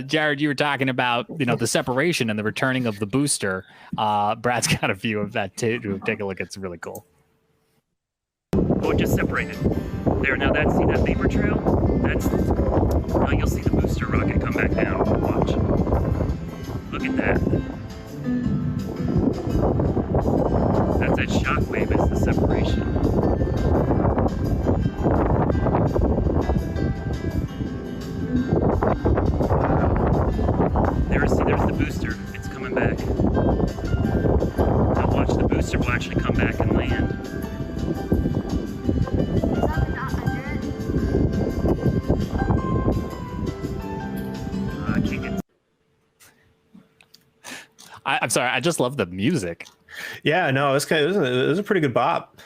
Jared, you were talking about, the separation and the returning of the booster. Brad's got a view of that too. Take a look. It's really cool. Oh, it just separated. There, now see that vapor trail? Now you'll see the booster rocket come back down. Watch. Look at that. That's that shock wave, is the separation. There's the booster. It's coming back. Now watch, the booster will actually come back and land. I can't get. I'm sorry. I just love the music. Yeah, no, it was a pretty good bop.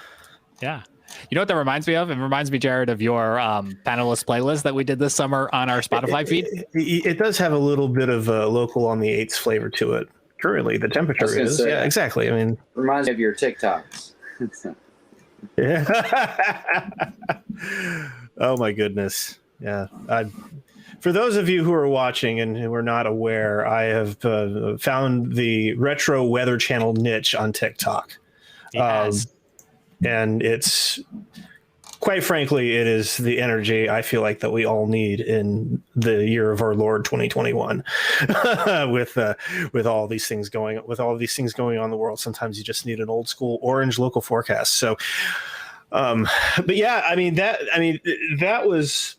Yeah. You know what that reminds me of? It reminds me, Jared, of your panelist playlist that we did this summer on our Spotify feed. It does have a little bit of a local on the 8s flavor to it. Currently, the temperature is. Yeah, exactly. I mean, reminds me of your TikToks. Yeah. Oh my goodness. Yeah. For those of you who are watching and who are not aware, I have found the retro weather channel niche on TikTok. Yes. And it's, quite frankly, it is the energy I feel like that we all need in the year of our Lord 2021. with all these things going on in the world, sometimes you just need an old school orange local forecast. So, but yeah, that was.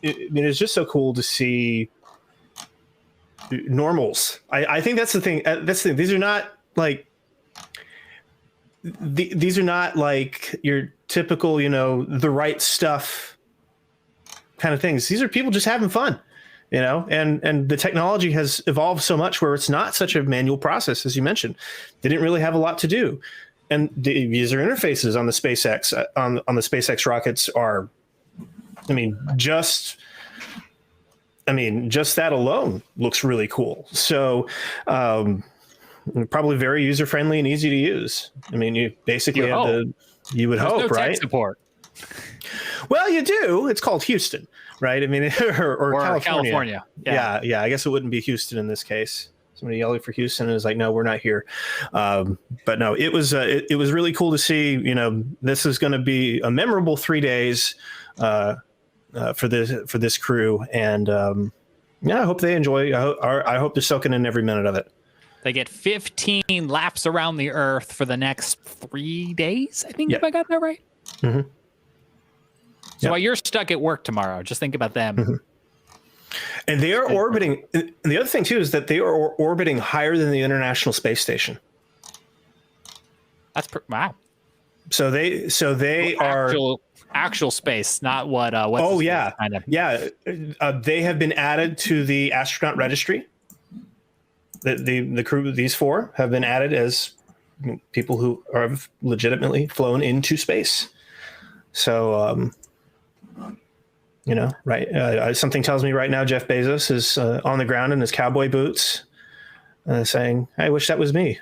It's just so cool to see normals. I think that's the thing. These are not like these are not like your typical, the right stuff kind of things. These are people just having fun, and the technology has evolved so much where it's not such a manual process, as you mentioned. They didn't really have a lot to do. And the user interfaces on the SpaceX on the SpaceX rockets are, just that alone looks really cool. So probably very user friendly and easy to use. You basically you would hope, no right? Tech support. Well, you do. It's called Houston, right? Or California. Yeah. I guess it wouldn't be Houston in this case. Somebody yelling for Houston and is like, no, we're not here. But no, it was really cool to see. This is going to be a memorable 3 days for this crew, and I hope they enjoy. I hope they're soaking in every minute of it. They get 15 laps around the Earth for the next 3 days. I think, if I got that right. Mm-hmm. So while you're stuck at work tomorrow, just think about them. Mm-hmm. And they are orbiting. And the other thing too is that they are orbiting higher than the International Space Station. That's wow. So they are actual space, not what. They have been added to the astronaut registry. The crew, these 4 have been added as people who are legitimately flown into space. So, right. Something tells me right now Jeff Bezos is on the ground in his cowboy boots, saying, "I wish that was me."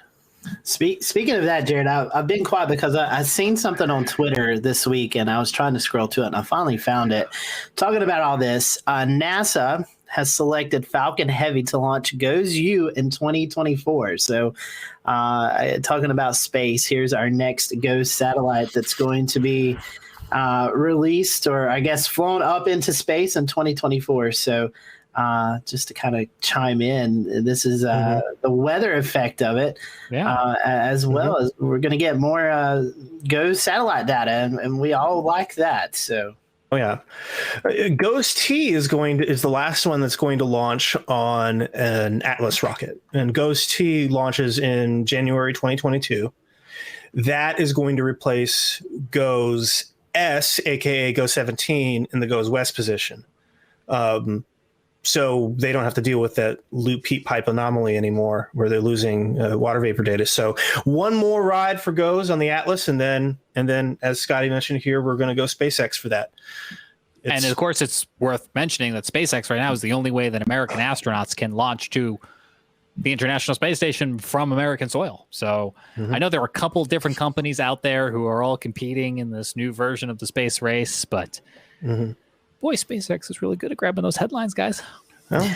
Speaking of that, Jared, I've been quiet because I seen something on Twitter this week, and I was trying to scroll to it, and I finally found it. Talking about all this, NASA has selected Falcon Heavy to launch GOES-U in 2024. So talking about space, here's our next GOES satellite that's going to be released, or I guess flown up into space in 2024. So just to kind of chime in. This is the weather effect of it, as well as we're going to get more GOES satellite data, and we all like that. So. Oh yeah, GOES T is the last one that's going to launch on an Atlas rocket, and GOES T launches in January 2022. That is going to replace GOES S, aka GOES 17, in the GOES West position. So they don't have to deal with that loop heat pipe anomaly anymore, where they're losing water vapor data. So one more ride for GOES on the Atlas, and then, as Scotty mentioned here, we're going to go SpaceX for that. And of course, it's worth mentioning that SpaceX right now is the only way that American astronauts can launch to the International Space Station from American soil. So I know there are a couple different companies out there who are all competing in this new version of the space race, but boy, SpaceX is really good at grabbing those headlines, guys. Well,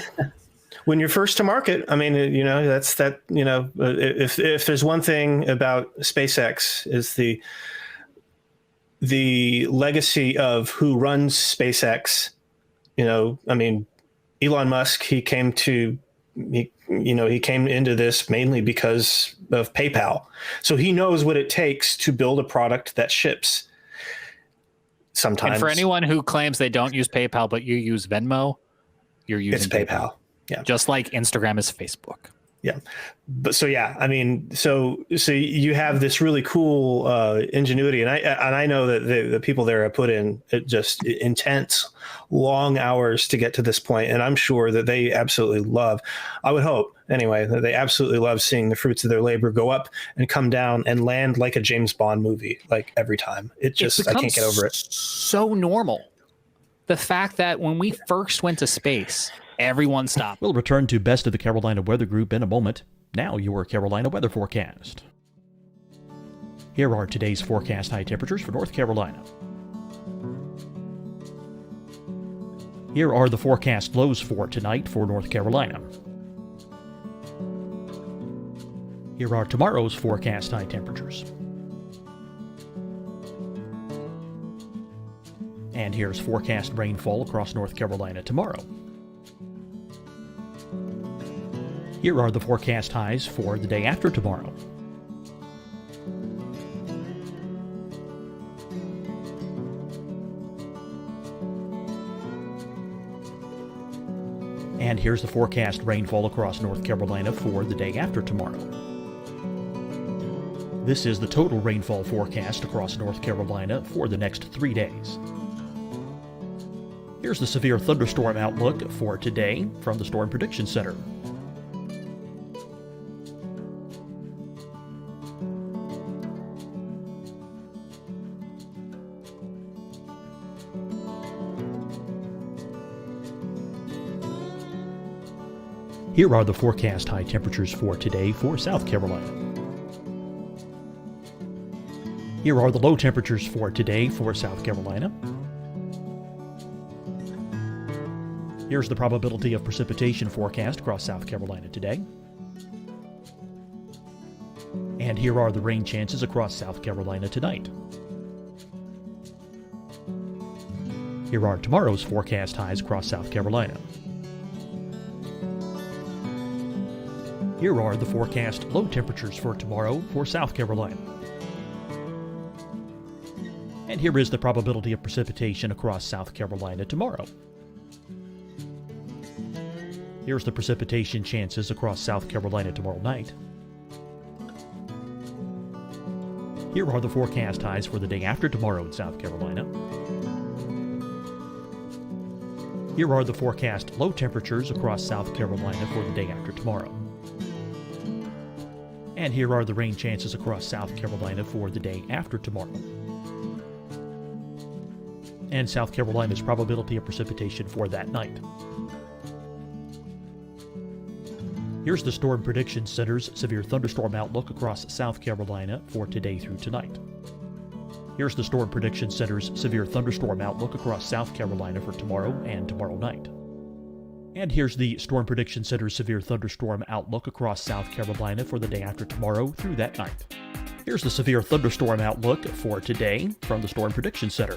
when you're first to market, I mean, that's that. If there's one thing about SpaceX is the legacy of who runs SpaceX. I mean, Elon Musk, he came into this mainly because of PayPal. So he knows what it takes to build a product that ships. Sometimes. And for anyone who claims they don't use PayPal, but you use Venmo, you're using PayPal. Yeah. Just like Instagram is Facebook. Yeah. But so, yeah, I mean, so you have this really cool ingenuity. And I know that the people there have put in just intense, long hours to get to this point. And I'm sure that they absolutely love, I would hope anyway, that they absolutely love seeing the fruits of their labor go up and come down and land like a James Bond movie, like every time. I can't get over it. So normal. The fact that when we first went to space, everyone stopped. We'll return to Best of the Carolina Weather Group in a moment. Now your Carolina weather forecast. Here are today's forecast high temperatures for North Carolina. Here are the forecast lows for tonight for North Carolina. Here are tomorrow's forecast high temperatures. And here's forecast rainfall across North Carolina tomorrow. Here are the forecast highs for the day after tomorrow. And here's the forecast rainfall across North Carolina for the day after tomorrow. This is the total rainfall forecast across North Carolina for the next 3 days. Here's the severe thunderstorm outlook for today from the Storm Prediction Center. Here are the forecast high temperatures for today for South Carolina. Here are the low temperatures for today for South Carolina. Here's the probability of precipitation forecast across South Carolina today. And here are the rain chances across South Carolina tonight. Here are tomorrow's forecast highs across South Carolina. Here are the forecast low temperatures for tomorrow for South Carolina. And here is the probability of precipitation across South Carolina tomorrow. Here's the precipitation chances across South Carolina tomorrow night. Here are the forecast highs for the day after tomorrow in South Carolina. Here are the forecast low temperatures across South Carolina for the day after tomorrow. And here are the rain chances across South Carolina for the day after tomorrow. And South Carolina's probability of precipitation for that night. Here's the Storm Prediction Center's severe thunderstorm outlook across South Carolina for today through tonight. Here's the Storm Prediction Center's severe thunderstorm outlook across South Carolina for tomorrow and tomorrow night. And here's the Storm Prediction Center's severe thunderstorm outlook across South Carolina for the day after tomorrow through that night. Here's the severe thunderstorm outlook for today from the Storm Prediction Center.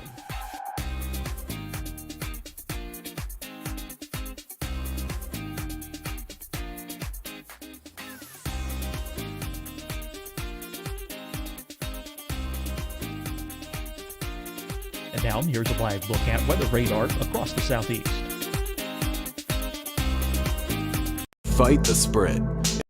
Now, here's a live look at weather radar across the southeast. Fight the spread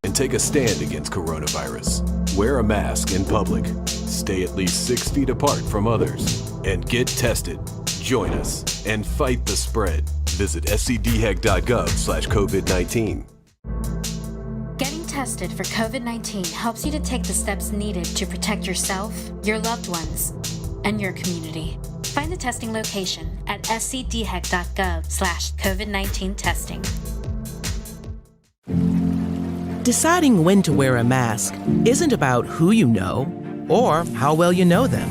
and take a stand against coronavirus. Wear a mask in public. Stay at least 6 feet apart from others. And get tested. Join us and fight the spread. Visit scdhec.gov/COVID-19. Getting tested for COVID-19 helps you to take the steps needed to protect yourself, your loved ones, and your community. Find the testing location at scdhec.gov/COVID-19 testing. Deciding when to wear a mask isn't about who you know or how well you know them.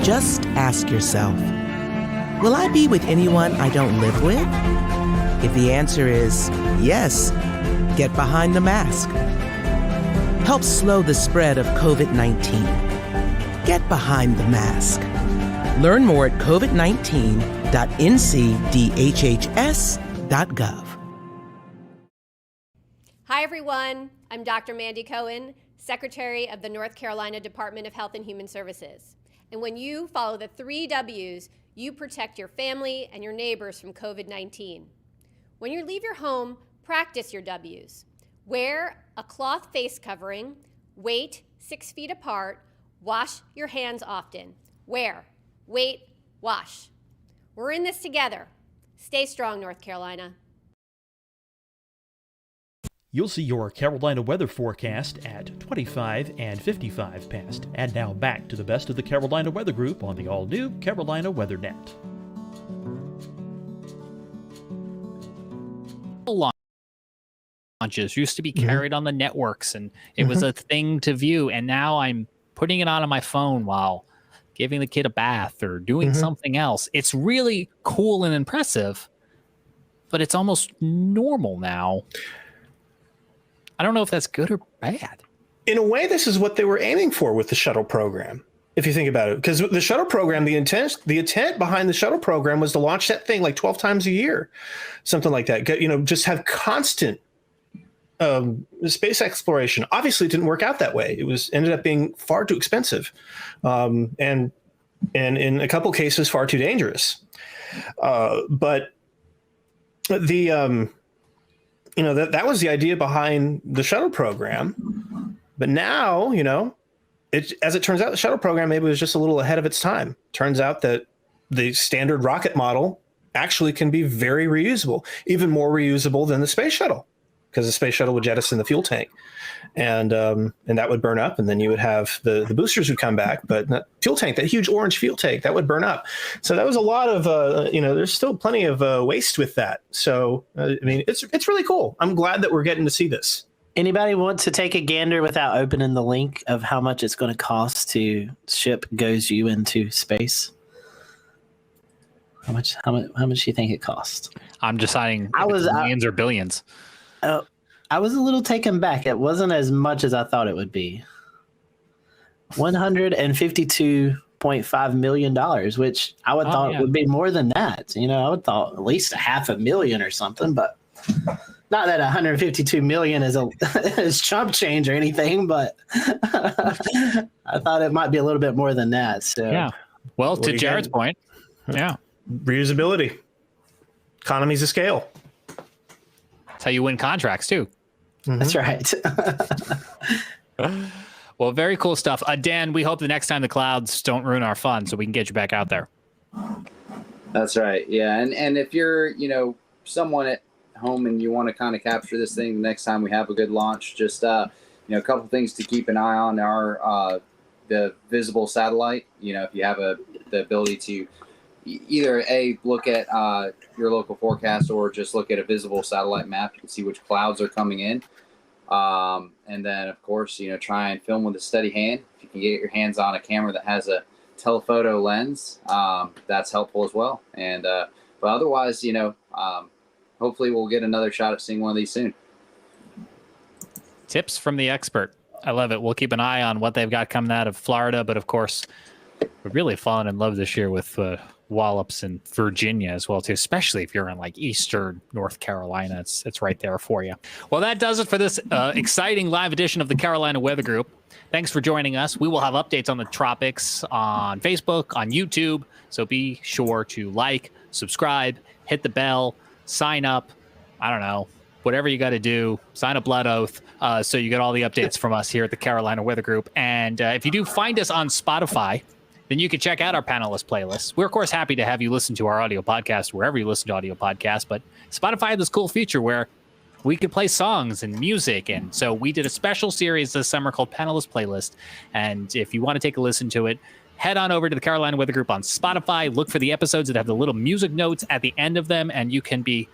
Just ask yourself, will I be with anyone I don't live with? If the answer is yes, get behind the mask. Help slow the spread of COVID-19. Get behind the mask. Learn more at covid19.ncdhhs.gov. Hi, everyone. I'm Dr. Mandy Cohen, Secretary of the North Carolina Department of Health and Human Services. And when you follow the 3 W's, you protect your family and your neighbors from COVID-19. When you leave your home, practice your W's. Wear a cloth face covering, wait 6 feet apart, wash your hands often. Wear, wait, wash. We're in this together. Stay strong, North Carolina. You'll see your Carolina weather forecast at 25 and 55 past. And now back to the best of the Carolina Weather Group on the all-new Carolina Weather Net. Launches used to be carried on the networks, and it was a thing to view. And now I'm putting it on my phone while giving the kid a bath or doing something else. It's really cool and impressive, but it's almost normal now. I don't know if that's good or bad. In a way, this is what they were aiming for with the shuttle program, if you think about it. Because the shuttle program, the intent behind the shuttle program was to launch that thing like 12 times a year, something like that. Just have constant space exploration. Obviously, it didn't work out that way. It ended up being far too expensive, and in a couple cases, far too dangerous. But the that was the idea behind the shuttle program. But now, as it turns out, the shuttle program maybe was just a little ahead of its time. Turns out that the standard rocket model actually can be very reusable, even more reusable than the space shuttle, because the space shuttle would jettison the fuel tank, and that would burn up, and then you would have the boosters would come back, but that fuel tank, that huge orange fuel tank, that would burn up. So that was a lot of there's still plenty of waste with that. So it's really cool. I'm glad that we're getting to see this. Anybody want to take a gander without opening the link of how much it's going to cost to ship GoesU into space? How much do you think it costs? I'm deciding if it's millions or billions. I was a little taken back. It wasn't as much as I thought it would be. $152.5 million, which I would thought would be more than that. I would thought at least $500,000 or something, but not that 152 million is chump change or anything, but I thought it might be a little bit more than that. So yeah. Well, to Jared's point, yeah. Reusability. Economies of scale. That's how you win contracts too. That's right. Well, very cool stuff. Dan, we hope the next time the clouds don't ruin our fun so we can get you back out there. That's right. Yeah. And if you're, someone at home and you want to kind of capture this thing the next time we have a good launch, just, a couple things to keep an eye on are the visible satellite. If you have the ability to either look at your local forecast or just look at a visible satellite map, you can see which clouds are coming in. And then, of course, try and film with a steady hand. If you can get your hands on a camera that has a telephoto lens, that's helpful as well. And but otherwise, hopefully we'll get another shot at seeing one of these soon. Tips from the expert. I love it. We'll keep an eye on what they've got coming out of Florida, but of course, we've really fallen in love this year with wallops in Virginia as well too, especially if you're in like eastern North Carolina. It's right there for you. Well, that does it for this exciting live edition of the Carolina Weather Group. Thanks for joining us. We will have updates on the tropics on Facebook, on YouTube, so be sure to like, subscribe, hit the bell, sign up. I don't know, whatever you got to do, sign a blood oath, so you get all the updates from us here at the Carolina Weather Group. And if you do find us on Spotify, then you can check out our panelist playlist. We're, of course, happy to have you listen to our audio podcast wherever you listen to audio podcasts, but Spotify had this cool feature where we could play songs and music, and so we did a special series this summer called Panelist Playlist, and if you want to take a listen to it, head on over to the Carolina Weather Group on Spotify, look for the episodes that have the little music notes at the end of them, and you can be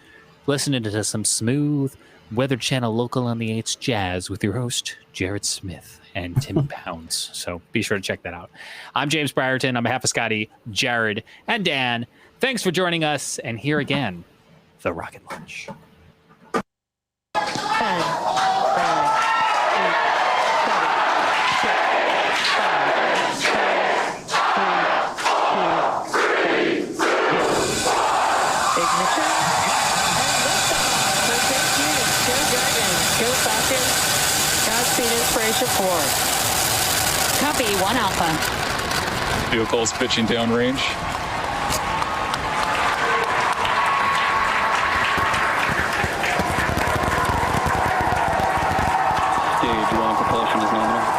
listening to some smooth Weather Channel local on the 8's jazz with your host, Jared Smith and Tim Pounds. So be sure to check that out. I'm James Brierton. On behalf of Scotty, Jared, and Dan, thanks for joining us. And here again, the Rocket Launch. 10, 9, 8, 7, 6, 5, 4, 3, 2, 1. Ignition. Go Dragons, go Falcons, Godspeed Inspiration 4. Copy, 1 Alpha. Vehicles pitching downrange. Gauge 1 propulsion is nominal.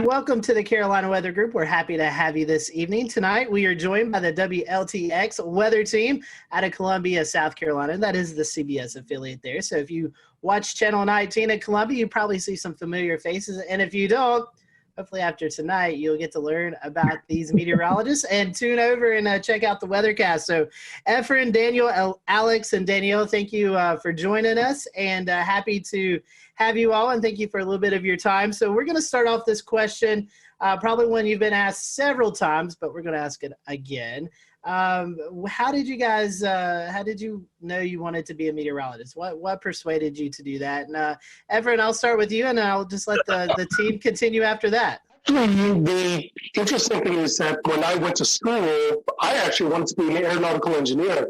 Welcome to the Carolina Weather Group. We're happy to have you this evening. Tonight, we are joined by the WLTX weather team out of Columbia, South Carolina. That is the CBS affiliate there. So if you watch Channel 19 at Columbia, you probably see some familiar faces. And if you don't, hopefully after tonight, you'll get to learn about these meteorologists and tune over and check out the weathercast. So Efren, Daniel, Alex, and Danielle, thank you for joining us, and happy to have you all, and thank you for a little bit of your time. So we're going to start off this question, probably one you've been asked several times, but we're going to ask it again. How did you guys, how did you know you wanted to be a meteorologist? What persuaded you to do that? And Efren, I'll start with you, and I'll just let the team continue after that. Actually, the interesting thing is that when I went to school, I actually wanted to be an aeronautical engineer.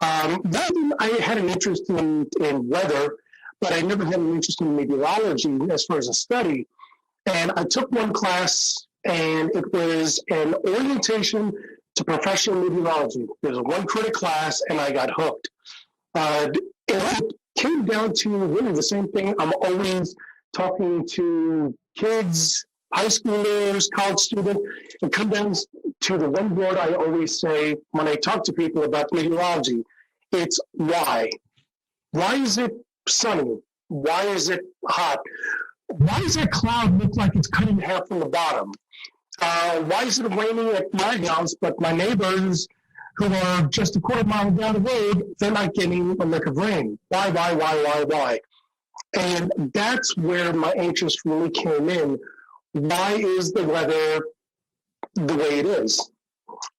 Then I had an interest in weather, but I never had an interest in meteorology as far as a study. And I took one class, and it was an orientation to professional meteorology. There's a one credit class, and I got hooked. It came down to really the same thing. I'm always talking to kids, high schoolers, college students. It comes down to the one word I always say when I talk to people about meteorology. It's why. Why is it sunny? Why is it hot? Why does that cloud look like it's cut in half from the bottom? Why is it raining at my house, but my neighbors who are just a quarter mile down the road, they're not getting a lick of rain? Why? And that's where my interest really came in. Why is the weather the way it is?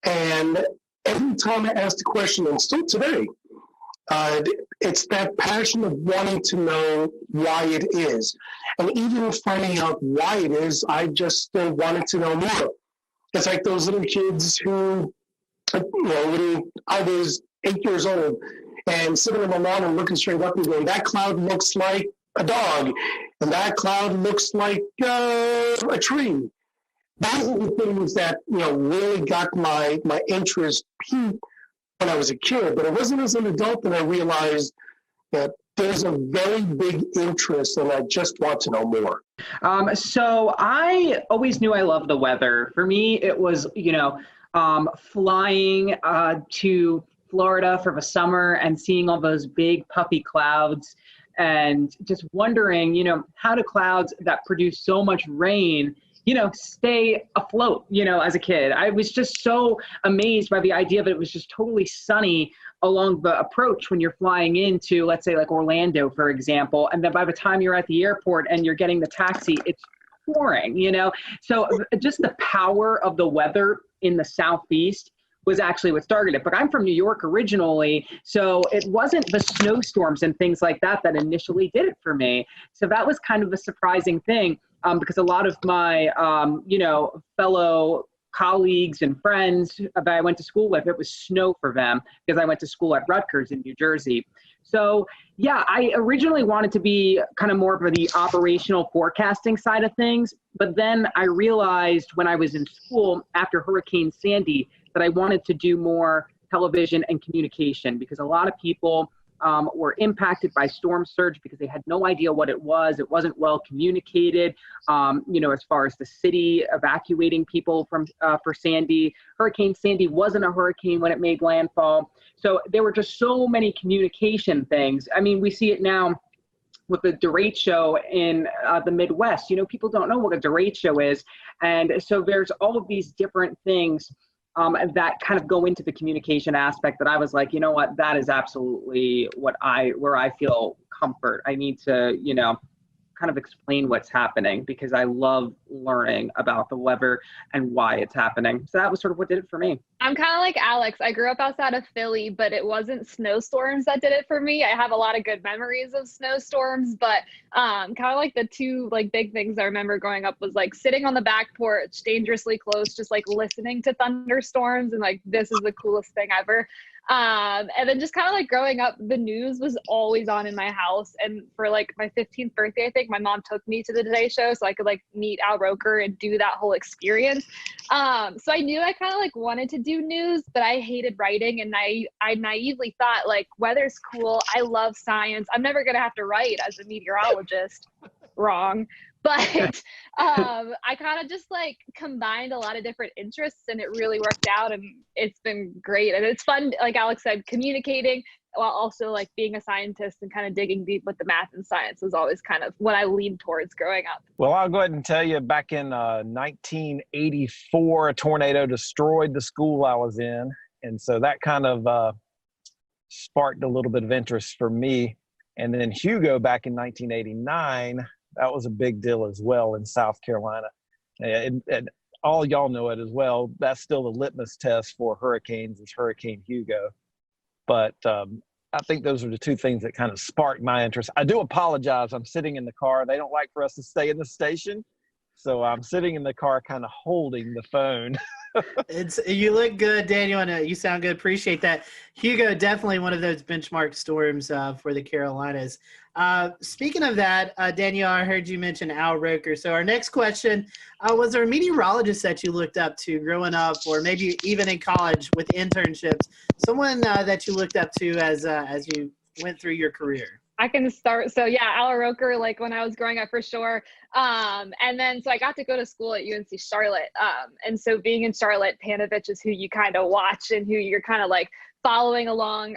And every time I ask the question, and still today, it's that passion of wanting to know why it is. And even finding out why it is, I just still wanted to know more. It's like those little kids who, when I was 8 years old and sitting on the lawn and looking straight up and going, that cloud looks like a dog, and that cloud looks like a tree. those are the things that, really got my interest peaked when I was a kid. But it wasn't as an adult that I realized that there's a very big interest and I just want to know more. So I always knew I loved the weather. For me, it was, flying to Florida for the summer and seeing all those big puffy clouds and just wondering, how do clouds that produce so much rain, stay afloat, as a kid. I was just so amazed by the idea that it was just totally sunny along the approach when you're flying into, let's say, like Orlando, for example. And then by the time you're at the airport and you're getting the taxi, it's pouring, So just the power of the weather in the Southeast was actually what started it. But I'm from New York originally, so it wasn't the snowstorms and things like that that initially did it for me. So that was kind of a surprising thing, because a lot of my, fellow colleagues and friends that I went to school with, it was snow for them because I went to school at Rutgers in New Jersey. So yeah, I originally wanted to be kind of more of the operational forecasting side of things. But then I realized when I was in school after Hurricane Sandy that I wanted to do more television and communication, because a lot of people were impacted by storm surge because they had no idea what it was. It wasn't well communicated, as far as the city evacuating people from for Sandy. Hurricane Sandy wasn't a hurricane when it made landfall. So there were just so many communication things. I mean, we see it now with the derecho in the Midwest. People don't know what a derecho is. And so there's all of these different things that kind of go into the communication aspect that I was like, that is absolutely where I feel comfort. I need to, kind of explain what's happening because I love learning about the weather and why it's happening. So that was sort of what did it for me. I'm kind of like Alex. I grew up outside of Philly, but it wasn't snowstorms that did it for me. I have a lot of good memories of snowstorms, but kind of like the two big things I remember growing up was sitting on the back porch, dangerously close, just listening to thunderstorms and this is the coolest thing ever. And then just kind of growing up, the news was always on in my house. And for my 15th birthday, I think my mom took me to the Today Show so I could meet Al Roker and do that whole experience. So I knew I kind of wanted to do news, but I hated writing. And I naively thought weather's cool. I love science. I'm never going to have to write as a meteorologist. Wrong. But I kind of just combined a lot of different interests and it really worked out and it's been great. And it's fun, like Alex said, communicating while also being a scientist and kind of digging deep with the math and science was always kind of what I leaned towards growing up. Well, I'll go ahead and tell you back in 1984, a tornado destroyed the school I was in. And so that kind of sparked a little bit of interest for me. And then Hugo back in 1989, that was a big deal as well in South Carolina. And all y'all know it as well. That's still the litmus test for hurricanes is Hurricane Hugo. But I think those are the two things that kind of sparked my interest. I do apologize. I'm sitting in the car. They don't like for us to stay in the station. So I'm sitting in the car kind of holding the phone. You look good, Daniel, and you sound good. Appreciate that. Hugo, definitely one of those benchmark storms for the Carolinas. Speaking of that, Daniel, I heard you mention Al Roker. So our next question, was there a meteorologist that you looked up to growing up or maybe even in college with internships, someone that you looked up to as you went through your career? I can start. So yeah, Al Roker, when I was growing up for sure. And then, so I got to go to school at UNC Charlotte. And so being in Charlotte, Panovich is who you kind of watch and who you're kind of following along.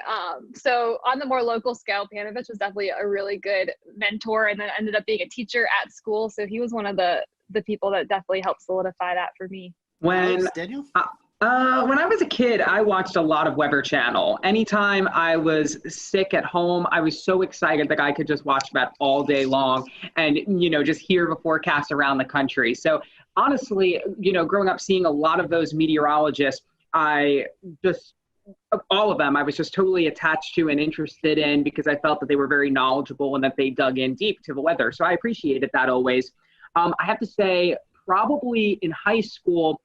So on the more local scale, Panovich was definitely a really good mentor and then ended up being a teacher at school. So he was one of the people that definitely helped solidify that for me. Daniel? When I was a kid, I watched a lot of Weather Channel. Anytime I was sick at home, I was so excited that I could just watch that all day long and, just hear the forecast around the country. So honestly, growing up, seeing a lot of those meteorologists, all of them, I was just totally attached to and interested in because I felt that they were very knowledgeable and that they dug in deep to the weather. So I appreciated that always. I have to say, probably in high school,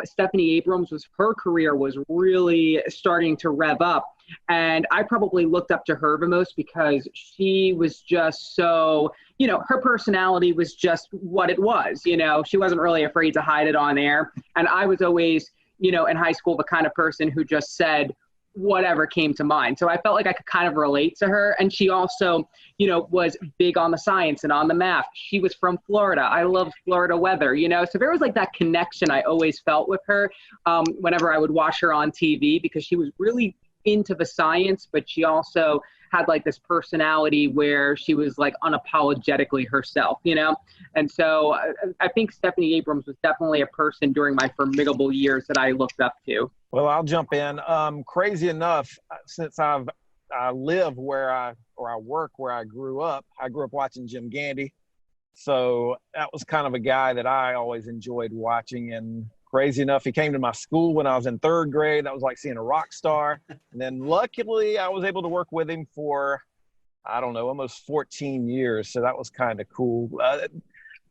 Stephanie Abrams her career was really starting to rev up. And I probably looked up to her the most because she was just so, her personality was just what it was. She wasn't really afraid to hide it on air. And I was always, in high school, the kind of person who just said whatever came to mind. So I felt like I could kind of relate to her. And she also, was big on the science and on the math. She was from Florida. I love Florida weather, so there was like that connection I always felt with her whenever I would watch her on TV, because she was really into the science, but she also had like this personality where she was like unapologetically herself, And so I think Stephanie Abrams was definitely a person during my formidable years that I looked up to. Well, I'll jump in. Crazy enough, since I live where I work where I grew up watching Jim Gandy. So that was kind of a guy that I always enjoyed watching. And crazy enough, he came to my school when I was in 3rd grade. That was like seeing a rock star. And then luckily I was able to work with him for, I don't know, almost 14 years. So that was kind of cool.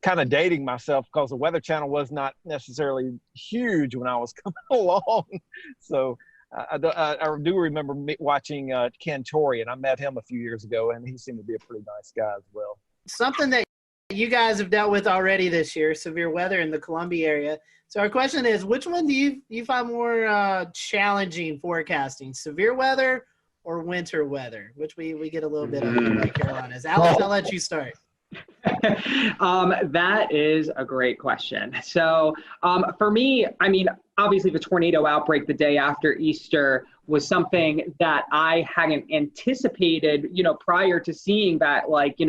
Kind of dating myself because the Weather Channel was not necessarily huge when I was coming along. So I do remember watching Cantore, and I met him a few years ago, and he seemed to be a pretty nice guy as well. Something that you guys have dealt with already this year, severe weather in the Columbia area. So our question is, which one do you find more challenging forecasting, severe weather or winter weather, which we get a little bit of in the Carolinas? Alex, I'll let you start. That is a great question. So for me, I mean, obviously the tornado outbreak the day after Easter was something that I hadn't anticipated, prior to seeing that,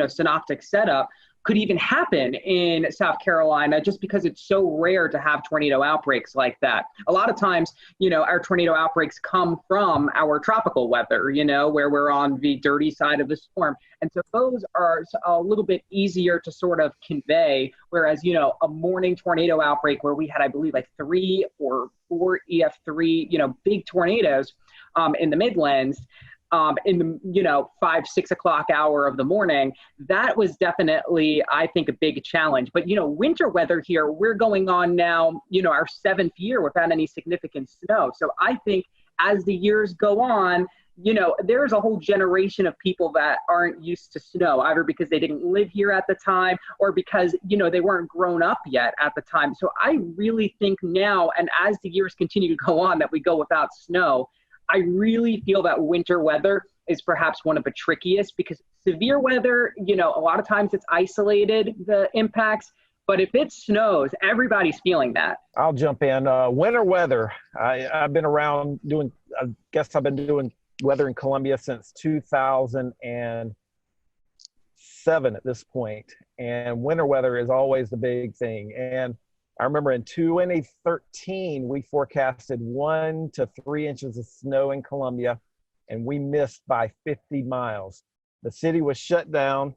synoptic setup could even happen in South Carolina, just because it's so rare to have tornado outbreaks like that. A lot of times, our tornado outbreaks come from our tropical weather, where we're on the dirty side of the storm. And so those are a little bit easier to sort of convey, whereas, a morning tornado outbreak where we had, I believe, like 3 or 4 EF3, big tornadoes in the Midlands, in the 5-6 o'clock hour of the morning, that was definitely, I think, a big challenge. But winter weather here, we're going on now our 7th year without any significant snow. So I think as the years go on, there's a whole generation of people that aren't used to snow, either because they didn't live here at the time or because they weren't grown up yet at the time. So I really think now, and as the years continue to go on, that we go without snow, I really feel that winter weather is perhaps one of the trickiest, because severe weather, a lot of times it's isolated, the impacts, but if it snows, everybody's feeling that. I'll jump in. Winter weather, I've been around doing, I guess I've been doing weather in Columbia since 2007 at this point. And winter weather is always the big thing. And I remember in 2013, we forecasted 1 to 3 inches of snow in Columbia, and we missed by 50 miles. The city was shut down,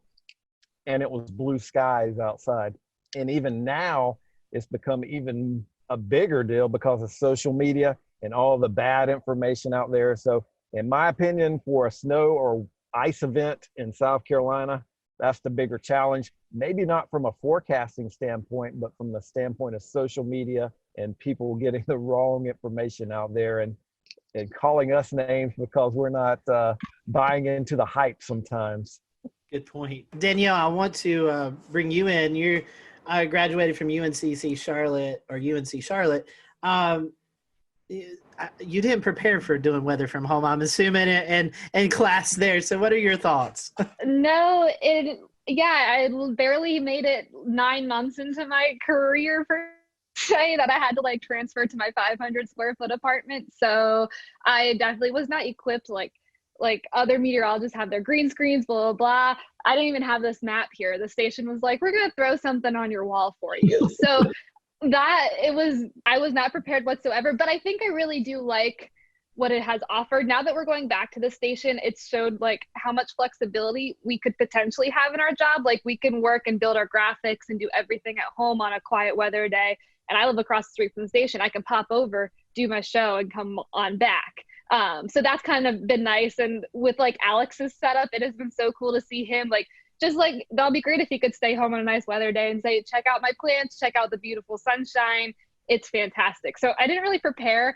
and it was blue skies outside. And even now, it's become even a bigger deal because of social media and all the bad information out there. So in my opinion, for a snow or ice event in South Carolina, that's the bigger challenge. Maybe not from a forecasting standpoint, but from the standpoint of social media and people getting the wrong information out there and calling us names because we're not buying into the hype sometimes. Good point. Danielle, I want to bring you in. You graduated from UNC Charlotte. You didn't prepare for doing weather from home, I'm assuming, and class there. So what are your thoughts? No, I barely made it 9 months into my career per se that I had to transfer to my 500 square foot apartment. So I definitely was not equipped like other meteorologists have their green screens, blah, blah, blah. I didn't even have this map here. The station was like, we're going to throw something on your wall for you. So I was not prepared whatsoever, but I think I really do like what it has offered. Now that we're going back to the station, it showed how much flexibility we could potentially have in our job. We can work and build our graphics and do everything at home on a quiet weather day. And I live across the street from the station. I can pop over, do my show, and come on back. So that's kind of been nice. And with Alex's setup, it has been so cool to see him that'll be great if he could stay home on a nice weather day and say, check out my plants, check out the beautiful sunshine. It's fantastic. So I didn't really prepare.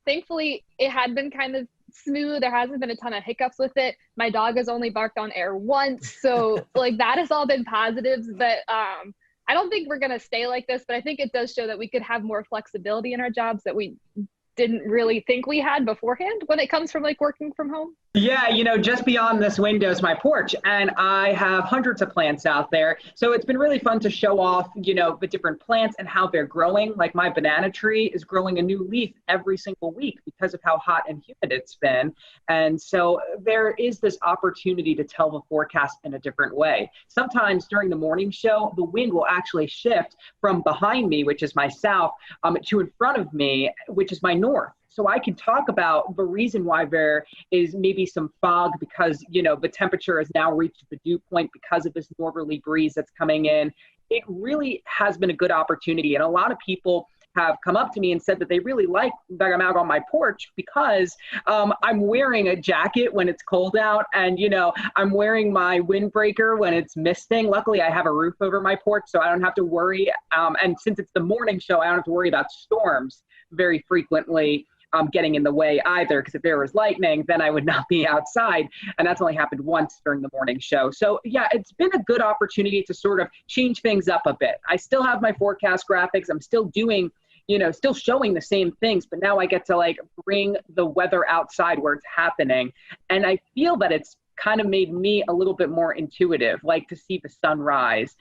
Thankfully, it had been kind of smooth. There hasn't been a ton of hiccups with it. My dog has only barked on air once. So like that has all been positives, but I don't think we're going to stay like this, but I think it does show that we could have more flexibility in our jobs that we didn't really think we had beforehand when it comes from like working from home. Yeah, just beyond this window is my porch, and I have hundreds of plants out there. So it's been really fun to show off, the different plants and how they're growing. Like my banana tree is growing a new leaf every single week because of how hot and humid it's been. And so there is this opportunity to tell the forecast in a different way. Sometimes during the morning show, the wind will actually shift from behind me, which is my south, to in front of me, which is my north. So I can talk about the reason why there is maybe some fog because, the temperature has now reached the dew point because of this northerly breeze that's coming in. It really has been a good opportunity. And a lot of people have come up to me and said that they really like that I'm out on my porch because I'm wearing a jacket when it's cold out and, I'm wearing my windbreaker when it's misting. Luckily, I have a roof over my porch, so I don't have to worry. And since it's the morning show, I don't have to worry about storms very frequently getting in the way either, because if there was lightning, then I would not be outside. And that's only happened once during the morning show. So yeah, it's been a good opportunity to sort of change things up a bit. I still have my forecast graphics. I'm still doing, still showing the same things, but now I get to like bring the weather outside where it's happening. And I feel that it's kind of made me a little bit more intuitive, like to see the sunrise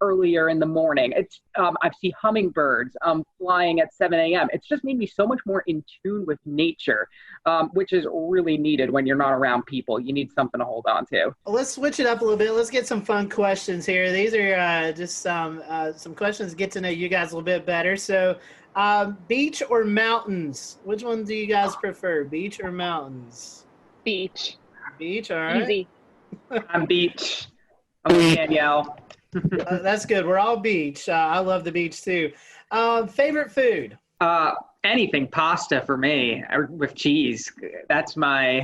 earlier in the morning. I see hummingbirds flying at 7 a.m. It's just made me so much more in tune with nature, which is really needed when you're not around people. You need something to hold on to. Let's switch it up a little bit. Let's get some fun questions here. These are just some questions to get to know you guys a little bit better. So beach or mountains? Which one do you guys prefer, beach or mountains? Beach. Beach, all right. Easy. I'm beach. I'm with Danielle. That's good. We're all beach. I love the beach too. Favorite food? Anything pasta for me with cheese. That's my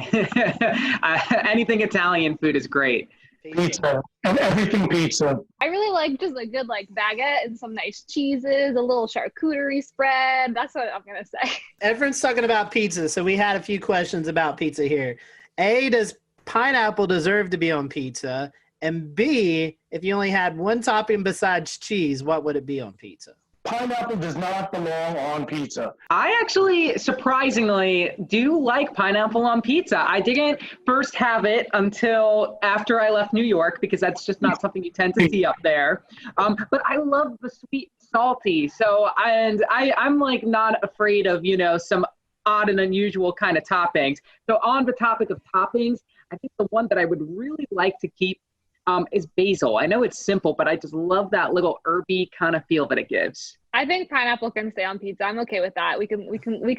anything Italian food is great. Pizza and everything pizza. I really like just a good baguette and some nice cheeses, a little charcuterie spread. That's what I'm gonna say. Everyone's talking about pizza, so we had a few questions about pizza here. A, does pineapple deserve to be on pizza? And B, if you only had one topping besides cheese, what would it be on pizza? Pineapple does not belong on pizza. I actually, surprisingly, do like pineapple on pizza. I didn't first have it until after I left New York because that's just not something you tend to see up there. But I love the sweet, salty. So, and I'm not afraid of, some odd and unusual kind of toppings. So on the topic of toppings, I think the one that I would really like to keep is basil. I know it's simple, but I just love that little herby kind of feel that it gives. I think pineapple can stay on pizza. I'm okay with that. We can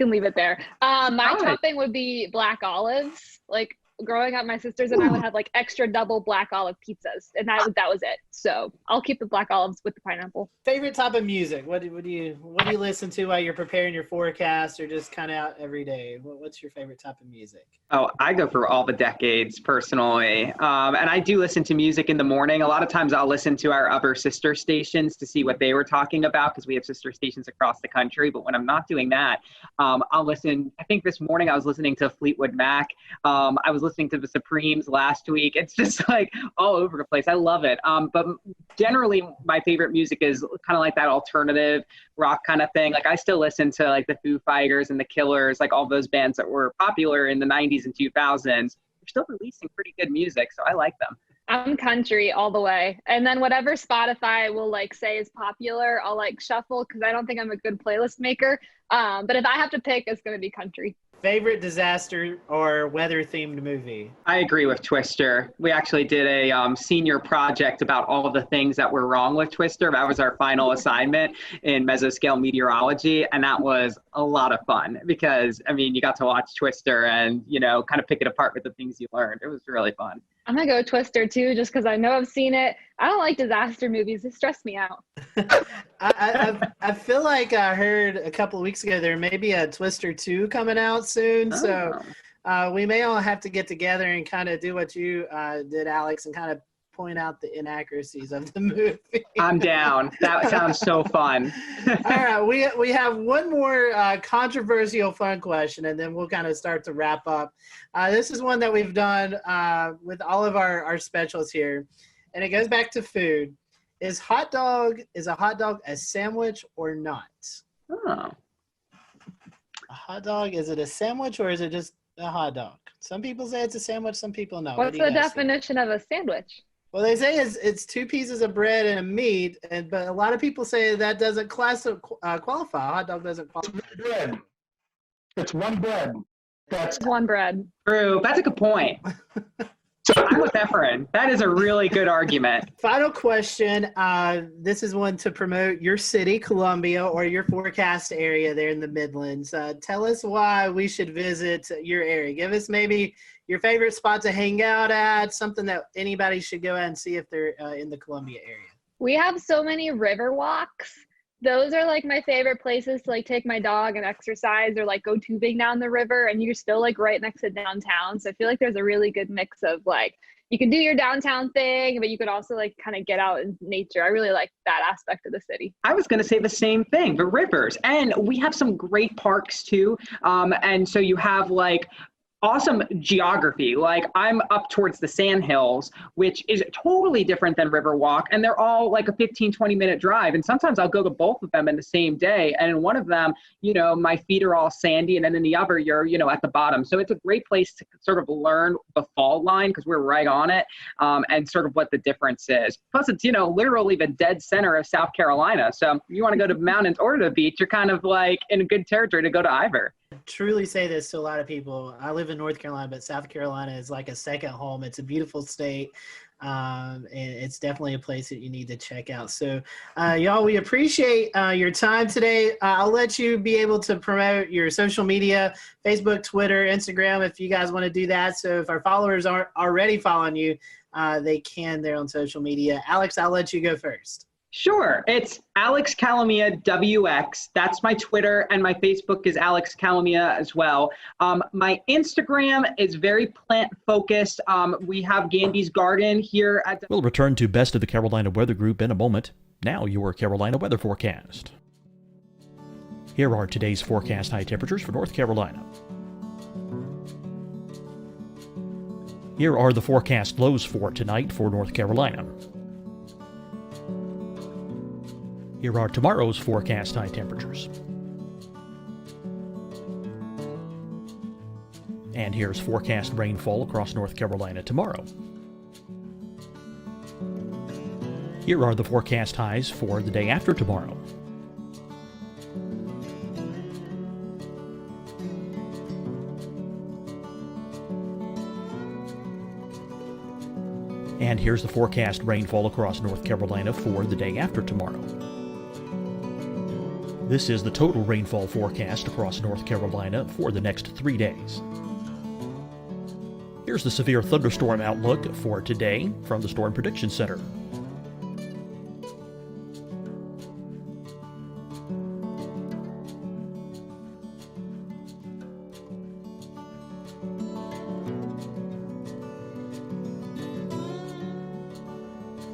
leave it there. My topping would be black olives. Like growing up, my sisters and I would have extra double black olive pizzas, and that was it. So I'll keep the black olives with the pineapple. Favorite type of music? What do you listen to while you're preparing your forecast or just kind of out every day? What's your favorite type of music? Oh, I go through all the decades personally. And I do listen to music in the morning. A lot of times I'll listen to our other sister stations to see what they were talking about because we have sister stations across the country. But when I'm not doing that, I'll listen. I think this morning I was listening to Fleetwood Mac. I was listening to the Supremes last week. It's just all over the place. I love it. But generally my favorite music is kind of like that alternative rock kind of thing. I still listen to the Foo Fighters and the Killers, all those bands that were popular in the 90s and 2000s. They're still releasing pretty good music, so I like them. I'm country all the way. And then whatever Spotify will say is popular, I'll shuffle because I don't think I'm a good playlist maker. But if I have to pick, it's going to be country. Favorite disaster or weather-themed movie? I agree with Twister. We actually did a senior project about all of the things that were wrong with Twister. That was our final assignment in mesoscale meteorology, and that was a lot of fun because, you got to watch Twister and, kind of pick it apart with the things you learned. It was really fun. I'm going to go Twister, too, just because I know I've seen it. I don't like disaster movies. They stress me out. I feel like I heard a couple of weeks ago there may be a Twister 2 coming out soon. So we may all have to get together and kind of do what you did, Alex, and kind of point out the inaccuracies of the movie. I'm down. That sounds so fun. All right, we have one more controversial fun question, and then we'll kind of start to wrap up. This is one that we've done with all of our specials here, and it goes back to food. Is a hot dog a sandwich or not? Oh. A hot dog, is it a sandwich or is it just a hot dog? Some people say it's a sandwich, some people no. What's the definition of a sandwich? Well, they say it's 2 pieces of bread and a meat, but a lot of people say that doesn't qualify. A hot dog doesn't qualify. Bread. It's one bread. That's one bread. True. That's a good point. I'm with Efren. That is a really good argument. Final question. This is one to promote your city, Columbia, or your forecast area there in the Midlands. Tell us why we should visit your area. Give us maybe your favorite spot to hang out at, something that anybody should go out and see if they're in the Columbia area. We have so many river walks. Those are like my favorite places to like take my dog and exercise or like go tubing down the river, and you're still like right next to downtown. So I feel like there's a really good mix of like, you can do your downtown thing, but you could also like kind of get out in nature. I really like that aspect of the city. I was going to say the same thing, the rivers. And we have some great parks too. And so you have like awesome geography. Like I'm up towards the Sandhills, which is totally different than Riverwalk. And they're all like a 15-20 minute drive. And sometimes I'll go to both of them in the same day. And in one of them, you know, my feet are all sandy. And then in the other, you're, you know, at the bottom. So it's a great place to sort of learn the fault line because we're right on it, and sort of what the difference is. Plus it's, you know, literally the dead center of South Carolina. So you want to go to the mountains or to the beach, you're kind of like in a good territory to go to either. Truly say this to a lot of people. I live in North Carolina, but South Carolina is like a second home. It's a beautiful state, and it's definitely a place that you need to check out. So y'all, we appreciate your time today. I'll let you be able to promote your social media, Facebook, Twitter, Instagram, if you guys want to do that. So if our followers aren't already following you, they can there on social media. Alex, I'll let you go first. Sure. It's Alex Calamia WX. That's my Twitter, and my Facebook is Alex Calamia as well. My Instagram is very plant focused. We have Gandy's Garden here at We'll return to Best of the Carolina Weather Group in a moment. Now your Carolina weather forecast. Here are today's forecast high temperatures for North Carolina. Here are the forecast lows for tonight for North Carolina. Here are tomorrow's forecast high temperatures. And here's forecast rainfall across North Carolina tomorrow. Here are the forecast highs for the day after tomorrow. And here's the forecast rainfall across North Carolina for the day after tomorrow. This is the total rainfall forecast across North Carolina for the next 3 days. Here's the severe thunderstorm outlook for today from the Storm Prediction Center.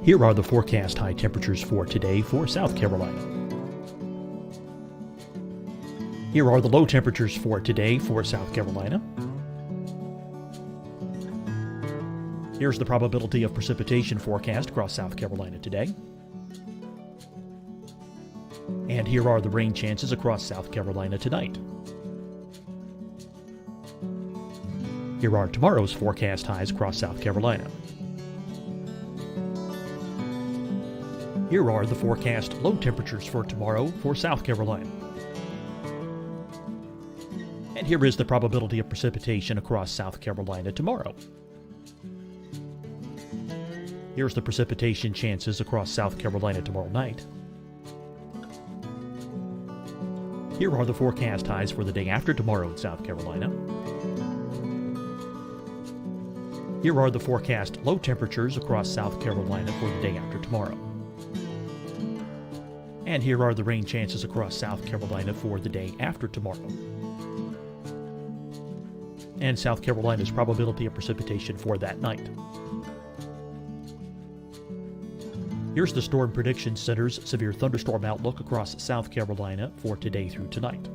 Here are the forecast high temperatures for today for South Carolina. Here are the low temperatures for today for South Carolina. Here's the probability of precipitation forecast across South Carolina today. And here are the rain chances across South Carolina tonight. Here are tomorrow's forecast highs across South Carolina. Here are the forecast low temperatures for tomorrow for South Carolina. And here is the probability of precipitation across South Carolina tomorrow. Here's the precipitation chances across South Carolina tomorrow night. Here are the forecast highs for the day after tomorrow in South Carolina. Here are the forecast low temperatures across South Carolina for the day after tomorrow. And here are the rain chances across South Carolina for the day after tomorrow. And South Carolina's probability of precipitation for that night. Here's the Storm Prediction Center's severe thunderstorm outlook across South Carolina for today through tonight.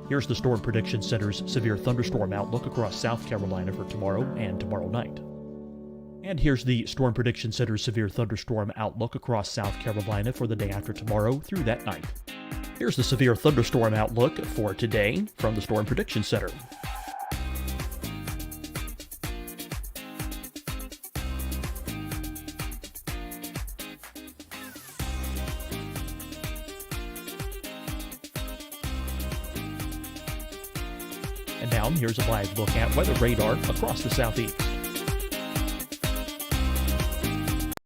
Here's the Storm Prediction Center's severe thunderstorm outlook across South Carolina for tomorrow and tomorrow night. And here's the Storm Prediction Center's severe thunderstorm outlook across South Carolina for the day after tomorrow through that night. Here's the severe thunderstorm outlook for today from the Storm Prediction Center. And now, here's a live look at weather radar across the southeast.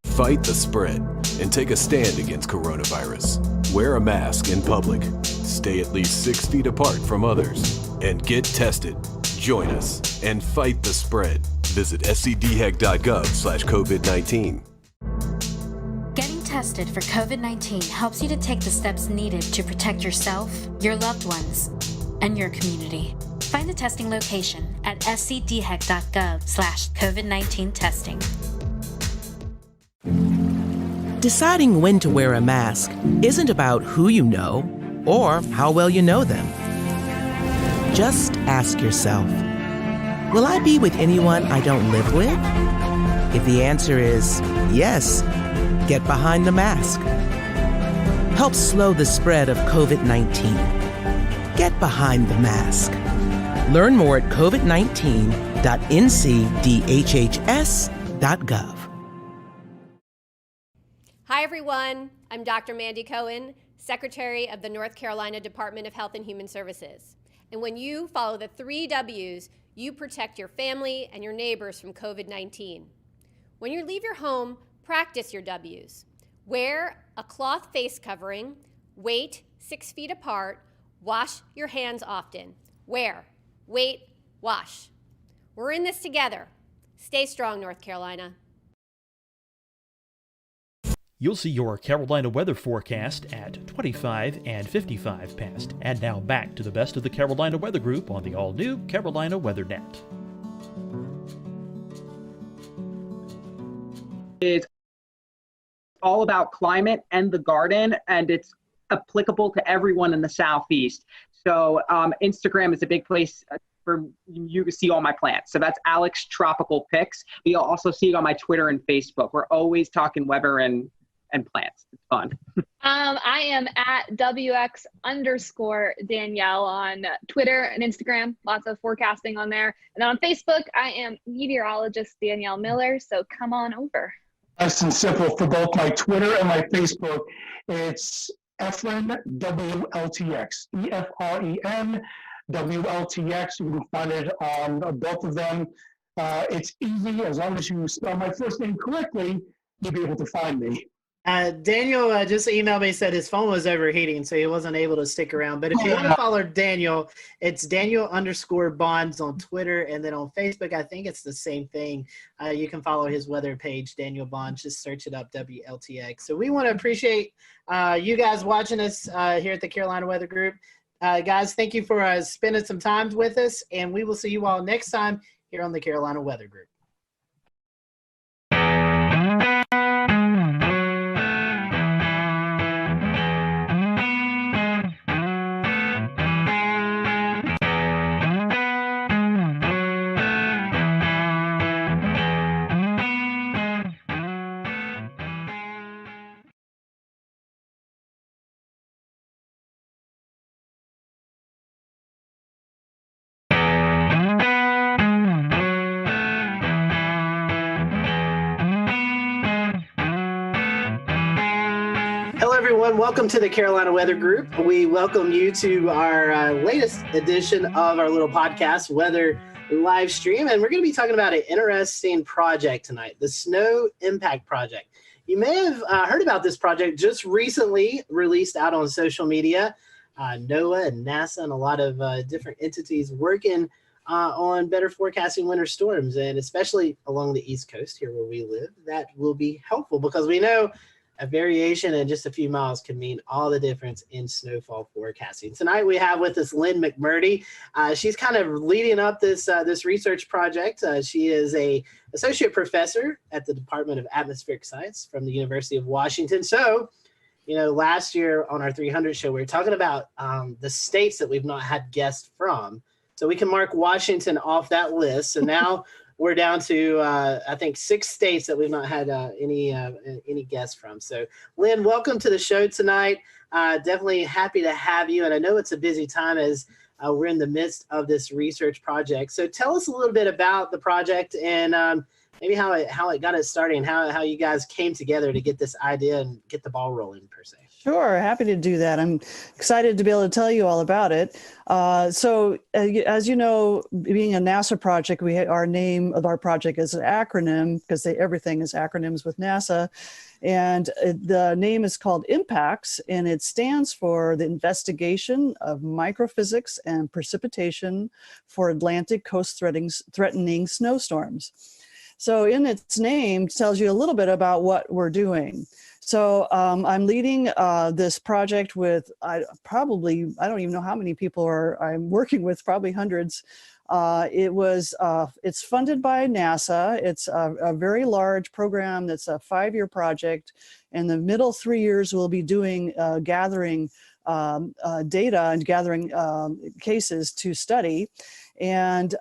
Fight the spread and take a stand against coronavirus. Wear a mask in public. Stay at least 6 feet apart from others. And get tested. Join us and fight the spread. Visit scdhec.gov/COVID-19. Getting tested for COVID-19 helps you to take the steps needed to protect yourself, your loved ones, and your community. Find the testing location at scdhec.gov/COVID-19 testing. Deciding when to wear a mask isn't about who you know or how well you know them. Just ask yourself, will I be with anyone I don't live with? If the answer is yes, get behind the mask. Help slow the spread of COVID-19. Get behind the mask. Learn more at covid19.ncdhhs.gov. Hi, everyone. I'm Dr. Mandy Cohen, Secretary of the North Carolina Department of Health and Human Services. And when you follow the 3 W's, you protect your family and your neighbors from COVID-19. When you leave your home, practice your W's. Wear a cloth face covering, wait 6 feet apart, wash your hands often. Wear, wait, wash. We're in this together. Stay strong, North Carolina. You'll see your Carolina weather forecast at 25 and 55 past. And now back to the best of the Carolina Weather Group on the all-new Carolina Weather Net. It's all about climate and the garden, and it's applicable to everyone in the Southeast. So Instagram is a big place for you to see all my plants. So that's Alex Tropical Pics. You'll also see it on my Twitter and Facebook. We're always talking weather and plants. It's fun. I am at WX_Danielle on Twitter and Instagram. Lots of forecasting on there. And then on Facebook, I am meteorologist Danielle Miller. So come on over. Nice and simple for both my Twitter and my Facebook. It's Efren WLTX. EFREN WLTX. You can find it on both of them. It's easy. As long as you spell my first name correctly, you'll be able to find me. Daniel just emailed me, said his phone was overheating, so he wasn't able to stick around. But if you want to follow Daniel, it's Daniel_Bonds on Twitter, and then on Facebook, I think it's the same thing. You can follow his weather page, Daniel Bonds. Just search it up, WLTX. So we want to appreciate you guys watching us here at the Carolina Weather Group. Guys, thank you for spending some time with us, and we will see you all next time here on the Carolina Weather Group. Welcome to the Carolina Weather Group. We welcome you to our latest edition of our little podcast, Weather Live Stream. And we're going to be talking about an interesting project tonight, the Snow Impact Project. You may have heard about this project just recently released out on social media. NOAA and NASA and a lot of different entities working on better forecasting winter storms, and especially along the East Coast here where we live. That will be helpful because we know a variation in just a few miles can mean all the difference in snowfall forecasting. Tonight we have with us Lynn McMurdy. She's kind of leading up this research project. She is a associate professor at the Department of Atmospheric Science from the University of Washington. So, you know, last year on our 300 show, we were talking about the states that we've not had guests from. So we can mark Washington off that list. So now we're down to, I think, 6 states that we've not had any guests from. So, Lynn, welcome to the show tonight. Definitely happy to have you. And I know it's a busy time as we're in the midst of this research project. So tell us a little bit about the project and maybe how it got it started and how you guys came together to get this idea and get the ball rolling, per se. Sure, happy to do that. I'm excited to be able to tell you all about it. So as you know, being a NASA project, our name of our project is an acronym because everything is acronyms with NASA. And the name is called IMPACTS, and it stands for the Investigation of Microphysics and Precipitation for Atlantic Coast Threatening Snowstorms. So in its name, it tells you a little bit about what we're doing. So I'm leading this project with, I don't even know how many people I'm working with, probably hundreds. It's funded by NASA. It's a very large program that's a 5-year project. In the middle 3 years, we'll be doing gathering data and gathering cases to study. And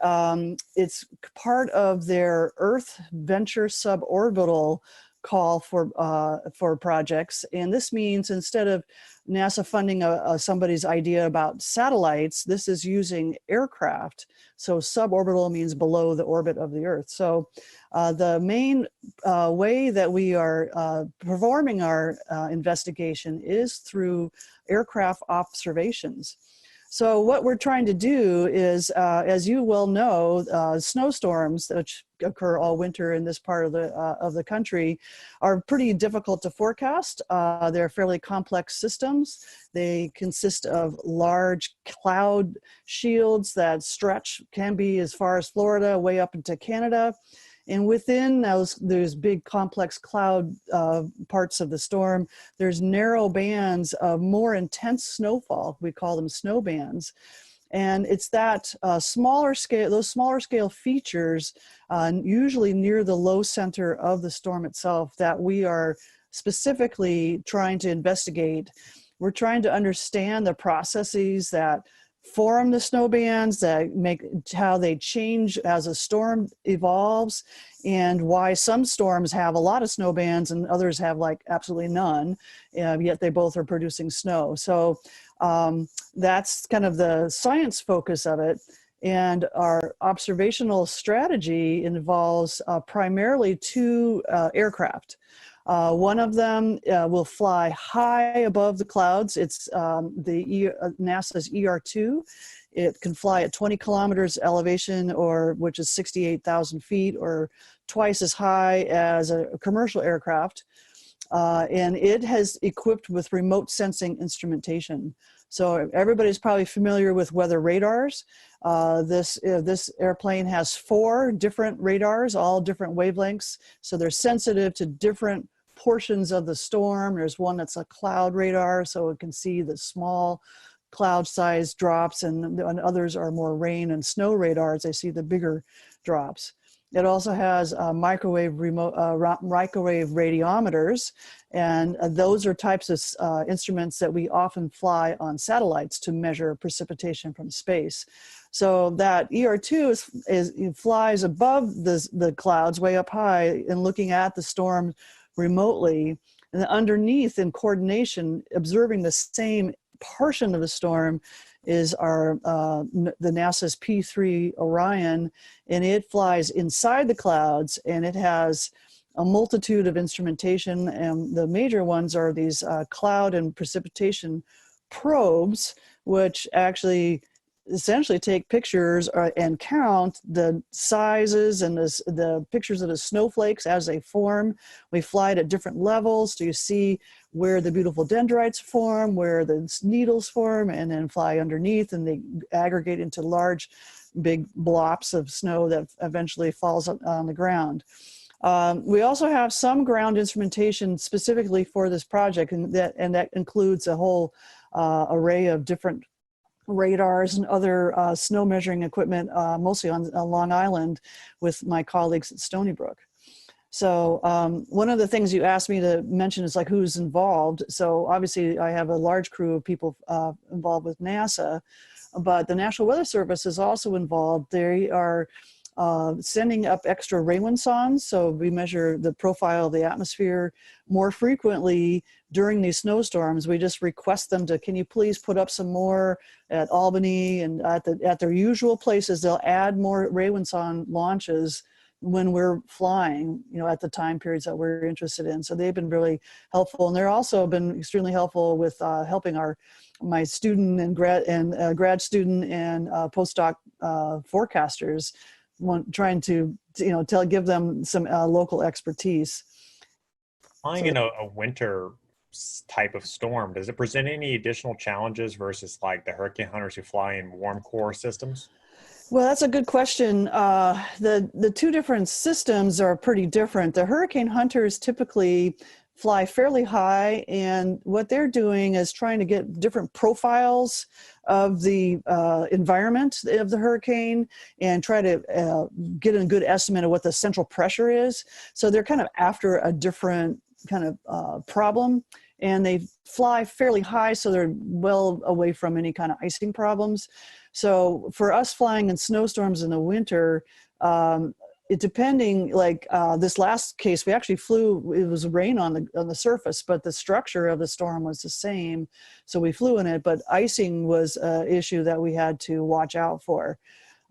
it's part of their Earth Venture Suborbital call for projects. And this means instead of NASA funding somebody's idea about satellites, this is using aircraft. So suborbital means below the orbit of the Earth. So the main way that we are performing our investigation is through aircraft observations. So what we're trying to do is, as you well know, snowstorms, which occur all winter in this part of the country, are pretty difficult to forecast. They're fairly complex systems. They consist of large cloud shields that can be as far as Florida, way up into Canada. And within those big complex cloud parts of the storm, there's narrow bands of more intense snowfall. We call them snow bands. And it's that those smaller scale features, usually near the low center of the storm itself, that we are specifically trying to investigate. We're trying to understand the processes that form the snow bands, that make how they change as a storm evolves, and why some storms have a lot of snow bands and others have like absolutely none, yet they both are producing snow. So that's kind of the science focus of it. And our observational strategy involves primarily 2 aircraft. One of them will fly high above the clouds. It's NASA's ER2. It can fly at 20 kilometers elevation, which is 68,000 feet, or twice as high as a commercial aircraft. And it has equipped with remote sensing instrumentation. So everybody's probably familiar with weather radars. This airplane has 4 different radars, all different wavelengths. So they're sensitive to different portions of the storm. There's one that's a cloud radar, so it can see the small cloud size drops, and others are more rain and snow radars. They see the bigger drops. It also has microwave radiometers, and those are types of instruments that we often fly on satellites to measure precipitation from space. So that ER2 flies above the clouds way up high and looking at the storm remotely, and underneath in coordination, observing the same portion of the storm is the NASA's P3 Orion, and it flies inside the clouds, and it has a multitude of instrumentation, and the major ones are these cloud and precipitation probes, which actually essentially take pictures and count the sizes and the pictures of the snowflakes as they form. We fly it at different levels, so you see where the beautiful dendrites form, where the needles form, and then fly underneath, and they aggregate into large, big blobs of snow that eventually falls on the ground. We also have some ground instrumentation specifically for this project, and that includes a whole array of different radars and other snow measuring equipment, mostly on Long Island with my colleagues at Stony Brook. So one of the things you asked me to mention is like who's involved. So obviously I have a large crew of people involved with NASA, but the National Weather Service is also involved. They are sending up extra rainwind sondes. So we measure the profile of the atmosphere more frequently during these snowstorms. We just request them to, can you please put up some more at Albany and at their usual places. They'll add more rainwind sonde launches when we're flying, at the time periods that we're interested in. So they've been really helpful. And they're also been extremely helpful with helping my student and grad student and postdoc forecasters, trying to give them some local expertise. Flying in a winter type of storm, does it present any additional challenges versus like the hurricane hunters who fly in warm core systems? Well, that's a good question. The two different systems are pretty different. The hurricane hunters typically fly fairly high, and what they're doing is trying to get different profiles of the environment of the hurricane and try to get a good estimate of what the central pressure is. So they're kind of after a different kind of problem, and they fly fairly high, so they're well away from any kind of icing problems. So for us flying in snowstorms in the winter, this last case, we actually flew, it was rain on the surface, but the structure of the storm was the same. So we flew in it, but icing was an issue that we had to watch out for.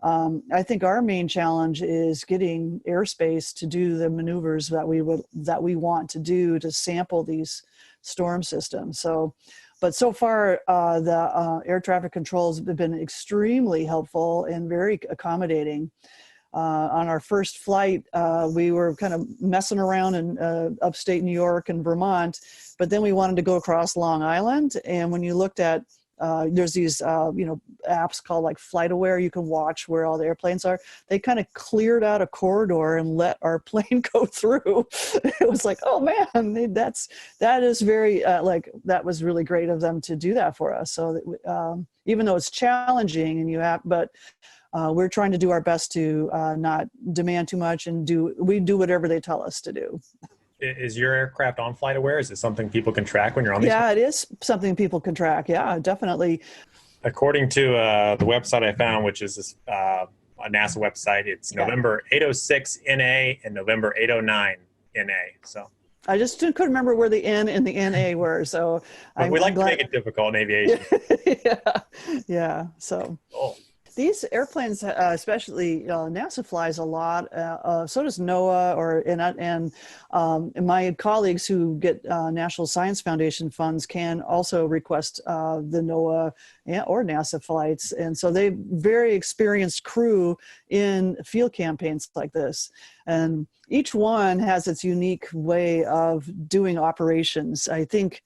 I think our main challenge is getting airspace to do the maneuvers that we want to do to sample these storm systems. But so far, the air traffic controls have been extremely helpful and very accommodating. On our first flight, we were kind of messing around in upstate New York and Vermont, but then we wanted to go across Long Island. And when you looked at, there's these, apps called like FlightAware, you can watch where all the airplanes are. They kind of cleared out a corridor and let our plane go through. It was like, oh man, that is very, that was really great of them to do that for us. So even though it's challenging we're trying to do our best to not demand too much and we do whatever they tell us to do. Is your aircraft on FlightAware? Is it something people can track when you're on these? Yeah, it is something people can track. Yeah, definitely. According to the website I found, which is a NASA website, it's November 806 NA and November 809 NA. So I just couldn't remember where the N and the NA were. So we like to make it difficult in aviation. Yeah. So. Oh. These airplanes, especially NASA flies a lot. So does NOAA, and my colleagues who get National Science Foundation funds can also request the NOAA or NASA flights, and so they're very experienced crew in field campaigns like this. And each one has its unique way of doing operations. I think.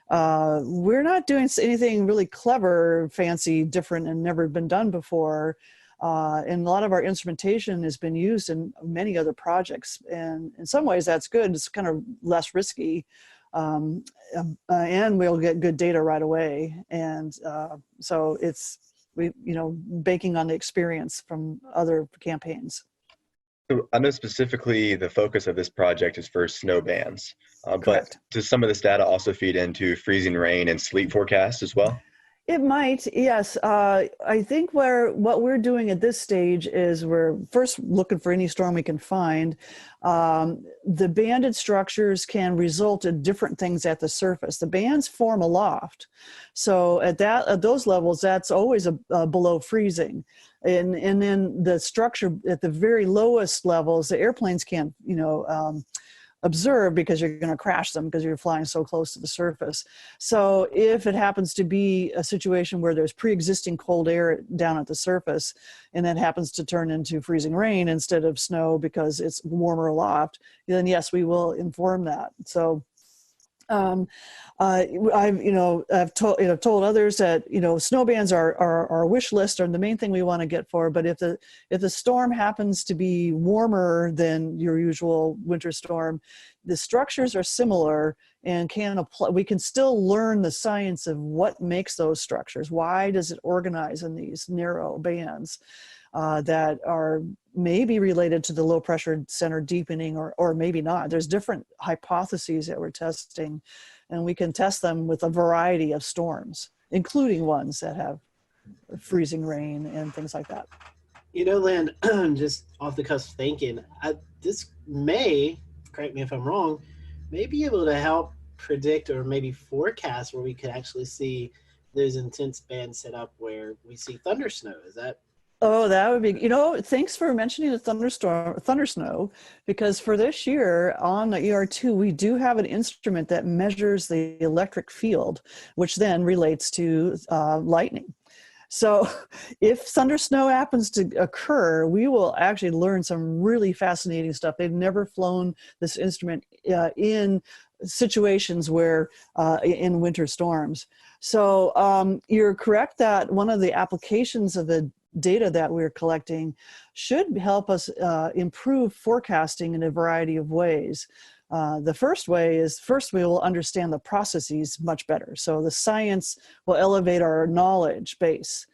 We're not doing anything really clever, fancy, different, and never been done before. And a lot of our instrumentation has been used in many other projects. And in some ways that's good. It's kind of less risky. And we'll get good data right away. And so it's, banking on the experience from other campaigns. So I know specifically the focus of this project is for snow bands, but does some of this data also feed into freezing rain and sleet forecasts as well? It might, yes. I think what we're doing at this stage is we're first looking for any storm we can find. The banded structures can result in different things at the surface. The bands form aloft. So at those levels, that's always below freezing. And then the structure at the very lowest levels, the airplanes can't, observe because you're going to crash them because you're flying so close to the surface. So if it happens to be a situation where there's pre-existing cold air down at the surface and that happens to turn into freezing rain instead of snow because it's warmer aloft, then yes, we will inform that. So I've told others that snow bands are our wish list are the main thing we want to get for. But if the storm happens to be warmer than your usual winter storm, the structures are similar and we can still learn the science of what makes those structures. Why does it organize in these narrow bands that are maybe related to the low pressure center deepening or maybe not. There's different hypotheses that we're testing, and we can test them with a variety of storms, including ones that have freezing rain and things like that. Lynn, just off the cusp thinking, this may, correct me if I'm wrong, may be able to help predict or maybe forecast where we could actually see those intense bands set up where we see thunder snow. Is that? Oh, that would be, thanks for mentioning the thunder snow, because for this year on the ER2, we do have an instrument that measures the electric field, which then relates to lightning. So if thunder snow happens to occur, we will actually learn some really fascinating stuff. They've never flown this instrument in situations where in winter storms. So you're correct that one of the applications of the data that we're collecting should help us improve forecasting in a variety of ways. The first way is, we will understand the processes much better. So the science will elevate our knowledge base.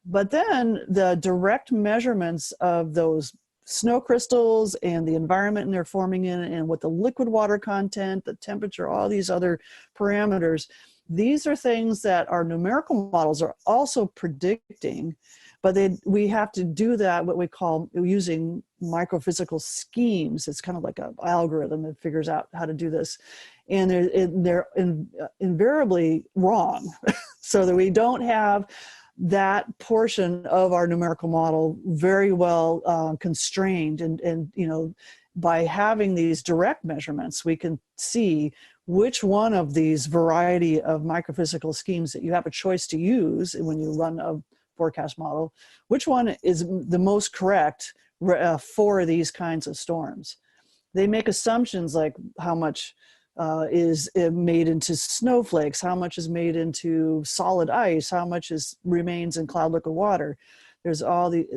But then the direct measurements of those snow crystals and the environment they're forming in, and what the liquid water content, the temperature, all these other parameters, these are things that our numerical models are also predicting. But we have to do that, what we call using microphysical schemes. It's kind of like an algorithm that figures out how to do this. And they're invariably wrong, so that we don't have that portion of our numerical model very well constrained. And by having these direct measurements, we can see which one of these variety of microphysical schemes that you have a choice to use when you run a forecast model, which one is the most correct for these kinds of storms. They make assumptions like how much is made into snowflakes, how much is made into solid ice, how much remains in cloud liquid water. There's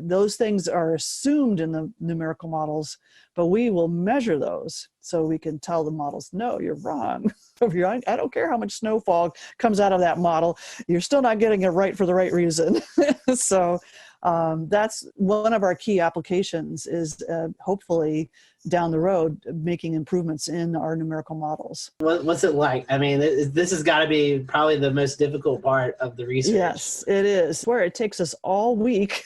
those things are assumed in the numerical models, but we will measure those so we can tell the models, no, you're wrong. I don't care how much snowfall comes out of that model. You're still not getting it right for the right reason. So that's one of our key applications, is hopefully down the road making improvements in our numerical models. What's it like? I mean, this has got to be probably the most difficult part of the research. Yes, it is. Where it takes us all week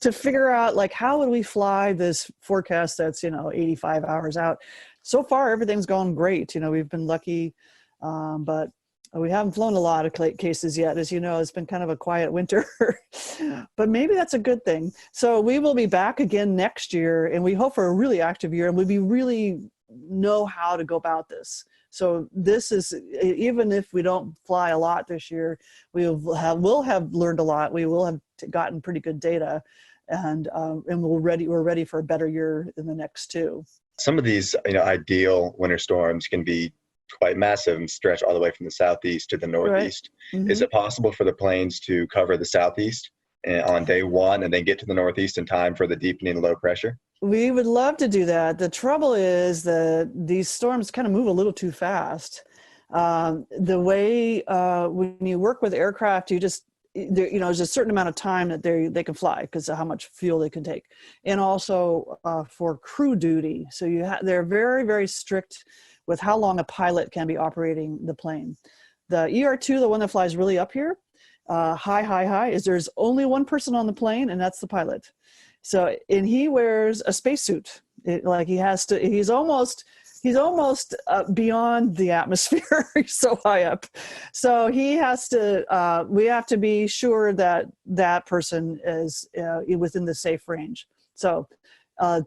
to figure out, like, how would we fly this forecast that's 85 hours out. So far, everything's gone great. We've been lucky, but we haven't flown a lot of cases yet. As you know, it's been kind of a quiet winter, but maybe that's a good thing. So we will be back again next year, and we hope for a really active year, and we really know how to go about this. So this is, even if we don't fly a lot this year, we'll have learned a lot. We will have gotten pretty good data, and we're ready for a better year in the next two. Some of these, ideal winter storms can be quite massive and stretch all the way from the southeast to the northeast. Right. Mm-hmm. Is it possible for the planes to cover the southeast on day one and then get to the northeast in time for the deepening low pressure? We would love to do that. The trouble is that these storms kind of move a little too fast. The way when you work with aircraft, there's a certain amount of time that they can fly because of how much fuel they can take, and also for crew duty. So they're very, very strict with how long a pilot can be operating the plane. The ER2, the one that flies really up here, high, is there's only one person on the plane, and that's the pilot. So, and he wears a spacesuit. He's almost beyond the atmosphere. He's so high up. So he has to, we have to be sure that that person is within the safe range. So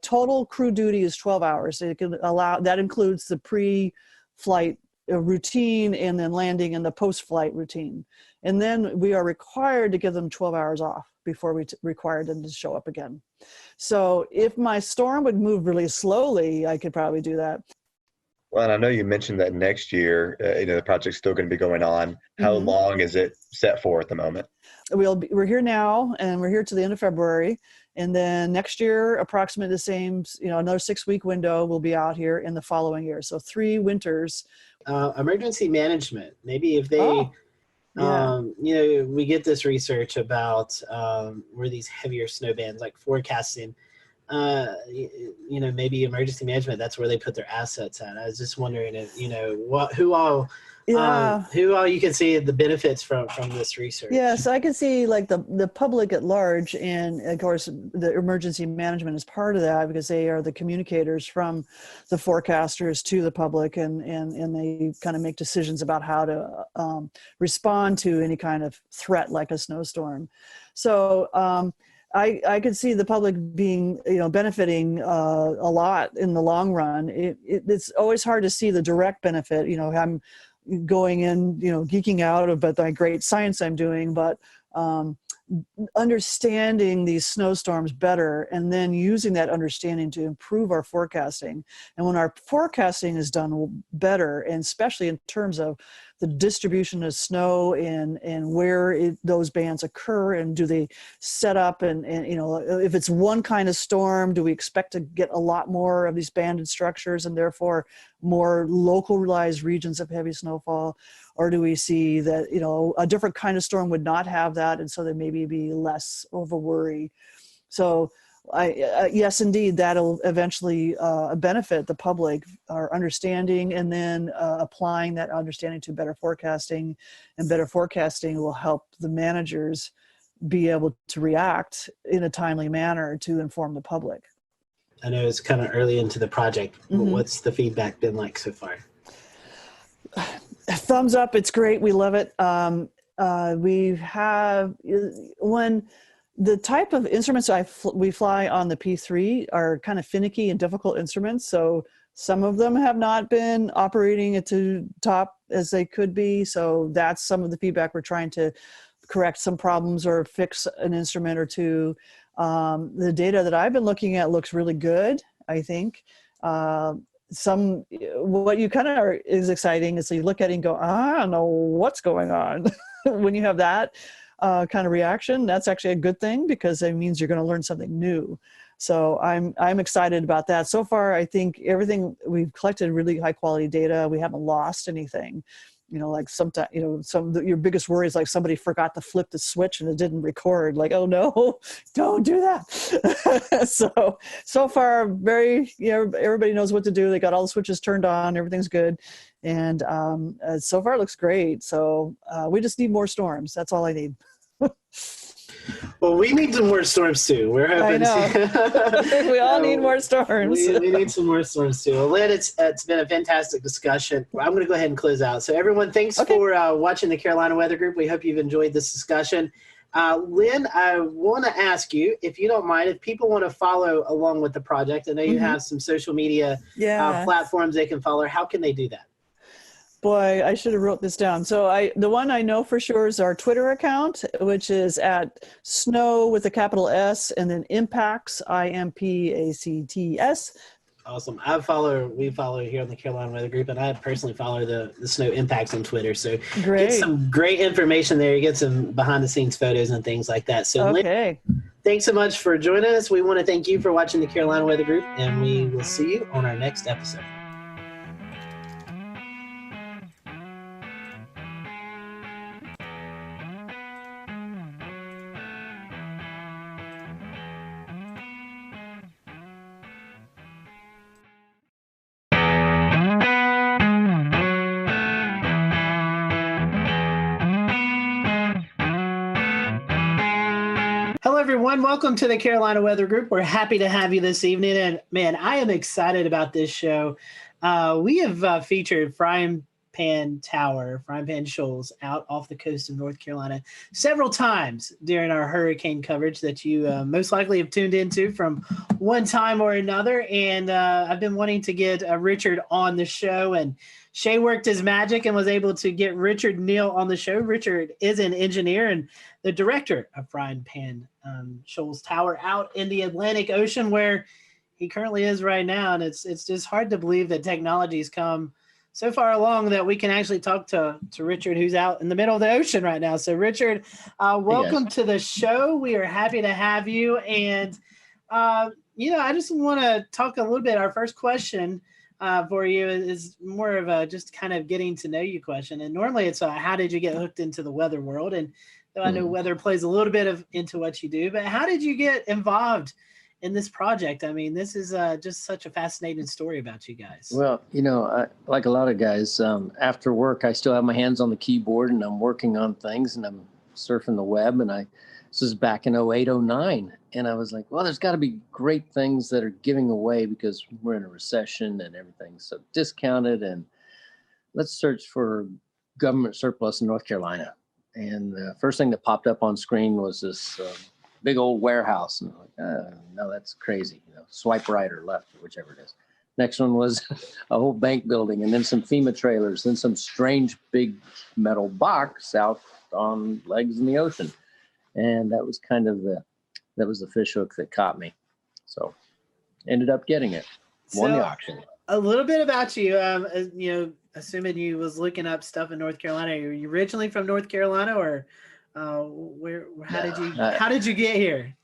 total crew duty is 12 hours. That includes the pre-flight routine and then landing and the post-flight routine. And then we are required to give them 12 hours off before we require them to show up again. So if my storm would move really slowly, I could probably do that. Well, and I know you mentioned that next year, the project's still going to be going on. How long is it set for at the moment? We're here now, and we're here to the end of February. And then next year, approximately the same, another 6-week window, we'll be out here in the following year. So 3 winters. Emergency management. Maybe if they, we get this research about where these heavier snow bands, like forecasting, maybe emergency management, that's where they put their assets at. I was just wondering if, who all you can see the benefits from this research. Yes, I can see like the public at large, and of course the emergency management is part of that because they are the communicators from the forecasters to the public, and they kind of make decisions about how to respond to any kind of threat like a snowstorm. So I could see the public being, benefiting a lot in the long run. It's always hard to see the direct benefit. I'm going in, geeking out about the great science I'm doing, but understanding these snowstorms better and then using that understanding to improve our forecasting. And when our forecasting is done better, and especially in terms of the distribution of snow and where those bands occur, and do they set up, and if it's one kind of storm, do we expect to get a lot more of these banded structures and therefore more localized regions of heavy snowfall? Or do we see that, a different kind of storm would not have that, and so there maybe be less of a worry? So yes, indeed, that'll eventually benefit the public, our understanding, and then applying that understanding to better forecasting, and better forecasting will help the managers be able to react in a timely manner to inform the public. I know it's kind of early into the project. What's the feedback been like so far? Thumbs up. It's great. We love it. When the type of instruments we fly on the P3 are kind of finicky and difficult instruments. So some of them have not been operating at the top as they could be. So that's some of the feedback. We're trying to correct some problems or fix an instrument or two. The data that I've been looking at looks really good, I think. What you kind of is exciting is you look at it and go, I don't know what's going on. When you have that kind of reaction, that's actually a good thing, because it means you're going to learn something new. So I'm excited about that. So far, I think everything we've collected really high quality data. We haven't lost anything. Like sometimes, your biggest worry is like somebody forgot to flip the switch and it didn't record. Like, oh no, don't do that. So far, everybody knows what to do. They got all the switches turned on. Everything's good. And so far it looks great. So we just need more storms. That's all I need. Well, we need some more storms too. We're hoping. I know. We all need more storms. We need some more storms too. Well, Lynn, it's been a fantastic discussion. I'm going to go ahead and close out. So everyone, thanks for watching the Carolina Weather Group. We hope you've enjoyed this discussion. Lynn, I want to ask you, if you don't mind, if people want to follow along with the project, I know you have some social media platforms they can follow. How can they do that? Boy, I should have wrote this down. So the one I know for sure is our Twitter account, which is at snow with a capital S and then impacts, IMPACTS. Awesome. We follow here on the Carolina Weather Group, and I personally follow the Snow Impacts on Twitter. So get some great information there. You get some behind the scenes photos and things like that. So Lynn, thanks so much for joining us. We want to thank you for watching the Carolina Weather Group, and we will see you on our next episode. Hello, everyone. Welcome to the Carolina Weather Group. We're happy to have you this evening. And man, I am excited about this show. We have featured Frying Pan Shoals out off the coast of North Carolina several times during our hurricane coverage that you most likely have tuned into from one time or another. And I've been wanting to get Richard on the show, and Shay worked his magic and was able to get Richard Neal on the show. Richard is an engineer and the director of Frying Pan Shoals Tower out in the Atlantic Ocean, where he currently is right now. And it's just hard to believe that technology's come so far along that we can actually talk to Richard, who's out in the middle of the ocean right now. So Richard, welcome to the show. We are happy to have you. And, I just want to talk a little bit. Our first question for you is more of a just kind of getting to know you question. And normally it's how did you get hooked into the weather world? And though I know weather plays a little bit into what you do, but how did you get involved in this project? I mean, this is just such a fascinating story about you guys. Well, like a lot of guys, after work, I still have my hands on the keyboard and I'm working on things and I'm surfing the web. And this is back in 08, 09. And I was like, well, there's got to be great things that are giving away because we're in a recession and everything's so discounted. And let's search for government surplus in North Carolina. And the first thing that popped up on screen was this big old warehouse. And I'm like, no, that's crazy. Swipe right or left, or whichever it is. Next one was a whole bank building and then some FEMA trailers, then some strange big metal box out on legs in the ocean. And that was kind of the fish hook that caught me. So ended up getting it, won the auction. A little bit about you, assuming you was looking up stuff in North Carolina. Are you originally from North Carolina or how did you get here?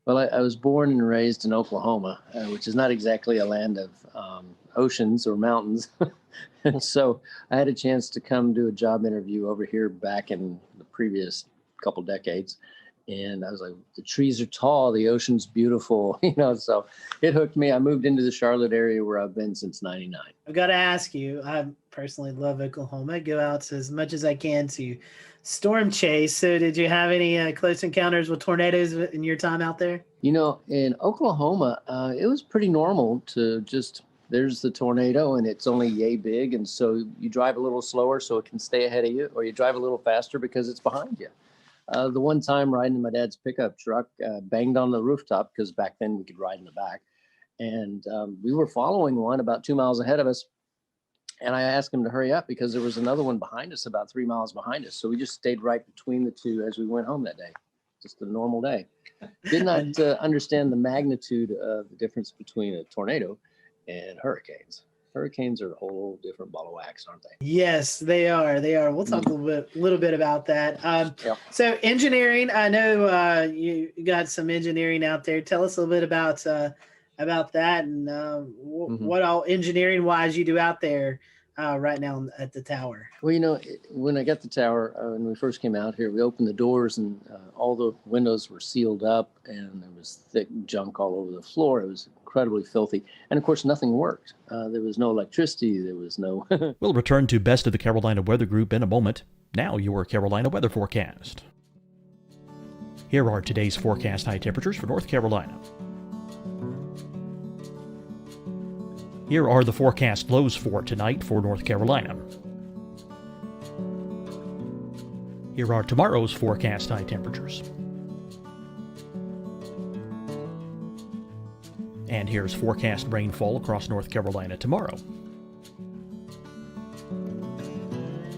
Well, I was born and raised in Oklahoma, which is not exactly a land of oceans or mountains. And so I had a chance to come do a job interview over here back in the previous couple decades. And I was like, the trees are tall, the ocean's beautiful, so it hooked me. I moved into the Charlotte area where I've been since 99. I've got to ask you, I personally love Oklahoma. I go out as much as I can to storm chase. So did you have any close encounters with tornadoes in your time out there? In Oklahoma, it was pretty normal to there's the tornado and it's only yay big. And so you drive a little slower so it can stay ahead of you, or you drive a little faster because it's behind you. The one time riding in my dad's pickup truck, banged on the rooftop because back then we could ride in the back. And we were following one about 2 miles ahead of us. And I asked him to hurry up because there was another one behind us, about 3 miles behind us. So we just stayed right between the two as we went home that day. Just a normal day. Did not understand the magnitude of the difference between a tornado and hurricanes. Hurricanes are a whole different ball of wax, aren't they? Yes, they are. We'll talk a little bit about that. So engineering, I know you got some engineering out there. Tell us a little bit about that and what all engineering wise you do out there right now at the tower. Well, when I got the tower, when we first came out here, we opened the doors and all the windows were sealed up and there was thick junk all over the floor. It was incredibly filthy. And of course, nothing worked. There was no electricity. There was no... We'll return to Best of the Carolina Weather Group in a moment. Now your Carolina weather forecast. Here are today's forecast high temperatures for North Carolina. Here are the forecast lows for tonight for North Carolina. Here are tomorrow's forecast high temperatures. And here's forecast rainfall across North Carolina tomorrow.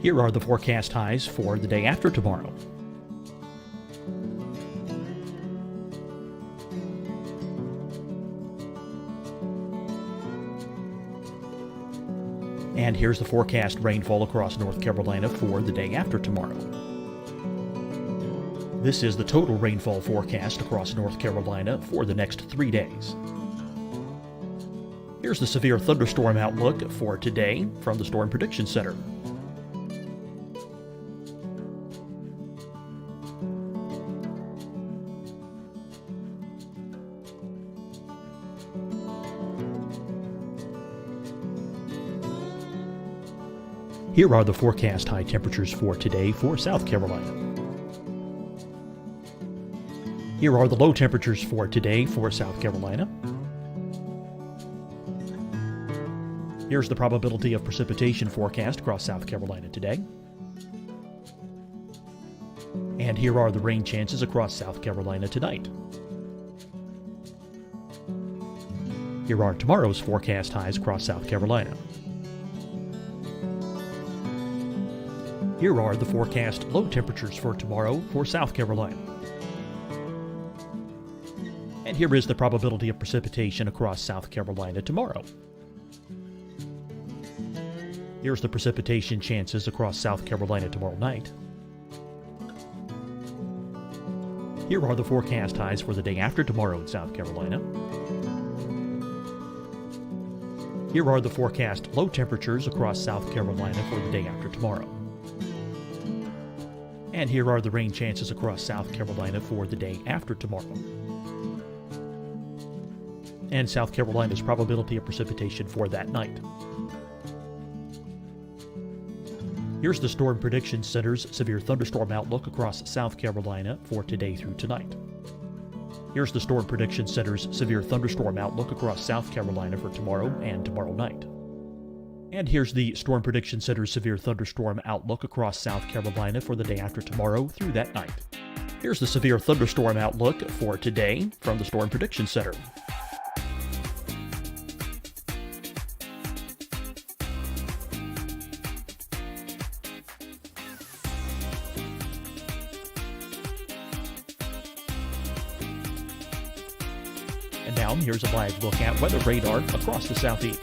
Here are the forecast highs for the day after tomorrow. And here's the forecast rainfall across North Carolina for the day after tomorrow. This is the total rainfall forecast across North Carolina for the next 3 days. Here's the severe thunderstorm outlook for today from the Storm Prediction Center. Here are the forecast high temperatures for today for South Carolina. Here are the low temperatures for today for South Carolina. Here's the probability of precipitation forecast across South Carolina today. And here are the rain chances across South Carolina tonight. Here are tomorrow's forecast highs across South Carolina. Here are the forecast low temperatures for tomorrow for South Carolina. And here is the probability of precipitation across South Carolina tomorrow. Here's the precipitation chances across South Carolina tomorrow night. Here are the forecast highs for the day after tomorrow in South Carolina. Here are the forecast low temperatures across South Carolina for the day after tomorrow. And here are the rain chances across South Carolina for the day after tomorrow. And South Carolina's probability of precipitation for that night. Here's the Storm Prediction Center's severe thunderstorm outlook across South Carolina for today through tonight. Here's the Storm Prediction Center's severe thunderstorm outlook across South Carolina for tomorrow and tomorrow night. And here's the Storm Prediction Center's severe thunderstorm outlook across South Carolina for the day after tomorrow through that night. Here's the severe thunderstorm outlook for today from the Storm Prediction Center. And now here's a live look at weather radar across the southeast.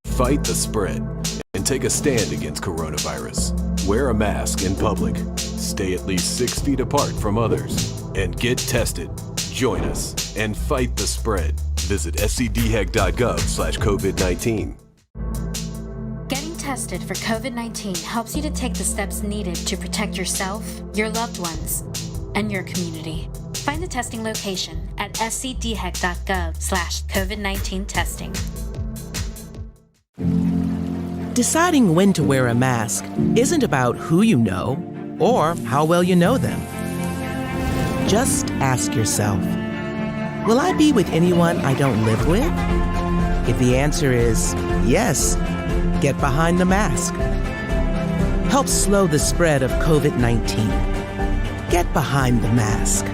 Fight the spread and take a stand against coronavirus. Wear a mask in public. Stay at least 6 feet apart from others. And get tested. Join us and fight the spread. Visit scdhec.gov/COVID-19. Getting tested for COVID-19 helps you to take the steps needed to protect yourself, your loved ones, and your community. Find the testing location at scdhec.gov/COVID-19 testing. Deciding when to wear a mask isn't about who you know or how well you know them. Just ask yourself, will I be with anyone I don't live with? If the answer is yes, get behind the mask. Help slow the spread of COVID-19. Get behind the mask.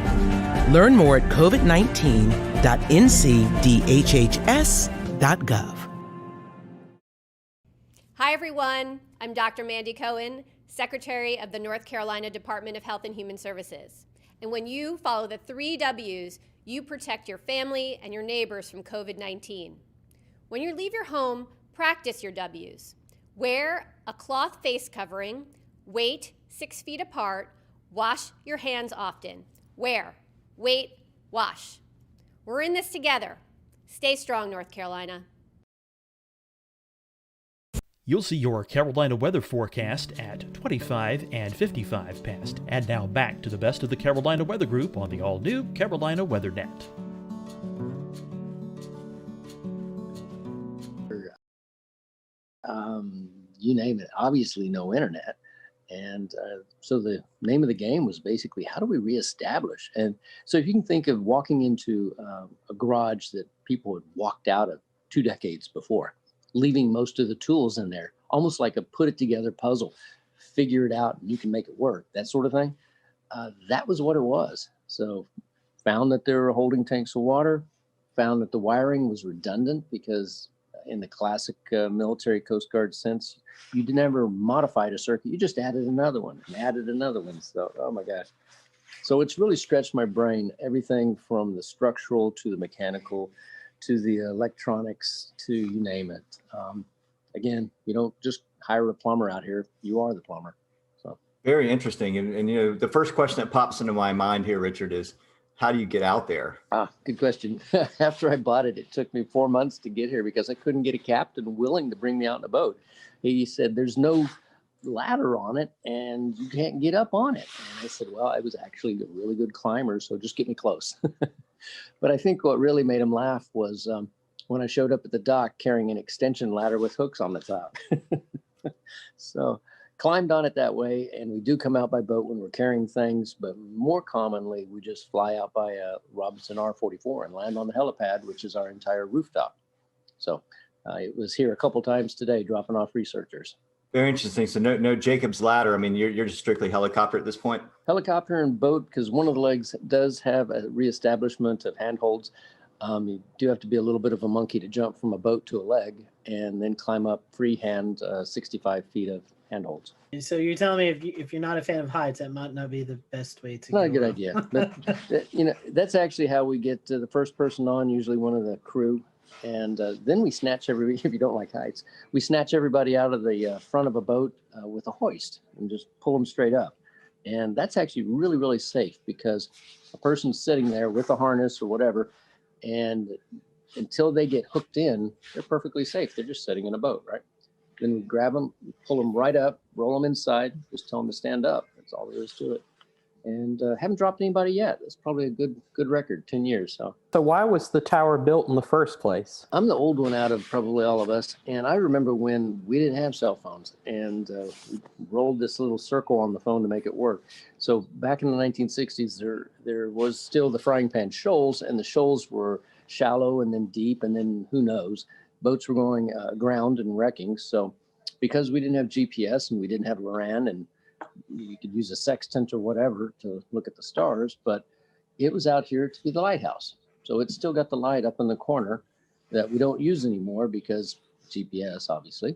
Learn more at covid19.ncdhhs.gov. Hi, everyone. I'm Dr. Mandy Cohen, Secretary of the North Carolina Department of Health and Human Services. And when you follow the 3 W's, you protect your family and your neighbors from COVID-19. When you leave your home, practice your W's. Wear a cloth face covering, wait 6 feet apart, wash your hands often. Wear, wait, wash. We're in this together. Stay strong, North Carolina. You'll see your Carolina weather forecast at 25 and 55 past. And now back to the best of the Carolina Weather Group on the all-new Carolina Weather Net. You name it, obviously no internet. And so the name of the game was basically, how do we reestablish? And so if you can think of walking into a garage that people had walked out of 2 decades before, leaving most of the tools in there, almost like a put it together puzzle, figure it out and you can make it work, that sort of thing. That was what it was. So found that there were holding tanks of water, found that the wiring was redundant because in the classic military Coast Guard sense, you never modified a circuit, you just added another one and added another one. So, oh my gosh. So it's really stretched my brain, everything from the structural to the mechanical, to the electronics, to you name it. Again, you don't just hire a plumber out here, you are the plumber. So very interesting. And you know, the first question that pops into my mind here, Richard, is how do you get out there? Good question. After I bought it, it took me 4 months to get here because I couldn't get a captain willing to bring me out in a boat. He said, there's no ladder on it and you can't get up on it. And I said, well, I was actually a really good climber, so just get me close. But I think what really made him laugh was when I showed up at the dock carrying an extension ladder with hooks on the top. So climbed on it that way, and we do come out by boat when we're carrying things, but more commonly we just fly out by Robinson R44 and land on the helipad, which is our entire rooftop. So it was here a couple times today dropping off researchers. Very interesting. So no Jacob's ladder. I mean, you're just strictly helicopter at this point? Helicopter and boat, because one of the legs does have a reestablishment of handholds. You do have to be a little bit of a monkey to jump from a boat to a leg and then climb up freehand 65 feet of handholds. And so you're telling me if you're not a fan of heights, that might not be the best way to Not a go good up. idea. But, that's actually how we get to the first person on, usually one of the crew. And then we snatch everybody, if you don't like heights, we snatch everybody out of the front of a boat with a hoist and just pull them straight up. And that's actually really, really safe because a person's sitting there with a harness or whatever, and until they get hooked in, they're perfectly safe. They're just sitting in a boat, right? Then we grab them, pull them right up, roll them inside, just tell them to stand up. That's all there is to it. And haven't dropped anybody yet. That's probably a good record, 10 years. So why was the tower built in the first place? I'm the old one out of probably all of us. And I remember when we didn't have cell phones and we rolled this little circle on the phone to make it work. So back in the 1960s, there was still the frying pan shoals, and the shoals were shallow and then deep, and then who knows, boats were going aground and wrecking. So because we didn't have GPS and we didn't have LORAN, and you could use a sextant or whatever to look at the stars, but it was out here to be the lighthouse. So it's still got the light up in the corner that we don't use anymore because GPS, obviously,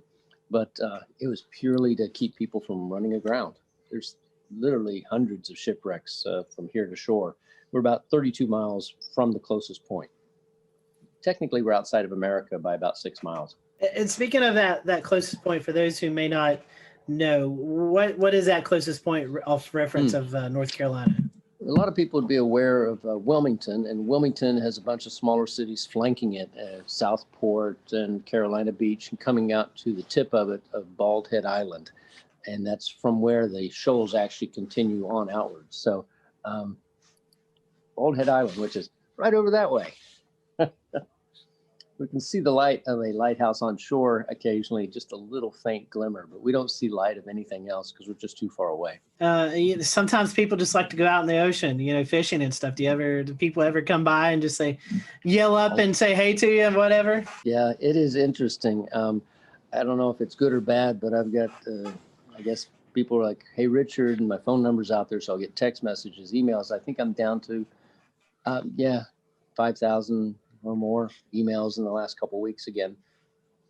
but it was purely to keep people from running aground. There's literally hundreds of shipwrecks from here to shore. We're about 32 miles from the closest point. Technically, we're outside of America by about 6 miles. And speaking of that closest point, for those who may not know, what is that closest point of reference of North Carolina? A lot of people would be aware of Wilmington, and Wilmington has a bunch of smaller cities flanking it, Southport and Carolina Beach, and coming out to the tip of it of Bald Head Island. And that's from where the shoals actually continue on outwards. So Bald Head Island, which is right over that way. We can see the light of a lighthouse on shore occasionally, just a little faint glimmer, but we don't see light of anything else because we're just too far away. Sometimes people just like to go out in the ocean, fishing and stuff. Do people ever come by and just yell up and say hey to you and whatever? Yeah, it is interesting. I don't know if it's good or bad, but I've got, I guess people are like, hey, Richard, and my phone number's out there, so I'll get text messages, emails. I think I'm down to, 5,000 or more emails in the last couple of weeks again.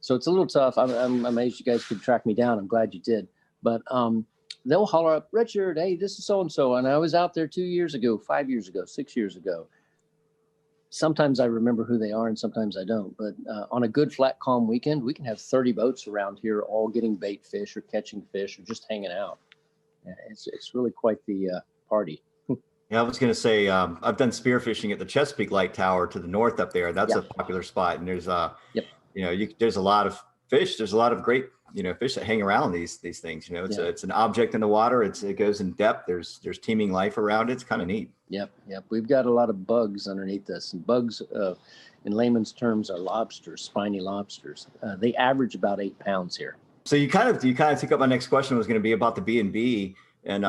So it's a little tough. I'm amazed you guys could track me down. I'm glad you did. But they'll holler up, Richard, hey, this is so-and-so. And I was out there 2 years ago, 5 years ago, 6 years ago. Sometimes I remember who they are and sometimes I don't. But on a good, flat, calm weekend, we can have 30 boats around here all getting bait fish or catching fish or just hanging out. It's really quite the party. Yeah, I was going to say, I've done spearfishing at the Chesapeake Light Tower to the north up there. That's a popular spot. And there's, there's a lot of fish. There's a lot of great, fish that hang around these things. It's an object in the water. It goes in depth. There's teeming life around it. It's kind of neat. Yep. We've got a lot of bugs underneath this. And bugs, in layman's terms, are lobsters, spiny lobsters. They average about 8 pounds here. So you kind of took up my next question was going to be about the B&B and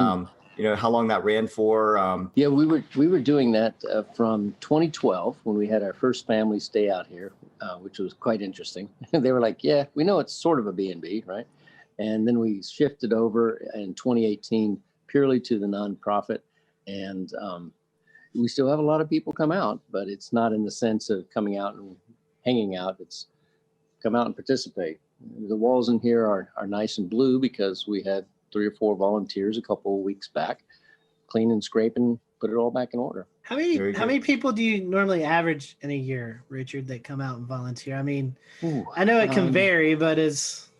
how long that ran for. Yeah, we were doing that from 2012 when we had our first family stay out here, which was quite interesting. They were like, yeah, we know it's sort of a B&B, right? And then we shifted over in 2018 purely to the nonprofit. And we still have a lot of people come out, but it's not in the sense of coming out and hanging out. It's come out and participate. The walls in here are nice and blue because we had 3 or 4 volunteers a couple of weeks back, clean and scrape and put it all back in order. How many people do you normally average in a year, Richard, that come out and volunteer? I mean, I know it can vary, but it's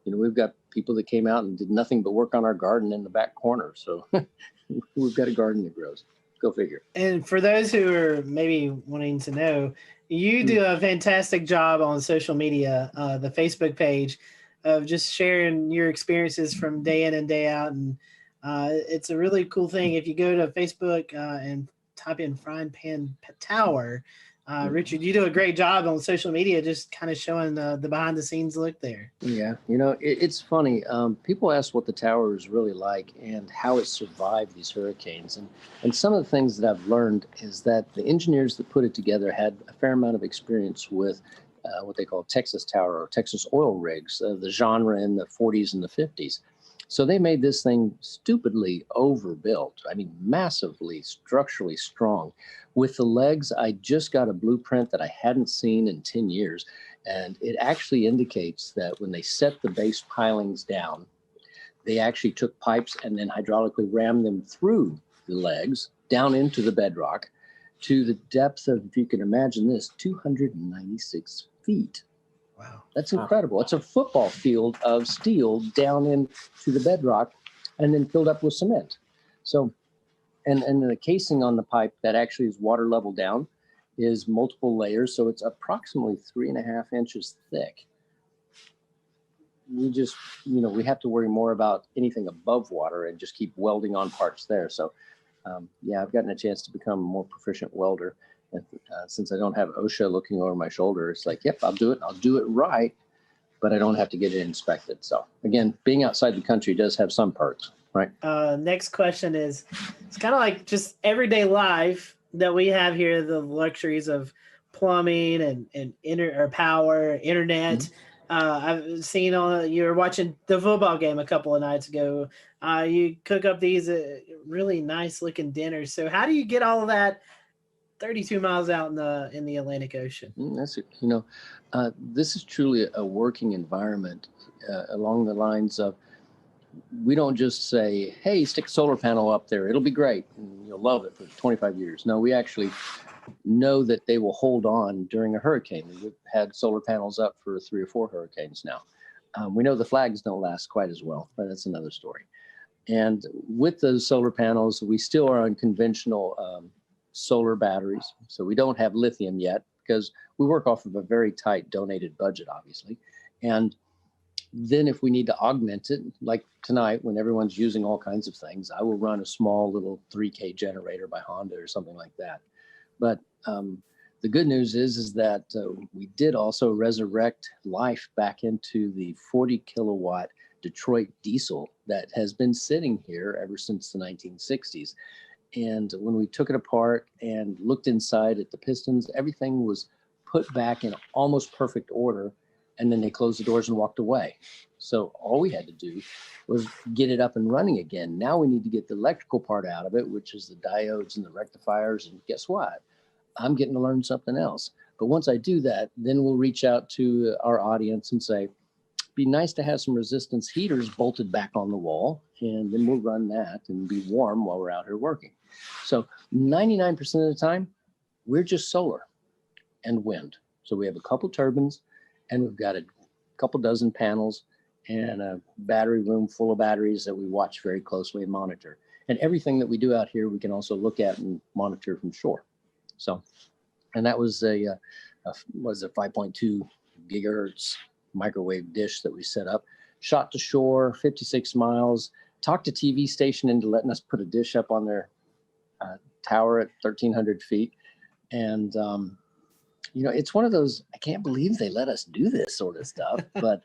we've got people that came out and did nothing but work on our garden in the back corner. So we've got a garden that grows. Go figure. And for those who are maybe wanting to know, you do a fantastic job on social media, the Facebook page, of just sharing your experiences from day in and day out. And it's a really cool thing. If you go to Facebook and type in Frying Pan Tower, Richard, you do a great job on social media, just kind of showing the behind the scenes look there. Yeah, it's funny. People ask what the tower is really like and how it survived these hurricanes. And some of the things that I've learned is that the engineers that put it together had a fair amount of experience with what they call Texas tower or Texas oil rigs, the genre in the 40s and the 50s. So they made this thing stupidly overbuilt. I mean, massively structurally strong. With the legs, I just got a blueprint that I hadn't seen in 10 years. And it actually indicates that when they set the base pilings down, they actually took pipes and then hydraulically rammed them through the legs down into the bedrock to the depth of, if you can imagine this, 296 feet. Wow. That's incredible. It's a football field of steel down into the bedrock and then filled up with cement. So, and the casing on the pipe that actually is water level down is multiple layers. So it's approximately 3.5 inches thick. We just, we have to worry more about anything above water and just keep welding on parts there. So, I've gotten a chance to become a more proficient welder. And since I don't have OSHA looking over my shoulder, it's like, yep, I'll do it. I'll do it right, but I don't have to get it inspected. So again, being outside the country does have some perks, right? Next question is, it's kind of like just everyday life that we have here, the luxuries of plumbing and power, internet. Mm-hmm. I've seen you were watching the football game a couple of nights ago. You cook up these really nice looking dinners. So how do you get all of that 32 miles out in the Atlantic Ocean? That's it. This is truly a working environment along the lines of, we don't just say, hey, stick a solar panel up there, it'll be great, and you'll love it for 25 years. No, we actually know that they will hold on during a hurricane. We've had solar panels up for 3 or 4 hurricanes now. We know the flags don't last quite as well, but that's another story. And with those solar panels, we still are on conventional solar batteries. So we don't have lithium yet because we work off of a very tight donated budget, obviously. And then if we need to augment it, like tonight when everyone's using all kinds of things, I will run a small little 3K generator by Honda or something like that. But the good news is that we did also resurrect life back into the 40 kilowatt Detroit diesel that has been sitting here ever since the 1960s. And when we took it apart and looked inside at the pistons, everything was put back in almost perfect order. And then they closed the doors and walked away. So all we had to do was get it up and running again. Now we need to get the electrical part out of it, which is the diodes and the rectifiers. And guess what? I'm getting to learn something else. But once I do that, then we'll reach out to our audience and say, be nice to have some resistance heaters bolted back on the wall. And then we'll run that and be warm while we're out here working. So 99% of the time, we're just solar and wind. So we have a couple turbines, and we've got a couple dozen panels and a battery room full of batteries that we watch very closely and monitor. And everything that we do out here, we can also look at and monitor from shore. So, and that was a 5.2 gigahertz microwave dish that we set up, shot to shore, 56 miles, talked to TV station into letting us put a dish up on their tower at 1,300 feet. And, it's one of those, I can't believe they let us do this sort of stuff, but,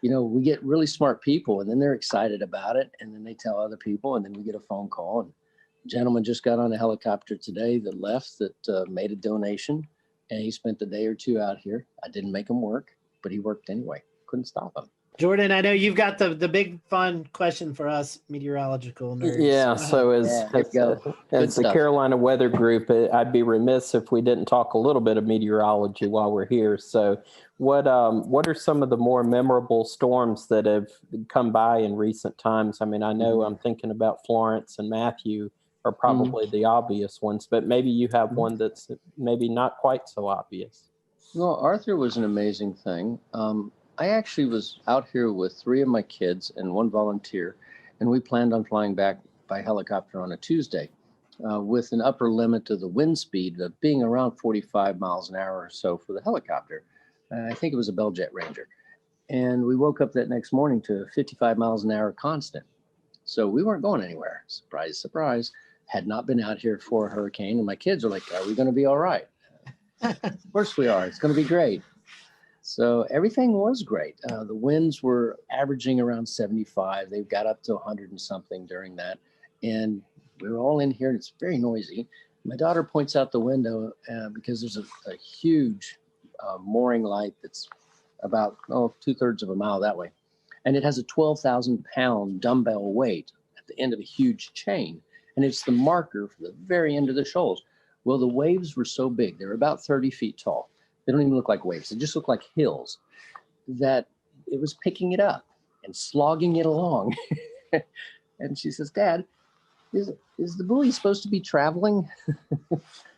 we get really smart people and then they're excited about it. And then they tell other people and then we get a phone call. And a gentleman just got on a helicopter today that left that made a donation, and he spent a day or two out here. I didn't make him work, but he worked anyway. Couldn't stop him. Jordan, I know you've got the big fun question for us meteorological nerds. Yeah, so as the Carolina Weather Group, I'd be remiss if we didn't talk a little bit of meteorology while we're here. So what are some of the more memorable storms that have come by in recent times? I mean, I know I'm thinking about Florence and Matthew are probably the obvious ones, but maybe you have one that's maybe not quite so obvious. Well, Arthur was an amazing thing. I actually was out here with 3 of my kids and 1 volunteer, and we planned on flying back by helicopter on a Tuesday with an upper limit of the wind speed of being around 45 miles an hour or so for the helicopter. I think it was a Bell Jet Ranger. And we woke up that next morning to 55 miles an hour constant. So we weren't going anywhere. Surprise, surprise. Had not been out here for a hurricane. And my kids are like, are we going to be all right? Of course we are. It's going to be great. So everything was great. The winds were averaging around 75. They got up to 100 and something during that. And we were all in here and it's very noisy. My daughter points out the window because there's a huge mooring light that's about 2/3 of a mile that way. And it has a 12,000-pound dumbbell weight at the end of a huge chain. And it's the marker for the very end of the shoals. Well, the waves were so big. They're about 30 feet tall. They don't even look like waves. They just look like hills that it was picking it up and slogging it along. And she says, Dad, is the buoy supposed to be traveling?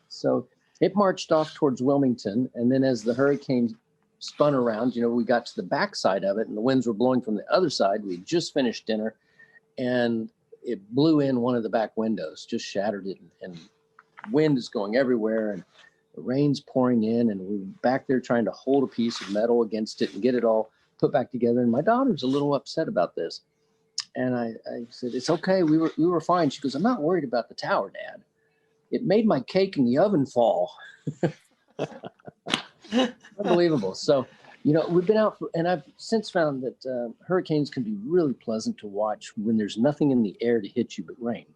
So it marched off towards Wilmington. And then as the hurricane spun around, we got to the backside of it and the winds were blowing from the other side. We just finished dinner and it blew in one of the back windows, just shattered it. And wind is going everywhere and the rain's pouring in and we're back there trying to hold a piece of metal against it and get it all put back together. And my daughter's a little upset about this. And I said, it's okay. We were fine. She goes, I'm not worried about the tower, Dad. It made my cake in the oven fall. Unbelievable. So, we've been out and I've since found that hurricanes can be really pleasant to watch when there's nothing in the air to hit you but rain.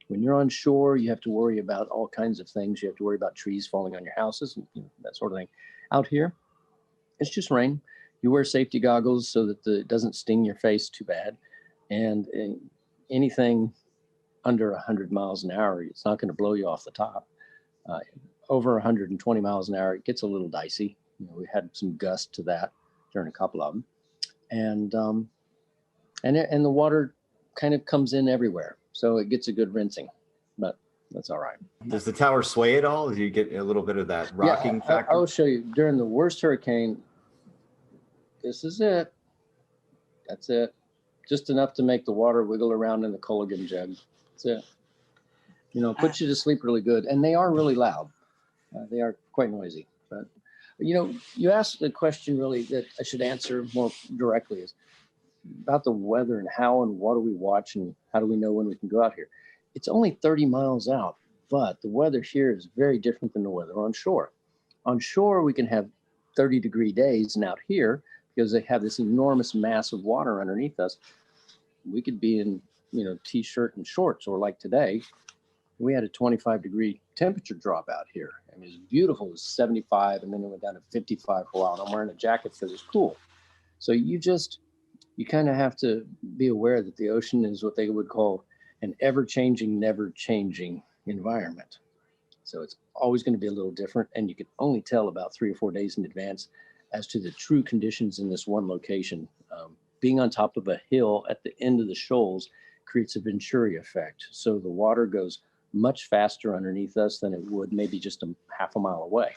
When you're on shore, you have to worry about all kinds of things. You have to worry about trees falling on your houses and that sort of thing. Out here, it's just rain. You wear safety goggles so that it doesn't sting your face too bad. And anything under 100 miles an hour, it's not going to blow you off the top. Over 120 miles an hour, it gets a little dicey. We had some gust to that during a couple of them. And the water kind of comes in everywhere. So it gets a good rinsing, but that's all right. Does the tower sway at all? Do you get a little bit of that rocking factor? I'll show you. During the worst hurricane, this is it. That's it. Just enough to make the water wiggle around in the Culligan jug. That's it. Puts you to sleep really good. And they are really loud. They are quite noisy. But, you asked the question really that I should answer more directly is about the weather and how and what do we watch and how do we know when we can go out here. It's only 30 miles out, but the weather here is very different than the weather on shore. On shore, we can have 30-degree days, and out here, because they have this enormous mass of water underneath us, we could be in, t-shirt and shorts, or like today, we had a 25-degree temperature drop out here. I mean, it was beautiful. It was 75, and then it went down to 55 for a while. And I'm wearing a jacket because it's cool. So you kind of have to be aware that the ocean is what they would call an ever-changing, never-changing environment. So it's always going to be a little different, and you can only tell about 3 or 4 days in advance as to the true conditions in this one location. Being on top of a hill at the end of the shoals creates a Venturi effect. So the water goes much faster underneath us than it would maybe just a half a mile away.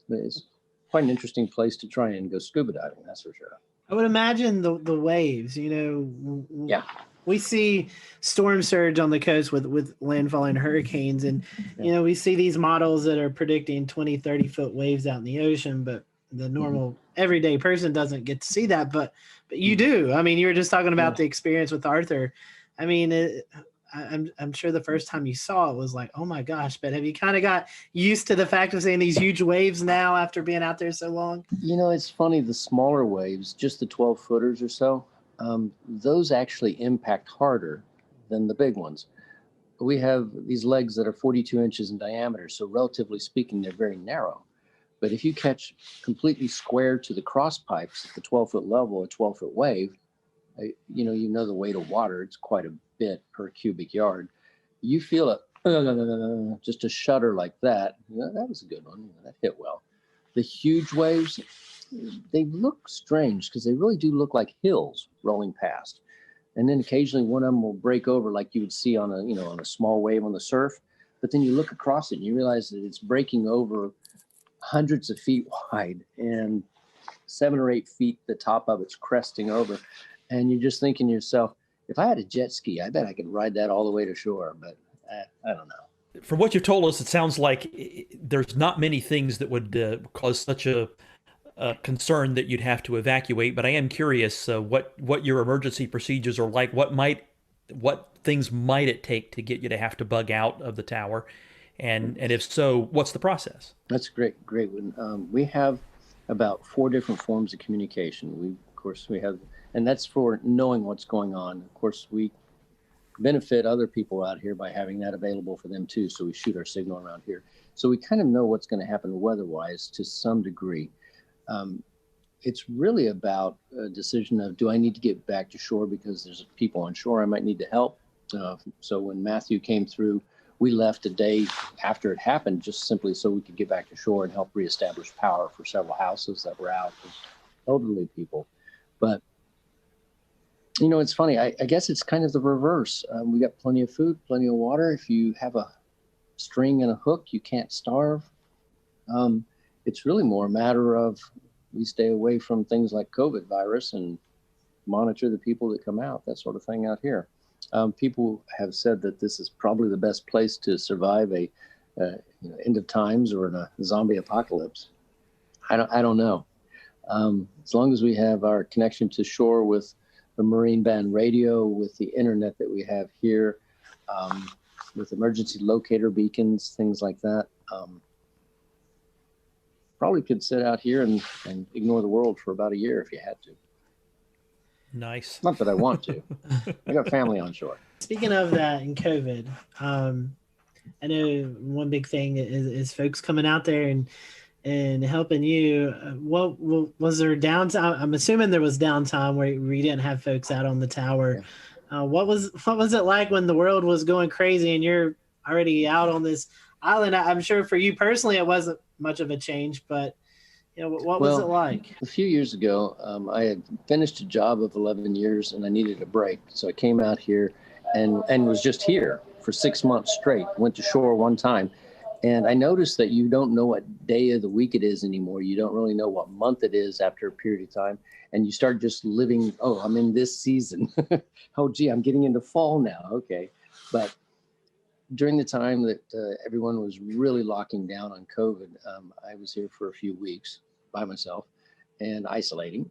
But it's quite an interesting place to try and go scuba diving, that's for sure. I would imagine the waves, Yeah. We see storm surge on the coast with landfalling hurricanes. And, we see these models that are predicting 20, 30-foot waves out in the ocean, but the normal everyday person doesn't get to see that. But you do. I mean, you were just talking about the experience with Arthur. I mean, I'm sure the first time you saw it was like, oh my gosh, but have you kind of got used to the fact of seeing these huge waves now after being out there so long? It's funny, the smaller waves, just the 12-footers or so, those actually impact harder than the big ones. We have these legs that are 42 inches in diameter, so relatively speaking, they're very narrow. But if you catch completely square to the cross pipes at the 12-foot level, a 12-foot wave, you know the weight of water, it's quite a bit per cubic yard. You feel it, just a shudder like that. That was a good one. That hit well. The huge waves, they look strange because they really do look like hills rolling past. And then occasionally one of them will break over like you would see on a small wave on the surf. But then you look across it and you realize that it's breaking over hundreds of feet wide. And 7 or 8 feet, the top of it's cresting over. And you're just thinking to yourself, if I had a jet ski, I bet I could ride that all the way to shore, but I don't know. From what you've told us, it sounds like there's not many things that would cause such a concern that you'd have to evacuate. But I am curious what your emergency procedures are like. What things might it take to get you to have to bug out of the tower, and if so, what's the process? That's great one. We have about 4 different forms of communication. We have, and that's for knowing what's going on. Of course, we benefit other people out here by having that available for them too. So we shoot our signal around here. So we kind of know what's going to happen weather-wise to some degree. It's really about a decision of, do I need to get back to shore because there's people on shore I might need to help? So when Matthew came through, we left a day after it happened, just simply so we could get back to shore and help reestablish power for several houses that were out, elderly people. But it's funny. I guess it's kind of the reverse. We got plenty of food, plenty of water. If you have a string and a hook, you can't starve. It's really more a matter of we stay away from things like COVID virus and monitor the people that come out, that sort of thing out here. People have said that this is probably the best place to survive a end of times or in a zombie apocalypse. I don't know. As long as we have our connection to shore with the Marine Band radio, with the internet that we have here, with emergency locator beacons, things like that, probably could sit out here and ignore the world for about a year if you had to. Nice. Not that I want to. I got family on shore. Speaking of that and COVID, I know one big thing is folks coming out there and helping you. What was there downtime? I'm assuming there was downtime where you didn't have folks out on the tower. Yeah. What was it like when the world was going crazy and you're already out on this island? I'm sure for you personally it wasn't much of a change, but what was it like? A few years ago, I had finished a job of 11 years and I needed a break. So I came out here and was just here for 6 months straight. Went to shore one time. And I noticed that you don't know what day of the week it is anymore. You don't really know what month it is after a period of time. And you start just living, I'm in this season. Oh, gee, I'm getting into fall now. Okay. But during the time that everyone was really locking down on COVID, I was here for a few weeks by myself and isolating.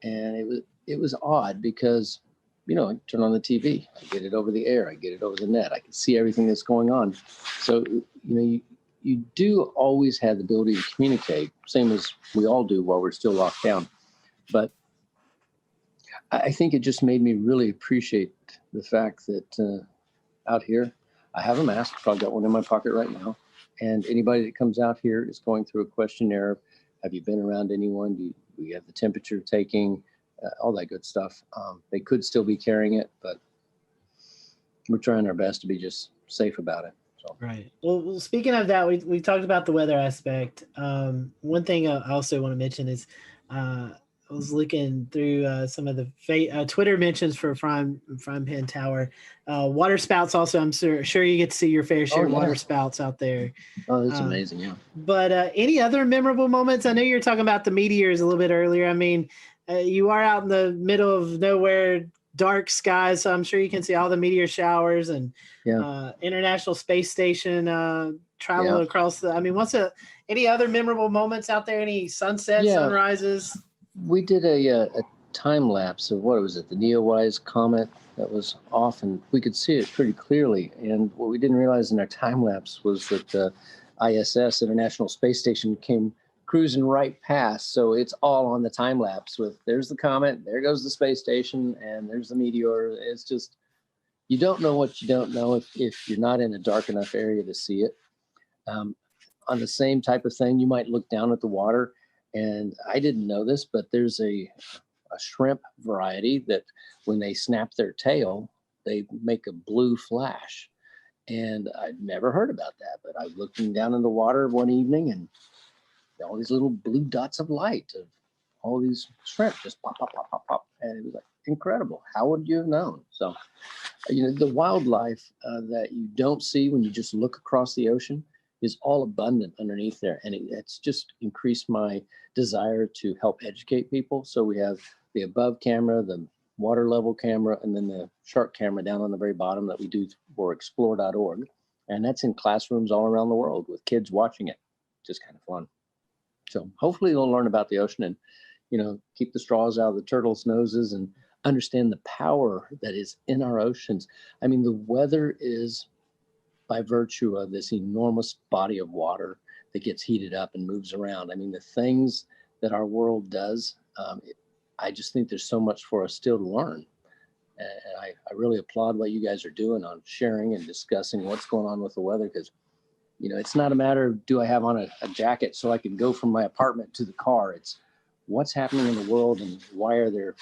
And it was odd because, I turn on the TV, I get it over the air, I get it over the net, I can see everything that's going on. So, you do always have the ability to communicate, same as we all do while we're still locked down. But I think it just made me really appreciate the fact that out here, I have a mask. I've got one in my pocket right now. And anybody that comes out here is going through a questionnaire. Have you been around anyone? Do you have the temperature taking? All that good stuff. They could still be carrying it, but we're trying our best to be just safe about it. So. Right. Well, speaking of that, we talked about the weather aspect. One thing I also want to mention is I was looking through some of the Twitter mentions for Frying Pan Tower. Water spouts also, I'm sure you get to see your fair share of water spouts out there. Oh, that's amazing, yeah. But any other memorable moments? I know you were talking about the meteors a little bit earlier. I mean, you are out in the middle of nowhere, dark skies, so I'm sure you can see all the meteor showers and International Space Station travel across what's any other memorable moments out there? Any sunsets, sunrises? We did a time lapse of what was it, the Neowise comet that was off, and we could see it pretty clearly. And what we didn't realize in our time lapse was that the ISS, International Space Station, came cruising right past. So it's all on the time lapse with there's the comet, there goes the space station, and there's the meteor. It's just, you don't know what you don't know if you're not in a dark enough area to see it. On the same type of thing, you might look down at the water, and I didn't know this, but there's a shrimp variety that when they snap their tail, they make a blue flash. And I'd never heard about that, but I was looking down in the water one evening and all these little blue dots of light of all these shrimp just pop, pop, pop, pop, pop. And it was like incredible. How would you have known? So, the wildlife that you don't see when you just look across the ocean is all abundant underneath there. And it's just increased my desire to help educate people. So we have the above camera, the water level camera, and then the shark camera down on the very bottom that we do for explore.org. And that's in classrooms all around the world with kids watching it. Just kind of fun. So hopefully they'll learn about the ocean and, keep the straws out of the turtles' noses and understand the power that is in our oceans. I mean, the weather is by virtue of this enormous body of water that gets heated up and moves around. I mean, the things that our world does, I just think there's so much for us still to learn. And I really applaud what you guys are doing on sharing and discussing what's going on with the weather, because, it's not a matter of do I have on a jacket so I can go from my apartment to the car. It's what's happening in the world and why are there,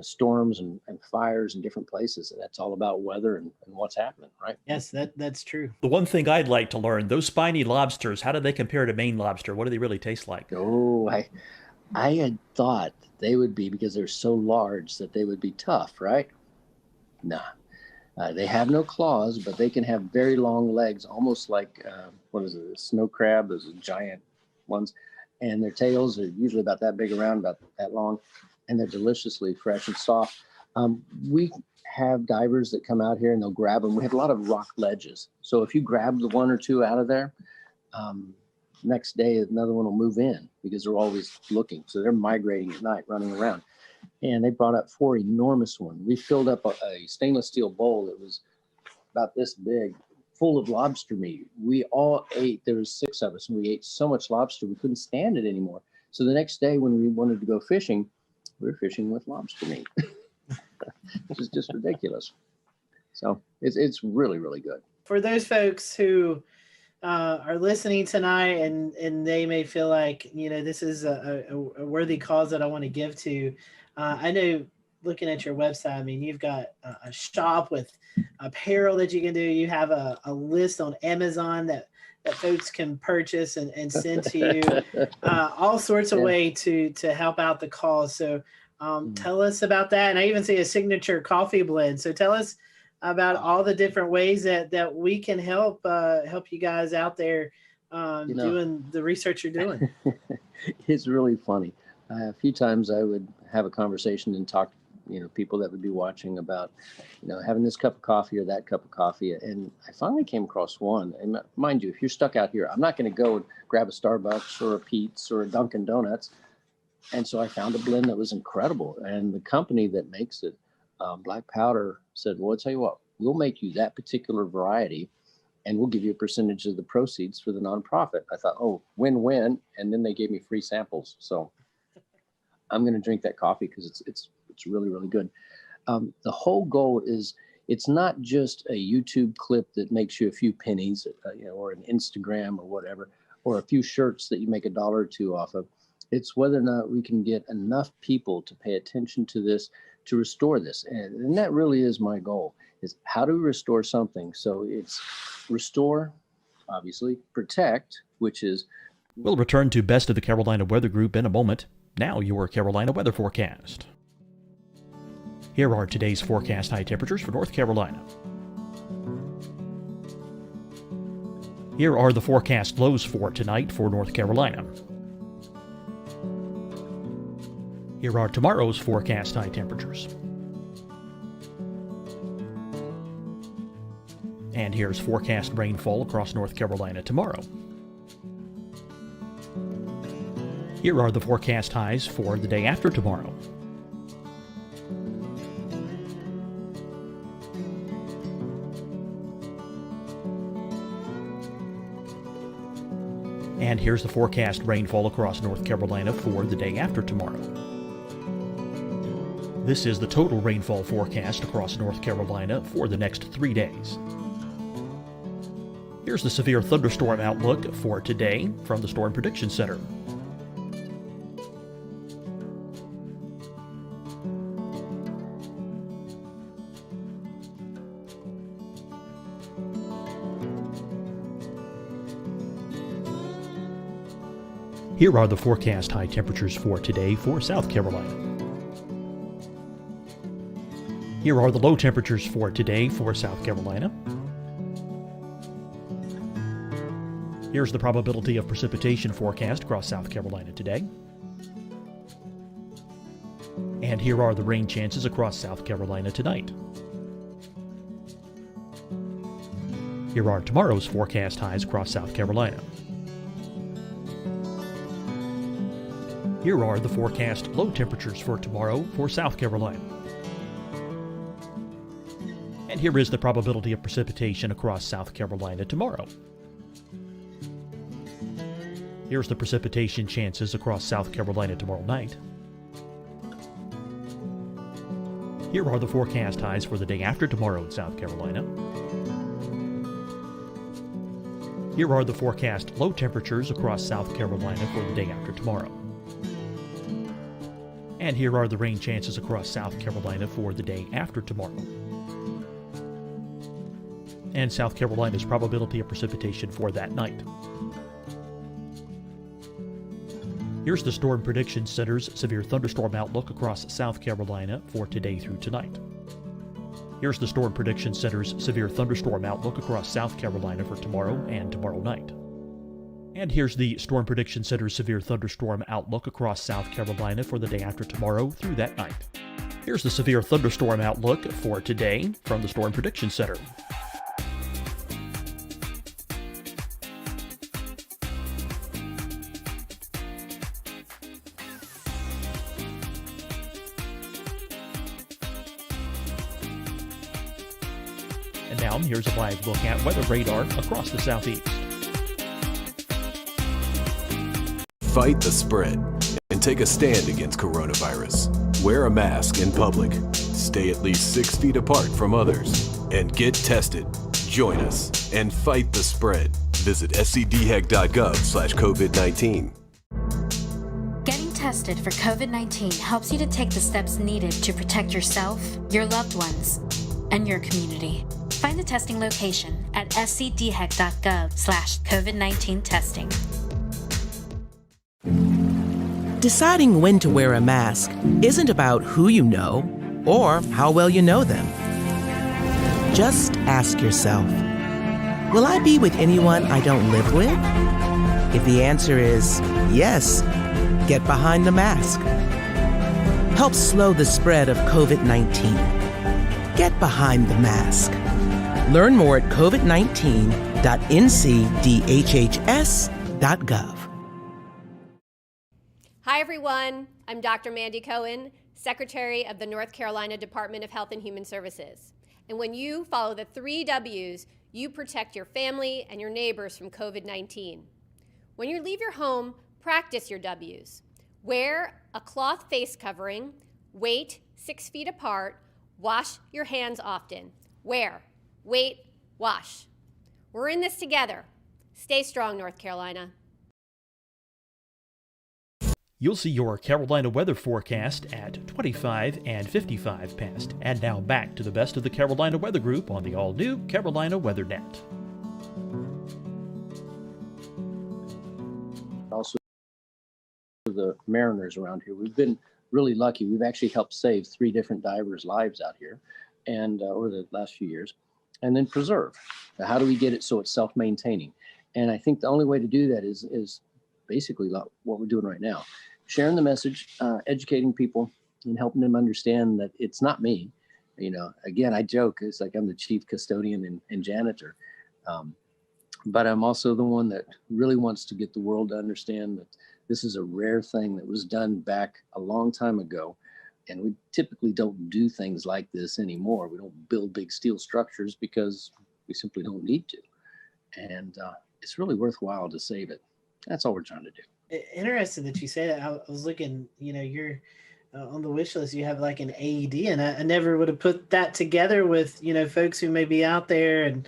storms and fires in different places. And that's all about weather and what's happening, right? Yes, that's true. The one thing I'd like to learn, those spiny lobsters, how do they compare to Maine lobster? What do they really taste like? Oh, I had thought they would be, because they're so large, that they would be tough, right? Nah. They have no claws, but they can have very long legs, almost like, a snow crab, those are giant ones. And their tails are usually about that big around, about that long, and they're deliciously fresh and soft. We have divers that come out here and they'll grab them. We have a lot of rock ledges. So if you grab the one or two out of there, next day another one will move in because they're always looking. So they're migrating at night, running around. And they brought up 4 enormous ones. We filled up a stainless steel bowl that was about this big, full of lobster meat. We all ate, there was 6 of us, and we ate so much lobster we couldn't stand it anymore. So the next day when we wanted to go fishing, we were fishing with lobster meat, which is just ridiculous. So it's really, really good. For those folks who are listening tonight and they may feel like, this is a worthy cause that I want to give to, I know looking at your website, I mean, you've got a shop with apparel that you can do. You have a list on Amazon that folks can purchase and send to you, all sorts of ways to help out the cause. So tell us about that. And I even see a signature coffee blend. So tell us about all the different ways that we can help you guys out there doing the research you're doing. It's really funny. A few times I would have a conversation and talk, people that would be watching about, having this cup of coffee or that cup of coffee. And I finally came across one. And mind you, if you're stuck out here, I'm not going to go and grab a Starbucks or a Pete's or a Dunkin' Donuts. And so I found a blend that was incredible. And the company that makes it, Black Powder, said, well, I'll tell you what, we'll make you that particular variety and we'll give you a percentage of the proceeds for the nonprofit. I thought, oh, win-win. And then they gave me free samples. So I'm going to drink that coffee because it's really, really good. The whole goal is, it's not just a YouTube clip that makes you a few pennies, or an Instagram or whatever, or a few shirts that you make $1 or $2 off of. It's whether or not we can get enough people to pay attention to this, to restore this. And that really is my goal, is how do we restore something? So it's restore, obviously, protect, which is... We'll return to Best of the Carolina Weather Group in a moment. Now your Carolina weather forecast. Here are today's forecast high temperatures for North Carolina. Here are the forecast lows for tonight for North Carolina. Here are tomorrow's forecast high temperatures. And here's forecast rainfall across North Carolina tomorrow. Here are the forecast highs for the day after tomorrow. And here's the forecast rainfall across North Carolina for the day after tomorrow. This is the total rainfall forecast across North Carolina for the next 3 days. Here's the severe thunderstorm outlook for today from the Storm Prediction Center. Here are the forecast high temperatures for today for South Carolina. Here are the low temperatures for today for South Carolina. Here's the probability of precipitation forecast across South Carolina today. And here are the rain chances across South Carolina tonight. Here are tomorrow's forecast highs across South Carolina. Here are the forecast low temperatures for tomorrow for South Carolina. And here is the probability of precipitation across South Carolina tomorrow. Here's the precipitation chances across South Carolina tomorrow night. Here are the forecast highs for the day after tomorrow in South Carolina. Here are the forecast low temperatures across South Carolina for the day after tomorrow. And here are the rain chances across South Carolina for the day after tomorrow. And South Carolina's probability of precipitation for that night. Here's the Storm Prediction Center's severe thunderstorm outlook across South Carolina for today through tonight. Here's the Storm Prediction Center's severe thunderstorm outlook across South Carolina for tomorrow and tomorrow night. And here's the Storm Prediction Center's severe thunderstorm outlook across South Carolina for the day after tomorrow through that night. Here's the severe thunderstorm outlook for today from the Storm Prediction Center. And now here's a live look at weather radar across the southeast. Fight the spread and take a stand against coronavirus. Wear a mask in public. Stay at least 6 feet apart from others. And get tested. Join us and fight the spread. Visit scdhec.gov/COVID-19. Getting tested for COVID-19 helps you to take the steps needed to protect yourself, your loved ones, and your community. Find the testing location at scdhec.gov/COVID-19 testing. Deciding when to wear a mask isn't about who you know or how well you know them. Just ask yourself, will I be with anyone I don't live with? If the answer is yes, get behind the mask. Help slow the spread of COVID-19. Get behind the mask. Learn more at covid19.ncdhhs.gov. Hi, everyone. I'm Dr. Mandy Cohen, Secretary of the North Carolina Department of Health and Human Services. And when you follow the 3 W's, you protect your family and your neighbors from COVID-19. When you leave your home, practice your W's. Wear a cloth face covering, wait 6 feet apart, wash your hands often. Wear, wait, wash. We're in this together. Stay strong, North Carolina. You'll see your Carolina weather forecast at 25 and 55 past. And now back to the best of the Carolina Weather Group on the all-new Carolina Weather Net. Also, the mariners around here, we've been really lucky. We've actually helped save 3 different divers' lives out here, and over the last few years, and then preserve. How do we get it so it's self-maintaining? And I think the only way to do that is basically what we're doing right now. Sharing the message, educating people, and helping them understand that it's not me. You know, again, I joke, it's like I'm the chief custodian and janitor. But I'm also the one that really wants to get the world to understand that this is a rare thing that was done back a long time ago. And we typically don't do things like this anymore. We don't build big steel structures because we simply don't need to. And it's really worthwhile to save it. That's all we're trying to do. Interesting that you say that. I was looking, you know, you're on the wish list, you have like an AED, and I never would have put that together with, you know, folks who may be out there and,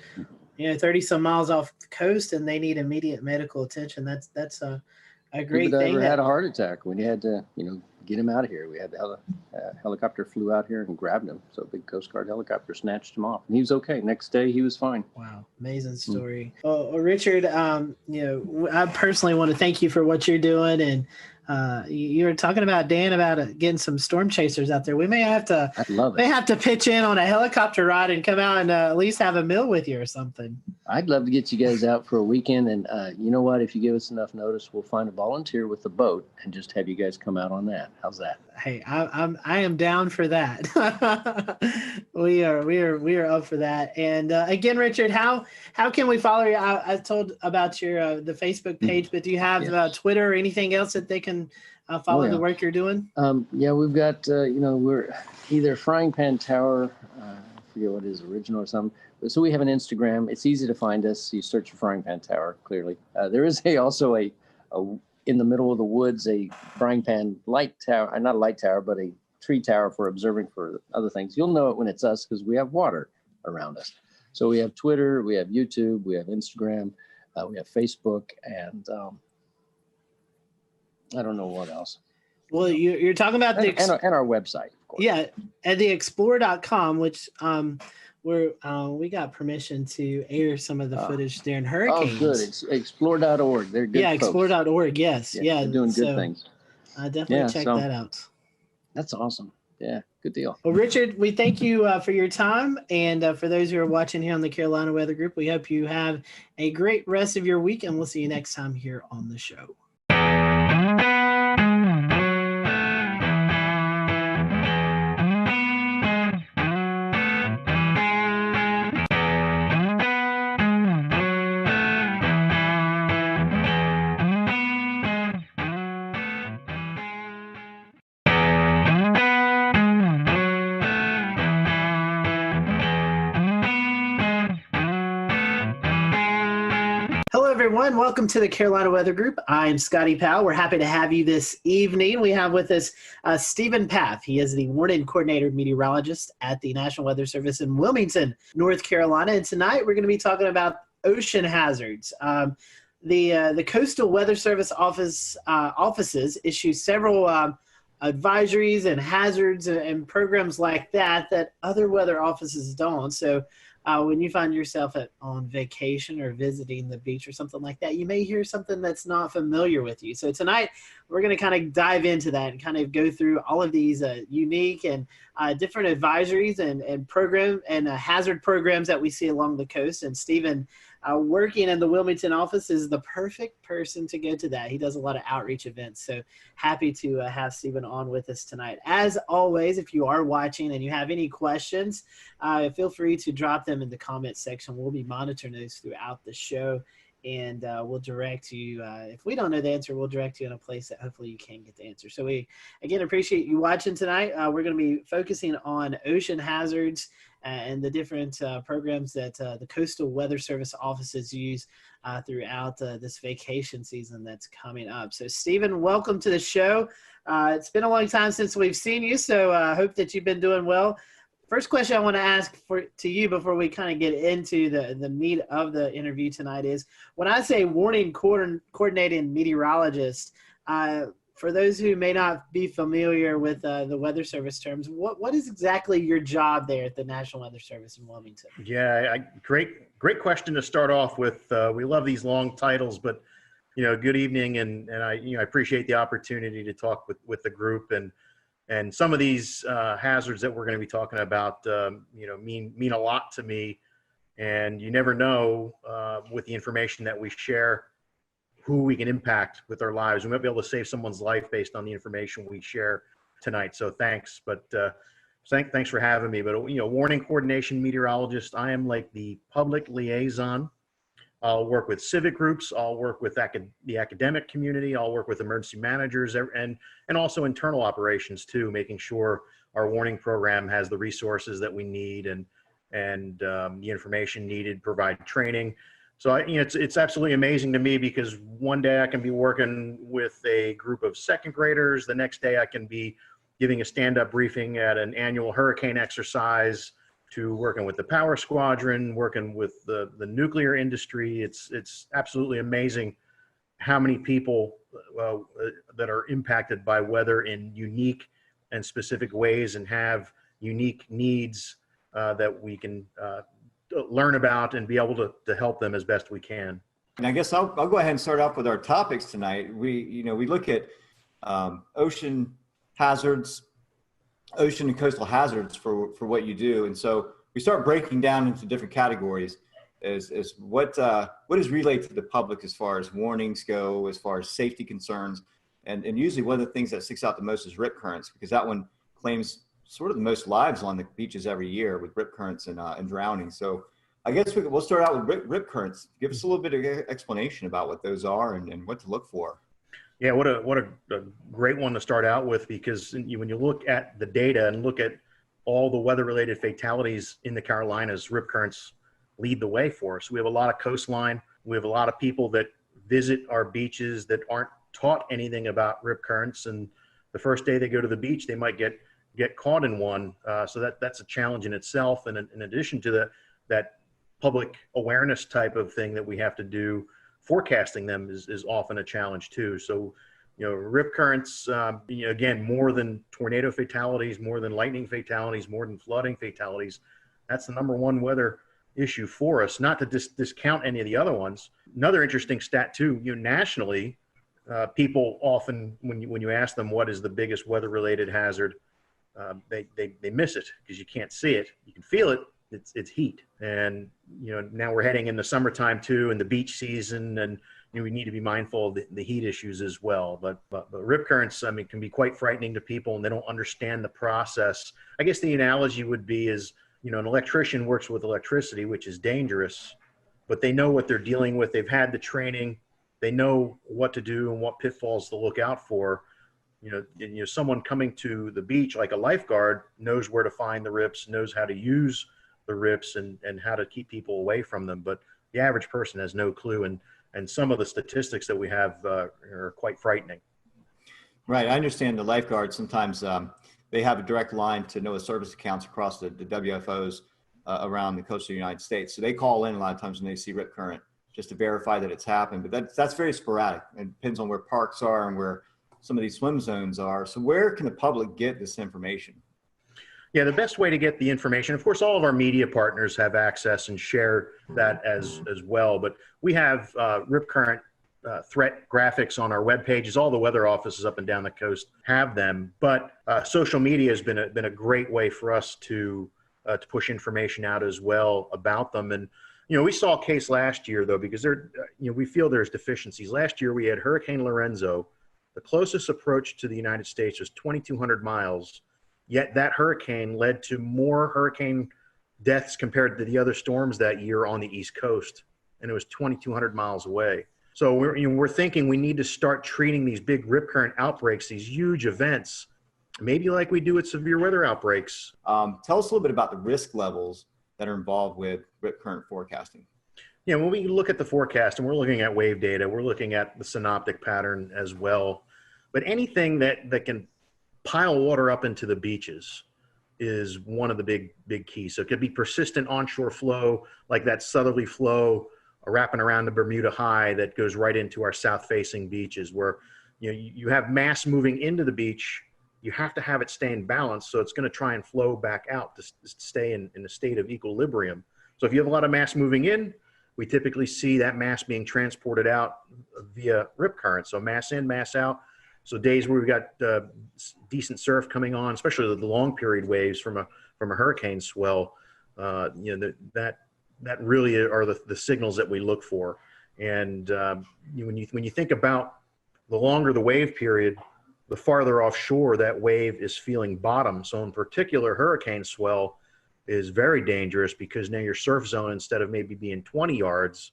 you know, 30 some miles off the coast and they need immediate medical attention. That's a great thing. People that had a heart attack when you had to, you know, get him out of here. We had the helicopter flew out here and grabbed him. So a big Coast Guard helicopter snatched him off, and he was okay. Next day, he was fine. Wow, amazing story. Well, Richard, you know, I personally want to thank you for what you're doing, and You were talking about Dan about getting some storm chasers out there. We may have to. I'd love it. May have to pitch in on a helicopter ride and come out and at least have a meal with you or something. I'd love to get you guys out for a weekend, and you know what? If you give us enough notice, we'll find a volunteer with the boat and just have you guys come out on that. How's that? Hey, I am down for that. we are up for that. And again, Richard, how can we follow you? I told about your the Facebook page, but do you have Twitter or anything else that they can follow the work you're doing? Yeah, we've got we're either Frying Pan Tower. I forget what his original or something. So we have an Instagram. It's easy to find us. You search for Frying Pan Tower. Clearly, there is also a in the middle of the woods, a frying pan light tower, not a light tower, but a tree tower for observing for other things. You'll know it when it's us because we have water around us. So we have Twitter, we have YouTube, we have Instagram, we have Facebook, and I don't know what else. Well, you're talking about and our website, of course. Yeah, at the explore.com, which we got permission to air some of the footage during hurricanes. Oh, good. Explore.org. They're good. Yeah, folks. Explore.org. Yes. Yeah. They're doing good things. Definitely check that out. That's awesome. Yeah. Good deal. Well, Richard, we thank you for your time. And for those who are watching here on the Carolina Weather Group, we hope you have a great rest of your week, and we'll see you next time here on the show. Everyone, welcome to the Carolina Weather Group. I'm Scotty Powell. We're happy to have you this evening. We have with us Stephen Paff. He is the warning coordinator meteorologist at the National Weather Service in Wilmington, North Carolina. And tonight we're going to be talking about ocean hazards. The Coastal Weather Service offices issue several advisories and hazards and programs like that other weather offices don't. So when you find yourself on vacation or visiting the beach or something like that, you may hear something that's not familiar with you. So tonight, we're going to kind of dive into that and kind of go through all of these unique and different advisories and program and hazard programs that we see along the coast. And Stephen, working in the Wilmington office, is the perfect person to go to that. He does a lot of outreach events. So happy to have Stephen on with us tonight. As always, if you are watching and you have any questions, feel free to drop them in the comment section. We'll be monitoring those throughout the show, and we'll direct you. If we don't know the answer, we'll direct you in a place that hopefully you can get the answer. So we, again, appreciate you watching tonight. We're going to be focusing on ocean hazards and the different programs that the Coastal Weather Service offices use throughout this vacation season that's coming up. So, Stephen, welcome to the show. It's been a long time since we've seen you, so I hope that you've been doing well. First question I want to ask to you before we kind of get into the meat of the interview tonight is, when I say warning coordinating meteorologist, for those who may not be familiar with the Weather Service terms, what is exactly your job there at the National Weather Service in Wilmington? Yeah, great question to start off with. We love these long titles, but good evening, and I appreciate the opportunity to talk with the group, and some of these hazards that we're going to be talking about, mean a lot to me, and you never know with the information that we share who we can impact with our lives. We might be able to save someone's life based on the information we share tonight. So thanks, but thanks for having me. But warning coordination meteorologist, I am like the public liaison. I'll work with civic groups. I'll work with the academic community. I'll work with emergency managers and also internal operations too, making sure our warning program has the resources that we need and the information needed, provide training. So it's absolutely amazing to me, because one day I can be working with a group of second graders. The next day I can be giving a stand-up briefing at an annual hurricane exercise, to working with the power squadron, working with the nuclear industry. It's absolutely amazing how many people that are impacted by weather in unique and specific ways and have unique needs that we can learn about and be able to help them as best we can. And I guess I'll go ahead and start off with our topics tonight. We look at ocean hazards, ocean and coastal hazards for what you do. And so we start breaking down into different categories as what is relayed to the public as far as warnings go, as far as safety concerns. And usually one of the things that sticks out the most is rip currents, because that one claims sort of the most lives on the beaches every year with rip currents and drowning. So I guess we'll start out with rip currents. Give us a little bit of explanation about what those are and what to look for. Yeah, what a great one to start out with, because when you look at the data and look at all the weather-related fatalities in the Carolinas, rip currents lead the way for us. We have a lot of coastline. We have a lot of people that visit our beaches that aren't taught anything about rip currents, and the first day they go to the beach, they might get caught in one. So that's a challenge in itself. And in addition to that public awareness type of thing that we have to do, forecasting them is often a challenge too. So, rip currents, again, more than tornado fatalities, more than lightning fatalities, more than flooding fatalities, that's the number one weather issue for us, not to discount any of the other ones. Another interesting stat too, nationally, people often, when you ask them what is the biggest weather-related hazard, they miss it because you can't see it. You can feel it. It's heat. And, now we're heading into summertime too, and the beach season, and we need to be mindful of the heat issues as well. But rip currents, can be quite frightening to people, and they don't understand the process. I guess the analogy would be is, an electrician works with electricity, which is dangerous, but they know what they're dealing with. They've had the training. They know what to do and what pitfalls to look out for. Someone coming to the beach, like a lifeguard, knows where to find the rips, knows how to use the rips and how to keep people away from them. But the average person has no clue. And some of the statistics that we have are quite frightening. Right. I understand the lifeguards sometimes they have a direct line to NOAA service accounts across the WFOs around the coast of the United States. So they call in a lot of times when they see rip current just to verify that it's happened. But that's very sporadic. It depends on where parks are and where some of these swim zones are. So where can the public get this information? Yeah, the best way to get the information, of course, all of our media partners have access and share that as well. But we have rip current threat graphics on our web pages. All the weather offices up and down the coast have them. But social media has been a great way for us to push information out as well about them. And we saw a case last year though, because we feel there's deficiencies. Last year we had Hurricane Lorenzo. The closest approach to the United States was 2,200 miles. Yet that hurricane led to more hurricane deaths compared to the other storms that year on the East Coast, and it was 2,200 miles away. So we're thinking we need to start treating these big rip current outbreaks, these huge events, maybe like we do with severe weather outbreaks. Tell us a little bit about the risk levels that are involved with rip current forecasting. Yeah, when we look at the forecast and we're looking at wave data, we're looking at the synoptic pattern as well. But anything that can pile water up into the beaches is one of the big keys. So it could be persistent onshore flow, like that southerly flow wrapping around the Bermuda High that goes right into our south-facing beaches, where you have mass moving into the beach. You have to have it stay in balance, so it's going to try and flow back out to stay in a state of equilibrium. So if you have a lot of mass moving in, we typically see that mass being transported out via rip current. So mass in, mass out. So days where we've got decent surf coming on, especially the long period waves from a hurricane swell, that really are the signals that we look for. And when you think about the longer the wave period, the farther offshore that wave is feeling bottom. So in particular, hurricane swell is very dangerous because now your surf zone, instead of maybe being 20 yards,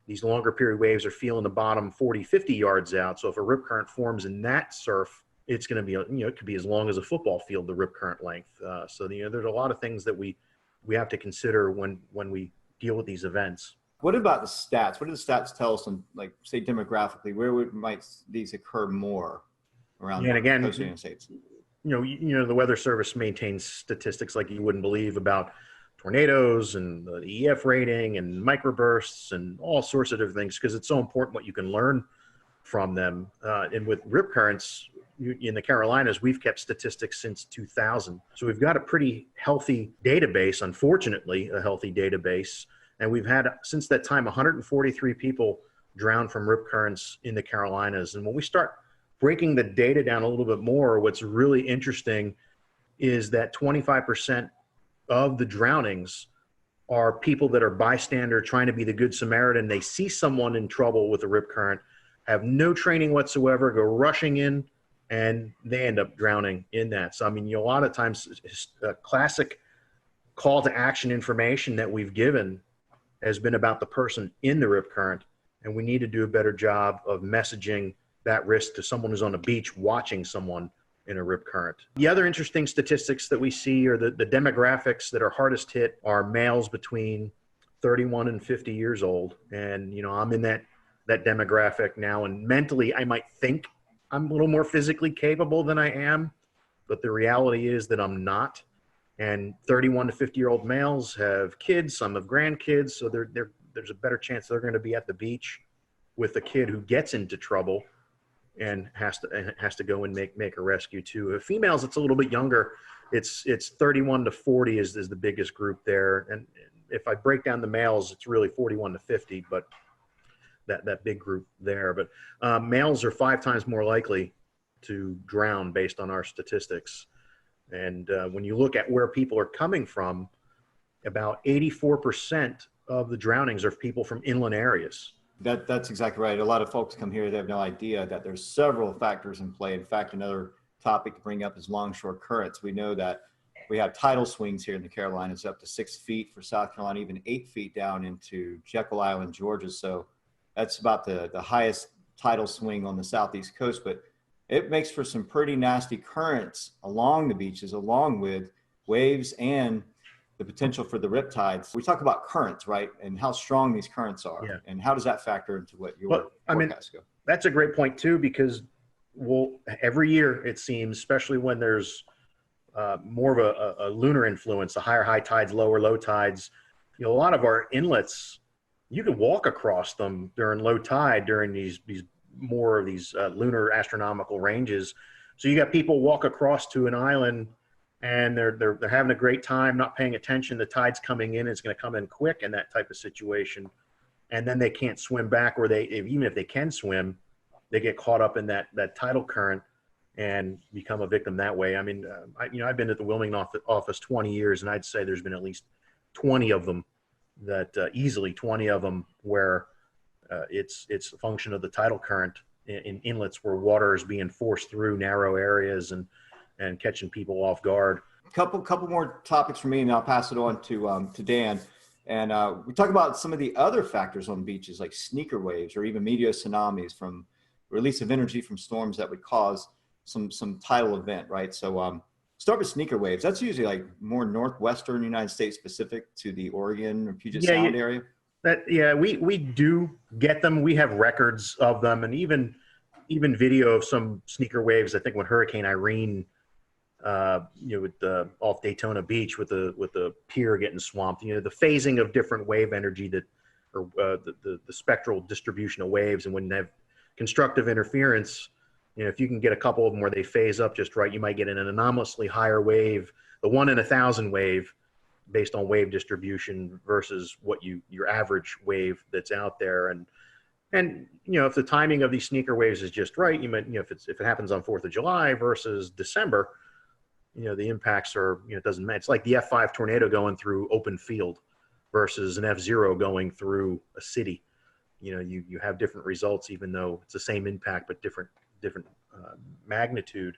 these longer period waves are feeling the bottom 40, 50 yards out. So if a rip current forms in that surf, it's going to be, it could be as long as a football field, the rip current length. So there's a lot of things that we have to consider when we deal with these events. What about the stats? What do the stats tell us on, like, say, demographically, where might these occur more around the United States? The Weather Service maintains statistics like you wouldn't believe about tornadoes and the EF rating and microbursts and all sorts of different things, because it's so important what you can learn from them. And with rip currents in the Carolinas, we've kept statistics since 2000. So we've got a pretty healthy database, unfortunately, a healthy database. And we've had, since that time, 143 people drowned from rip currents in the Carolinas. And when we start breaking the data down a little bit more, what's really interesting is that 25% of the drownings are people that are bystander trying to be the good Samaritan. They see someone in trouble with a rip current, have no training whatsoever, go rushing in, and they end up drowning in that. So, I mean, a lot of times, classic call to action information that we've given has been about the person in the rip current, and we need to do a better job of messaging that risk to someone who's on the beach watching someone in a rip current. The other interesting statistics that we see are the demographics that are hardest hit are males between 31 and 50 years old. And, you know, I'm in that demographic now, and mentally I might think I'm a little more physically capable than I am, but the reality is that I'm not. And 31 to 50-year-old males have kids, some have grandkids, so there's a better chance they're going to be at the beach with a kid who gets into trouble and has to go and make a rescue too. Females, it's a little bit younger. It's 31 to 40 is the biggest group there. And if I break down the males, it's really 41 to 50, but that big group there. But males are 5 times more likely to drown based on our statistics. And when you look at where people are coming from, about 84% of the drownings are people from inland areas. That's exactly right. A lot of folks come here, they have no idea that there's several factors in play. In fact, another topic to bring up is longshore currents. We know that we have tidal swings here in the Carolinas up to 6 feet for South Carolina, even 8 feet down into Jekyll Island, Georgia. So that's about the highest tidal swing on the southeast coast, but it makes for some pretty nasty currents along the beaches, along with waves and the potential for the riptides. We talk about currents, right? And how strong these currents are. Yeah. And how does that factor into what your forecasts go? That's a great point too, because every year it seems, especially when there's more of a lunar influence, the higher high tides, lower low tides, you know, a lot of our inlets, you can walk across them during low tide during these more of these lunar astronomical ranges. So you got people walk across to an island and they're having a great time, not paying attention. The tide's coming in, it's going to come in quick in that type of situation. And then they can't swim back, or even if they can swim, they get caught up in that tidal current and become a victim that way. I mean, I've been at the Wilmington office 20 years, and I'd say there's been at least 20 of them easily 20 of them where it's a function of the tidal current in inlets where water is being forced through narrow areas and catching people off guard. Couple more topics for me, and I'll pass it on to Dan. And we talk about some of the other factors on beaches, like sneaker waves or even meteor tsunamis from release of energy from storms that would cause some tidal event, right? So start with sneaker waves. That's usually like more northwestern United States specific to the Oregon or Puget Sound area. We do get them. We have records of them, and even video of some sneaker waves. I think when Hurricane Irene, off Daytona Beach with the pier getting swamped. You know, the phasing of different wave energy the spectral distribution of waves, and when they have constructive interference, you know, if you can get a couple of them where they phase up just right, you might get an anomalously higher wave, the 1 in 1,000 wave, based on wave distribution versus what your average wave that's out there. And you know, if the timing of these sneaker waves is just right, you might, you know, if it happens on 4th of July versus December, you know, the impacts are, you know, it doesn't matter. It's like the F5 tornado going through open field versus an F0 going through a city. You know, you have different results, even though it's the same impact, but different magnitude.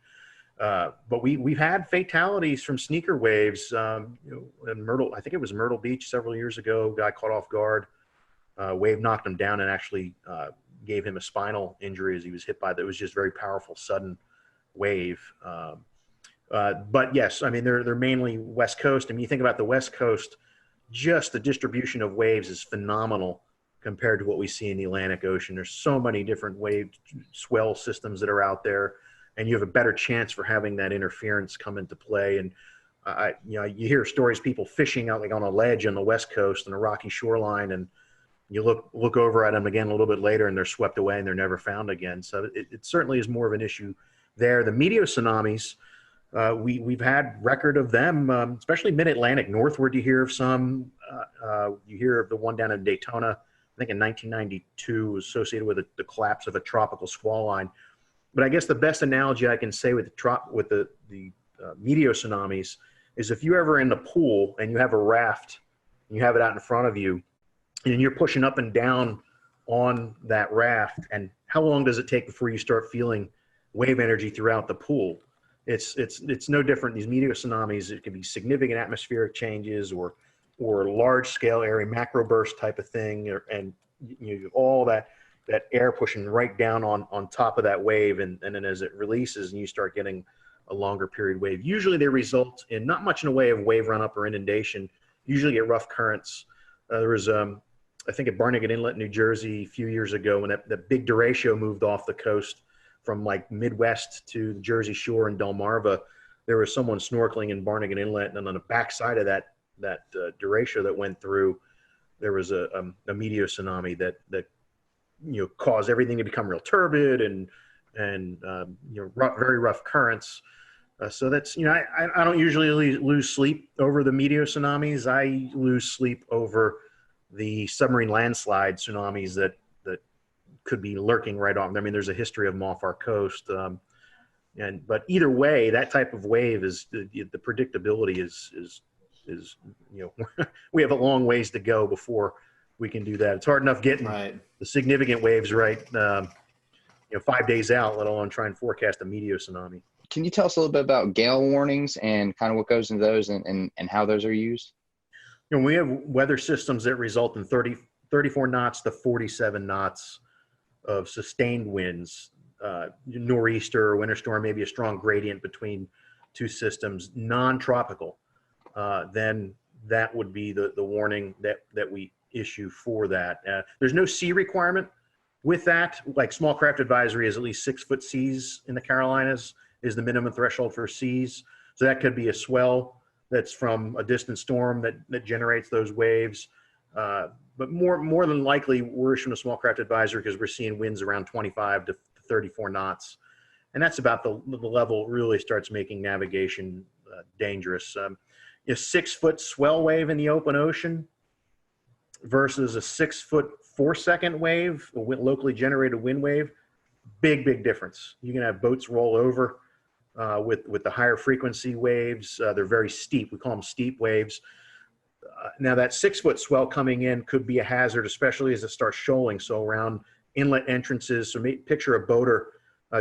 But we've had fatalities from sneaker waves. You know, in Myrtle, I think it was Myrtle Beach several years ago, guy caught off guard. Wave knocked him down and actually gave him a spinal injury as he was hit by that. It was just very powerful, sudden wave. But yes, I mean, they're mainly West Coast. I mean, you think about the West Coast, just the distribution of waves is phenomenal compared to what we see in the Atlantic Ocean. There's so many different wave swell systems that are out there, and you have a better chance for having that interference come into play. And you hear stories, people fishing out like on a ledge on the West Coast on a rocky shoreline, and you look over at them again a little bit later, and they're swept away and they're never found again. So it certainly is more of an issue there. The meteor tsunamis, we've had record of them, especially mid-Atlantic. Northward, you hear of some. You hear of the one down in Daytona, I think in 1992, associated with the collapse of a tropical squall line. But I guess the best analogy I can say with the meteo tsunamis is if you're ever in the pool and you have a raft and you have it out in front of you and you're pushing up and down on that raft, and how long does it take before you start feeling wave energy throughout the pool? It's no different. These meteo tsunamis, it can be significant atmospheric changes or large scale area macro burst type of thing, and all that air pushing right down on top of that wave, and then as it releases and you start getting a longer period wave. Usually they result in not much in a way of wave run up or inundation. Usually get rough currents. There was I think at Barnegat Inlet, New Jersey, a few years ago, when that big derecho moved off the coast from like Midwest to the Jersey Shore and Delmarva, there was someone snorkeling in Barnegat Inlet, and on the backside of that derecho that went through, there was a meteo tsunami that caused everything to become real turbid and very rough currents. So that's, I don't usually lose sleep over the meteo tsunamis. I lose sleep over the submarine landslide tsunamis that could be lurking right on. I mean, there's a history of them off our coast. But either way, that type of wave is the predictability is we have a long ways to go before we can do that. It's hard enough getting the significant waves right, 5 days out, let alone try and forecast a meteo tsunami. Can you tell us a little bit about gale warnings and kind of what goes into those and how those are used? We have weather systems that result in 34 knots to 47 knots of sustained winds, nor'easter or winter storm, maybe a strong gradient between two systems, non-tropical. Then that would be the warning that we issue for that. There's no sea requirement with that. Like small craft advisory is at least 6 foot seas in the Carolinas is the minimum threshold for seas. So that could be a swell that's from a distant storm that generates those waves. But more than likely, we're issuing a small craft advisory because we're seeing winds around 25 to 34 knots. And that's about the level really starts making navigation dangerous. A 6 foot swell wave in the open ocean versus a 6 foot 4 second wave, a locally generated wind wave, big difference. You can have boats roll over with the higher frequency waves. They're very steep. We call them steep waves. Now that 6 foot swell coming in could be a hazard, especially as it starts shoaling. So around inlet entrances, so picture a boater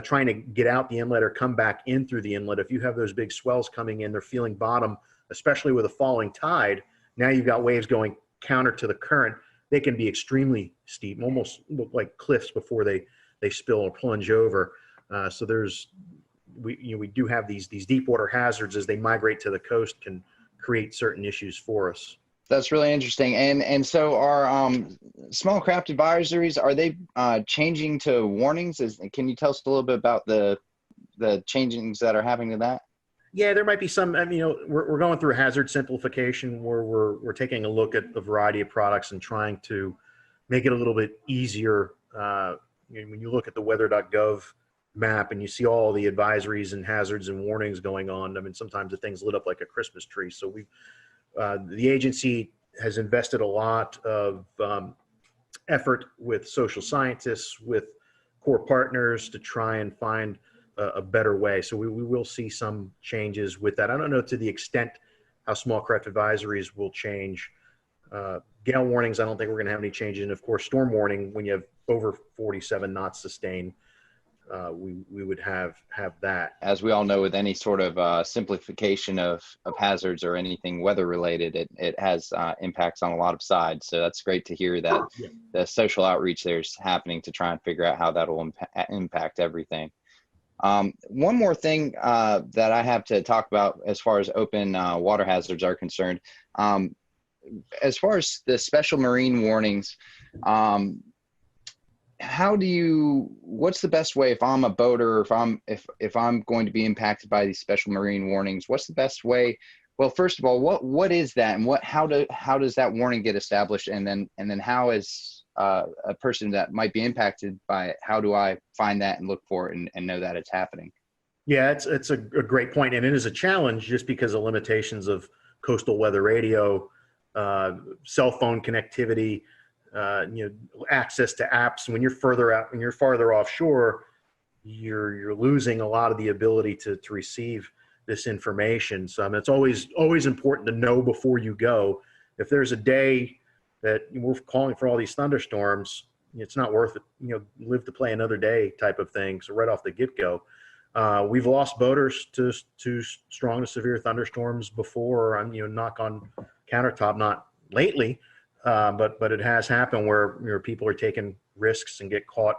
trying to get out the inlet or come back in through the inlet. If you have those big swells coming in, they're feeling bottom, especially with a falling tide. Now you've got waves going counter to the current. They can be extremely steep, almost look like cliffs before they spill or plunge over. So we do have these deep water hazards as they migrate to the coast can create certain issues for us. That's really interesting. And so our small craft advisories, are they changing to warnings? Can you tell us a little bit about the changings that are happening to that? Yeah, there might be some. We're going through hazard simplification where we're taking a look at a variety of products and trying to make it a little bit easier. When you look at the weather.gov map and you see all the advisories and hazards and warnings going on, I mean, sometimes the thing's lit up like a Christmas tree. So the agency has invested a lot of effort with social scientists, with core partners to try and find a better way. So we will see some changes with that. I don't know to the extent how small craft advisories will change. Gale warnings, I don't think we're going to have any changes. And of course, storm warning, when you have over 47 knots sustained, we would have that. As we all know, with any sort of simplification of hazards or anything weather related, it has impacts on a lot of sides. So that's great to hear that the social outreach there is happening to try and figure out how that will impact everything. One more thing that I have to talk about as far as open water hazards are concerned, as far as the special marine warnings, what's the best way if I'm a boater, if I'm going to be impacted by these special marine warnings, what's the best way? Well, first of all, what is that, and how does that warning get established, and then how is a person that might be impacted by it, how do I find that and look for it and know that it's happening? Yeah, it's a great point, and it is a challenge just because of limitations of coastal weather radio, cell phone connectivity, access to apps. When you're further out, when you're farther offshore, you're losing a lot of the ability to receive this information. So it's always important to know before you go. If there's a day that we're calling for all these thunderstorms, it's not worth it, live to play another day type of thing. So right off the get-go, we've lost boaters to strong to severe thunderstorms before. Knock on countertop, not lately, but it has happened where people are taking risks and get caught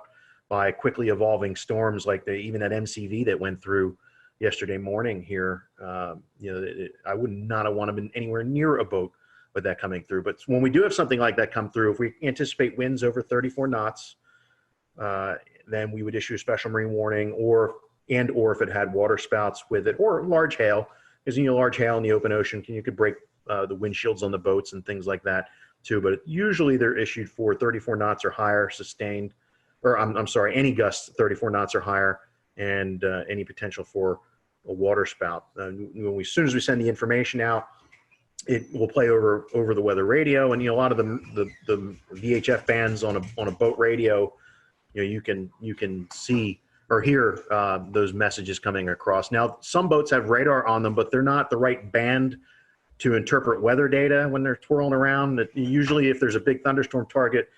by quickly evolving storms, like even that MCV that went through yesterday morning here. I would not have wanted to been anywhere near a boat with that coming through. But when we do have something like that come through, if we anticipate winds over 34 knots, then we would issue a special marine warning, or if it had water spouts with it, or large hail, because large hail in the open ocean you could break the windshields on the boats and things like that too. But usually they're issued for 34 knots or higher sustained, or I'm sorry, any gusts 34 knots or higher, and any potential for a water spout. As soon as we send the information out, it will play over the weather radio, and a lot of the VHF bands on a boat radio, you can see or hear those messages coming across. Now, some boats have radar on them, but they're not the right band to interpret weather data when they're twirling around. Usually, if there's a big thunderstorm target,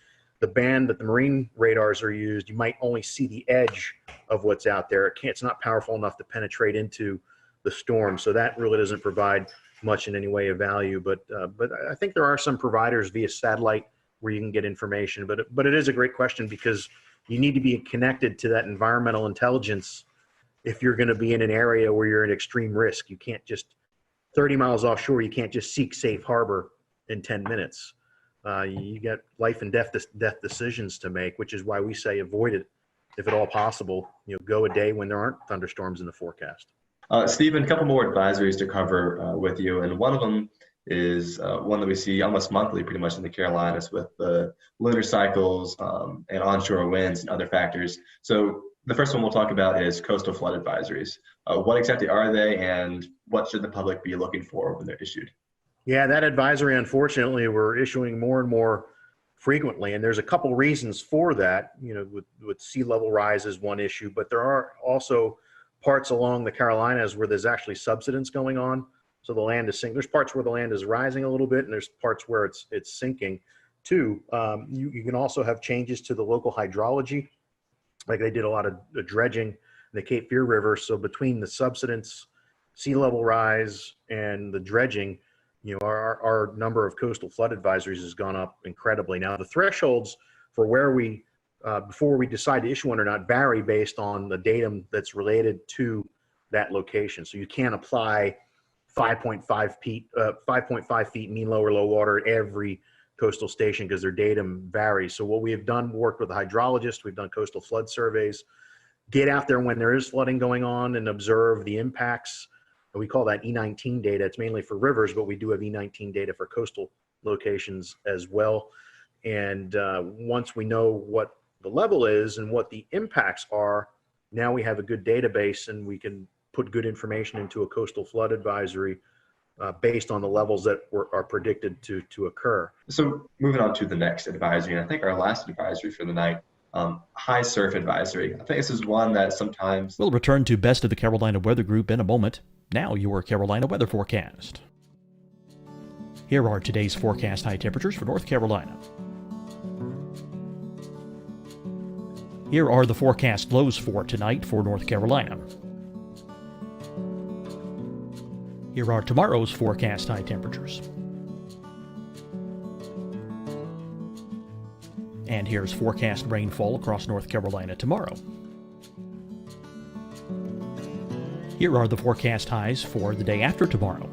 the band that the marine radars are used, you might only see the edge of what's out there. It's not powerful enough to penetrate into the storm, so that really doesn't provide much in any way of value. But I think there are some providers via satellite where you can get information. But it is a great question, because you need to be connected to that environmental intelligence if you're going to be in an area where you're at extreme risk. You can't just 30 miles offshore. You can't just seek safe harbor in 10 minutes. You got life and death decisions to make, which is why we say avoid it if at all possible. Go a day when there aren't thunderstorms in the forecast. Stephen, a couple more advisories to cover with you, and one of them is one that we see almost monthly pretty much in the Carolinas with the lunar cycles and onshore winds and other factors. So the first one we'll talk about is coastal flood advisories. What exactly are they, and what should the public be looking for when they're issued? Yeah, that advisory, unfortunately, we're issuing more and more frequently, and there's a couple reasons for that. With sea level rise is one issue, but there are also parts along the Carolinas where there's actually subsidence going on. So the land is sinking. There's parts where the land is rising a little bit, and there's parts where it's sinking too. You can also have changes to the local hydrology, like they did a lot of dredging in the Cape Fear River. So between the subsidence, sea level rise, and the dredging, our number of coastal flood advisories has gone up incredibly. Now, the thresholds for where we, before we decide to issue one or not, vary based on the datum that's related to that location. So you can't apply 5.5 feet mean low or low water at every coastal station, because their datum varies. So what we have done, worked with a hydrologist, we've done coastal flood surveys, get out there when there is flooding going on and observe the impacts. We call that E19 data. It's mainly for rivers, but we do have E19 data for coastal locations as well. And once we know what the level is and what the impacts are, now we have a good database, and we can put good information into a coastal flood advisory based on the levels that are predicted to occur. So moving on to the next advisory, and I think our last advisory for the night, high surf advisory. I think this is one that sometimes... We'll return to Best of the Carolina Weather Group in a moment. Now your Carolina weather forecast. Here are today's forecast high temperatures for North Carolina. Here are the forecast lows for tonight for North Carolina. Here are tomorrow's forecast high temperatures. And here's forecast rainfall across North Carolina tomorrow. Here are the forecast highs for the day after tomorrow.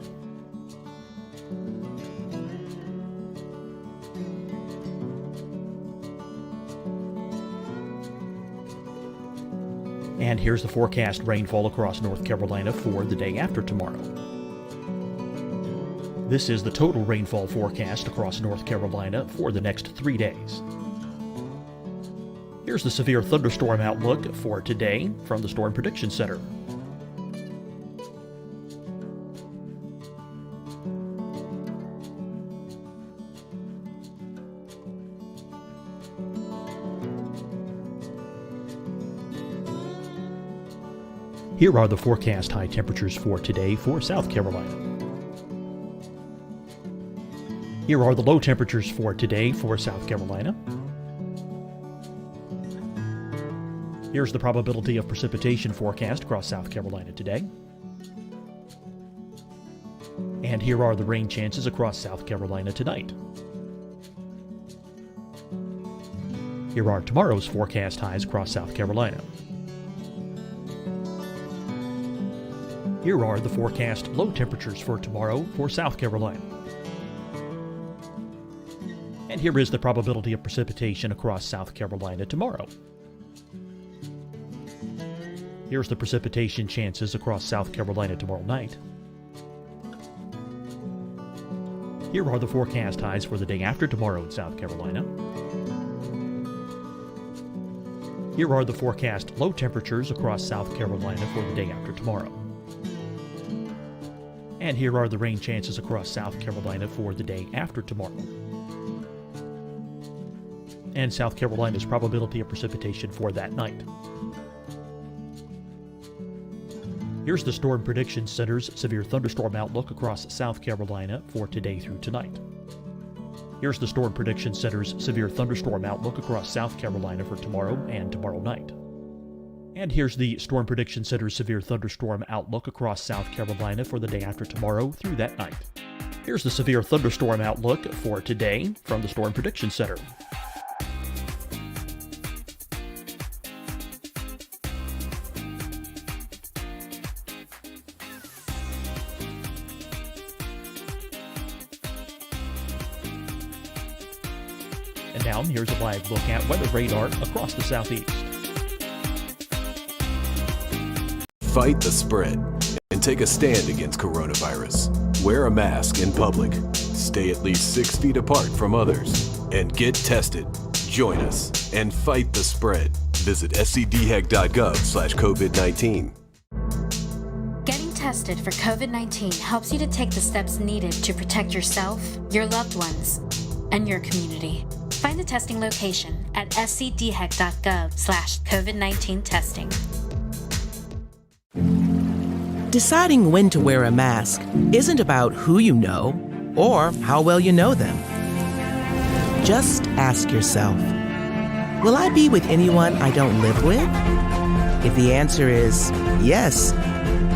And here's the forecast rainfall across North Carolina for the day after tomorrow. This is the total rainfall forecast across North Carolina for the next 3 days. Here's the severe thunderstorm outlook for today from the Storm Prediction Center. Here are the forecast high temperatures for today for South Carolina. Here are the low temperatures for today for South Carolina. Here's the probability of precipitation forecast across South Carolina today. And here are the rain chances across South Carolina tonight. Here are tomorrow's forecast highs across South Carolina. Here are the forecast low temperatures for tomorrow for South Carolina. And here is the probability of precipitation across South Carolina tomorrow. Here's the precipitation chances across South Carolina tomorrow night. Here are the forecast highs for the day after tomorrow in South Carolina. Here are the forecast low temperatures across South Carolina for the day after tomorrow. And here are the rain chances across South Carolina for the day after tomorrow. And South Carolina's probability of precipitation for that night. Here's the Storm Prediction Center's severe thunderstorm outlook across South Carolina for today through tonight. Here's the Storm Prediction Center's severe thunderstorm outlook across South Carolina for tomorrow and tomorrow night. And here's the Storm Prediction Center's severe thunderstorm outlook across South Carolina for the day after tomorrow through that night. Here's the severe thunderstorm outlook for today from the Storm Prediction Center. And now here's a live look at weather radar across the southeast. Fight the spread and take a stand against coronavirus. Wear a mask in public. Stay at least 6 feet apart from others. And get tested. Join us and fight the spread. Visit scdhec.gov/COVID-19. Getting tested for COVID-19 helps you to take the steps needed to protect yourself, your loved ones, and your community. Find the testing location at scdhec.gov/COVID-19 testing. Deciding when to wear a mask isn't about who you know or how well you know them. Just ask yourself, will I be with anyone I don't live with? If the answer is yes,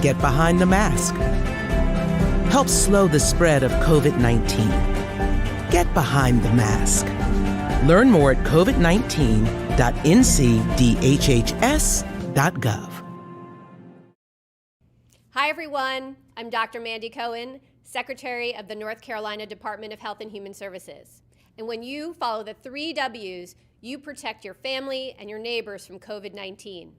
get behind the mask. Help slow the spread of COVID-19. Get behind the mask. Learn more at covid19.ncdhhs.gov. Hi, everyone. I'm Dr. Mandy Cohen, Secretary of the North Carolina Department of Health and Human Services. And when you follow the 3 W's, you protect your family and your neighbors from COVID-19.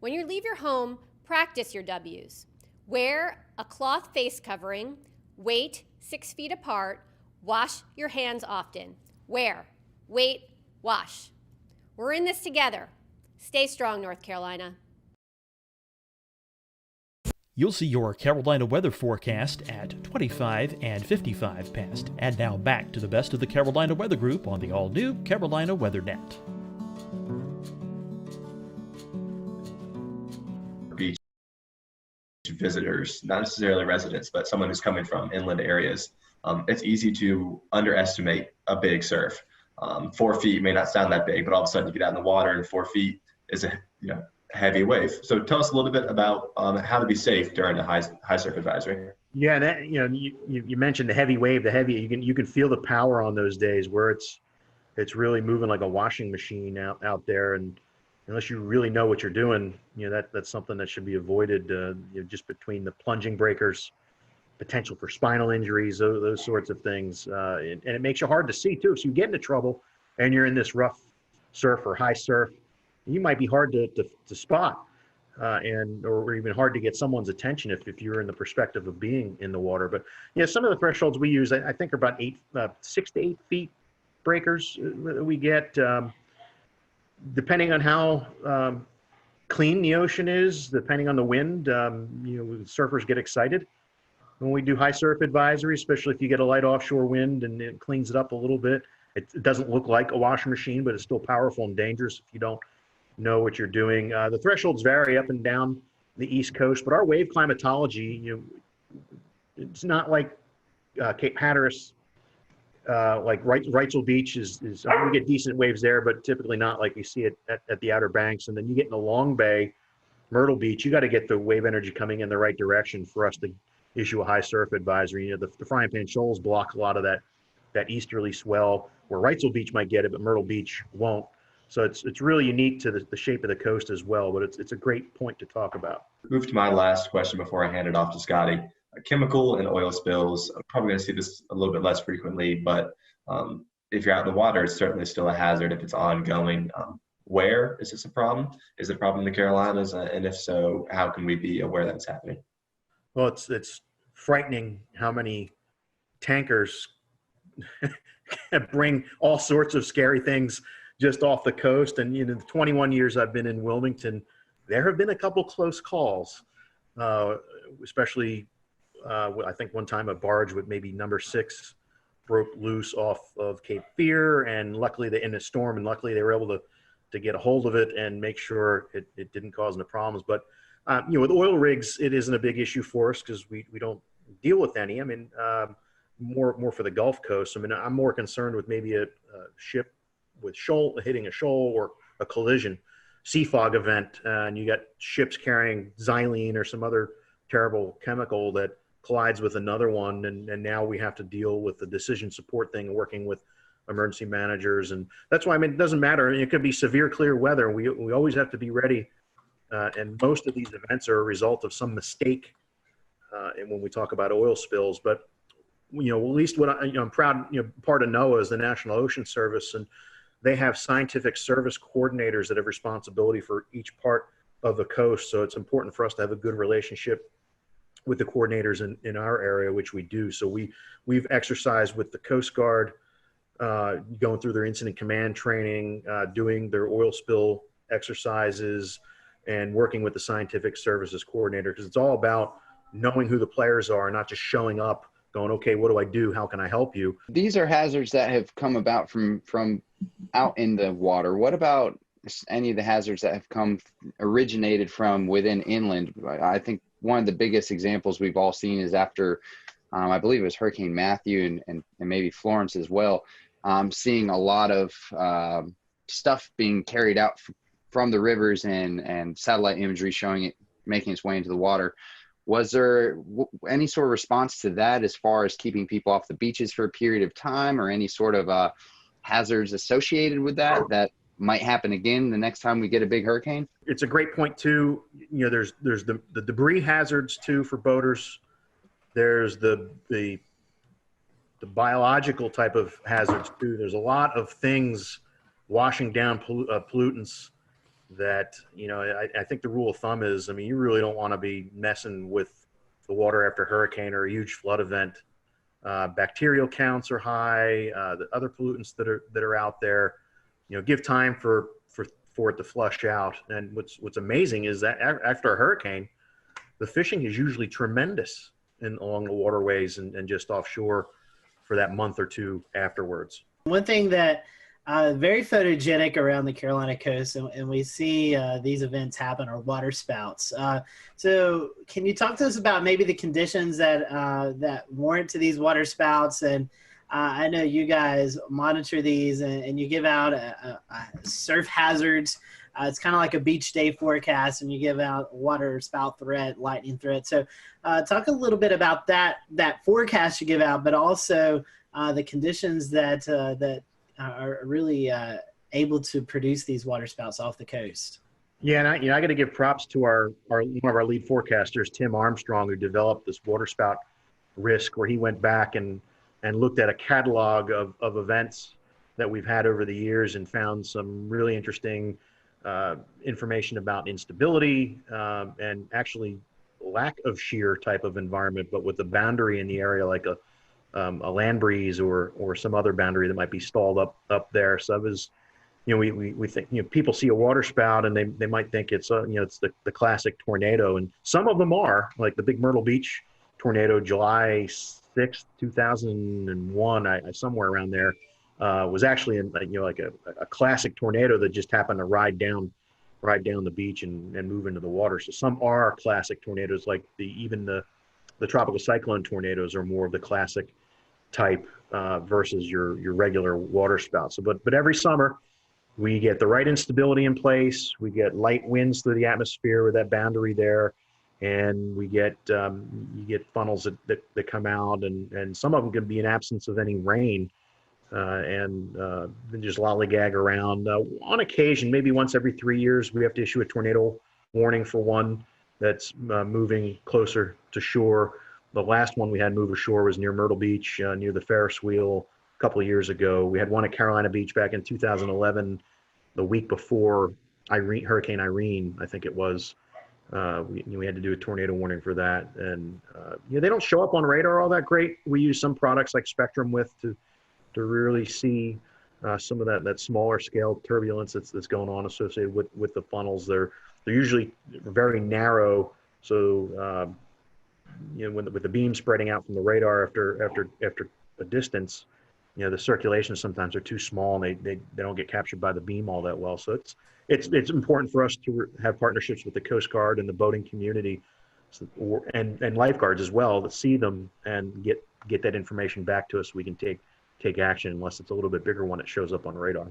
When you leave your home, practice your W's. Wear a cloth face covering, wait 6 feet apart, wash your hands often. Wear, wait, wash. We're in this together. Stay strong, North Carolina. You'll see your Carolina weather forecast at 25 and 55 past. And now back to the best of the Carolina Weather Group on the all-new Carolina WeatherNet. Beach visitors, not necessarily residents, but someone who's coming from inland areas, it's easy to underestimate a big surf. 4 feet may not sound that big, but all of a sudden you get out in the water and 4 feet is a heavy wave. So tell us a little bit about how to be safe during the high surf advisory. Yeah, that, you mentioned the heavy wave, you can feel the power on those days where it's really moving like a washing machine out there, and unless you really know what you're doing, that's something that should be avoided. Just between the plunging breakers, potential for spinal injuries, those sorts of things, and it makes you hard to see too. So you get into trouble, and you're in this rough surf or high surf, you might be hard to spot, or even hard to get someone's attention if you're in the perspective of being in the water. But some of the thresholds we use, I think, are about 6 to 8 feet breakers we get, depending on how clean the ocean is, depending on the wind. Surfers get excited when we do high surf advisory, especially if you get a light offshore wind and it cleans it up a little bit. It doesn't look like a washing machine, but it's still powerful and dangerous if you don't know what you're doing. The thresholds vary up and down the East Coast, but our wave climatology, it's not like Cape Hatteras, like Wrightsville Beach is we get decent waves there, but typically not like you see it at the Outer Banks. And then you get in the Long Bay, Myrtle Beach, you got to get the wave energy coming in the right direction for us to issue a high surf advisory. The Frying Pan Shoals block a lot of that easterly swell, where Wrightsville Beach might get it, but Myrtle Beach won't. So it's really unique to the shape of the coast as well, but it's a great point to talk about. Move to my last question before I hand it off to Scotty. Chemical and oil spills, I'm probably going to see this a little bit less frequently, but if you're out in the water, it's certainly still a hazard if it's ongoing. Where is this a problem? Is it a problem in the Carolinas? And if so, how can we be aware that it's happening? Well, it's frightening how many tankers bring all sorts of scary things just off the coast. And the 21 years I've been in Wilmington, there have been a couple close calls, especially I think one time a barge with maybe number 6 broke loose off of Cape Fear, and luckily in a storm, and luckily they were able to get a hold of it and make sure it didn't cause any problems. But with oil rigs, it isn't a big issue for us because we don't deal with any. I mean, more for the Gulf Coast. I mean, I'm more concerned with maybe a ship with hitting a shoal or a collision, sea fog event, and you got ships carrying xylene or some other terrible chemical that collides with another one, and now we have to deal with the decision support thing, working with emergency managers. And that's why, I mean, it doesn't matter. It could be severe clear weather. We always have to be ready. And most of these events are a result of some mistake. And when we talk about oil spills, but at least what I'm proud, part of NOAA is the National Ocean Service, and they have scientific service coordinators that have responsibility for each part of the coast. So it's important for us to have a good relationship with the coordinators in our area, which we do. So we've exercised with the Coast Guard, going through their incident command training, doing their oil spill exercises, and working with the scientific services coordinator, because it's all about knowing who the players are, not just showing up going, okay, what do I do? How can I help you? These are hazards that have come about from out in the water. What about any of the hazards that have originated from within inland? I think one of the biggest examples we've all seen is after, I believe it was Hurricane Matthew and maybe Florence as well, seeing a lot of stuff being carried out from the rivers and satellite imagery showing it making its way into the water. Was there any sort of response to that as far as keeping people off the beaches for a period of time, or any sort of hazards associated with that might happen again the next time we get a big hurricane? It's a great point too. There's the debris hazards too for boaters. There's the biological type of hazards too. There's a lot of things washing down pollutants that, I think the rule of thumb is, you really don't want to be messing with the water after a hurricane or a huge flood event. Bacterial counts are high, the other pollutants that are out there, give time for it to flush out. And what's amazing is that after a hurricane, the fishing is usually tremendous along the waterways and just offshore for that month or two afterwards. One thing that very photogenic around the Carolina coast, and we see these events happen, are water spouts. So can you talk to us about maybe the conditions that warrant to these water spouts? And I know you guys monitor these and you give out surf hazards. It's kind of like a beach day forecast, and you give out water spout threat, lightning threat. So talk a little bit about that forecast you give out, but also the conditions that are really able to produce these water spouts off the coast. Yeah, and I got to give props to one of our lead forecasters, Tim Armstrong, who developed this water spout risk, where he went back and looked at a catalog of events that we've had over the years and found some really interesting information about instability and actually lack of shear type of environment, but with the boundary in the area, like a land breeze or some other boundary that might be stalled up there. So it was, we think, people see a water spout and they might think it's it's the classic tornado, and some of them are, like the big Myrtle Beach tornado, July 6th, 2001, somewhere around there, was actually like a classic tornado that just happened to ride down ride down the beach and move into the water. So some are classic tornadoes, like even the tropical cyclone tornadoes are more of the classic type versus your regular water spout. So, but every summer we get the right instability in place. We get light winds through the atmosphere with that boundary there, and we get you get funnels that come out, and some of them can be in absence of any rain, and then just lollygag around. On occasion, maybe once every 3 years, we have to issue a tornado warning for one that's moving closer to shore. The last one we had move ashore was near Myrtle Beach, near the Ferris wheel a couple of years ago. We had one at Carolina Beach back in 2011, the week before Hurricane Irene, I think it was. We had to do a tornado warning for that. And they don't show up on radar all that great. We use some products like Spectrum to really see some of that smaller scale turbulence that's going on associated with the funnels. They're usually very narrow, so with the beam spreading out from the radar after a distance, the circulations sometimes are too small and they don't get captured by the beam all that well. So it's important for us to have partnerships with the Coast Guard and the boating community, and lifeguards as well, to see them and get that information back to us so we can take action, unless it's a little bit bigger one that shows up on radar.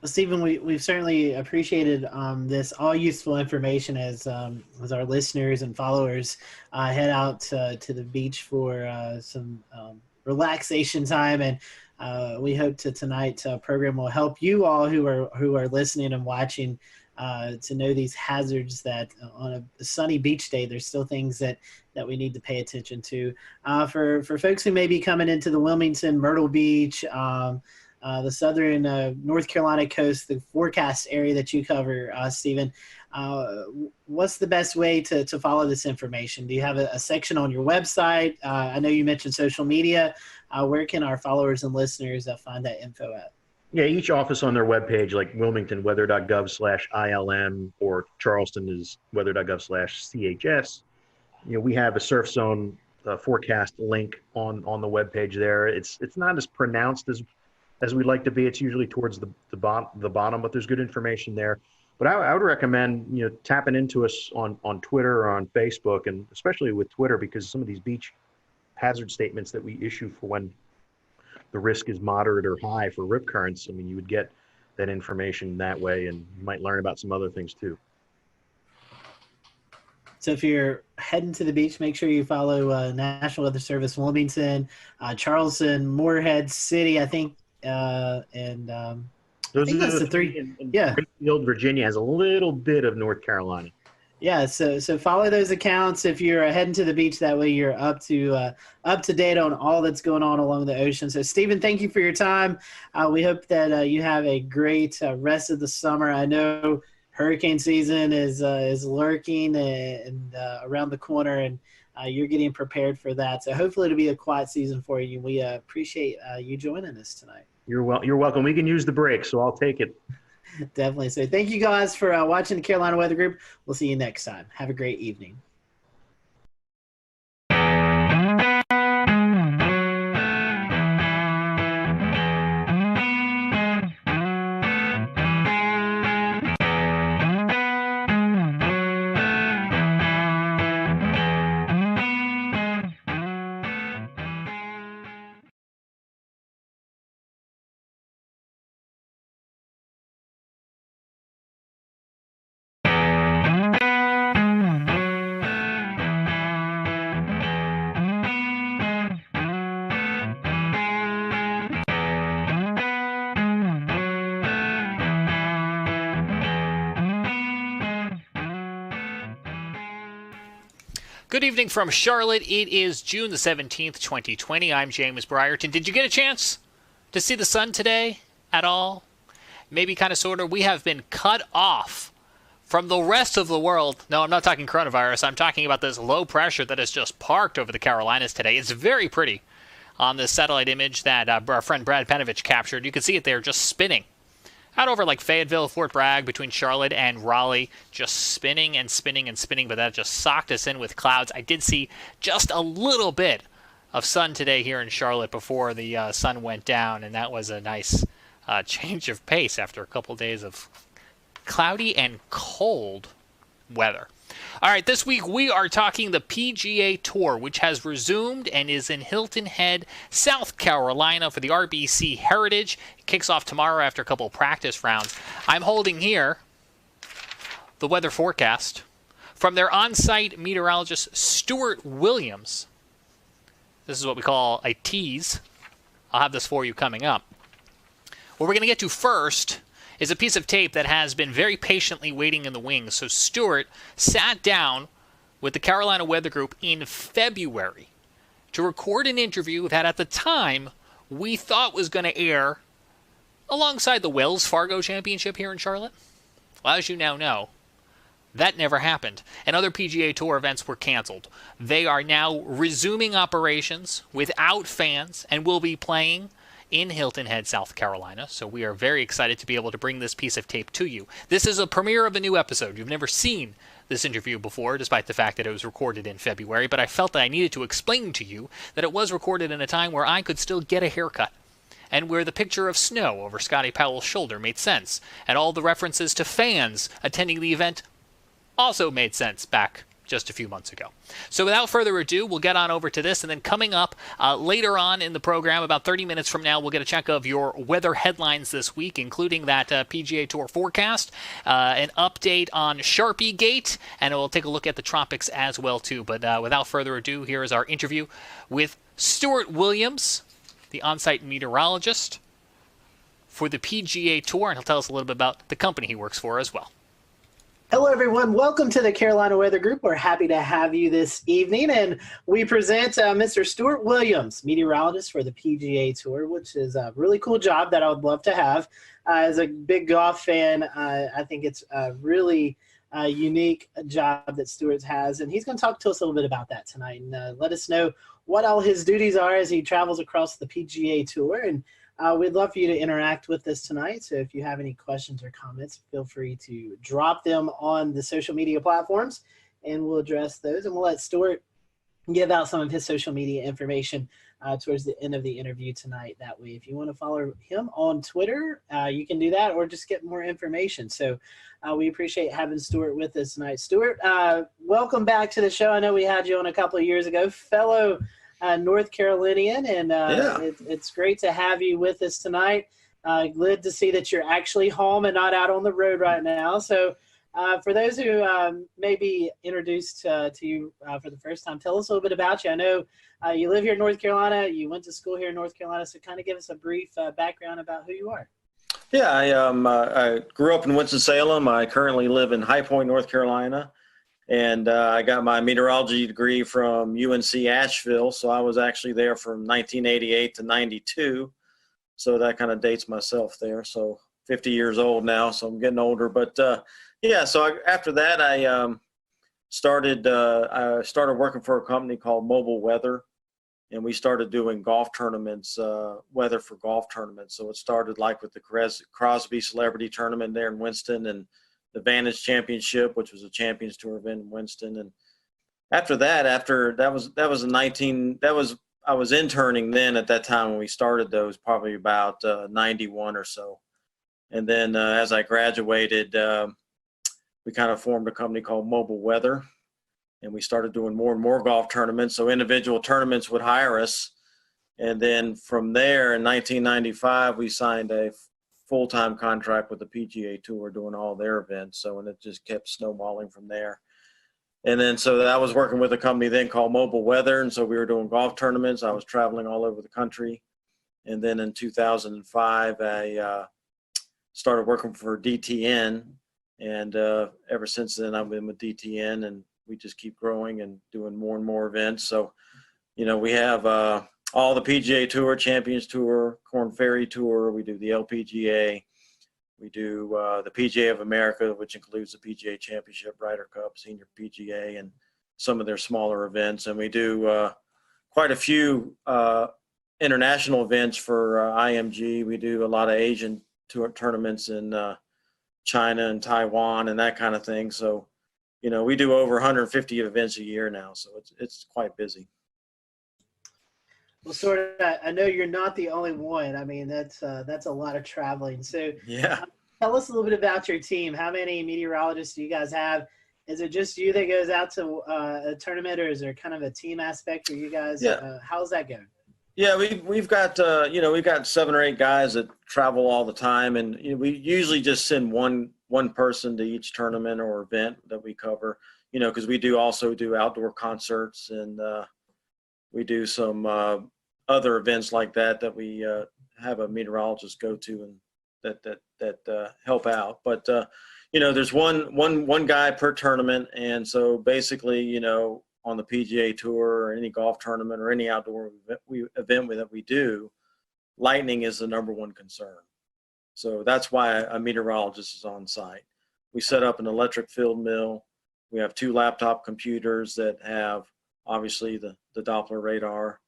Well, Stephen, we've certainly appreciated this all useful information as our listeners and followers head out to the beach for some relaxation time, and we hope tonight's program will help you all who are listening and watching to know these hazards, that on a sunny beach day there's still things that we need to pay attention to. For folks who may be coming into the Wilmington, Myrtle Beach, the southern North Carolina coast, the forecast area that you cover, Stephen, what's the best way to follow this information? Do you have a section on your website? I know you mentioned social media. Where can our followers and listeners find that info at? Yeah, each office on their webpage, like Wilmington, weather.gov/ILM, or Charleston is weather.gov/CHS. We have a surf zone forecast link on the webpage there. It's not as pronounced as we'd like to be. It's usually towards the bottom, but there's good information there. But I would recommend tapping into us on Twitter or on Facebook, and especially with Twitter, because some of these beach hazard statements that we issue for when the risk is moderate or high for rip currents, you would get that information that way, and you might learn about some other things too. So if you're heading to the beach, make sure you follow National Weather Service Wilmington, Charleston, Morehead City, I think, and I think that's the three. Yeah. Greenfield, Virginia has a little bit of North Carolina. Yeah, so follow those accounts if you're heading to the beach. That way you're up to date on all that's going on along the ocean. So Stephen, thank you for your time. We hope that you have a great rest of the summer. I know hurricane season is lurking and around the corner, and you're getting prepared for that. So hopefully it'll be a quiet season for you. We appreciate you joining us tonight. You're welcome. We can use the break, so I'll take it. Definitely. So thank you guys for watching the Carolina Weather Group. We'll see you next time. Have a great evening. Good evening from Charlotte. It is June the 17th, 2020. I'm James Brierton. Did you get a chance to see the sun today at all? Maybe kind of sort of. We have been cut off from the rest of the world. No, I'm not talking coronavirus. I'm talking about this low pressure that has just parked over the Carolinas today. It's very pretty on this satellite image that our friend Brad Panovich captured. You can see it there just spinning out over like Fayetteville, Fort Bragg, between Charlotte and Raleigh, just spinning and spinning and spinning, but that just socked us in with clouds. I did see just a little bit of sun today here in Charlotte before the sun went down, and that was a nice change of pace after a couple days of cloudy and cold weather. All right, this week we are talking the PGA Tour, which has resumed and is in Hilton Head, South Carolina for the RBC Heritage. It kicks off tomorrow after a couple of practice rounds. I'm holding here the weather forecast from their on-site meteorologist, Stuart Williams. This is what we call a tease. I'll have this for you coming up. What we're going to get to first is a piece of tape that has been very patiently waiting in the wings. So Stuart sat down with the Carolina Weather Group in February to record an interview that at the time we thought was going to air alongside the Wells Fargo Championship here in Charlotte. Well, as you now know, that never happened, and other PGA Tour events were canceled. They are now resuming operations without fans and will be playing in Hilton Head, South Carolina. So we are very excited to be able to bring this piece of tape to you. This is a premiere of a new episode. You've never seen this interview before, despite the fact that it was recorded in February, but I felt that I needed to explain to you that it was recorded in a time where I could still get a haircut, and where the picture of snow over Scotty Powell's shoulder made sense, and all the references to fans attending the event also made sense back just a few months ago. So without further ado, we'll get on over to this, and then coming up later on in the program, about 30 minutes from now, we'll get a check of your weather headlines this week, including that PGA Tour forecast, an update on Sharpie Gate, and we'll take a look at the tropics as well too. But without further ado, here is our interview with Stuart Williams, the on-site meteorologist for the PGA Tour, and he'll tell us a little bit about the company he works for as well. Hello, everyone. Welcome to the Carolina Weather Group. We're happy to have you this evening, and we present Mr. Stuart Williams, meteorologist for the PGA Tour, which is a really cool job that I would love to have. As a big golf fan, I think it's a really unique job that Stuart has, and he's going to talk to us a little bit about that tonight and let us know what all his duties are as he travels across the PGA Tour. And we'd love for you to interact with us tonight. So if you have any questions or comments, feel free to drop them on the social media platforms, and we'll address those. And we'll let Stuart give out some of his social media information towards the end of the interview tonight. That way, if you want to follow him on Twitter, you can do that, or just get more information. So we appreciate having Stuart with us tonight. Stuart, welcome back to the show. I know we had you on a couple of years ago, fellow North Carolinian, and it's great to have you with us tonight. Glad to see that you're actually home and not out on the road right now. So for those who may be introduced to you for the first time, tell us a little bit about you. I know you live here in North Carolina. You went to school here in North Carolina, so kind of give us a brief background about who you are. Yeah, I grew up in Winston-Salem. I currently live in High Point, North Carolina. And I got my meteorology degree from UNC Asheville. So I was actually there from 1988 to 92. So that kind of dates myself there. So 50 years old now, so I'm getting older. But after that, I started working for a company called Mobile Weather. And we started doing golf tournaments, weather for golf tournaments. So it started like with the Crosby Celebrity Tournament there in Winston, and the Vantage Championship, which was a Champions Tour event in Winston. And after that, I was interning then at that time when we started those, probably about 91 or so. And then as I graduated, we kind of formed a company called Mobile Weather, and we started doing more and more golf tournaments. So individual tournaments would hire us. And then from there in 1995, we signed a full-time contract with the PGA Tour doing all their events. So, and it just kept snowballing from there. And then, so I was working with a company then called Mobile Weather. And so we were doing golf tournaments. I was traveling all over the country. And then in 2005, I started working for DTN. And ever since then, I've been with DTN, and we just keep growing and doing more and more events. So, you know, we have all the PGA Tour, Champions Tour, Korn Ferry Tour. We do the LPGA. We do the PGA of America, which includes the PGA Championship, Ryder Cup, Senior PGA, and some of their smaller events. And we do quite a few international events for IMG. We do a lot of Asian tour tournaments in China and Taiwan and that kind of thing. So, you know, we do over 150 events a year now. So it's quite busy. Well, sort of. I know you're not the only one. I mean, that's a lot of traveling. So yeah. Tell us a little bit about your team. How many meteorologists do you guys have? Is it just you that goes out to a tournament, or is there kind of a team aspect for you guys? Yeah. How's that going? Yeah, we've got we've got 7 or 8 guys that travel all the time, and we usually just send one person to each tournament or event that we cover. Because we also do outdoor concerts, and we do some other events like that we have a meteorologist go to and that help out. But there's one guy per tournament, and so basically on the PGA Tour or any golf tournament or any outdoor event that we do, lightning is the #1 concern. So that's why a meteorologist is on site. We set up an electric field mill. We have 2 laptop computers that have obviously the Doppler radar,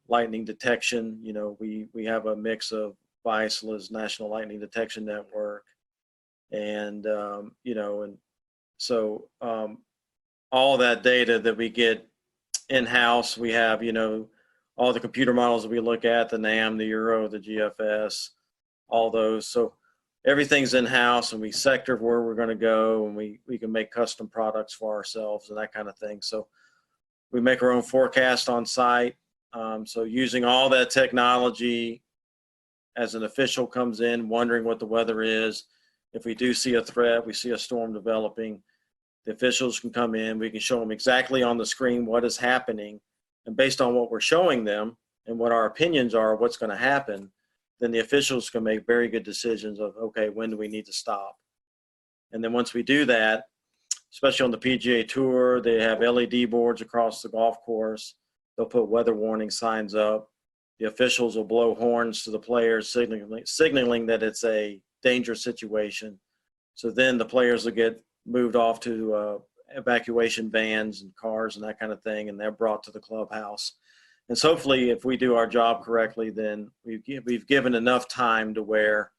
lightning detection. We have a mix of VISLA's National Lightning Detection Network, and and so all that data that we get in-house, we have, all the computer models that we look at, the NAM, the Euro, the GFS, all those. So everything's in-house, and we sector where we're going to go, and we can make custom products for ourselves and that kind of thing. So we make our own forecast on site. So using all that technology, as an official comes in wondering what the weather is, if we do see a threat, we see a storm developing, the officials can come in, we can show them exactly on the screen what is happening, and based on what we're showing them and what our opinions are of what's going to happen, then the officials can make very good decisions of, okay, when do we need to stop? And then once we do that, especially on the PGA Tour, they have LED boards across the golf course. They'll put weather warning signs up. The officials will blow horns to the players, signaling that it's a dangerous situation. So then the players will get moved off to evacuation vans and cars and that kind of thing, and they're brought to the clubhouse. And so hopefully, if we do our job correctly, then we've given enough time to where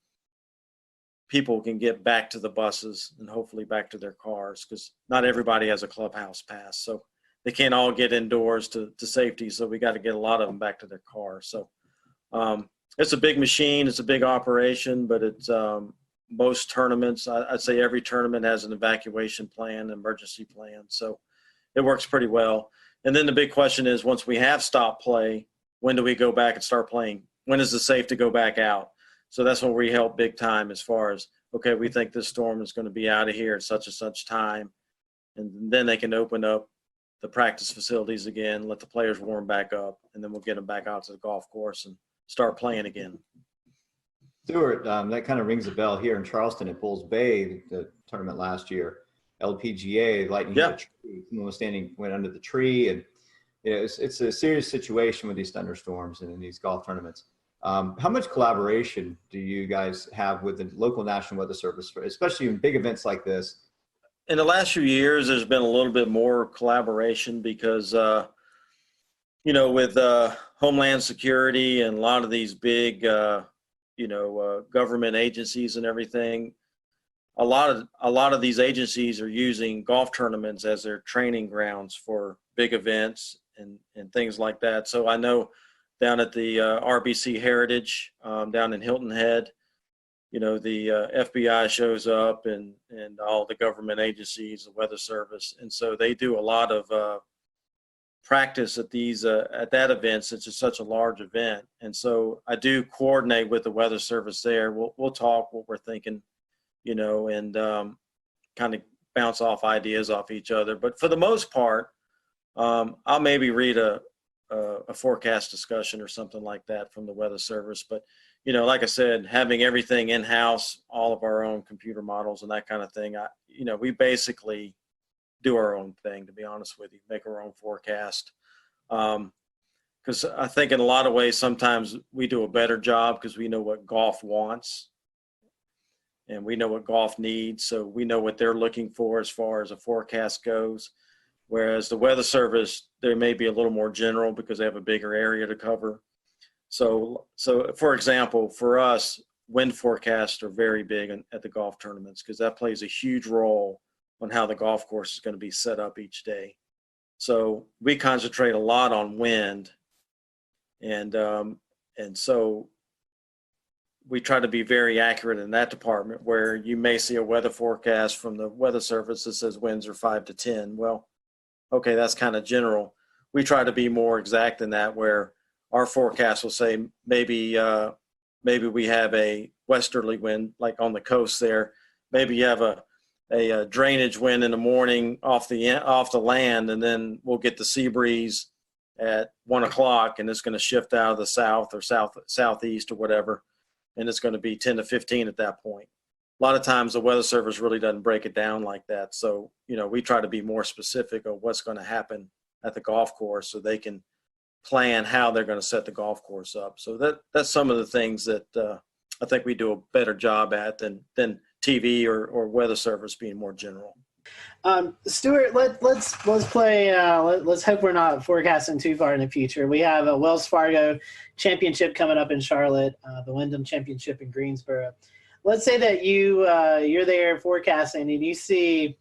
people can get back to the buses and hopefully back to their cars, because not everybody has a clubhouse pass. So they can't all get indoors to safety. So we got to get a lot of them back to their cars. So it's a big machine. It's a big operation, but it's most tournaments, I'd say every tournament has an evacuation plan, emergency plan. So it works pretty well. And then the big question is, once we have stopped play, when do we go back and start playing? When is it safe to go back out? So that's when we help big time, as far as, okay, we think this storm is going to be out of here at such and such time. And then they can open up the practice facilities again, let the players warm back up, and then we'll get them back out to the golf course and start playing again. Stuart, that kind of rings a bell here in Charleston at Bulls Bay, the tournament last year. LPGA, lightning hit a tree. Someone went under the tree, and it's a serious situation with these thunderstorms and in these golf tournaments. How much collaboration do you guys have with the local National Weather Service, especially in big events like this? In the last few years, there's been a little bit more collaboration because, with Homeland Security and a lot of these big, government agencies and everything, a lot of these agencies are using golf tournaments as their training grounds for big events and things like that. So I know down at the RBC Heritage down in Hilton Head, the FBI shows up and all the government agencies, the Weather Service, and so they do a lot of practice at that event, since it's such a large event. And so I do coordinate with the Weather Service there. We'll talk what we're thinking, and kind of bounce off ideas off each other. But for the most part, I'll maybe read a forecast discussion or something like that from the Weather Service. But like I said, having everything in-house, all of our own computer models and that kind of thing, we basically do our own thing, to be honest with you, make our own forecast. Because I think in a lot of ways, sometimes we do a better job because we know what golf wants and we know what golf needs. So we know what they're looking for as far as a forecast goes. Whereas the Weather Service, they may be a little more general because they have a bigger area to cover. So for example, for us, wind forecasts are very big at the golf tournaments because that plays a huge role on how the golf course is going to be set up each day. So we concentrate a lot on wind, and so we try to be very accurate in that department, where you may see a weather forecast from the Weather Service that says winds are 5 to 10. Well, okay, that's kind of general. We try to be more exact than that, where our forecast will say maybe we have a westerly wind, like on the coast there. Maybe you have a drainage wind in the morning off the land, and then we'll get the sea breeze at 1 o'clock, and it's going to shift out of the south or southeast or whatever, and it's going to be 10 to 15 at that point. A lot of times the Weather Service really doesn't break it down like that. So, we try to be more specific of what's going to happen at the golf course, so they can plan how they're going to set the golf course up. So that's some of the things that I think we do a better job at than TV or Weather Service being more general. Stuart, let's play. Let's hope we're not forecasting too far in the future. We have a Wells Fargo Championship coming up in Charlotte, the Wyndham Championship in Greensboro. Let's say that you're there forecasting and you see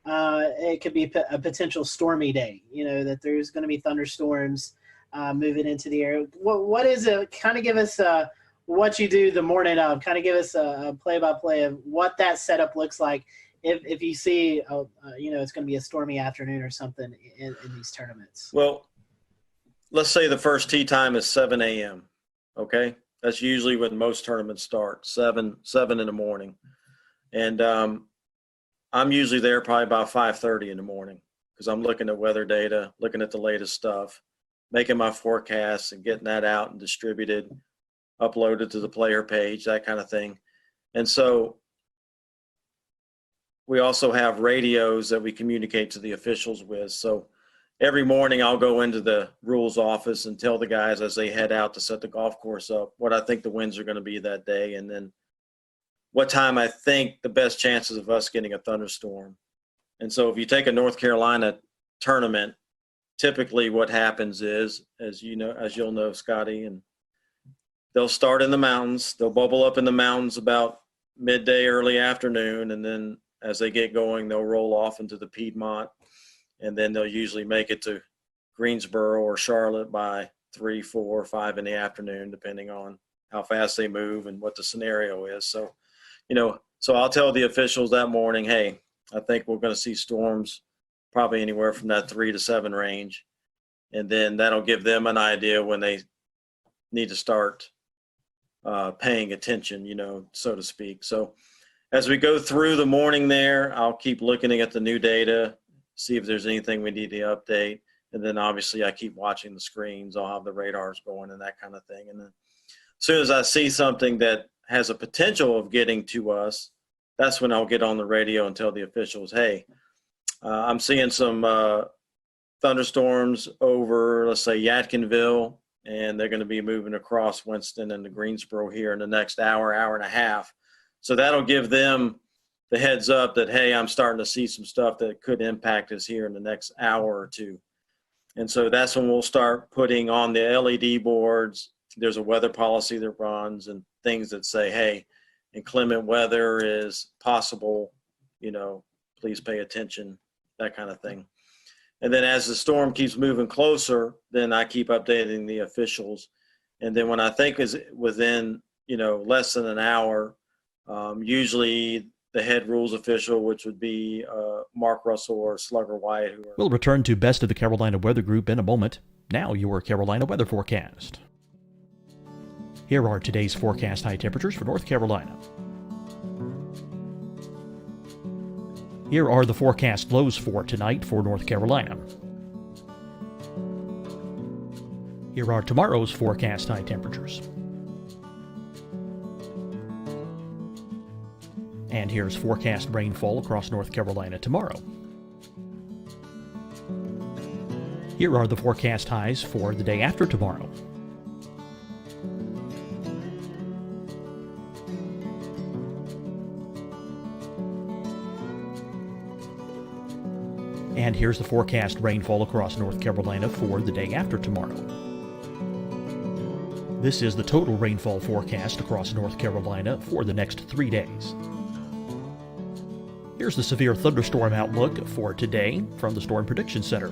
it could be a potential stormy day. That there's going to be thunderstorms moving into the air. What is it? Kind of give us what you do the morning of. Kind of give us a play-by-play of what that setup looks like. If you see, it's going to be a stormy afternoon or something in these tournaments. Well, let's say the first tee time is 7 a.m. Okay, that's usually when most tournaments start, 7 in the morning, and I'm usually there probably about 5:30 in the morning, because I'm looking at weather data, looking at the latest stuff, making my forecasts and getting that out and distributed, uploaded to the player page, that kind of thing. And so we also have radios that we communicate to the officials with. So every morning I'll go into the rules office and tell the guys as they head out to set the golf course up what I think the winds are going to be that day, and then what time I think the best chances of us getting a thunderstorm. And so if you take a North Carolina tournament, typically what happens is, as you'll know, Scotty, and they'll start in the mountains, they'll bubble up in the mountains about midday, early afternoon, and then as they get going, they'll roll off into the Piedmont, and then they'll usually make it to Greensboro or Charlotte by 3, 4, 5 in the afternoon, depending on how fast they move and what the scenario is. So, so I'll tell the officials that morning, hey, I think we're going to see storms probably anywhere from that 3 to 7 range. And then that'll give them an idea when they need to start paying attention, so to speak. So as we go through the morning there, I'll keep looking at the new data, see if there's anything we need to update. And then obviously I keep watching the screens. I'll have the radars going and that kind of thing. And then as soon as I see something that has a potential of getting to us, that's when I'll get on the radio and tell the officials, hey, I'm seeing some thunderstorms over, let's say, Yadkinville, and they're going to be moving across Winston and the Greensboro here in the next hour and a half. So that'll give them the heads up that, hey, I'm starting to see some stuff that could impact us here in the next hour or two. And so that's when we'll start putting on the LED boards. There's a weather policy that runs and things that say, hey, inclement weather is possible, please pay attention, that kind of thing. And then as the storm keeps moving closer, then I keep updating the officials. And then when I think is within, less than an hour, usually the head rules official, which would be Mark Russell or Slugger White. We'll return to Best of the Carolina Weather Group in a moment. Now your Carolina weather forecast. Here are today's forecast high temperatures for North Carolina. Here are the forecast lows for tonight for North Carolina. Here are tomorrow's forecast high temperatures. And here's forecast rainfall across North Carolina tomorrow. Here are the forecast highs for the day after tomorrow. And here's the forecast rainfall across North Carolina for the day after tomorrow. This is the total rainfall forecast across North Carolina for the next 3 days. Here's the severe thunderstorm outlook for today from the Storm Prediction Center.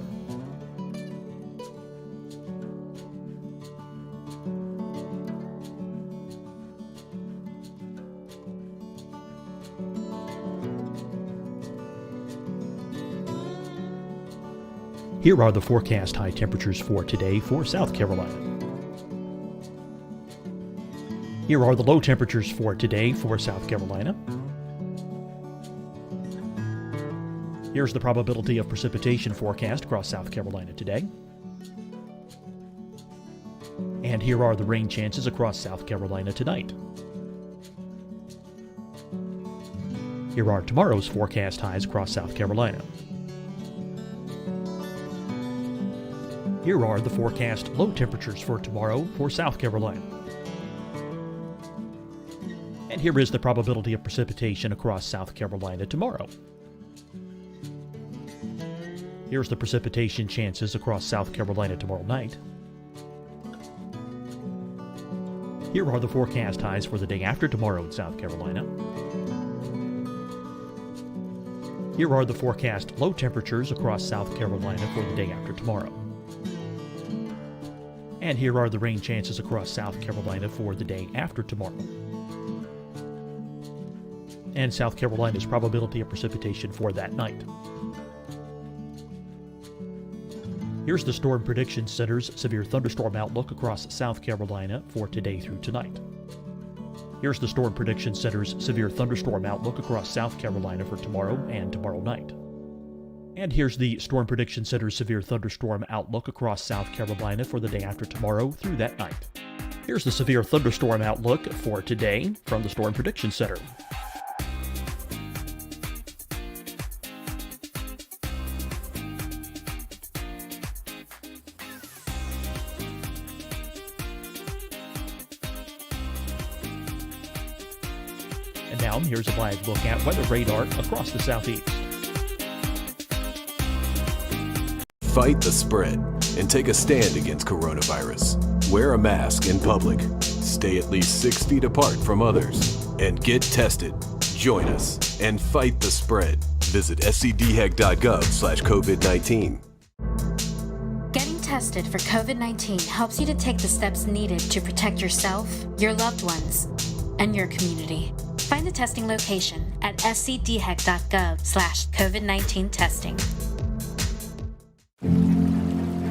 Here are the forecast high temperatures for today for South Carolina. Here are the low temperatures for today for South Carolina. Here's the probability of precipitation forecast across South Carolina today. And here are the rain chances across South Carolina tonight. Here are tomorrow's forecast highs across South Carolina. Here are the forecast low temperatures for tomorrow for South Carolina. And here is the probability of precipitation across South Carolina tomorrow. Here's the precipitation chances across South Carolina tomorrow night. Here are the forecast highs for the day after tomorrow in South Carolina. Here are the forecast low temperatures across South Carolina for the day after tomorrow. And here are the rain chances across South Carolina for the day after tomorrow. And South Carolina's probability of precipitation for that night. Here's the Storm Prediction Center's severe thunderstorm outlook across South Carolina for today through tonight. Here's the Storm Prediction Center's severe thunderstorm outlook across South Carolina for tomorrow and tomorrow night. And here's the Storm Prediction Center's severe thunderstorm outlook across South Carolina for the day after tomorrow through that night. Here's the severe thunderstorm outlook for today from the Storm Prediction Center. And now here's a live look at weather radar across the southeast. Fight the spread and take a stand against coronavirus. Wear a mask in public. Stay at least 6 feet apart from others. And get tested. Join us and fight the spread. Visit scdhec.gov/COVID-19. Getting tested for COVID-19 helps you to take the steps needed to protect yourself, your loved ones, and your community. Find the testing location at scdhec.gov/COVID-19 testing.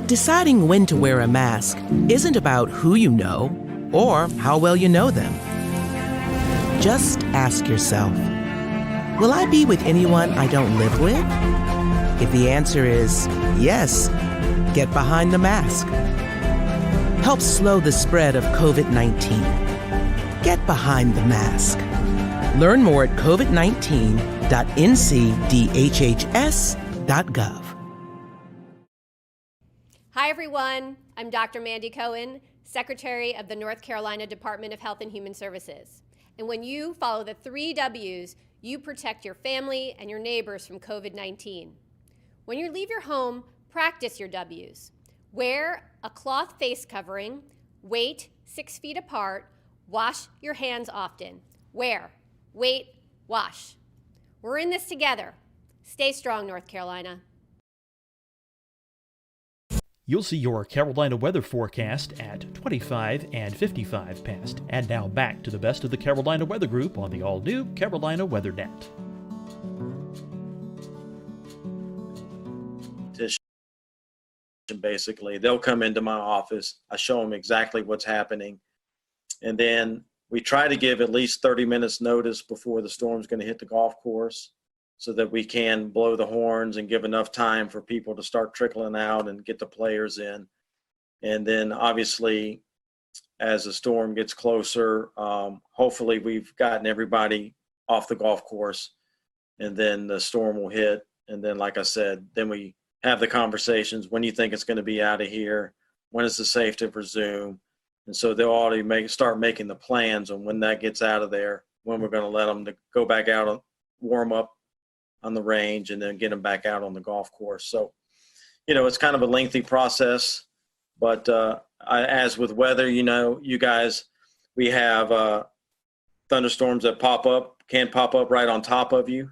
Deciding when to wear a mask isn't about who you know or how well you know them. Just ask yourself, will I be with anyone I don't live with? If the answer is yes, get behind the mask. Help slow the spread of COVID-19. Get behind the mask. Learn more at covid19.ncdhhs.gov. Hi, everyone. I'm Dr. Mandy Cohen, Secretary of the North Carolina Department of Health and Human Services. And when you follow the 3 W's, you protect your family and your neighbors from COVID-19. When you leave your home, practice your W's. Wear a cloth face covering, wait 6 feet apart, wash your hands often. Wear, wait, wash. We're in this together. Stay strong, North Carolina. You'll see your Carolina weather forecast at 25 and 55 past. And now back to the best of the Carolina Weather Group on the all-new Carolina WeatherNet. Basically, they'll come into my office. I show them exactly what's happening. And then we try to give at least 30 minutes notice before the storm's going to hit the golf course, so that we can blow the horns and give enough time for people to start trickling out and get the players in. And then obviously, as the storm gets closer, hopefully we've gotten everybody off the golf course, and then the storm will hit. And then, like I said, then we have the conversations. When you think it's going to be out of here? When is it safe to resume? And so they'll already start making the plans on when that gets out of there, when we're going to let them to go back out and warm up on the range and then get them back out on the golf course. So, it's kind of a lengthy process, but as with weather, you guys, we have thunderstorms that can pop up right on top of you.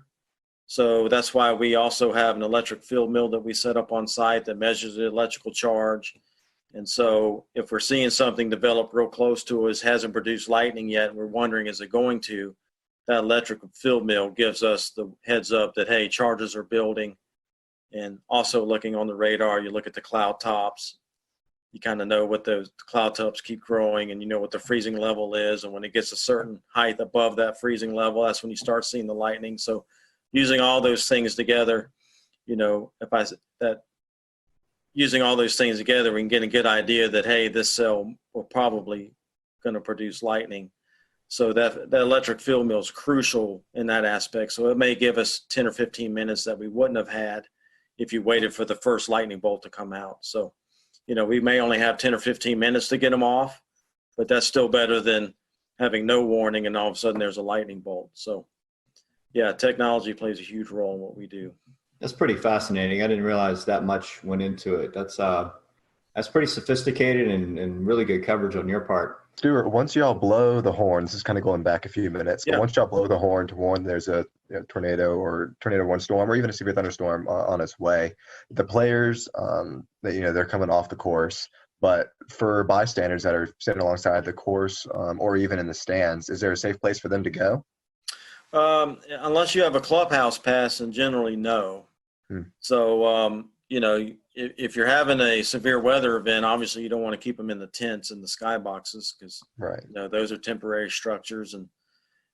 So that's why we also have an electric field mill that we set up on site that measures the electrical charge. And so if we're seeing something develop real close to us, hasn't produced lightning yet, and we're wondering, is it going to? That electric field mill gives us the heads up that, hey, charges are building. And also looking on the radar, you look at the cloud tops, you kind of know what those cloud tops keep growing, and you know what the freezing level is. And when it gets a certain height above that freezing level, that's when you start seeing the lightning. So using all those things together, you know, using all those things together, we can get a good idea that, hey, this cell will probably going to produce lightning. So that electric field mill is crucial in that aspect. So it may give us 10 or 15 minutes that we wouldn't have had if you waited for the first lightning bolt to come out. So, you know, we may only have 10 or 15 minutes to get them off, but that's still better than having no warning and all of a sudden there's a lightning bolt. So yeah, technology plays a huge role in what we do. That's pretty fascinating. I didn't realize that much went into it. That's pretty sophisticated and really good coverage on your part. Stuart, once y'all blow the horn, this is kind of going back a few minutes, but once y'all blow the horn to warn there's a tornado or tornado warning storm or even a severe thunderstorm on its way, the players, they're coming off the course. But for bystanders that are sitting alongside the course or even in the stands, is there a safe place for them to go? Unless you have a clubhouse pass, and generally no. So, if you're having a severe weather event, obviously you don't want to keep them in the tents and the skyboxes because those are temporary structures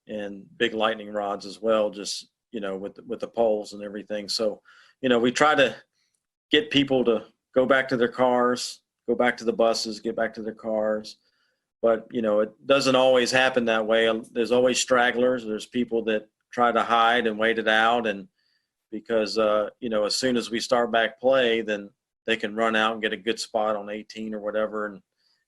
and big lightning rods as well, just, with the poles and everything. So, we try to get people to go back to their cars, go back to the buses, get back to their cars. But, it doesn't always happen that way. There's always stragglers. There's people that try to hide and wait it out. And because, as soon as we start back play, then they can run out and get a good spot on 18 or whatever.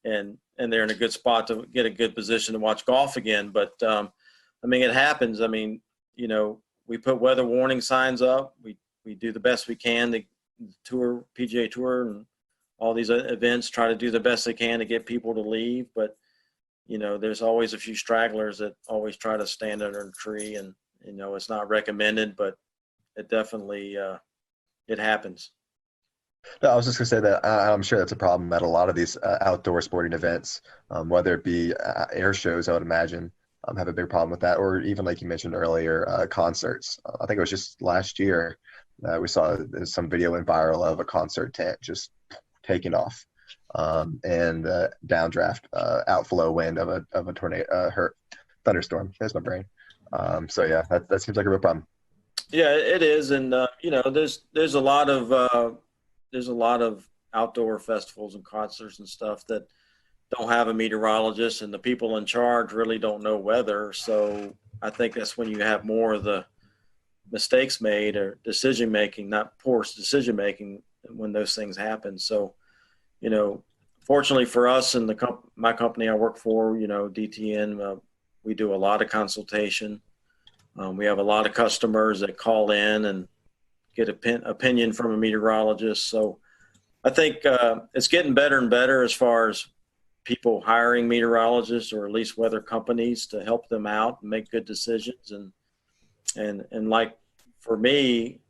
And they're in a good spot to get a good position to watch golf again. But, it happens. We put weather warning signs up. We do the best we can. The tour, PGA Tour and all these events try to do the best they can to get people to leave. But, there's always a few stragglers that always try to stand under a tree. And, it's not recommended, but it definitely, it happens. No, I was just going to say that I'm sure that's a problem at a lot of these outdoor sporting events, whether it be air shows, I would imagine, have a big problem with that, or even like you mentioned earlier, concerts. I think it was just last year we saw some video went viral of a concert tent just taking off and downdraft, outflow wind of a tornado, thunderstorm. There's my brain. So yeah, that seems like a real problem. Yeah, it is, and there's a lot of outdoor festivals and concerts and stuff that don't have a meteorologist, and the people in charge really don't know weather. So I think that's when you have more of the mistakes made or decision making, not poor decision making, when those things happen. So, fortunately for us and my company I work for, DTN, we do a lot of consultation. We have a lot of customers that call in and get opinion from a meteorologist. So I think it's getting better and better as far as people hiring meteorologists or at least weather companies to help them out and make good decisions. And like for me,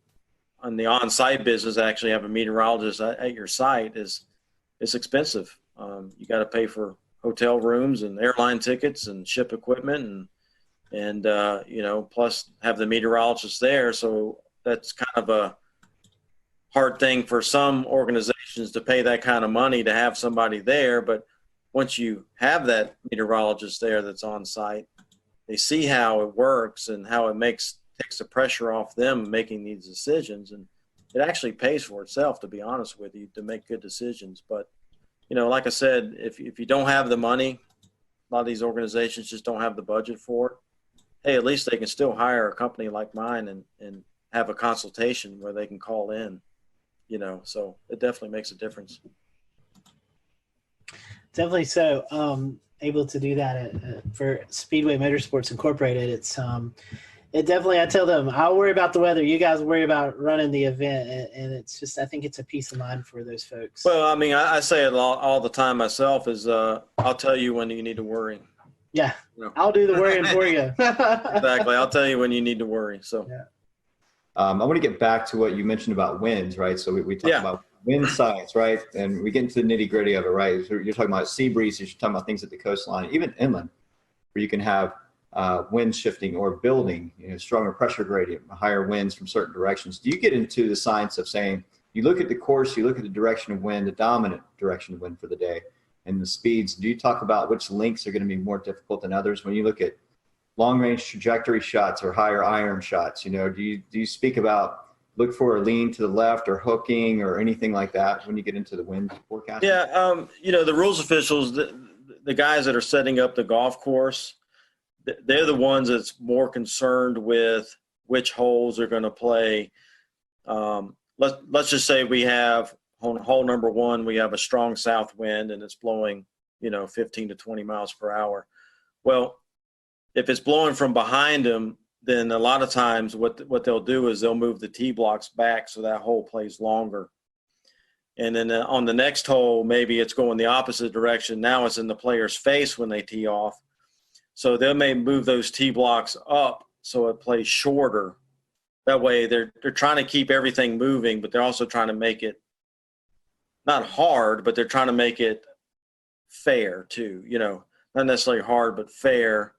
on the on-site business, actually have a meteorologist at your site it's expensive. You got to pay for hotel rooms and airline tickets and ship equipment and plus have the meteorologist there. So that's kind of a hard thing for some organizations to pay that kind of money to have somebody there. But once you have that meteorologist there that's on site, they see how it works and how it takes the pressure off them making these decisions. And it actually pays for itself, to be honest with you, to make good decisions. But, like I said, if you don't have the money, a lot of these organizations just don't have the budget for it. Hey, at least they can still hire a company like mine and have a consultation where they can call in, so it definitely makes a difference. Definitely so. Able to do that for Speedway Motorsports Incorporated. It definitely, I tell them, I'll worry about the weather. You guys worry about running the event. And it's just, I think it's a peace of mind for those folks. Well, I say it all the time myself is I'll tell you when you need to worry. Yeah, I'll do the worrying for you. Exactly. I'll tell you when you need to worry. So, yeah. I want to get back to what you mentioned about winds, right? So we talk about wind science, right? And we get into the nitty gritty of it, right? So you're talking about sea breezes, you're talking about things at the coastline, even inland, where you can have wind shifting or building, stronger pressure gradient, higher winds from certain directions. Do you get into the science of saying, you look at the course, you look at the direction of wind, the dominant direction of wind for the day, and the speeds? Do you talk about which links are going to be more difficult than others? When you look at long range trajectory shots or higher iron shots, do you speak about look for a lean to the left or hooking or anything like that when you get into the wind forecast? Yeah, the rules officials, the guys that are setting up the golf course, they're the ones that's more concerned with which holes are going to play. Let's just say we have on hole number 1, we have a strong south wind and it's blowing, 15 to 20 miles per hour. Well, if it's blowing from behind them, then a lot of times what they'll do is they'll move the tee blocks back so that hole plays longer. And then on the next hole, maybe it's going the opposite direction. Now it's in the player's face when they tee off. So they may move those tee blocks up so it plays shorter. That way they're trying to keep everything moving, but they're also trying to make it not hard, but they're trying to make it fair too, not necessarily hard, but fair,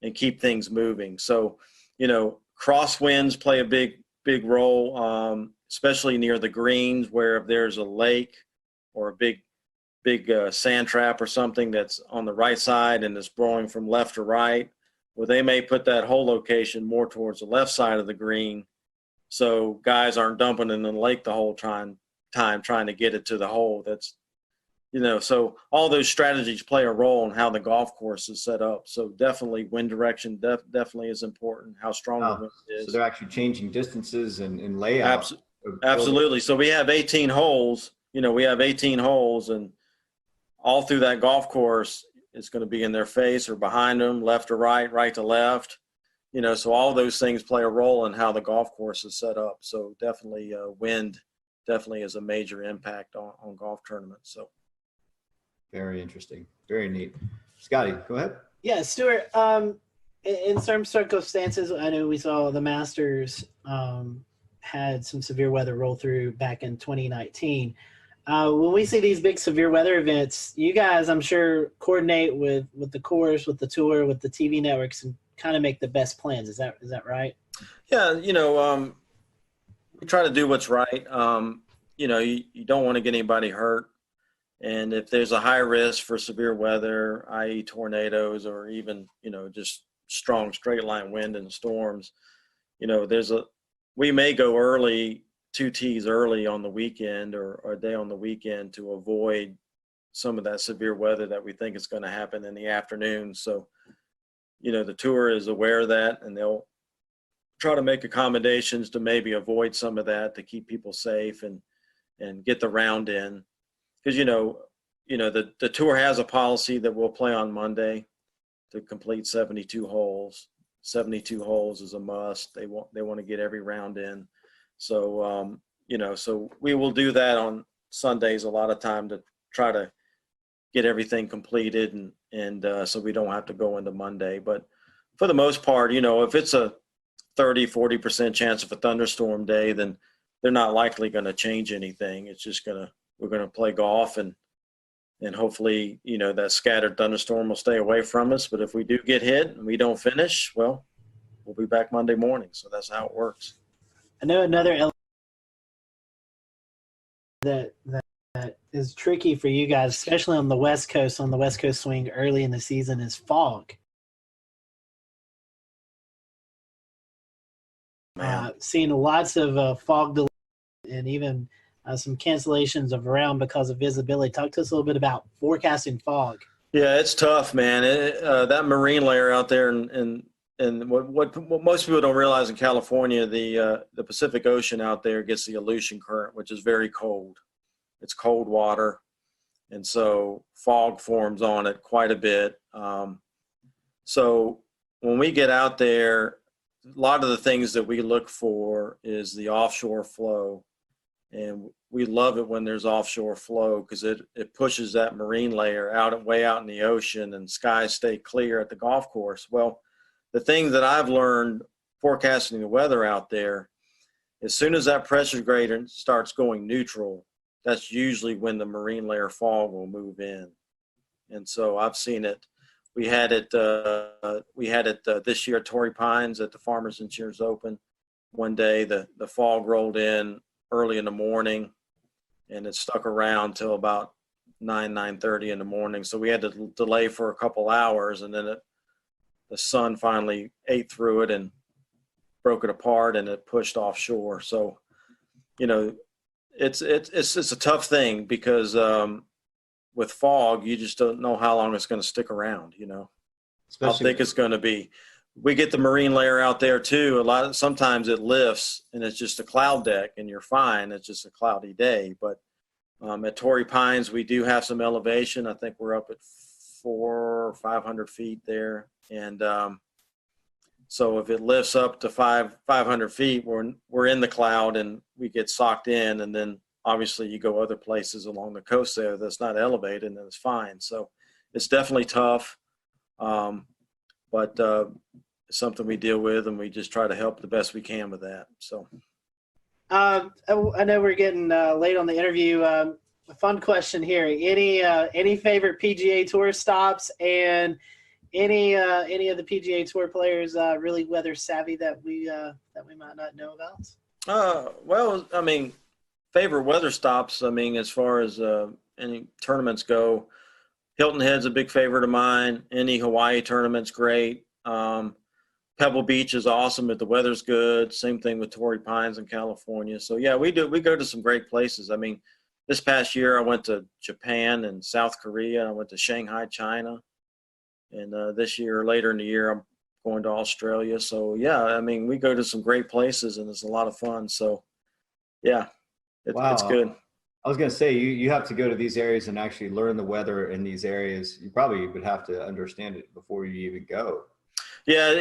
and keep things moving. So, crosswinds play a big role, especially near the greens, where if there's a lake or a big sand trap or something that's on the right side and it's blowing from left to right, well, they may put that hole location more towards the left side of the green, so guys aren't dumping in the lake the whole time trying to get it to the hole. That's, so all those strategies play a role in how the golf course is set up. So definitely wind direction definitely is important, how strong the wind is. So they're actually changing distances and layout. Absolutely. So we have 18 holes, and all through that golf course, it's going to be in their face or behind them, left to right, right to left. So all those things play a role in how the golf course is set up. So definitely wind definitely is a major impact on golf tournaments. So very interesting, very neat. Scotty, go ahead. Yeah, Stuart. In some circumstances, I know we saw the Masters had some severe weather roll through back in 2019. When we see these big severe weather events, you guys, I'm sure, coordinate with the course, with the tour, with the TV networks, and kind of make the best plans. Is that right? Yeah, we try to do what's right. You don't want to get anybody hurt. And if there's a high risk for severe weather, i.e. tornadoes or even, just strong straight line wind and storms, we may go early, 2 tees early on the weekend or a day on the weekend to avoid some of that severe weather that we think is going to happen in the afternoon. So, the tour is aware of that, and they'll try to make accommodations to maybe avoid some of that to keep people safe and get the round in. Because, the tour has a policy that we'll play on Monday to complete 72 holes. 72 holes is a must. They want to get every round in. So, so we will do that on Sundays a lot of time to try to get everything completed and so we don't have to go into Monday. But for the most part, if it's a 30-40% chance of a thunderstorm day, then they're not likely going to change anything. It's just we're going to play golf and hopefully, that scattered thunderstorm will stay away from us. But if we do get hit and we don't finish, well, we'll be back Monday morning. So that's how it works. I know another element that is tricky for you guys, especially on the West Coast swing early in the season, is fog. Seeing lots of fog delays and even some cancellations of round because of visibility. Talk to us a little bit about forecasting fog. Yeah, it's tough, man. That marine layer out there, and what most people don't realize in California, the Pacific Ocean out there gets the Aleutian current, which is very cold. It's cold water, and so fog forms on it quite a bit. So when we get out there, a lot of the things that we look for is the offshore flow. And we love it when there's offshore flow because it pushes that marine layer way out in the ocean and skies stay clear at the golf course. Well, the thing that I've learned forecasting the weather out there, as soon as that pressure gradient starts going neutral, that's usually when the marine layer fog will move in. And so I've seen it We had it this year at Torrey Pines at the Farmers Insurance Open. One day the fog rolled in early in the morning, and it stuck around till about 9:30 in the morning. So we had to delay for a couple hours, and then the sun finally ate through it and broke it apart, and it pushed offshore. So, it's a tough thing because with fog, you just don't know how long it's going to stick around. How thick it's going to be. We get the marine layer out there too. Sometimes it lifts and it's just a cloud deck, and you're fine. It's just a cloudy day. But at Torrey Pines, we do have some elevation. I think we're up at 400 or 500 feet there, and so if it lifts up to 500 feet, we're in the cloud and we get socked in, and then obviously you go other places along the coast there that's not elevated, and it's fine. So it's definitely tough, but it's something we deal with, and we just try to help the best we can with that. So I know we're getting late on the interview. A fun question here: any favorite PGA Tour stops, and any of the PGA Tour players really weather savvy that we might not know about? Well, I mean, favorite weather stops. I mean, as far as any tournaments go, Hilton Head's a big favorite of mine. Any Hawaii tournament's great. Pebble Beach is awesome if the weather's good. Same thing with Torrey Pines in California. So yeah, we go to some great places. I mean, this past year I went to Japan and South Korea. I went to Shanghai, China. And this year, later in the year, I'm going to Australia. So yeah, I mean, we go to some great places, and it's a lot of fun. So yeah, it's good. I was going to say, you have to go to these areas and actually learn the weather in these areas. You probably would have to understand it before you even go. Yeah,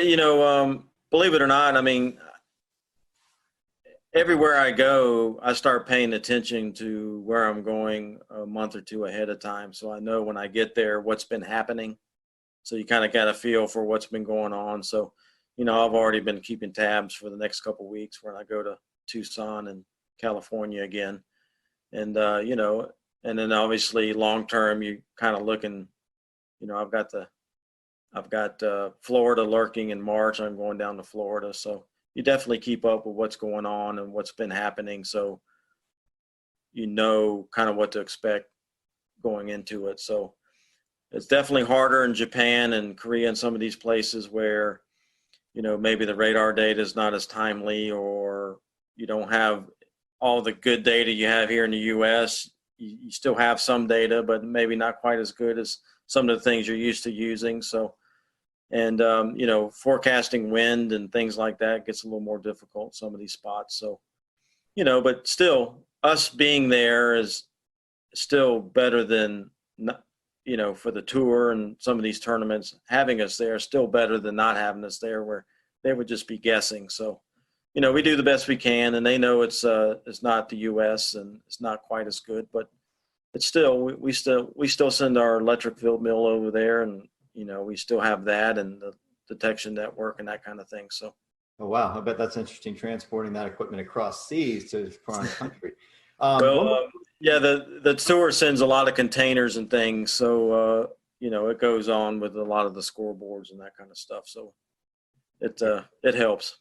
believe it or not, I mean, everywhere I go, I start paying attention to where I'm going a month or two ahead of time. So I know when I get there what's been happening. So you kind of got a feel for what's been going on. So, I've already been keeping tabs for the next couple of weeks when I go to Tucson and California again. And, and then obviously long term, you kind of looking, I've got Florida lurking in March. I'm going down to Florida. So you definitely keep up with what's going on and what's been happening. So, kind of what to expect going into it. So it's definitely harder in Japan and Korea and some of these places where, maybe the radar data is not as timely, or you don't have all the good data you have here in the U.S. You still have some data, but maybe not quite as good as some of the things you're used to using. So, and, forecasting wind and things like that gets a little more difficult, some of these spots. So, but still, us being there is still better than for the tour and some of these tournaments, having us there is still better than not having us there, where they would just be guessing. So, we do the best we can, and they know it's not the U.S. and it's not quite as good, but it's still, we still send our electric field mill over there, and, we still have that and the detection network and that kind of thing. So. Oh, wow. I bet that's interesting, transporting that equipment across seas to foreign country. Yeah, the tour sends a lot of containers and things, so it goes on with a lot of the scoreboards and that kind of stuff. So it helps.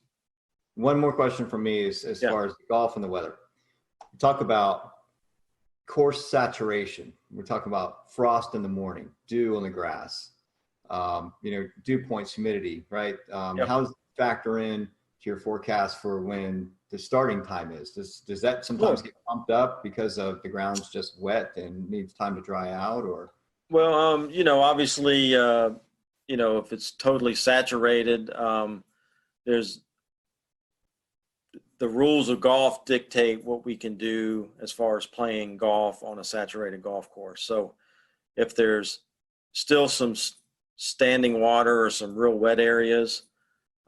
One more question from me is as far as golf and the weather. Talk about course saturation. We're talking about frost in the morning, dew on the grass, dew points, humidity, right? How does it factor in to your forecast for when the starting time is? Does that sometimes get pumped up because of the ground's just wet and needs time to dry out, or? Well, obviously, if it's totally saturated, there's the rules of golf dictate what we can do as far as playing golf on a saturated golf course. So if there's still some standing water or some real wet areas,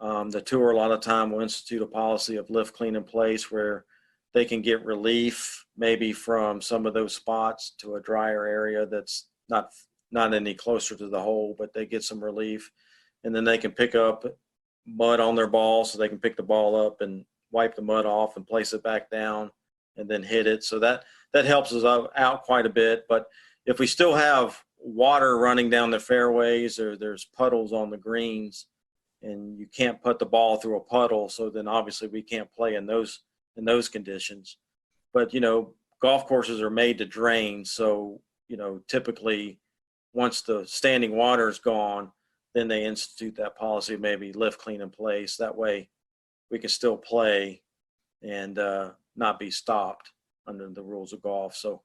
the tour a lot of time will institute a policy of lift, clean, in place, where they can get relief maybe from some of those spots to a drier area that's not any closer to the hole, but they get some relief, and then they can pick up mud on their ball, so they can pick the ball up and wipe the mud off and place it back down and then hit it. So that helps us out quite a bit. But if we still have water running down the fairways or there's puddles on the greens and you can't put the ball through a puddle, so then obviously we can't play in those conditions. But, golf courses are made to drain, so, typically once the standing water is gone, then they institute that policy of maybe lift, clean, in place. That way we can still play and not be stopped under the rules of golf. So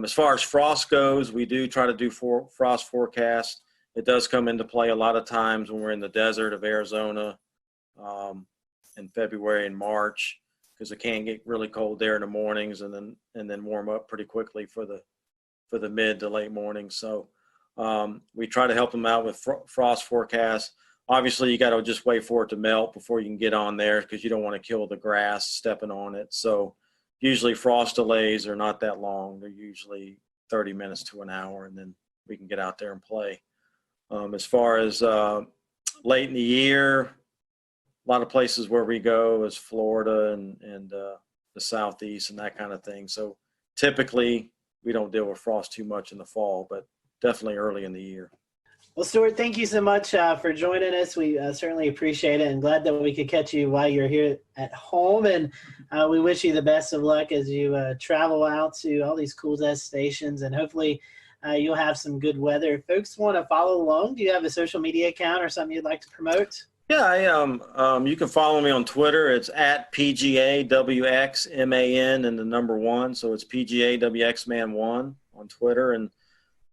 as far as frost goes, we do try to do frost forecasts. It does come into play a lot of times when we're in the desert of Arizona in February and March, because it can get really cold there in the mornings and then warm up pretty quickly for the mid to late mornings. So we try to help them out with frost forecasts. Obviously, you got to just wait for it to melt before you can get on there, because you don't want to kill the grass stepping on it. So usually frost delays are not that long. They're usually 30 minutes to an hour, and then we can get out there and play. As far as late in the year, a lot of places where we go is Florida and the Southeast and that kind of thing. So typically we don't deal with frost too much in the fall, but definitely early in the year. Well, Stuart, thank you so much for joining us. We certainly appreciate it, and glad that we could catch you while you're here at home. And we wish you the best of luck as you travel out to all these cool destinations, and hopefully you'll have some good weather. If folks want to follow along, do you have a social media account or something you'd like to promote? Yeah, you can follow me on Twitter. It's at PGAWXMAN and the number 1. So it's PGAWXMan1 on Twitter. And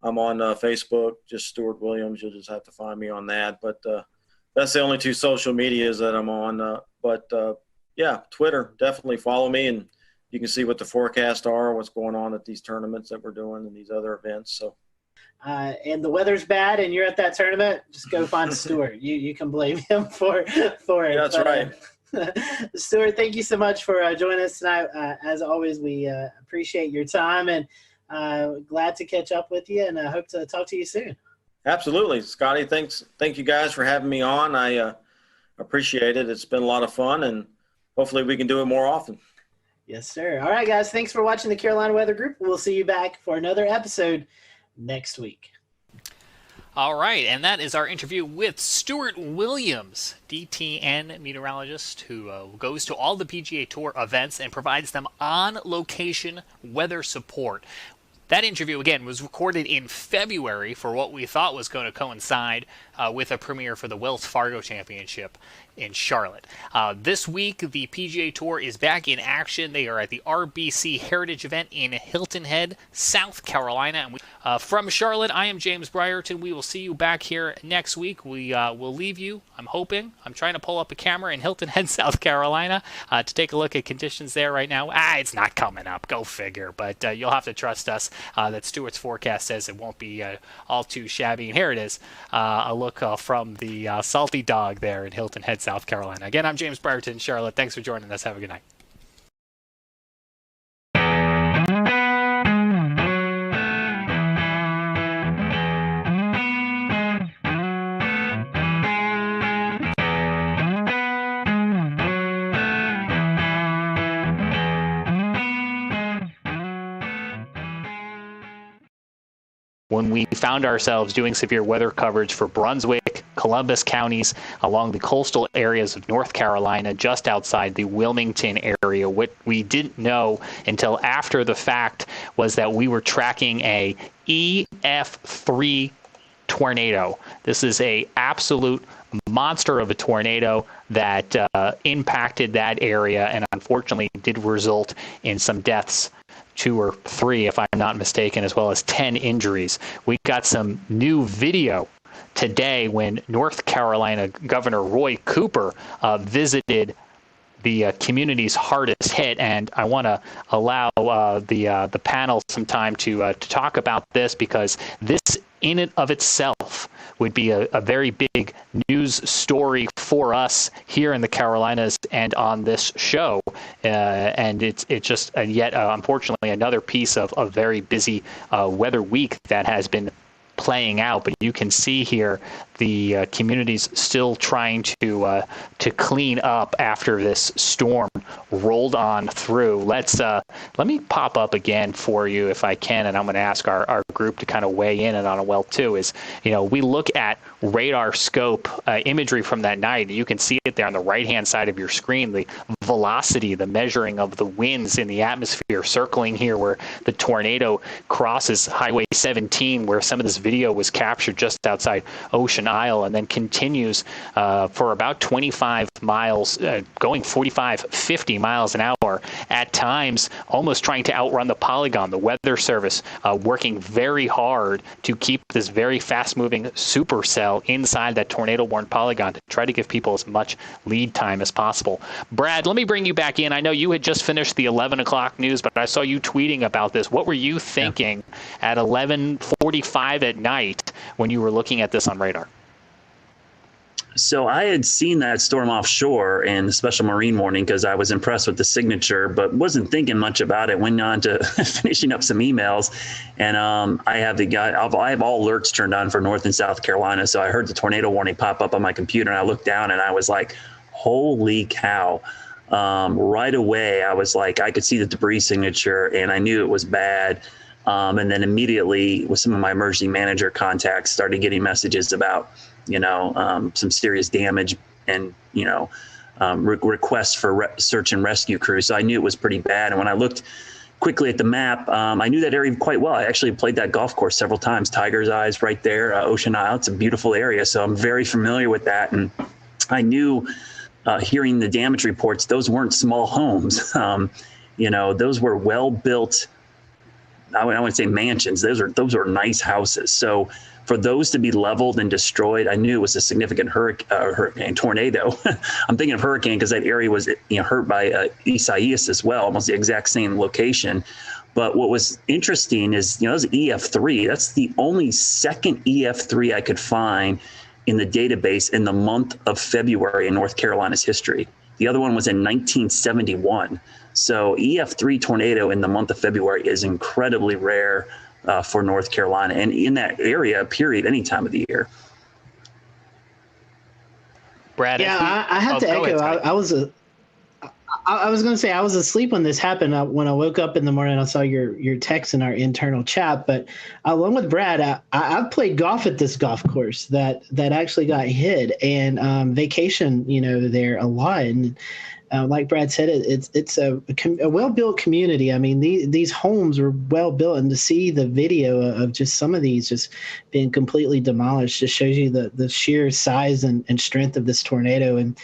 I'm on Facebook, just Stuart Williams. You'll just have to find me on that. But that's the only 2 social medias that I'm on. Yeah, Twitter, definitely follow me, and you can see what the forecasts are, what's going on at these tournaments that we're doing and these other events. So, and the weather's bad and you're at that tournament, just go find Stuart. You can blame him for it. Yeah, that's right. Stuart, thank you so much for joining us tonight. As always, we appreciate your time, and glad to catch up with you, and I hope to talk to you soon. Absolutely. Scotty, thank you guys for having me on. I appreciate it. It's been a lot of fun, and hopefully we can do it more often. Yes, sir. All right, guys. Thanks for watching the Carolina Weather Group. We'll see you back for another episode next week. All right, and that is our interview with Stuart Williams, DTN meteorologist, who goes to all the PGA Tour events and provides them on-location weather support. That interview, again, was recorded in February for what we thought was going to coincide with a premiere for the Wells Fargo Championship in Charlotte. This week, the PGA Tour is back in action. They are at the RBC Heritage event in Hilton Head, South Carolina. And from Charlotte, I am James Brierton. We will see you back here next week. We will leave you, I'm trying to pull up a camera in Hilton Head, South Carolina to take a look at conditions there right now. It's not coming up. Go figure. But you'll have to trust us that Stuart's forecast says it won't be all too shabby. And here it is, a look from the Salty Dog there in Hilton Head, South Carolina. Again, I'm James Brierton in Charlotte. Thanks for joining us. Have a good night. When we found ourselves doing severe weather coverage for Brunswick, Columbus counties along the coastal areas of North Carolina, just outside the Wilmington area, what we didn't know until after the fact was that we were tracking a EF3 tornado. This is a absolute monster of a tornado that impacted that area and unfortunately did result in some deaths, 2 or 3 if I'm not mistaken, as well as 10 injuries. We got some new video today when North Carolina Governor Roy Cooper visited the communities hardest hit, and I want to allow the panel some time to talk about this, because this in and of itself would be a very big news story for us here in the Carolinas and on this show. And it's just yet, unfortunately, another piece of a very busy weather week that has been playing out. But you can see here the community's still trying to clean up after this storm rolled on through. Let me pop up again for you if I can, and I'm going to ask our group to kind of weigh in on it well too. Is, we look at radar scope imagery from that night. You can see it there on the right-hand side of your screen, the velocity, the measuring of the winds in the atmosphere circling here where the tornado crosses Highway 17, where some of this video was captured just outside Ocean Isle, and then continues for about 25 miles, going 45, 50 miles an hour, at times almost trying to outrun the polygon. The Weather Service working very hard to keep this very fast-moving supercell inside that tornado-warned polygon to try to give people as much lead time as possible. Brad, let me bring you back in. I know you had just finished the 11 o'clock news, but I saw you tweeting about this. What were you thinking at 11:45 at night when you were looking at this on radar? So I had seen that storm offshore in the special marine warning because I was impressed with the signature, but wasn't thinking much about it. Went on to finishing up some emails, and I have all alerts turned on for North and South Carolina. So I heard the tornado warning pop up on my computer, and I looked down and I was like, holy cow. Right away, I was like, I could see the debris signature and I knew it was bad. And then immediately with some of my emergency manager contacts started getting messages about, some serious damage and, requests for search and rescue crews. So I knew it was pretty bad. And when I looked quickly at the map, I knew that area quite well. I actually played that golf course several times. Tiger's Eyes right there, Ocean Isle. It's a beautiful area. So I'm very familiar with that. And I knew, hearing the damage reports, those weren't small homes. Those were well-built, I wouldn't say mansions. Those are nice houses. So for those to be leveled and destroyed, I knew it was a significant hurricane tornado. I'm thinking of hurricane because that area was hurt by Isaias as well, almost the exact same location. But what was interesting is, it was EF3. That's the only second EF3 I could find in the database in the month of February in North Carolina's history. The other one was in 1971. So EF3 tornado in the month of February is incredibly rare for North Carolina, and in that area, period, any time of the year. Brad, yeah, I have to echo. I was going to say I was asleep when this happened. When I woke up in the morning, I saw your text in our internal chat. But along with Brad, I've played golf at this golf course that actually got hit, and vacation, there a lot. And like Brad said, it's a well-built community. I mean, these homes were well-built, and to see the video of just some of these just being completely demolished just shows you the sheer size and strength of this tornado. And,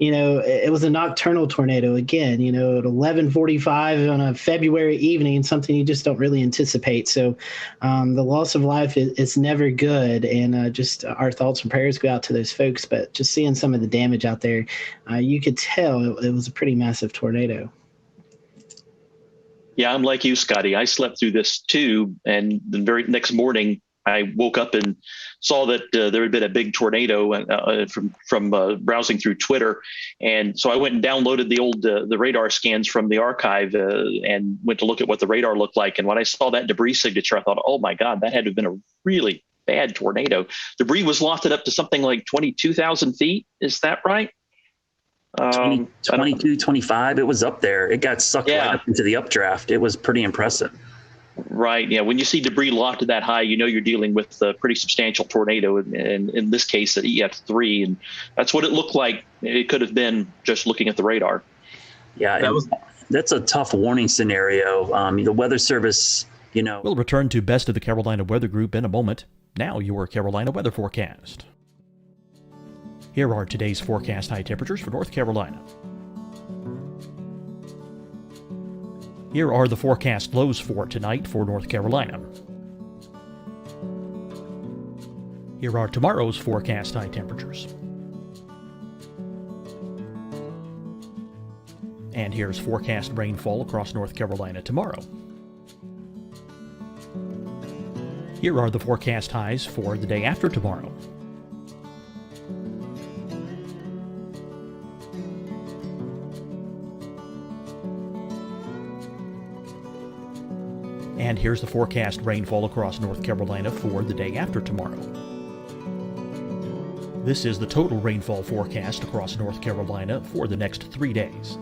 it was a nocturnal tornado again, at 11:45 on a February evening, something you just don't really anticipate. So the loss of life is never good. And just our thoughts and prayers go out to those folks. But just seeing some of the damage out there, you could tell it was a pretty massive tornado. Yeah, I'm like you, Scotty. I slept through this too. And the very next morning, I woke up and saw that there had been a big tornado from browsing through Twitter. And so I went and downloaded the old the radar scans from the archive and went to look at what the radar looked like. And when I saw that debris signature, I thought, oh, my God, that had to have been a really bad tornado. Debris was lofted up to something like 22,000 feet. Is that right? 22, 25. It was up there. It got sucked right up into the updraft. It was pretty impressive. Right. Yeah. When you see debris lofted that high, you're dealing with a pretty substantial tornado, and in this case, at EF3. And that's what it looked like. It could have been just looking at the radar. Yeah, that's a tough warning scenario. The Weather Service, We'll return to Best of the Carolina Weather Group in a moment. Now, your Carolina weather forecast. Here are today's forecast high temperatures for North Carolina. Here are the forecast lows for tonight for North Carolina. Here are tomorrow's forecast high temperatures. And here's forecast rainfall across North Carolina tomorrow. Here are the forecast highs for the day after tomorrow. And here's the forecast rainfall across North Carolina for the day after tomorrow. This is the total rainfall forecast across North Carolina for the next 3 days.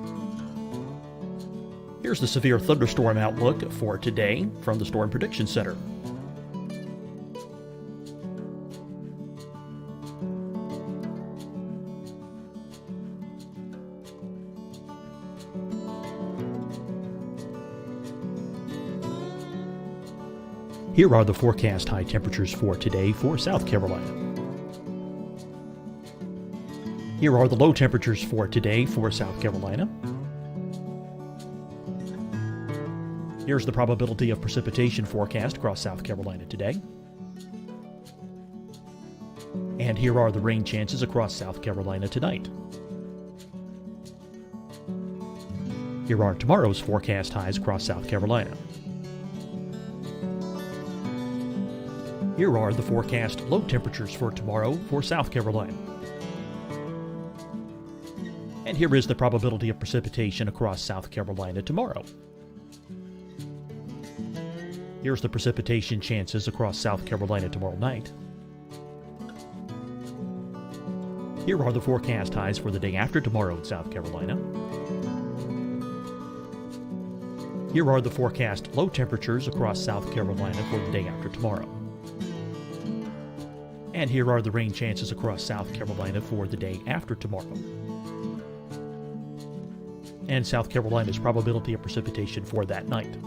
Here's the severe thunderstorm outlook for today from the Storm Prediction Center. Here are the forecast high temperatures for today for South Carolina. Here are the low temperatures for today for South Carolina. Here's the probability of precipitation forecast across South Carolina today. And here are the rain chances across South Carolina tonight. Here are tomorrow's forecast highs across South Carolina. Here are the forecast low temperatures for tomorrow for South Carolina. And here is the probability of precipitation across South Carolina tomorrow. Here's the precipitation chances across South Carolina tomorrow night. Here are the forecast highs for the day after tomorrow in South Carolina. Here are the forecast low temperatures across South Carolina for the day after tomorrow. And here are the rain chances across South Carolina for the day after tomorrow. And South Carolina's probability of precipitation for that night.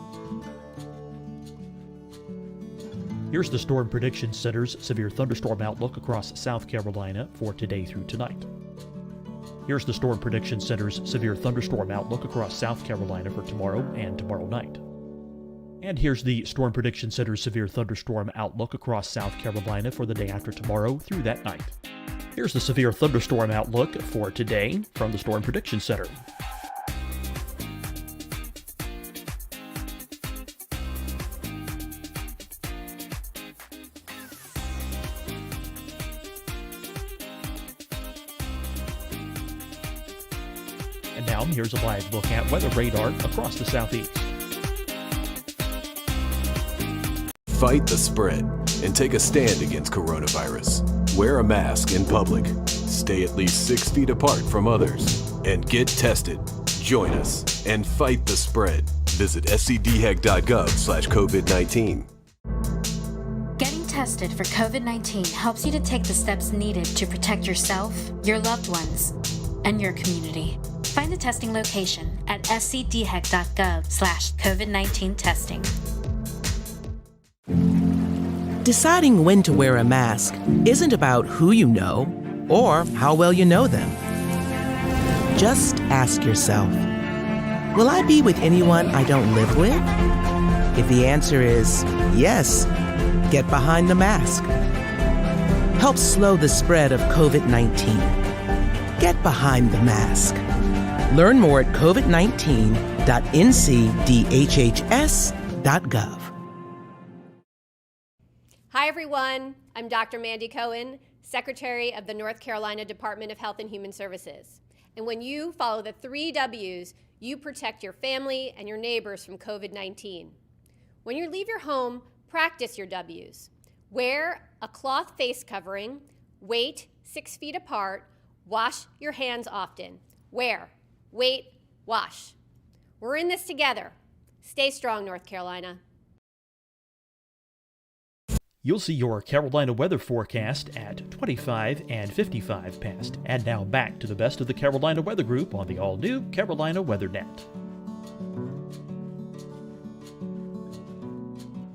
Here's the Storm Prediction Center's severe thunderstorm outlook across South Carolina for today through tonight. Here's the Storm Prediction Center's severe thunderstorm outlook across South Carolina for tomorrow and tomorrow night. And here's the Storm Prediction Center's severe thunderstorm outlook across South Carolina for the day after tomorrow through that night. Here's the severe thunderstorm outlook for today from the Storm Prediction Center. And now here's a live look at weather radar across the southeast. Fight the spread and take a stand against coronavirus. Wear a mask in public. Stay at least 6 feet apart from others. And get tested. Join us and fight the spread. Visit scdhec.gov/COVID-19. Getting tested for COVID-19 helps you to take the steps needed to protect yourself, your loved ones, and your community. Find the testing location at scdhec.gov/COVID-19 testing. Deciding when to wear a mask isn't about who you know or how well you know them. Just ask yourself, will I be with anyone I don't live with? If the answer is yes, get behind the mask. Help slow the spread of COVID-19. Get behind the mask. Learn more at covid19.ncdhhs.gov. Hi, everyone. I'm Dr. Mandy Cohen, Secretary of the North Carolina Department of Health and Human Services. And when you follow the 3 W's, you protect your family and your neighbors from COVID-19. When you leave your home, practice your W's. Wear a cloth face covering, wait 6 feet apart, wash your hands often. Wear, wait, wash. We're in this together. Stay strong, North Carolina. You'll see your Carolina weather forecast at 25 and 55 past. And now back to the best of the Carolina Weather Group on the all-new Carolina Weather Net.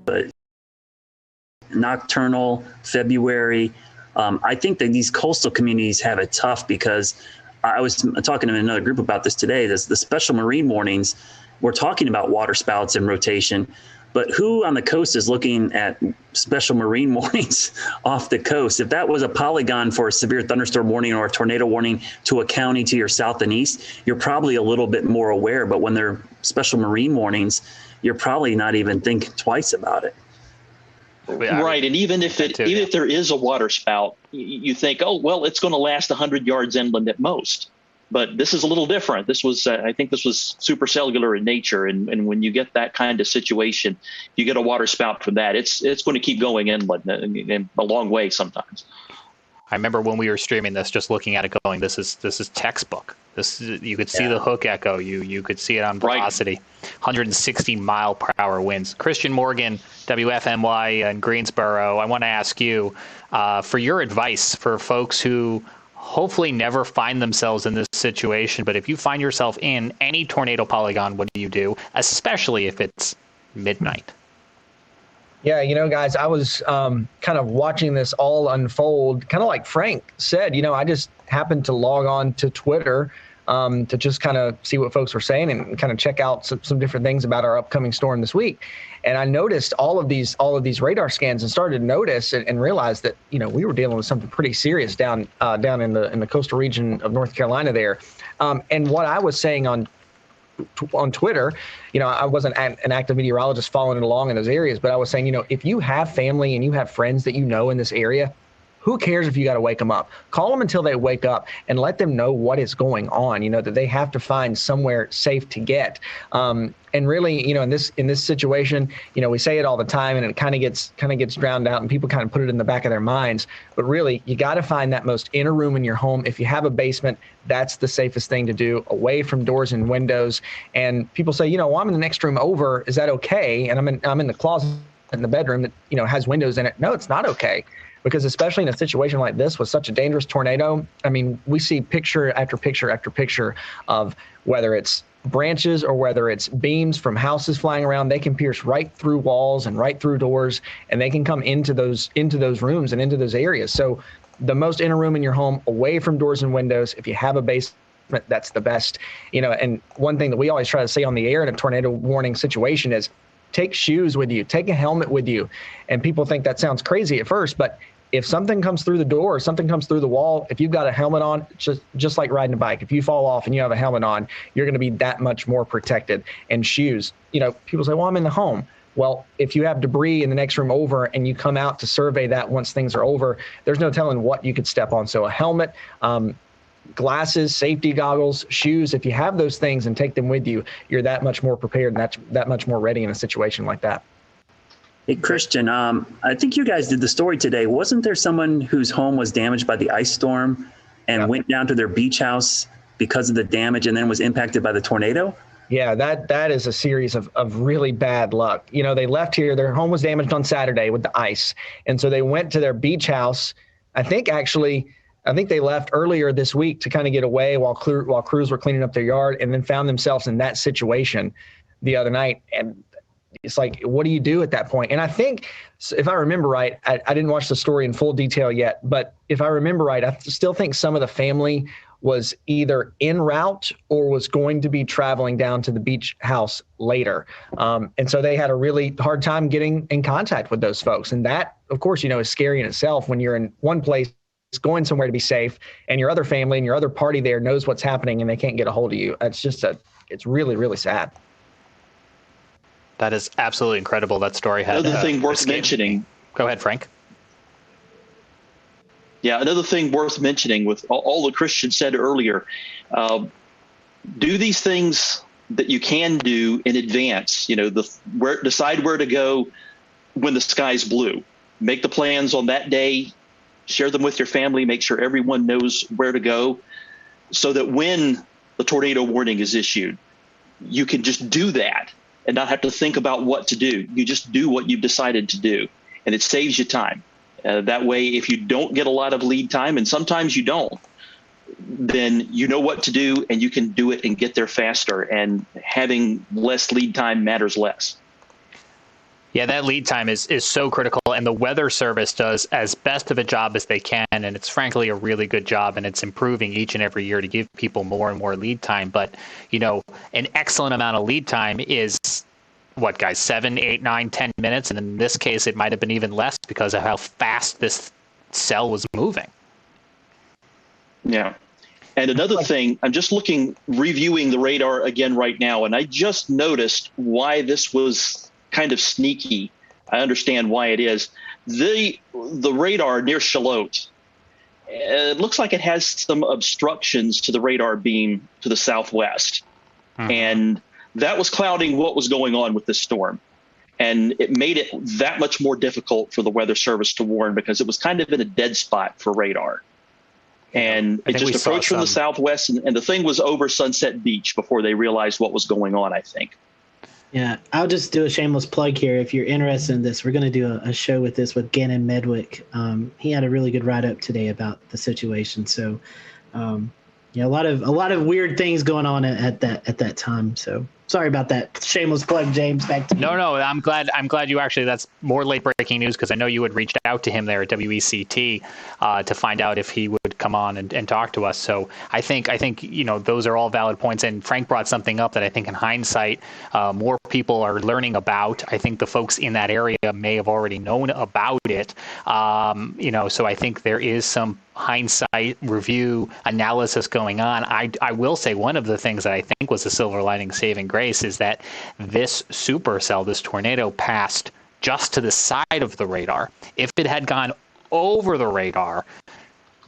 But nocturnal February, I think that these coastal communities have it tough because I was talking to another group about this today. The special marine warnings, we're talking about water spouts and rotation. But who on the coast is looking at special marine warnings off the coast? If that was a polygon for a severe thunderstorm warning or a tornado warning to a county to your south and east, you're probably a little bit more aware. But when they're special marine warnings, you're probably not even thinking twice about it. Right. And even if there is a water spout, you think, oh, well, it's going to last 100 yards inland at most. But this is a little different. This was, I think this was supercellular in nature. And when you get that kind of situation, you get a water spout from that. It's going to keep going inland and a long way sometimes. I remember when we were streaming this, just looking at it going, this is textbook. You could see the hook echo. You could see it on velocity. 160 mile per hour winds. Christian Morgan, WFMY in Greensboro. I want to ask you for your advice for folks who hopefully never find themselves in this situation. But if you find yourself in any tornado polygon, what do you do? Especially if it's midnight. Yeah, guys, I was kind of watching this all unfold, kind of like Frank said. I just happened to log on to Twitter to just kind of see what folks were saying and kind of check out some different things about our upcoming storm this week. And I noticed all of these radar scans and started to notice and realize that we were dealing with something pretty serious down in the coastal region of North Carolina there. And what I was saying on Twitter, I wasn't an active meteorologist following along in those areas, but I was saying, if you have family and you have friends that in this area, who cares if you got to wake them up? Call them until they wake up and let them know what is going on, that they have to find somewhere safe to get. And really, in this situation, we say it all the time and it kind of gets drowned out and people kind of put it in the back of their minds. But really, you got to find that most inner room in your home. If you have a basement, that's the safest thing to do, away from doors and windows. And people say, well, I'm in the next room over. Is that okay? And I'm in the closet in the bedroom that, has windows in it. No, it's not okay. Because especially in a situation like this with such a dangerous tornado, I mean, we see picture after picture after picture of whether it's branches or whether it's beams from houses flying around. They can pierce right through walls and right through doors, and they can come into those rooms and into those areas. So the most inner room in your home, away from doors and windows. If you have a basement, that's the best. And one thing that we always try to say on the air in a tornado warning situation is take shoes with you, take a helmet with you. And people think that sounds crazy at first, but if something comes through the door or something comes through the wall, if you've got a helmet on, just like riding a bike, if you fall off and you have a helmet on, you're going to be that much more protected. And shoes, people say, well, I'm in the home. Well, if you have debris in the next room over and you come out to survey that once things are over, there's no telling what you could step on. So a helmet, glasses, safety goggles, shoes, if you have those things and take them with you, you're that much more prepared and that much more ready in a situation like that. Hey, Christian, I think you guys did the story today. Wasn't there someone whose home was damaged by the ice storm and went down to their beach house because of the damage and then was impacted by the tornado? Yeah, that is a series of really bad luck. They left here, their home was damaged on Saturday with the ice. And so they went to their beach house. I think they left earlier this week to kind of get away while crews were cleaning up their yard, and then found themselves in that situation the other night. And it's like, what do you do at that point? And I think, if I remember right, I didn't watch the story in full detail yet, but if I remember right, I still think some of the family was either en route or was going to be traveling down to the beach house later. And so they had a really hard time getting in contact with those folks. And that, of course, is scary in itself when you're in one place going somewhere to be safe and your other family and your other party there knows what's happening and they can't get a hold of you. It's really, really sad. That is absolutely incredible. That story had another thing worth mentioning. Go ahead, Frank. Yeah, another thing worth mentioning with all that Christian said earlier, do these things that you can do in advance. Decide where to go when the sky's blue. Make the plans on that day. Share them with your family. Make sure everyone knows where to go, so that when the tornado warning is issued, you can just do that and not have to think about what to do. You just do what you've decided to do, and it saves you time. That way, if you don't get a lot of lead time, and sometimes you don't, then you know what to do, and you can do it and get there faster, and having less lead time matters less. Yeah, that lead time is so critical, and the Weather Service does as best of a job as they can, and it's frankly a really good job, and it's improving each and every year to give people more and more lead time. But, an excellent amount of lead time is, 7, 8, 9, 10 minutes, and in this case, it might have been even less because of how fast this cell was moving. Yeah. And another thing, I'm just reviewing the radar again right now, and I just noticed why this was kind of sneaky. I understand why it is. The radar near Charlotte, it looks like it has some obstructions to the radar beam to the southwest. And that was clouding what was going on with this storm. And it made it that much more difficult for the Weather Service to warn because it was kind of in a dead spot for radar. And it just approached from the southwest, and the thing was over Sunset Beach before they realized what was going on, I think. Yeah, I'll just do a shameless plug here. If you're interested in this, we're going to do a show with this with Gannon Medwick. He had a really good write-up today about the situation. So, yeah, a lot of weird things going on at that time. So sorry about that shameless plug, James. Back to you. No, I'm glad you actually. That's more late breaking news because I know you had reached out to him there at WECT to find out if he would come on and talk to us. So I think those are all valid points. And Frank brought something up that I think in hindsight more people are learning about. I think the folks in that area may have already known about it. So I think there is some hindsight review analysis going on. I will say one of the things that I think was a silver lining saving grace is that this supercell, this tornado, passed just to the side of the radar. If it had gone over the radar,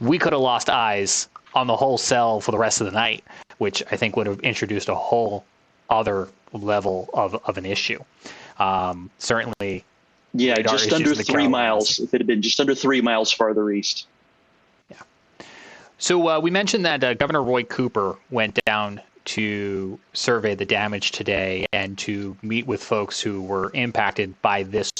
we could have lost eyes on the whole cell for the rest of the night, which I think would have introduced a whole other level of an issue. Certainly. Yeah, just under 3 miles. If it had been just under 3 miles farther east. So we mentioned that Governor Roy Cooper went down to survey the damage today and to meet with folks who were impacted by this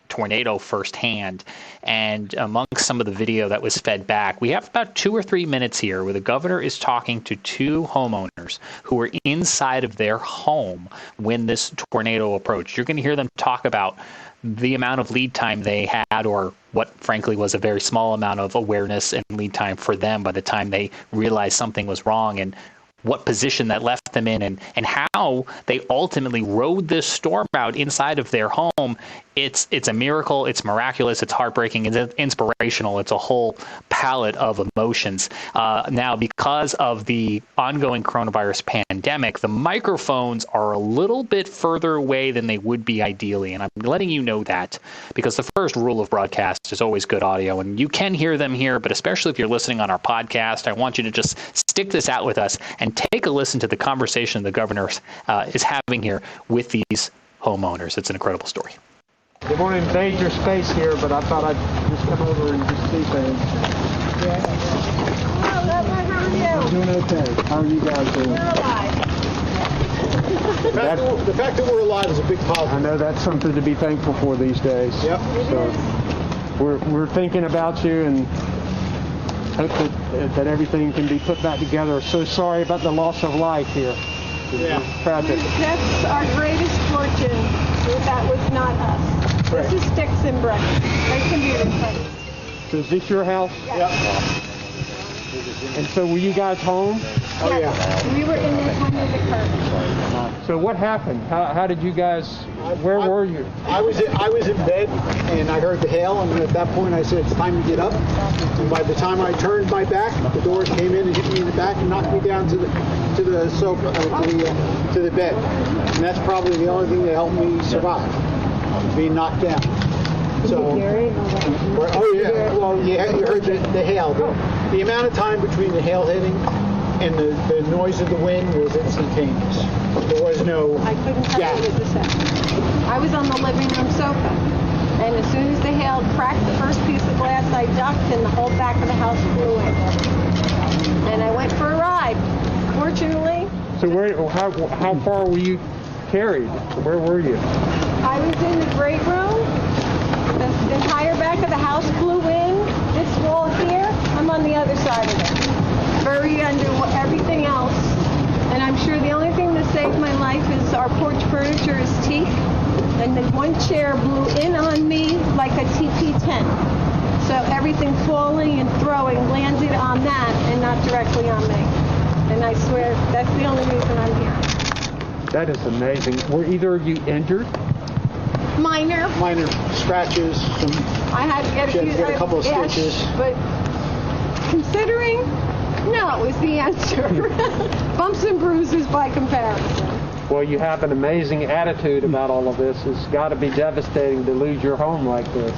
tornado firsthand. And amongst some of the video that was fed back, we have about 2 or 3 minutes here where the governor is talking to 2 homeowners who were inside of their home when this tornado approached. You're going to hear them talk about the amount of lead time they had, or what frankly was a very small amount of awareness and lead time for them by the time they realized something was wrong, and what position that left them in, and how they ultimately rode this storm out inside of their home. It's a miracle. It's miraculous. It's heartbreaking. It's inspirational. It's a whole palette of emotions. Now, because of the ongoing coronavirus pandemic, the microphones are a little bit further away than they would be ideally. And I'm letting you know that because the first rule of broadcast is always good audio. And you can hear them here, but especially if you're listening on our podcast, I want you to just stick this out with us and take a listen to the conversation the governor is having here with these homeowners. It's an incredible story. They want to invade your space here, but I thought I'd just come over and just see things. Hello, how are you? I'm doing okay. How are you guys doing? We're alive. The fact that we're alive is a big positive. I know that's something to be thankful for these days. Yep. So we're thinking about you and hope that everything can be put back together. So sorry about the loss of life here. It's tragic. That's our greatest fortune. That was not us. Right. This is sticks and bricks. They can be replaced. So is this your house? Yes. And so were you guys home? Yes. Oh, yeah. We were in this under the curtain. So what happened? How did you guys, where were you? I was in bed and I heard the hail, and at that point I said it's time to get up. And by the time I turned my back, the doors came in and hit me in the back and knocked me down to the sofa, to the bed. And that's probably the only thing that helped me survive, being knocked down. So, oh yeah, well you heard the hail. The amount of time between the hail hitting and the noise of the wind was instantaneous. There was no I couldn't tell you what to say. I was on the living room sofa, and as soon as the hail cracked the first piece of glass, I ducked, and the whole back of the house flew in. And I went for a ride. Fortunately. So how far were you carried? Where were you? I was in the great room. The entire back of the house flew in. This wall here, I'm on the other side of it. Buried under everything else. And I'm sure the only thing that saved my life is our porch furniture is teak. And the one chair blew in on me like a TP tent. So everything falling and throwing landed on that and not directly on me. And I swear that's the only reason I'm here. That is amazing. Were either of you injured? Minor scratches. I had to get a couple of stitches. But considering, no is the answer. Bumps and bruises by comparison. Well, you have an amazing attitude about all of this. It's got to be devastating to lose your home like this.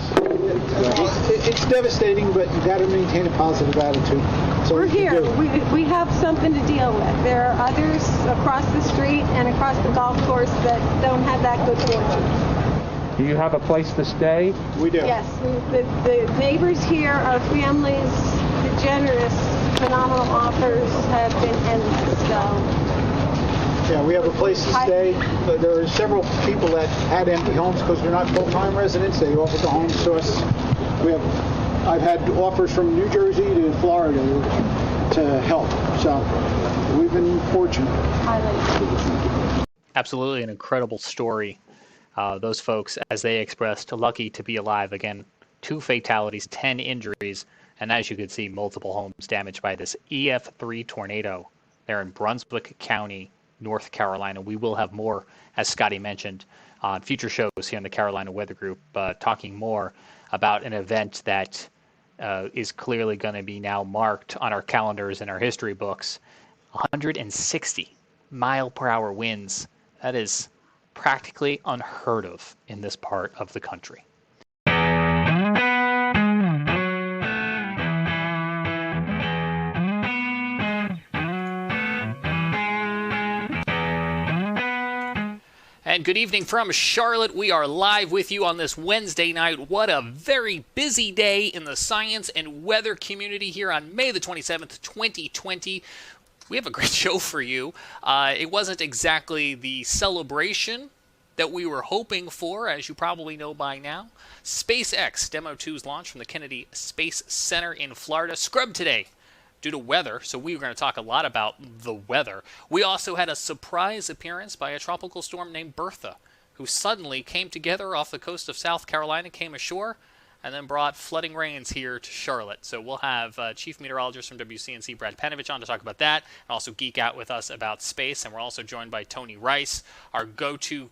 It's devastating, but you got to maintain a positive attitude. So we're here. We have something to deal with. There are others across the street and across the golf course that don't have that good fortune. Do you have a place to stay? We do. Yes, the neighbors here are families, the generous, phenomenal offers have been endless, so. Yeah, we have a place to stay. There are several people that had empty homes because they're not full-time residents. They offered the homes to us. I've had offers from New Jersey to Florida to help. So we've been fortunate. Absolutely an incredible story. Those folks, as they expressed, lucky to be alive. Again, 2 fatalities, 10 injuries, and as you can see, multiple homes damaged by this EF3 tornado there in Brunswick County, North Carolina. We will have more, as Scotty mentioned, on future shows here in the Carolina Weather Group, talking more about an event that is clearly going to be now marked on our calendars and our history books. 160 mile-per-hour winds. That is practically unheard of in this part of the country. And good evening from Charlotte. We are live with you on this Wednesday night. What a very busy day in the science and weather community here on May the 27th, 2020. We have a great show for you. It wasn't exactly the celebration that we were hoping for, as you probably know by now. SpaceX Demo 2's launch from the Kennedy Space Center in Florida scrubbed today due to weather, so we were going to talk a lot about the weather. We also had a surprise appearance by a tropical storm named Bertha, who suddenly came together off the coast of South Carolina, came ashore, and then brought flooding rains here to Charlotte. So we'll have Chief Meteorologist from WCNC, Brad Panovich, on to talk about that, and also geek out with us about space. And we're also joined by Tony Rice, our go-to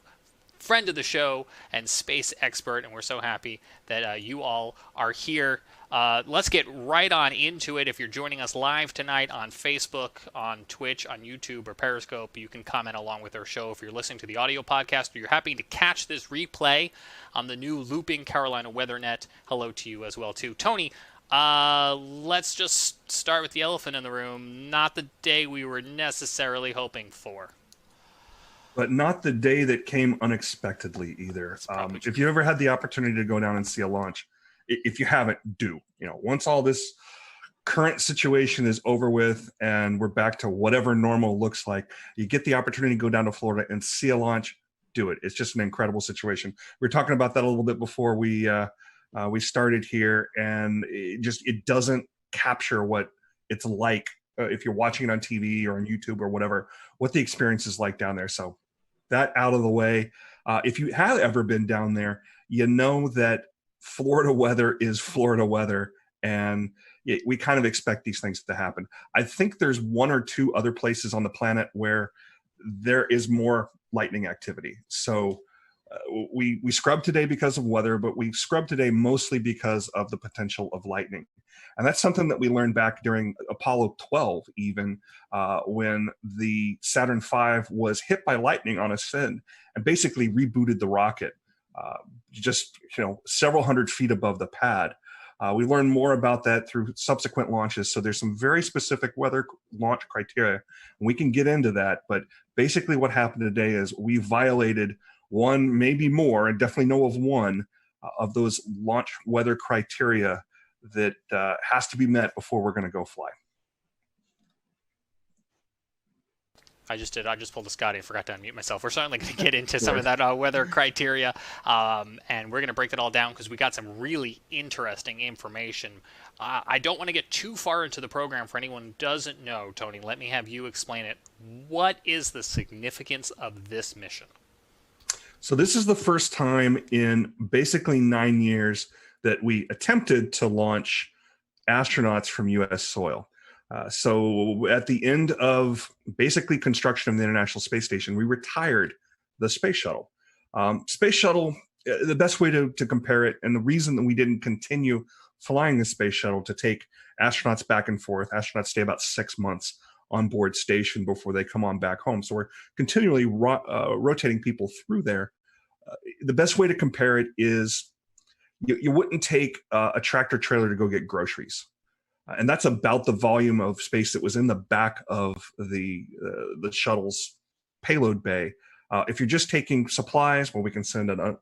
friend of the show and space expert, and we're so happy that you all are here. Let's get right on into it. If you're joining us live tonight on Facebook, on Twitch, on YouTube, or Periscope, you can comment along with our show. If you're listening to the audio podcast or you're happy to catch this replay on the new Looping Carolina WeatherNet, hello to you as well, too. Tony, let's just start with the elephant in the room. Not the day we were necessarily hoping for. But not the day that came unexpectedly either. If you ever had the opportunity to go down and see a launch, if you haven't, do. Once all this current situation is over with and we're back to whatever normal looks like, you get the opportunity to go down to Florida and see a launch, do it. It's just an incredible situation. We were talking about that a little bit before we started here, and it doesn't capture what it's like if you're watching it on TV or on YouTube or whatever, what the experience is like down there. So that out of the way. If you have ever been down there, you know that Florida weather is Florida weather, and we kind of expect these things to happen. I think there's 1 or 2 other places on the planet where there is more lightning activity. So we scrubbed today because of weather, but we scrubbed today mostly because of the potential of lightning. And that's something that we learned back during Apollo 12, even when the Saturn V was hit by lightning on ascend and basically rebooted the rocket several hundred feet above the pad. We learned more about that through subsequent launches. So there's some very specific weather launch criteria, and we can get into that. But basically what happened today is we violated one, maybe more, and definitely know of one of those launch weather criteria that has to be met before we're going to go fly. I just pulled a Scotty and forgot to unmute myself. We're certainly going to get into some of that weather criteria, and we're going to break it all down because we got some really interesting information. I don't want to get too far into the program for anyone who doesn't know. Tony, let me have you explain it. What is the significance of this mission? So this is the first time in basically 9 years that we attempted to launch astronauts from U.S. soil. So at the end of basically construction of the International Space Station, we retired the space shuttle. Space shuttle, the best way to compare it, and the reason that we didn't continue flying the space shuttle to take astronauts back and forth, astronauts stay about 6 months on board station before they come on back home. So we're continually rotating people through there. The best way to compare it is you wouldn't take a tractor trailer to go get groceries. And that's about the volume of space that was in the back of the shuttle's payload bay. If you're just taking supplies, well, we can send a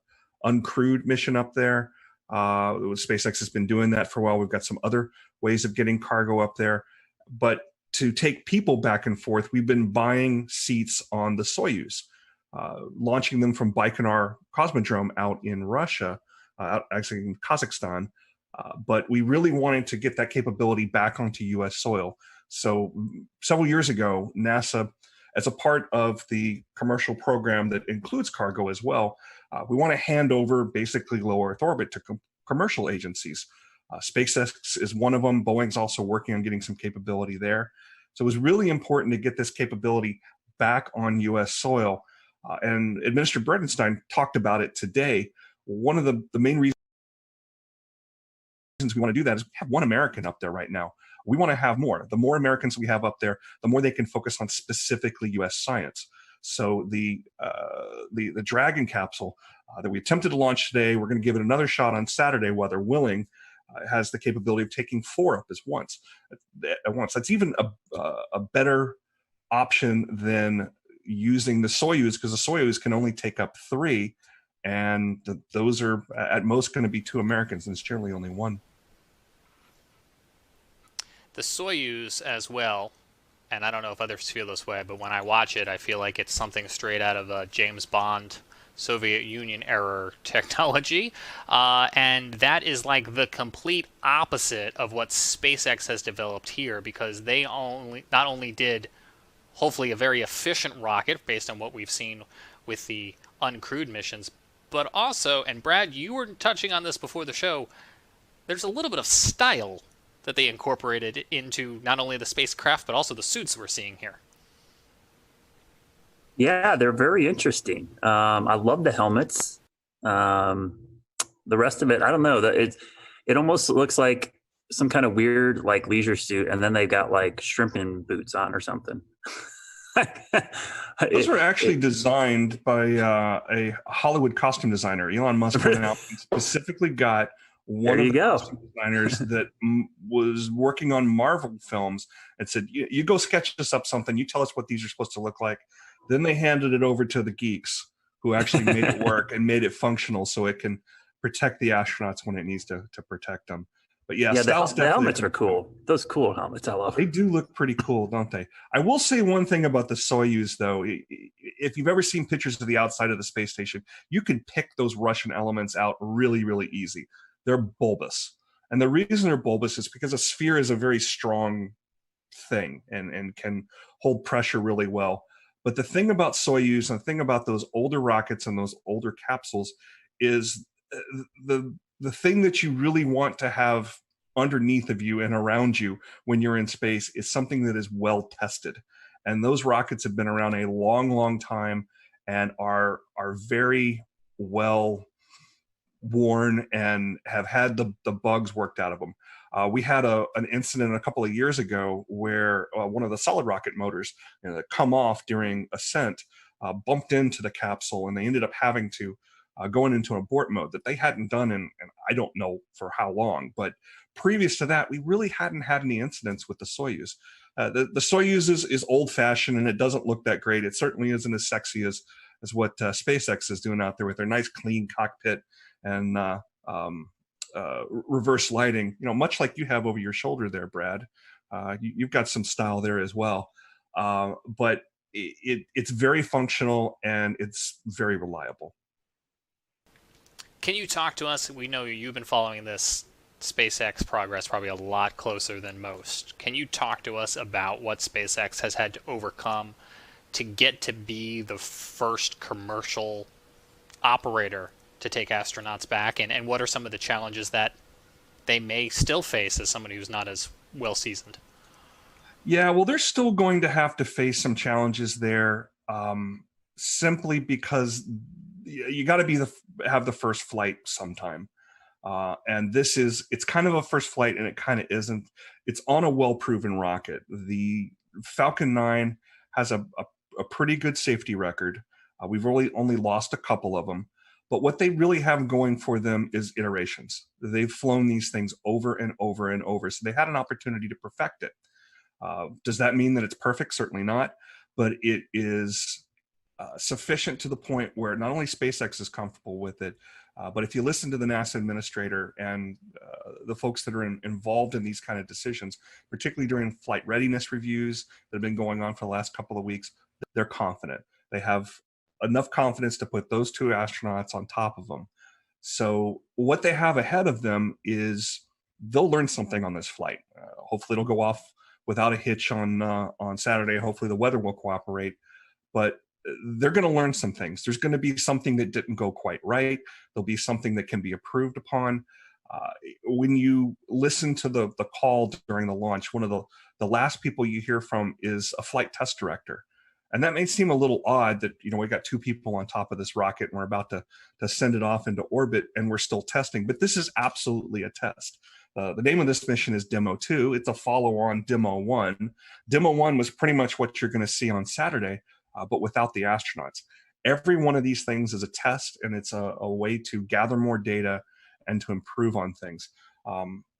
uncrewed mission up there. SpaceX has been doing that for a while. We've got some other ways of getting cargo up there. But to take people back and forth, we've been buying seats on the Soyuz, launching them from Baikonur Cosmodrome out in Russia, actually in Kazakhstan. But we really wanted to get that capability back onto U.S. soil. So several years ago, NASA, as a part of the commercial program that includes cargo as well, we want to hand over basically low Earth orbit to commercial agencies. SpaceX is one of them. Boeing's also working on getting some capability there. So it was really important to get this capability back on U.S. soil. And Administrator Bredenstein talked about it today. One of the main reasons we want to do that is we have one American up there right now. We want to have more. The more Americans we have up there, the more they can focus on specifically U.S. science. So the Dragon capsule that we attempted to launch today, we're going to give it another shot on Saturday, weather willing. Has the capability of taking 4 up at once. That's even a better option than using the Soyuz, because the Soyuz can only take up 3, and those are at most going to be 2 Americans, and it's generally only 1. The Soyuz as well, and I don't know if others feel this way, but when I watch it, I feel like it's something straight out of a James Bond Soviet Union era technology, and that is like the complete opposite of what SpaceX has developed here, because they not only did hopefully a very efficient rocket based on what we've seen with the uncrewed missions, but also, and Brad, you were touching on this before the show, there's a little bit of style that they incorporated into not only the spacecraft but also the suits we're seeing here. Yeah, they're very interesting. I love the helmets. The rest of it, I don't know. It almost looks like some kind of weird like leisure suit, and then they've got like shrimping boots on or something. Those were actually designed by a Hollywood costume designer. Elon Musk went out and specifically got one of the costume designers that was working on Marvel films and said, you go sketch us up something. You tell us what these are supposed to look like. Then they handed it over to the geeks who actually made it work and made it functional so it can protect the astronauts when it needs to protect them. But yeah, the helmets are cool. Those cool helmets, I love. They do look pretty cool, don't they? I will say one thing about the Soyuz, though. If you've ever seen pictures of the outside of the space station, you can pick those Russian elements out really, really easy. They're bulbous. And the reason they're bulbous is because a sphere is a very strong thing and can hold pressure really well. But the thing about Soyuz and the thing about those older rockets and those older capsules is the thing that you really want to have underneath of you and around you when you're in space is something that is well tested. And those rockets have been around a long, long time and are very well worn and have had the bugs worked out of them. We had an incident a couple of years ago where one of the solid rocket motors that come off during ascent bumped into the capsule, and they ended up having to going into an abort mode that they hadn't done in I don't know for how long. But previous to that, we really hadn't had any incidents with the Soyuz. The Soyuz is old-fashioned, and it doesn't look that great. It certainly isn't as sexy as what SpaceX is doing out there with their nice, clean cockpit and reverse lighting, much like you have over your shoulder there, Brad. You've got some style there as well. But it's very functional and it's very reliable. Can you talk to us? We know you've been following this SpaceX progress probably a lot closer than most. Can you talk to us about what SpaceX has had to overcome to get to be the first commercial operator to take astronauts back, and what are some of the challenges that they may still face as somebody who's not as well seasoned? Yeah, well, they're still going to have to face some challenges there, simply because you got to have the first flight sometime. And it's kind of a first flight and it kind of isn't. It's on a well-proven rocket. The Falcon 9 has a pretty good safety record. We've only lost a couple of them. But what they really have going for them is iterations. They've flown these things over and over and over. So they had an opportunity to perfect it. Does that mean that it's perfect? Certainly not. But it is sufficient to the point where not only SpaceX is comfortable with it, But if you listen to the NASA administrator and the folks that are involved in these kind of decisions, particularly during flight readiness reviews that have been going on for the last couple of weeks, they're confident. They have enough confidence to put those 2 astronauts on top of them. So what they have ahead of them is they'll learn something on this flight. Hopefully it'll go off without a hitch on Saturday. Hopefully the weather will cooperate, but they're going to learn some things. There's going to be something that didn't go quite right. There'll be something that can be improved upon. When you listen to the call during the launch, one of the last people you hear from is a flight test director. And that may seem a little odd that, we got 2 people on top of this rocket and we're about to send it off into orbit and we're still testing, but this is absolutely a test. The name of this mission is Demo 2. It's a follow-on Demo 1. Demo 1 was pretty much what you're going to see on Saturday, but without the astronauts. Every one of these things is a test, and it's a way to gather more data and to improve on things.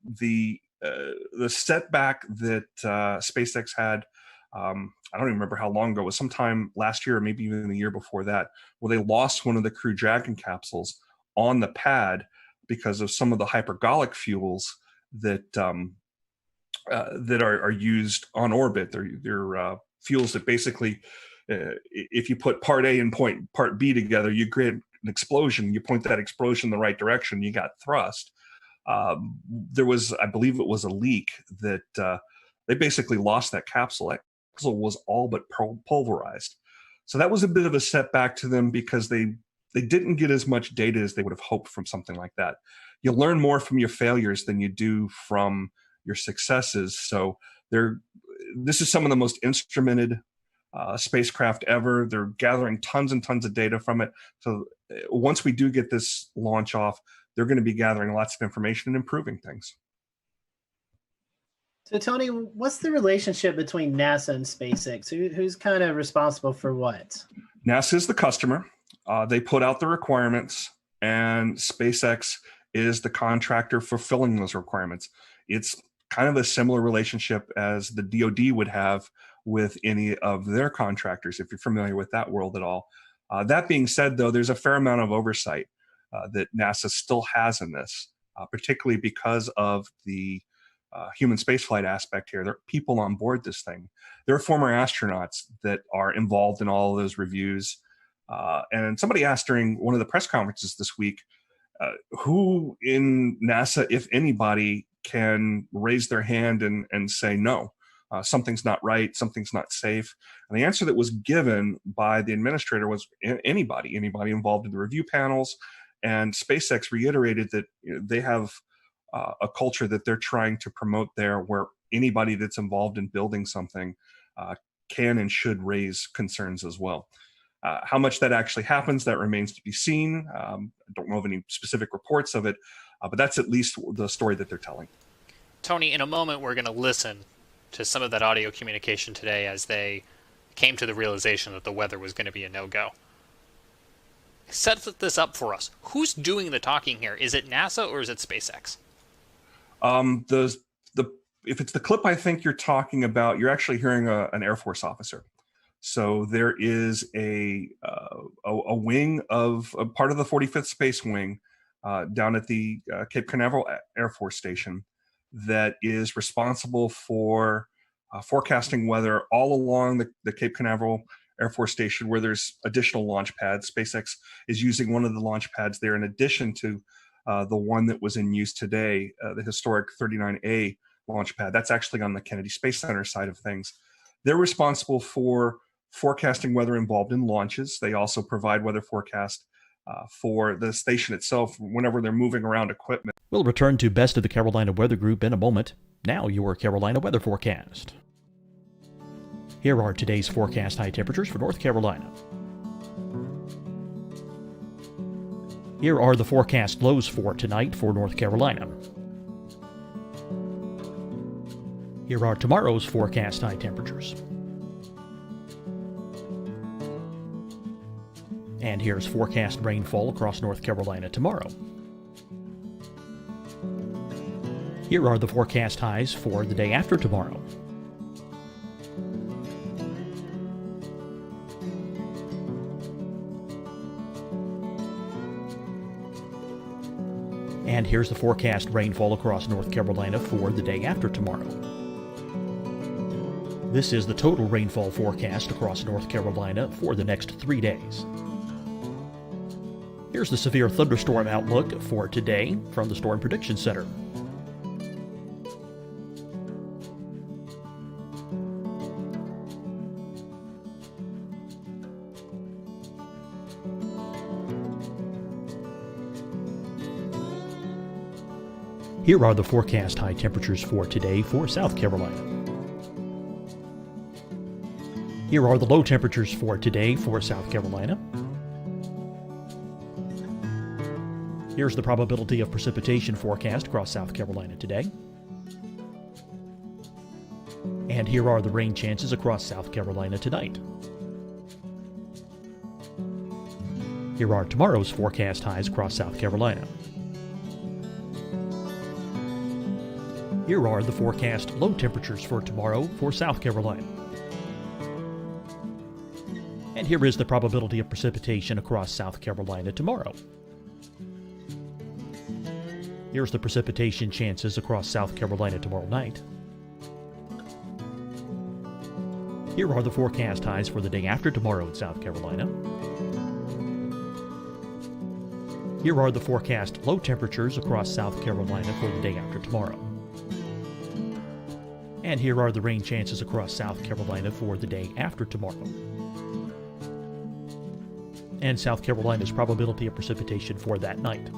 The setback that SpaceX had, I don't even remember how long ago, it was sometime last year or maybe even the year before that, where they lost one of the Crew Dragon capsules on the pad because of some of the hypergolic fuels that are used on orbit. They're fuels that basically, if you put part A and part B together, you create an explosion. You point that explosion in the right direction, you got thrust. There was, I believe it was a leak that they basically lost that capsule. That capsule was all but pulverized. So that was a bit of a setback to them because they didn't get as much data as they would have hoped from something like that. You learn more from your failures than you do from your successes. So this is some of the most instrumented spacecraft ever. They're gathering tons and tons of data from it. So once we do get this launch off, they're going to be gathering lots of information and improving things. So Tony, what's the relationship between NASA and SpaceX? Who's kind of responsible for what? NASA is the customer. They put out the requirements, and SpaceX is the contractor fulfilling those requirements. It's kind of a similar relationship as the DoD would have with any of their contractors, if you're familiar with that world at all. That being said, though, there's a fair amount of oversight that NASA still has in this, particularly because of the human spaceflight aspect here. There are people on board this thing. There are former astronauts that are involved in all of those reviews. And somebody asked during one of the press conferences this week, who in NASA, if anybody, can raise their hand and say, no, something's not right, something's not safe. And the answer that was given by the administrator was anybody involved in the review panels. And SpaceX reiterated that they have a culture that they're trying to promote there, where anybody that's involved in building something can and should raise concerns as well. How much that actually happens, that remains to be seen. I don't know of any specific reports of it, but that's at least the story that they're telling. Tony, in a moment, we're going to listen to some of that audio communication today as they came to the realization that the weather was going to be a no-go. Set this up for us. Who's doing the talking here? Is it NASA or is it SpaceX? If it's the clip I think you're talking about, you're actually hearing an Air Force officer. So there is a wing of a part of the 45th Space Wing down at the Cape Canaveral Air Force Station that is responsible for forecasting weather all along the Cape Canaveral Air Force Station, where there's additional launch pads. SpaceX is using one of the launch pads there in addition to the one that was in use today, the historic 39A launch pad. That's actually on the Kennedy Space Center side of things. They're responsible for forecasting weather involved in launches. They also provide weather forecast for the station itself whenever they're moving around equipment. We'll return to Best of the Carolina Weather Group in a moment. Now your Carolina weather forecast. Here are today's forecast high temperatures for North Carolina. Here are the forecast lows for tonight for North Carolina. Here are tomorrow's forecast high temperatures. And here's forecast rainfall across North Carolina tomorrow. Here are the forecast highs for the day after tomorrow. And here's the forecast rainfall across North Carolina for the day after tomorrow. This is the total rainfall forecast across North Carolina for the next 3 days. Here's the severe thunderstorm outlook for today from the Storm Prediction Center. Here are the forecast high temperatures for today for South Carolina. Here are the low temperatures for today for South Carolina. Here's the probability of precipitation forecast across South Carolina today. And here are the rain chances across South Carolina tonight. Here are tomorrow's forecast highs across South Carolina. Here are the forecast low temperatures for tomorrow for South Carolina. And here is the probability of precipitation across South Carolina tomorrow. Here's the precipitation chances across South Carolina tomorrow night. Here are the forecast highs for the day after tomorrow in South Carolina. Here are the forecast low temperatures across South Carolina for the day after tomorrow. And here are the rain chances across South Carolina for the day after tomorrow. And South Carolina's probability of precipitation for that night.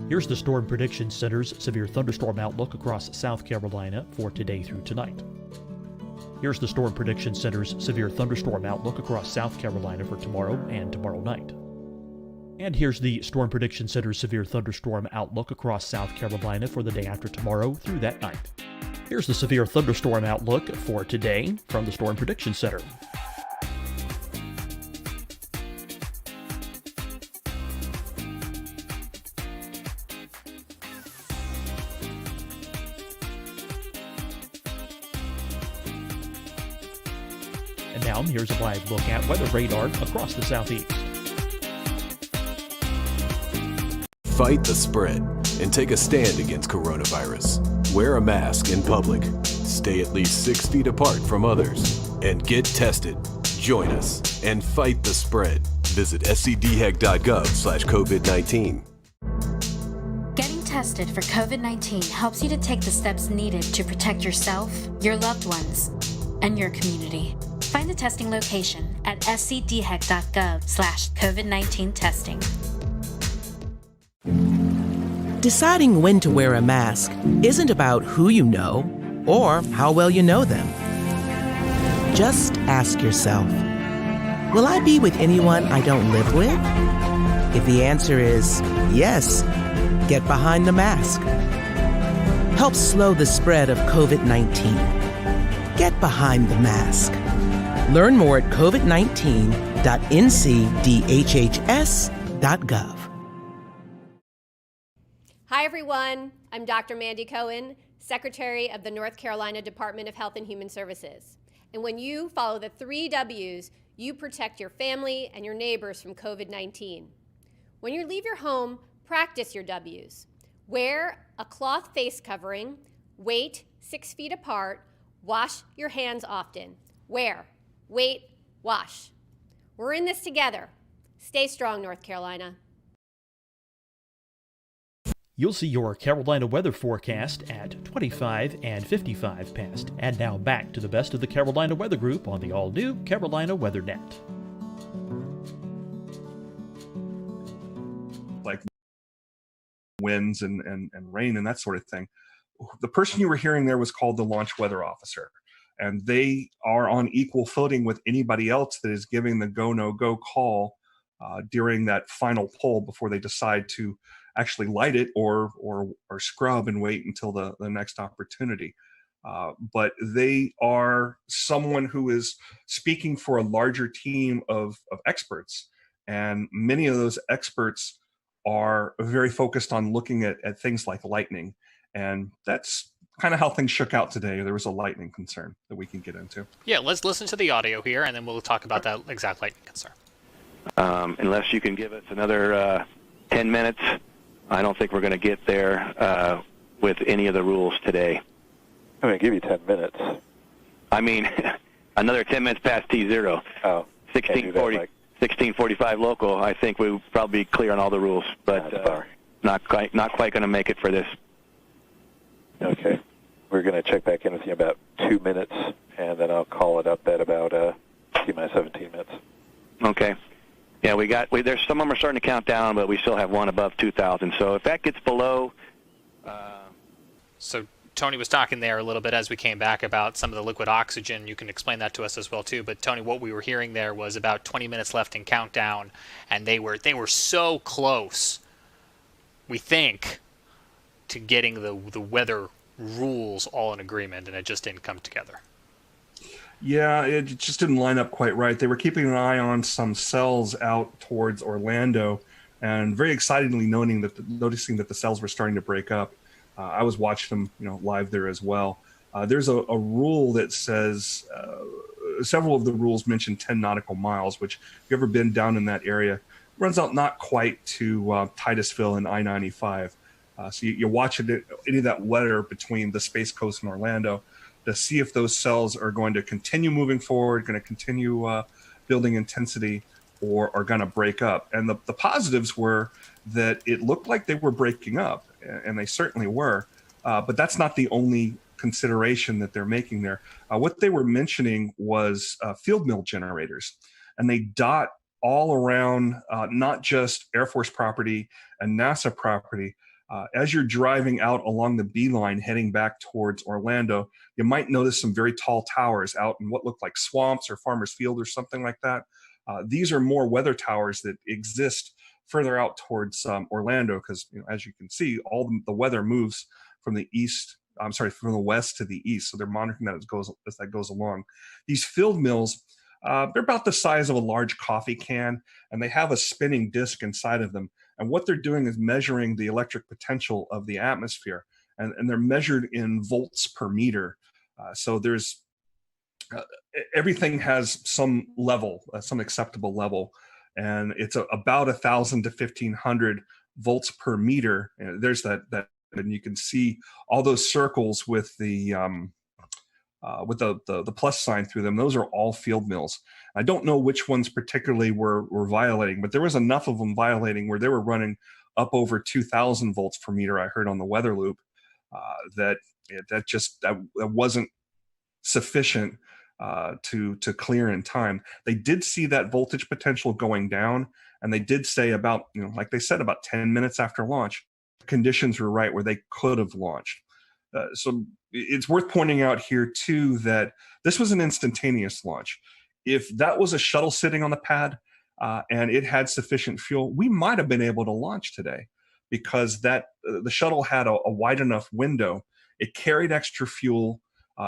Here's the Storm Prediction Center's severe thunderstorm outlook across South Carolina for today through tonight. Here's the Storm Prediction Center's severe thunderstorm outlook across South Carolina for tomorrow and tomorrow night. And here's the Storm Prediction Center's severe thunderstorm outlook across South Carolina for the day after tomorrow through that night. Here's the severe thunderstorm outlook for today from the Storm Prediction Center. And now here's a live look at weather radar across the southeast. Fight the spread and take a stand against coronavirus. Wear a mask in public. Stay at least 6 feet apart from others. And get tested. Join us and fight the spread. Visit scdhec.gov/COVID-19. Getting tested for COVID-19 helps you to take the steps needed to protect yourself, your loved ones, and your community. Find the testing location at scdhec.gov/COVID-19 testing. Deciding when to wear a mask isn't about who you know or how well you know them. Just ask yourself, will I be with anyone I don't live with? If the answer is yes, get behind the mask. Help slow the spread of COVID-19. Get behind the mask. Learn more at covid19.ncdhhs.gov. Hi, everyone. I'm Dr. Mandy Cohen, Secretary of the North Carolina Department of Health and Human Services. And when you follow the 3 W's, you protect your family and your neighbors from COVID-19. When you leave your home, practice your W's. Wear a cloth face covering, wait 6 feet apart, wash your hands often. Wear, wait, wash. We're in this together. Stay strong, North Carolina. You'll see your Carolina weather forecast at 25 and 55 past. And now back to the best of the Carolina Weather Group on the all-new Carolina Weather Net. Like winds and rain and that sort of thing. The person you were hearing there was called the launch weather officer. And they are on equal footing with anybody else that is giving the go, no go call during that final pull before they decide to actually light it or scrub and wait until the next opportunity. But they are someone who is speaking for a larger team of experts. And many of those experts are very focused on looking at things like lightning. And that's kind of how things shook out today. There was a lightning concern that we can get into. Yeah, let's listen to the audio here, and then we'll talk about that exact lightning concern. Unless you can give us another 10 minutes. I don't think we're going to get there with any of the rules today. I'm going to give you 10 minutes. I mean, another 10 minutes past T0. Oh, 16:45 local. I think we'll probably be clear on all the rules, but not quite going to make it for this. Okay. We're going to check back in with you in about 2 minutes, and then I'll call it up at about T-minus 17 minutes. Okay. Yeah, there's some of them are starting to count down, but we still have one above 2,000. So if that gets below... So Tony was talking there a little bit as we came back about some of the liquid oxygen. You can explain that to us as well too. But Tony, what we were hearing there was about 20 minutes left in countdown, and they were so close, we think, to getting the weather rules all in agreement, and it just didn't come together. Yeah, it just didn't line up quite right. They were keeping an eye on some cells out towards Orlando, and very excitedly noticing that the cells were starting to break up. I was watching them, live there as well. There's a rule that says several of the rules mention 10 nautical miles, which if you've ever been down in that area, runs out not quite to Titusville and I-95. So you watch any of that weather between the Space Coast and Orlando to see if those cells are going to continue moving forward, going to continue building intensity, or are going to break up. And the positives were that it looked like they were breaking up, and they certainly were. But that's not the only consideration that they're making there. What they were mentioning was field mill generators, and they dot all around not just Air Force property and NASA property. As you're driving out along the beeline heading back towards Orlando, you might notice some very tall towers out in what look like swamps or Farmers Field or something like that. These are more weather towers that exist further out towards Orlando because, as you can see, all the weather moves from the from the west to the east. So they're monitoring that as that goes along. These field mills, they're about the size of a large coffee can, and they have a spinning disc inside of them. And what they're doing is measuring the electric potential of the atmosphere, and they're measured in volts per meter. So there's everything has some level, some acceptable level, and it's about 1,000 to 1,500 volts per meter. And there's that, and you can see all those circles with the plus sign through them. Those are all field mills. I don't know which ones particularly were violating, but there was enough of them violating where they were running up over 2,000 volts per meter. I heard on the weather loop that wasn't sufficient to clear in time. They did see that voltage potential going down, and they did say about, like they said, about 10 minutes after launch, conditions were right where they could have launched. So it's worth pointing out here too that this was an instantaneous launch. If that was a shuttle sitting on the pad and it had sufficient fuel, we might have been able to launch today because the shuttle had a wide enough window. It carried extra fuel.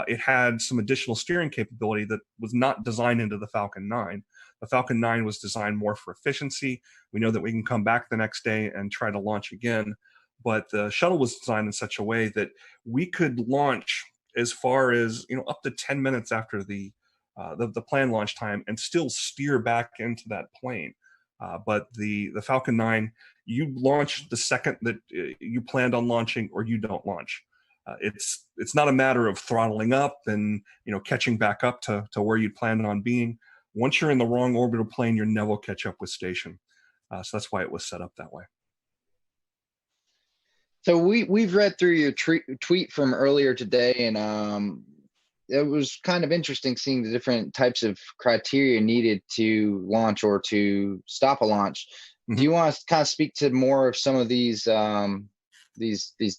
It had some additional steering capability that was not designed into the Falcon 9. The Falcon 9 was designed more for efficiency. We know that we can come back the next day and try to launch again. But the shuttle was designed in such a way that we could launch as far as up to 10 minutes after the planned launch time and still steer back into that plane. But the Falcon 9, you launch the second that you planned on launching, or you don't launch. It's not a matter of throttling up and catching back up to where you planned on being. Once you're in the wrong orbital plane, you never catch up with station. So that's why it was set up that way. So we've read through your tweet from earlier today, and it was kind of interesting seeing the different types of criteria needed to launch or to stop a launch. Mm-hmm. Do you want to kind of speak to more of some of these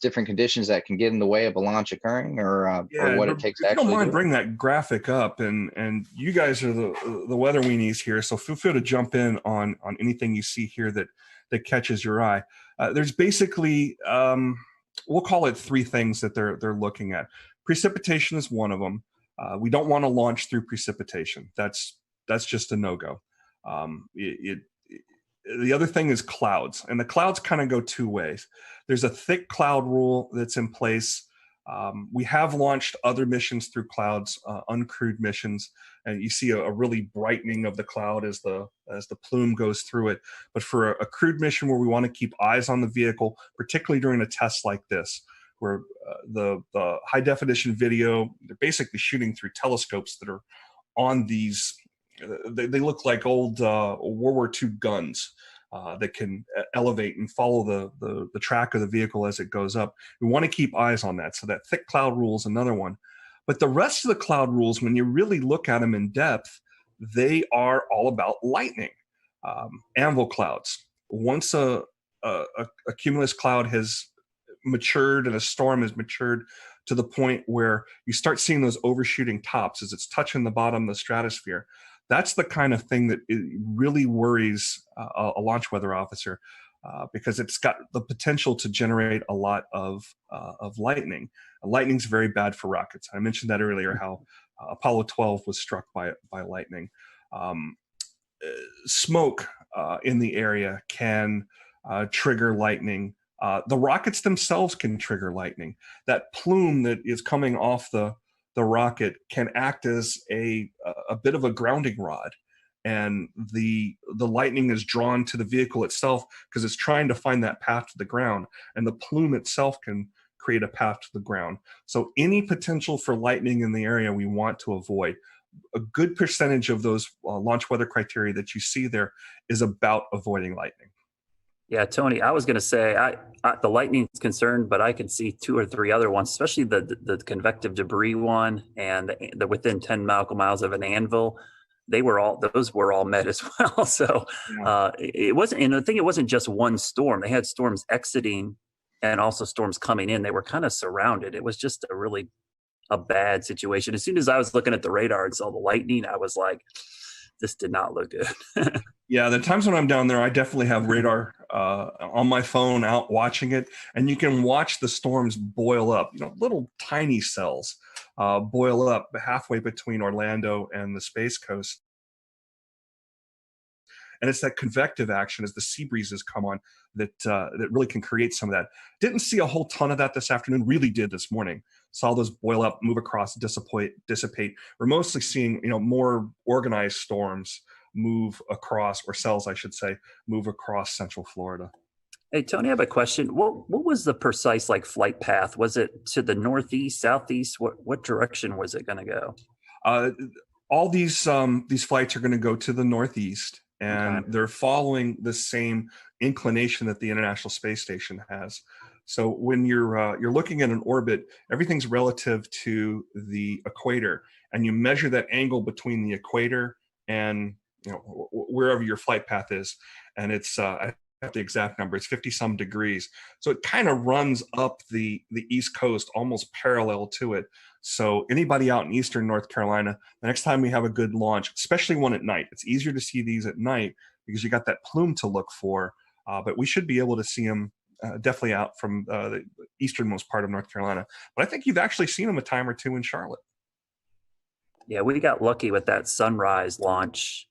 different conditions that can get in the way of a launch occurring, or what it takes to actually? If you don't mind, bring that graphic up, and you guys are the weather weenies here, so feel free to jump in on anything you see here that catches your eye. There's basically, we'll call it three things that they're looking at. Precipitation is one of them. We don't want to launch through precipitation. That's just a no-go. The other thing is clouds, and the clouds kind of go two ways. There's a thick cloud rule that's in place We have launched other missions through clouds, uncrewed missions, and you see a really brightening of the cloud as the plume goes through it. But for a crewed mission where we want to keep eyes on the vehicle, particularly during a test like this, where the high definition video, they're basically shooting through telescopes that are on these, they look like old World War II guns. That can elevate and follow the track of the vehicle as it goes up. We want to keep eyes on that. So that thick cloud rule is another one. But the rest of the cloud rules, when you really look at them in depth, they are all about lightning. Anvil clouds. Once a cumulus cloud has matured and a storm has matured to the point where you start seeing those overshooting tops as it's touching the bottom of the stratosphere, that's the kind of thing that really worries a launch weather officer because it's got the potential to generate a lot of lightning. Lightning's very bad for rockets. I mentioned that earlier, how Apollo 12 was struck by lightning. Smoke in the area can trigger lightning. The rockets themselves can trigger lightning. That plume that is coming off the rocket can act as a bit of a grounding rod, and the lightning is drawn to the vehicle itself because it's trying to find that path to the ground, and the plume itself can create a path to the ground. So any potential for lightning in the area we want to avoid. A good percentage of those launch weather criteria that you see there is about avoiding lightning. Yeah, Tony, I was going to say the lightning is concerned, but I could see 2 or 3 other ones, especially the convective debris one and the within 10 nautical miles of an anvil. Those were all met as well. So it wasn't, and I think it wasn't just one storm. They had storms exiting and also storms coming in. They were kind of surrounded. It was just a bad situation. As soon as I was looking at the radar and saw the lightning, I was like, this did not look good. Yeah, the times when I'm down there, I definitely have radar on my phone out watching it, and you can watch the storms boil up. Little tiny cells boil up halfway between Orlando and the Space Coast. And it's that convective action as the sea breezes come on that really can create some of that. Didn't see a whole ton of that this afternoon. Really did this morning. Saw those boil up, move across, dissipate. We're mostly seeing more organized storms move across, or cells, I should say, move across Central Florida. Hey, Tony, I have a question. What was the precise flight path? Was it to the northeast, southeast? What direction was it going to go? All these flights are going to go to the northeast, and they're following the same inclination that the International Space Station has. So when you're looking at an orbit, everything's relative to the equator, and you measure that angle between the equator and wherever your flight path is, and it's I have the exact number. It's 50-some degrees. So it kind of runs up the East Coast, almost parallel to it. So anybody out in Eastern North Carolina, the next time we have a good launch, especially one at night, it's easier to see these at night because you got that plume to look for. But we should be able to see them definitely out from the easternmost part of North Carolina. But I think you've actually seen them a time or two in Charlotte. Yeah, we got lucky with that sunrise launch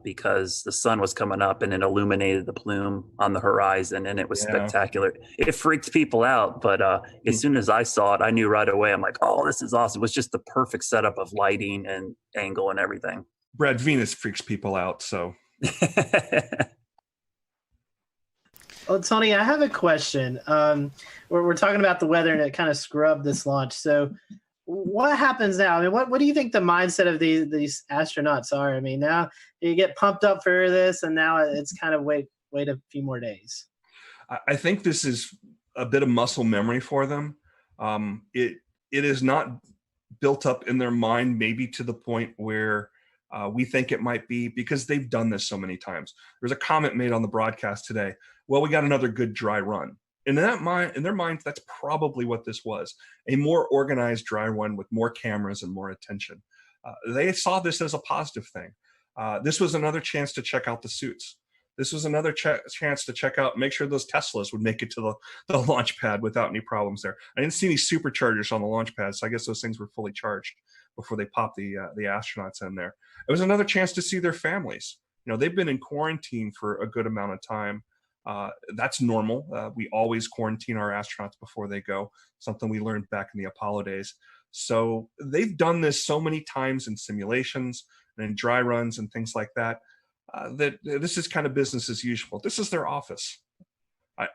because the sun was coming up and it illuminated the plume on the horizon, and it was spectacular. It freaked people out, but as soon as I saw it, I knew right away. I'm like, oh, this is awesome. It was just the perfect setup of lighting and angle and everything. Brad, Venus freaks people out, so. Well, Tony, I have a question. We're talking about the weather, and it kind of scrubbed this launch. So what happens now? I mean, what do you think the mindset of these astronauts are? I mean, now you get pumped up for this, and now it's kind of wait a few more days. I think this is a bit of muscle memory for them. It is not built up in their mind, maybe to the point where we think it might be, because they've done this so many times. There's a comment made on the broadcast today. Well, we got another good dry run. In their minds, that's probably what this was, a more organized dry run with more cameras and more attention. They saw this as a positive thing. This was another chance to check out the suits. This was another chance to check out, make sure those Teslas would make it to the launch pad without any problems there. I didn't see any superchargers on the launch pad, so I guess those things were fully charged before they popped the astronauts in there. It was another chance to see their families. They've been in quarantine for a good amount of time. That's normal. We always quarantine our astronauts before they go, something we learned back in the Apollo days. So they've done this so many times in simulations and in dry runs and things like that, that this is kind of business as usual. This is their office.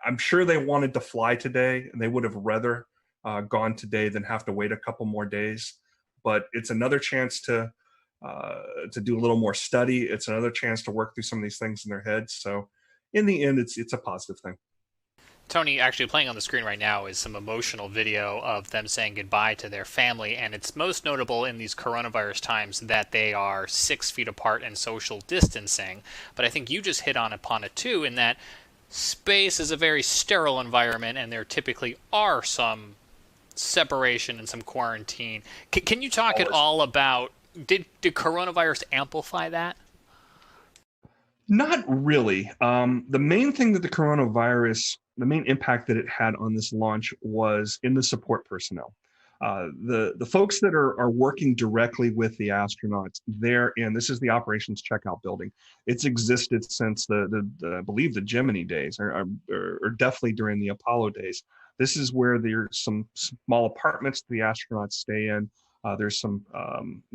I'm sure they wanted to fly today, and they would have rather gone today than have to wait a couple more days. But it's another chance to do a little more study. It's another chance to work through some of these things in their heads. So in the end, it's a positive thing. Tony, actually playing on the screen right now is some emotional video of them saying goodbye to their family, and it's most notable in these coronavirus times that they are 6 feet apart and social distancing. But I think you just hit upon it too, in that space is a very sterile environment, and there typically are some separation and some quarantine. Can you talk at all about, did coronavirus amplify that? Not really. The main thing that the main impact that it had on this launch was in the support personnel. The folks that are working directly with the astronauts there, and this is the operations checkout building. It's existed since I believe the Gemini days, or definitely during the Apollo days. This is where there's some small apartments the astronauts stay in. There's some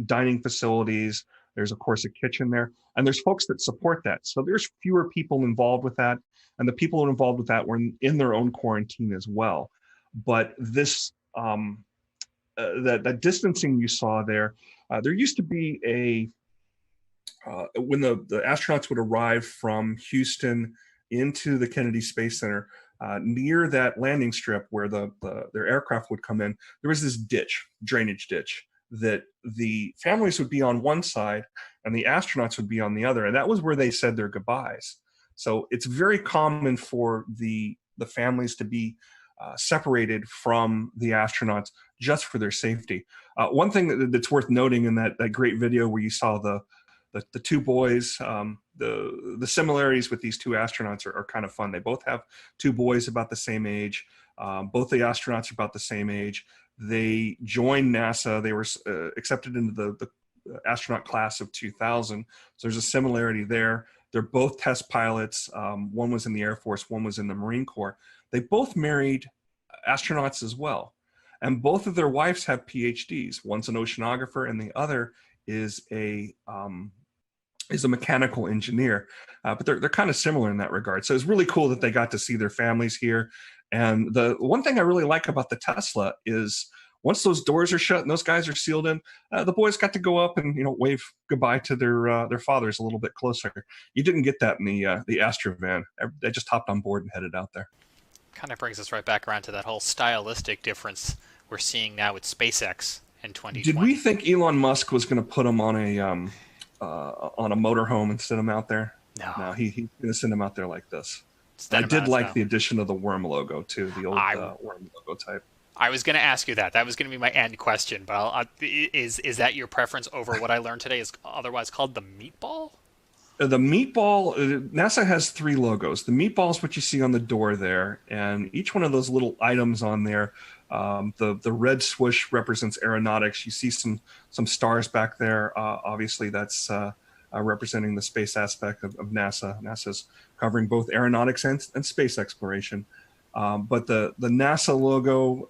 dining facilities. There's, of course, a kitchen there. And there's folks that support that. So there's fewer people involved with that. And the people involved with that were in their own quarantine as well. But this, that distancing you saw there, there used to be when the astronauts would arrive from Houston into the Kennedy Space Center, near that landing strip where their aircraft would come in, there was this drainage ditch, that the families would be on one side and the astronauts would be on the other. And that was where they said their goodbyes. So it's very common for the families to be separated from the astronauts just for their safety. One thing that's worth noting in that great video where you saw the two boys, the similarities with these two astronauts are kind of fun. They both have two boys about the same age. Both the astronauts are about the same age. They joined NASA. They were accepted into the astronaut class of 2000. So there's a similarity there. They're both test pilots. One was in the Air Force, one was in the Marine Corps. They both married astronauts as well. And both of their wives have PhDs. One's an oceanographer and the other is a mechanical engineer. But they're kind of similar in that regard. So it's really cool that they got to see their families here. And the one thing I really like about the Tesla is once those doors are shut and those guys are sealed in, the boys got to go up and wave goodbye to their fathers a little bit closer. You didn't get that in the Astra van. They just hopped on board and headed out there. Kind of brings us right back around to that whole stylistic difference we're seeing now with SpaceX in 2020. Did we think Elon Musk was going to put them on a motorhome and send them out there? No, he's going to send them out there like this. I did like the addition of the worm logo too, the old worm logo type. I was going to ask you that. That was going to be my end question. But is that your preference over what I learned today is otherwise called the meatball? The meatball, NASA has 3 logos. The meatball is what you see on the door there, and each one of those little items on there, the red swoosh represents aeronautics. You see some stars back there. Obviously, that's representing the space aspect of NASA. NASA's covering both aeronautics and space exploration. But the NASA logo,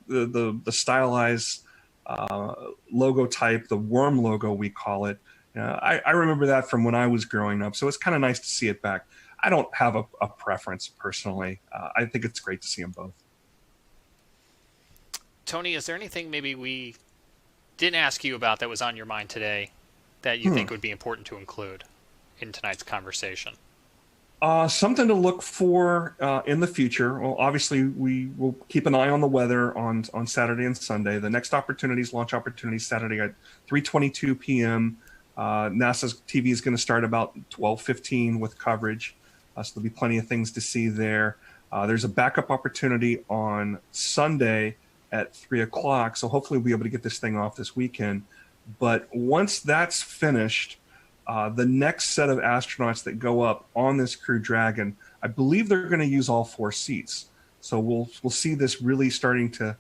the stylized logo type, the worm logo we call it, I remember that from when I was growing up. So it's kind of nice to see it back. I don't have a preference personally. I think it's great to see them both. Tony, is there anything maybe we didn't ask you about that was on your mind today that you think would be important to include in tonight's conversation? Something to look for in the future. Well, obviously, we will keep an eye on the weather on Saturday and Sunday. The next launch opportunities, Saturday at 3:22 p.m. NASA's TV is going to start about 12:15 with coverage. So there'll be plenty of things to see there. There's a backup opportunity on Sunday at 3 o'clock. So hopefully we'll be able to get this thing off this weekend. But once that's finished, the next set of astronauts that go up on this Crew Dragon, I believe they're going to use all 4 seats. So we'll see this really starting to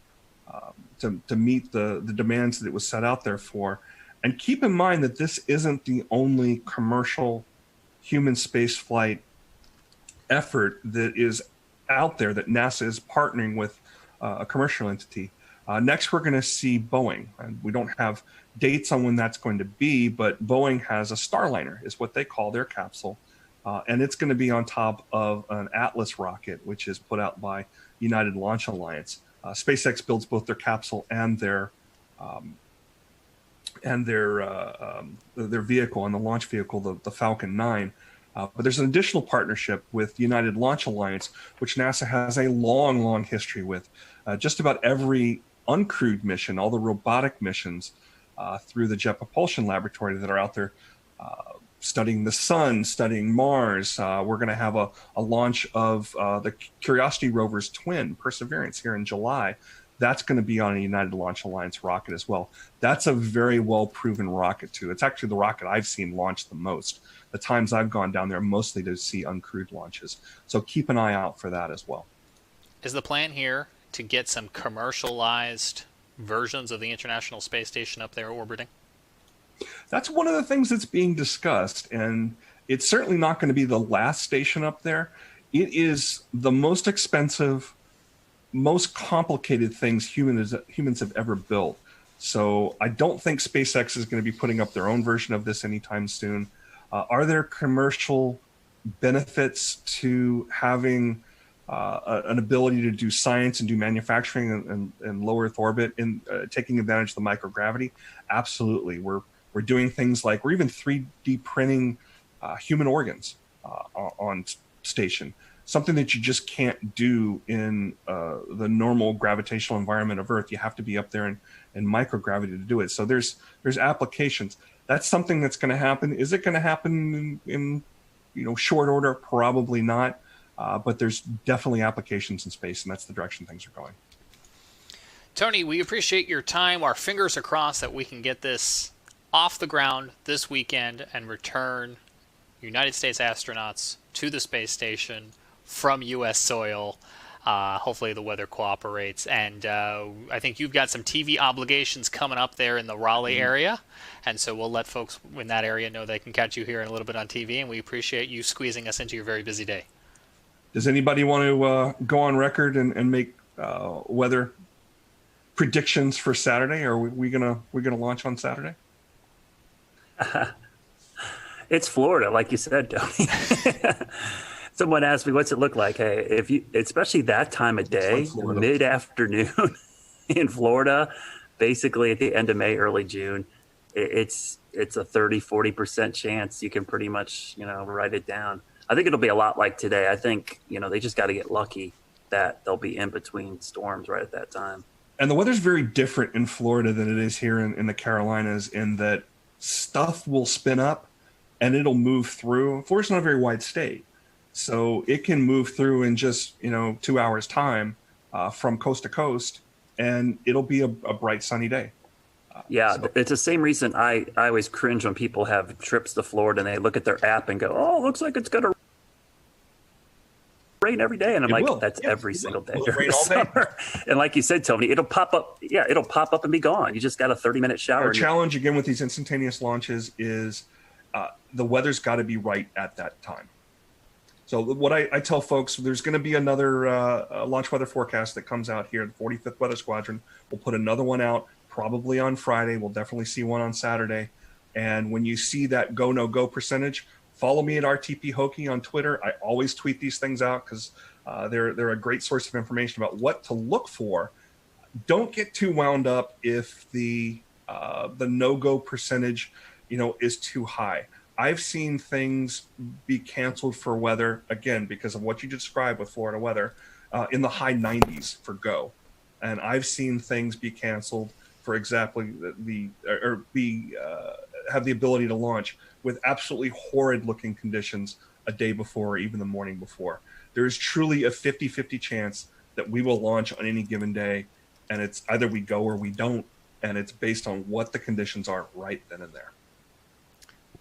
meet the demands that it was set out there for. And keep in mind that this isn't the only commercial human space flight effort that is out there that NASA is partnering with a commercial entity. Next, we're going to see Boeing. And we don't have dates on when that's going to be, but Boeing has a Starliner, is what they call their capsule. And it's going to be on top of an Atlas rocket, which is put out by United Launch Alliance. SpaceX builds both their capsule and their vehicle, and the launch vehicle, the Falcon 9. But there's an additional partnership with United Launch Alliance, which NASA has a long, long history with. Just about every uncrewed mission, all the robotic missions through the Jet Propulsion Laboratory that are out there studying the sun, studying Mars. We're going to have a launch of the Curiosity rover's twin, Perseverance, here in July. That's going to be on a United Launch Alliance rocket as well. That's a very well-proven rocket, too. It's actually the rocket I've seen launch the most. The times I've gone down there mostly to see uncrewed launches. So keep an eye out for that as well. Is the plan here to get some commercialized versions of the International Space Station up there orbiting? That's one of the things that's being discussed, and it's certainly not going to be the last station up there. It is the most expensive, most complicated things humans have ever built. So I don't think SpaceX is going to be putting up their own version of this anytime soon. Are there commercial benefits to having an ability to do science and do manufacturing in low Earth orbit and taking advantage of the microgravity? Absolutely. We're doing things like we're even 3D printing human organs on station, something that you just can't do in the normal gravitational environment of Earth. You have to be up there in microgravity to do it. So there's applications. That's something that's going to happen. Is it going to happen in short order? Probably not. But there's definitely applications in space, and that's the direction things are going. Tony, we appreciate your time. Our fingers are crossed that we can get this off the ground this weekend and return United States astronauts to the space station from U.S. soil. Hopefully the weather cooperates. And I think you've got some TV obligations coming up there in the Raleigh area. And so we'll let folks in that area know they can catch you here in a little bit on TV. And we appreciate you squeezing us into your very busy day. Does anybody want to go on record and make weather predictions for Saturday? Or are we gonna launch on Saturday? It's Florida, like you said, Tony. Someone asked me, what's it look like? Hey, if you, especially that time of day, mid-afternoon in Florida, basically at the end of May, early June, it's a 30-40% chance you can pretty much, write it down. I think it'll be a lot like today. I think, they just got to get lucky that they'll be in between storms right at that time. And the weather's very different in Florida than it is here in the Carolinas, in that stuff will spin up and it'll move through. Florida's not a very wide state, so it can move through in just 2 hours time from coast to coast, and it'll be a bright sunny day. It's the same reason I always cringe when people have trips to Florida and they look at their app and go, oh, looks like it's going to rain every day. And I'm like, that's every single day during the summer. And like you said, Tony, it'll pop up. Yeah, it'll pop up and be gone. You just got a 30-minute shower. Our challenge, again, with these instantaneous launches is the weather's got to be right at that time. So what I tell folks, there's going to be another launch weather forecast that comes out here. The 45th Weather Squadron will put another one out probably on Friday. We'll definitely see one on Saturday. And when you see that go, no go percentage, follow me at RTP Hokie on Twitter. I always tweet these things out because they're a great source of information about what to look for. Don't get too wound up if the no-go percentage, is too high. I've seen things be canceled for weather, again, because of what you described with Florida weather, in the high 90s for go. And I've seen things be canceled for exactly have the ability to launch with absolutely horrid looking conditions a day before or even the morning before. There is truly a 50-50 chance that we will launch on any given day, and it's either we go or we don't, and it's based on what the conditions are right then and there.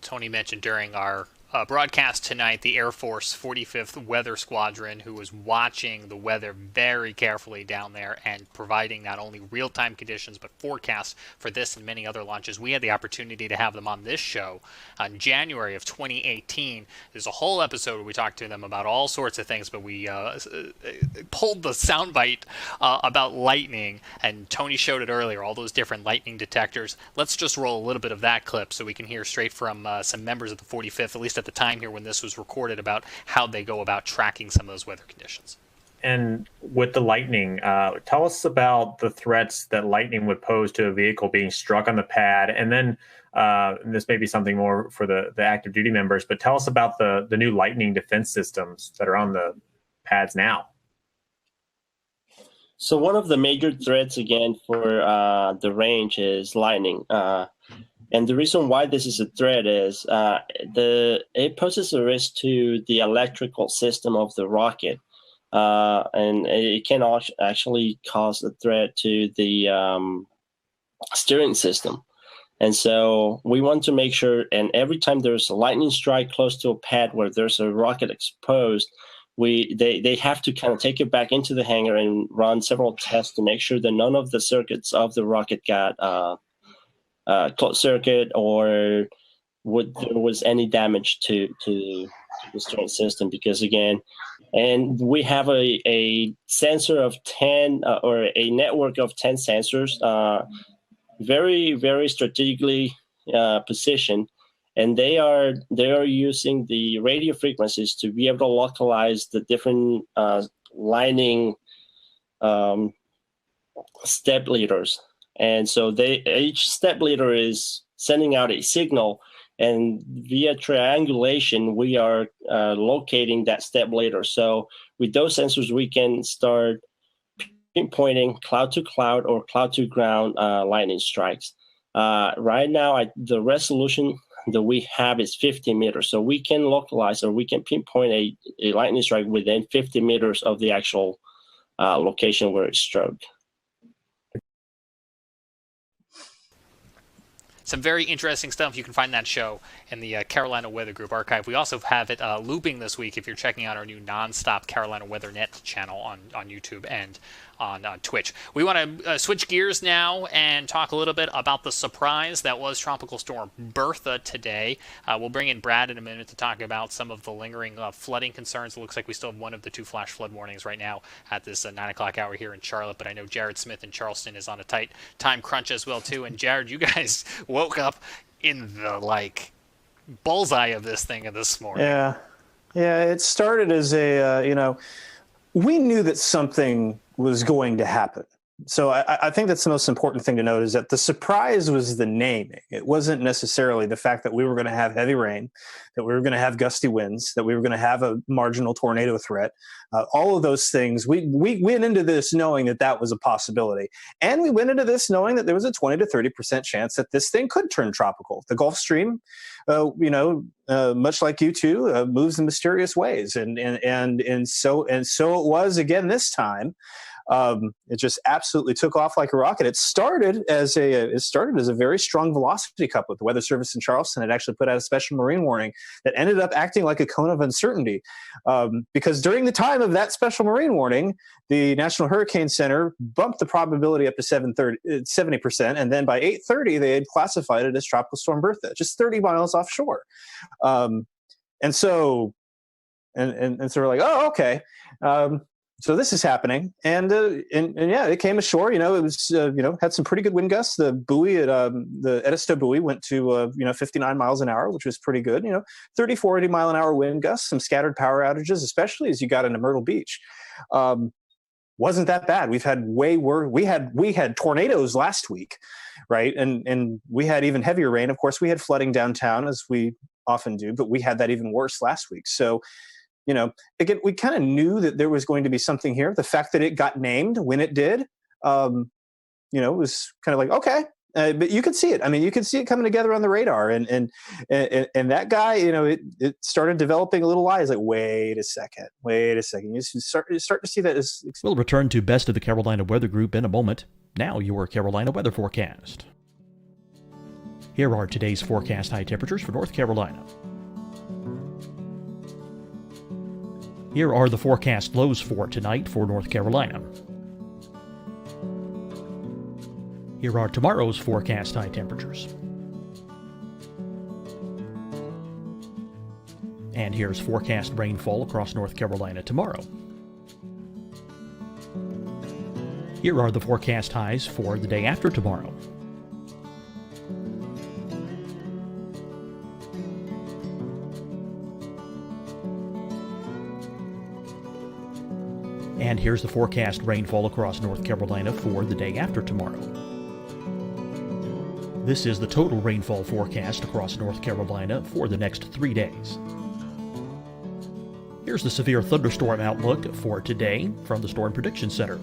Tony mentioned during our broadcast tonight the Air Force 45th Weather Squadron, who was watching the weather very carefully down there and providing not only real-time conditions but forecasts for this and many other launches. We had the opportunity to have them on this show in January of 2018. There's a whole episode where we talked to them about all sorts of things, but we pulled the soundbite about lightning, and Tony showed it earlier, all those different lightning detectors. Let's just roll a little bit of that clip so we can hear straight from some members of the 45th, at least at the time here when this was recorded, about how they go about tracking some of those weather conditions. And with the lightning, tell us about the threats that lightning would pose to a vehicle being struck on the pad. And then this may be something more for the active duty members, but tell us about the new lightning defense systems that are on the pads now. So one of the major threats, again, for the range is lightning. And the reason why this is a threat is it poses a risk to the electrical system of the rocket. And it can actually cause a threat to the steering system. And so we want to make sure, and every time there's a lightning strike close to a pad where there's a rocket exposed, they have to kind of take it back into the hangar and run several tests to make sure that none of the circuits of the rocket got closed circuit or there was any damage to the steering system. Because again, and we have a sensor of 10 or a network of 10 sensors, very, very strategically positioned, and they are using the radio frequencies to be able to localize the different lining step leaders. And so each step leader is sending out a signal, and via triangulation, we are locating that step leader. So with those sensors, we can start pinpointing cloud to cloud or cloud to ground lightning strikes. Right now, the resolution that we have is 50 meters. So we can localize, or we can pinpoint a lightning strike within 50 meters of the actual location where it's struck. Some very interesting stuff. You can find that show in the Carolina Weather Group archive. We also have it looping this week if you're checking out our new nonstop Carolina Weather Net channel on YouTube and on Twitch. We want to switch gears now and talk a little bit about the surprise that was Tropical Storm Bertha today. We'll bring in Brad in a minute to talk about some of the lingering flooding concerns. It looks like we still have one of the two flash flood warnings right now at this 9 o'clock hour here in Charlotte, but I know Jared Smith in Charleston is on a tight time crunch as well too. And Jared, you guys woke up in the bullseye of this thing this morning. Yeah, it started as we knew that something was going to happen. So I think that's the most important thing to note, is that the surprise was the naming. It wasn't necessarily the fact that we were going to have heavy rain, that we were going to have gusty winds, that we were going to have a marginal tornado threat. All of those things, we went into this knowing that that was a possibility. And we went into this knowing that there was a 20 to 30% chance that this thing could turn tropical. The Gulf Stream, much like you two, moves in mysterious ways. And so it was again this time. It just absolutely took off like a rocket. It started as a very strong velocity couplet. The Weather Service in Charleston had actually put out a special marine warning that ended up acting like a cone of uncertainty, because during the time of that special marine warning, the National Hurricane Center bumped the probability up to 70%, and then by 8:30 they had classified it as Tropical Storm Bertha, just 30 miles offshore. And so we're like, oh, okay. So this is happening, and yeah, it came ashore. It was had some pretty good wind gusts. The buoy at the Edisto buoy went to 59 miles an hour, which was pretty good. 30, 40 mile an hour wind gusts, some scattered power outages, especially as you got into Myrtle Beach. Wasn't that bad. We've had way worse. We had tornadoes last week, right? And we had even heavier rain. Of course, we had flooding downtown, as we often do, but we had that even worse last week. So. Again, we kind of knew that there was going to be something here. The fact that it got named when it did, it was kind of like, okay, but you could see it. I mean, you could see it coming together on the radar, and that guy, it started developing a little lie. It's like, wait a second. You start to see that. We'll return to Best of the Carolina Weather Group in a moment. Now your Carolina weather forecast. Here are today's forecast high temperatures for North Carolina. Here are the forecast lows for tonight for North Carolina. Here are tomorrow's forecast high temperatures. And here's forecast rainfall across North Carolina tomorrow. Here are the forecast highs for the day after tomorrow. And here's the forecast rainfall across North Carolina for the day after tomorrow. This is the total rainfall forecast across North Carolina for the next 3 days. Here's the severe thunderstorm outlook for today from the Storm Prediction Center.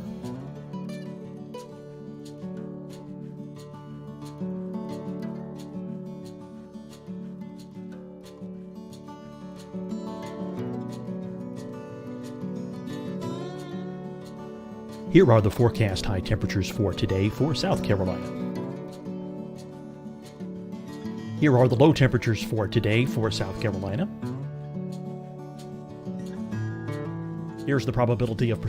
Here are the forecast high temperatures for today for South Carolina. Here are the low temperatures for today for South Carolina. Here's the probability of precipitation.